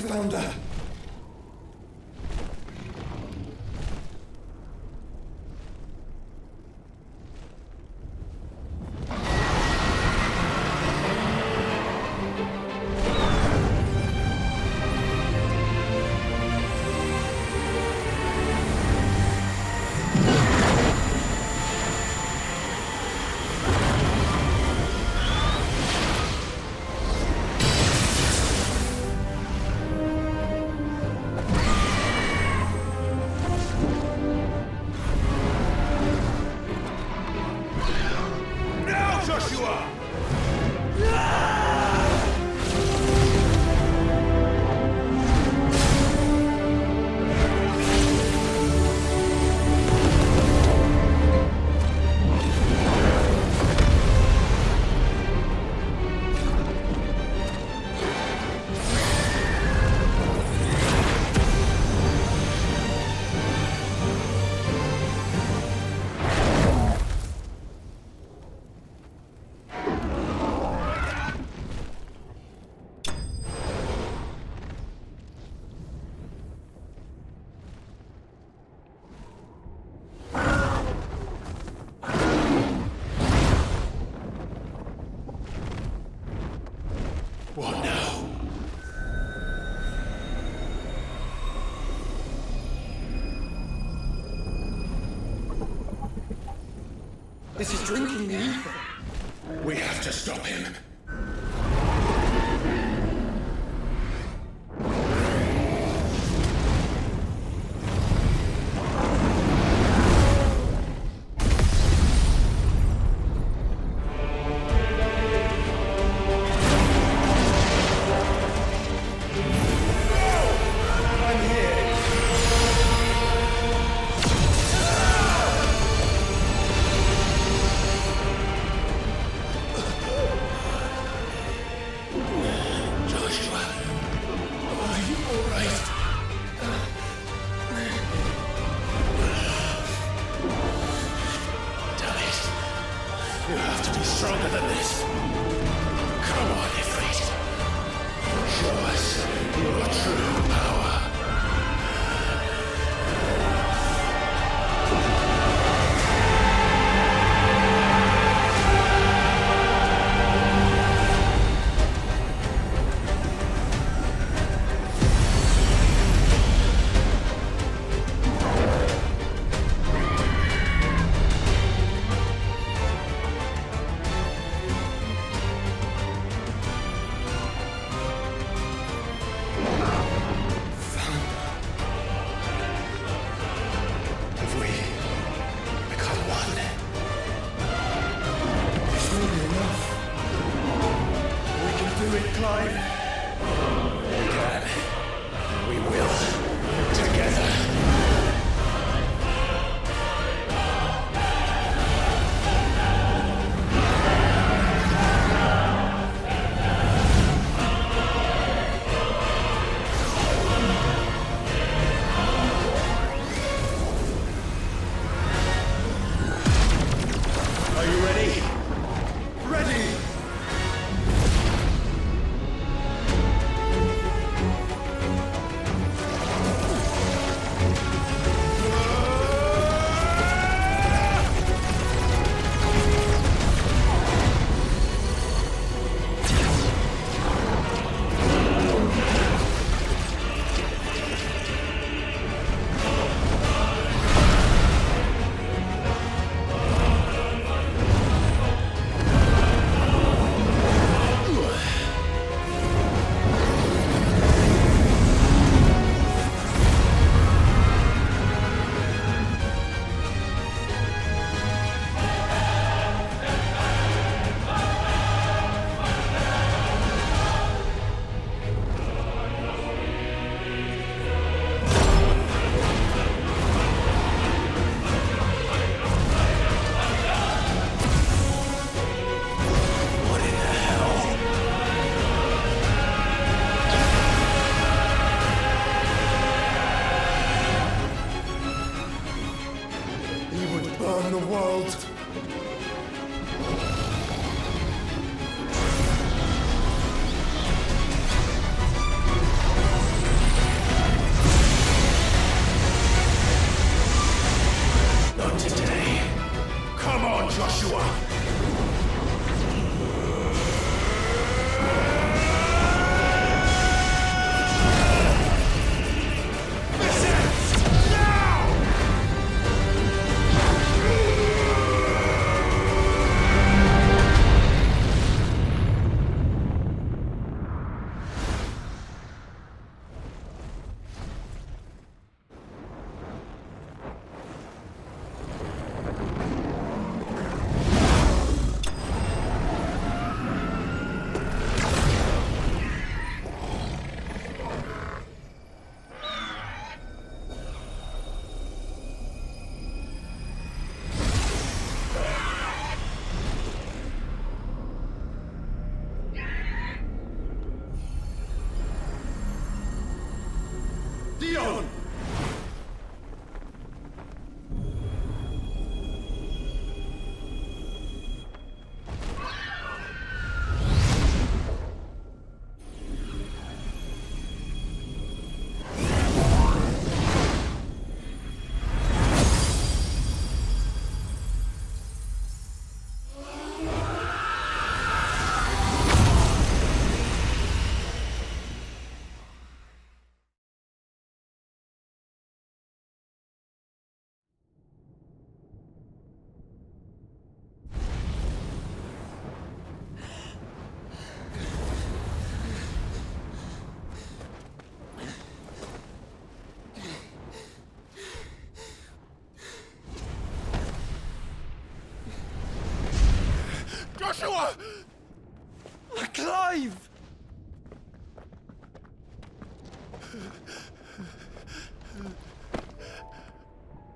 the Founder. What now? This is drinking the ether. We have to stop him. You have to be stronger than this. Come on, Ifrit. Show us your true power.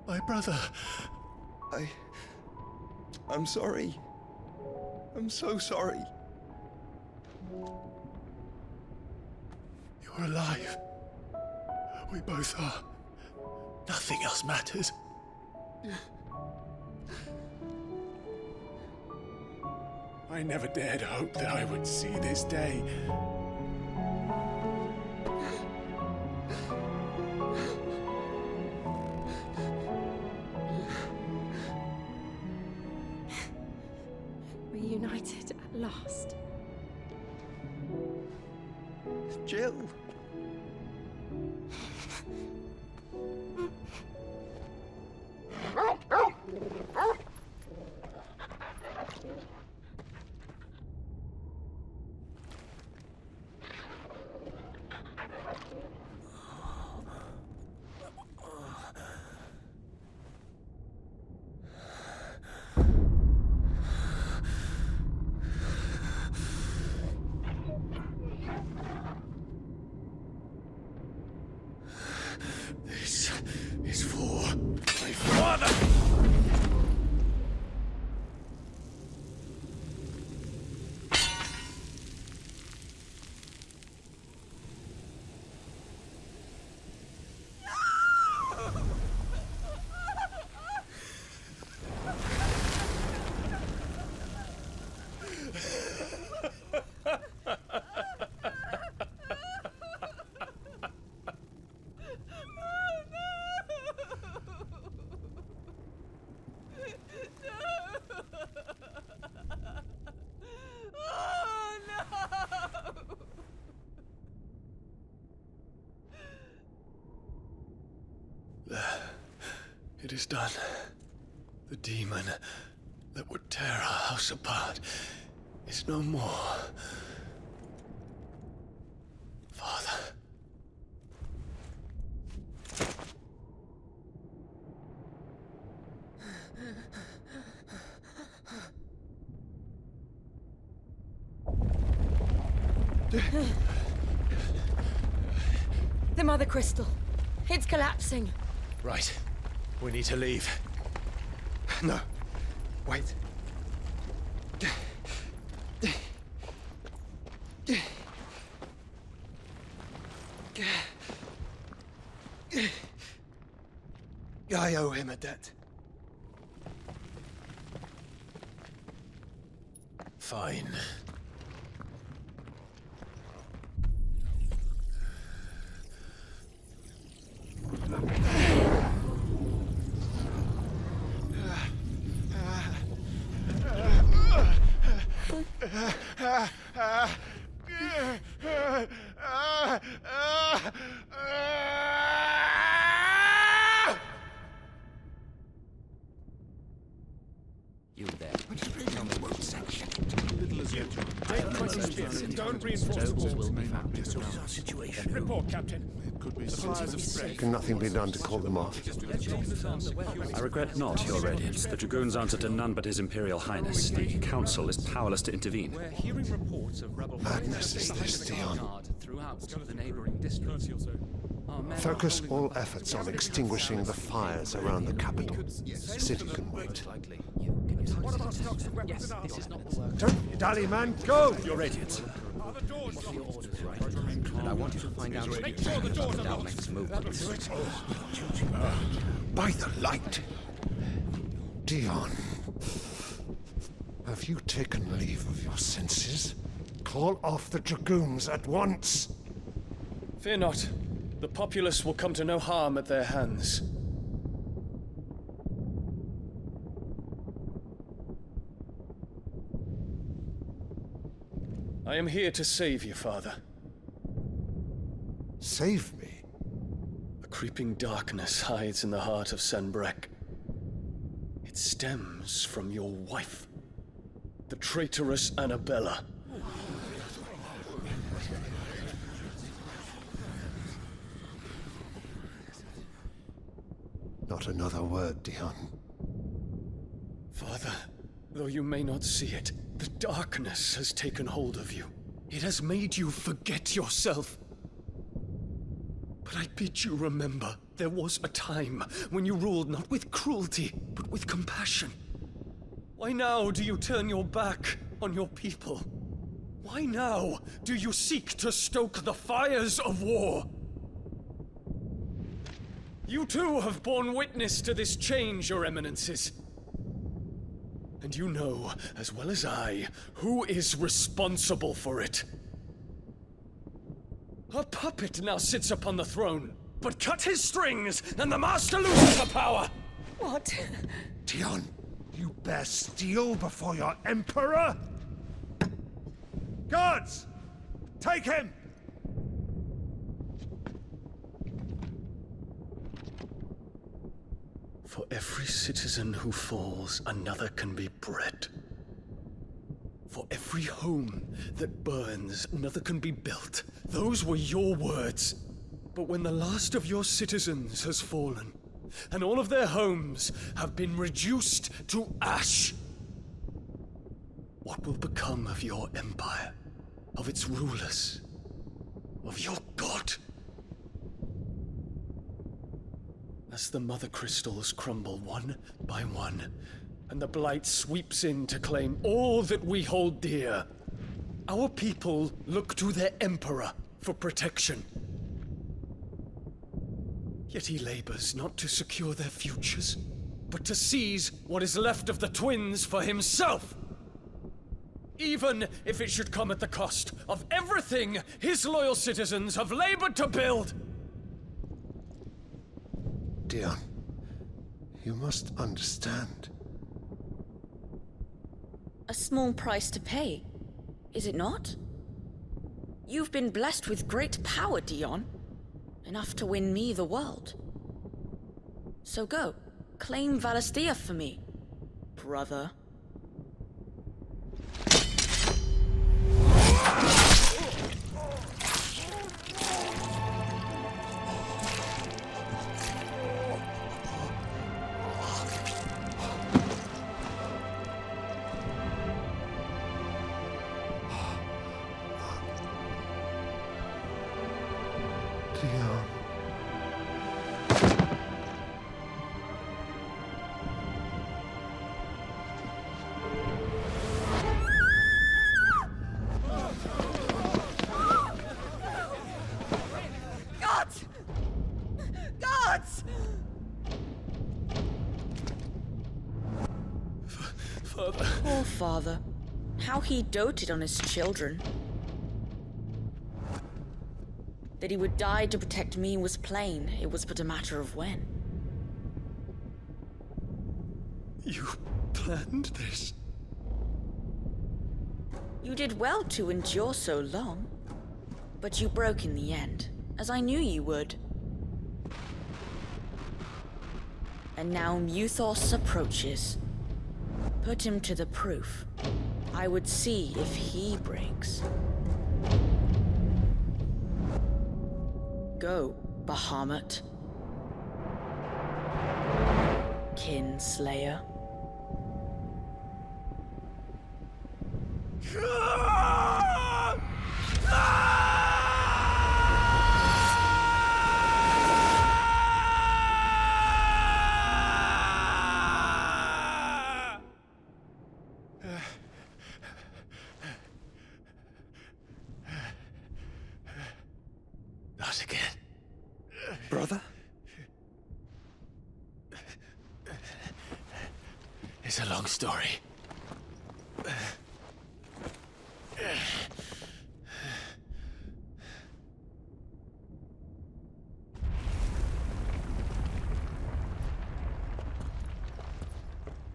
My brother. I'm sorry. I'm so sorry. You're alive. We both are. Nothing else matters. I never dared hope that I would see this day. Reunited at last. Jill. This is for my father! It is done. The demon that would tear our house apart is no more. Father. The Mother Crystal. It's collapsing. Right. We need to leave. No. Wait. I owe him a debt. Fine. You there. Don't reinforce the situation. Report, Captain. Can nothing be done to call them off? I regret not, Your Radiance. The Dragoons answer to none but His Imperial Highness. The Council is powerless to intervene. We're hearing reports of rebel Madness is this, Dion. throughout the neighboring districts. Focus all efforts on extinguishing the fires around the capital. The city can wait. What about stocks of weapons and armor? Don't be dally, man. Go! Your Radiance. And I want you to find out Make sure the doors are locked. next movement. By the light. Dion. Have you taken leave of your senses? Call off the Dragoons at once. Fear not. The populace will come to no harm at their hands. I am here to save you, Father. Save me? A creeping darkness hides in the heart of Sanbreque. It stems from your wife, the traitorous Annabella. Not another word, Dion. Father, though you may not see it, the darkness has taken hold of you. It has made you forget yourself. But I bid you remember, there was a time when you ruled not with cruelty, but with compassion. Why now do you turn your back on your people? Why now do you seek to stoke the fires of war? You too have borne witness to this change, Your Eminences. And you know, as well as I, who is responsible for it. A puppet now sits upon the throne, but cut his strings, and the master loses the power! What? Dion, you bear steel before your emperor? Guards! Take him! For every citizen who falls, another can be bred. For every home that burns, another can be built. Those were your words. But when the last of your citizens has fallen, and all of their homes have been reduced to ash, what will become of your empire, of its rulers, of your god? As the mother crystals crumble one by one, and the blight sweeps in to claim all that we hold dear, our people look to their emperor for protection. Yet he labors not to secure their futures, but to seize what is left of the twins for himself. Even if it should come at the cost of everything his loyal citizens have labored to build. Dion, you must understand. A small price to pay, is it not? You've been blessed with great power, Dion. Enough to win me the world. So go, claim Valisthea for me, brother. Dion. Gods! Gods! Father. Poor father. How he doted on his children. That he would die to protect me was plain. It was but a matter of when. You planned this? You did well to endure so long. But you broke in the end, as I knew you would. And now Muthos approaches. Put him to the proof. I would see if he breaks. Go, Bahamut. Kinslayer. Not again. Brother? It's a long story.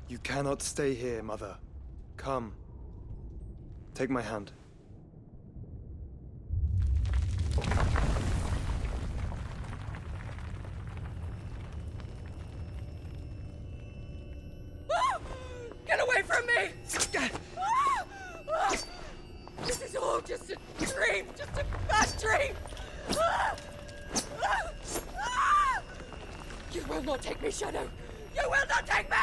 You cannot stay here, Mother. Come. Take my hand. Get away from me! This is all just a dream, just a bad dream! You will not take me, Shadow! You will not take me!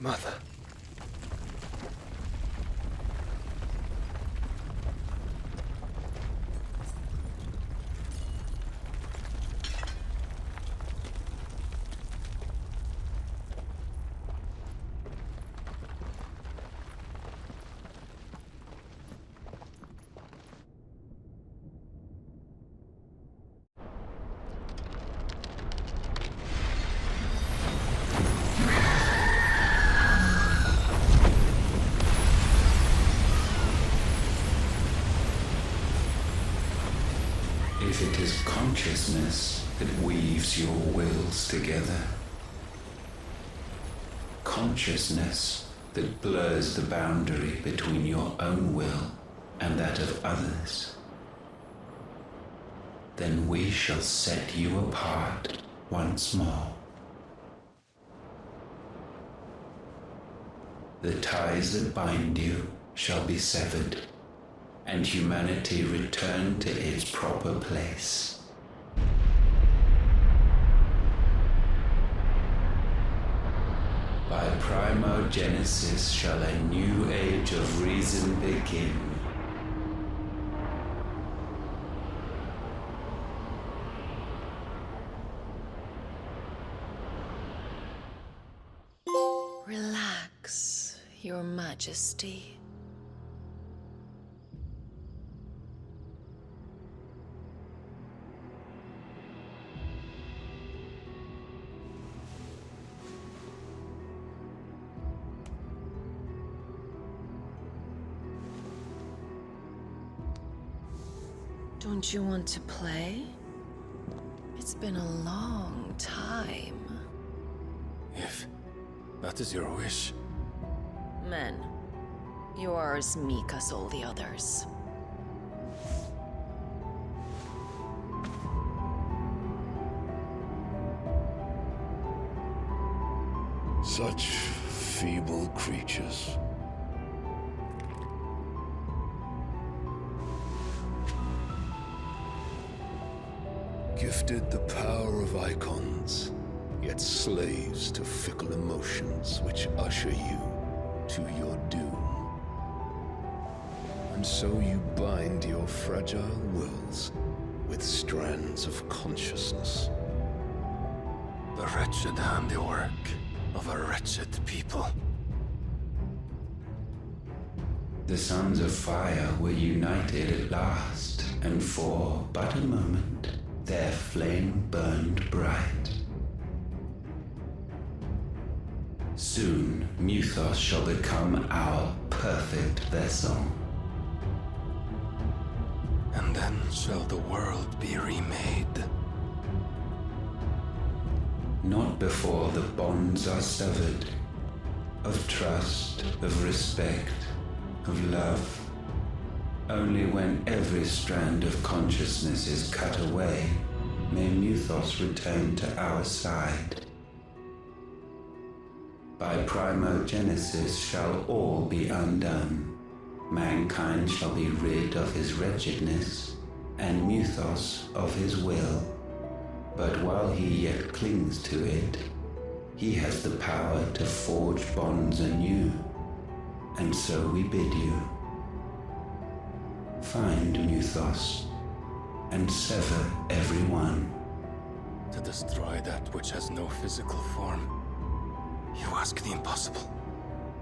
Mother. If it is consciousness that weaves your wills together, consciousness that blurs the boundary between your own will and that of others, then we shall set you apart once more. The ties that bind you shall be severed, and humanity return to its proper place. By primogenesis shall a new age of reason begin. Relax, Your Majesty. Don't you want to play? It's been a long time. If that is your wish. Men, you are as meek as all the others. Such feeble creatures. Gifted the power of icons, yet slaves to fickle emotions which usher you to your doom. And so you bind your fragile wills with strands of consciousness. The wretched handiwork of a wretched people. The sons of fire were united at last, and for but a moment, their flame burned bright. Soon, Mythos shall become our perfect vessel. And then shall the world be remade. Not before the bonds are severed, of trust, of respect, of love. Only when every strand of consciousness is cut away, may Mythos return to our side. By primogenesis shall all be undone. Mankind shall be rid of his wretchedness, and Mythos of his will. But while he yet clings to it, he has the power to forge bonds anew. And so we bid you, find Mythos, and sever every one. To destroy that which has no physical form, you ask the impossible.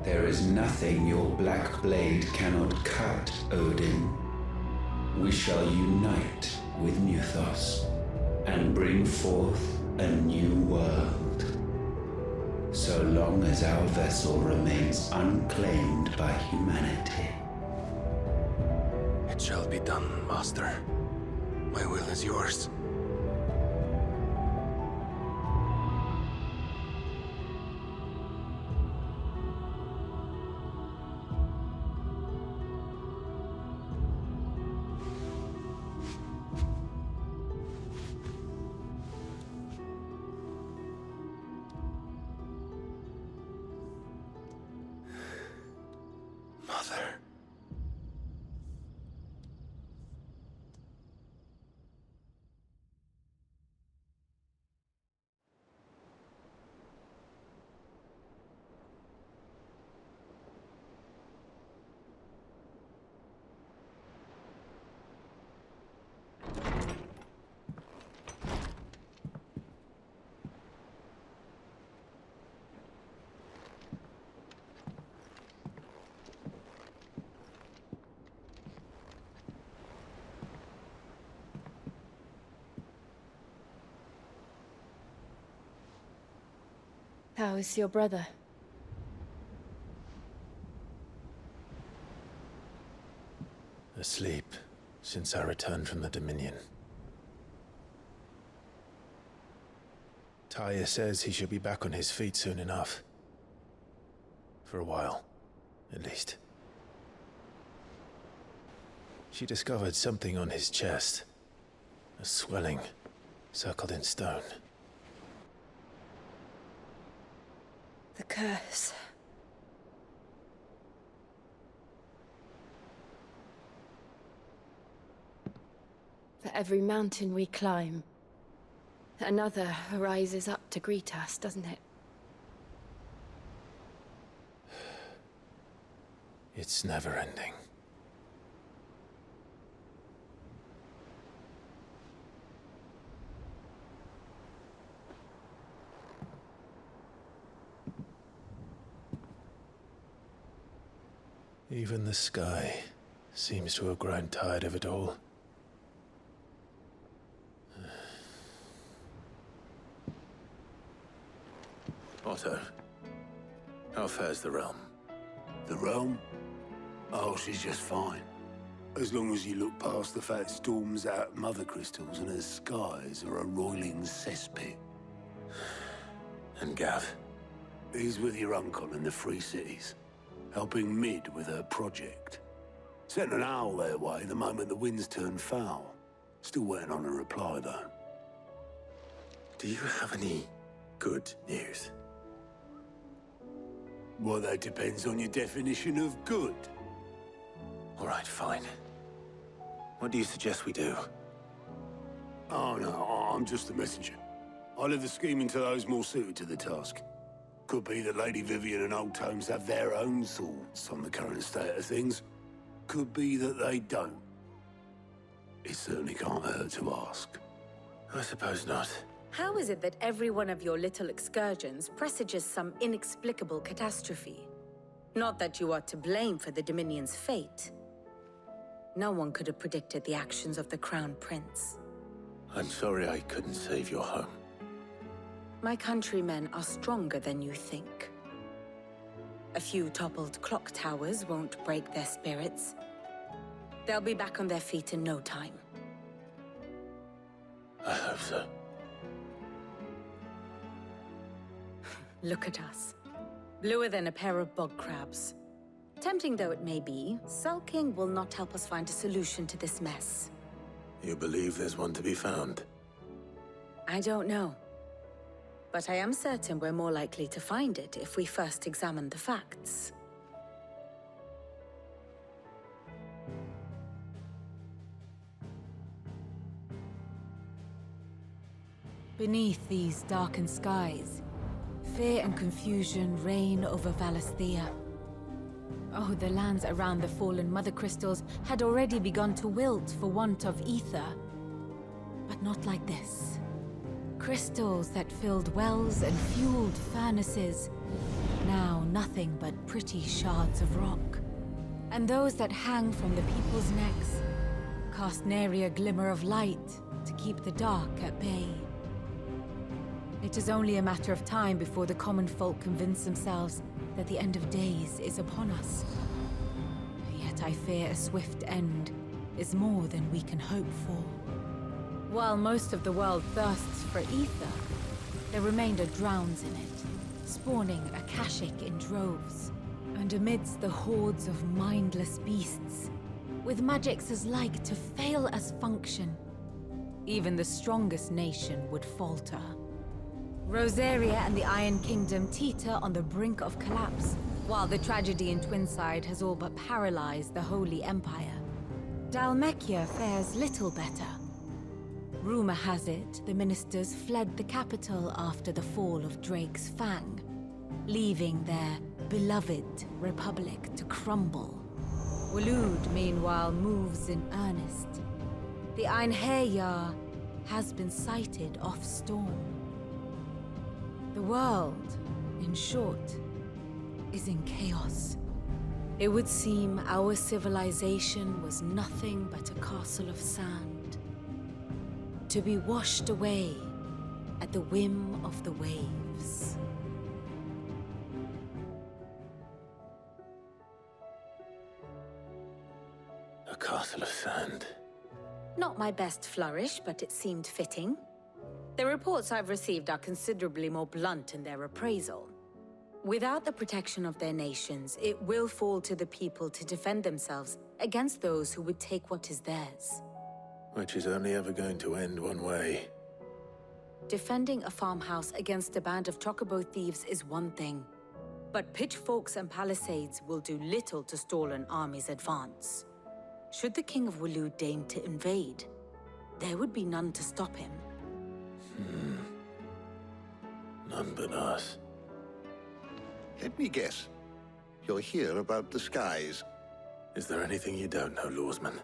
There is nothing your black blade cannot cut, Odin. We shall unite with Mythos, and bring forth a new world. So long as our vessel remains unclaimed by humanity. It shall be done, Master. My will is yours. Mother. How is your brother? Asleep since I returned from the Dominion. Talia says he should be back on his feet soon enough. For a while, at least. She discovered something on his chest. A swelling, circled in stone. The curse. For every mountain we climb, another rises up to greet us, doesn't it? It's never ending. Even the sky seems to have grown tired of it all. Otto, how fares the realm? The realm? Oh, she's just fine. As long as you look past the fat storms out mother crystals and her skies are a roiling cesspit. And Gav? He's with your uncle in the Free Cities, helping Mid with her project. Sent an owl their way the moment the winds turned foul. Still waiting on a reply, though. Do you have any good news? Well, that depends on your definition of good. All right, fine. What do you suggest we do? Oh, no, I'm just the messenger. I leave the scheming to those more suited to the task. Could be that Lady Vivian and Old Tomes have their own thoughts on the current state of things. Could be that they don't. It certainly can't hurt to ask. I suppose not. How is it that every one of your little excursions presages some inexplicable catastrophe? Not that you are to blame for the Dominion's fate. No one could have predicted the actions of the Crown Prince. I'm sorry I couldn't save your home. My countrymen are stronger than you think. A few toppled clock towers won't break their spirits. They'll be back on their feet in no time. I hope so. Look at us. Bluer than a pair of bog crabs. Tempting though it may be, sulking will not help us find a solution to this mess. You believe there's one to be found? I don't know. But I am certain we're more likely to find it if we first examine the facts. Beneath these darkened skies, fear and confusion reign over Valisthea. Oh, the lands around the fallen Mother Crystals had already begun to wilt for want of ether. But not like this. Crystals that filled wells and fueled furnaces. Now nothing but pretty shards of rock. And those that hang from the people's necks cast nary a glimmer of light to keep the dark at bay. It is only a matter of time before the common folk convince themselves that the end of days is upon us. Yet I fear a swift end is more than we can hope for. While most of the world thirsts for ether, the remainder drowns in it, spawning Akashic in droves. And amidst the hordes of mindless beasts, with magics as like to fail as function, even the strongest nation would falter. Rosaria and the Iron Kingdom teeter on the brink of collapse, while the tragedy in Twinside has all but paralyzed the Holy Empire. Dalmekia fares little better. Rumor has it the ministers fled the capital after the fall of Drake's Fang, leaving their beloved republic to crumble. Waloed, meanwhile, moves in earnest. The Einherjar has been sighted off-storm. The world, in short, is in chaos. It would seem our civilization was nothing but a castle of sand, to be washed away at the whim of the waves. parcel of sand. Not my best flourish, but it seemed fitting. The reports I've received are considerably more blunt in their appraisal. Without the protection of their nations, it will fall to the people to defend themselves against those who would take what is theirs. Which is only ever going to end one way. Defending a farmhouse against a band of chocobo thieves is one thing, but pitchforks and palisades will do little to stall an army's advance. Should the King of Waloed deign to invade, there would be none to stop him. None but us. Let me guess. You're here about the skies. Is there anything you don't know, Lawsman?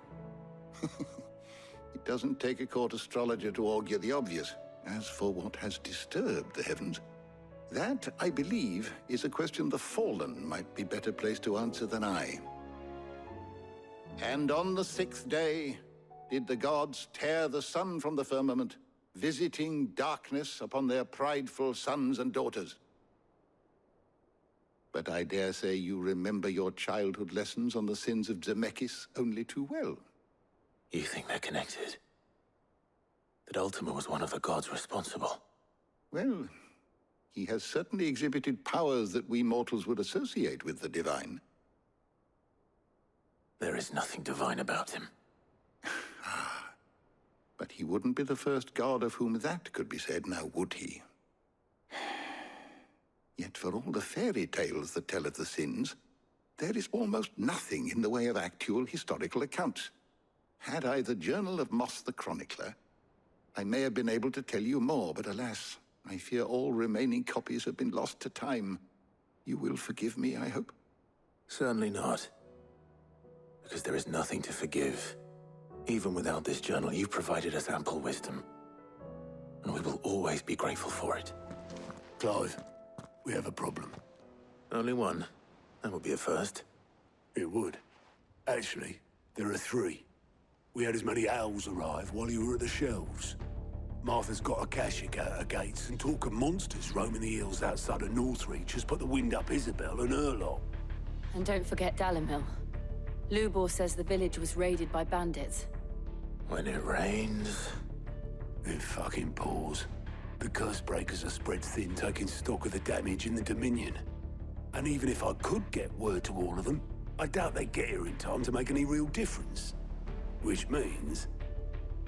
It doesn't take a court astrologer to augur the obvious. As for what has disturbed the heavens, that, I believe, is a question the Fallen might be better placed to answer than I. And on the 6th day did the gods tear the sun from the firmament, visiting darkness upon their prideful sons and daughters. But I dare say you remember your childhood lessons on the sins of Zemeckis only too well. You think they're connected? That Ultima was one of the gods responsible? Well, he has certainly exhibited powers that we mortals would associate with the divine. There is nothing divine about him. But he wouldn't be the first god of whom that could be said, now would he? Yet for all the fairy tales that tell of the sins, there is almost nothing in the way of actual historical accounts. Had I the Journal of Moss the Chronicler, I may have been able to tell you more, but alas, I fear all remaining copies have been lost to time. You will forgive me, I hope? Certainly not. Because there is nothing to forgive. Even without this journal, you provided us ample wisdom. And we will always be grateful for it. Clive, we have a problem. Only one. That would be a first. It would. Actually, there are 3. We had as many owls arrive while you were at the shelves. Martha's got a Kashik out her gates, and talk of monsters roaming the hills outside of Northreach has put the wind up Isabel and her lot. And don't forget Dalimil. Lubor says the village was raided by bandits. When it rains... it fucking pours. The curse breakers are spread thin, taking stock of the damage in the Dominion. And even if I could get word to all of them, I doubt they'd get here in time to make any real difference. Which means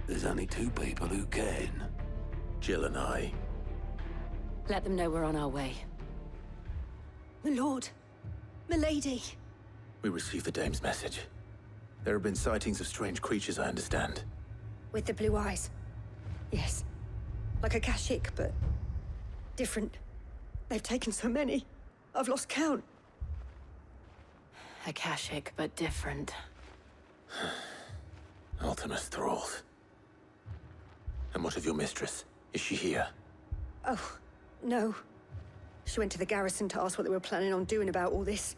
there's only 2 people who can. Jill and I. Let them know we're on our way. My lord. Milady. We received the dame's message. There have been sightings of strange creatures, I understand. With the blue eyes. Yes. Like a Kashik, but different. They've taken so many. I've lost count. A Kashik, but different. Ultima's thralls. And what of your mistress? Is she here? Oh, no. She went to the garrison to ask what they were planning on doing about all this.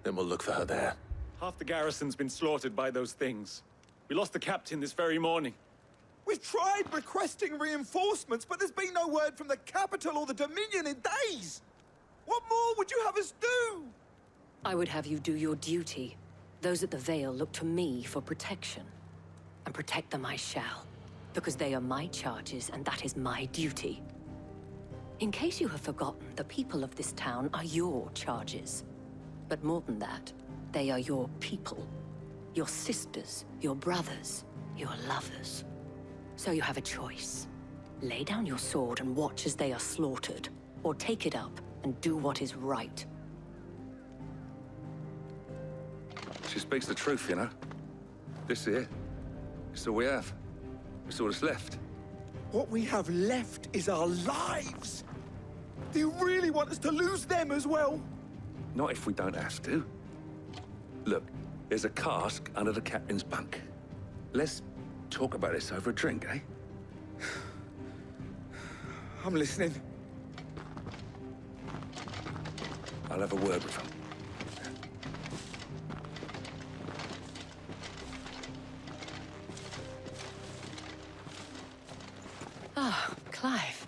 Then we'll look for her there. Half the garrison's been slaughtered by those things. We lost the captain this very morning. We've tried requesting reinforcements, but there's been no word from the capital or the Dominion in days! What more would you have us do? I would have you do your duty. Those at the Vale look to me for protection. And protect them I shall. Because they are my charges, and that is my duty. In case you have forgotten, the people of this town are your charges. But more than that, they are your people. Your sisters, your brothers, your lovers. So you have a choice. Lay down your sword and watch as they are slaughtered, or take it up and do what is right. She speaks the truth, you know. This here, it's all we have. It's all that's left. What we have left is our lives! Do you really want us to lose them as well? Not if we don't have to. Look, there's a cask under the captain's bunk. Let's talk about this over a drink, eh? I'm listening. I'll have a word with him. Ah, Clive.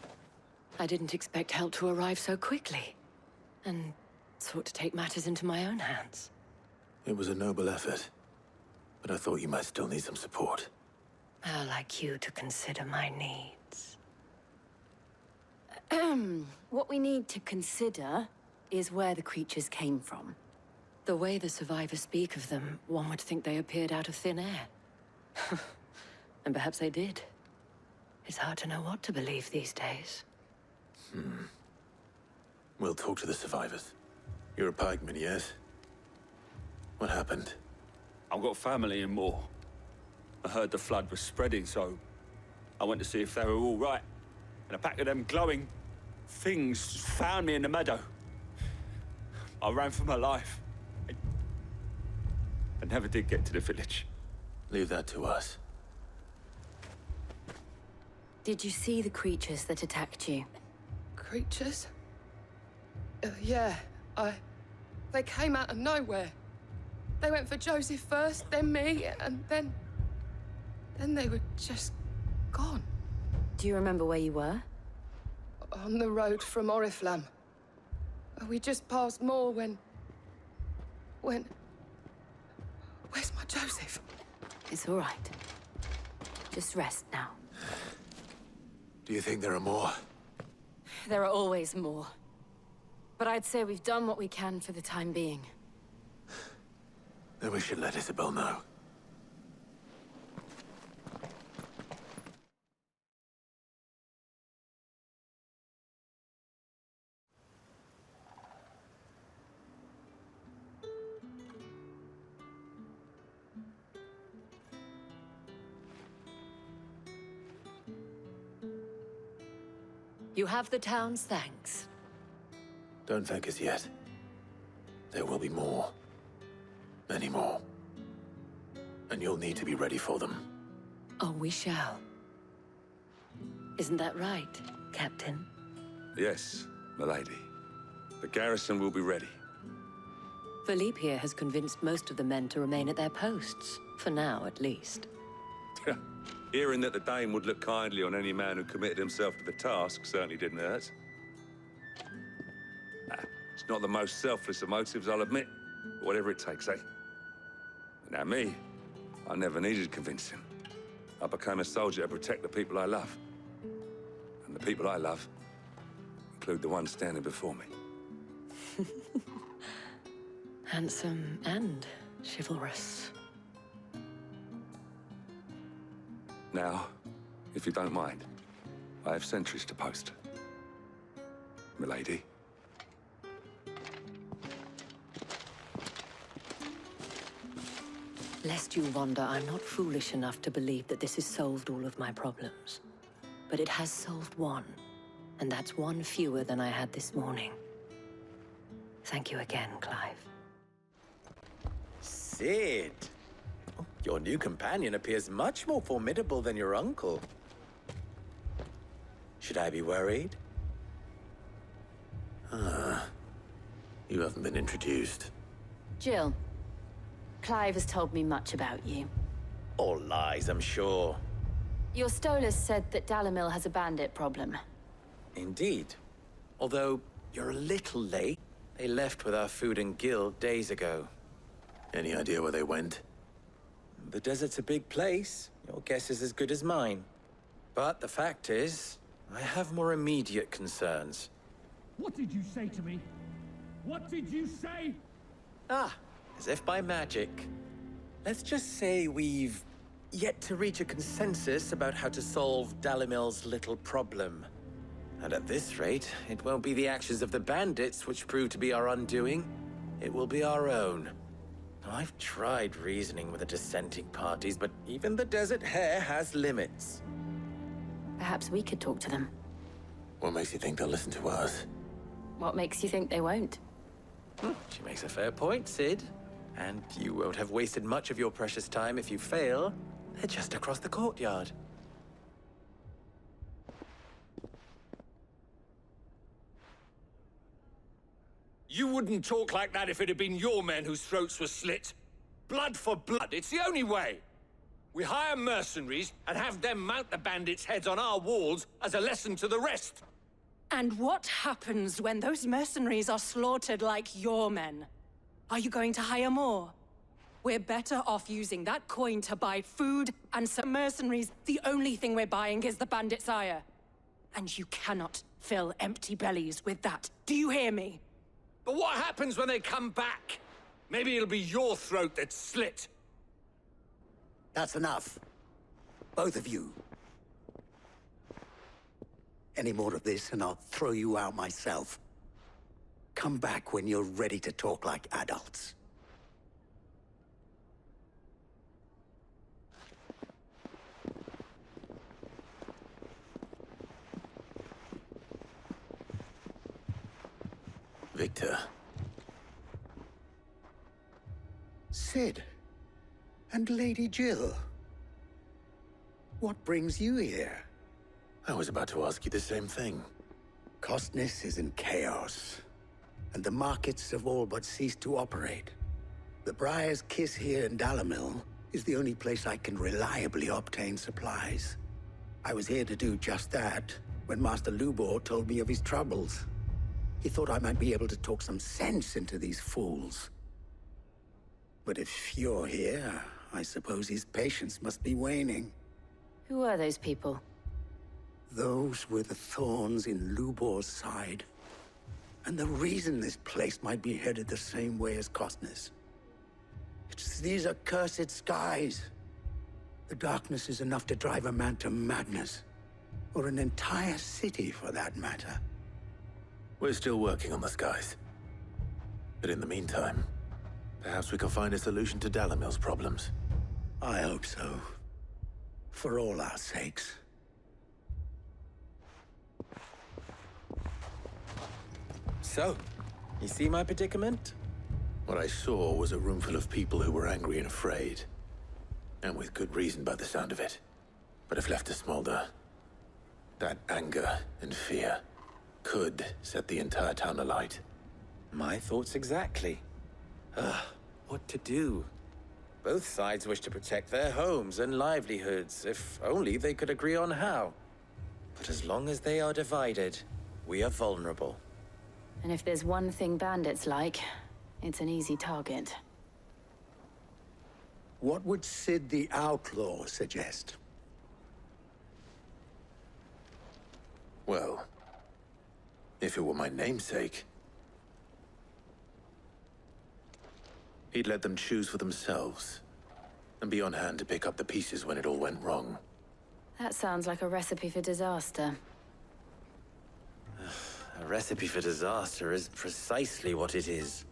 I didn't expect help to arrive so quickly. And sought to take matters into my own hands. It was a noble effort. but I thought you might still need some support. I'd like you to consider my needs. What we need to consider is where the creatures came from. The way the survivors speak of them, one would think they appeared out of thin air. And perhaps they did. It's hard to know what to believe these days. We'll talk to the survivors. You're a pikeman, yes? What happened? I've got family in Moor. I heard the flood was spreading, so I went to see if they were all right. And a pack of them glowing things found me in the meadow. I ran for my life. I never did get to the village. Leave that to us. Did you see the creatures that attacked you? Creatures? Yeah, They came out of nowhere. They went for Joseph first, then me, and then they were just gone. Do you remember where you were? On the road from Oriflamme. We just passed Moor when... Where's my Joseph? It's all right. Just rest now. Do you think there are more? There are always more. But I'd say we've done what we can for the time being. Then we should let Isabel know. You have the town's thanks. Don't thank us yet. There will be more. Many more. And you'll need to be ready for them. Oh, we shall. Isn't that right, Captain? Yes, milady. The garrison will be ready. Philippe here has convinced most of the men to remain at their posts. For now, at least. Hearing that the Dane would look kindly on any man who committed himself to the task certainly didn't hurt. It's not the most selfless of motives, I'll admit. But whatever it takes, eh? Now me, I never needed convincing. I became a soldier to protect the people I love. And the people I love include the ones standing before me. Handsome and chivalrous. Now, if you don't mind, I have sentries to post. Milady. Lest you wonder, I'm not foolish enough to believe that this has solved all of my problems. But it has solved one, and that's one fewer than I had this morning. Thank you again, Clive. Sid! Your new companion appears much more formidable than your uncle. Should I be worried? You haven't been introduced. Jill, Clive has told me much about you. All lies, I'm sure. Your Stolas said that Dalimil has a bandit problem. Indeed. Although, you're a little late. They left with our food and guild days ago. Any idea where they went? The desert's a big place. Your guess is as good as mine. But the fact is, I have more immediate concerns. What did you say to me? What did you say? As if by magic. Let's just say we've yet to reach a consensus about how to solve Dalimil's little problem. And at this rate, it won't be the actions of the bandits which prove to be our undoing. It will be our own. I've tried reasoning with the dissenting parties, but even the Desert Hare has limits. Perhaps we could talk to them. What makes you think they'll listen to us? What makes you think they won't? She makes a fair point, Sid. And you won't have wasted much of your precious time if you fail. They're just across the courtyard. You wouldn't talk like that if it had been your men whose throats were slit. Blood for blood, it's the only way. We hire mercenaries and have them mount the bandits' heads on our walls as a lesson to the rest. And what happens when those mercenaries are slaughtered like your men? Are you going to hire more? We're better off using that coin to buy food and some mercenaries. The only thing we're buying is the bandit's ire. And you cannot fill empty bellies with that. Do you hear me? But what happens when they come back? Maybe it'll be your throat that's slit. That's enough. Both of you. Any more of this and I'll throw you out myself. Come back when you're ready to talk like adults. Victor. Sid. And Lady Jill. What brings you here? I was about to ask you the same thing. Costness is in chaos, and the markets have all but ceased to operate. The Briar's Kiss here in Dalimil is the only place I can reliably obtain supplies. I was here to do just that when Master Lubor told me of his troubles. He thought I might be able to talk some sense into these fools. But if you're here, I suppose his patience must be waning. Who are those people? Those were the thorns in Lubor's side. And the reason this place might be headed the same way as Costness. It's these accursed skies. The darkness is enough to drive a man to madness. Or an entire city, for that matter. We're still working on the skies. But in the meantime, perhaps we can find a solution to Dalimil's problems. I hope so. For all our sakes. So, you see my predicament? What I saw was a room full of people who were angry and afraid. And with good reason by the sound of it. But if left to smolder, that anger and fear could set the entire town alight. My thoughts exactly. What to do? Both sides wish to protect their homes and livelihoods, if only they could agree on how. But as long as they are divided, we are vulnerable. And if there's one thing bandits like, it's an easy target. What would Sid the Outlaw suggest? Well, if it were my namesake, he'd let them choose for themselves, and be on hand to pick up the pieces when it all went wrong. That sounds like a recipe for disaster. A recipe for disaster is precisely what it is.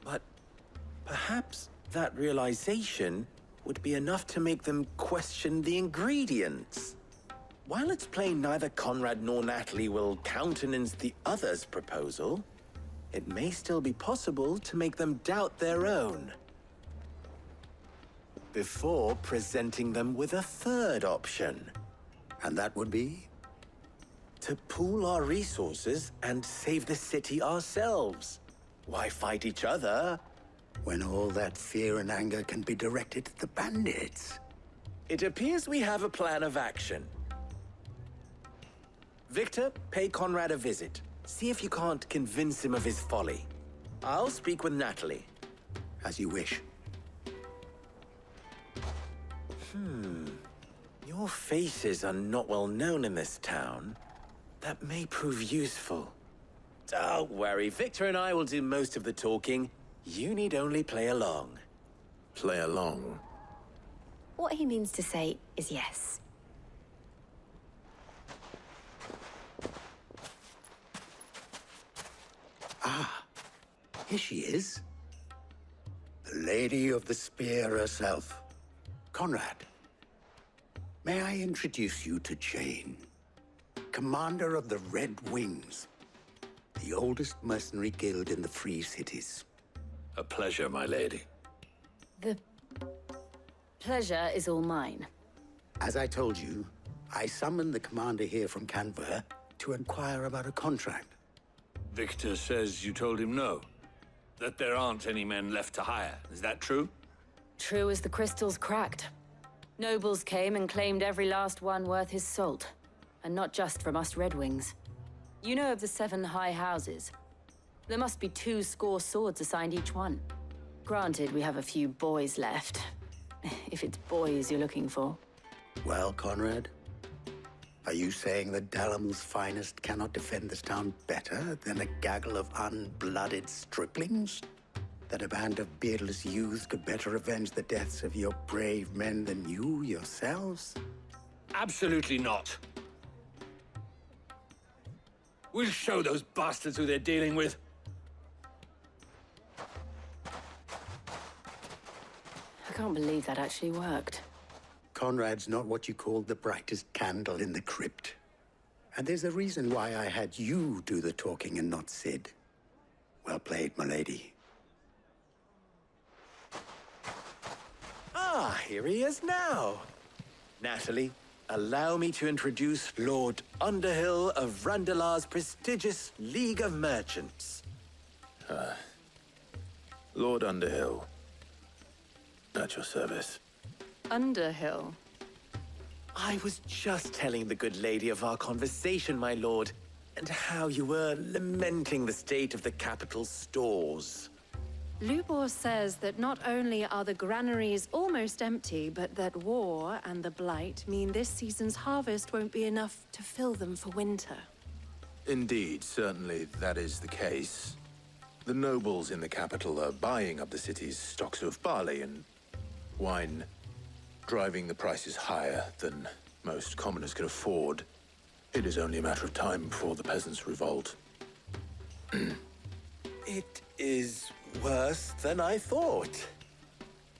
But perhaps that realization would be enough to make them question the ingredients. While it's plain neither Conrad nor Natalie will countenance the other's proposal, it may still be possible to make them doubt their own. Before presenting them with a third option. And that would be? To pool our resources and save the city ourselves. Why fight each other? When all that fear and anger can be directed at the bandits. It appears we have a plan of action. Victor, pay Conrad a visit. See if you can't convince him of his folly. I'll speak with Natalie. As you wish. Your faces are not well known in this town. That may prove useful. Don't worry, Victor and I will do most of the talking. You need only play along. Play along? What he means to say is yes. Ah, here she is. The Lady of the Spear herself. Conrad. May I introduce you to Jane, commander of the Red Wings, the oldest mercenary guild in the Free Cities. A pleasure, my lady. The pleasure is all mine. As I told you, I summoned the commander here from Canver to inquire about a contract. Victor says you told him no. That there aren't any men left to hire. Is that true? True as the crystals cracked. Nobles came and claimed every last one worth his salt. And not just from us Red Wings. You know of the 7 high houses. There must be 2 score swords assigned each one. Granted, we have a few boys left. If it's boys you're looking for. Well, Conrad, are you saying that Dalamel's finest cannot defend this town better than a gaggle of unblooded striplings? That a band of beardless youths could better avenge the deaths of your brave men than you yourselves? Absolutely not. We'll show those bastards who they're dealing with. I can't believe that actually worked. Conrad's not what you call the brightest candle in the crypt. And there's a reason why I had you do the talking and not Sid. Well played, my lady. Ah, here he is now. Natalie, allow me to introduce Lord Underhill of Randalar's prestigious League of Merchants. Lord Underhill. At your service. Underhill? I was just telling the good lady of our conversation, my lord, and how you were lamenting the state of the capital's stores. Lubor says that not only are the granaries almost empty, but that war and the Blight mean this season's harvest won't be enough to fill them for winter. Indeed, certainly that is the case. The nobles in the capital are buying up the city's stocks of barley and wine, driving the prices higher than most commoners can afford. It is only a matter of time before the peasants revolt. It is worse than I thought.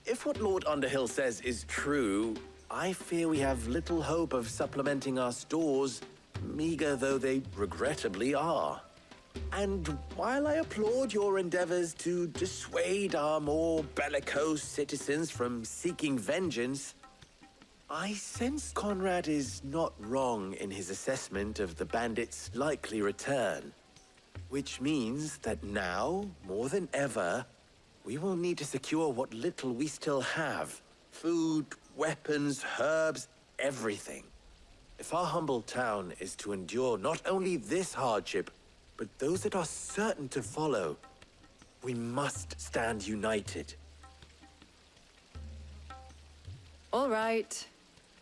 If what Lord Underhill says is true, I fear we have little hope of supplementing our stores, meager though they regrettably are. And while I applaud your endeavors to dissuade our more bellicose citizens from seeking vengeance, I sense Conrad is not wrong in his assessment of the bandits' likely return. Which means that now, more than ever, we will need to secure what little we still have. Food, weapons, herbs, everything. If our humble town is to endure not only this hardship, but those that are certain to follow, we must stand united. All right.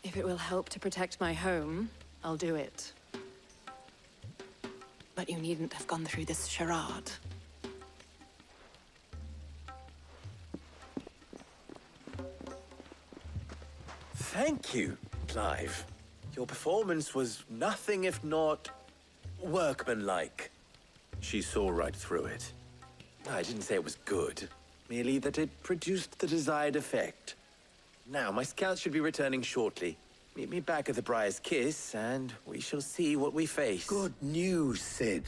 If it will help to protect my home, I'll do it. But you needn't have gone through this charade. Thank you, Clive. Your performance was nothing if not workmanlike. She saw right through it. I didn't say it was good, merely that it produced the desired effect. Now, my scouts should be returning shortly. Meet me back at the Briar's Kiss, and we shall see what we face. Good news, Sid.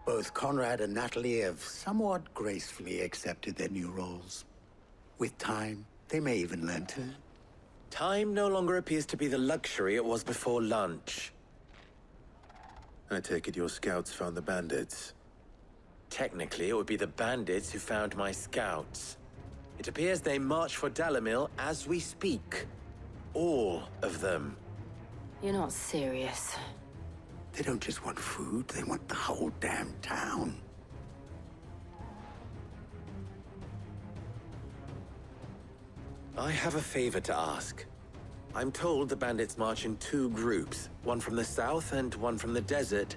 Both Conrad and Natalie have somewhat gracefully accepted their new roles. With time, they may even learn to. Time no longer appears to be the luxury it was before lunch. I take it your scouts found the bandits. Technically, it would be the bandits who found my scouts. It appears they march for Dalamil as we speak. All of them. You're not serious. They don't just want food, they want the whole damn town. I have a favor to ask. I'm told the bandits march in two groups, one from the south and one from the desert,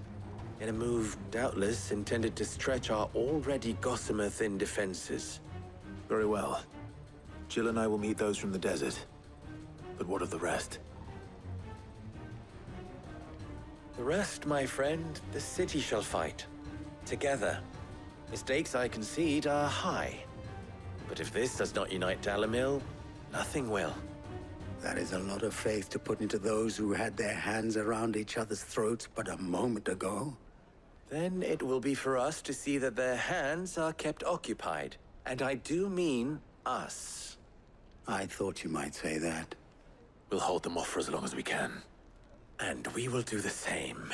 in a move doubtless intended to stretch our already gossamer-thin defenses. Very well. Jill and I will meet those from the desert. But what of the rest? The rest, my friend, the city shall fight. Together. Mistakes, I concede, are high. But if this does not unite Dalamil, nothing will. That is a lot of faith to put into those who had their hands around each other's throats but a moment ago. Then it will be for us to see that their hands are kept occupied. And I do mean us. I thought you might say that. We'll hold them off for as long as we can. And we will do the same.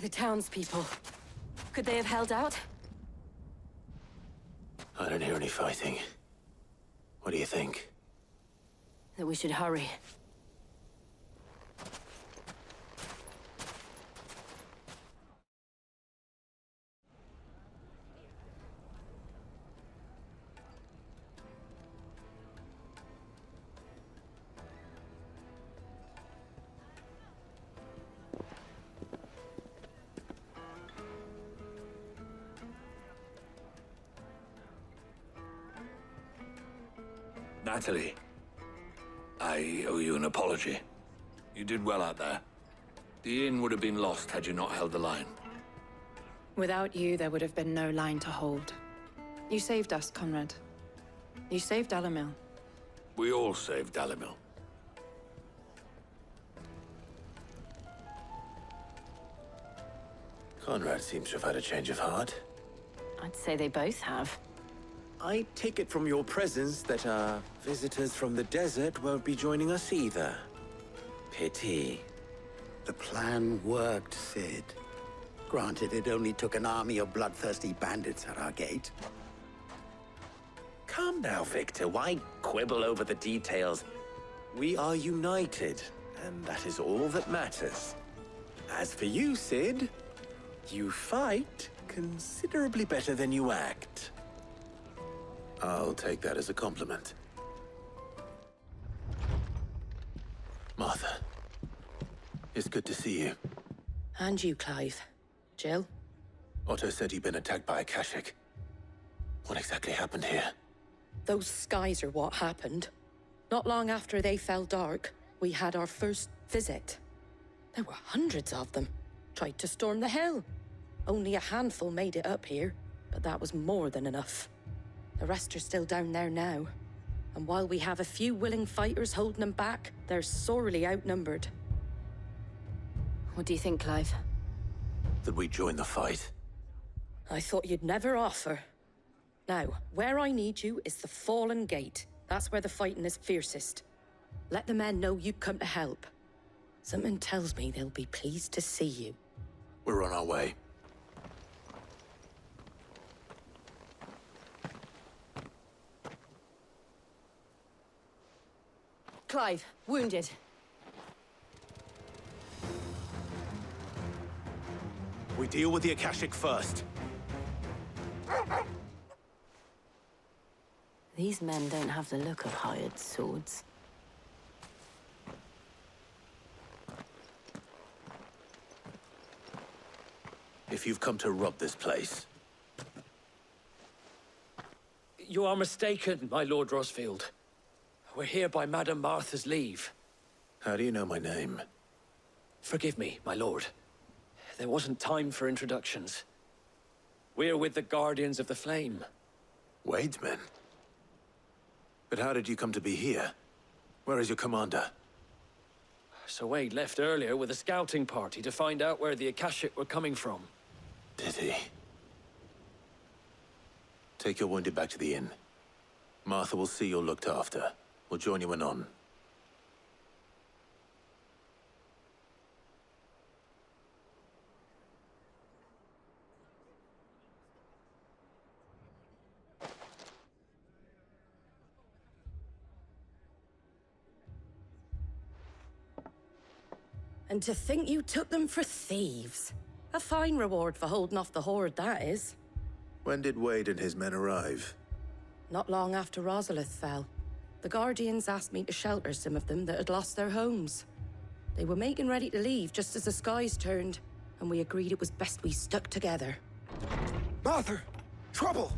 The townspeople. Could they have held out? I don't hear any fighting. What do you think? That we should hurry. Natalie, I owe you an apology. You did well out there. The inn would have been lost had you not held the line. Without you, there would have been no line to hold. You saved us, Conrad. You saved Dalimil. We all saved Dalimil. Conrad seems to have had a change of heart. I'd say they both have. I take it from your presence that our visitors from the desert won't be joining us either. Pity. The plan worked, Sid. Granted, it only took an army of bloodthirsty bandits at our gate. Calm now, Victor. Why quibble over the details? We are united, and that is all that matters. As for you, Sid, you fight considerably better than you act. I'll take that as a compliment. Martha, it's good to see you. And you, Clive. Jill? Otto said you'd been attacked by a Kashik. What exactly happened here? Those skies are what happened. Not long after they fell dark, we had our first visit. There were hundreds of them. Tried to storm the hill. Only a handful made it up here, but that was more than enough. The rest are still down there now. And while we have a few willing fighters holding them back, they're sorely outnumbered. What do you think, Clive? That we join the fight? I thought you'd never offer. Now, where I need you is the Fallen Gate. That's where the fighting is fiercest. Let the men know you've come to help. Something tells me they'll be pleased to see you. We're on our way. Clive, wounded. We deal with the Akashic first. These men don't have the look of hired swords. If you've come to rob this place... You are mistaken, my Lord Rosfield. We're here by Madame Martha's leave. How do you know my name? Forgive me, my lord. There wasn't time for introductions. We're with the Guardians of the Flame. Wade's men? But how did you come to be here? Where is your commander? Sir Wade left earlier with a scouting party to find out where the Akashic were coming from. Did he? Take your wounded back to the inn. Martha will see you're looked after. We'll join you anon. And to think you took them for thieves. A fine reward for holding off the horde, that is. When did Wade and his men arrive? Not long after Rosalith fell. The Guardians asked me to shelter some of them that had lost their homes. They were making ready to leave just as the skies turned, and we agreed it was best we stuck together. Martha! Trouble!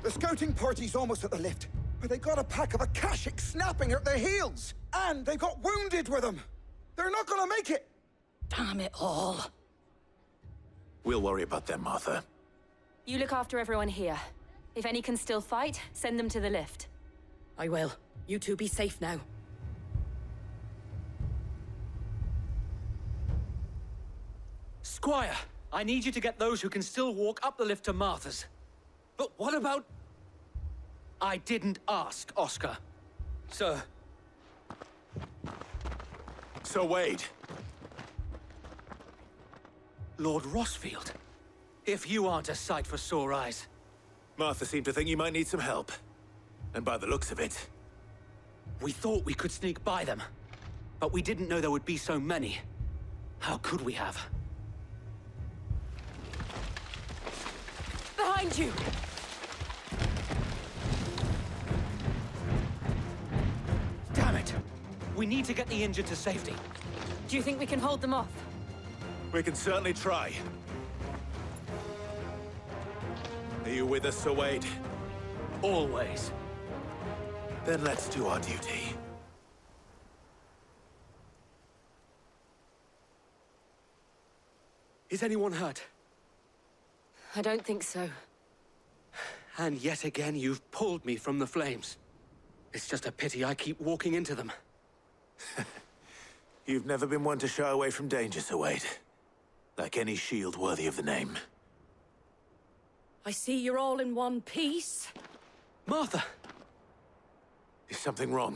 The scouting party's almost at the lift, but they got a pack of Akashic snapping at their heels! And they got wounded with them! They're not gonna make it! Damn it all. We'll worry about them, Martha. You look after everyone here. If any can still fight, send them to the lift. I will. You two be safe now. Squire, I need you to get those who can still walk up the lift to Martha's. But what about... I didn't ask, Oscar. Sir. Sir Wade. Lord Rosfield. If you aren't a sight for sore eyes. Martha seemed to think you might need some help. And by the looks of it... We thought we could sneak by them. But we didn't know there would be so many. How could we have? Behind you! Damn it! We need to get the injured to safety. Do you think we can hold them off? We can certainly try. Are you with us, Sir Wade? Always. Then let's do our duty. Is anyone hurt? I don't think so. And yet again, you've pulled me from the flames. It's just a pity I keep walking into them. You've never been one to shy away from danger, Sir Wade. Like any shield worthy of the name. I see you're all in one piece. Martha! Is something wrong?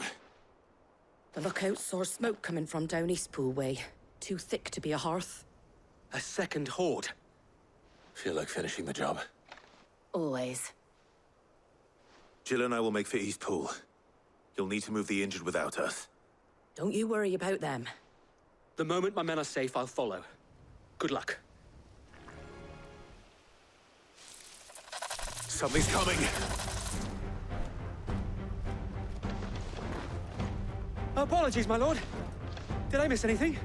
The lookout saw smoke coming from down Eastpool way. Too thick to be a hearth. A second horde. Feel like finishing the job. Always. Jill and I will make for Eastpool. You'll need to move the injured without us. Don't you worry about them. The moment my men are safe, I'll follow. Good luck. Something's coming! Apologies, my lord. Did I miss anything?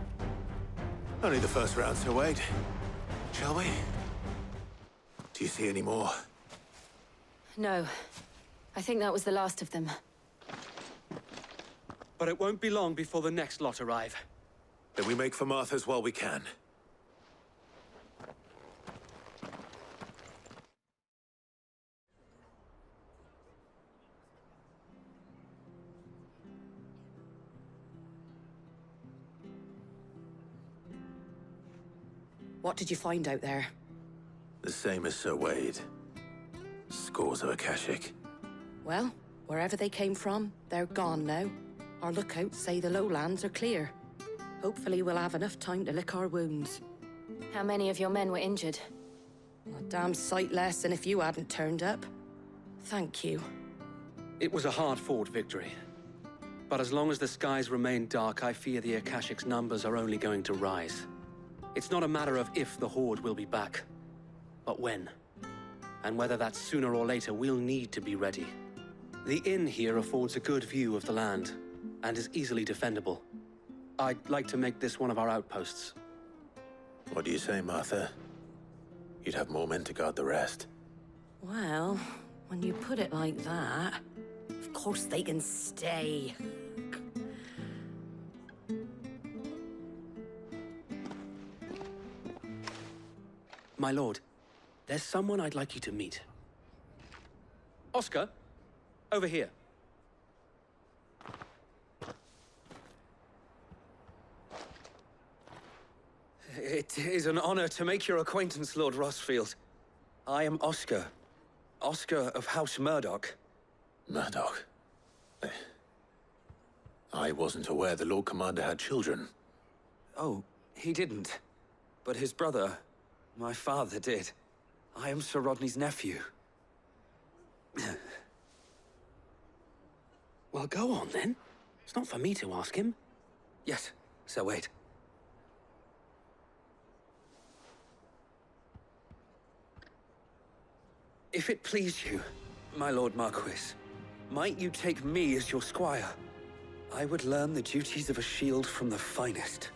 Only the first round, Sir Wade. Shall we? Do you see any more? No. I think that was the last of them. But it won't be long before the next lot arrive. Then we make for Martha's while we can. What did you find out there? The same as Sir Wade. Scores of Akashic. Well, wherever they came from, they're gone now. Our lookouts say the lowlands are clear. Hopefully we'll have enough time to lick our wounds. How many of your men were injured? A damn sight less than if you hadn't turned up. Thank you. It was a hard-fought victory. But as long as the skies remain dark, I fear the Akashic's numbers are only going to rise. It's not a matter of if the Horde will be back, but when. And whether that's sooner or later, we'll need to be ready. The inn here affords a good view of the land, and is easily defendable. I'd like to make this one of our outposts. What do you say, Martha? You'd have more men to guard the rest. Well, when you put it like that, of course they can stay. My lord, there's someone I'd like you to meet. Oscar, over here. It is an honor to make your acquaintance, Lord Rossfield. I am Oscar. Oscar of House Murdoch. Murdoch? I wasn't aware the Lord Commander had children. Oh, he didn't. But his brother, my father, did. I am Sir Rodney's nephew. Well, go on, then. It's not for me to ask him. Yes, Sir Wade. If it please you, my Lord Marquis, might you take me as your squire? I would learn the duties of a shield from the finest.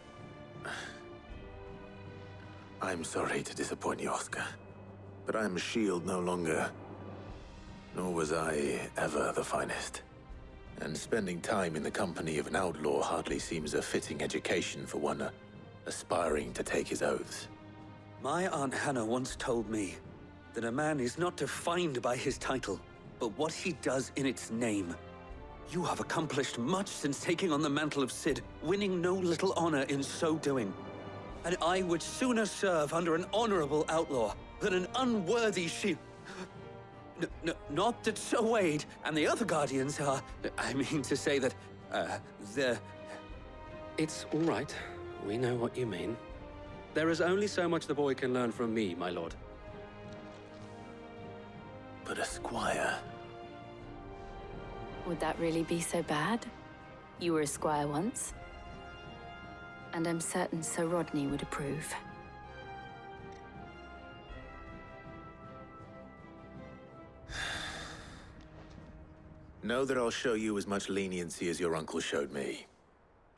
I'm sorry to disappoint you, Oscar. But I'm a shield no longer. Nor was I ever the finest. And spending time in the company of an outlaw hardly seems a fitting education for one aspiring to take his oaths. My Aunt Hannah once told me that a man is not defined by his title, but what he does in its name. You have accomplished much since taking on the mantle of Cid, winning no little honor in so doing. And I would sooner serve under an honorable outlaw than an unworthy shield. Not that Sir Wade and the other Guardians are... I mean to say that, It's all right. We know what you mean. There is only so much the boy can learn from me, my lord. But a squire... Would that really be so bad? You were a squire once. And I'm certain Sir Rodney would approve. Know that I'll show you as much leniency as your uncle showed me.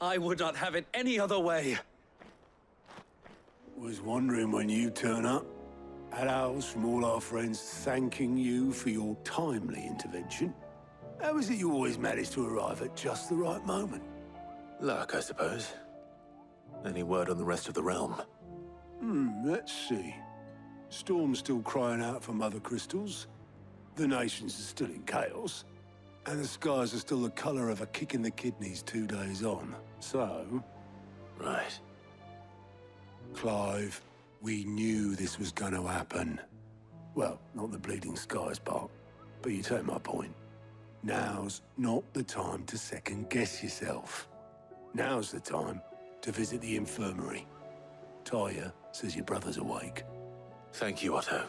I would not have it any other way. Was wondering when you turn up. Had owls from all our friends thanking you for your timely intervention. How is it you always manage to arrive at just the right moment? Luck, I suppose. Any word on the rest of the realm? Let's see. Storm's still crying out for mother crystals. The nations are still in chaos. And the skies are still the color of a kick in the kidneys 2 days on. So... Right. Clive, we knew this was going to happen. Well, not the bleeding skies part, but you take my point. Now's not the time to second-guess yourself. Now's the time to visit the infirmary. Talia says your brother's awake. Thank you, Otto.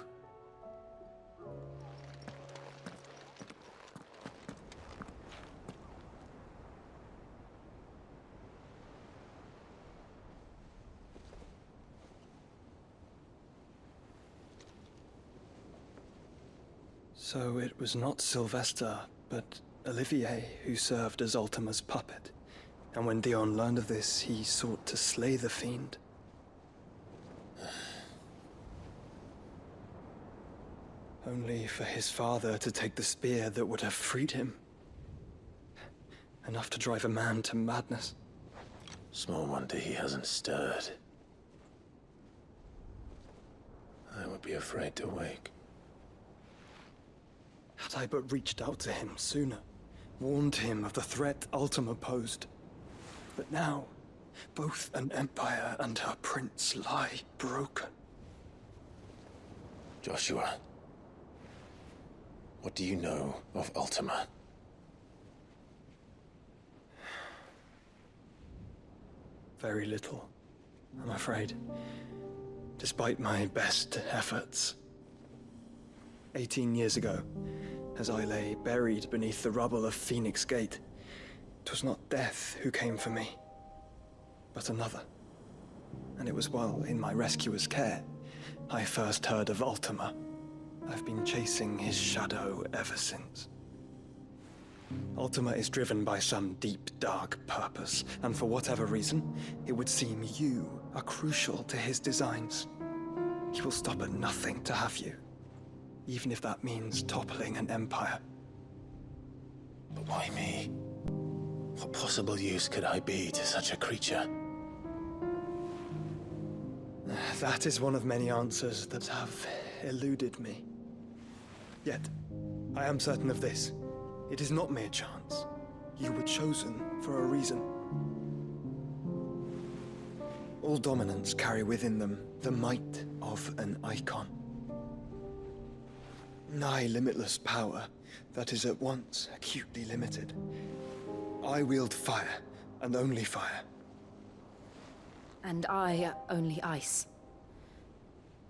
So it was not Sylvester, but Olivier who served as Ultima's puppet. And when Dion learned of this, he sought to slay the fiend. Only for his father to take the spear that would have freed him. Enough to drive a man to madness. Small wonder he hasn't stirred. I would be afraid to wake. Had I but reached out to him sooner, warned him of the threat Ultima posed. But now, both an empire and her prince lie broken. Joshua, what do you know of Ultima? Very little, I'm afraid. Despite my best efforts. 18 years ago, as I lay buried beneath the rubble of Phoenix Gate, 'twas not death who came for me, but another. And it was while in my rescuer's care, I first heard of Ultima. I've been chasing his shadow ever since. Ultima is driven by some deep, dark purpose, and for whatever reason, it would seem you are crucial to his designs. He will stop at nothing to have you, even if that means toppling an empire. But why me? What possible use could I be to such a creature? That is one of many answers that have eluded me. Yet, I am certain of this. It is not mere chance. You were chosen for a reason. All dominants carry within them the might of an icon. Nigh limitless power that is at once acutely limited. I wield fire, and only fire. And I only ice.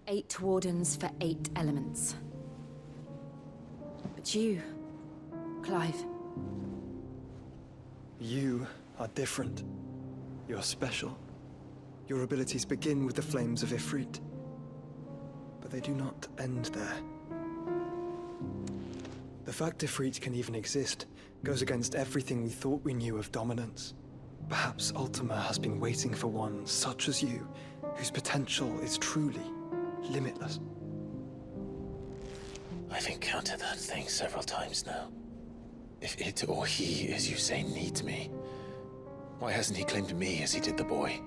8 wardens for 8 elements. But you, Clive. You are different. You're special. Your abilities begin with the flames of Ifrit. But they do not end there. The fact Ifrit can even exist goes against everything we thought we knew of dominance. Perhaps Ultima has been waiting for one such as you, whose potential is truly limitless. I've encountered that thing several times now. If it or he, as you say, needs me, why hasn't he claimed me as he did the boy?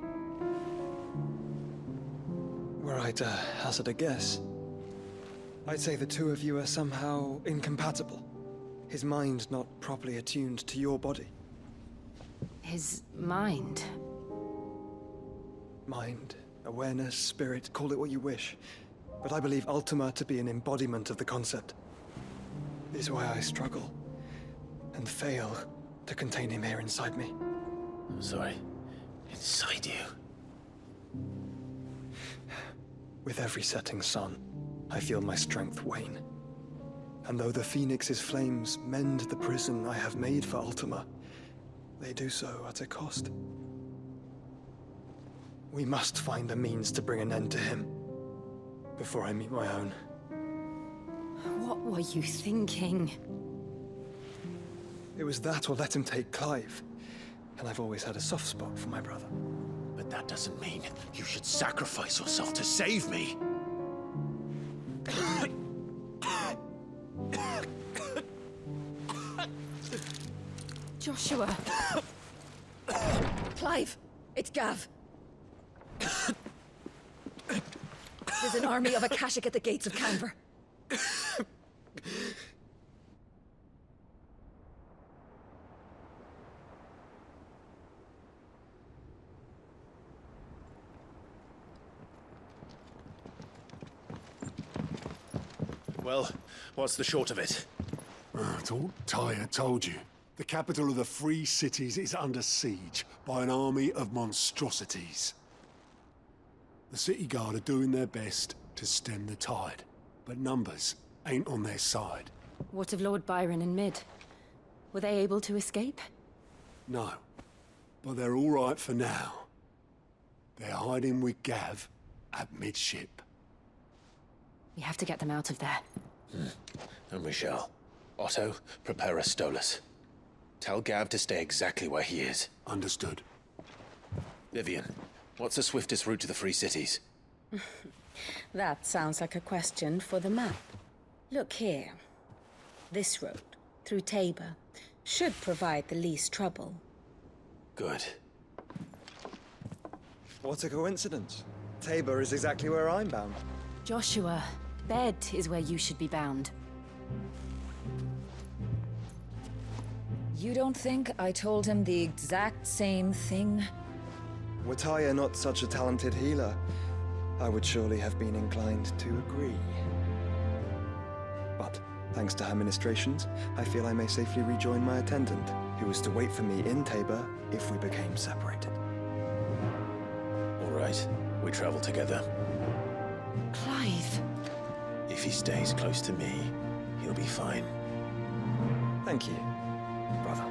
Were I to hazard a guess, I'd say the two of you are somehow incompatible. His mind not properly attuned to your body. His mind? Mind, awareness, spirit, call it what you wish. But I believe Ultima to be an embodiment of the concept. This is why I struggle and fail to contain him here inside me. I'm sorry. Inside you? With every setting sun, I feel my strength wane. And though the Phoenix's flames mend the prison I have made for Ultima, they do so at a cost. We must find a means to bring an end to him before I meet my own. What were you thinking? It was that or let him take Clive. And I've always had a soft spot for my brother. But that doesn't mean you should sacrifice yourself to save me. Joshua! Clive! It's Gav! There's an army of Akashic at the gates of Canver. Well, what's the short of it? I thought Tyre told you. The capital of the Free Cities is under siege by an army of monstrosities. The city guard are doing their best to stem the tide, but numbers ain't on their side. What of Lord Byron and Mid? Were they able to escape? No, but they're all right for now. They're hiding with Gav at midship. We have to get them out of there. And we shall. Otto, prepare a Stolas. Tell Gav to stay exactly where he is. Understood. Vivian, what's the swiftest route to the Free Cities? That sounds like a question for the map. Look here. This road, through Tabor, should provide the least trouble. Good. What a coincidence. Tabor is exactly where I'm bound. Joshua, bed is where you should be bound. You don't think I told him the exact same thing? Were Tyre not such a talented healer, I would surely have been inclined to agree. But, thanks to her ministrations, I feel I may safely rejoin my attendant, who was to wait for me in Tabor if we became separated. All right, we travel together. Clive! If he stays close to me, he'll be fine. Thank you, brother.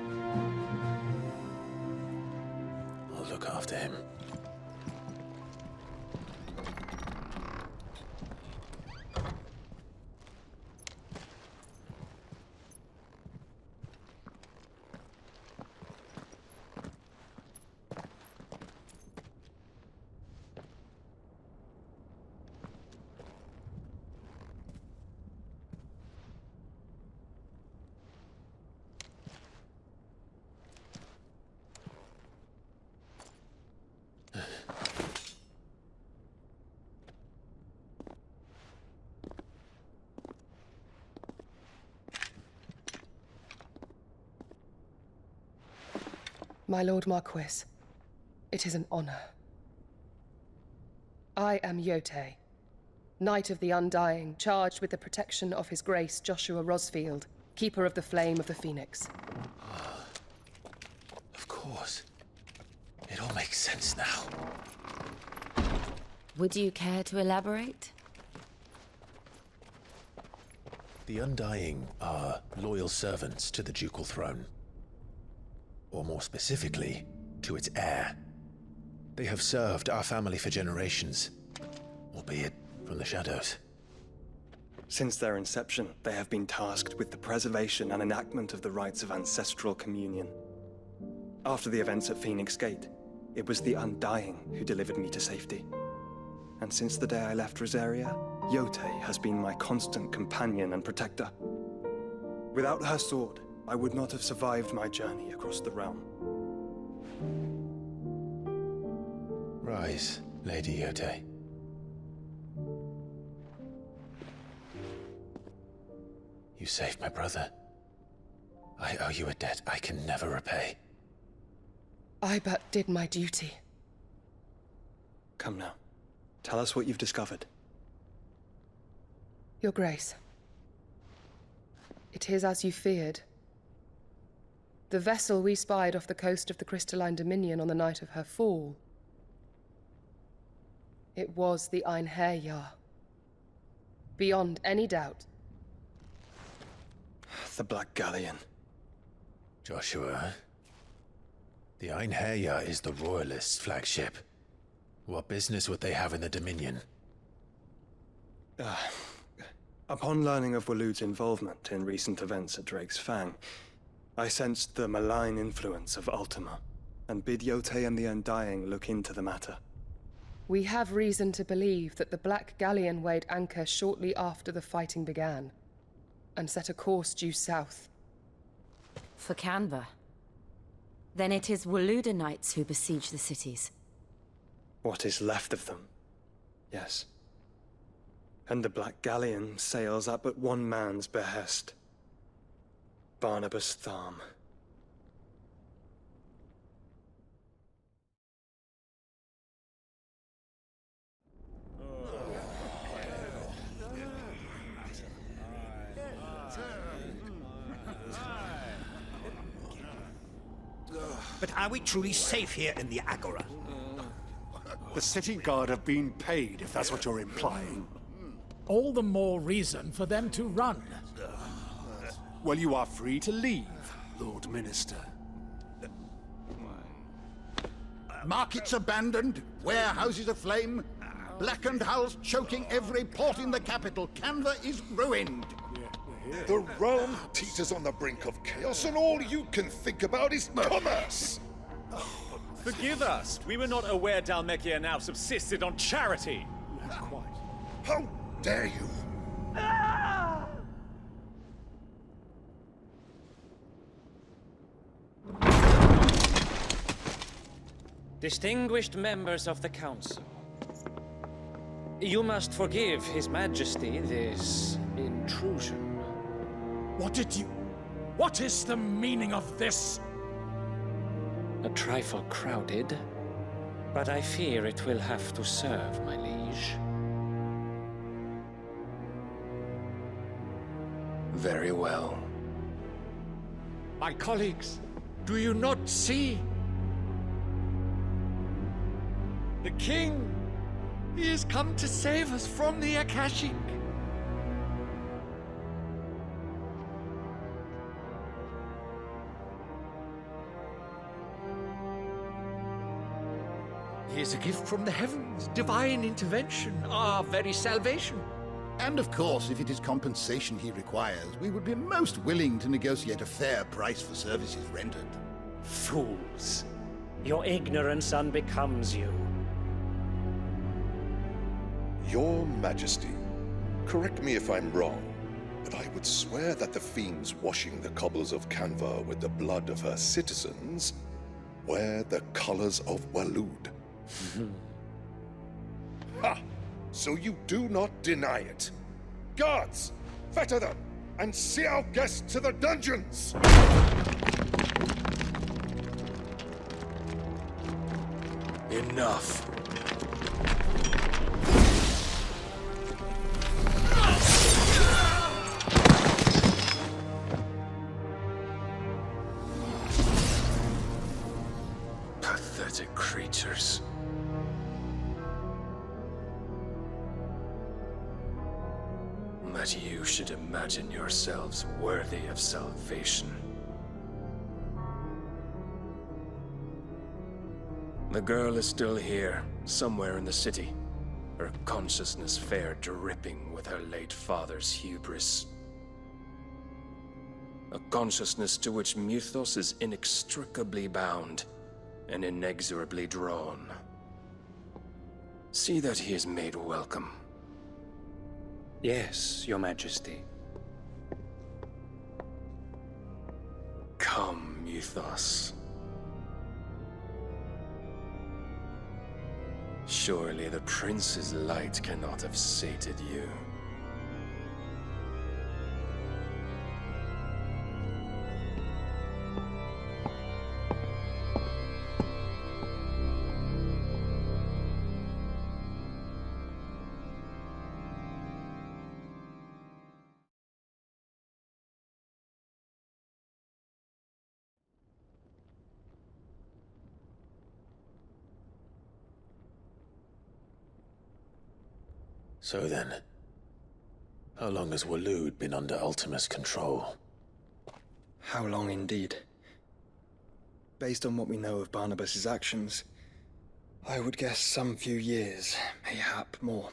I'll look after him. My Lord Marquis, it is an honor. I am Yote, Knight of the Undying, charged with the protection of His Grace Joshua Rosfield, Keeper of the Flame of the Phoenix. Of course. It all makes sense now. Would you care to elaborate? The Undying are loyal servants to the ducal throne. Or more specifically, to its heir. They have served our family for generations, albeit from the shadows. Since their inception, they have been tasked with the preservation and enactment of the rites of ancestral communion. After the events at Phoenix Gate, it was the Undying who delivered me to safety. And since the day I left Rosaria, Yote has been my constant companion and protector. Without her sword, I would not have survived my journey across the realm. Rise, Lady Yote. You saved my brother. I owe you a debt I can never repay. I but did my duty. Come now. Tell us what you've discovered. Your Grace. It is as you feared. The vessel we spied off the coast of the Crystalline Dominion on the night of her fall. It was the Einherjar. Beyond any doubt. The Black Galleon. Joshua, the Einherjar is the Royalists' flagship. What business would they have in the Dominion? Upon learning of Waloed's involvement in recent events at Drake's Fang, I sensed the malign influence of Ultima, and bid Yote and the Undying look into the matter. We have reason to believe that the Black Galleon weighed anchor shortly after the fighting began, and set a course due south. For Canva? Then it is Waluda Knights who besiege the cities. What is left of them? Yes. And the Black Galleon sails at but one man's behest. Barnabas Tharm. But are we truly safe here in the Agora? The city guard have been paid, if that's what you're implying. All the more reason for them to run. Well, you are free to leave, Lord Minister. Markets abandoned, warehouses aflame, blackened hulls choking every port in the capital. Canva is ruined. The realm teeters on the brink of chaos, and all you can think about is commerce! Forgive us. We were not aware Dhalmekia now subsisted on charity. Not quite. How dare you? Distinguished members of the Council, you must forgive His Majesty this intrusion. What is the meaning of this? A trifle crowded, but I fear it will have to serve, my liege. Very well. My colleagues, do you not see? The king! He has come to save us from the Akashic! He is a gift from the heavens, divine intervention, our very salvation. And of course, if it is compensation he requires, we would be most willing to negotiate a fair price for services rendered. Fools! Your ignorance unbecomes you. Your Majesty, correct me if I'm wrong, but I would swear that the fiends washing the cobbles of Canva with the blood of her citizens wear the colors of Walud. Ha! So you do not deny it. Guards, fetter them, and see our guests to the dungeons! Enough. Pathetic creatures. That you should imagine yourselves worthy of salvation. The girl is still here, somewhere in the city. Her consciousness fair dripping with her late father's hubris. A consciousness to which Mythos is inextricably bound and inexorably drawn. See that he is made welcome. Yes, Your Majesty. Come, Mythos. Surely the prince's light cannot have sated you. So then, how long has Walud been under Ultima's control? How long indeed? Based on what we know of Barnabas's actions, I would guess some few years, mayhap more.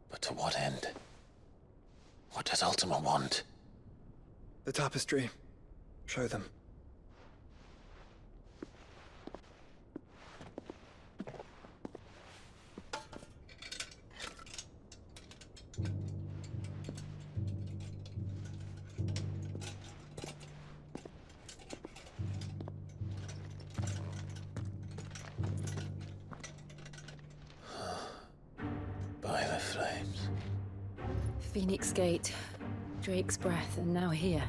But to what end? What does Ultima want? The tapestry. Show them. Phoenix Gate, Drake's Breath, and now here.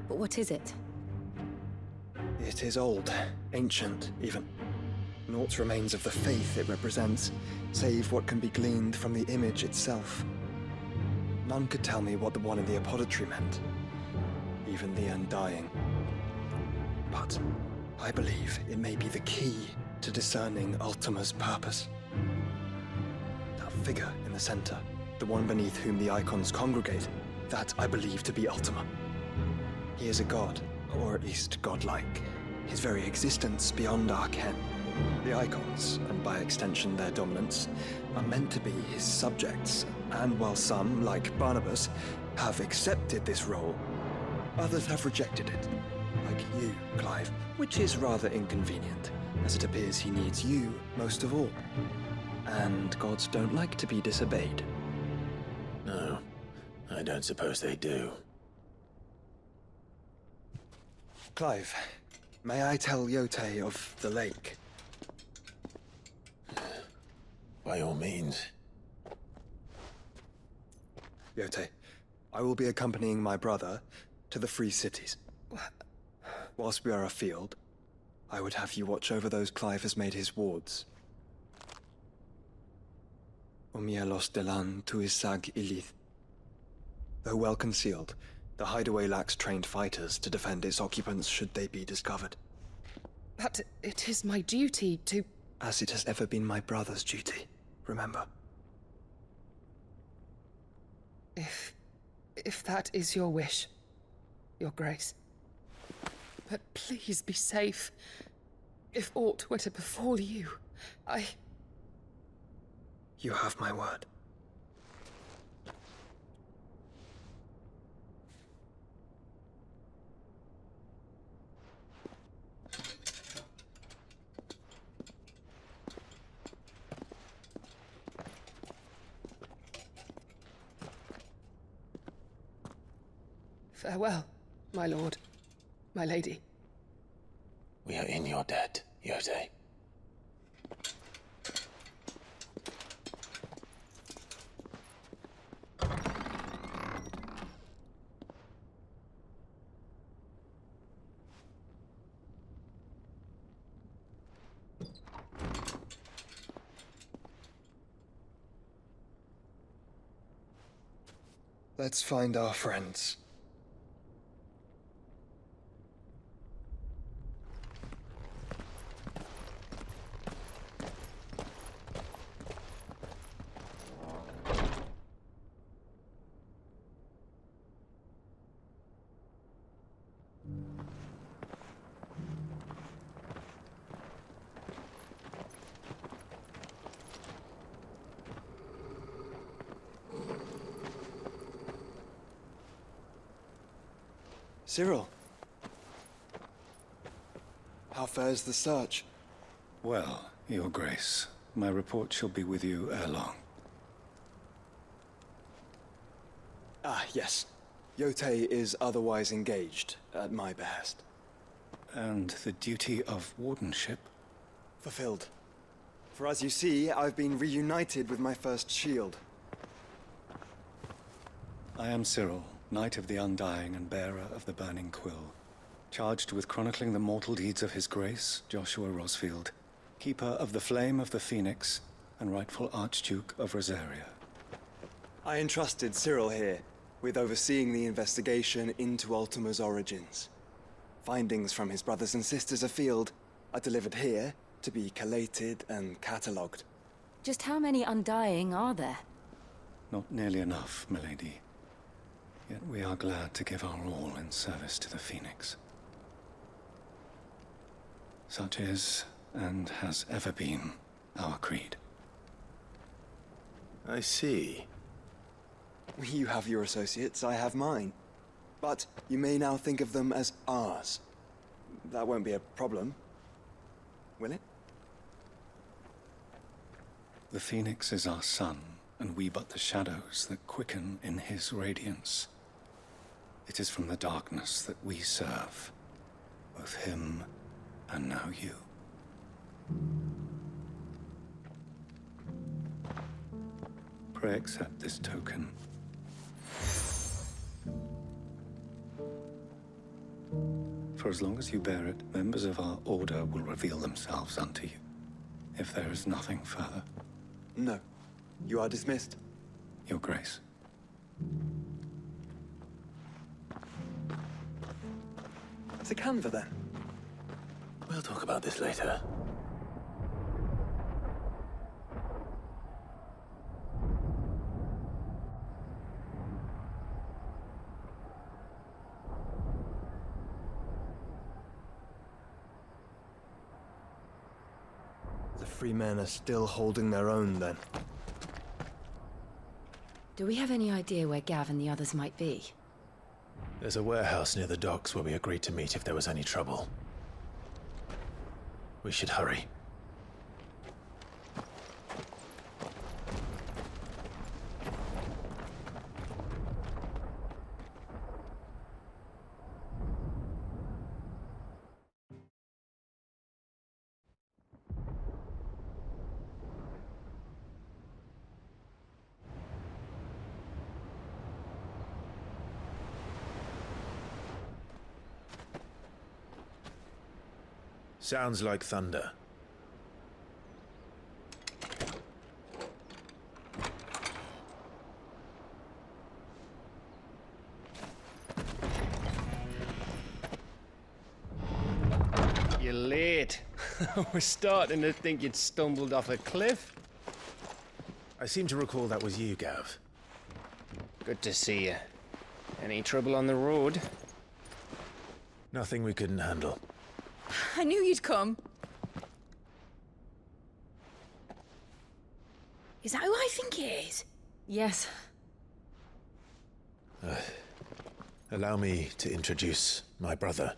But what is it? It is old, ancient, even. Naught remains of the faith it represents, save what can be gleaned from the image itself. None could tell me what the one in the apothecary meant, even the Undying. But I believe it may be the key to discerning Ultima's purpose. That figure in the center, the one beneath whom the icons congregate, that I believe to be Ultima. He is a god, or at least godlike, his very existence beyond our ken. The icons, and by extension their dominants, are meant to be his subjects, and while some, like Barnabas, have accepted this role, others have rejected it. Like you, Clive, which is rather inconvenient, as it appears he needs you most of all. And gods don't like to be disobeyed. No, I don't suppose they do. Clive, may I tell Yote of the lake? By all means. Yote, I will be accompanying my brother to the Free Cities. Whilst we are afield, I would have you watch over those Clive has made his wards. Omielos delan tuisag ilith. Though well concealed, the hideaway lacks trained fighters to defend its occupants should they be discovered. But it is my duty to... As it has ever been my brother's duty, remember. If that is your wish, Your Grace. But please be safe. If aught were to befall you, You have my word. Farewell, my lord, my lady. We are in your debt, Yote. Let's find our friends. Cyril. How fares the search? Well, Your Grace, my report shall be with you ere long. Ah, yes. Yote is otherwise engaged, at my behest. And the duty of wardenship? Fulfilled. For as you see, I've been reunited with my first shield. I am Cyril, Knight of the Undying and bearer of the Burning Quill, charged with chronicling the mortal deeds of His Grace, Joshua Rosfield, Keeper of the Flame of the Phoenix, and rightful Archduke of Rosaria. I entrusted Cyril here with overseeing the investigation into Ultima's origins. Findings from his brothers and sisters afield are delivered here to be collated and catalogued. Just how many Undying are there? Not nearly enough, milady. Yet we are glad to give our all in service to the Phoenix. Such is, and has ever been, our creed. I see. You have your associates, I have mine. But you may now think of them as ours. That won't be a problem, will it? The Phoenix is our sun, and we but the shadows that quicken in his radiance. It is from the darkness that we serve, both him and now you. Pray accept this token, For as long as you bear it, members of our order will reveal themselves unto you. If there is nothing further. No. You are dismissed. Your Grace. The Canva, then? We'll talk about this later. The free men are still holding their own, then. Do we have any idea where Gav and the others might be? There's a warehouse near the docks where we agreed to meet if there was any trouble. We should hurry. Sounds like thunder. You're late. We're starting to think you'd stumbled off a cliff. I seem to recall that was you, Gav. Good to see you. Any trouble on the road? Nothing we couldn't handle. I knew you'd come. Is that who I think it is? Yes. Allow me to introduce my brother,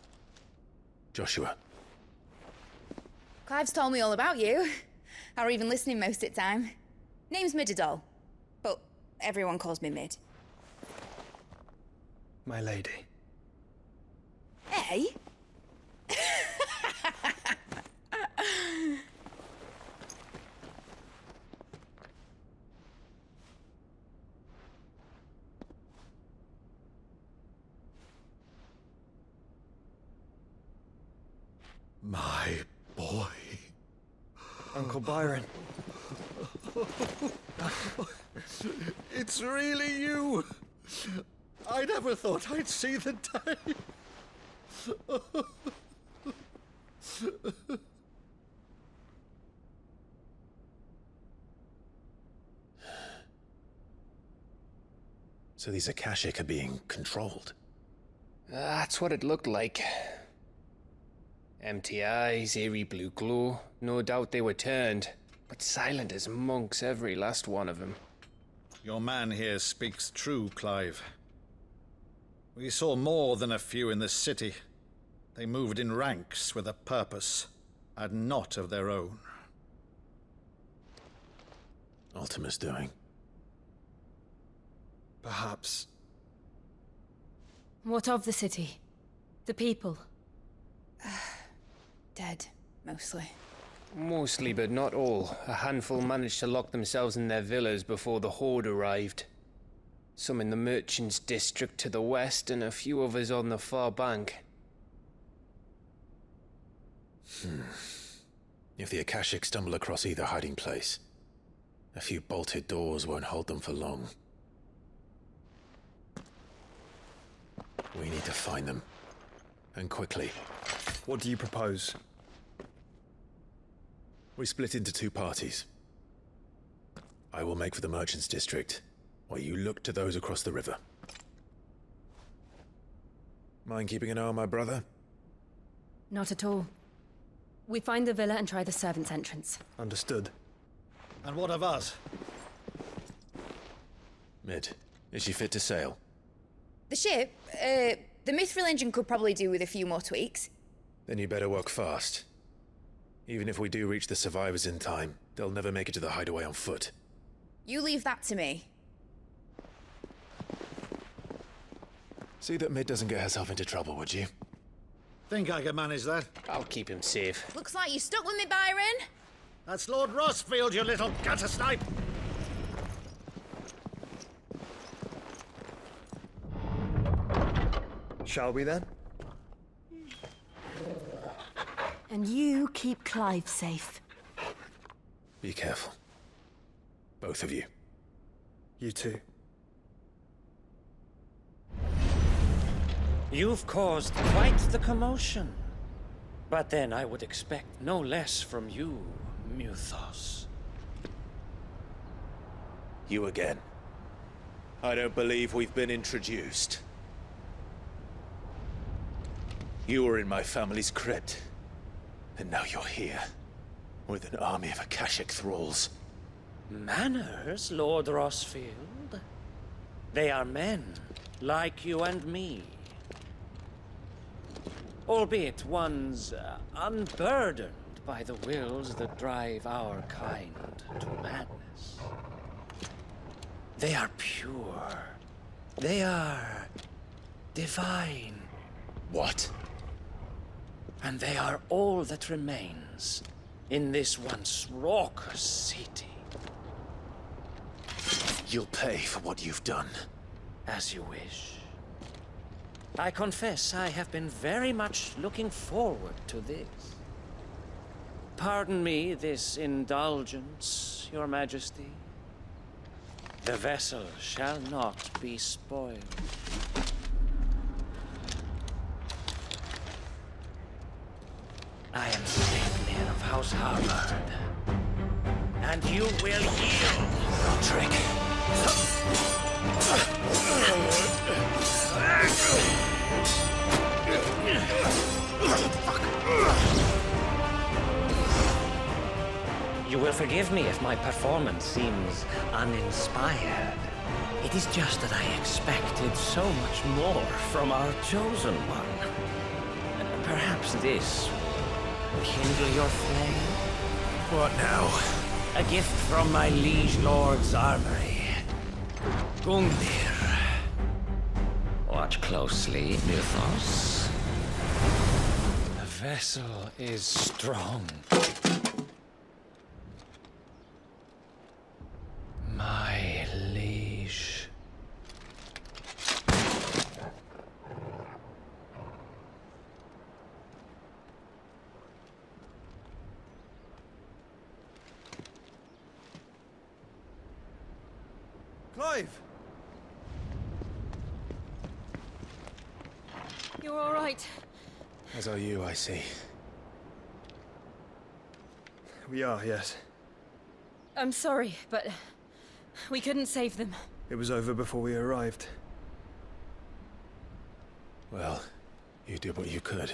Joshua. Clive's told me all about you. Or even listening most of the time. Name's Midadol, but everyone calls me Mid. My lady. Hey? My boy. Uncle Byron. It's really you. I never thought I'd see the day. So these Akashic are being controlled? That's what it looked like. Empty eyes, eerie blue glow. No doubt they were turned, but silent as monks, every last one of them. Your man here speaks true, Clive. We saw more than a few in this city. They moved in ranks with a purpose, and not of their own. Ultima's doing. Perhaps. What of the city? The people? Dead, mostly. Mostly, but not all. A handful managed to lock themselves in their villas before the Horde arrived. Some in the Merchants' District to the west, and a few others on the far bank. If the Akashic stumble across either hiding place, a few bolted doors won't hold them for long. We need to find them. And quickly. What do you propose? We split into two parties. I will make for the Merchants' District, while you look to those across the river. Mind keeping an eye on my brother? Not at all. We find the villa and try the servants' entrance. Understood. And what of us? Mid, is she fit to sail? The ship, the Mithril engine could probably do with a few more tweaks. Then you better work fast. Even if we do reach the survivors in time, they'll never make it to the hideaway on foot. You leave that to me. See that Mid doesn't get herself into trouble, would you? Think I can manage that? I'll keep him safe. Looks like you stuck with me, Byron. That's Lord Rossfield, you little gutter snipe! Shall we then? And you keep Clive safe. Be careful. Both of you. You too. You've caused quite the commotion. But then I would expect no less from you, Mythos. You again. I don't believe we've been introduced. You were in my family's crypt. And now you're here. With an army of Akashic thralls. Manners, Lord Rosfield? They are men, like you and me. Albeit one's unburdened by the wills that drive our kind to madness. They are pure. They are divine. What? And they are all that remains in this once raucous city. You'll pay for what you've done. As you wish. I confess I have been very much looking forward to this. Pardon me this indulgence, Your Majesty. The vessel shall not be spoiled. I am Sleipnir of House Harvard. And you will yield. Roderick. You will forgive me if my performance seems uninspired. It is just that I expected so much more from our chosen one. Perhaps this will kindle your flame? What now? A gift from my liege lord's armory. Gungnir. Watch closely, Mythos. The vessel is strong. My liege. Clive! You're all right. As are you, I see. We are, yes. I'm sorry, but we couldn't save them. It was over before we arrived. Well, you did what you could.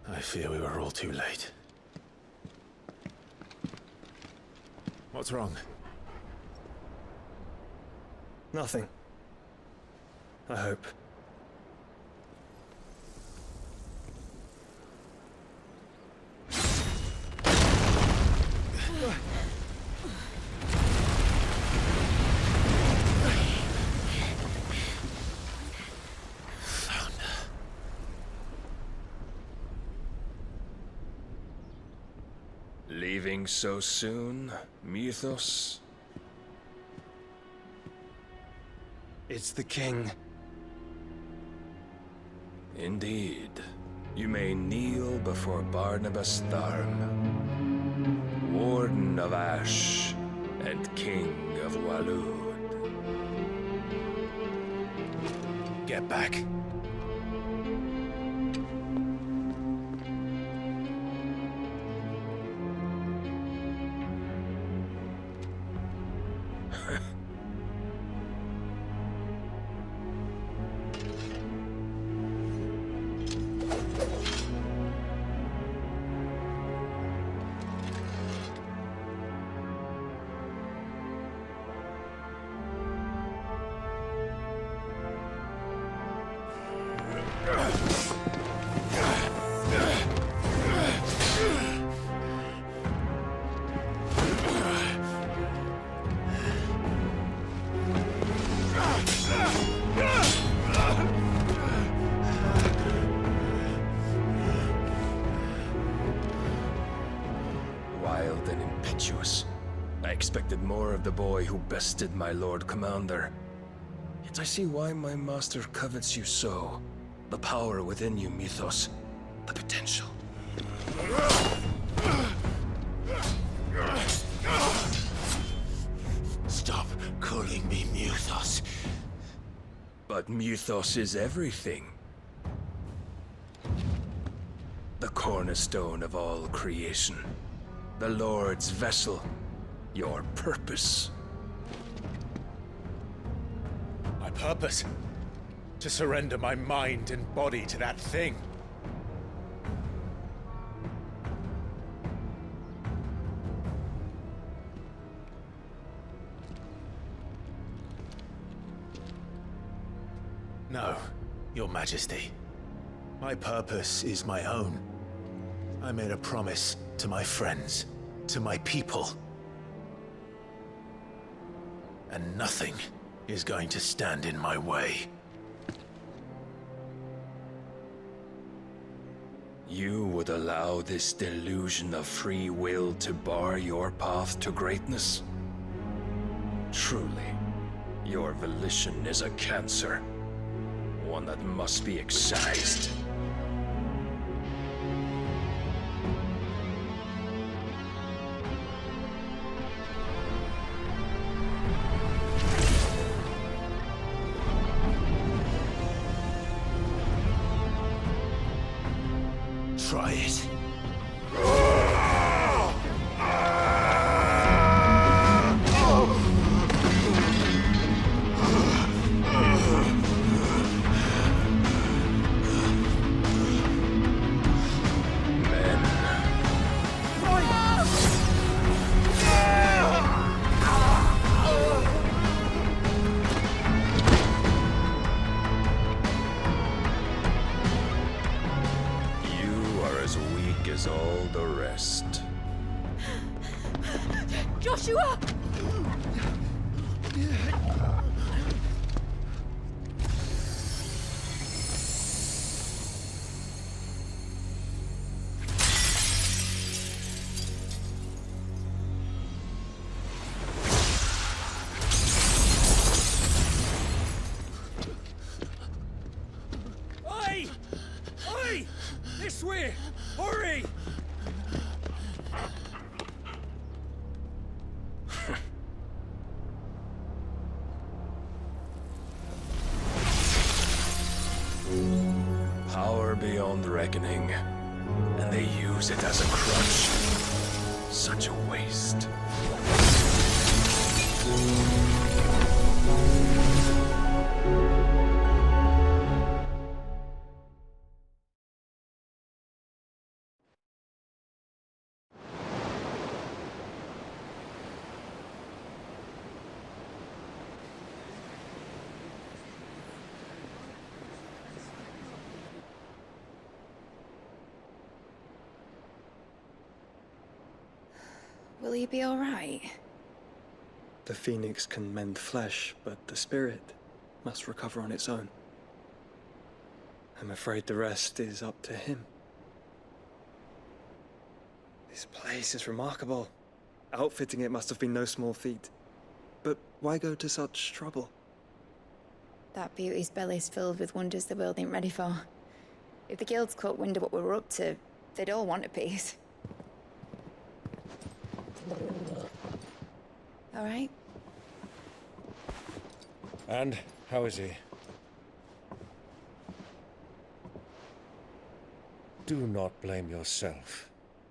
I fear we were all too late. What's wrong? Nothing. I hope. Leaving so soon, Mythos? It's the king. Indeed. You may kneel before Barnabas Tharm, Warden of Ash and King of Waloed. Get back. Wild and impetuous. I expected more of the boy who bested my Lord Commander. Yet I see why my master covets you so. The power within you, Mythos. The potential. Stop calling me Mythos. But Mythos is everything. The cornerstone of all creation. The Lord's vessel. Your purpose. My purpose? To surrender my mind and body to that thing. No, Your Majesty. My purpose is my own. I made a promise to my friends, to my people. And nothing is going to stand in my way. You would allow this delusion of free will to bar your path to greatness? Truly, your volition is a cancer. One that must be excised. Try it. As all the rest. Joshua! Oi! Oi! This way! Hurry! Power beyond reckoning, and they use it as a crutch. Such a waste. Will he be all right? The phoenix can mend flesh, but the spirit must recover on its own. I'm afraid the rest is up to him. This place is remarkable. Outfitting it must have been no small feat. But why go to such trouble? That beauty's belly's filled with wonders the world ain't ready for. If the guilds caught wind of what we were up to, they'd all want a piece. All right? And how is he? Do not blame yourself.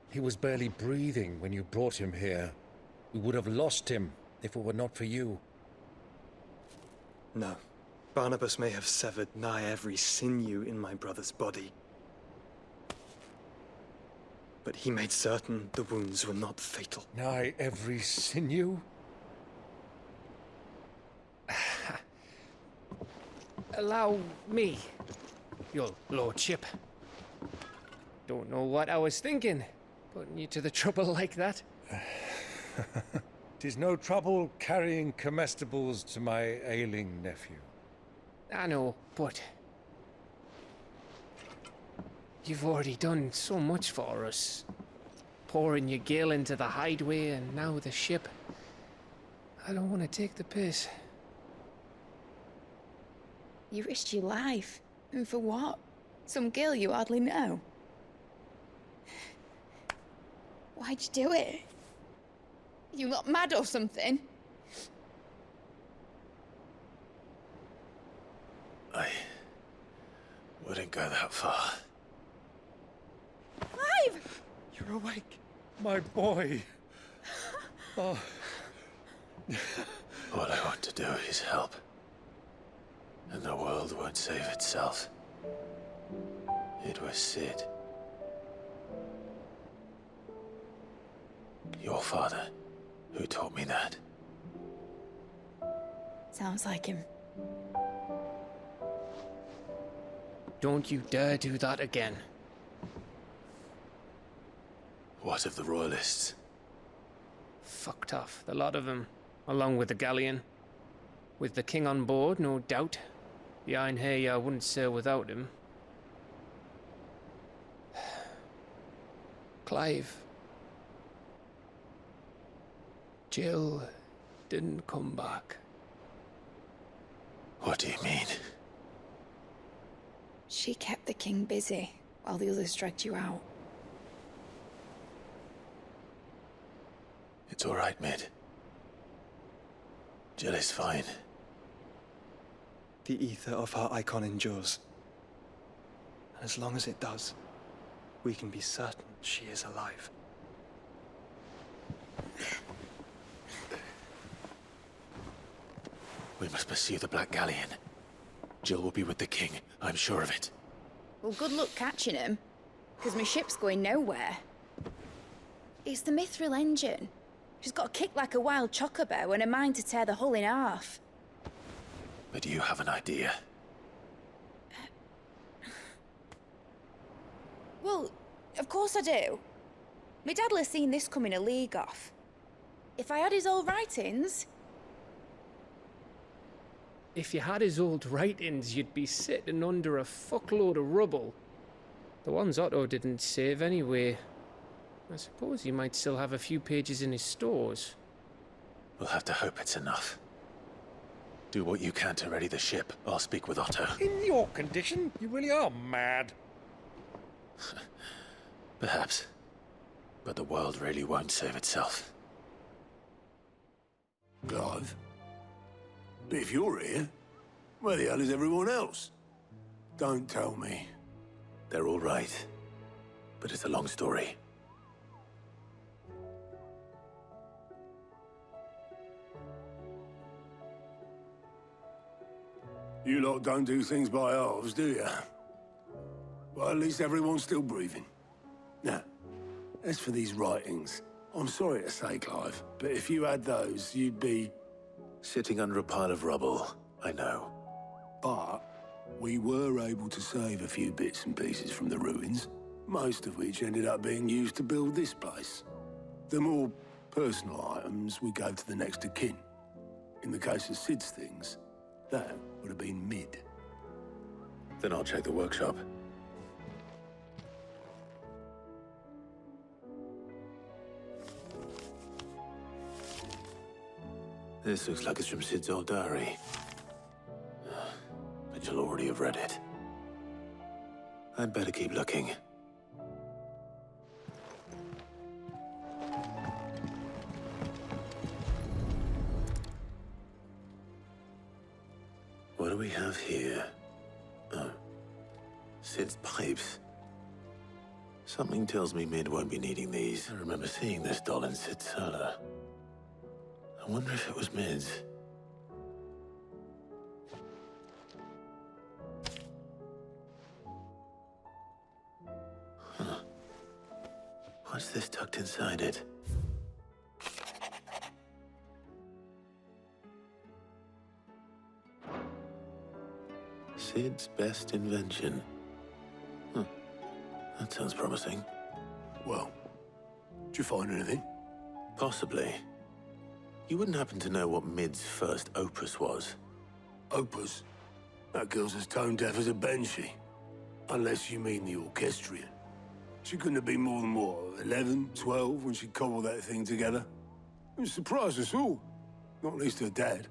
He was barely breathing when you brought him here. We would have lost him if it were not for you. No. Barnabas may have severed nigh every sinew in my brother's body. But he made certain the wounds were not fatal. Nigh every sinew? Allow me, your lordship. Don't know what I was thinking, putting you to the trouble like that. 'Tis no trouble carrying comestibles to my ailing nephew. I know, but you've already done so much for us. Pouring your gale into the hideaway and now the ship. I don't want to take the piss. You risked your life. And for what? Some girl you hardly know. Why'd you do it? You not mad or something? I wouldn't go that far. Clive! You're awake. My boy. Oh. All I want to do is help. And the world won't save itself. It was Sid. Your father, who taught me that. Sounds like him. Don't you dare do that again. What of the Royalists? Fucked off, the lot of them, along with the galleon. With the king on board, no doubt. The Iron Hair wouldn't sail without him. Clive. Jill didn't come back. What do you mean? She kept the king busy while the others dragged you out. It's all right, Mid. Jill is fine. The ether of her icon endures. And as long as it does, we can be certain she is alive. We must pursue the Black Galleon. Jill will be with the king, I'm sure of it. Well, good luck catching him, because my ship's going nowhere. It's the Mithril engine. She's got a kick like a wild chocobo and a mind to tear the hull in half. But do you have an idea? Well, of course I do. My dad'll have seen this coming a league off. If I had his old writings... If you had his old writings, you'd be sitting under a fuckload of rubble. The ones Otto didn't save anyway. I suppose he might still have a few pages in his stores. We'll have to hope it's enough. Do what you can to ready the ship. I'll speak with Otto. In your condition, you really are mad. Perhaps. But the world really won't save itself. Clive? But if you're here, where the hell is everyone else? Don't tell me. They're all right. But it's a long story. You lot don't do things by halves, do you? Well, at least everyone's still breathing. Now, as for these writings, I'm sorry to say, Clive, but if you had those, you'd be... Sitting under a pile of rubble, I know. But we were able to save a few bits and pieces from the ruins, most of which ended up being used to build this place. The more personal items we gave to the next of kin. In the case of Sid's things, that would have been Mid. Then I'll check the workshop. This looks like it's from Sid's old diary. But you'll already have read it. I'd better keep looking. What do we have here? Oh, Sid's pipes. Something tells me Mid won't be needing these. I remember seeing this doll in Sid's cellar. I wonder if it was Mid's. Huh. What's this tucked inside it? Sid's best invention. Huh. That sounds promising. Well, did you find anything? Possibly. You wouldn't happen to know what Mid's first opus was? Opus? That girl's as tone-deaf as a banshee. Unless you mean the orchestrion. She couldn't have been more than, what, 11, 12 when she cobbled that thing together? It surprised us all. Not least her dad.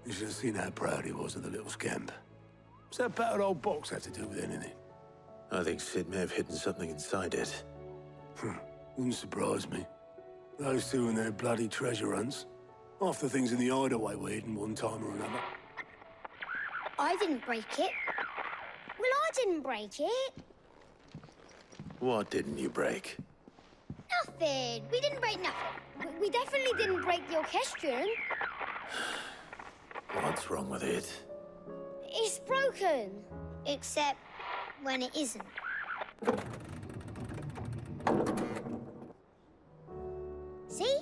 You should have seen how proud he was of the little scamp. What's that battered old box have to do with anything? I think Sid may have hidden something inside it. Wouldn't surprise me. Those two and their bloody treasure hunts. Half the things in the hideaway were hidden one time or another. I didn't break it. Well, I didn't break it. What didn't you break? Nothing. We didn't break nothing. We definitely didn't break the orchestrion. What's wrong with it? It's broken. Except when it isn't. See?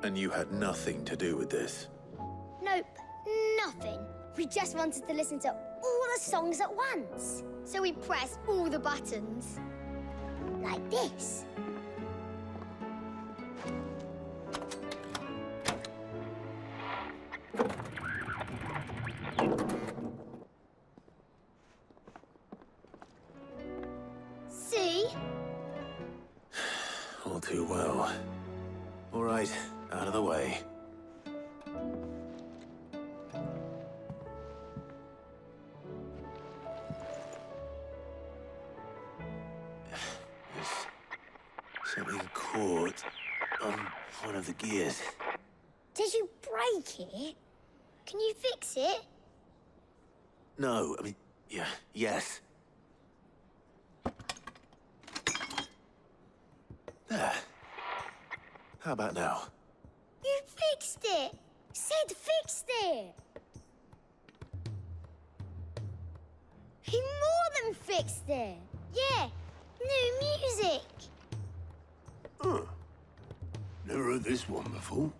And you had nothing to do with this? Nope, nothing. We just wanted to listen to all the songs at once. So we pressed all the buttons. Like this. See? All too well. All right, out of the way. There's something caught on one of the gears. Did you break it? Can you fix it? No, I mean, yes. There. How about now? You fixed it! Sid fixed it! He more than fixed it! Yeah, new music! Huh. Never heard this one before.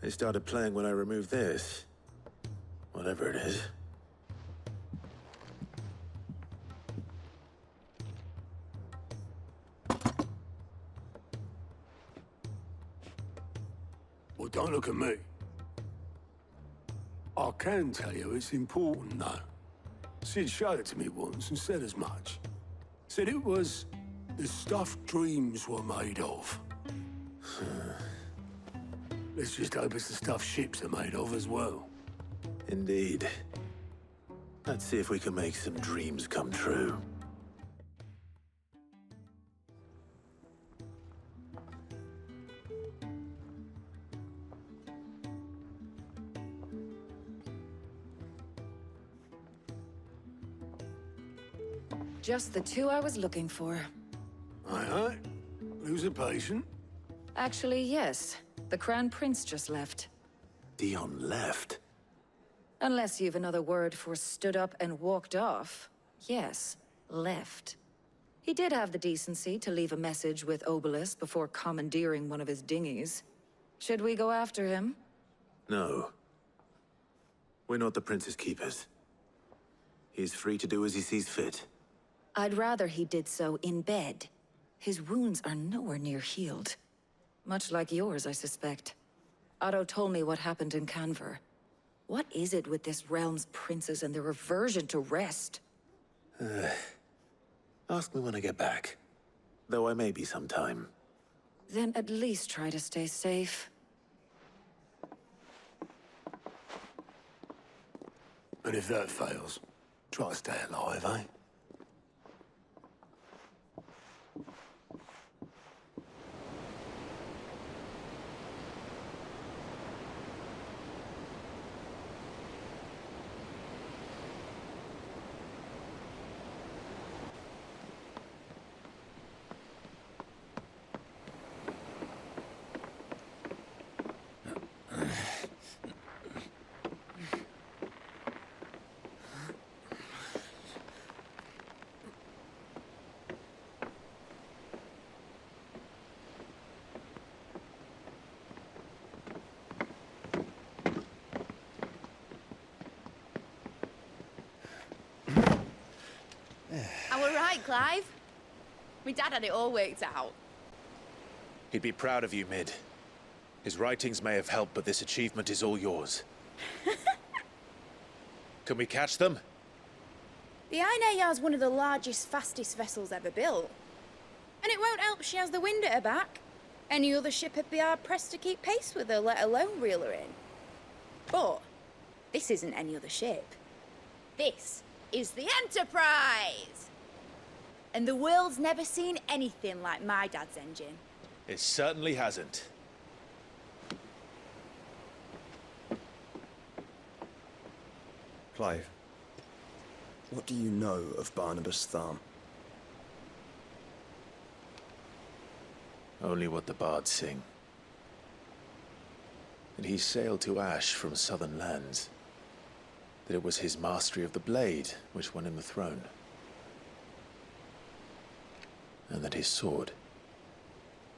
They started playing when I removed this. Whatever it is. Well, don't look at me. I can tell you it's important, though. Sid showed it to me once and said as much. Said it was the stuff dreams were made of. Let's just hope it's the stuff ships are made of as well. Indeed. Let's see if we can make some dreams come true. Just the two I was looking for. Aye. Who's a patient? Actually, yes. The Crown Prince just left. Dion left? Unless you've another word for stood up and walked off. Yes, left. He did have the decency to leave a message with Obelisk before commandeering one of his dinghies. Should we go after him? No. We're not the Prince's keepers. He's free to do as he sees fit. I'd rather he did so in bed. His wounds are nowhere near healed. Much like yours, I suspect. Otto told me what happened in Canver. What is it with this realm's princes and their aversion to rest? Ask me when I get back. Though I may be sometime. Then at least try to stay safe. And if that fails, try to stay alive, eh? Am I right, Clive? My dad had it all worked out. He'd be proud of you, Mid. His writings may have helped, but this achievement is all yours. Can we catch them? The Ainayar's one of the largest, fastest vessels ever built. And it won't help she has the wind at her back. Any other ship would be hard-pressed to keep pace with her, let alone reel her in. But this isn't any other ship. This is the Enterprise! And the world's never seen anything like my dad's engine. It certainly hasn't. Clive, what do you know of Barnabas Tharm? Only what the bards sing. That he sailed to Ash from southern lands. That it was his mastery of the blade which won him the throne. And that his sword,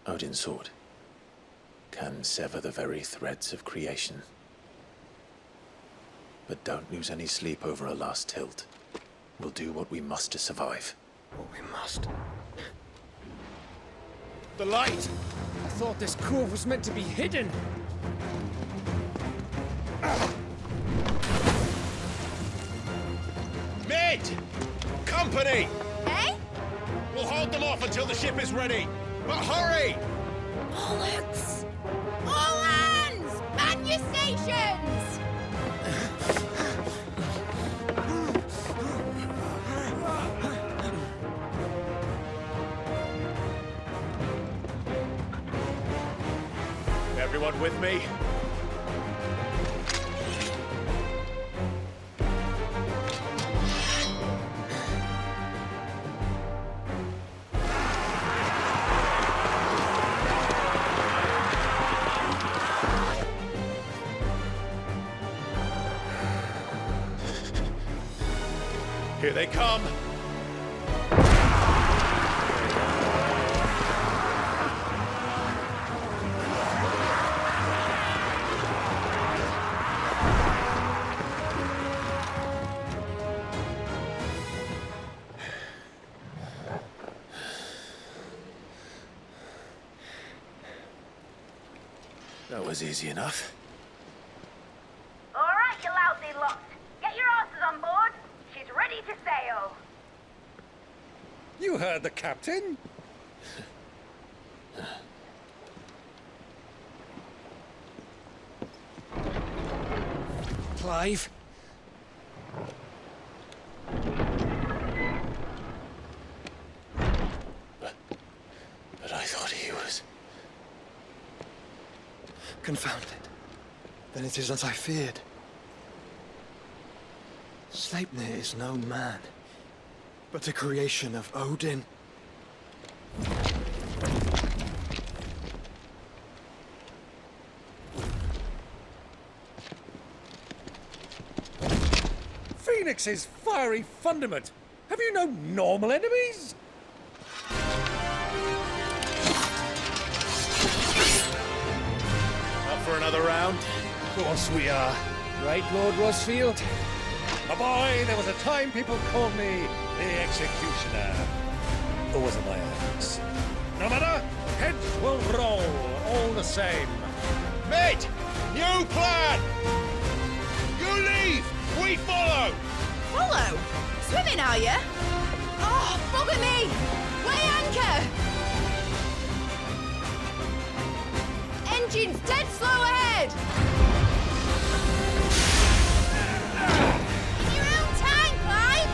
Odin's sword, can sever the very threads of creation. But don't lose any sleep over a last tilt. We'll do what we must to survive. What we must. The light! I thought this cove was meant to be hidden. Mid! Company! Eh? We'll hold them off until the ship is ready. But hurry! Bollocks! All hands! Man your stations! Everyone with me? Here they come! That was easy enough. All right, you lousy lot. Get your asses on board. She's ready to sail. You heard the captain. Clive? But I thought he was... Confounded. Then it is as I feared. Sleipnir is no man, but a creation of Odin. Phoenix's fiery fundament. Have you no normal enemies? Up for another round? Of course we are. Right, Lord Rosfield? A boy, there was a time people called me the Executioner. Or was it my axe? No matter, heads will roll all the same. Mate! New plan! You leave! We follow! Follow? Swimming, are you? Oh, bugger me! Weigh anchor! Engine's dead slow ahead! In your own time, Clive!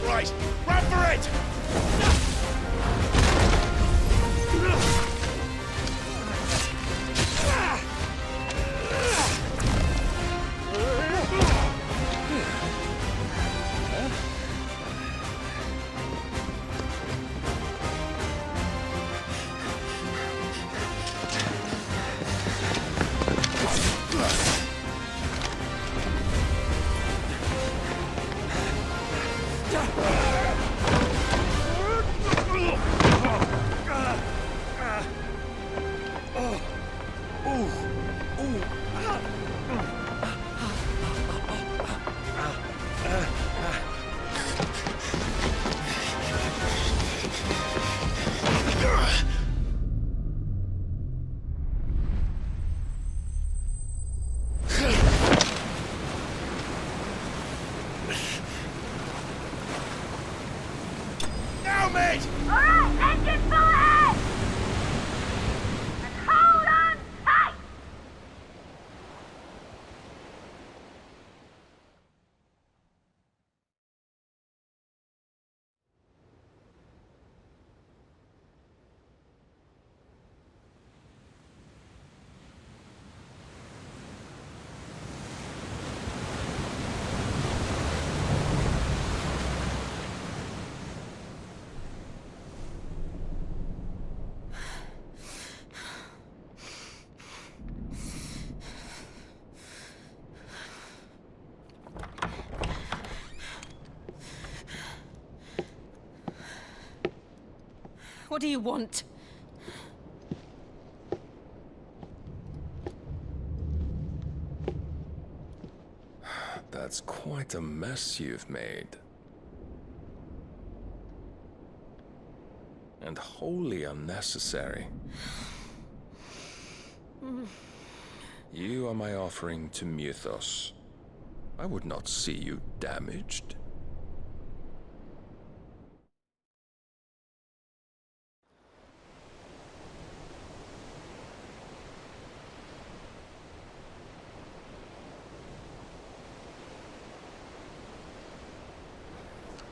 Right, run for it! All right, engine full ahead! What do you want? That's quite a mess you've made. And wholly unnecessary. You are my offering to Mythos. I would not see you damaged.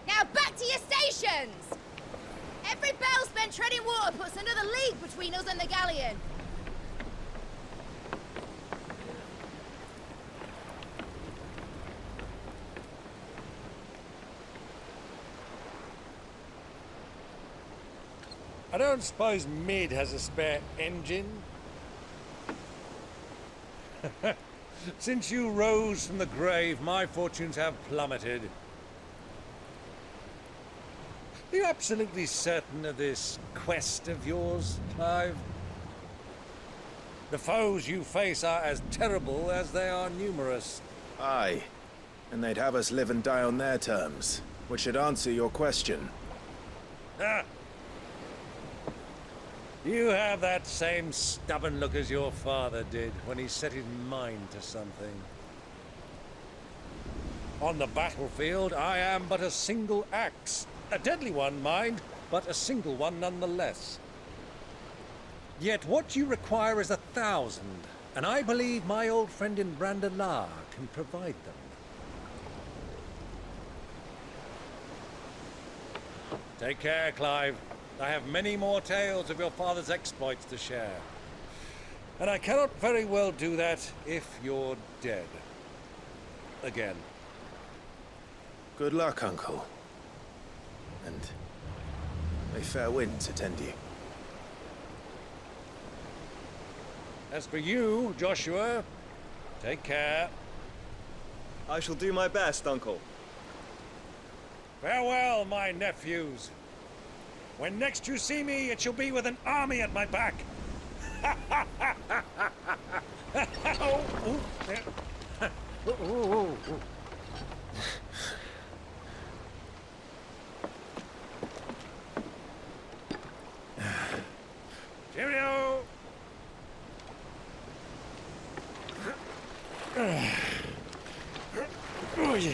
Now back to your stations! Every bell spent treading water puts another league between us and the galleon. I don't suppose Mid has a spare engine? Since you rose from the grave, my fortunes have plummeted. Are you absolutely certain of this quest of yours, Clive? The foes you face are as terrible as they are numerous. Aye, and they'd have us live and die on their terms, which should answer your question. Ah! You have that same stubborn look as your father did when he set his mind to something. On the battlefield, I am but a single axe. A deadly one, mind, but a single one nonetheless. Yet what you require is 1,000, and I believe my old friend in Brandalar can provide them. Take care, Clive. I have many more tales of your father's exploits to share. And I cannot very well do that if you're dead. Again. Good luck, Uncle. And may fair winds attend you. As for you, Joshua, take care. I shall do my best, Uncle. Farewell, my nephews. When next you see me, it shall be with an army at my back. Cheerio! Oh, yeah.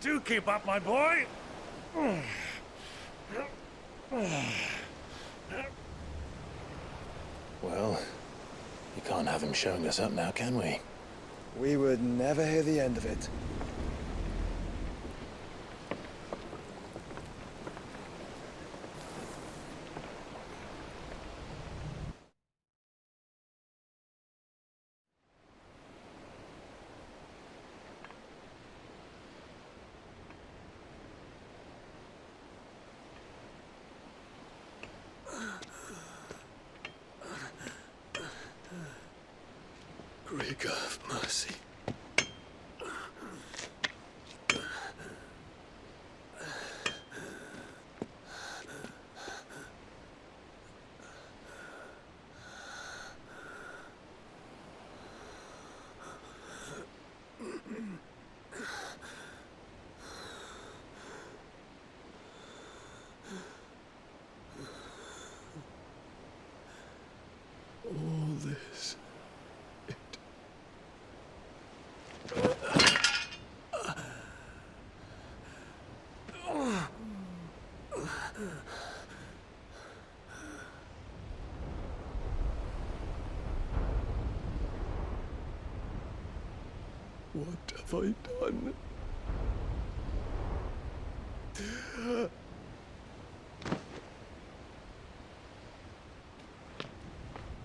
Do keep up, my boy. Well, you can't have him showing us up now, can we? We would never hear the end of it. Grigor of mercy. All this. What have I done?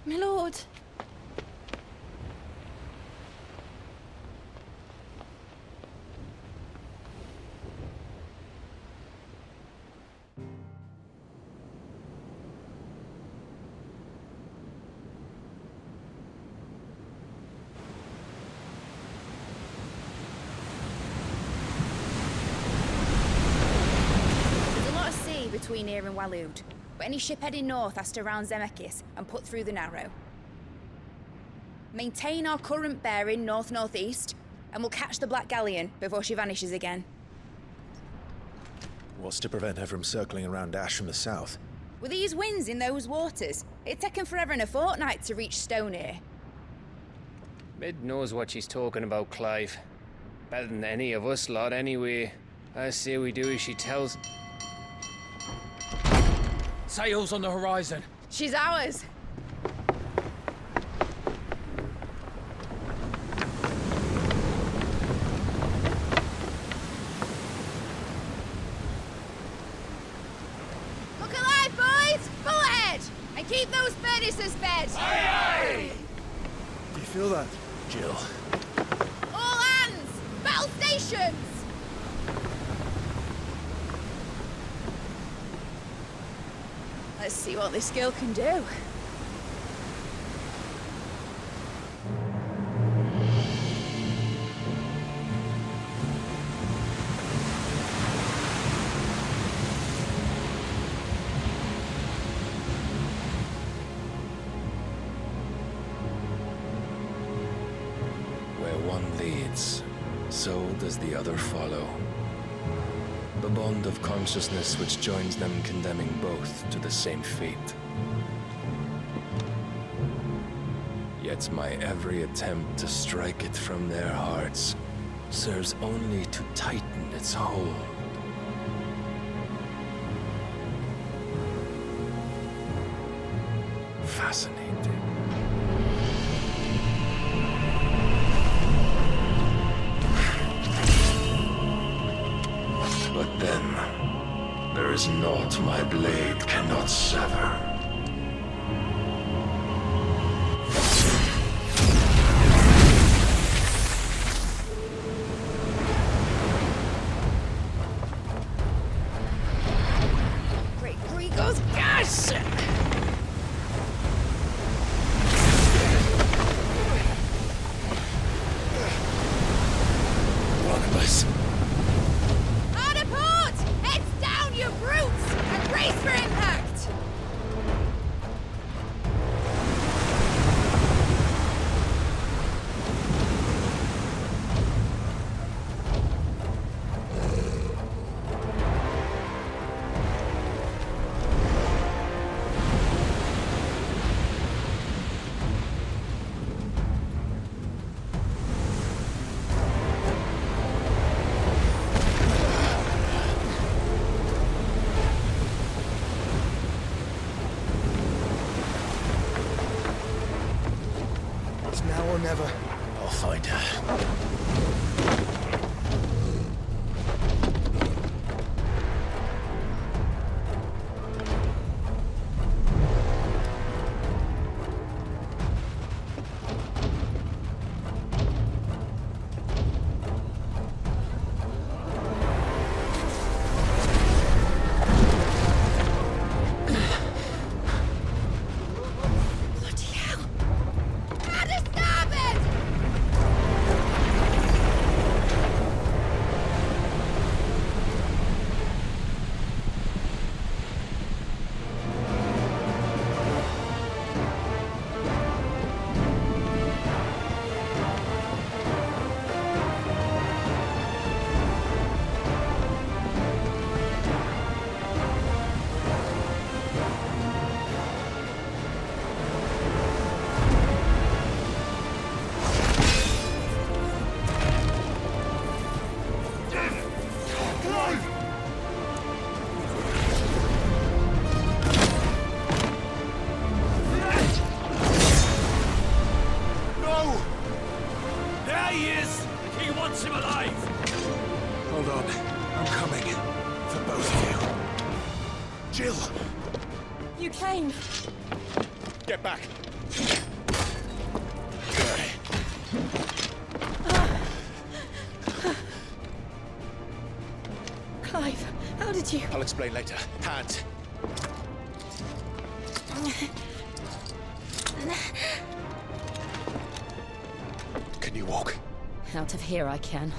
My lord. between here and Waloed. But any ship heading north has to round Zemeckis and put through the Narrow. Maintain our current bearing north-northeast, and we'll catch the Black Galleon before she vanishes again. What's to prevent her from circling around Ash from the south? With these winds in those waters, it'd take 'em forever and a fortnight to reach Stonehere. Mid knows what she's talking about, Clive. Better than any of us lot, anyway. I say we do as she tells. Sails on the horizon. She's ours. Look alive, boys! Pull ahead! And keep those furnaces fed! Aye, aye! Do you feel that, Jill? All hands! Battle stations! Let's see what this girl can do. Where one leads, so does the other follow. The bond of consciousness which joins them condemning both to the same fate. Yet my every attempt to strike it from their hearts serves only to tighten its hold. Fascinating. But then, there is naught my blade cannot sever. Great Gregos, gosh! One of us. You brutes! And brace for impact! Now or never. I'll find her. You came. Get back. Clive, how did you... I'll explain later. Hands. Can you walk? Out of here I can.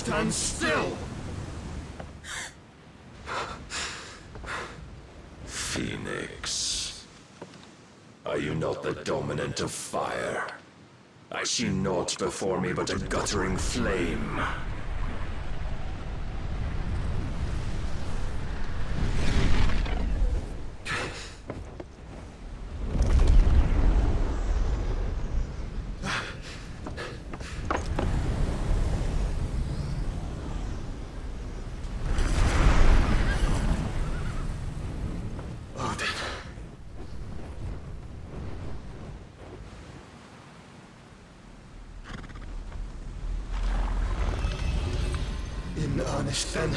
Stand still! Phoenix. Are you not the dominant of fire? I see naught before me but a guttering flame. In earnest, then.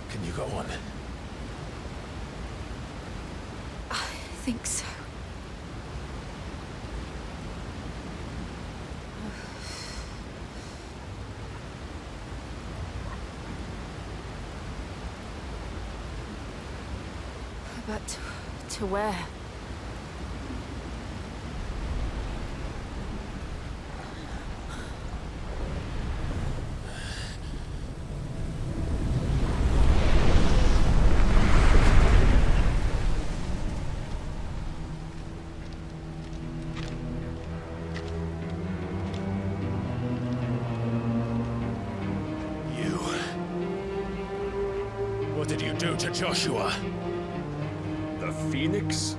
Can you go on? I think so. But to where? What did you do to Joshua? The Phoenix?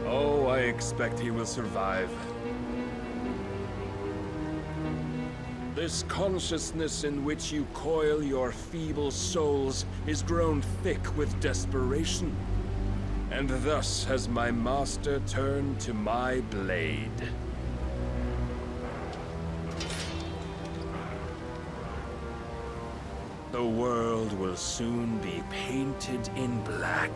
Oh, I expect he will survive. This consciousness in which you coil your feeble souls is grown thick with desperation. And thus has my master turned to my blade. The world will soon be painted in black.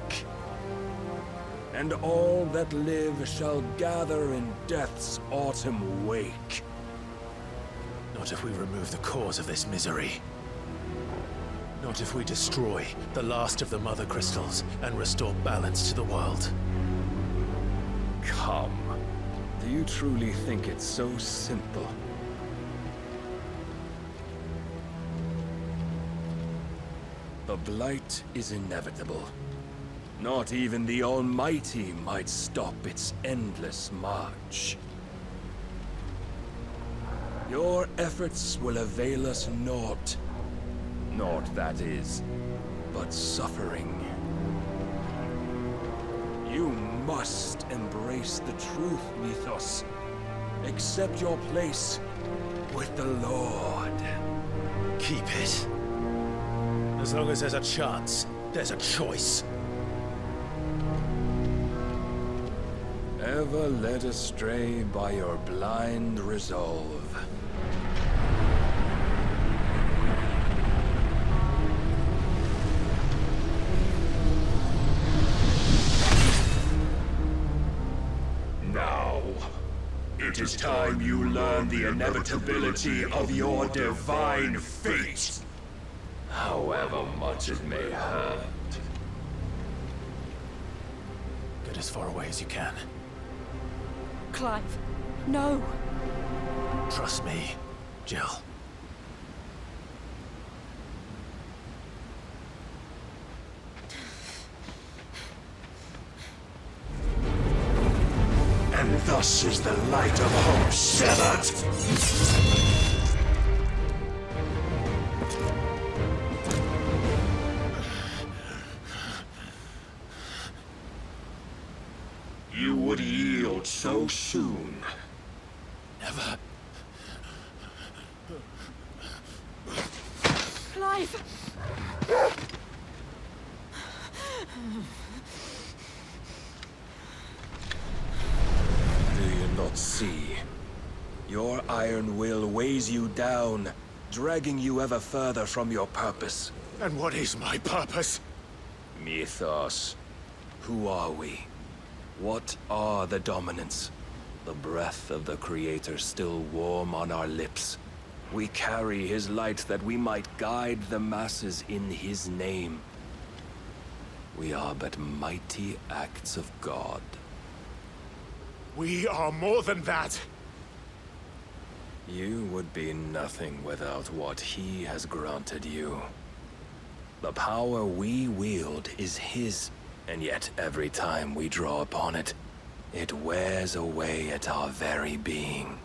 And all that live shall gather in death's autumn wake. Not if we remove the cause of this misery. Not if we destroy the last of the Mother Crystals and restore balance to the world. Come. Do you truly think it's so simple? The Blight is inevitable. Not even the Almighty might stop its endless march. Your efforts will avail us naught. Naught, that is, but suffering. You must embrace the truth, Mythos. Accept your place with the Lord. Keep it. As long as there's a chance, there's a choice. Ever led astray by your blind resolve. Now, it is time you learn the inevitability of your divine fate. However much it may hurt. Get as far away as you can. Clive, no. Trust me, Jill. And thus is the light of hope severed. You would yield so soon. Never. Clive! Do you not see? Your iron will weighs you down, dragging you ever further from your purpose. And what is my purpose? Mythos. Who are we? What are the dominants? The breath of the Creator still warm on our lips. We carry his light that we might guide the masses in his name. We are but mighty acts of God. We are more than that. You would be nothing without what he has granted you. The power we wield is his, and yet every time we draw upon it, it wears away at our very being.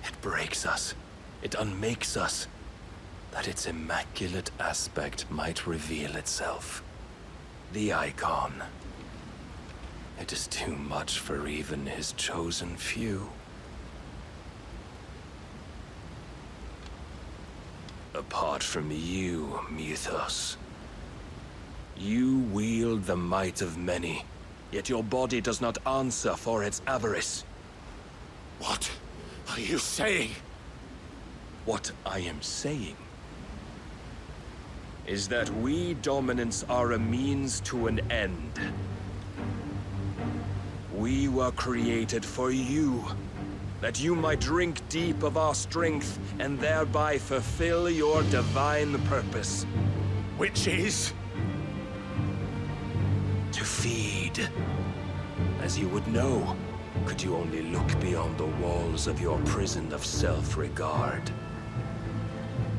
It breaks us. It unmakes us, that its immaculate aspect might reveal itself. The icon. It is too much for even his chosen few. Apart from you, Mythos, you wield the might of many, yet your body does not answer for its avarice. What are you saying? What I am saying is that we dominants are a means to an end. We were created for you, that you might drink deep of our strength and thereby fulfill your divine purpose. Which is? To feed. As you would know, could you only look beyond the walls of your prison of self-regard.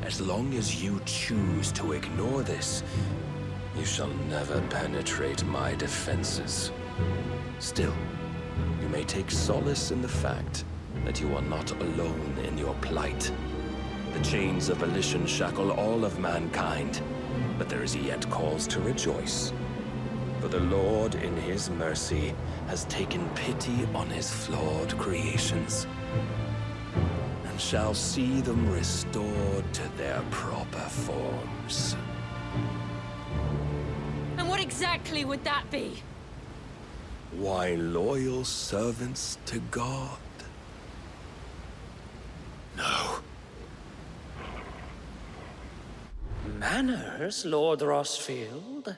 As long as you choose to ignore this, you shall never penetrate my defenses. Still, you may take solace in the fact that you are not alone in your plight. The chains of volition shackle all of mankind, but there is yet cause to rejoice. For the Lord, in his mercy, has taken pity on his flawed creations, and shall see them restored to their proper forms. And what exactly would that be? Why, loyal servants to God. No. Manners, Lord Rosfield?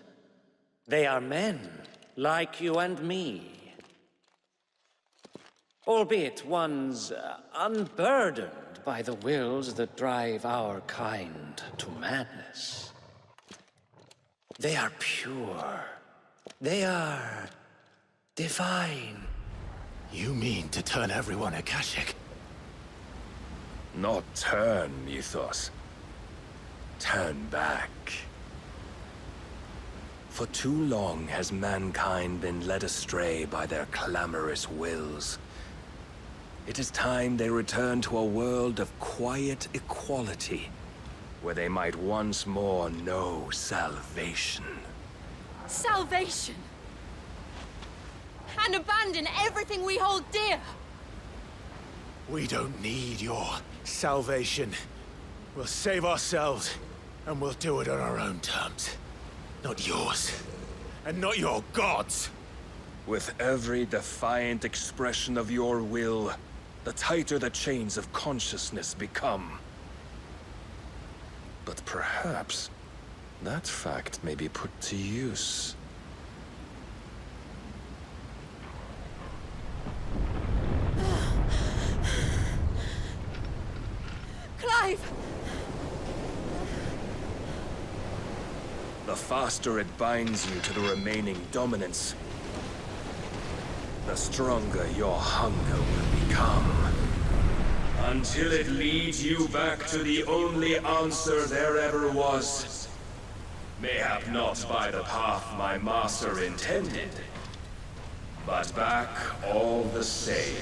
They are men, like you and me. Albeit ones unburdened by the wills that drive our kind to madness. They are pure. They are divine. You mean to turn everyone Akashic? Not turn, Mythos. Turn back. For too long has mankind been led astray by their clamorous wills. It is time they return to a world of quiet equality, where they might once more know salvation. Salvation! And abandon everything we hold dear! We don't need your salvation. We'll save ourselves, and we'll do it on our own terms. Not yours. And not your gods. With every defiant expression of your will, the tighter the chains of consciousness become. But perhaps that fact may be put to use. the faster it binds you to the remaining dominance, the stronger your hunger will become. Until it leads you back to the only answer there ever was. Mayhap not by the path my master intended, but back all the same.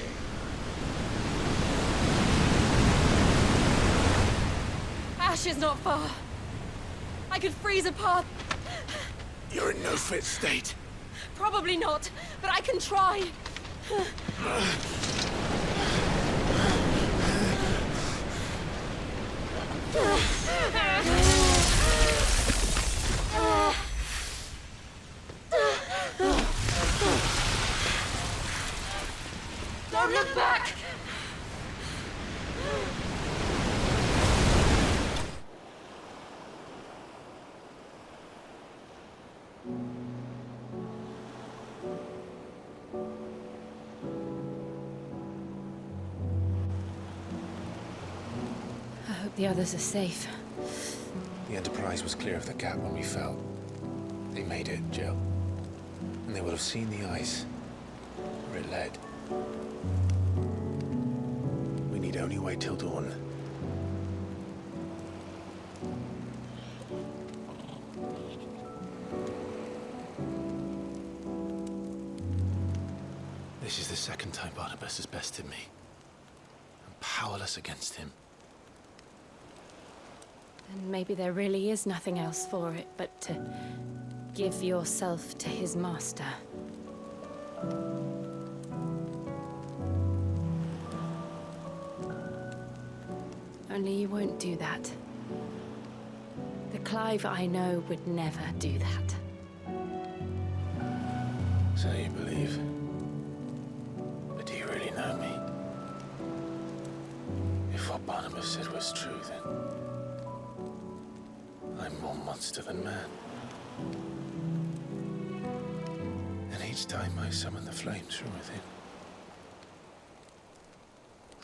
Ash is not far. I could freeze a path. You're in no fit state. Probably not, but I can try. Don't look back! I hope the others are safe. The Enterprise was clear of the gap when we fell. They made it, Jill. And they would have seen the ice where it led. We need only wait till dawn. This is the second time Barnabas has bested me. I'm powerless against him. And maybe there really is nothing else for it but to give yourself to his master. Only you won't do that. The Clive I know would never do that. So you believe? But do you really know me? If what Barnabas said was true, then I'm more monster than man. And each time I summon the flames from within,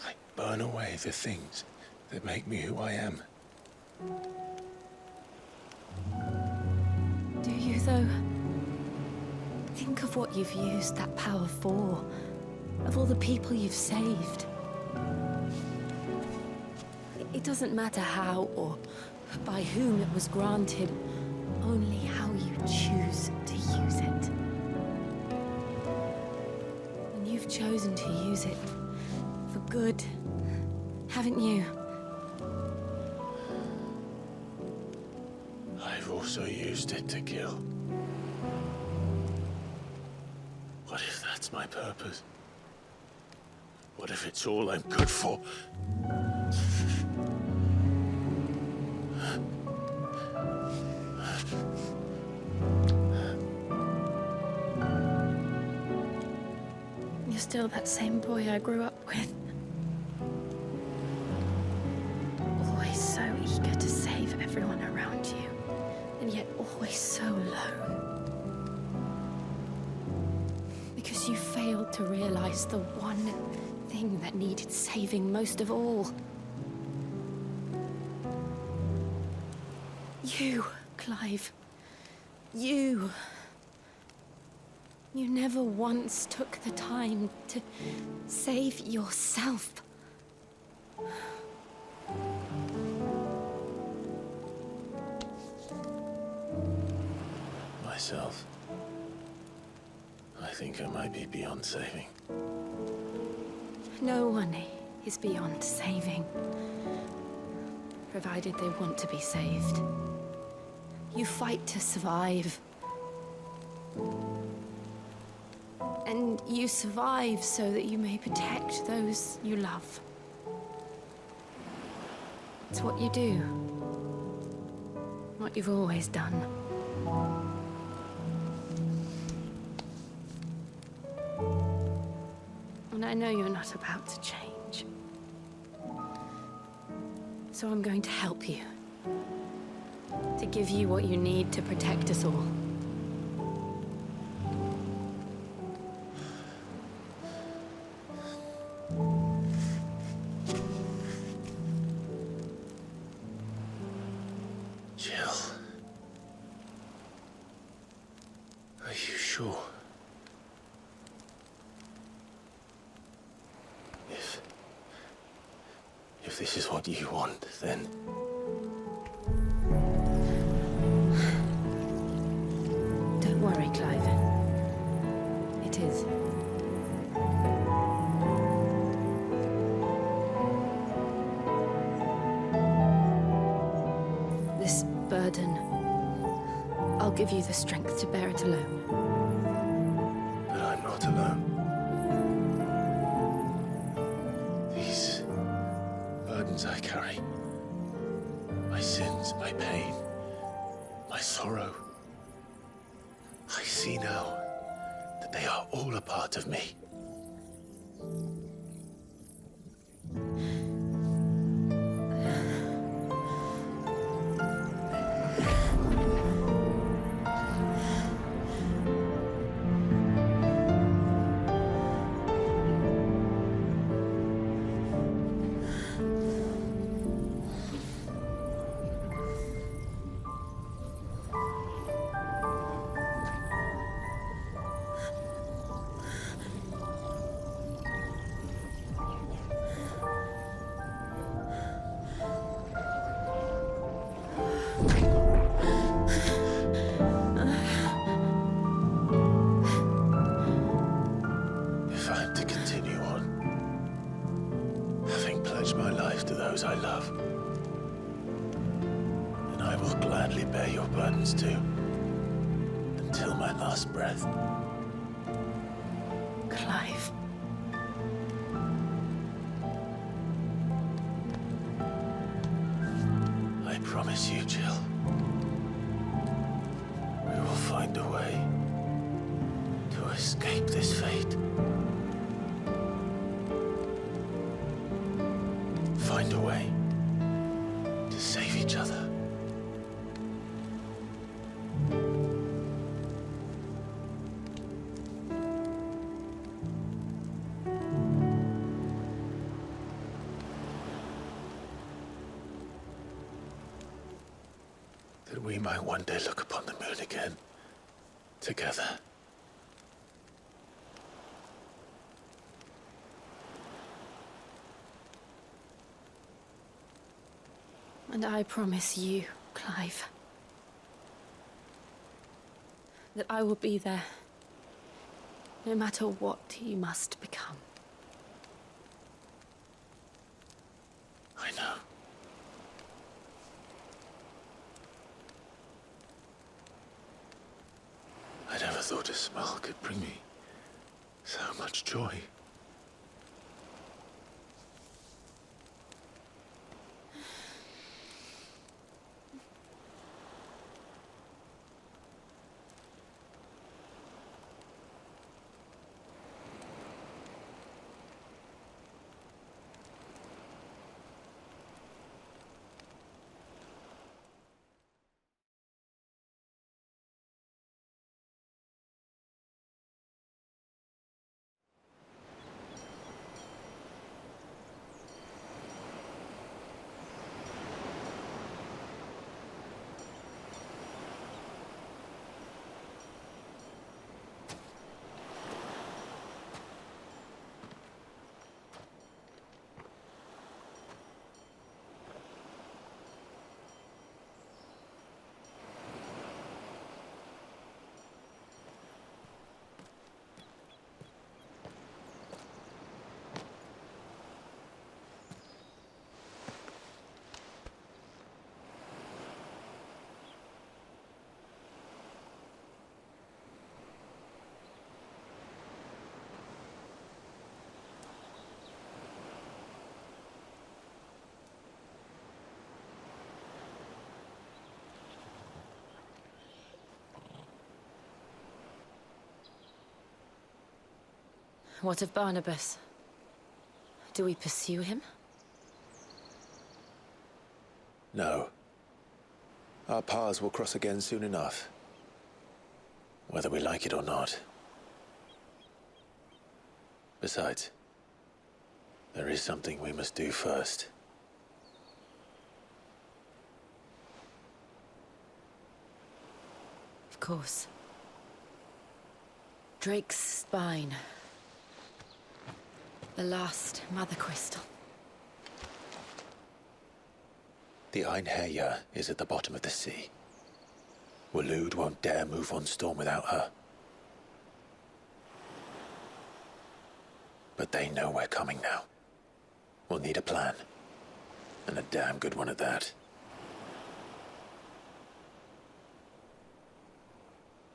I burn away the things that make me who I am. Do you, though? Think of what you've used that power for, of all the people you've saved. It doesn't matter how or by whom it was granted, only how you choose to use it. And you've chosen to use it for good, haven't you? I've also used it to kill. What if that's my purpose? What if it's all I'm good for? You're still that same boy I grew up with. Always so eager to save everyone around you, and yet always so alone. Because you failed to realize the one thing that needed saving most of all. You, Clive. You. You never once took the time to save yourself. Myself. I think I might be beyond saving. No one is beyond saving, provided they want to be saved. You fight to survive. And you survive so that you may protect those you love. It's what you do. What you've always done. And I know you're not about to change. So I'm going to help you. To give you what you need to protect us all. sure. If this is what you want, then... Don't worry, Clive. It is. This burden, I'll give you the strength to bear it alone. But I'm not alone. These burdens I carry, my sins, my pain, my sorrow, I see now that they are all a part of me. If I'm to continue on, having pledged my life to those I love, then I will gladly bear your burdens too, until my last breath. Clive. I promise you, Jill, we will find a way to escape this fate. Find a way to save each other. That we might one day look upon the moon again, together. And I promise you, Clive, that I will be there, no matter what you must become. I know. I never thought a smile could bring me so much joy. What of Barnabas? Do we pursue him? No. Our paths will cross again soon enough, whether we like it or not. Besides, there is something we must do first. Of course. Drake's spine. The last mother crystal. The Einherja is at the bottom of the sea. Waloed won't dare move on Storm without her. But they know we're coming now. We'll need a plan. And a damn good one at that.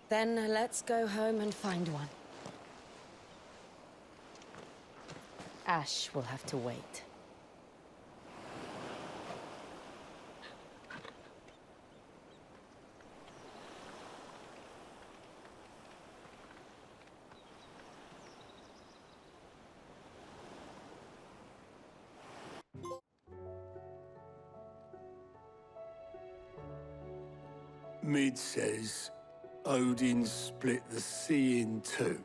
Then let's go home and find one. Ash will have to wait. Mid says Odin split the sea in two.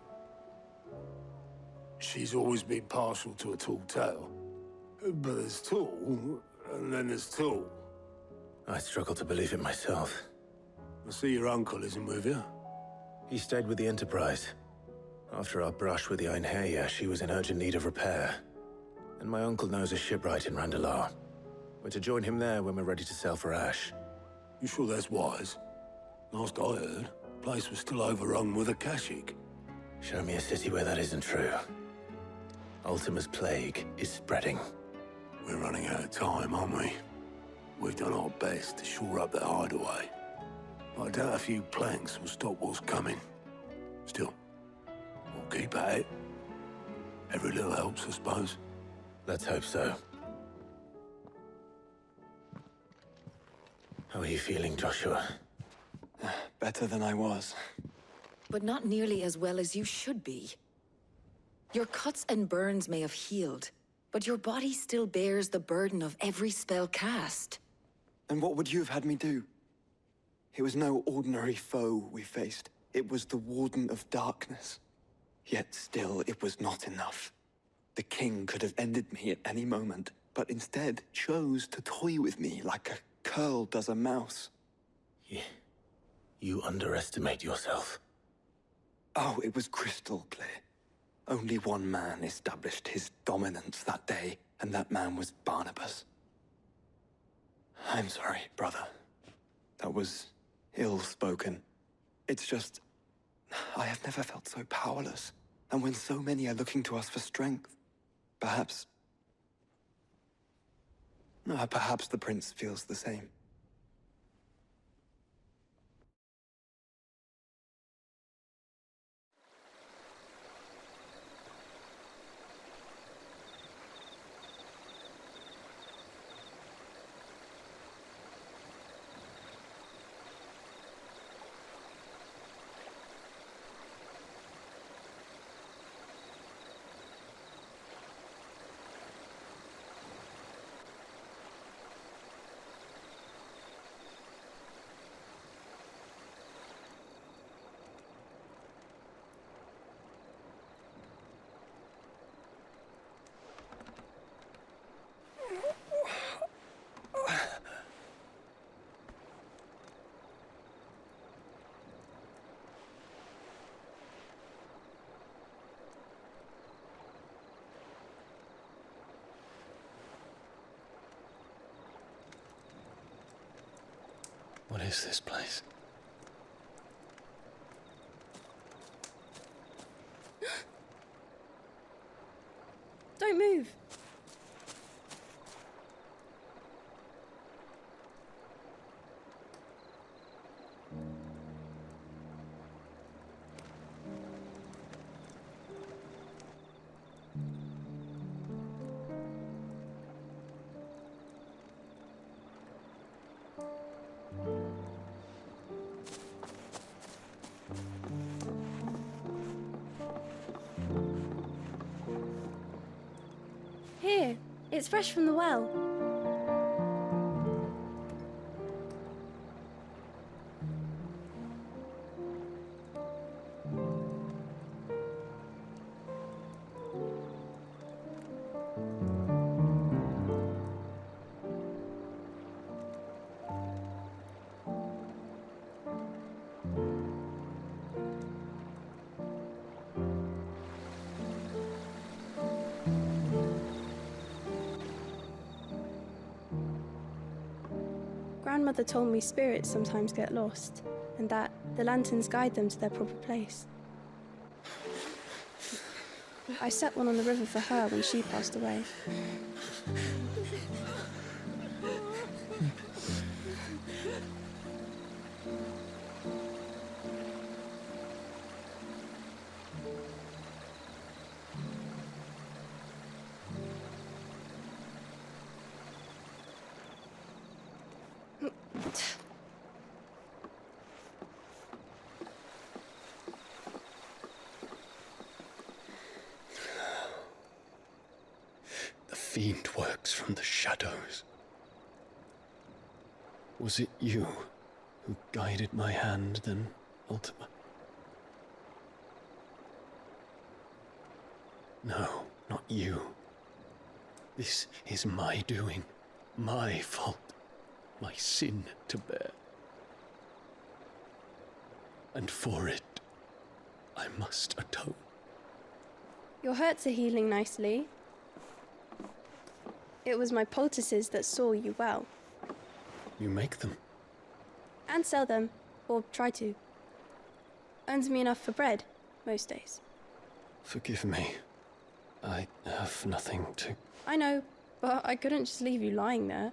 She's always been partial to a tall tale. But there's tall, and then there's tall. I struggle to believe it myself. I see your uncle isn't with you. He stayed with the Enterprise. After our brush with the Einherja, she was in urgent need of repair. And my uncle knows a shipwright in Randalar. We're to join him there when we're ready to sail for Ash. You sure that's wise? Last I heard, the place was still overrun with Akashic. Show me a city where that isn't true. Ultima's plague is spreading. We're running out of time, aren't we? We've done our best to shore up that hideaway. I doubt a few planks will stop what's coming. Still, we'll keep at it. Every little helps, I suppose. Let's hope so. How are you feeling, Joshua? Better than I was. But not nearly as well as you should be. Your cuts and burns may have healed, but your body still bears the burden of every spell cast. And what would you have had me do? It was no ordinary foe we faced. It was the Warden of Darkness. Yet still, it was not enough. The king could have ended me at any moment, but instead chose to toy with me like a curl does a mouse. You underestimate yourself. Oh, it was crystal clear. Only one man established his dominance that day, and that man was Barnabas. I'm sorry, brother. That was ill-spoken. It's just, I have never felt so powerless. And when so many are looking to us for strength, perhaps the prince feels the same. What is this place? Don't move. Here, it's fresh from the well. Grandmother told me spirits sometimes get lost, and that the lanterns guide them to their proper place. I set one on the river for her when she passed away. The fiend works from the shadows. Was it you who guided my hand then, Ultima? No, not you. This is my doing, my fault, my sin to bear. And for it, I must atone. Your hurts are healing nicely. It was my poultices that saw you well. You make them? And sell them, or try to. Earns me enough for bread, most days. Forgive me. I have nothing to... I know, but I couldn't just leave you lying there.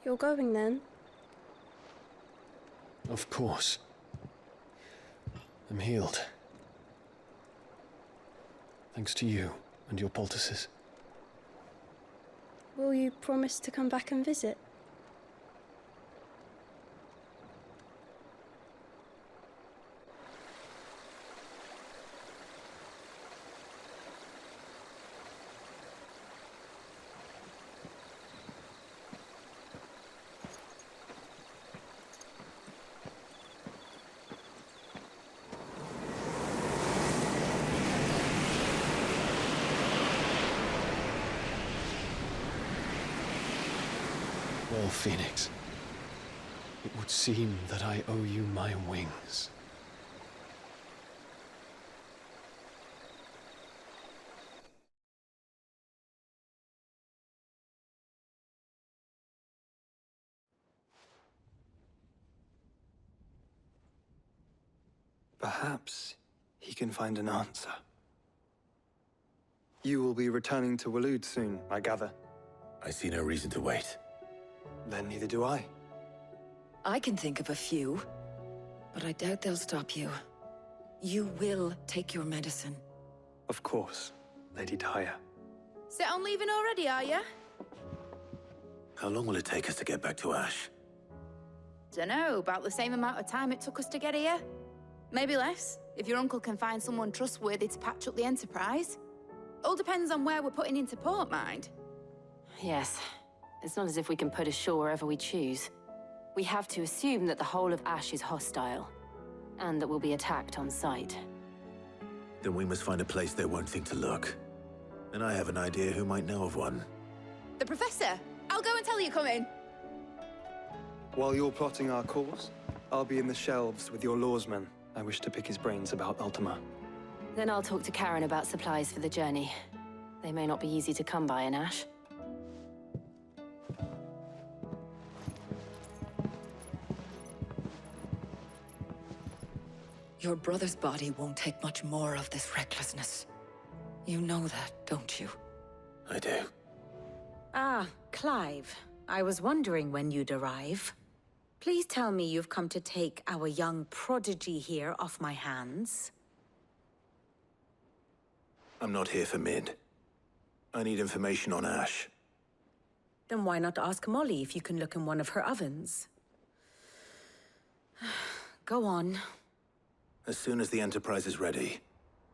You're going then? Of course. I'm healed. Thanks to you and your poultices. Will you promise to come back and visit? Well, Phoenix, it would seem that I owe you my wings. Perhaps he can find an answer. You will be returning to Waloed soon, I gather. I see no reason to wait. Then neither do I. I can think of a few, but I doubt they'll stop you. You will take your medicine. Of course, Lady Daya. Set on leaving already, are you? How long will it take us to get back to Ash? Dunno, about the same amount of time it took us to get here. Maybe less, if your uncle can find someone trustworthy to patch up the Enterprise. All depends on where we're putting into port, mind. Yes. It's not as if we can put ashore wherever we choose. We have to assume that the whole of Ash is hostile, and that we'll be attacked on sight. Then we must find a place they won't think to look. And I have an idea who might know of one. The Professor! I'll go and tell you come in. While you're plotting our course, I'll be in the shelves with your lawsman. I wish to pick his brains about Ultima. Then I'll talk to Karen about supplies for the journey. They may not be easy to come by in Ash. Your brother's body won't take much more of this recklessness. You know that, don't you? I do. Ah, Clive. I was wondering when you'd arrive. Please tell me you've come to take our young prodigy here off my hands. I'm not here for Mid. I need information on Ash. Then why not ask Molly if you can look in one of her ovens? Go on. As soon as the Enterprise is ready,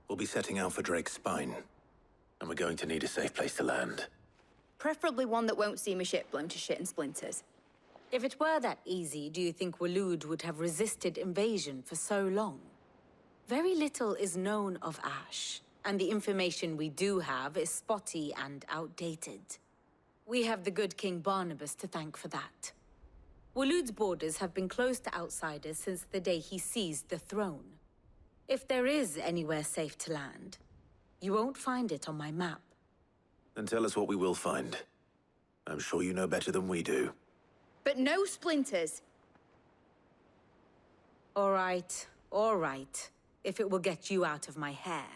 we'll be setting out for Drake's Spine. And we're going to need a safe place to land. Preferably one that won't see my ship blown to shit and splinters. If it were that easy, do you think Waloed would have resisted invasion for so long? Very little is known of Ash, and the information we do have is spotty and outdated. We have the good King Barnabas to thank for that. Waloed's borders have been closed to outsiders since the day he seized the throne. If there is anywhere safe to land, you won't find it on my map. Then tell us what we will find. I'm sure you know better than we do. But no splinters. All right, if it will get you out of my hair.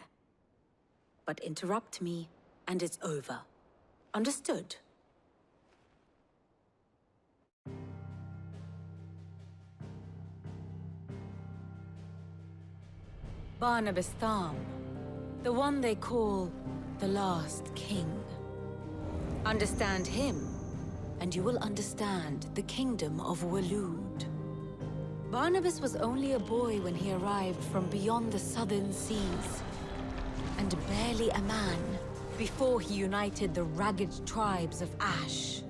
But interrupt me, and it's over. Understood? Barnabas Tharm, the one they call the Last King. Understand him, and you will understand the kingdom of Waloed. Barnabas was only a boy when he arrived from beyond the southern seas, and barely a man before he united the ragged tribes of Ash.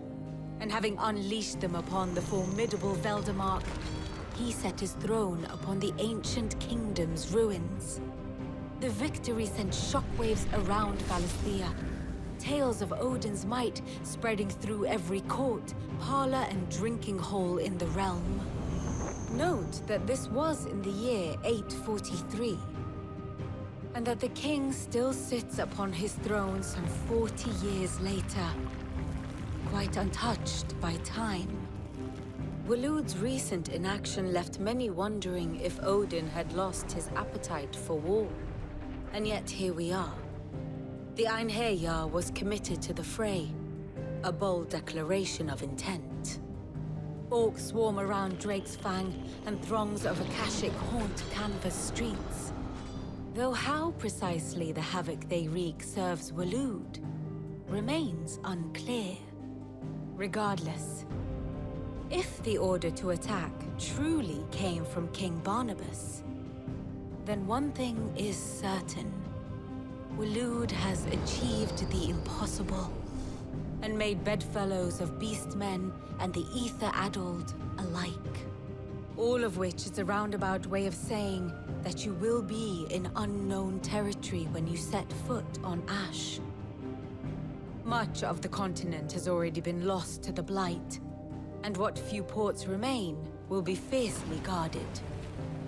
And having unleashed them upon the formidable Veldemark, he set his throne upon the ancient kingdom's ruins. The victory sent shockwaves around Valisthea, tales of Odin's might spreading through every court, parlor, and drinking hole in the realm. Note that this was in the year 843, and that the king still sits upon his throne some 40 years later, quite untouched by time. Waloed's recent inaction left many wondering if Odin had lost his appetite for war. And yet here we are. The Einherjar was committed to the fray, a bold declaration of intent. Orcs swarm around Drake's Fang, and throngs of Akashic haunt Canvas streets. Though how precisely the havoc they wreak serves Waloed remains unclear. Regardless, if the order to attack truly came from King Barnabas, then one thing is certain. Waloed has achieved the impossible, and made bedfellows of beastmen and the ether-addled alike. All of which is a roundabout way of saying that you will be in unknown territory when you set foot on Ash. Much of the continent has already been lost to the Blight, and what few ports remain will be fiercely guarded.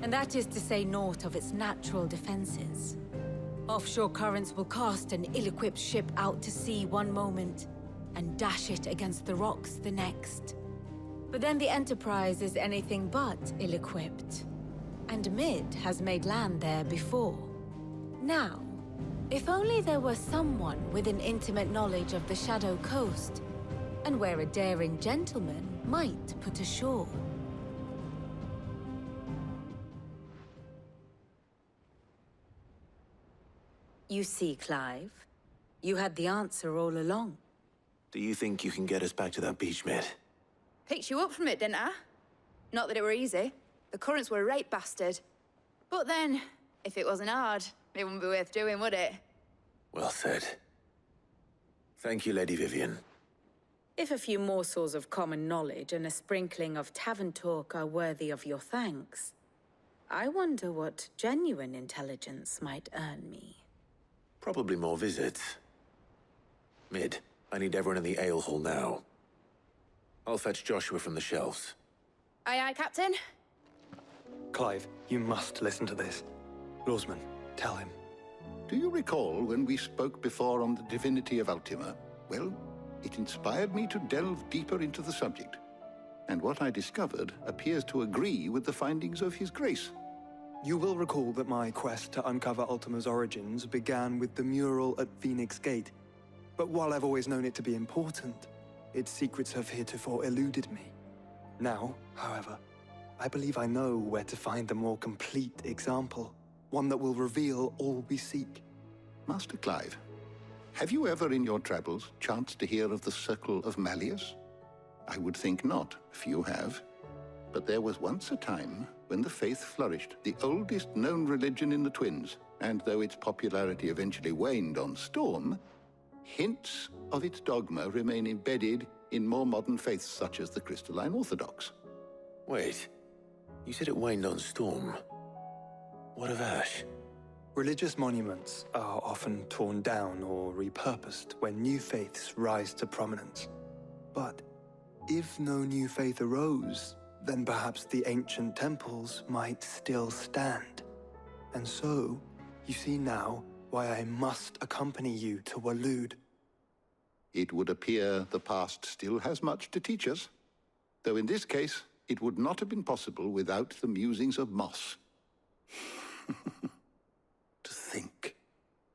And that is to say naught of its natural defenses. Offshore currents will cast an ill-equipped ship out to sea one moment, and dash it against the rocks the next. But then the Enterprise is anything but ill-equipped, and Mid has made land there before. Now, if only there were someone with an intimate knowledge of the Shadow Coast, and where a daring gentleman might put ashore. You see, Clive, you had the answer all along. Do you think you can get us back to that beach, Mid? Picked you up from it, didn't I? Not that it were easy. The currents were a right bastard. But then, if it wasn't hard, it wouldn't be worth doing, would it? Well said. Thank you, Lady Vivian. If a few morsels of common knowledge and a sprinkling of tavern talk are worthy of your thanks, I wonder what genuine intelligence might earn me. Probably more visits. Mid, I need everyone in the ale hall now. I'll fetch Joshua from the shelves. Aye, aye, Captain. Clive, you must listen to this. Lawsman, tell him. Do you recall when we spoke before on the divinity of Ultima? Well, it inspired me to delve deeper into the subject. And what I discovered appears to agree with the findings of His Grace. You will recall that my quest to uncover Ultima's origins began with the mural at Phoenix Gate. But while I've always known it to be important, its secrets have heretofore eluded me. Now, however, I believe I know where to find the more complete example, one that will reveal all we seek. Master Clive, have you ever in your travels chanced to hear of the Circle of Malleus? I would think not, if you have. But there was once a time when the faith flourished, the oldest known religion in the Twins, and though its popularity eventually waned on Storm, hints of its dogma remain embedded in more modern faiths such as the Crystalline Orthodox. Wait, you said it waned on Storm. What of Ash? Religious monuments are often torn down or repurposed when new faiths rise to prominence. But If no new faith arose, then perhaps the ancient temples might still stand. And so, you see now why I must accompany you to Waloed. It would appear the past still has much to teach us, though in this case, it would not have been possible without the musings of Moss. To think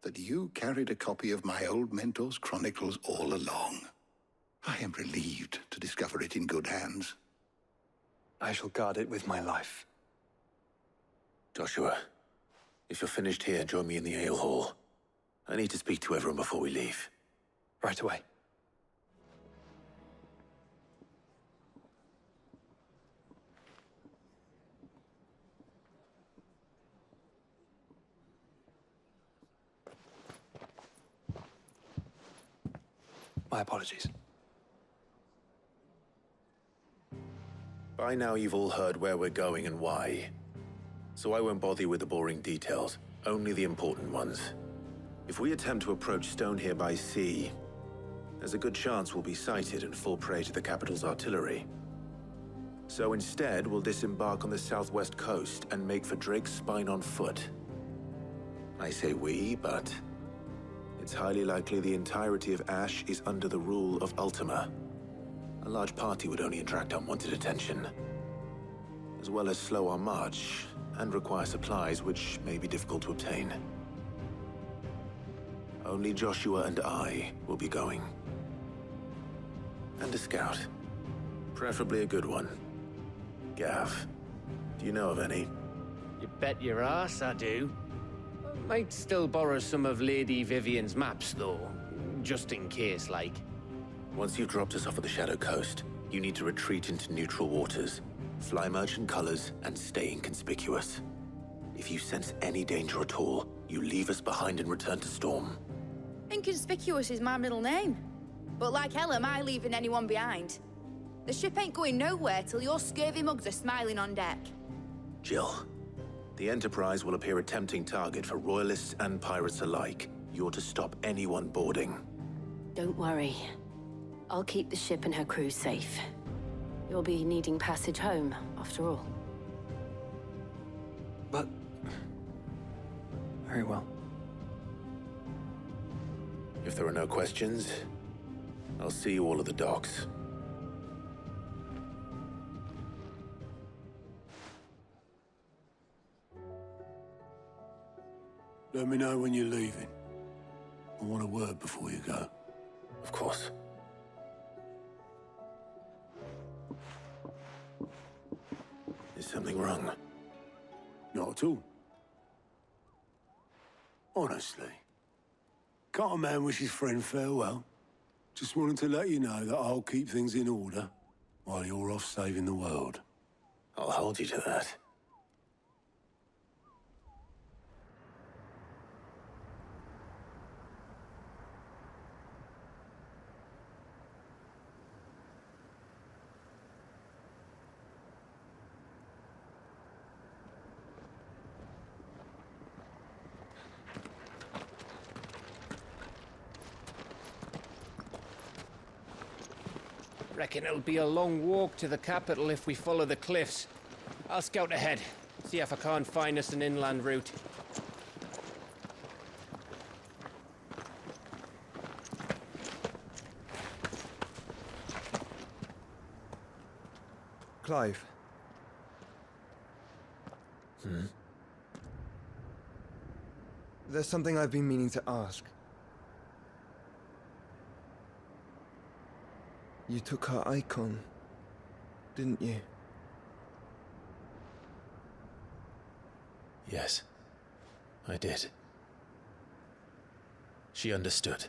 that you carried a copy of my old mentor's chronicles all along. I am relieved to discover it in good hands. I shall guard it with my life. Joshua, if you're finished here, join me in the ale hall. I need to speak to everyone before we leave. Right away. My apologies. By now you've all heard where we're going and why. So I won't bother you with the boring details, only the important ones. If we attempt to approach Stone here by sea, there's a good chance we'll be sighted and fall prey to the capital's artillery. So instead, we'll disembark on the southwest coast and make for Drake's Spine on foot. I say we, but it's highly likely the entirety of Ash is under the rule of Ultima. A large party would only attract unwanted attention, as well as slow our march and require supplies which may be difficult to obtain. Only Joshua and I will be going. And a scout. Preferably a good one. Gav, do you know of any? You bet your ass I do. Might still borrow some of Lady Vivian's maps, though. Just in case, like. Once you've dropped us off at the Shadow Coast, you need to retreat into neutral waters, fly merchant colors, and stay inconspicuous. If you sense any danger at all, you leave us behind and return to Storm. Inconspicuous is my middle name. But like hell am I leaving anyone behind. The ship ain't going nowhere till your scurvy mugs are smiling on deck. Jill, the Enterprise will appear a tempting target for royalists and pirates alike. You're to stop anyone boarding. Don't worry. I'll keep the ship and her crew safe. You'll be needing passage home, after all. But... very well. If there are no questions, I'll see you all at the docks. Let me know when you're leaving. I want a word before you go. Of course. Is something wrong? Not at all. Honestly. Can't a man wish his friend farewell? Just wanted to let you know that I'll keep things in order while you're off saving the world. I'll hold you to that. Reckon it'll be a long walk to the capital if we follow the cliffs. I'll scout ahead, see if I can't find us an inland route. Clive. There's something I've been meaning to ask. You took her icon, didn't you? Yes, I did. She understood.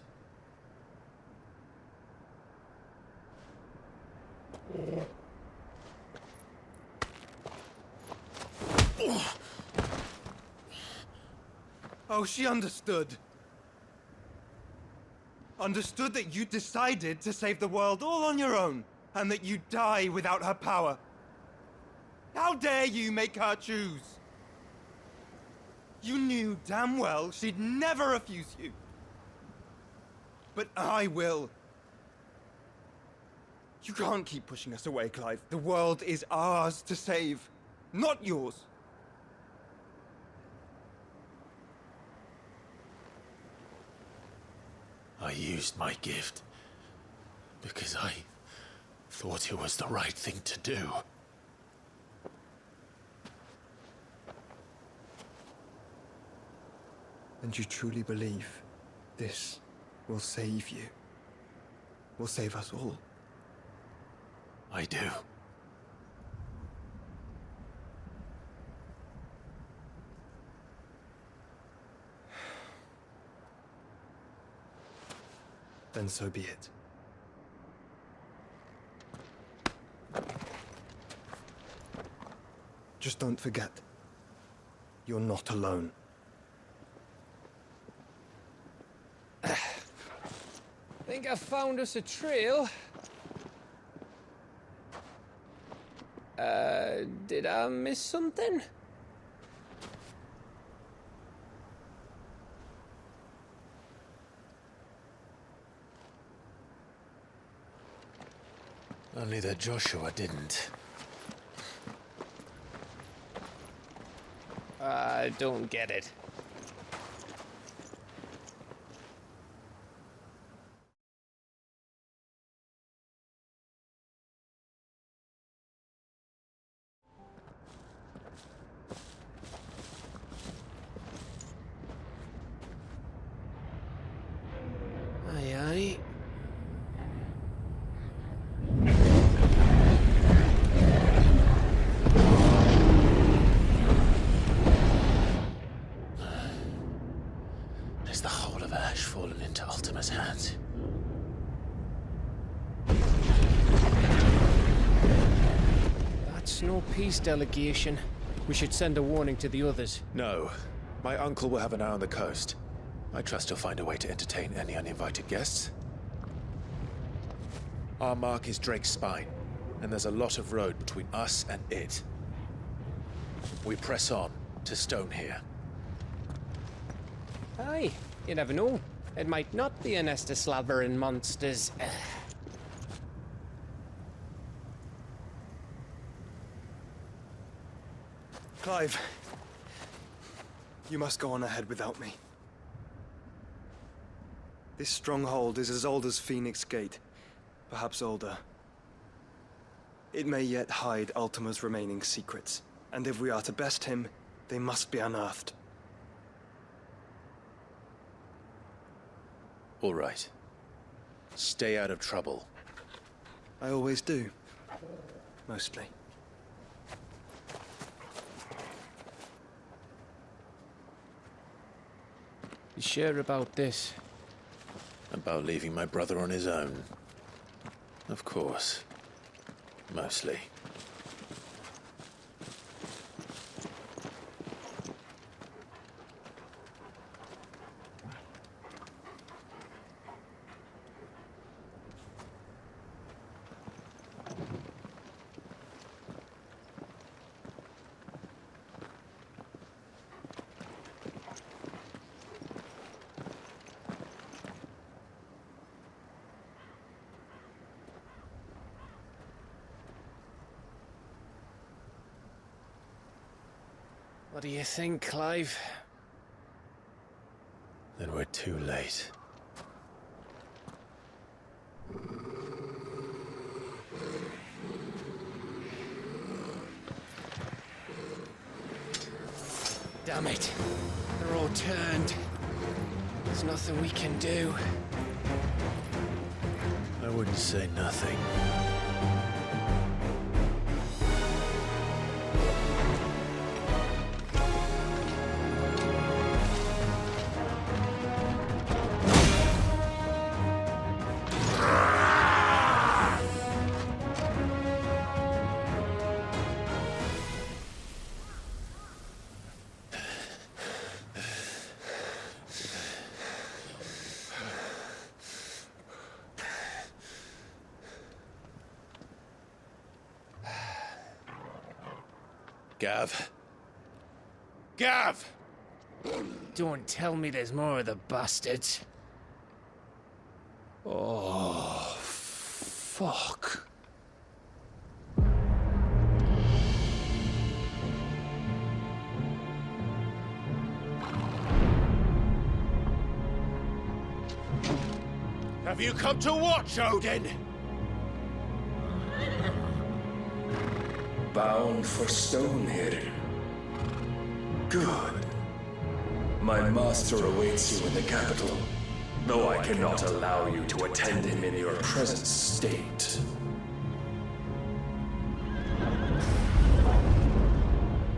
Oh, she understood. Understood that you decided to save the world all on your own, and that you'd die without her power. How dare you make her choose? You knew damn well she'd never refuse you. But I will. You can't keep pushing us away, Clive. The world is ours to save, not yours. I used my gift because I thought it was the right thing to do. And you truly believe this will save you? Will save us all? I do. Then so be it. Just don't forget, you're not alone. Think I found us a trail. Did I miss something? Only that Joshua didn't. I don't get it. Aye, aye. Is the whole of Ash fallen into Ultima's hands? That's no peace delegation. We should send a warning to the others. No. My uncle will have an eye on the coast. I trust he'll find a way to entertain any uninvited guests. Our mark is Drake's Spine, and there's a lot of road between us and it. We press on to Stone here. Aye, you never know. It might not be a nest of slavering monsters. Clive, you must go on ahead without me. This stronghold is as old as Phoenix Gate, perhaps older. It may yet hide Ultima's remaining secrets, and if we are to best him, they must be unearthed. All right. Stay out of trouble. I always do. Mostly. You sure about this? About leaving my brother on his own? Of course. Mostly. What do you think, Clive? Then we're too late. Damn it. They're all turned. There's nothing we can do. I wouldn't say nothing. Gav. Gav! Don't tell me there's more of the bastards. Oh, fuck. Have you come to watch, Odin? Bound for Stonehill. Good. My master awaits you in the capital, though I cannot allow you to attend him in your present state.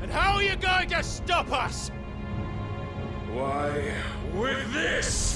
And how are you going to stop us? Why, with this!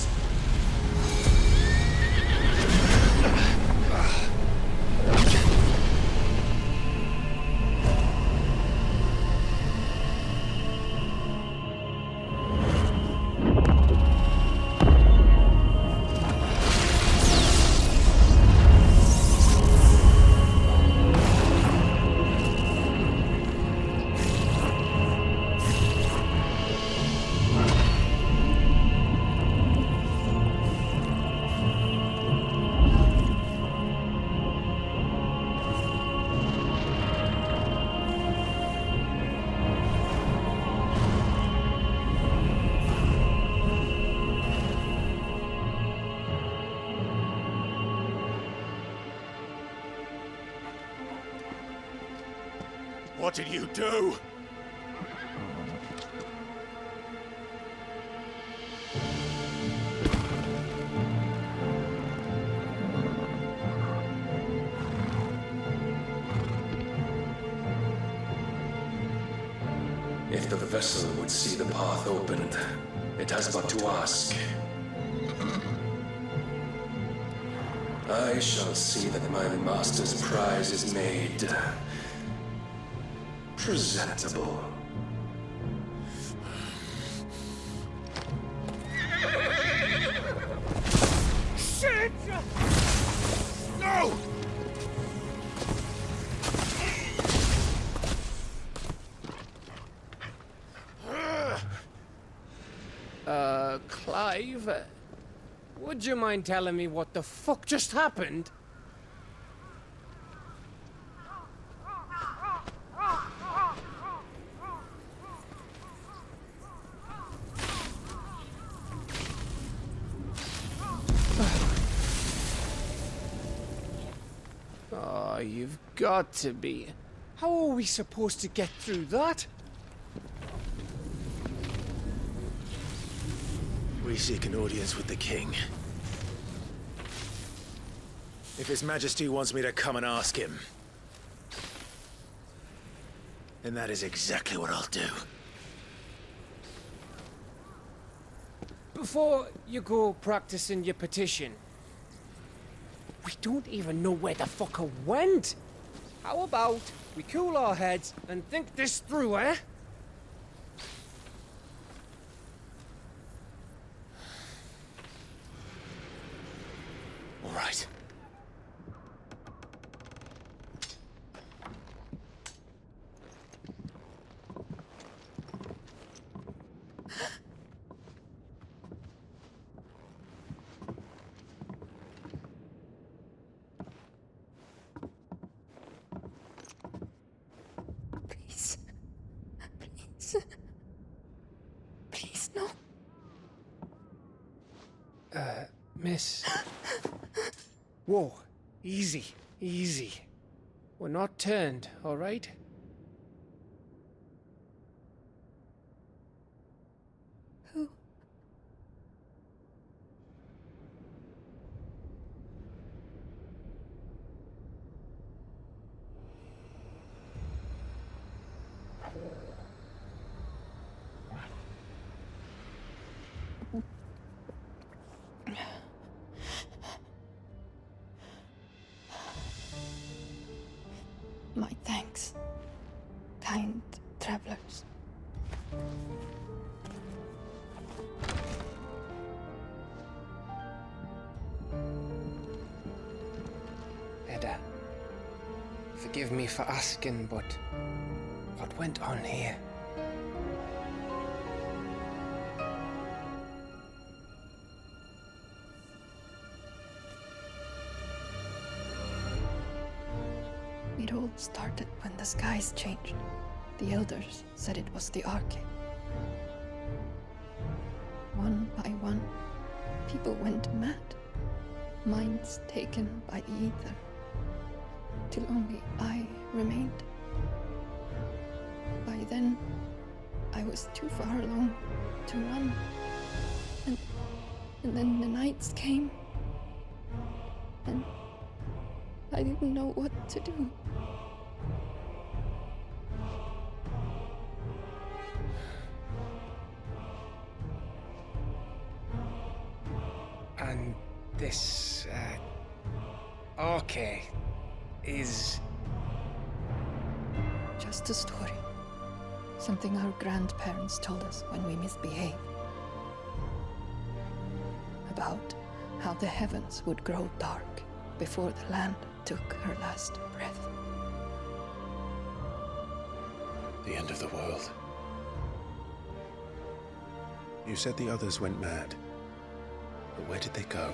What did you do? If the vessel would see the path opened, it has but to ask. I shall see that my master's prize is made presentable. Shit! No! Clive, would you mind telling me what the fuck just happened? Oh, you've got to be. How are we supposed to get through that? We seek an audience with the king. If His Majesty wants me to come and ask him, then that is exactly what I'll do. Before you go practicing your petition, we don't even know where the fucker went. How about we cool our heads and think this through, eh? All right. Please. Please. Please, no. Miss. Whoa. Easy. Easy. We're not turned, all right? Who? My thanks, kind travelers. Edda, forgive me for asking, but what went on here? It all started when the skies changed. The elders said it was the Arcade. One by one, people went mad. minds taken by the ether, till only I remained. By then, I was too far along to run. And then the nights came, and I didn't know what to do. And this, Arche is... Just a story. Something our grandparents told us when we misbehaved. About how the heavens would grow dark before the land took her last breath. The end of the world. You said the others went mad. But where did they go?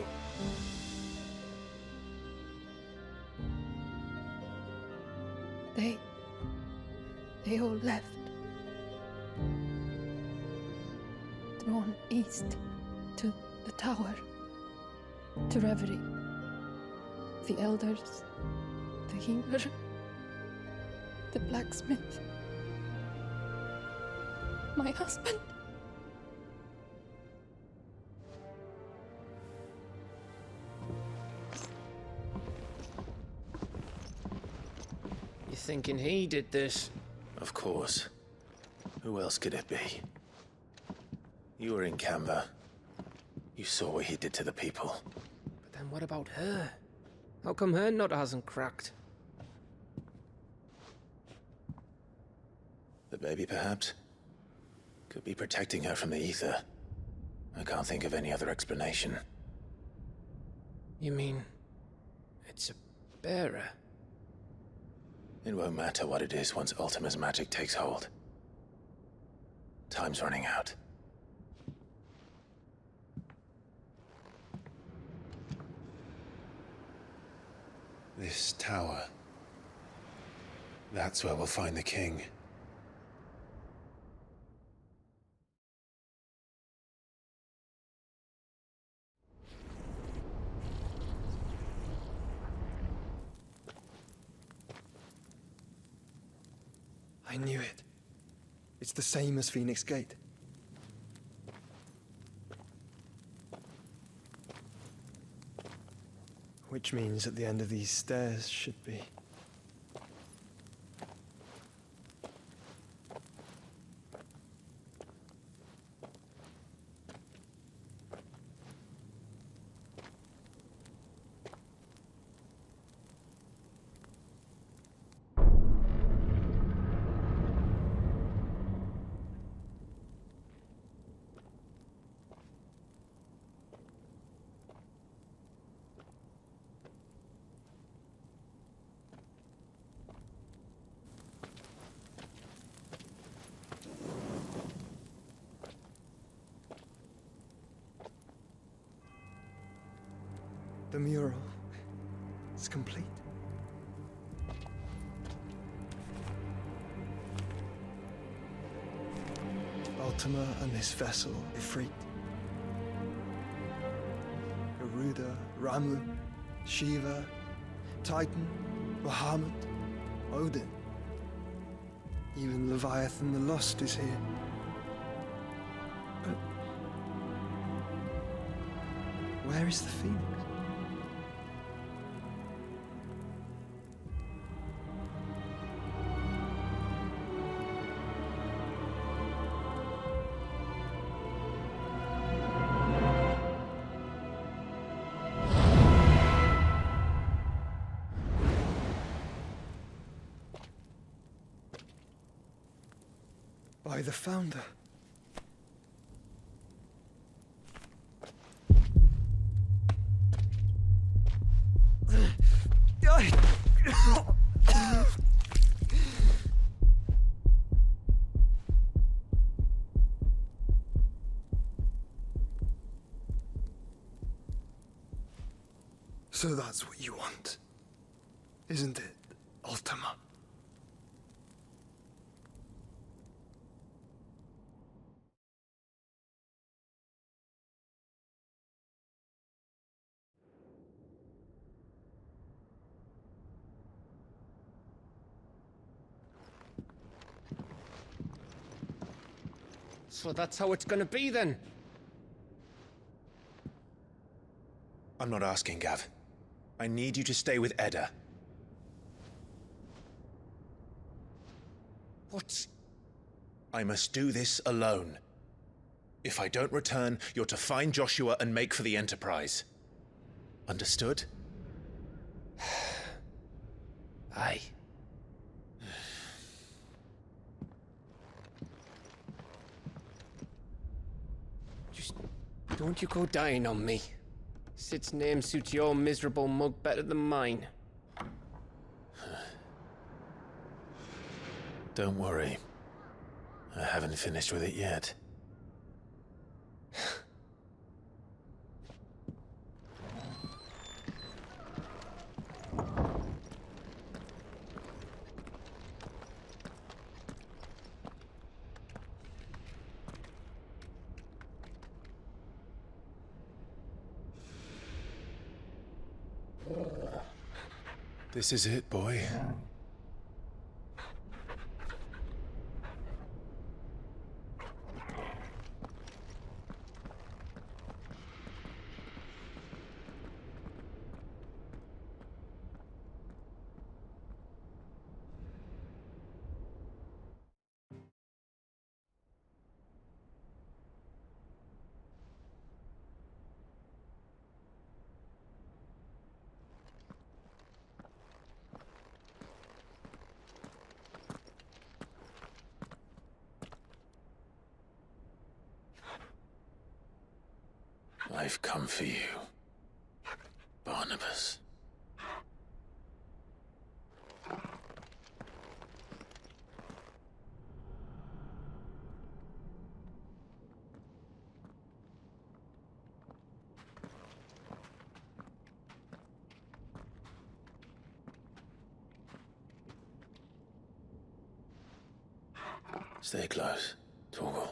They all left. Drawn east to the tower, to reverie. The elders, the healer, the blacksmith, my husband. You thinking he did this? Of course. Who else could it be? You were in Canva. You saw what he did to the people. But then what about her? How come her nut hasn't cracked? The baby, perhaps? Could be protecting her from the ether. I can't think of any other explanation. You mean... it's a bearer? It won't matter what it is once Ultima's magic takes hold. Time's running out. This tower. That's where we'll find the king. I knew it. It's the same as Phoenix Gate. Which means at the end of these stairs should be... The mural is complete. Ultima and his vessel, Ifrit. Garuda, Ramu, Shiva, Titan, Bahamut, Odin. Even Leviathan the Lost is here. But where is the Phoenix? By the Founder. So that's what you want, isn't it, Ultima? So that's how it's gonna be then? I'm not asking, Gav. I need you to stay with Edda. What? I must do this alone. If I don't return, you're to find Joshua and make for the Enterprise. Understood? Aye. Just don't you go dying on me. Sid's name suits your miserable mug better than mine. Don't worry. I haven't finished with it yet. This is it, boy. I've come for you, Barnabas. Stay close, Torgal.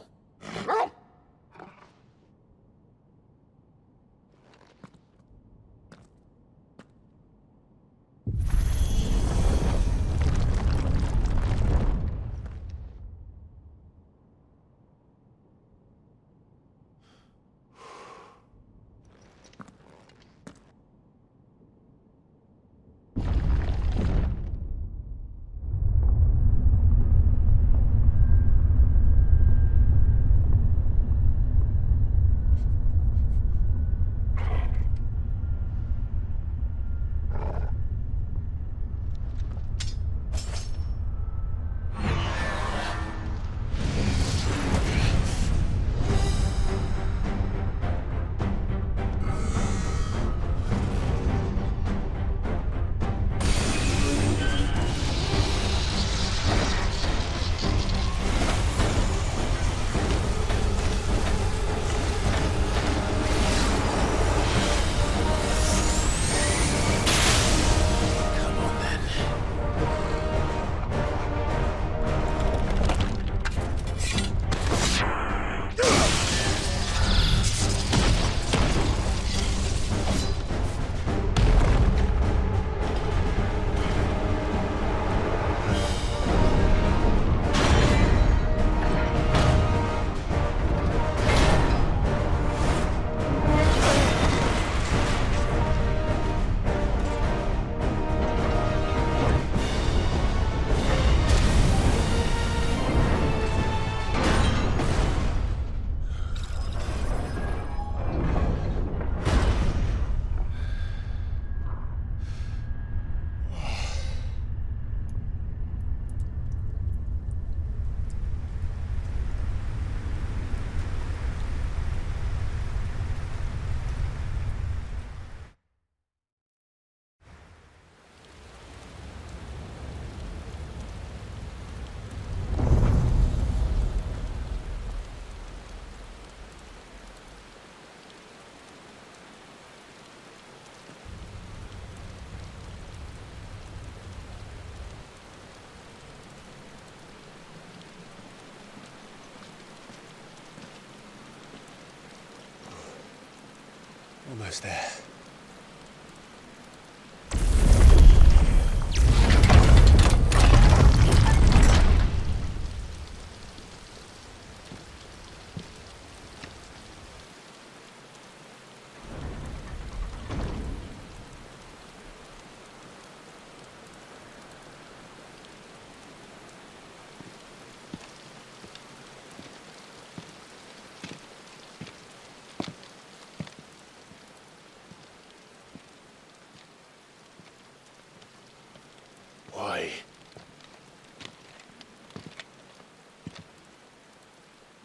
Almost there.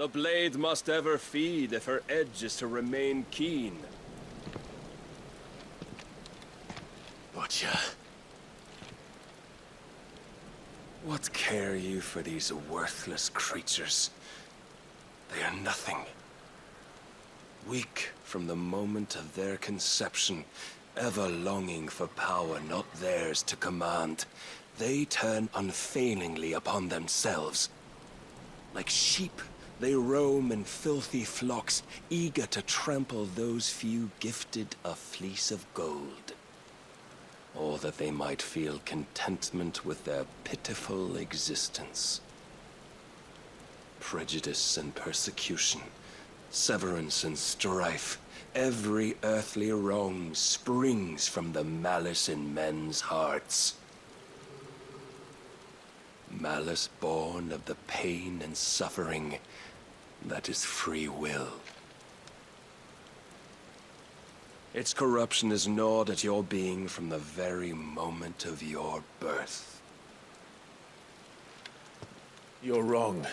The blade must ever feed if her edge is to remain keen. Butcher. What care you for these worthless creatures? They are nothing. Weak from the moment of their conception, ever longing for power not theirs to command, they turn unfailingly upon themselves. Like sheep, they roam in filthy flocks, eager to trample those few gifted a fleece of gold. Or that they might feel contentment with their pitiful existence. Prejudice and persecution, severance and strife, every earthly wrong springs from the malice in men's hearts. Malice born of the pain and suffering that is free will. Its corruption is gnawed at your being from the very moment of your birth. You're wrong.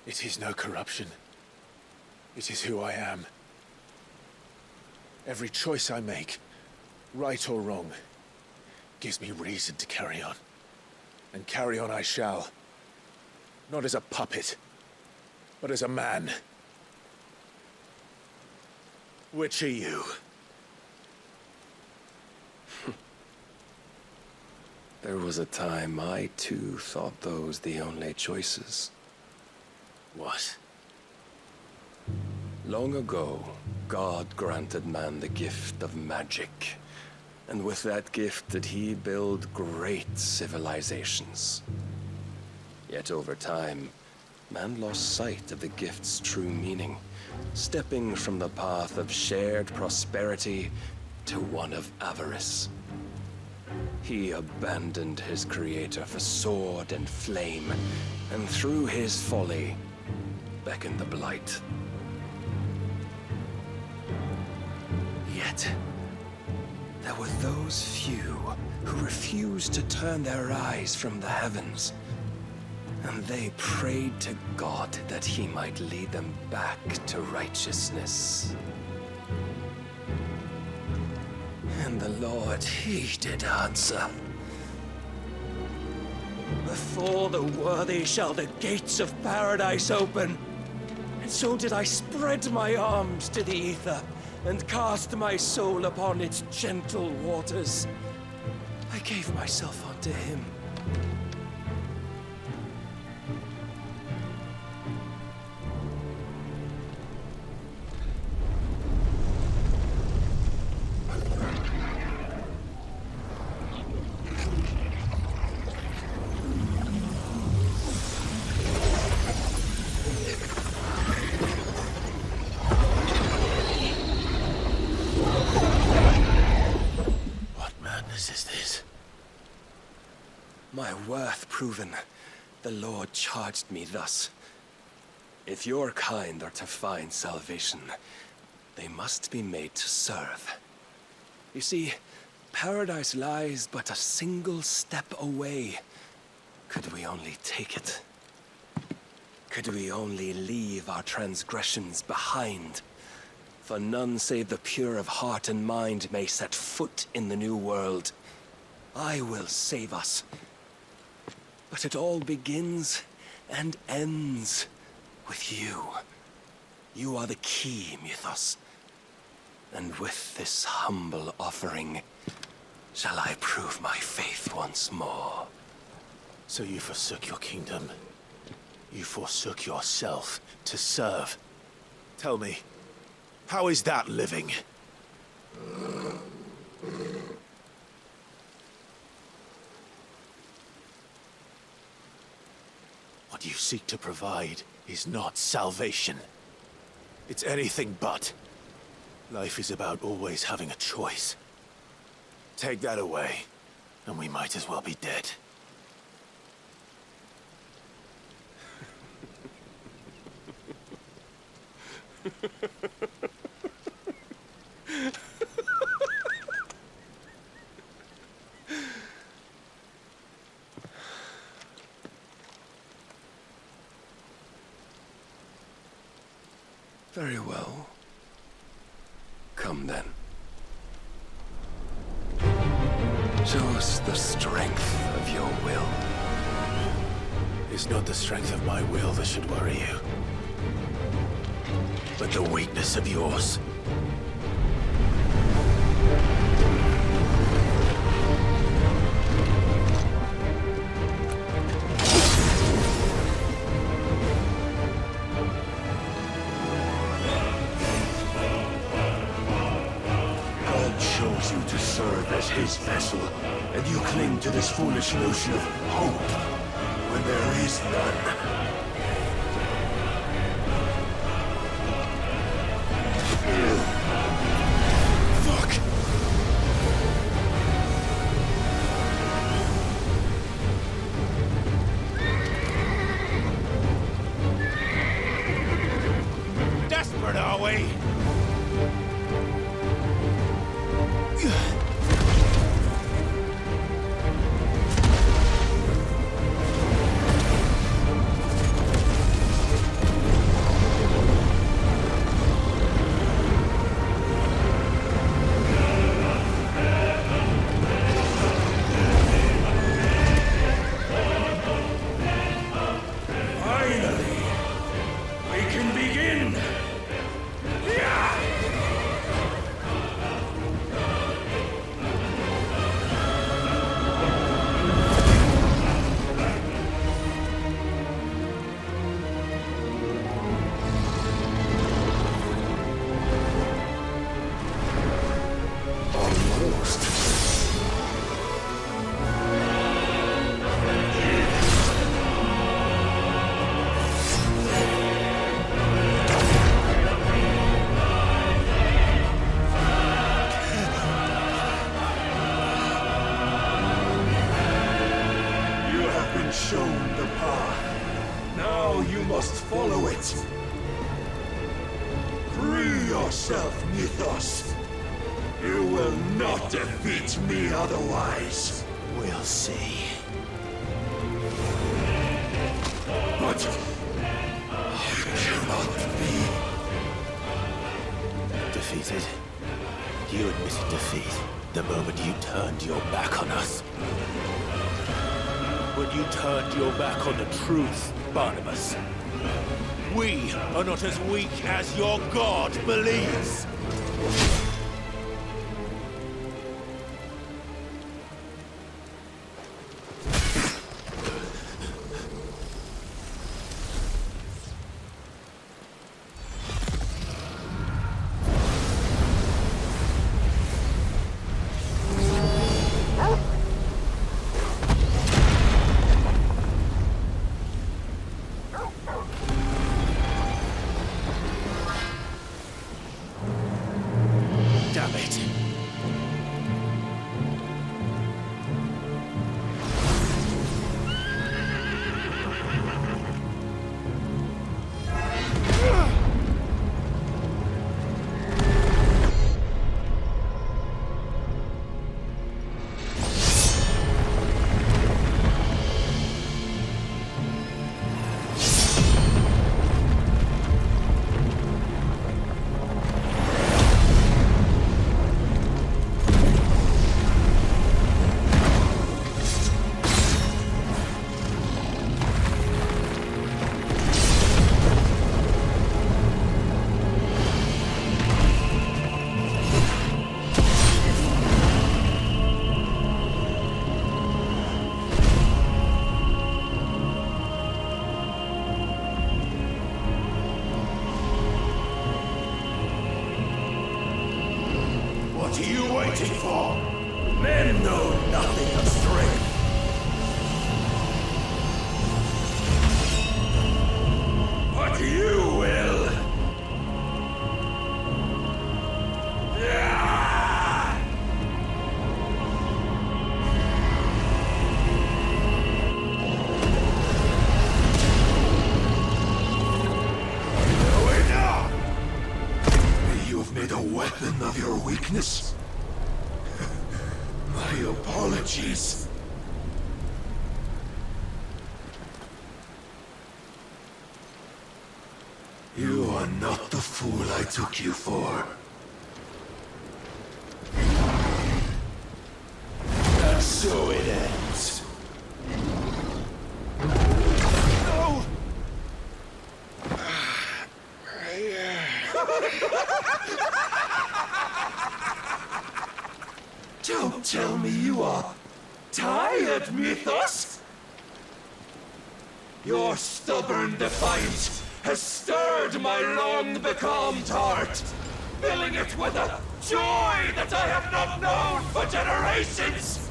It is no corruption. It is who I am. Every choice I make, right or wrong, gives me reason to carry on. And carry on I shall. Not as a puppet, but as a man. Which are you? There was a time I too thought those the only choices. What? Long ago, God granted man the gift of magic. And with that gift did he build great civilizations. Yet over time, man lost sight of the gift's true meaning, stepping from the path of shared prosperity to one of avarice. He abandoned his creator for sword and flame, and through his folly, beckoned the blight. Yet, there were those few who refused to turn their eyes from the heavens, and they prayed to God that he might lead them back to righteousness. And the Lord, he did answer. Before the worthy shall the gates of paradise open. And so did I spread my arms to the ether, and cast my soul upon its gentle waters. I gave myself unto him. My worth proven, the Lord charged me thus. If your kind are to find salvation, they must be made to serve. You see, paradise lies but a single step away. Could we only take it? Could we only leave our transgressions behind? For none save the pure of heart and mind may set foot in the new world. I will save us. But it all begins and ends with you. You are the key, Mythos. And with this humble offering, shall I prove my faith once more. So you forsook your kingdom. You forsook yourself to serve. Tell me, how is that living? What you seek to provide is not salvation. It's anything but. Life is about always having a choice. Take that away, and we might as well be dead. Very well. Come then. Show us the strength of your will. It's not the strength of my will that should worry you, but the weakness of yours. Chose you to serve as his vessel, and you cling to this foolish notion of hope when there is none. Fuck! Desperate, are we? Shown the path. Now you must follow it. Free yourself, Mythos. You will not defeat me otherwise. We'll see. But you cannot be defeated. You admitted defeat the moment you turned your back on us. When you turned your back on the truth, Barnabas. We are not as weak as your god believes. Damn it. What are you waiting for? Men know nothing of strength. But you will. Enough! You have made a weapon of your weakness. My apologies. You are not the the fool I took you for. And so it ends. No! Don't tell me you are tired, Mythos! Your stubborn defiance has stirred my long-becalmed heart, filling it with a joy that I have not known for generations!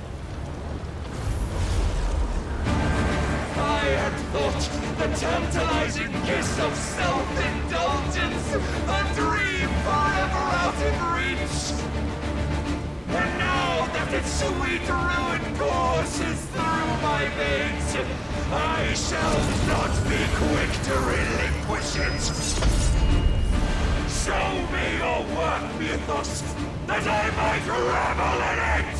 I had thought the tantalizing kiss of self-indulgence a dream forever out of reach. And now that its sweet ruin courses through my veins, I shall not be quick to relinquish it. Show me your work, Mythos, that I might revel in it!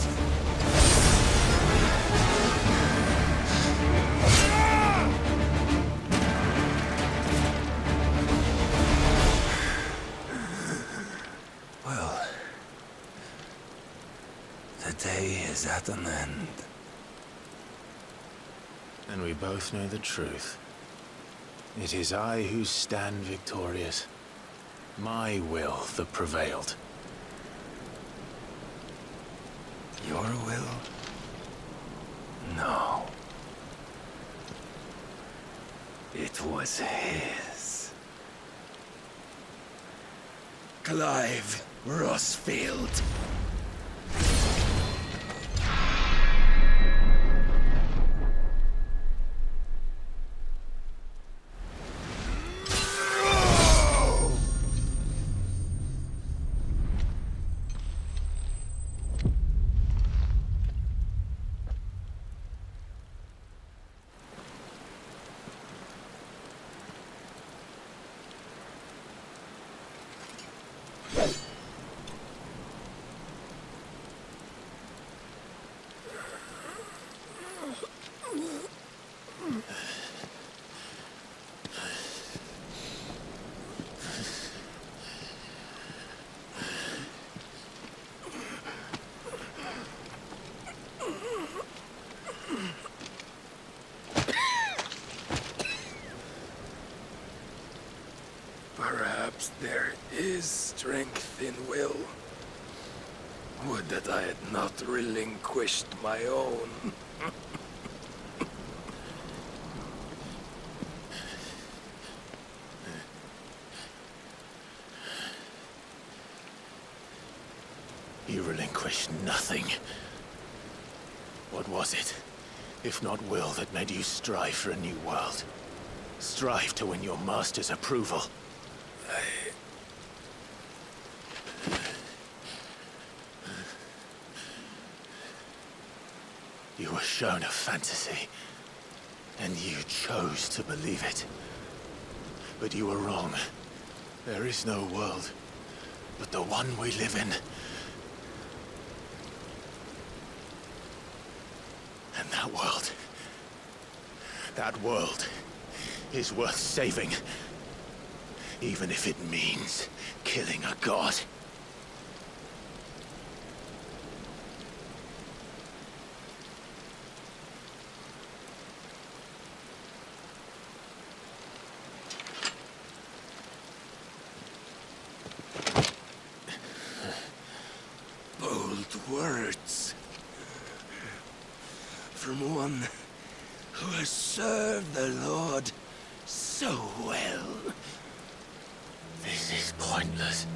Well, the day is at an end. And we both know the truth. It is I who stand victorious. My will that prevailed. Your will? No. It was his. Clive Rossfield. Perhaps there is strength in will. Would that I had not relinquished my own. You relinquished nothing. What was it, if not will, that made you strive for a new world? Strive to win your master's approval? You were shown a fantasy, and you chose to believe it. But you were wrong. There is no world, but the one we live in. And that world is worth saving, even if it means killing a god. Bold words. From one who has served the Lord so well. This is pointless.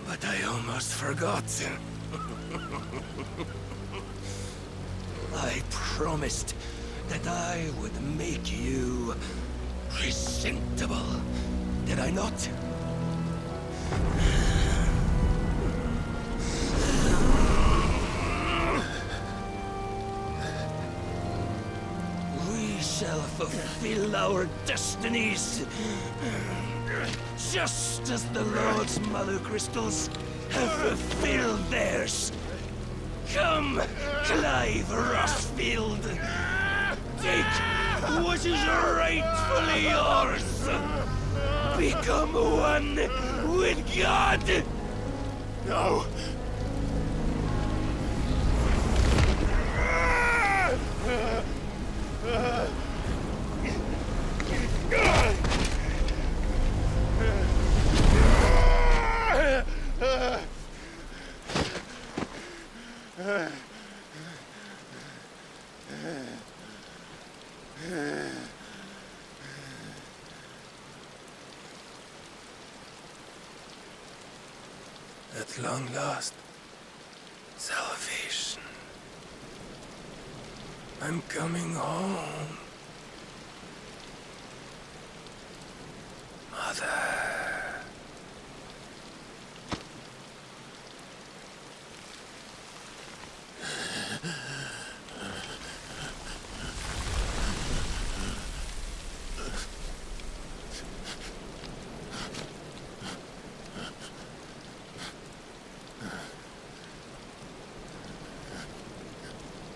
But I almost forgot. I promised that I would make you presentable. Did I not? We shall fulfill our destinies, just as the Lord's Mother Crystals have fulfilled theirs. Come, Clive Rossfield, take what is rightfully yours. Become one with God. No. At long last, salvation. I'm coming home. Mother.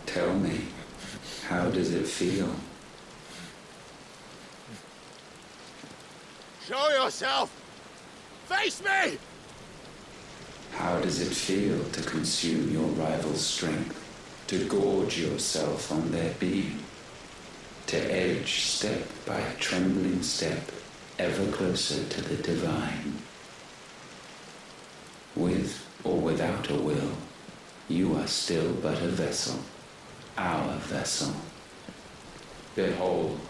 Tell me, how does it feel? Show yourself! Face me! How does it feel to consume your rival's strength, to gorge yourself on their beam, to edge step by trembling step ever closer to the divine? With or without a will, you are still but a vessel, our vessel. Behold,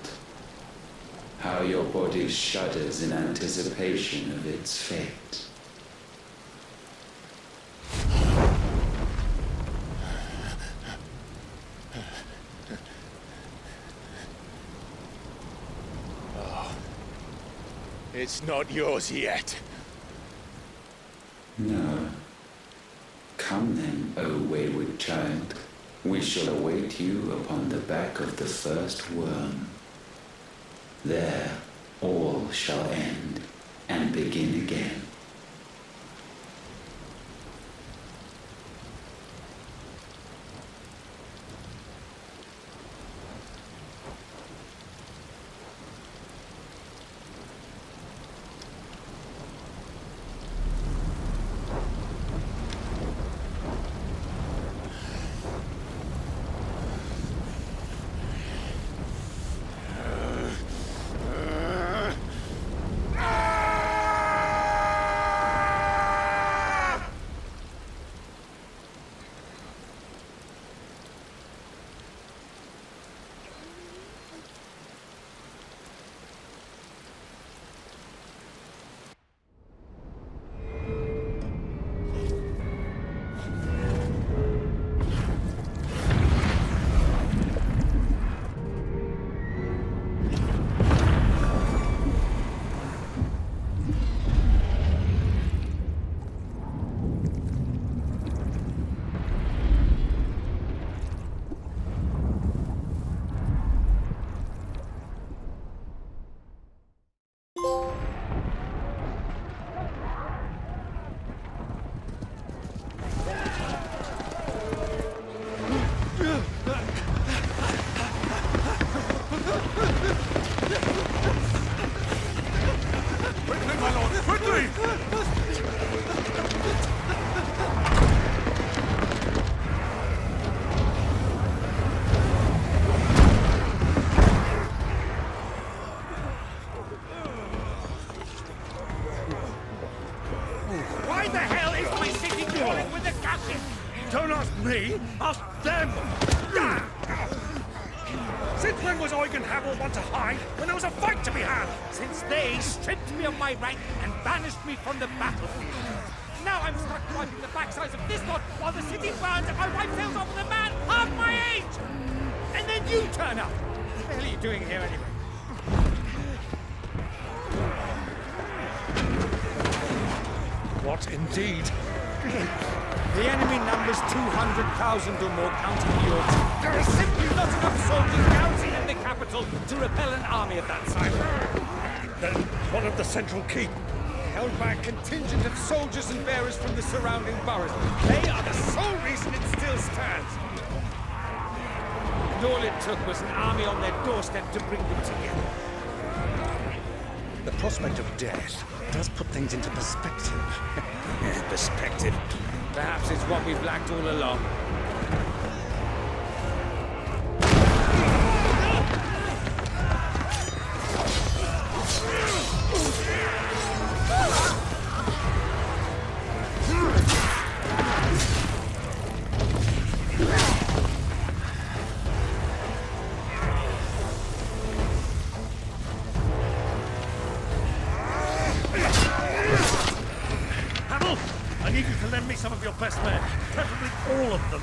how your body shudders in anticipation of its fate. It's not yours yet. No. Come then, O wayward child. We shall await you upon the back of the first worm. There all shall end and begin again. Why the hell is my city crawling with the gases? Don't ask me, ask them! Since when was Eugen Havel want to hide when there was a fight to be had? Since they stripped me of my rank and banished me from the battlefield. Now I'm stuck wiping the backsides of this lot while the city burns and my wife sails off with a man half my age! And then you turn up! What the hell are you doing here anyway? What indeed? The enemy numbers 200,000 or more, counting yours. There is simply not enough soldiers garrisoned in the capital to repel an army of that size. Then what of the central keep? Held by a contingent of soldiers and bearers from the surrounding boroughs. They are the sole reason it still stands. and all it took was an army on their doorstep to bring them together. The prospect of death does put things into perspective. Perspective. Perhaps it's what we've lacked all along. I need you to lend me some of your best men, preferably all of them.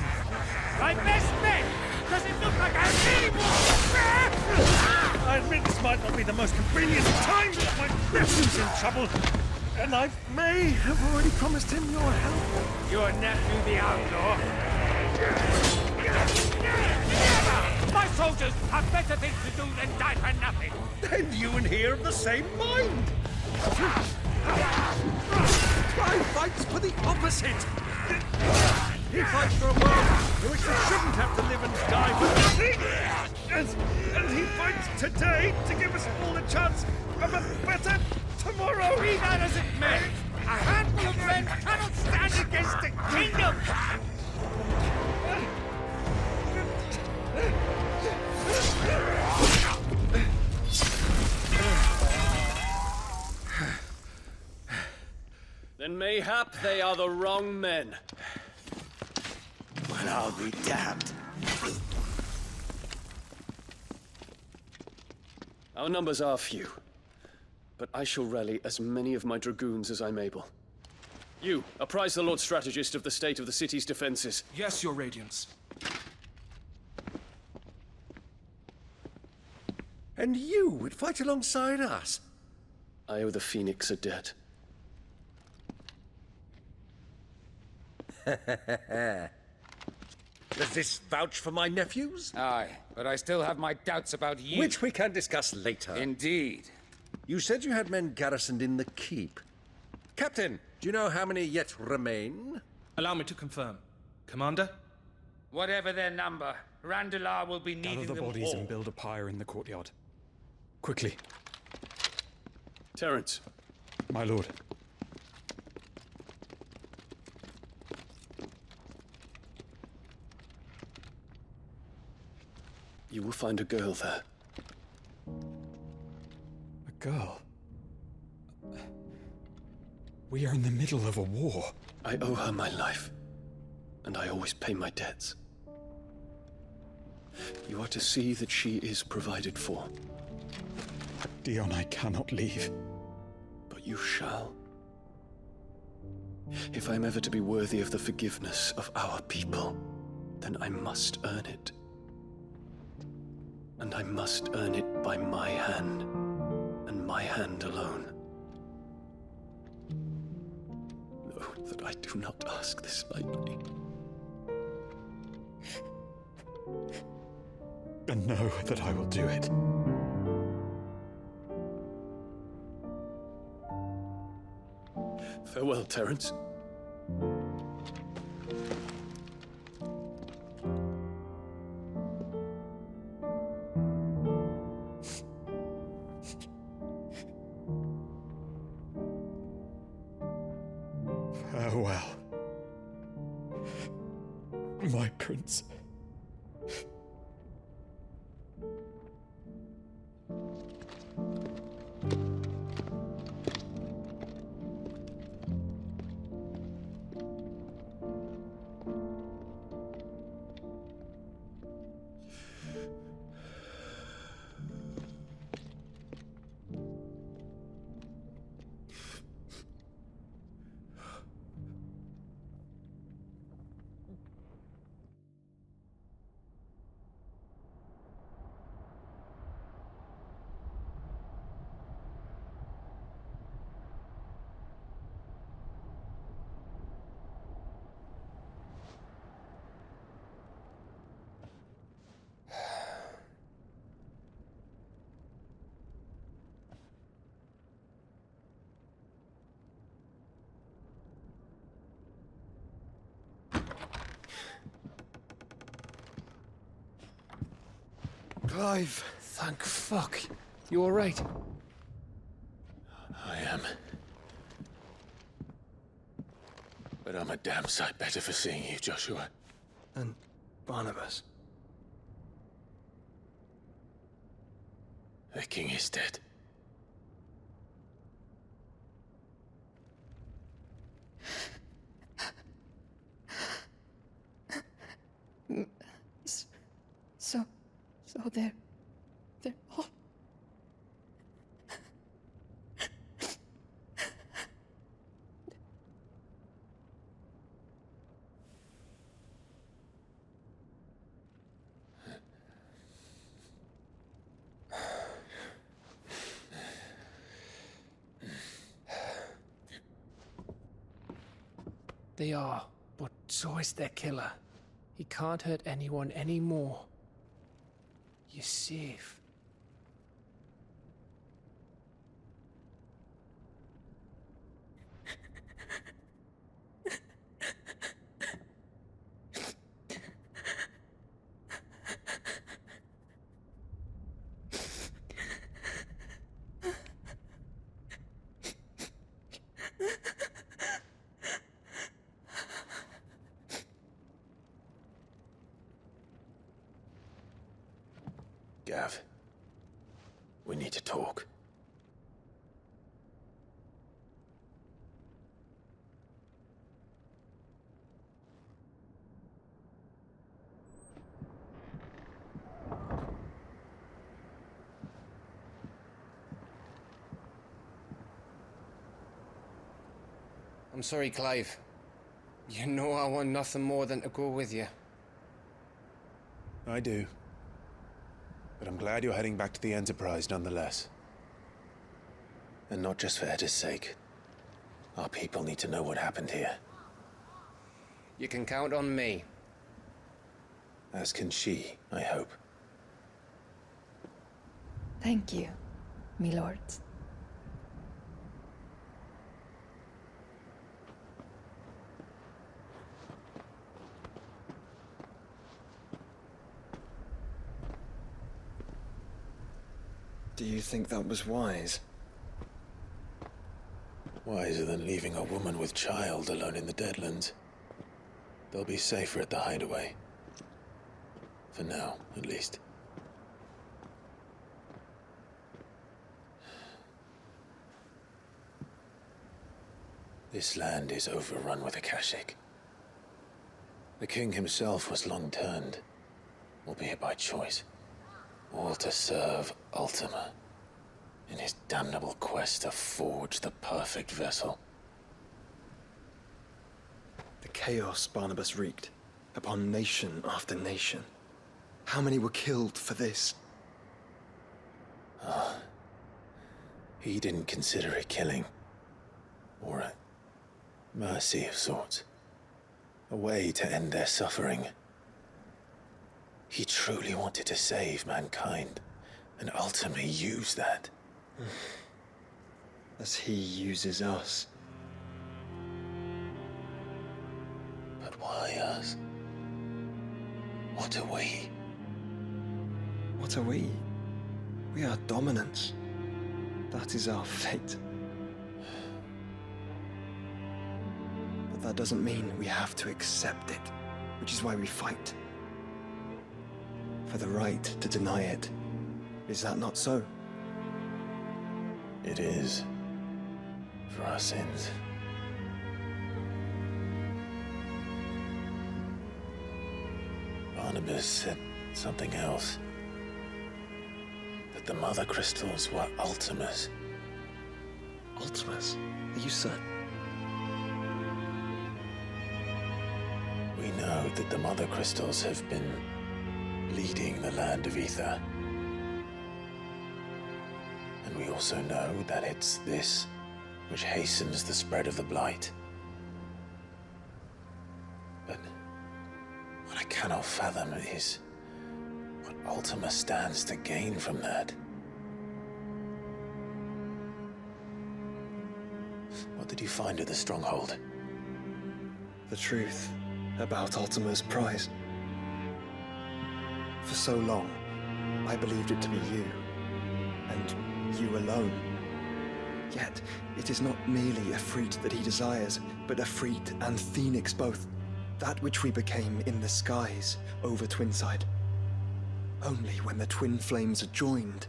My best men! Does it look like I really I admit this might not be the most convenient time, but my nephew's in trouble, and I may have already promised him your help. Your nephew, the outlaw? My soldiers have better things to do than die for nothing. Then you and he are of the same mind. I fights for the opposite. He fights for a world in which we shouldn't have to live and die for nothing. And he fights today to give us all a chance of a better tomorrow. Be that as it may, a handful of men cannot stand against the kingdom. Then mayhap they are the wrong men. Well, I'll be damned. Our numbers are few, but I shall rally as many of my dragoons as I'm able. You, apprise the Lord Strategist of the state of the city's defenses. Yes, Your Radiance. And you would fight alongside us? I owe the Phoenix a debt. Does this vouch for my nephews? Aye, but I still have my doubts about you. Which we can discuss later. Indeed. You said you had men garrisoned in the keep. Captain, do you know how many yet remain? Allow me to confirm. Commander? Whatever their number, Randalar will be needing Gather the them bodies all. and build a pyre in the courtyard. Quickly. Terence. My lord. You will find a girl there. A girl? We are in the middle of a war. I owe her my life, and I always pay my debts. You are to see that she is provided for. Dion, I cannot leave. But you shall. If I am ever to be worthy of the forgiveness of our people, then I must earn it. And I must earn it by my hand, and my hand alone. Know that I do not ask this lightly. And know that I will do it. Farewell, Terence. Farewell, my prince. Clive! Thank fuck. You alright? I am. But I'm a damn sight better for seeing you, Joshua. And Barnabas. The king is dead. So they're all... They are, but so is their killer. He can't hurt anyone anymore. You're safe. Gav, we need to talk. I'm sorry, Clive. You know I want nothing more than to go with you. I do. But I'm glad you're heading back to the Enterprise nonetheless. And not just for Edda's sake. Our people need to know what happened here. You can count on me. As can she, I hope. Thank you, my lords. Do you think that was wise? Wiser than leaving a woman with child alone in the Deadlands. They'll be safer at the hideaway. For now, at least. This land is overrun with Akashic. The king himself was long turned, albeit by choice. All to serve Ultima, in his damnable quest to forge the perfect vessel. The chaos Barnabas wreaked upon nation after nation. How many were killed for this? He didn't consider it killing. Or a mercy of sorts. A way to end their suffering. He truly wanted to save mankind, and ultimately use that. As he uses us. But why us? What are we? What are we? We are dominance. That is our fate. But that doesn't mean we have to accept it, which is why we fight. For the right to deny it. Is that not so? It is. For our sins. Barnabas said something else. That the Mother Crystals were Ultimas. Ultimas? Are you certain? We know that the Mother Crystals have been leading the land of Ether. And we also know that it's this which hastens the spread of the Blight. But what I cannot fathom is what Ultima stands to gain from that. What did you find at the Stronghold? The truth about Ultima's prize. For so long, I believed it to be you, and you alone. Yet, it is not merely Efreet that he desires, but Efreet and Phoenix both. That which we became in the skies over Twinside. Only when the twin flames are joined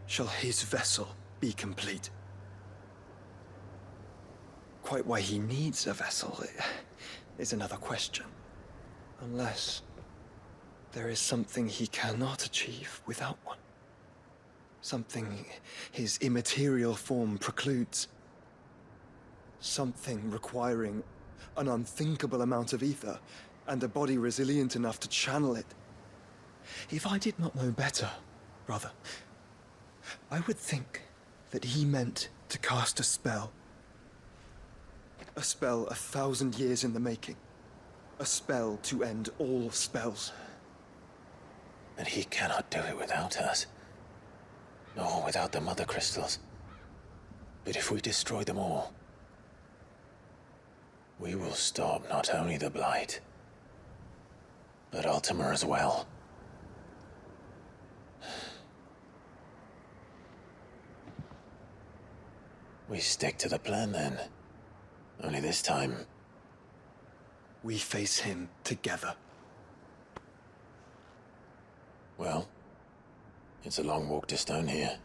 shall his vessel be complete. Quite why he needs a vessel is another question. Unless there is something he cannot achieve without one. Something his immaterial form precludes. Something requiring an unthinkable amount of ether and a body resilient enough to channel it. If I did not know better, brother, I would think that he meant to cast a spell. A spell 1,000 years in the making. A spell to end all spells. And he cannot do it without us. Nor without the Mother Crystals. But if we destroy them all, we will stop not only the Blight, but Ultima as well. We stick to the plan then. Only this time, we face him together. Well, it's a long walk to Stone here.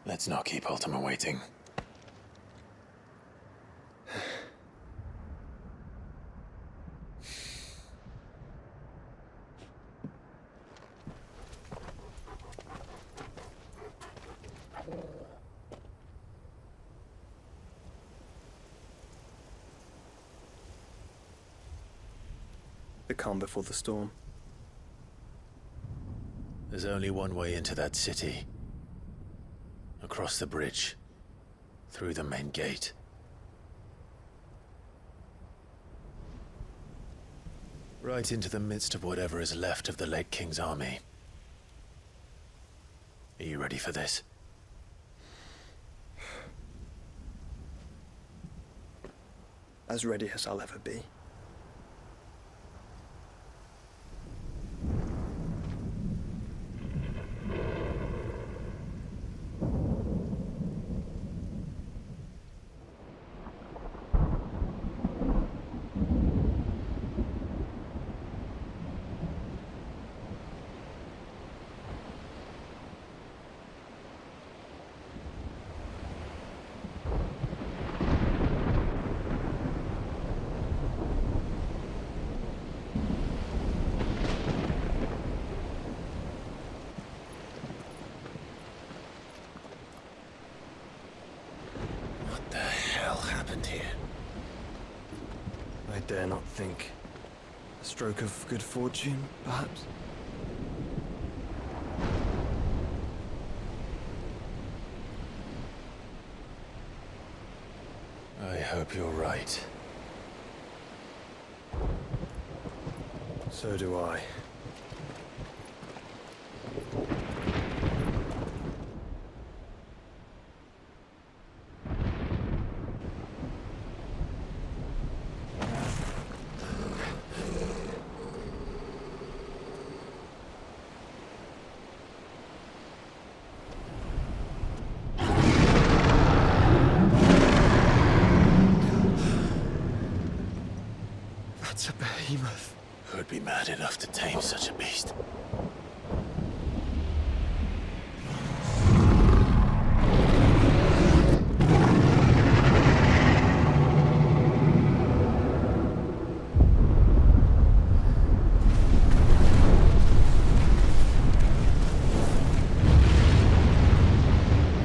Let's not keep Ultima waiting. The calm before the storm. There's only one way into that city. Across the bridge. Through the main gate. Right into the midst of whatever is left of the late King's army. Are you ready for this? As ready as I'll ever be. I dare not think. A stroke of good fortune, perhaps? I hope you're right. So do I. That's a behemoth. Who'd be mad enough to tame such a beast?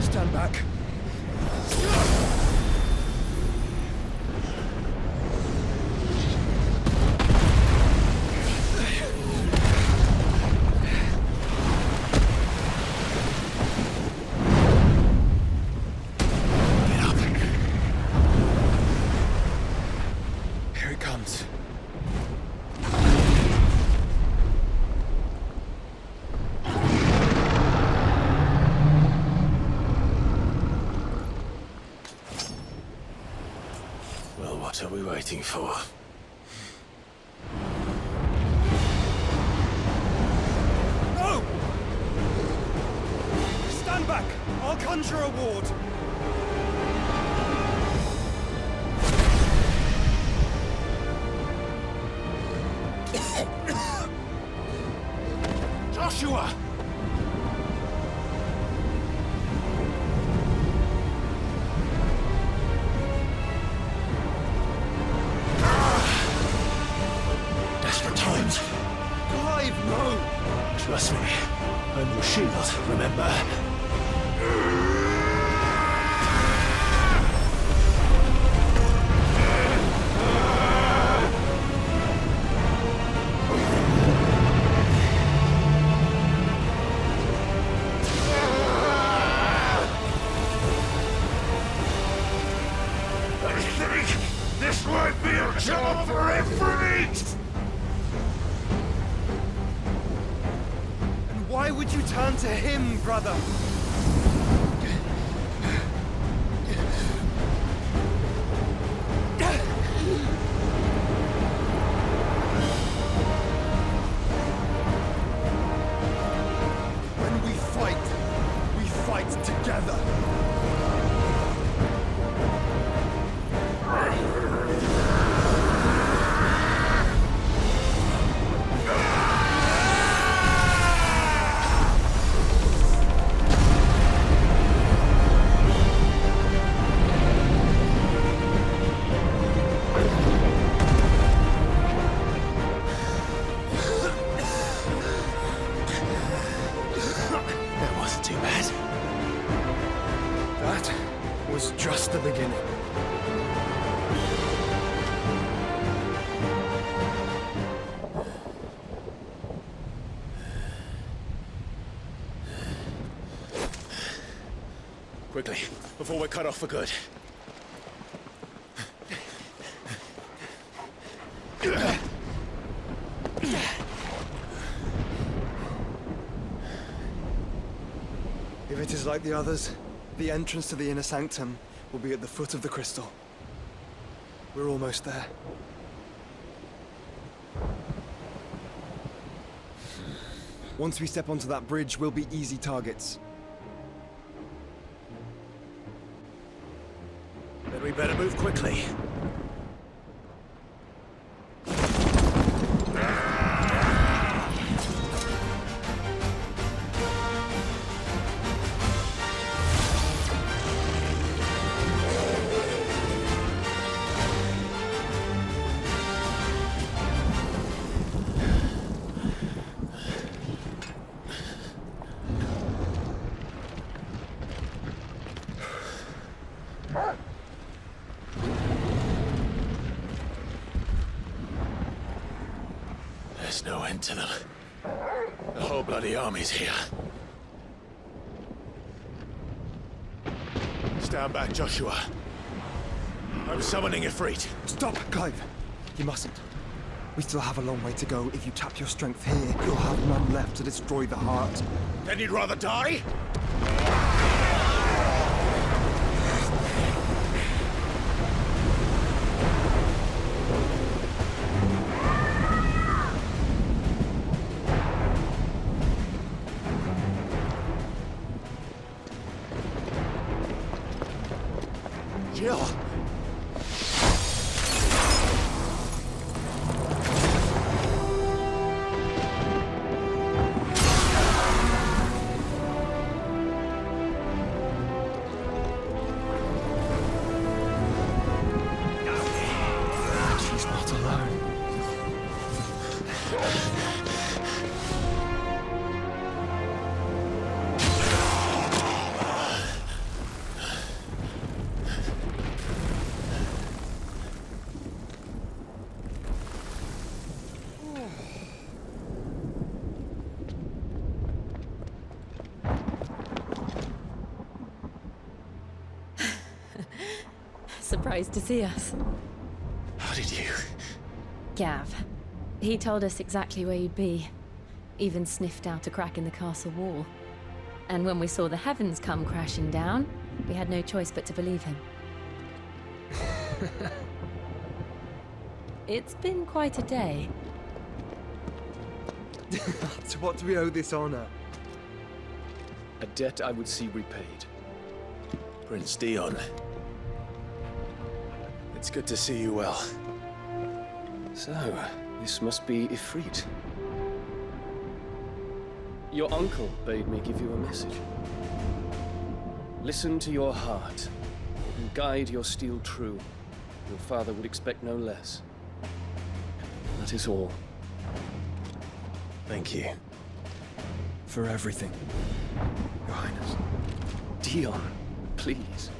Stand back. What are we waiting for? Conjurer Award! Joshua! Desperate times. Clive, no! Trust me. I'm your shield, remember? I think this might be a job for Ifrit! Why would you turn to him, brother? When we fight together. That wasn't too bad. That was just the beginning. Quickly, before we're cut off for good. If it is like the others, the entrance to the inner sanctum will be at the foot of the crystal. We're almost there. Once we step onto that bridge, we'll be easy targets. Then we better move quickly. There's no end to them. The whole bloody army's here. Stand back, Joshua. I'm summoning Ifrit. Stop, Clive! You mustn't. We still have a long way to go. If you tap your strength here, you'll have none left to destroy the heart. Then you'd rather die? Jill! She's not alone. Surprised to see us. How did you? Gav. He told us exactly where you'd be. Even sniffed out a crack in the castle wall. And when we saw the heavens come crashing down, we had no choice but to believe him. It's been quite a day. To what do we owe this honor? A debt I would see repaid. Prince Dion. It's good to see you well. So, this must be Ifrit. Your uncle bade me give you a message. Listen to your heart, and guide your steel true. Your father would expect no less. That is all. Thank you. For everything, Your Highness. Dion, please.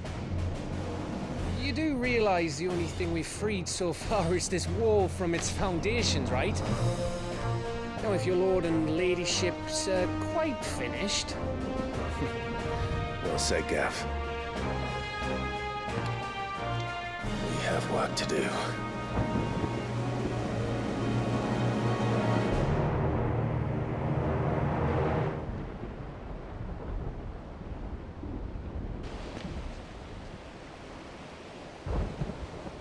You do realize the only thing we've freed so far is this wall from its foundations, right? Now, if your lord and ladyship's quite finished... Well said, Gav. We have work to do.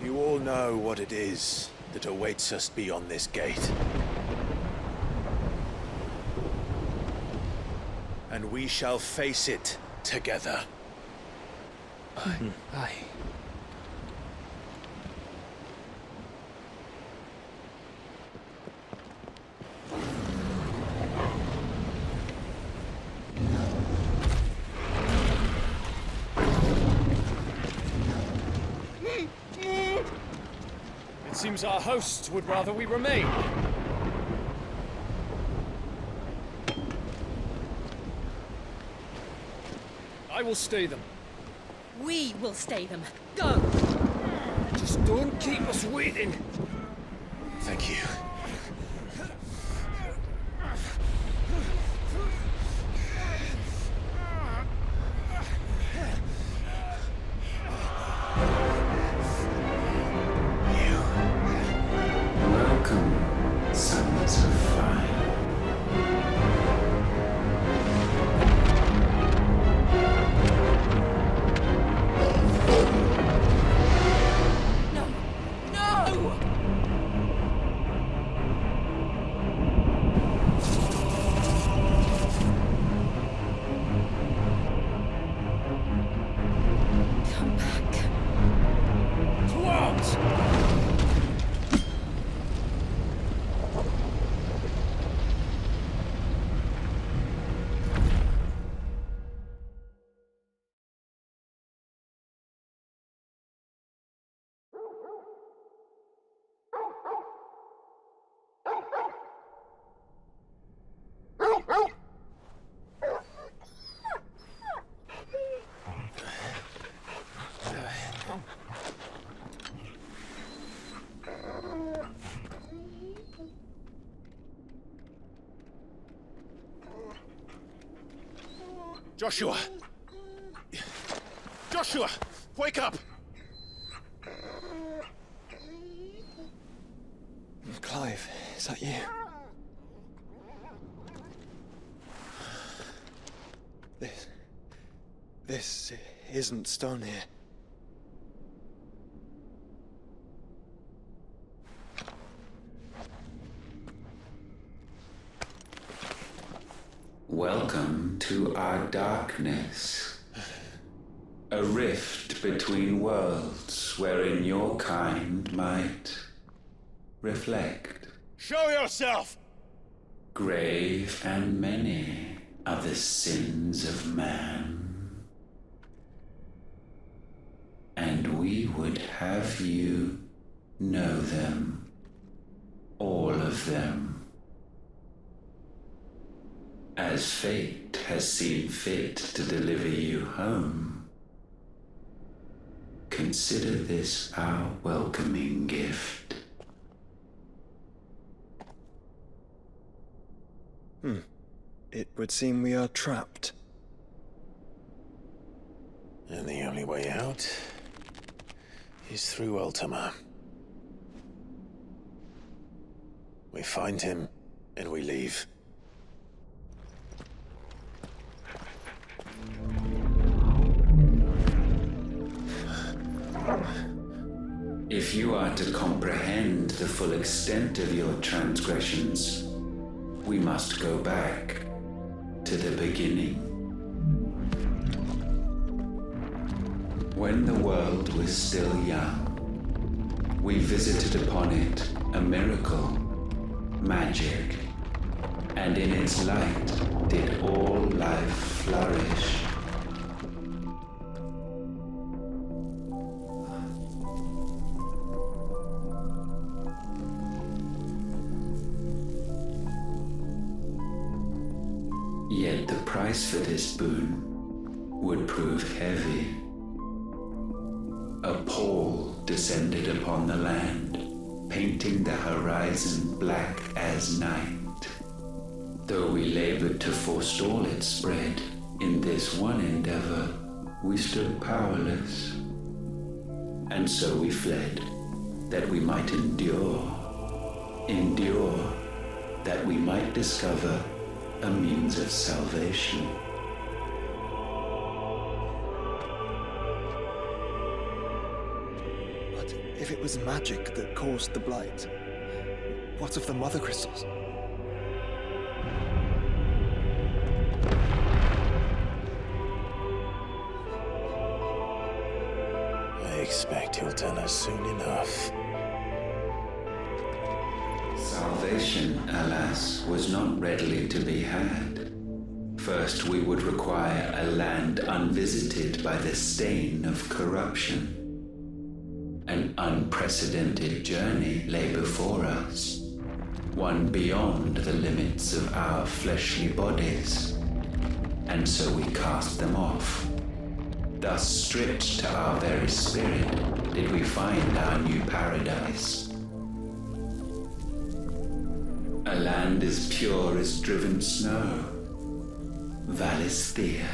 You all know what it is that awaits us beyond this gate. And we shall face it together. Aye. It seems our hosts would rather we remain. I will stay them. We will stay them. Go! Just don't keep us waiting. Thank you. Welcome, sons of fire. Joshua! Joshua! Wake up! Clive, is that you? This isn't stone here. Welcome to our darkness. A rift between worlds wherein your kind might reflect. Show yourself! Grave and many are the sins of man. And we would have you know them. All of them. As fate has seen fit to deliver you home, consider this our welcoming gift. It would seem we are trapped. And the only way out is through Ultima. We find him, and we leave. If you are to comprehend the full extent of your transgressions, we must go back to the beginning. When the world was still young, we visited upon it a miracle, magic, and in its light did all life flourish. Yet the price for this boon would prove heavy. A pall descended upon the land, painting the horizon black as night. Though we labored to forestall its spread, in this one endeavor we stood powerless. And so we fled, that we might endure, that we might discover a means of salvation. But if it was magic that caused the blight, what of the mother crystals? I expect he'll tell us soon enough. Salvation, alas, was not readily to be had. First, we would require a land unvisited by the stain of corruption. An unprecedented journey lay before us, one beyond the limits of our fleshly bodies. And so we cast them off. Thus, stripped to our very spirit, did we find our new paradise. A land as pure as driven snow, Valisthea.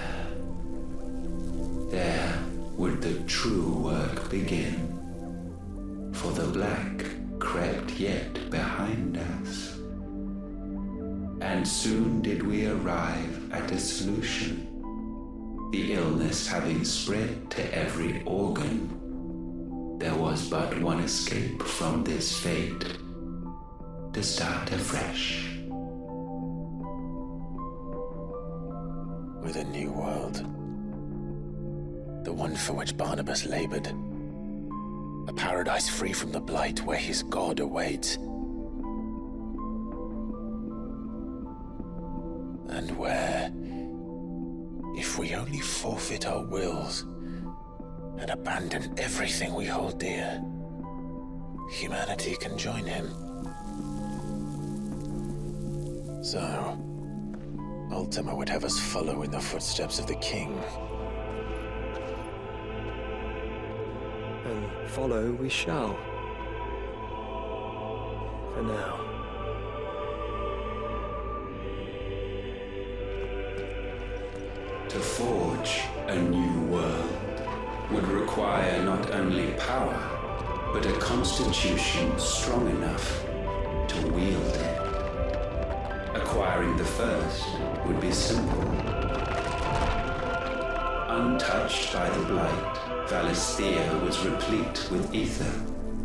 There would the true work begin, for the black crept yet behind us. And soon did we arrive at a solution, the illness having spread to every organ. There was but one escape from this fate, to start afresh. With a new world. The one for which Barnabas labored. A paradise free from the blight where his God awaits. And where, if we only forfeit our wills and abandon everything we hold dear, humanity can join him. So, Ultima would have us follow in the footsteps of the king. And follow we shall. For now. To forge a new world would require not only power, but a constitution strong enough to wield it. Acquiring the first would be simple. Untouched by the blight, Valisthea was replete with ether,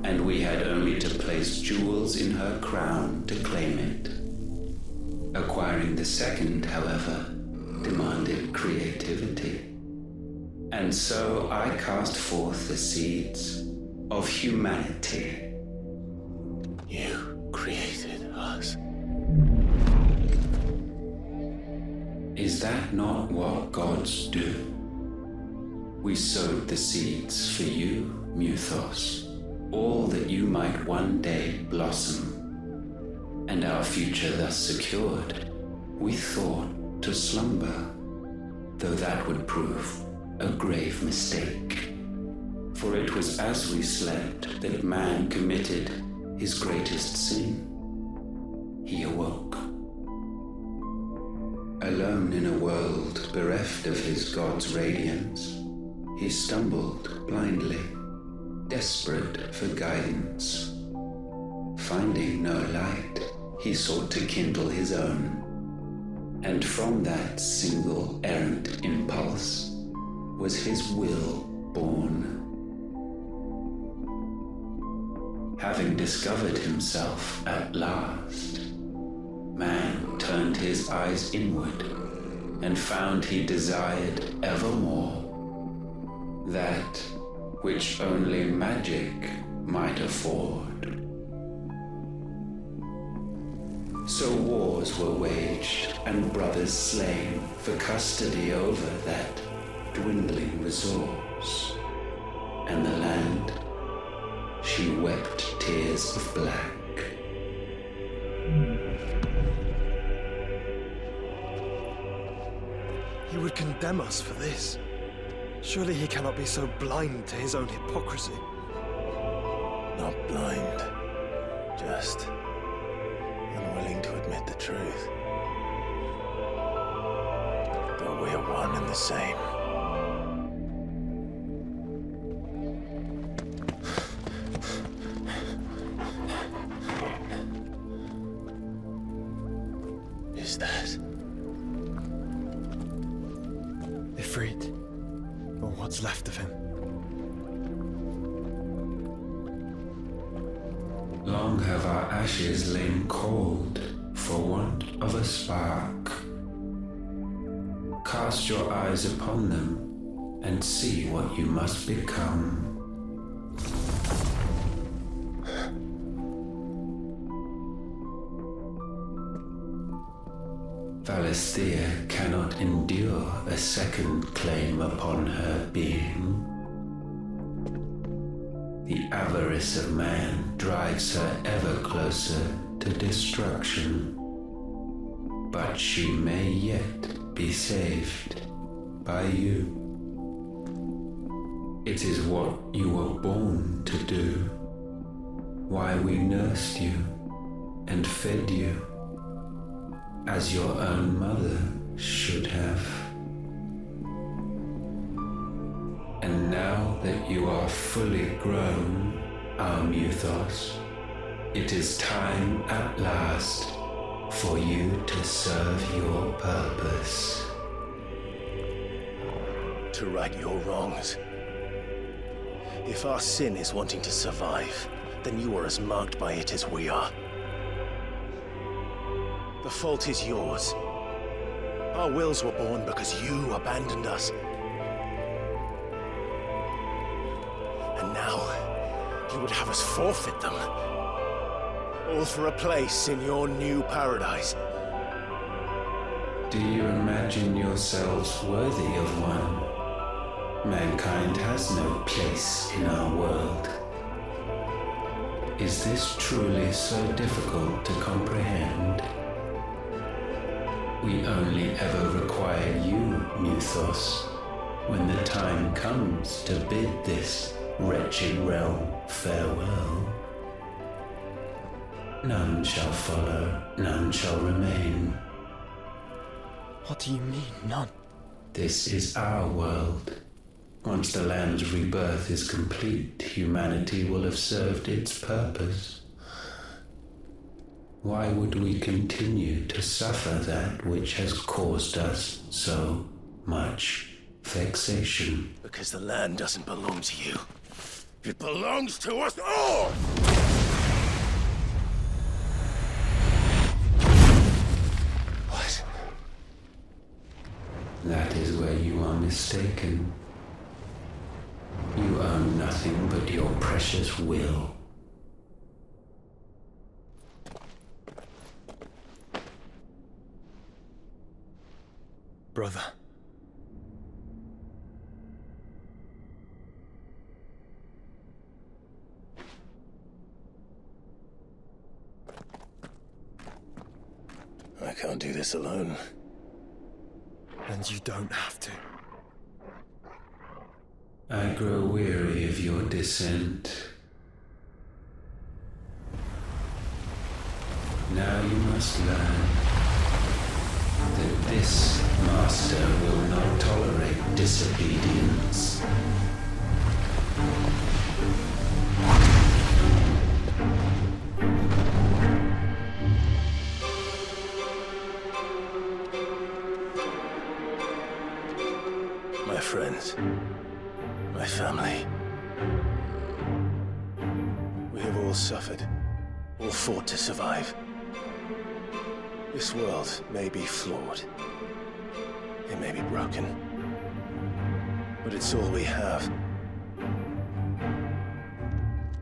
and we had only to place jewels in her crown to claim it. Acquiring the second, however, demanded creativity. And so I cast forth the seeds of humanity. You created us. Is that not what gods do? We sowed the seeds for you, Muthos, all that you might one day blossom. And our future thus secured, we thought to slumber, though that would prove a grave mistake. For it was as we slept that man committed his greatest sin. He awoke. Alone in a world bereft of his God's radiance, he stumbled blindly, desperate for guidance. Finding no light, he sought to kindle his own. And from that single errant impulse was his will born. Having discovered himself at last, man turned his eyes inward and found he desired evermore that which only magic might afford. So wars were waged and brothers slain for custody over that dwindling resource. And the land, she wept tears of black. He would condemn us for this. Surely he cannot be so blind to his own hypocrisy. Not blind, just unwilling to admit the truth. But we're one and the same. Is that Ifrit, or what's left of him? Long have our ashes lain cold for want of a spark. Cast your eyes upon them and see what you must become. Valisthea cannot endure a second claim upon her being. The avarice of man drives her ever closer to destruction. But she may yet be saved by you. It is what you were born to do, why we nursed you and fed you, as your own mother should have. And now that you are fully grown, our Muthos, it is time at last for you to serve your purpose. to right your wrongs? If our sin is wanting to survive, then you are as marked by it as we are. The fault is yours. Our wills were born because you abandoned us. And now, you would have us forfeit them. All for a place in your new paradise. Do you imagine yourselves worthy of one? Mankind has no place in our world. Is this truly so difficult to comprehend? We only ever require you, Muthos, when the time comes to bid this wretched realm farewell. None shall follow, none shall remain. What do you mean, none? This is our world. Once the land's rebirth is complete, humanity will have served its purpose. Why would we continue to suffer that which has caused us so much vexation? Because the land doesn't belong to you. It belongs to us all! What? That is where you are mistaken. You own nothing but your precious will. Brother. I can't do this alone. And you don't have to. I grow weary of your dissent. Now you must learn that this master will not tolerate disobedience. My friends, my family. We have all suffered, all fought to survive. This world may be flawed. It may be broken. but it's all we have.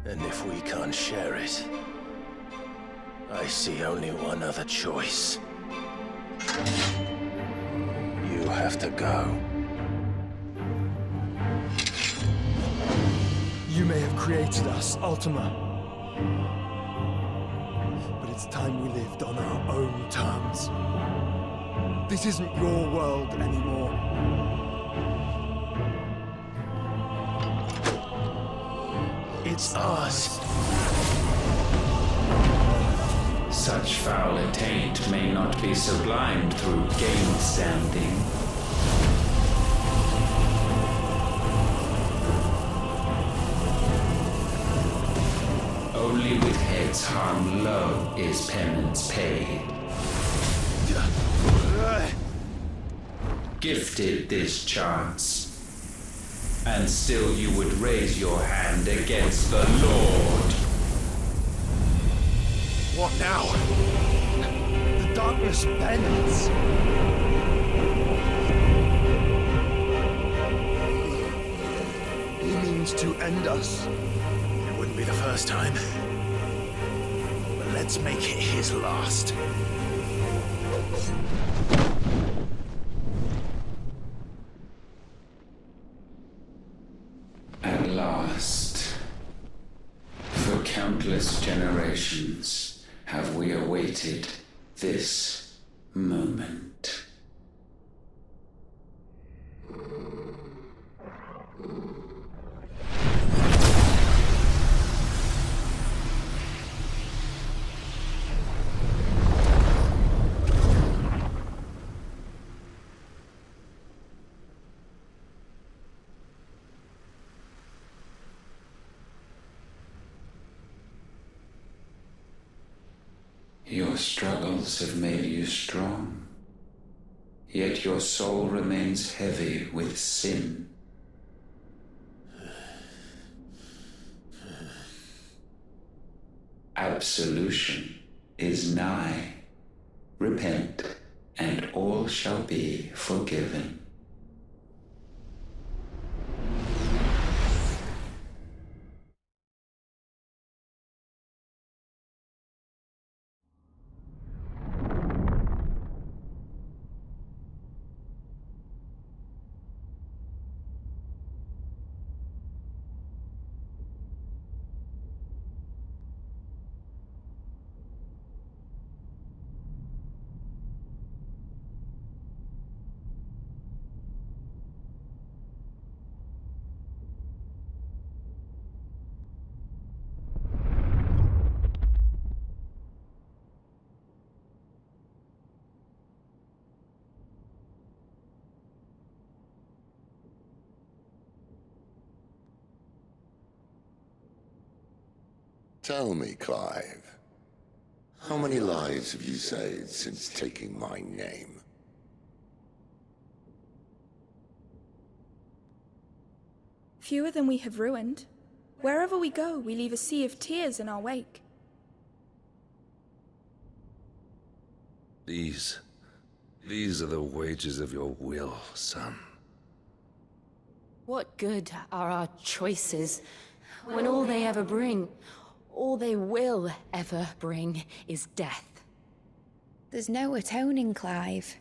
And if we can't share it, I see only one other choice. You have to go. You may have created us, Ultima. But it's time we lived on our own terms. This isn't your world anymore. It's ours. Such foul attaint may not be sublimed through gainstanding. Only with heads hung low is penance paid. Gifted this chance, and still you would raise your hand against the Lord. What now? The darkness bends. He means to end us. It wouldn't be the first time. But let's make it his last. At last, for countless generations, have we awaited this moment. Your struggles have made you strong, yet your soul remains heavy with sin. Absolution is nigh. Repent, and all shall be forgiven. Tell me, Clive, how many lives have you saved since taking my name? Fewer than we have ruined. Wherever we go, we leave a sea of tears in our wake. These are the wages of your will, son. What good are our choices when all they ever bring, all they will ever bring, is death? There's no atoning, Clive.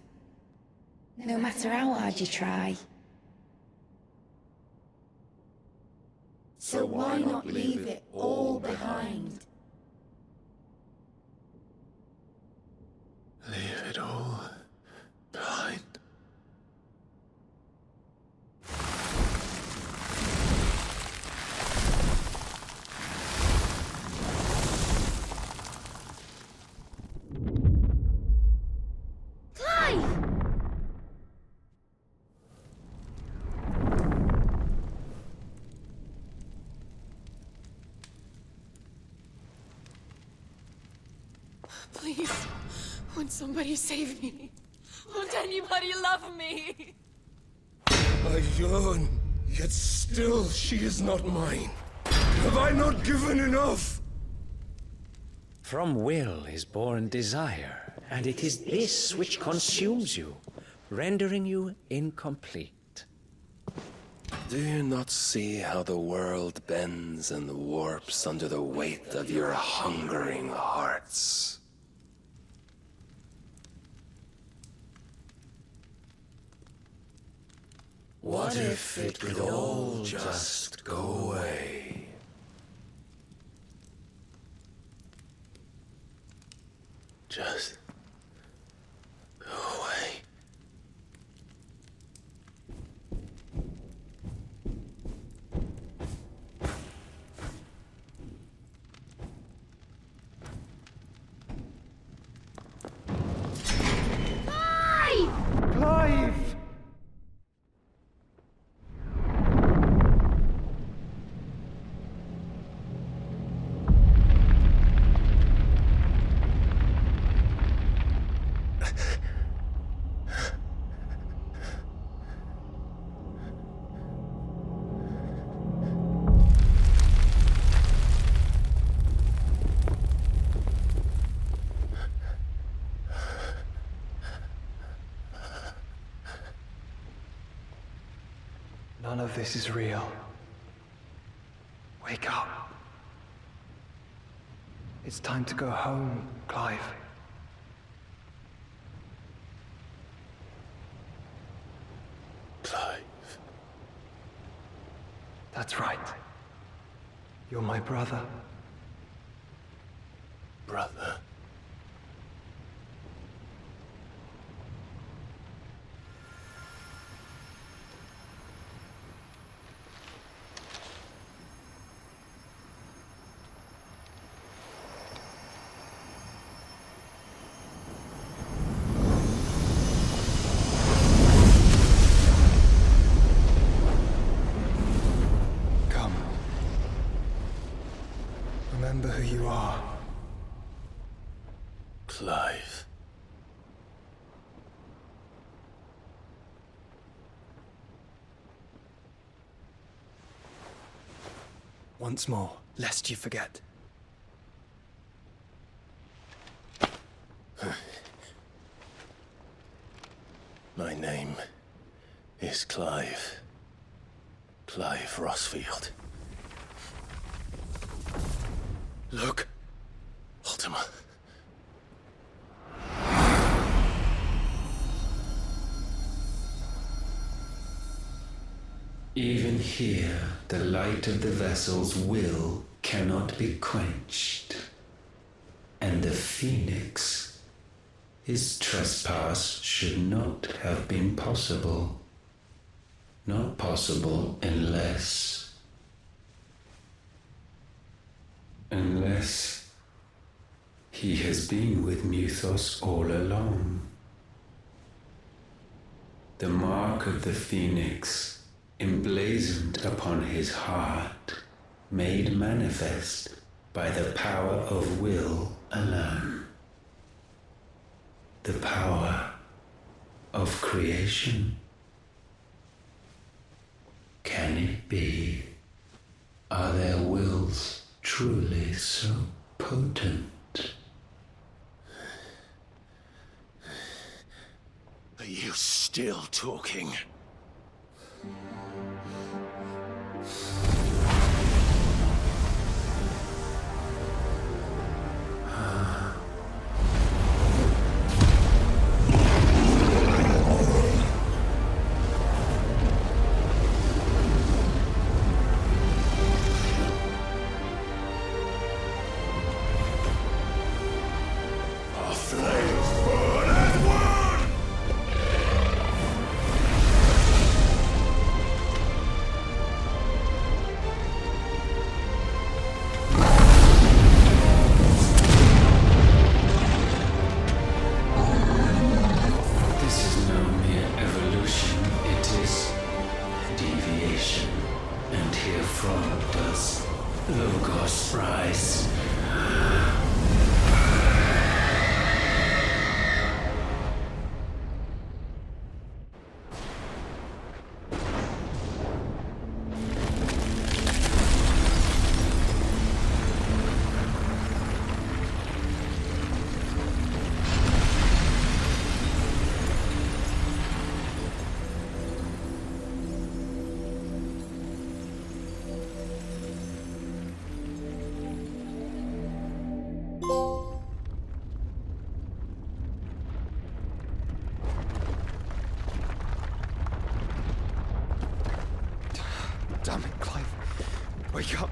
No matter how hard you try. So why not leave it all behind? Leave it all behind. Please, won't somebody save me? Won't anybody love me? I yearn, yet still she is not mine. Have I not given enough? From will is born desire, and it is this which consumes you, rendering you incomplete. Do you not see how the world bends and warps under the weight of your hungering hearts? What if it could all just go away? Just go away. Clive! None of this is real. Wake up. It's time to go home, Clive. Clive. That's right. You're my brother. Brother. Remember who you are. Clive. Once more, lest you forget. My name is Clive. Clive Rossfield. Look, Ultima. Even here, the light of the vessel's will cannot be quenched. And the Phoenix, his trespass should not have been possible. Not possible unless he has been with Muthos all along. The mark of the Phoenix, emblazoned upon his heart, made manifest by the power of will alone. The power of creation. Can it be? Are their wills truly so potent? Are you still talking? Wake up.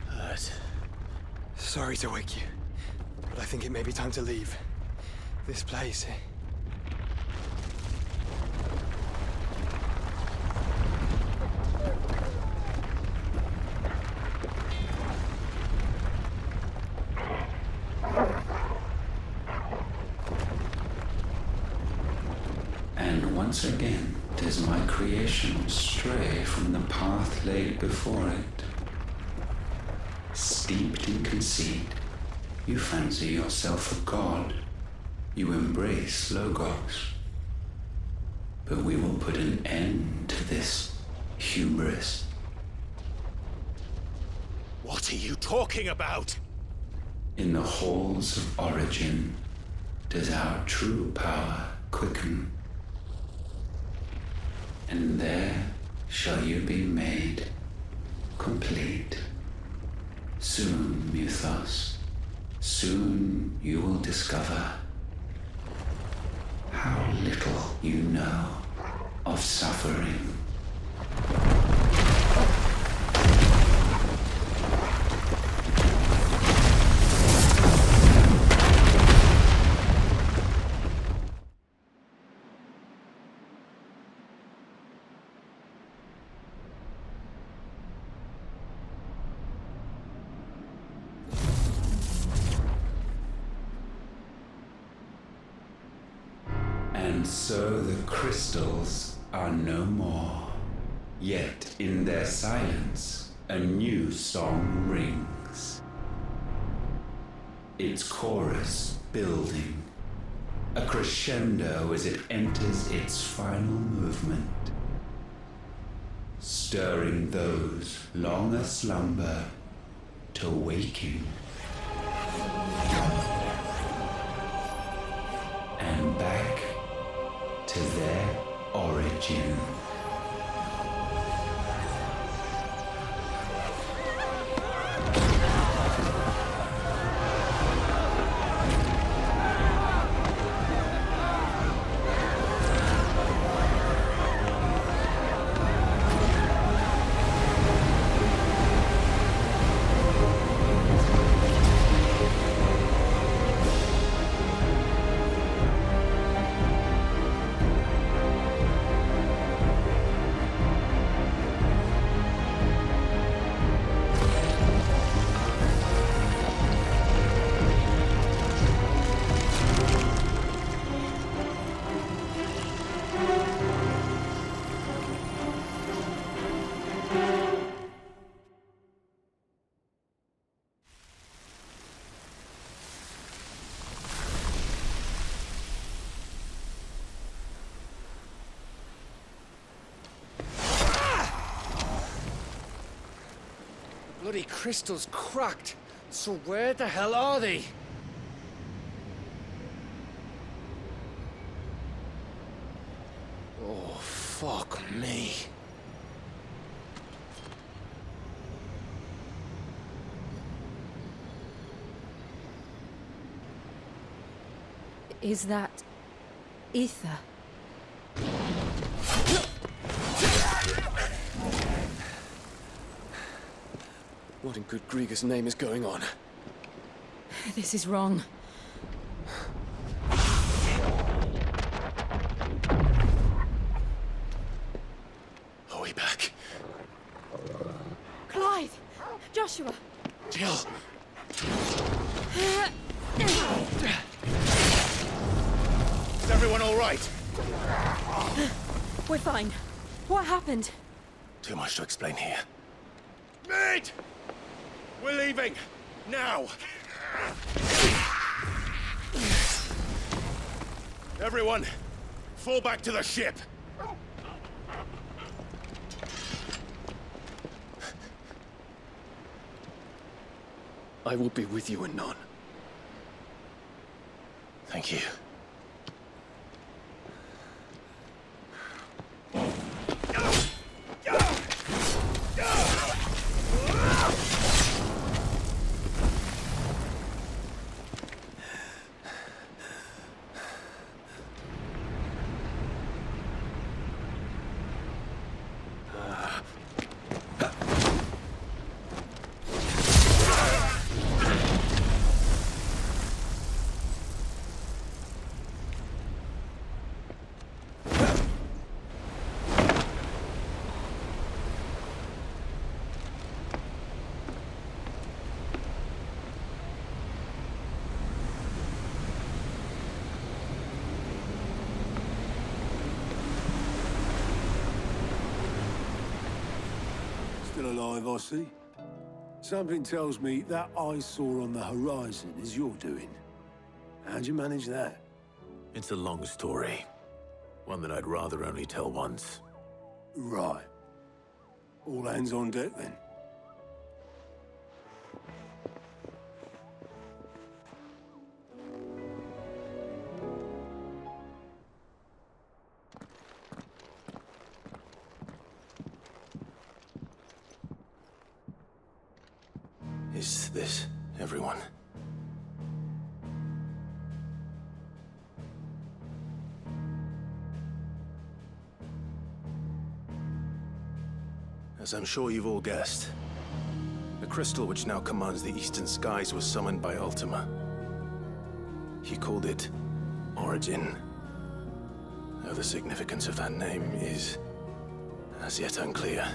Hurt. Sorry to wake you, but I think it may be time to leave. This place. And once again does my creation stray from the path laid before it. Steeped in conceit, you fancy yourself a god. You embrace Logos. But we will put an end to this hubris. What are you talking about? In the halls of origin does our true power quicken. And there shall you be made complete. Soon, Mythos, soon you will discover how little you know of suffering. And so the crystals are no more. Yet in their silence, a new song rings. Its chorus building, a crescendo as it enters its final movement, stirring those long aslumber to waking. And back to their origin. Bloody crystal's cracked. So where the hell are they? Oh, fuck me. Is that ether? What in good Grieger's name is going on? This is wrong. Are we back? Clive! Joshua! Jill! Is everyone all right? We're fine. What happened? Too much to explain here. Mate! We're leaving! Now! Everyone, fall back to the ship! I will be with you anon. Thank you. Still alive, I see. Something tells me that eyesore on the horizon is your doing. How'd you manage that? It's a long story. One that I'd rather only tell once. Right. All hands on deck, then. Is this everyone? As I'm sure you've all guessed, the crystal which now commands the eastern skies was summoned by Ultima. He called it Origin. Though the significance of that name is as yet unclear.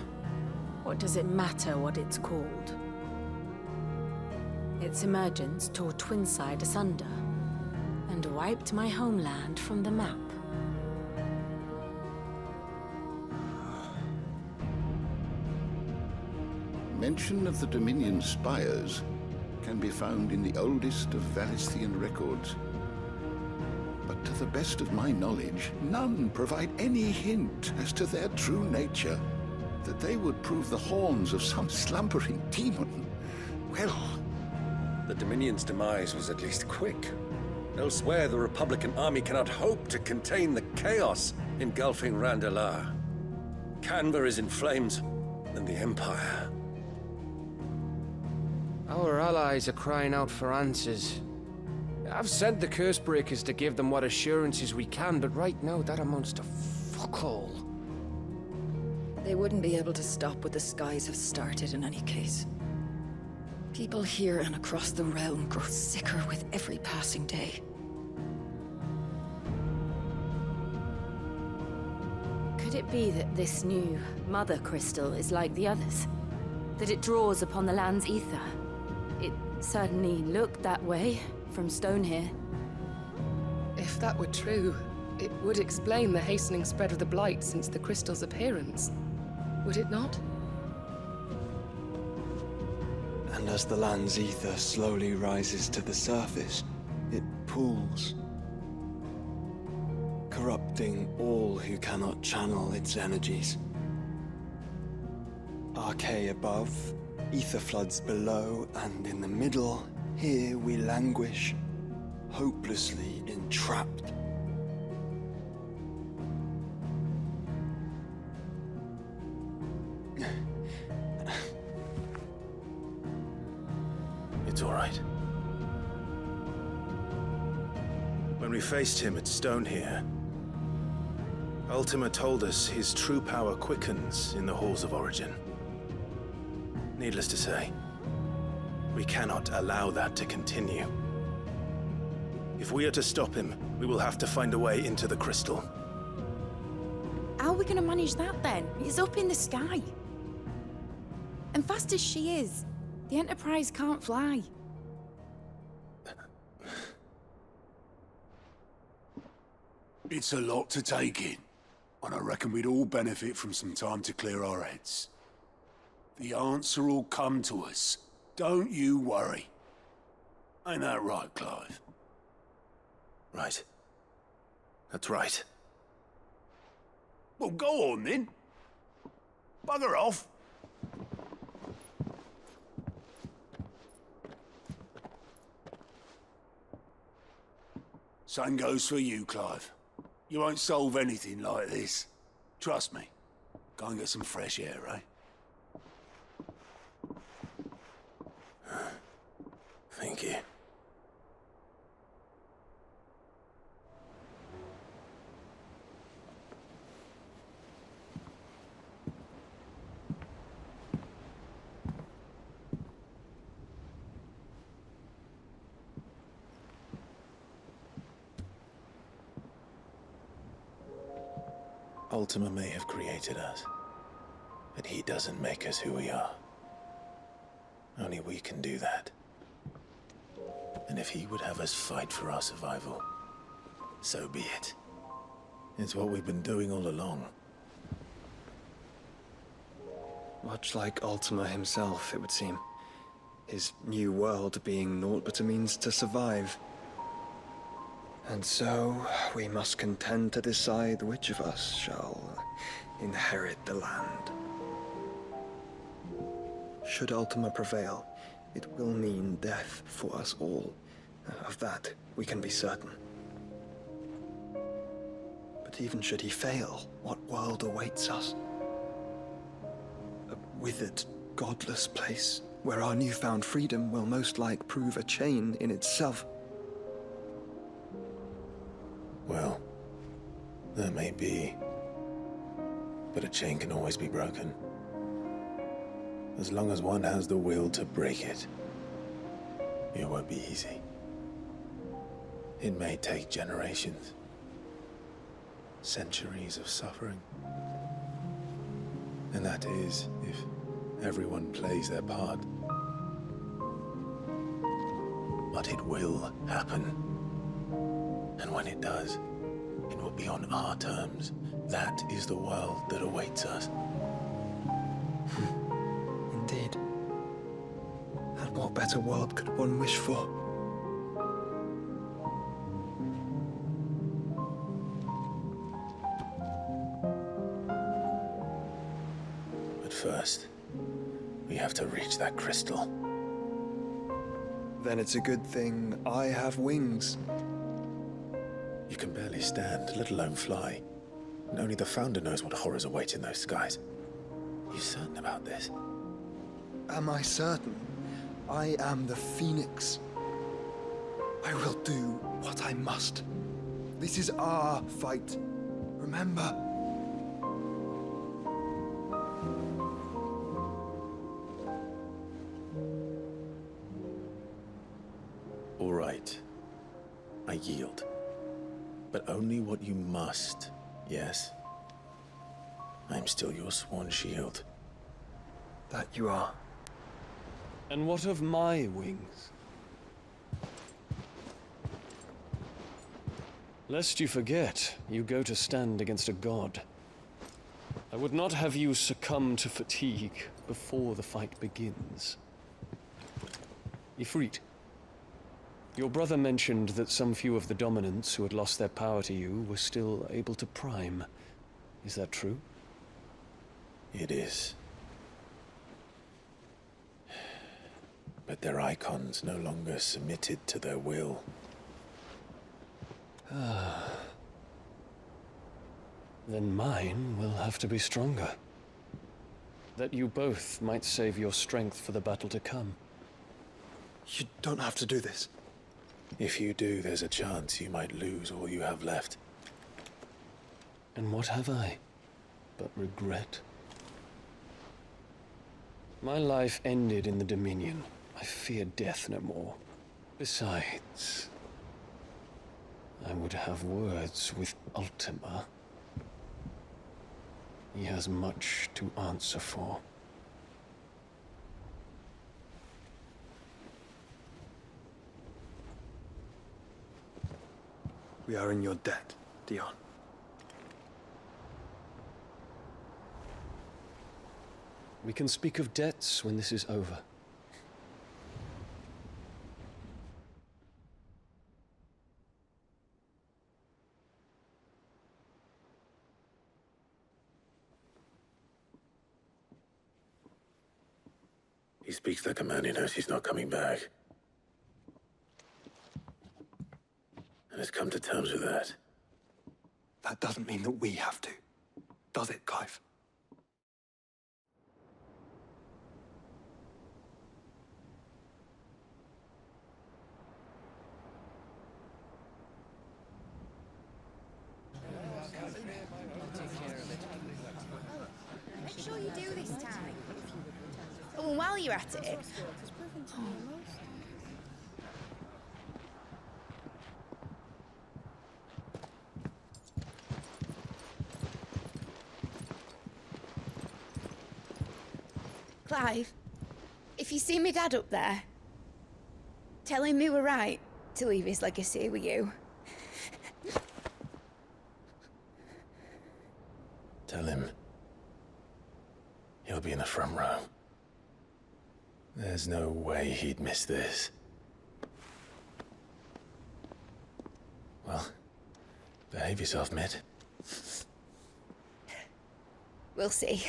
What does it matter what it's called? Its emergence tore Twinside asunder and wiped my homeland from the map. Mention of the Dominion spires can be found in the oldest of Valisthian records. But to the best of my knowledge, none provide any hint as to their true nature. That they would prove the horns of some slumbering demon. Well... The Dominion's demise was at least quick. Elsewhere, the Republican army cannot hope to contain the chaos engulfing Randalar. Canva is in flames, and the Empire... Our allies are crying out for answers. I've sent the Cursebreakers to give them what assurances we can, but right now that amounts to fuck all. They wouldn't be able to stop what the skies have started in any case. People here and across the realm grow sicker with every passing day. Could it be that this new Mother Crystal is like the others? That it draws upon the land's ether? It certainly looked that way from stone here. If that were true, it would explain the hastening spread of the Blight since the crystal's appearance. Would it not? And as the land's ether slowly rises to the surface, it pools, corrupting all who cannot channel its energies. Archay above, ether floods below, and in the middle, here we languish, hopelessly entrapped. It's all right. When we faced him at Stone here, Ultima told us his true power quickens in the halls of Origin. Needless to say, we cannot allow that to continue. If we are to stop him, we will have to find a way into the crystal. How are we gonna manage that then? It's up in the sky. And fast as she is, the Enterprise can't fly. It's a lot to take in, and I reckon we'd all benefit from some time to clear our heads. The answer will come to us. Don't you worry. Ain't that right, Clive? Right. That's right. Well, go on then. Bugger off. Same goes for you, Clive. You won't solve anything like this. Trust me. Go and get some fresh air, eh? Thank you. Ultima may have created us, but he doesn't make us who we are. Only we can do that. And if he would have us fight for our survival, so be it. It's what we've been doing all along. Much like Ultima himself, it would seem. His new world being naught but a means to survive. And so, we must contend to decide which of us shall inherit the land. Should Ultima prevail, it will mean death for us all. Of that, we can be certain. But even should he fail, what world awaits us? A withered, godless place, where our newfound freedom will most like prove a chain in itself. Well, that may be. But a chain can always be broken. As long as one has the will to break it. It won't be easy. It may take generations. Centuries of suffering. And that is, if everyone plays their part. But it will happen. And when it does, it will be on our terms. That is the world that awaits us. Indeed. And what better world could one wish for? But first, we have to reach that crystal. Then it's a good thing I have wings. You can barely stand, let alone fly. And only the Founder knows what horrors await in those skies. Are you certain about this? Am I certain? I am the Phoenix. I will do what I must. This is our fight. Remember? All right. I yield. But only what you must, yes? I'm still your sworn shield. That you are. And what of my wings? Lest you forget, you go to stand against a god. I would not have you succumb to fatigue before the fight begins. Ifrit, your brother mentioned that some few of the dominants who had lost their power to you were still able to prime. Is that true? It is. But their icons no longer submitted to their will. Then mine will have to be stronger. That you both might save your strength for the battle to come. You don't have to do this. If you do, there's a chance you might lose all you have left. And what have I but regret? My life ended in the Dominion. I fear death no more. Besides, I would have words with Ultima. He has much to answer for. We are in your debt, Dion. We can speak of debts when this is over. He speaks like a man who knows he's not coming back. And has come to terms with that. That doesn't mean that we have to, does it, Clive? Make sure you do this time. Oh, and while you're at it... Clive, if you see me dad up there, tell him we were right to leave his legacy with you. Tell him he'll be in the front There's no way he'd miss this. Well, behave yourself, Mitt. We'll see.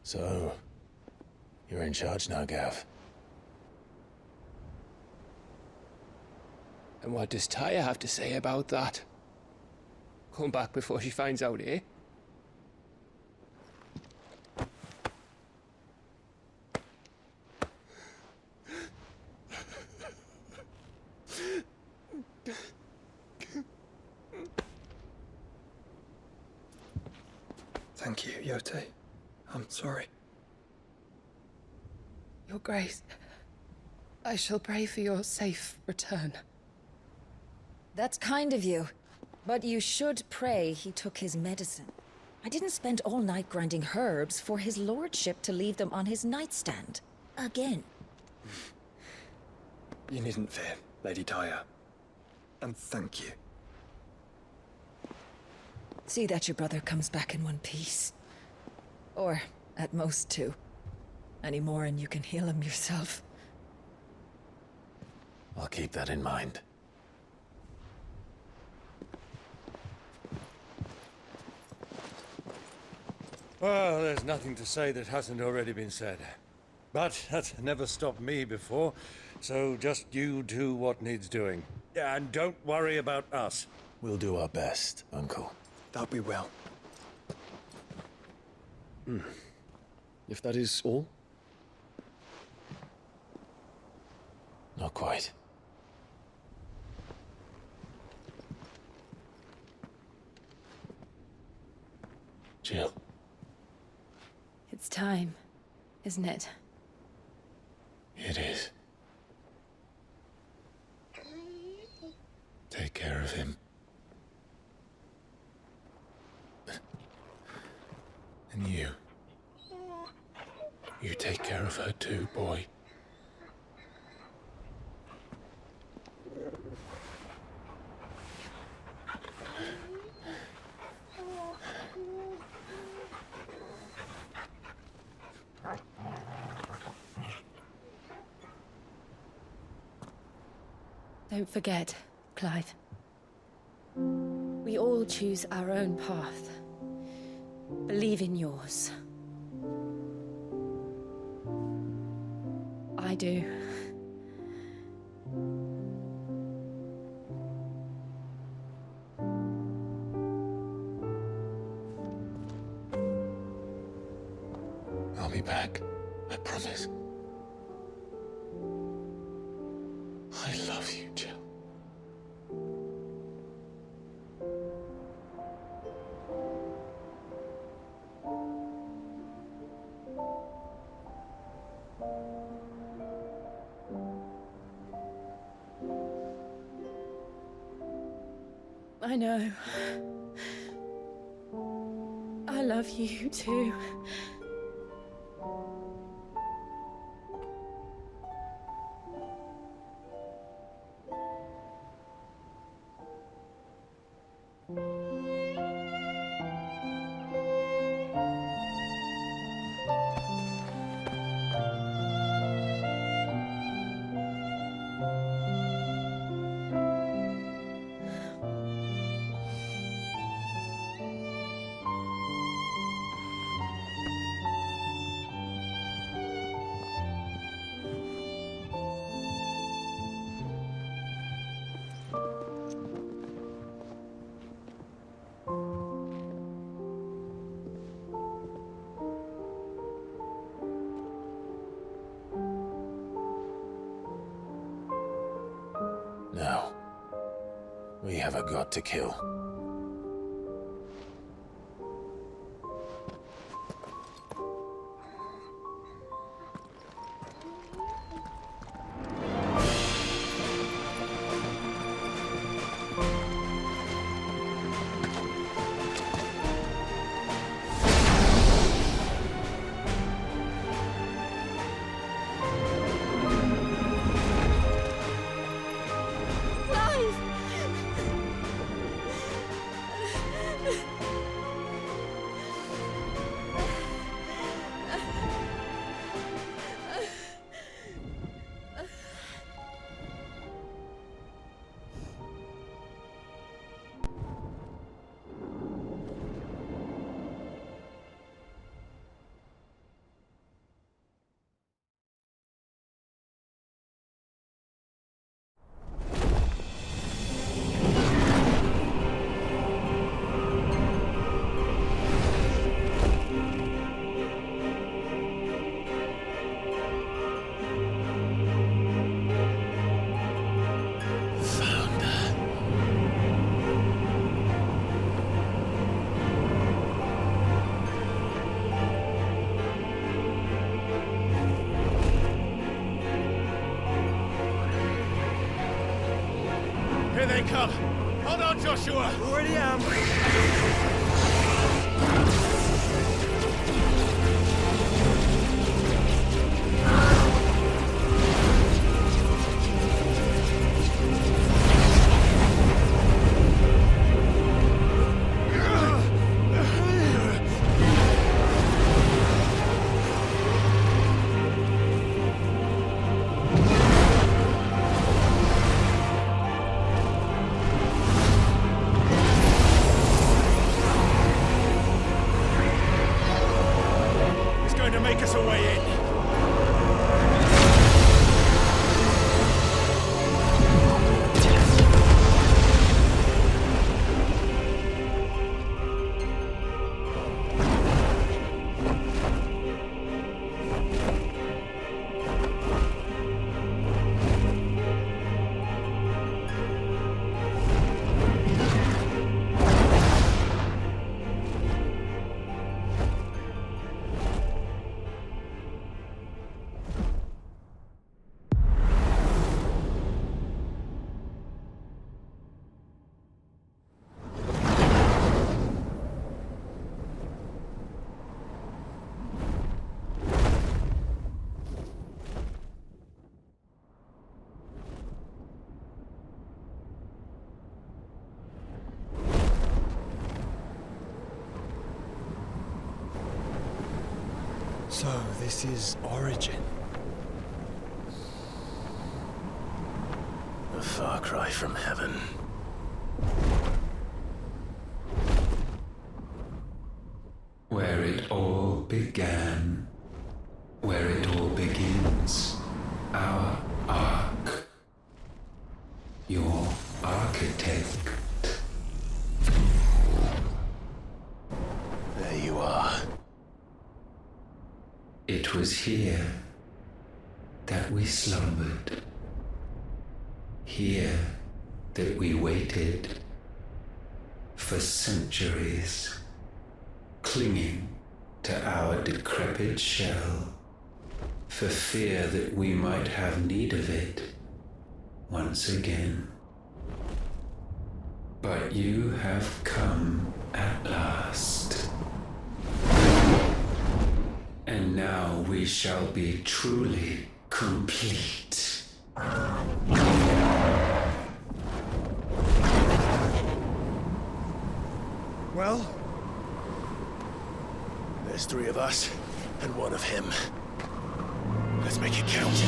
So, you're in charge now, Gav. And what does Tyre have to say about that? Come back before she finds out, eh? Thank you, Yote. I'm sorry. Your Grace, I shall pray for your safe return. That's kind of you. But you should pray he took his medicine. I didn't spend all night grinding herbs for his lordship to leave them on his nightstand. Again. You needn't fear, Lady Tyre. And thank you. See that your brother comes back in one piece. Or, at most, two. Any more and you can heal him yourself. I'll keep that in mind. Well, there's nothing to say that hasn't already been said. But that's never stopped me before, so just you do what needs doing. And don't worry about us. We'll do our best, Uncle. That we will. If that is all? Not quite. Jill. It's time, isn't it? It is. Take care of him. And you. You take care of her too, boy. Don't forget, Clive. We all choose our own path. Believe in yours. I do. I'll be back. I promise. I love you, Jill. I know. I love you too. Now, we have a god to kill. Joshua! Already am! So, this is Origin. A far cry from heaven. Where it all began, where it all begins, our ark, your architect. There you are. It was here that we slumbered, here that we waited for centuries, clinging to our decrepit shell, for fear that we might have need of it once again. But you have come at last. And now we shall be truly complete. Well, there's 3 of us and 1 of him. Let's make it count.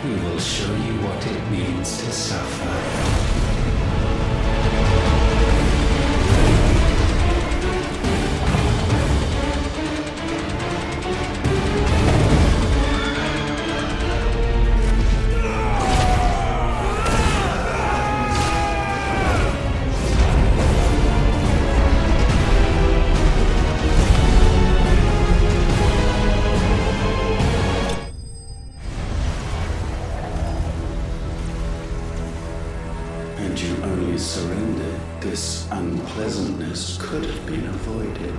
We will show you what it means to suffer. And you only surrendered, this unpleasantness could have been avoided.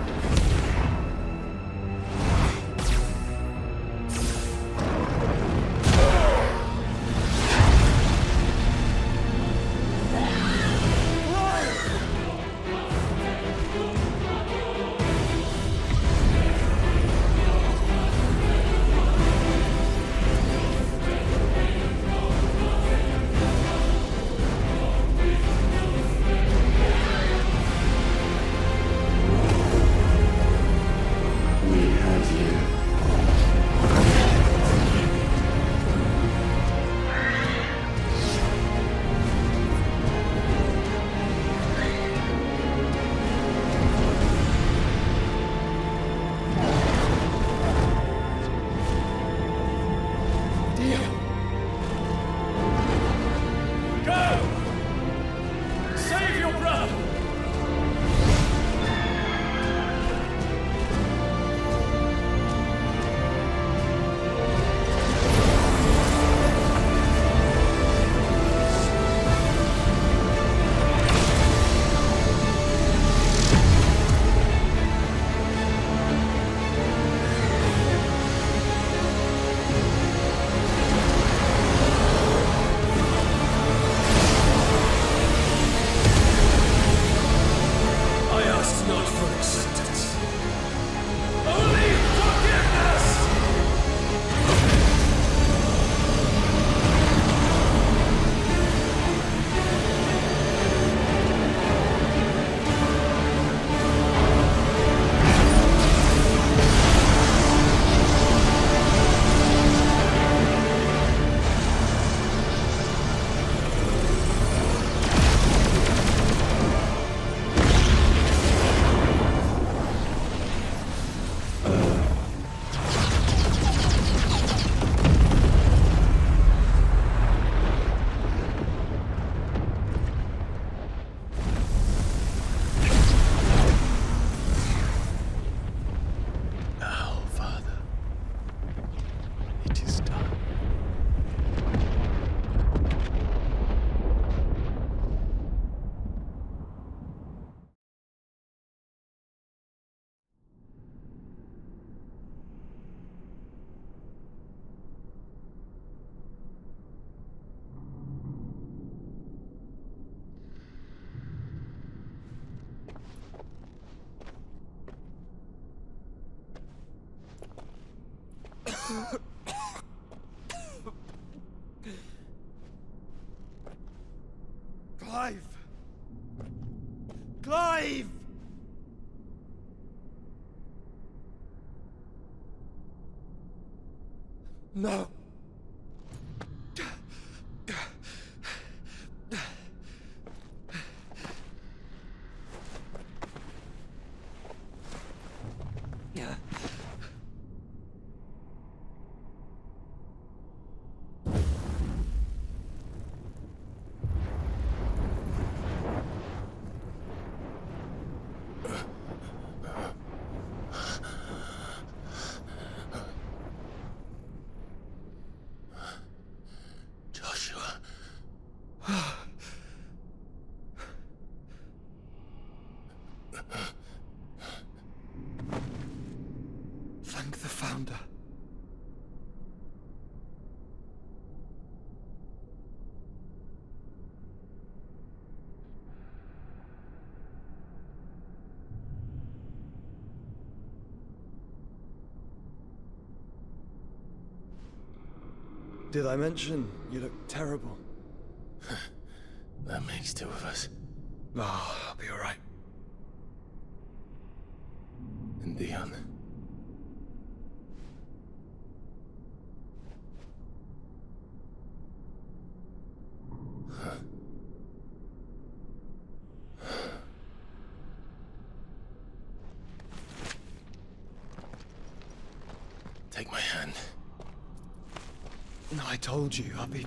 Clive! Clive! No. Thank the Founder. Did I mention you look terrible? That makes two of us. Oh, I'll be alright. And Dion. Take my hand. I told you I'll be...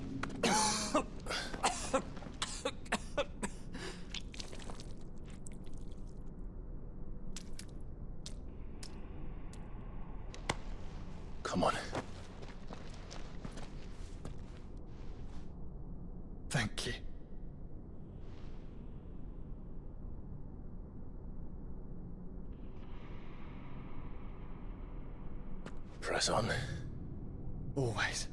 Come on. Thank you. Press on. Always.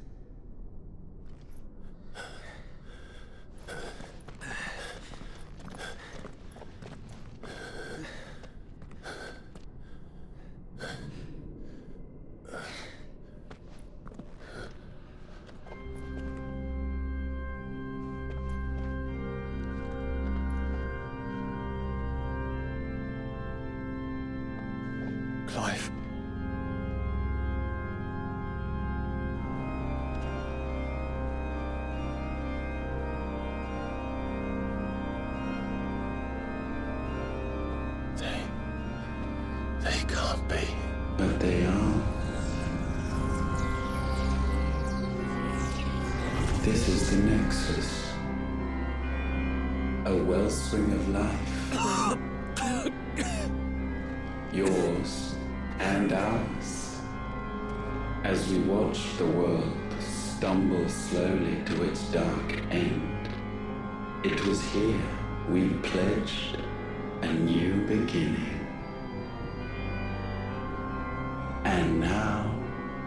Clive. They can't be. But they are. This is the Nexus. A wellspring of life. Yours and ours. As we watch the world stumble slowly to its dark end, it was here we pledged a new beginning. And now,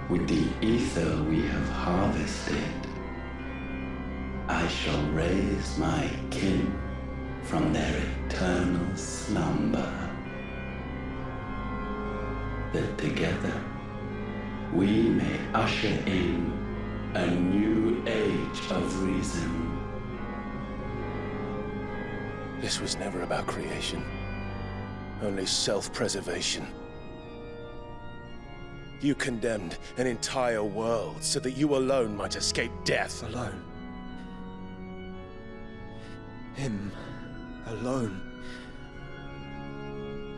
with the ether we have harvested, I shall raise my kin from their eternal slumber. That together we may usher in a new age of reason. This was never about creation. Only self-preservation. You condemned an entire world so that you alone might escape death. Alone. Him. Alone.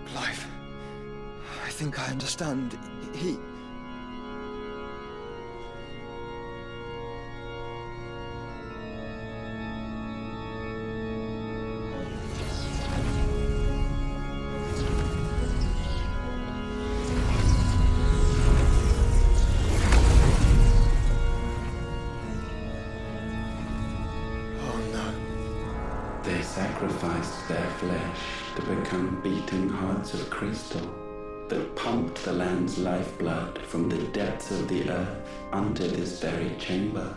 Clive. I think I understand. He... They sacrificed their flesh to become beating hearts of crystal that pumped the land's lifeblood from the depths of the earth unto this very chamber.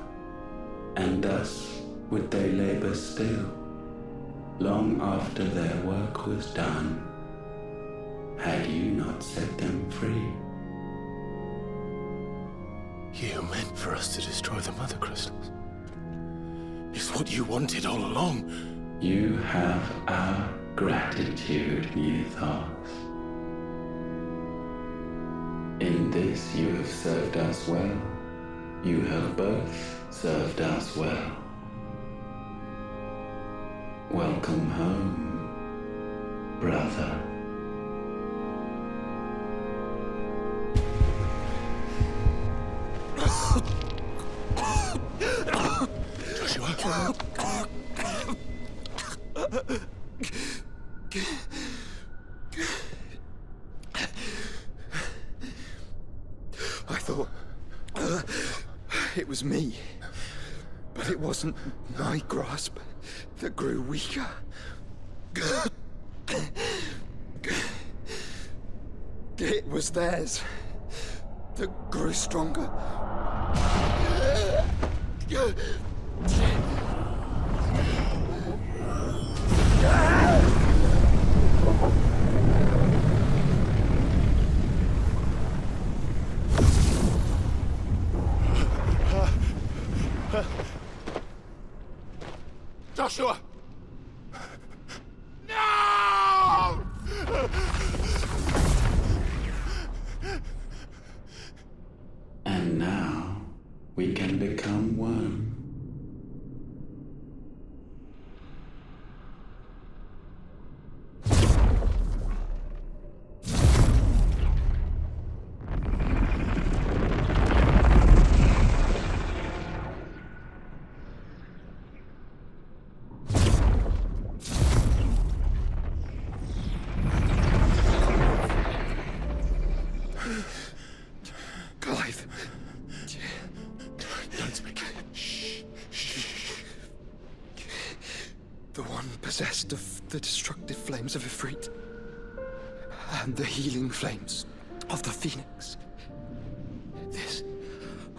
And thus would they labor still, long after their work was done, had you not set them free. You meant for us to destroy the Mother Crystals. It's what you wanted all along. You have our gratitude, Mythos. In this you have served us well. You have both served us well. Welcome home, brother. Joshua. I thought it was me, but it wasn't my grasp that grew weaker. It was theirs that grew stronger. Joshua! No! And now we can become one. Clive. Don't speak. Shh. The one possessed of the destructive flames of Ifrit and the healing flames of the Phoenix. This,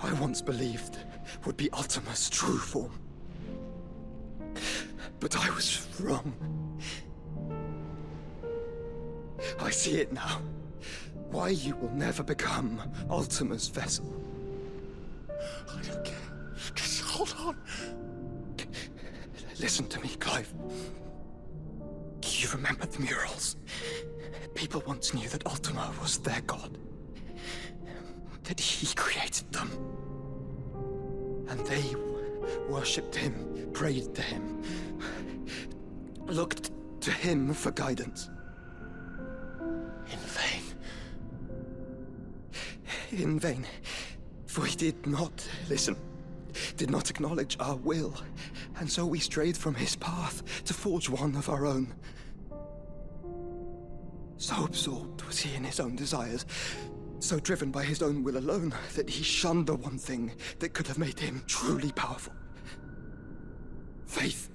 I once believed, would be Ultima's true form. But I was wrong. I see it now. Why you will never become Ultima's vessel. I don't care. Just hold on. Listen to me, Clive. You remember the murals? People once knew that Ultima was their god. That he created them. And they worshipped him, prayed to him, looked to him for guidance. In vain. In vain. For he did not listen, did not acknowledge our will, and so we strayed from his path to forge one of our own. So absorbed was he in his own desires, so driven by his own will alone, that he shunned the one thing that could have made him truly powerful. Faith.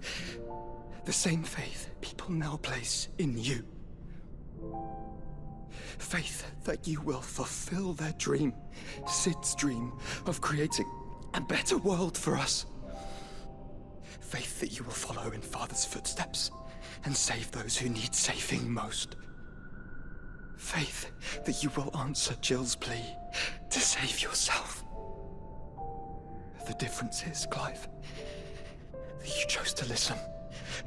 The same faith people now place in you. Faith that you will fulfill their dream, Sid's dream of creating a better world for us. Faith that you will follow in Father's footsteps and save those who need saving most. Faith that you will answer Jill's plea to save yourself. The difference is, Clive, that you chose to listen,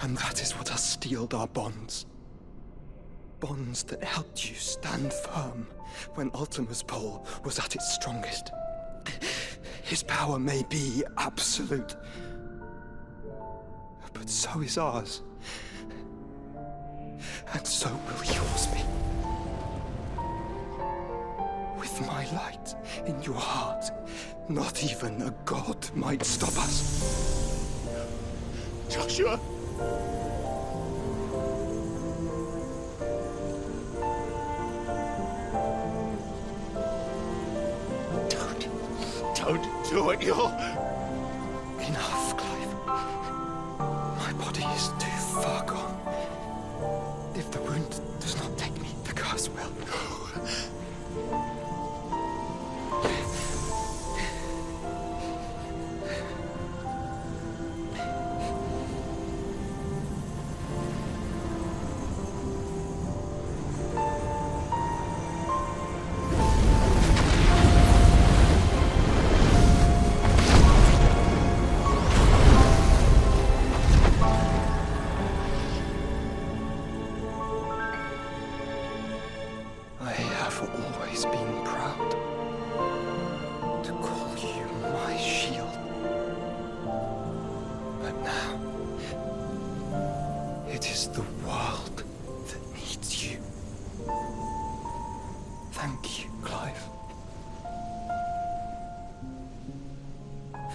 and that is what has steeled our bonds. Bonds that helped you stand firm when Ultima's pull was at its strongest. His power may be absolute, but so is ours. And so will yours be. With my light in your heart, not even a god might stop us. Joshua! Don't do it, you're... Enough, Clive. My body is too far gone. If the wound does not take me, the curse will.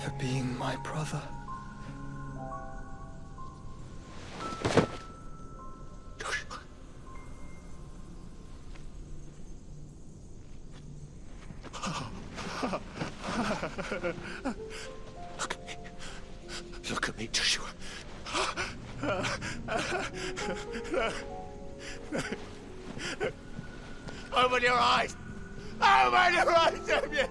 for being my brother. Look at me, Joshua. Open your eyes! Open your eyes, damn you!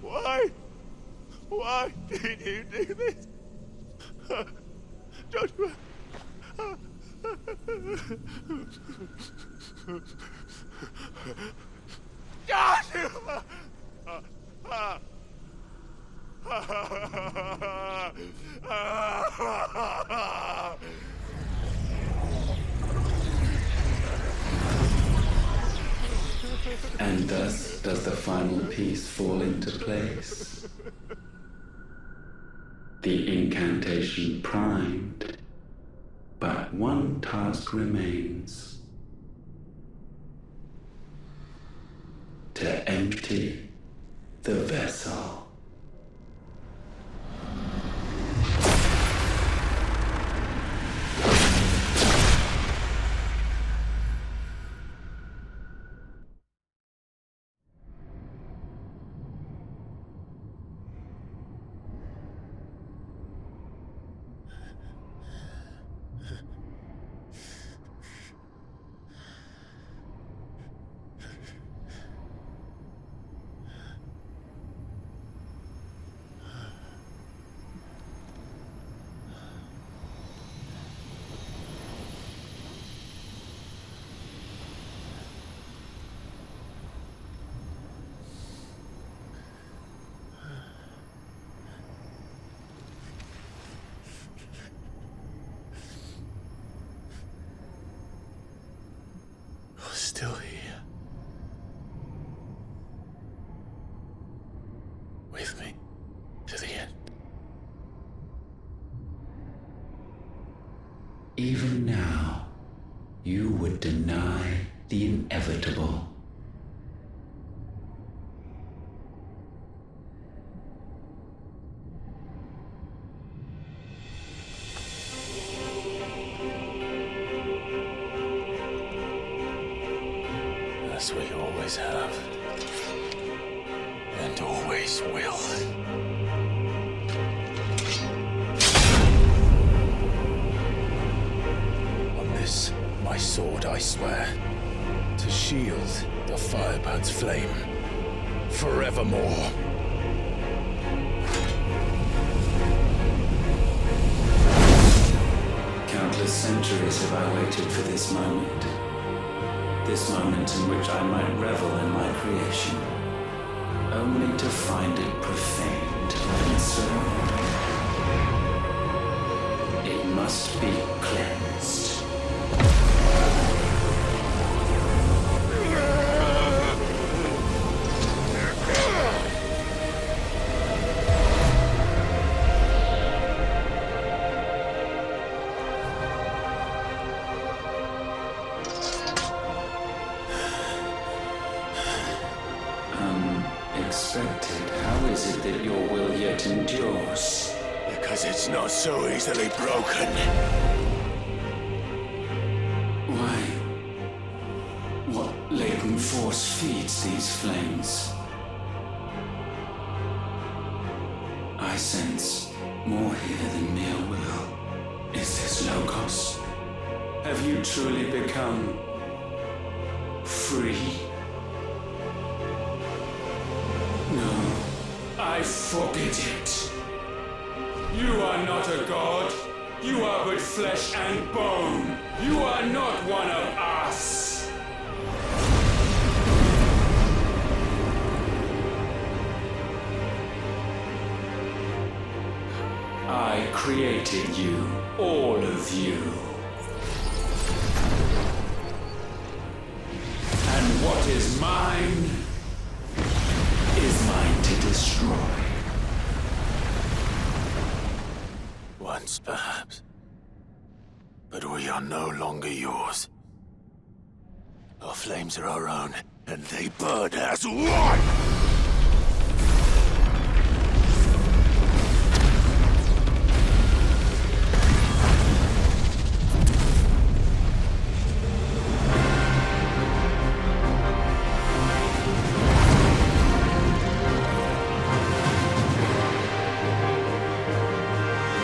Why? Why did you do this? Joshua! Joshua! And thus does the final piece fall into place. The incantation primed, but one task remains. To empty the vessel. Still here. With me to the end. Even now, you would deny the inevitable. As we always have. And always will. On this, my sword, I swear, to shield the Firebird's flame forevermore. Countless centuries have I waited for this moment. This moment in which I might revel in my creation, only to find it profaned and so it must be cleansed. Unexpected. How is it that your will yet endures? Because it's not so easily broken. Why? What latent force feeds these flames? I sense more here than mere will. Is this Logos? Have you truly become free? No, I forbid it. You are not a god. You are but flesh and bone. You are not one of us. I created you, all of you. And what is mine is mine to destroy. Once, perhaps. But we are no longer yours. Our flames are our own, and they burn as one!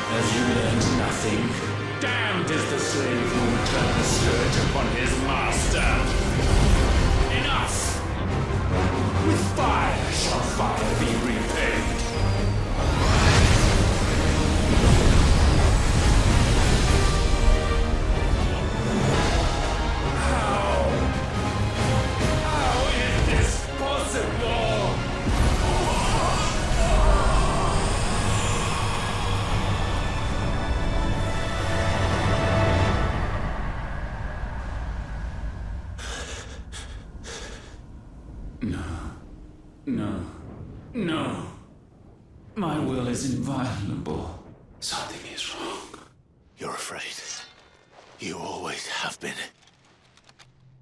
Have you learned nothing? Damned is the slave who will turn the scourge upon his master. Enough! With fire shall fire be repaid. How is this possible? No. My will is inviolable. Something is wrong. You're afraid. You always have been.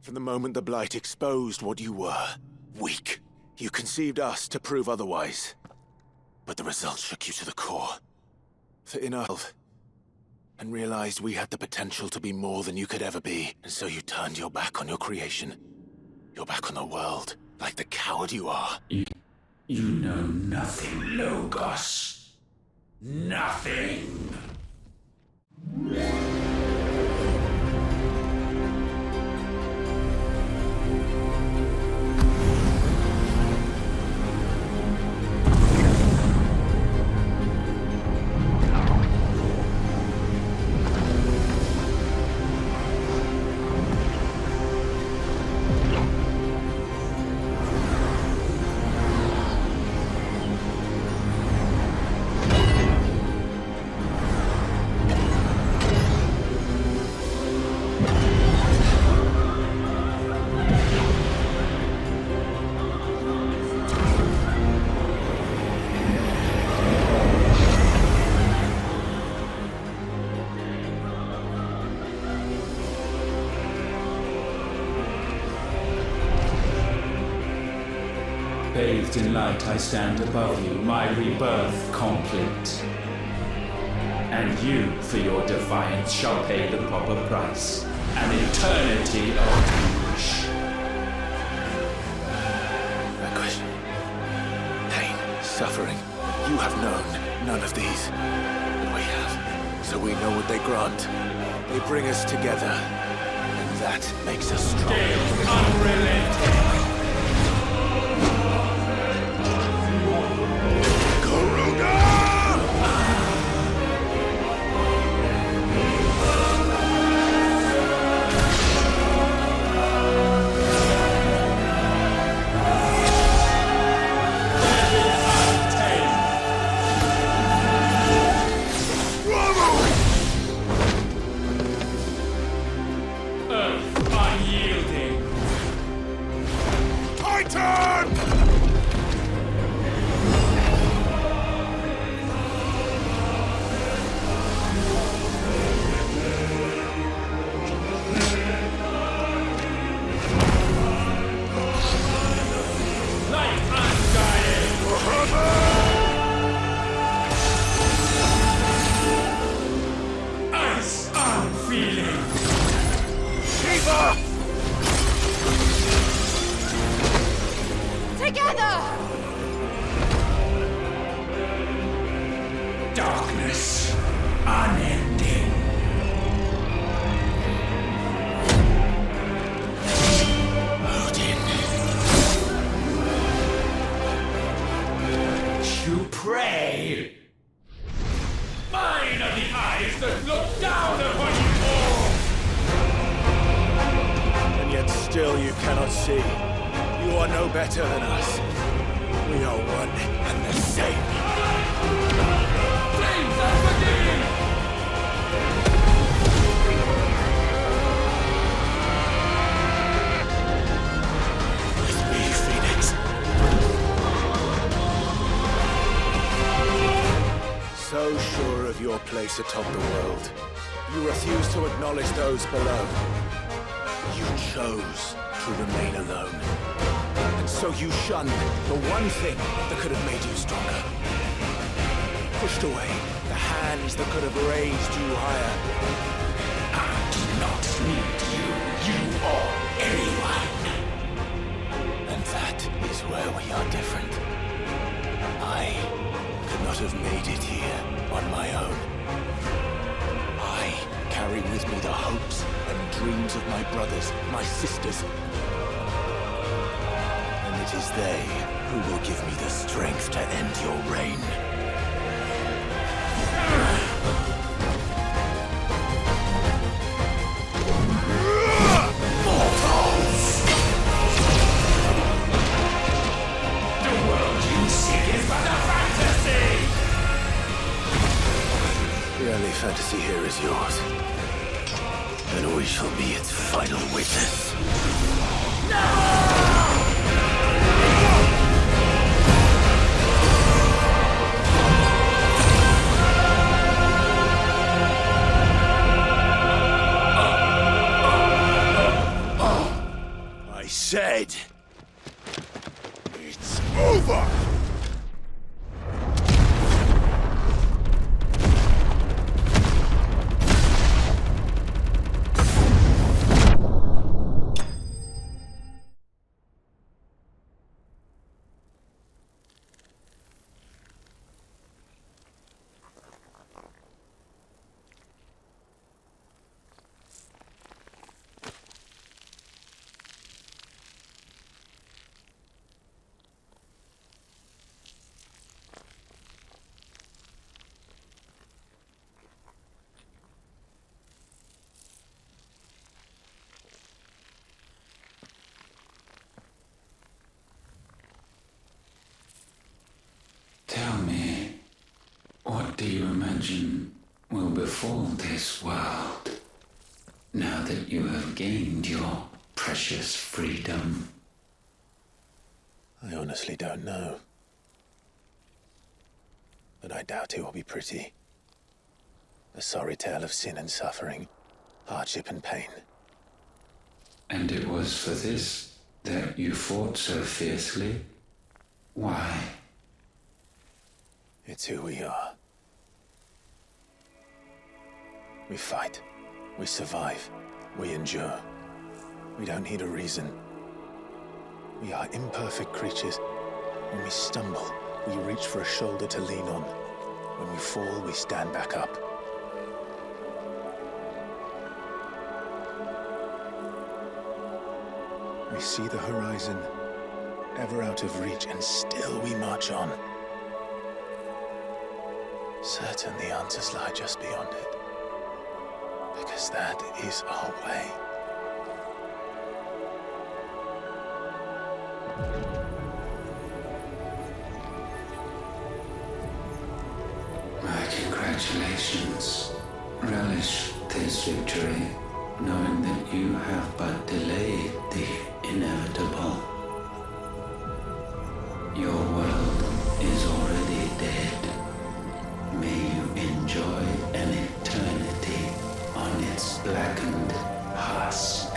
From the moment the Blight exposed what you were, weak, you conceived us to prove otherwise. But the result shook you to the core. For inner health. And realized we had the potential to be more than you could ever be. And so you turned your back on your creation. Your back on the world, like the coward you are. You know nothing, Logos. Nothing. Bathed in light, I stand above you, my rebirth complete. And you, for your defiance, shall pay the proper price. An eternity of anguish. Anguish. Pain. Suffering. You have known none of these. But we have. So we know what they grant. They bring us together. And that makes us strong. Gale unrelenting. Darkness, unending. Odin. You pray. Mine are the eyes that look down upon you all. And yet still you cannot see. You are no better than us. We are one and the same. Flames are forgiving! With me, Phoenix. So sure of your place atop the world, You refuse to acknowledge those below. You chose to remain alone. And so you shunned the one thing that could have made you stronger. Pushed away the hands that could have raised you higher. I do not need you. You or anyone. And that is where we are different. I could not have made it here on my own. I carry with me the hopes and dreams of my brothers, my sisters. And it is they who will give me the strength to end your reign. The only fantasy here is yours. And we shall be its final witness. I said, it's over! Tell me, what do you imagine will befall this world now that you have gained your precious freedom? I honestly don't know. But I doubt it will be pretty. A sorry tale of sin and suffering, hardship and pain. And it was for this that you fought so fiercely? Why? It's who we are. We fight. We survive. We endure. We don't need a reason. We are imperfect creatures. When we stumble, we reach for a shoulder to lean on. When we fall, we stand back up. We see the horizon, ever out of reach, and still we march on. Certain the answers lie just beyond it. Because that is our way. My congratulations. Relish this victory, knowing that you have but delayed the inevitable. Your world is already dead. May you enjoy an eternity on its blackened husk.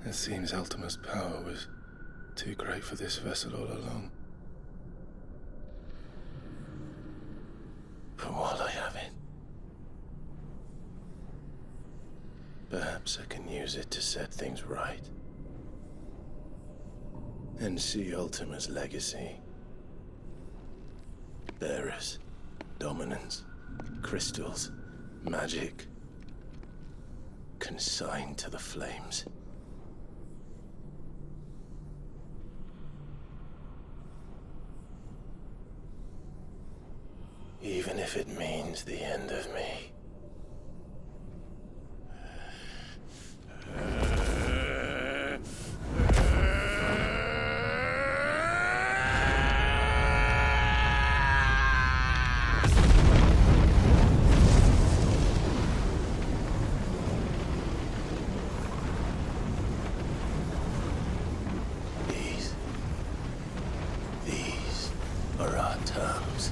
It seems Ultima's power was too great for this vessel all along. But while I have it, perhaps I can use it to set things right. And see Ultima's legacy. Bearers, dominance, crystals, magic, consigned to the flames. Even if it means the end of me. These are our terms.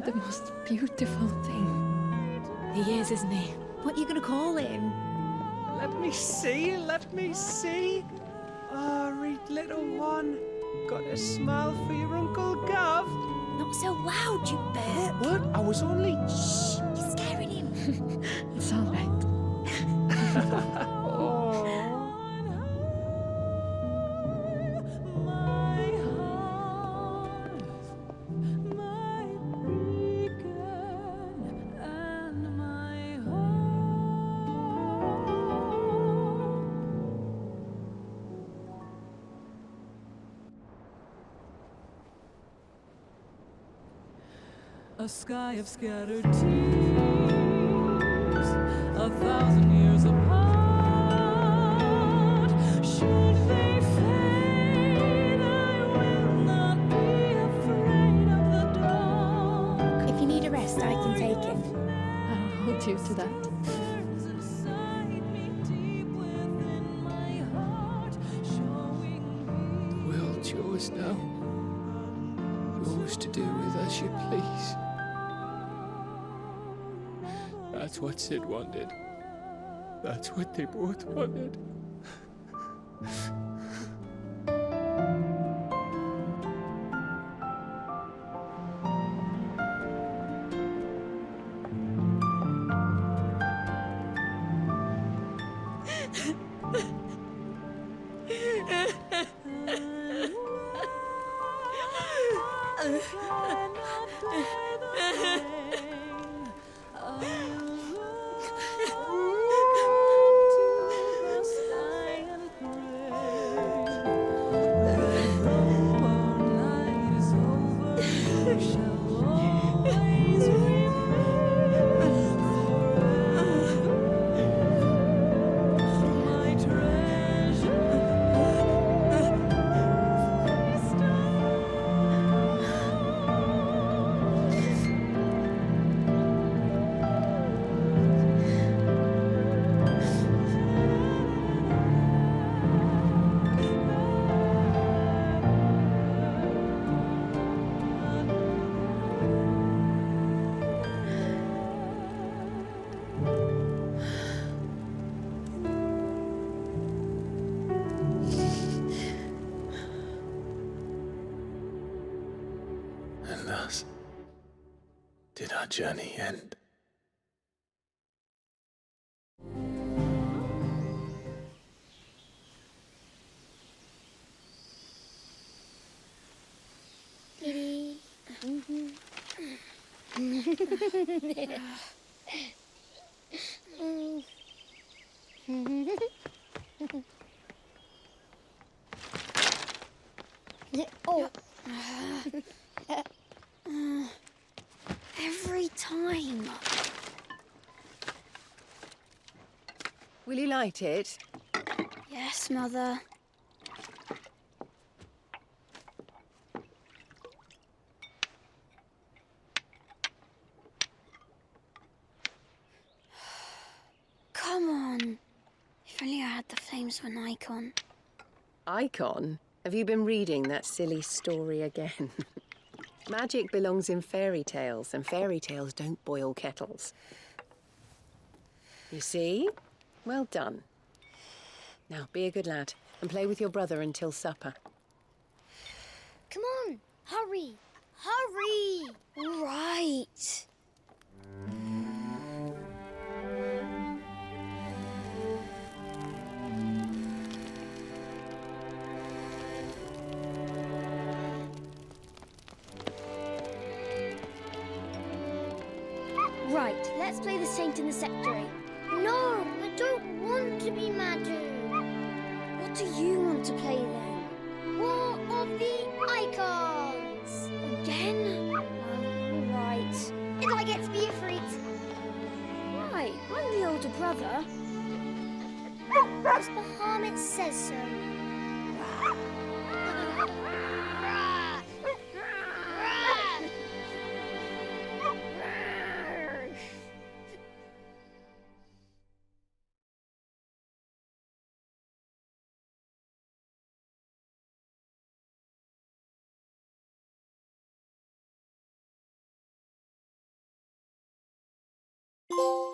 the most beautiful thing. He is, isn't he? What are you gonna call him? Let me see, let me see. Ah, read little one. Got a smile for your Uncle Gav. Not so loud, you burp. What? I was only... Shh, you're scaring him. It's all right. A sky of scattered tears, 1,000 years apart. Should they fade, I will not be afraid of the dark. If you need a rest, I can take it. I'll hold you to that. The world's yours now. Yours to do with as you please. That's what Sid wanted. That's what they both wanted. And thus did our journey end. Kitty. Oh. Every time. Will you light it? Yes, Mother. Come on. If only I had the flames of an icon. Icon? Have you been reading that silly story again? Magic belongs in fairy tales, and fairy tales don't boil kettles. You see? Well done. Now, be a good lad, and play with your brother until supper. Come on, hurry! Hurry! All right. Right, let's play the Saint in the Secretary. No, I don't want to be Madu. What do you want to play then? War of the Icons! Again? Oh, right. If I get to be Ifrit. Right, I'm the older brother. Because Bahamut says so. you.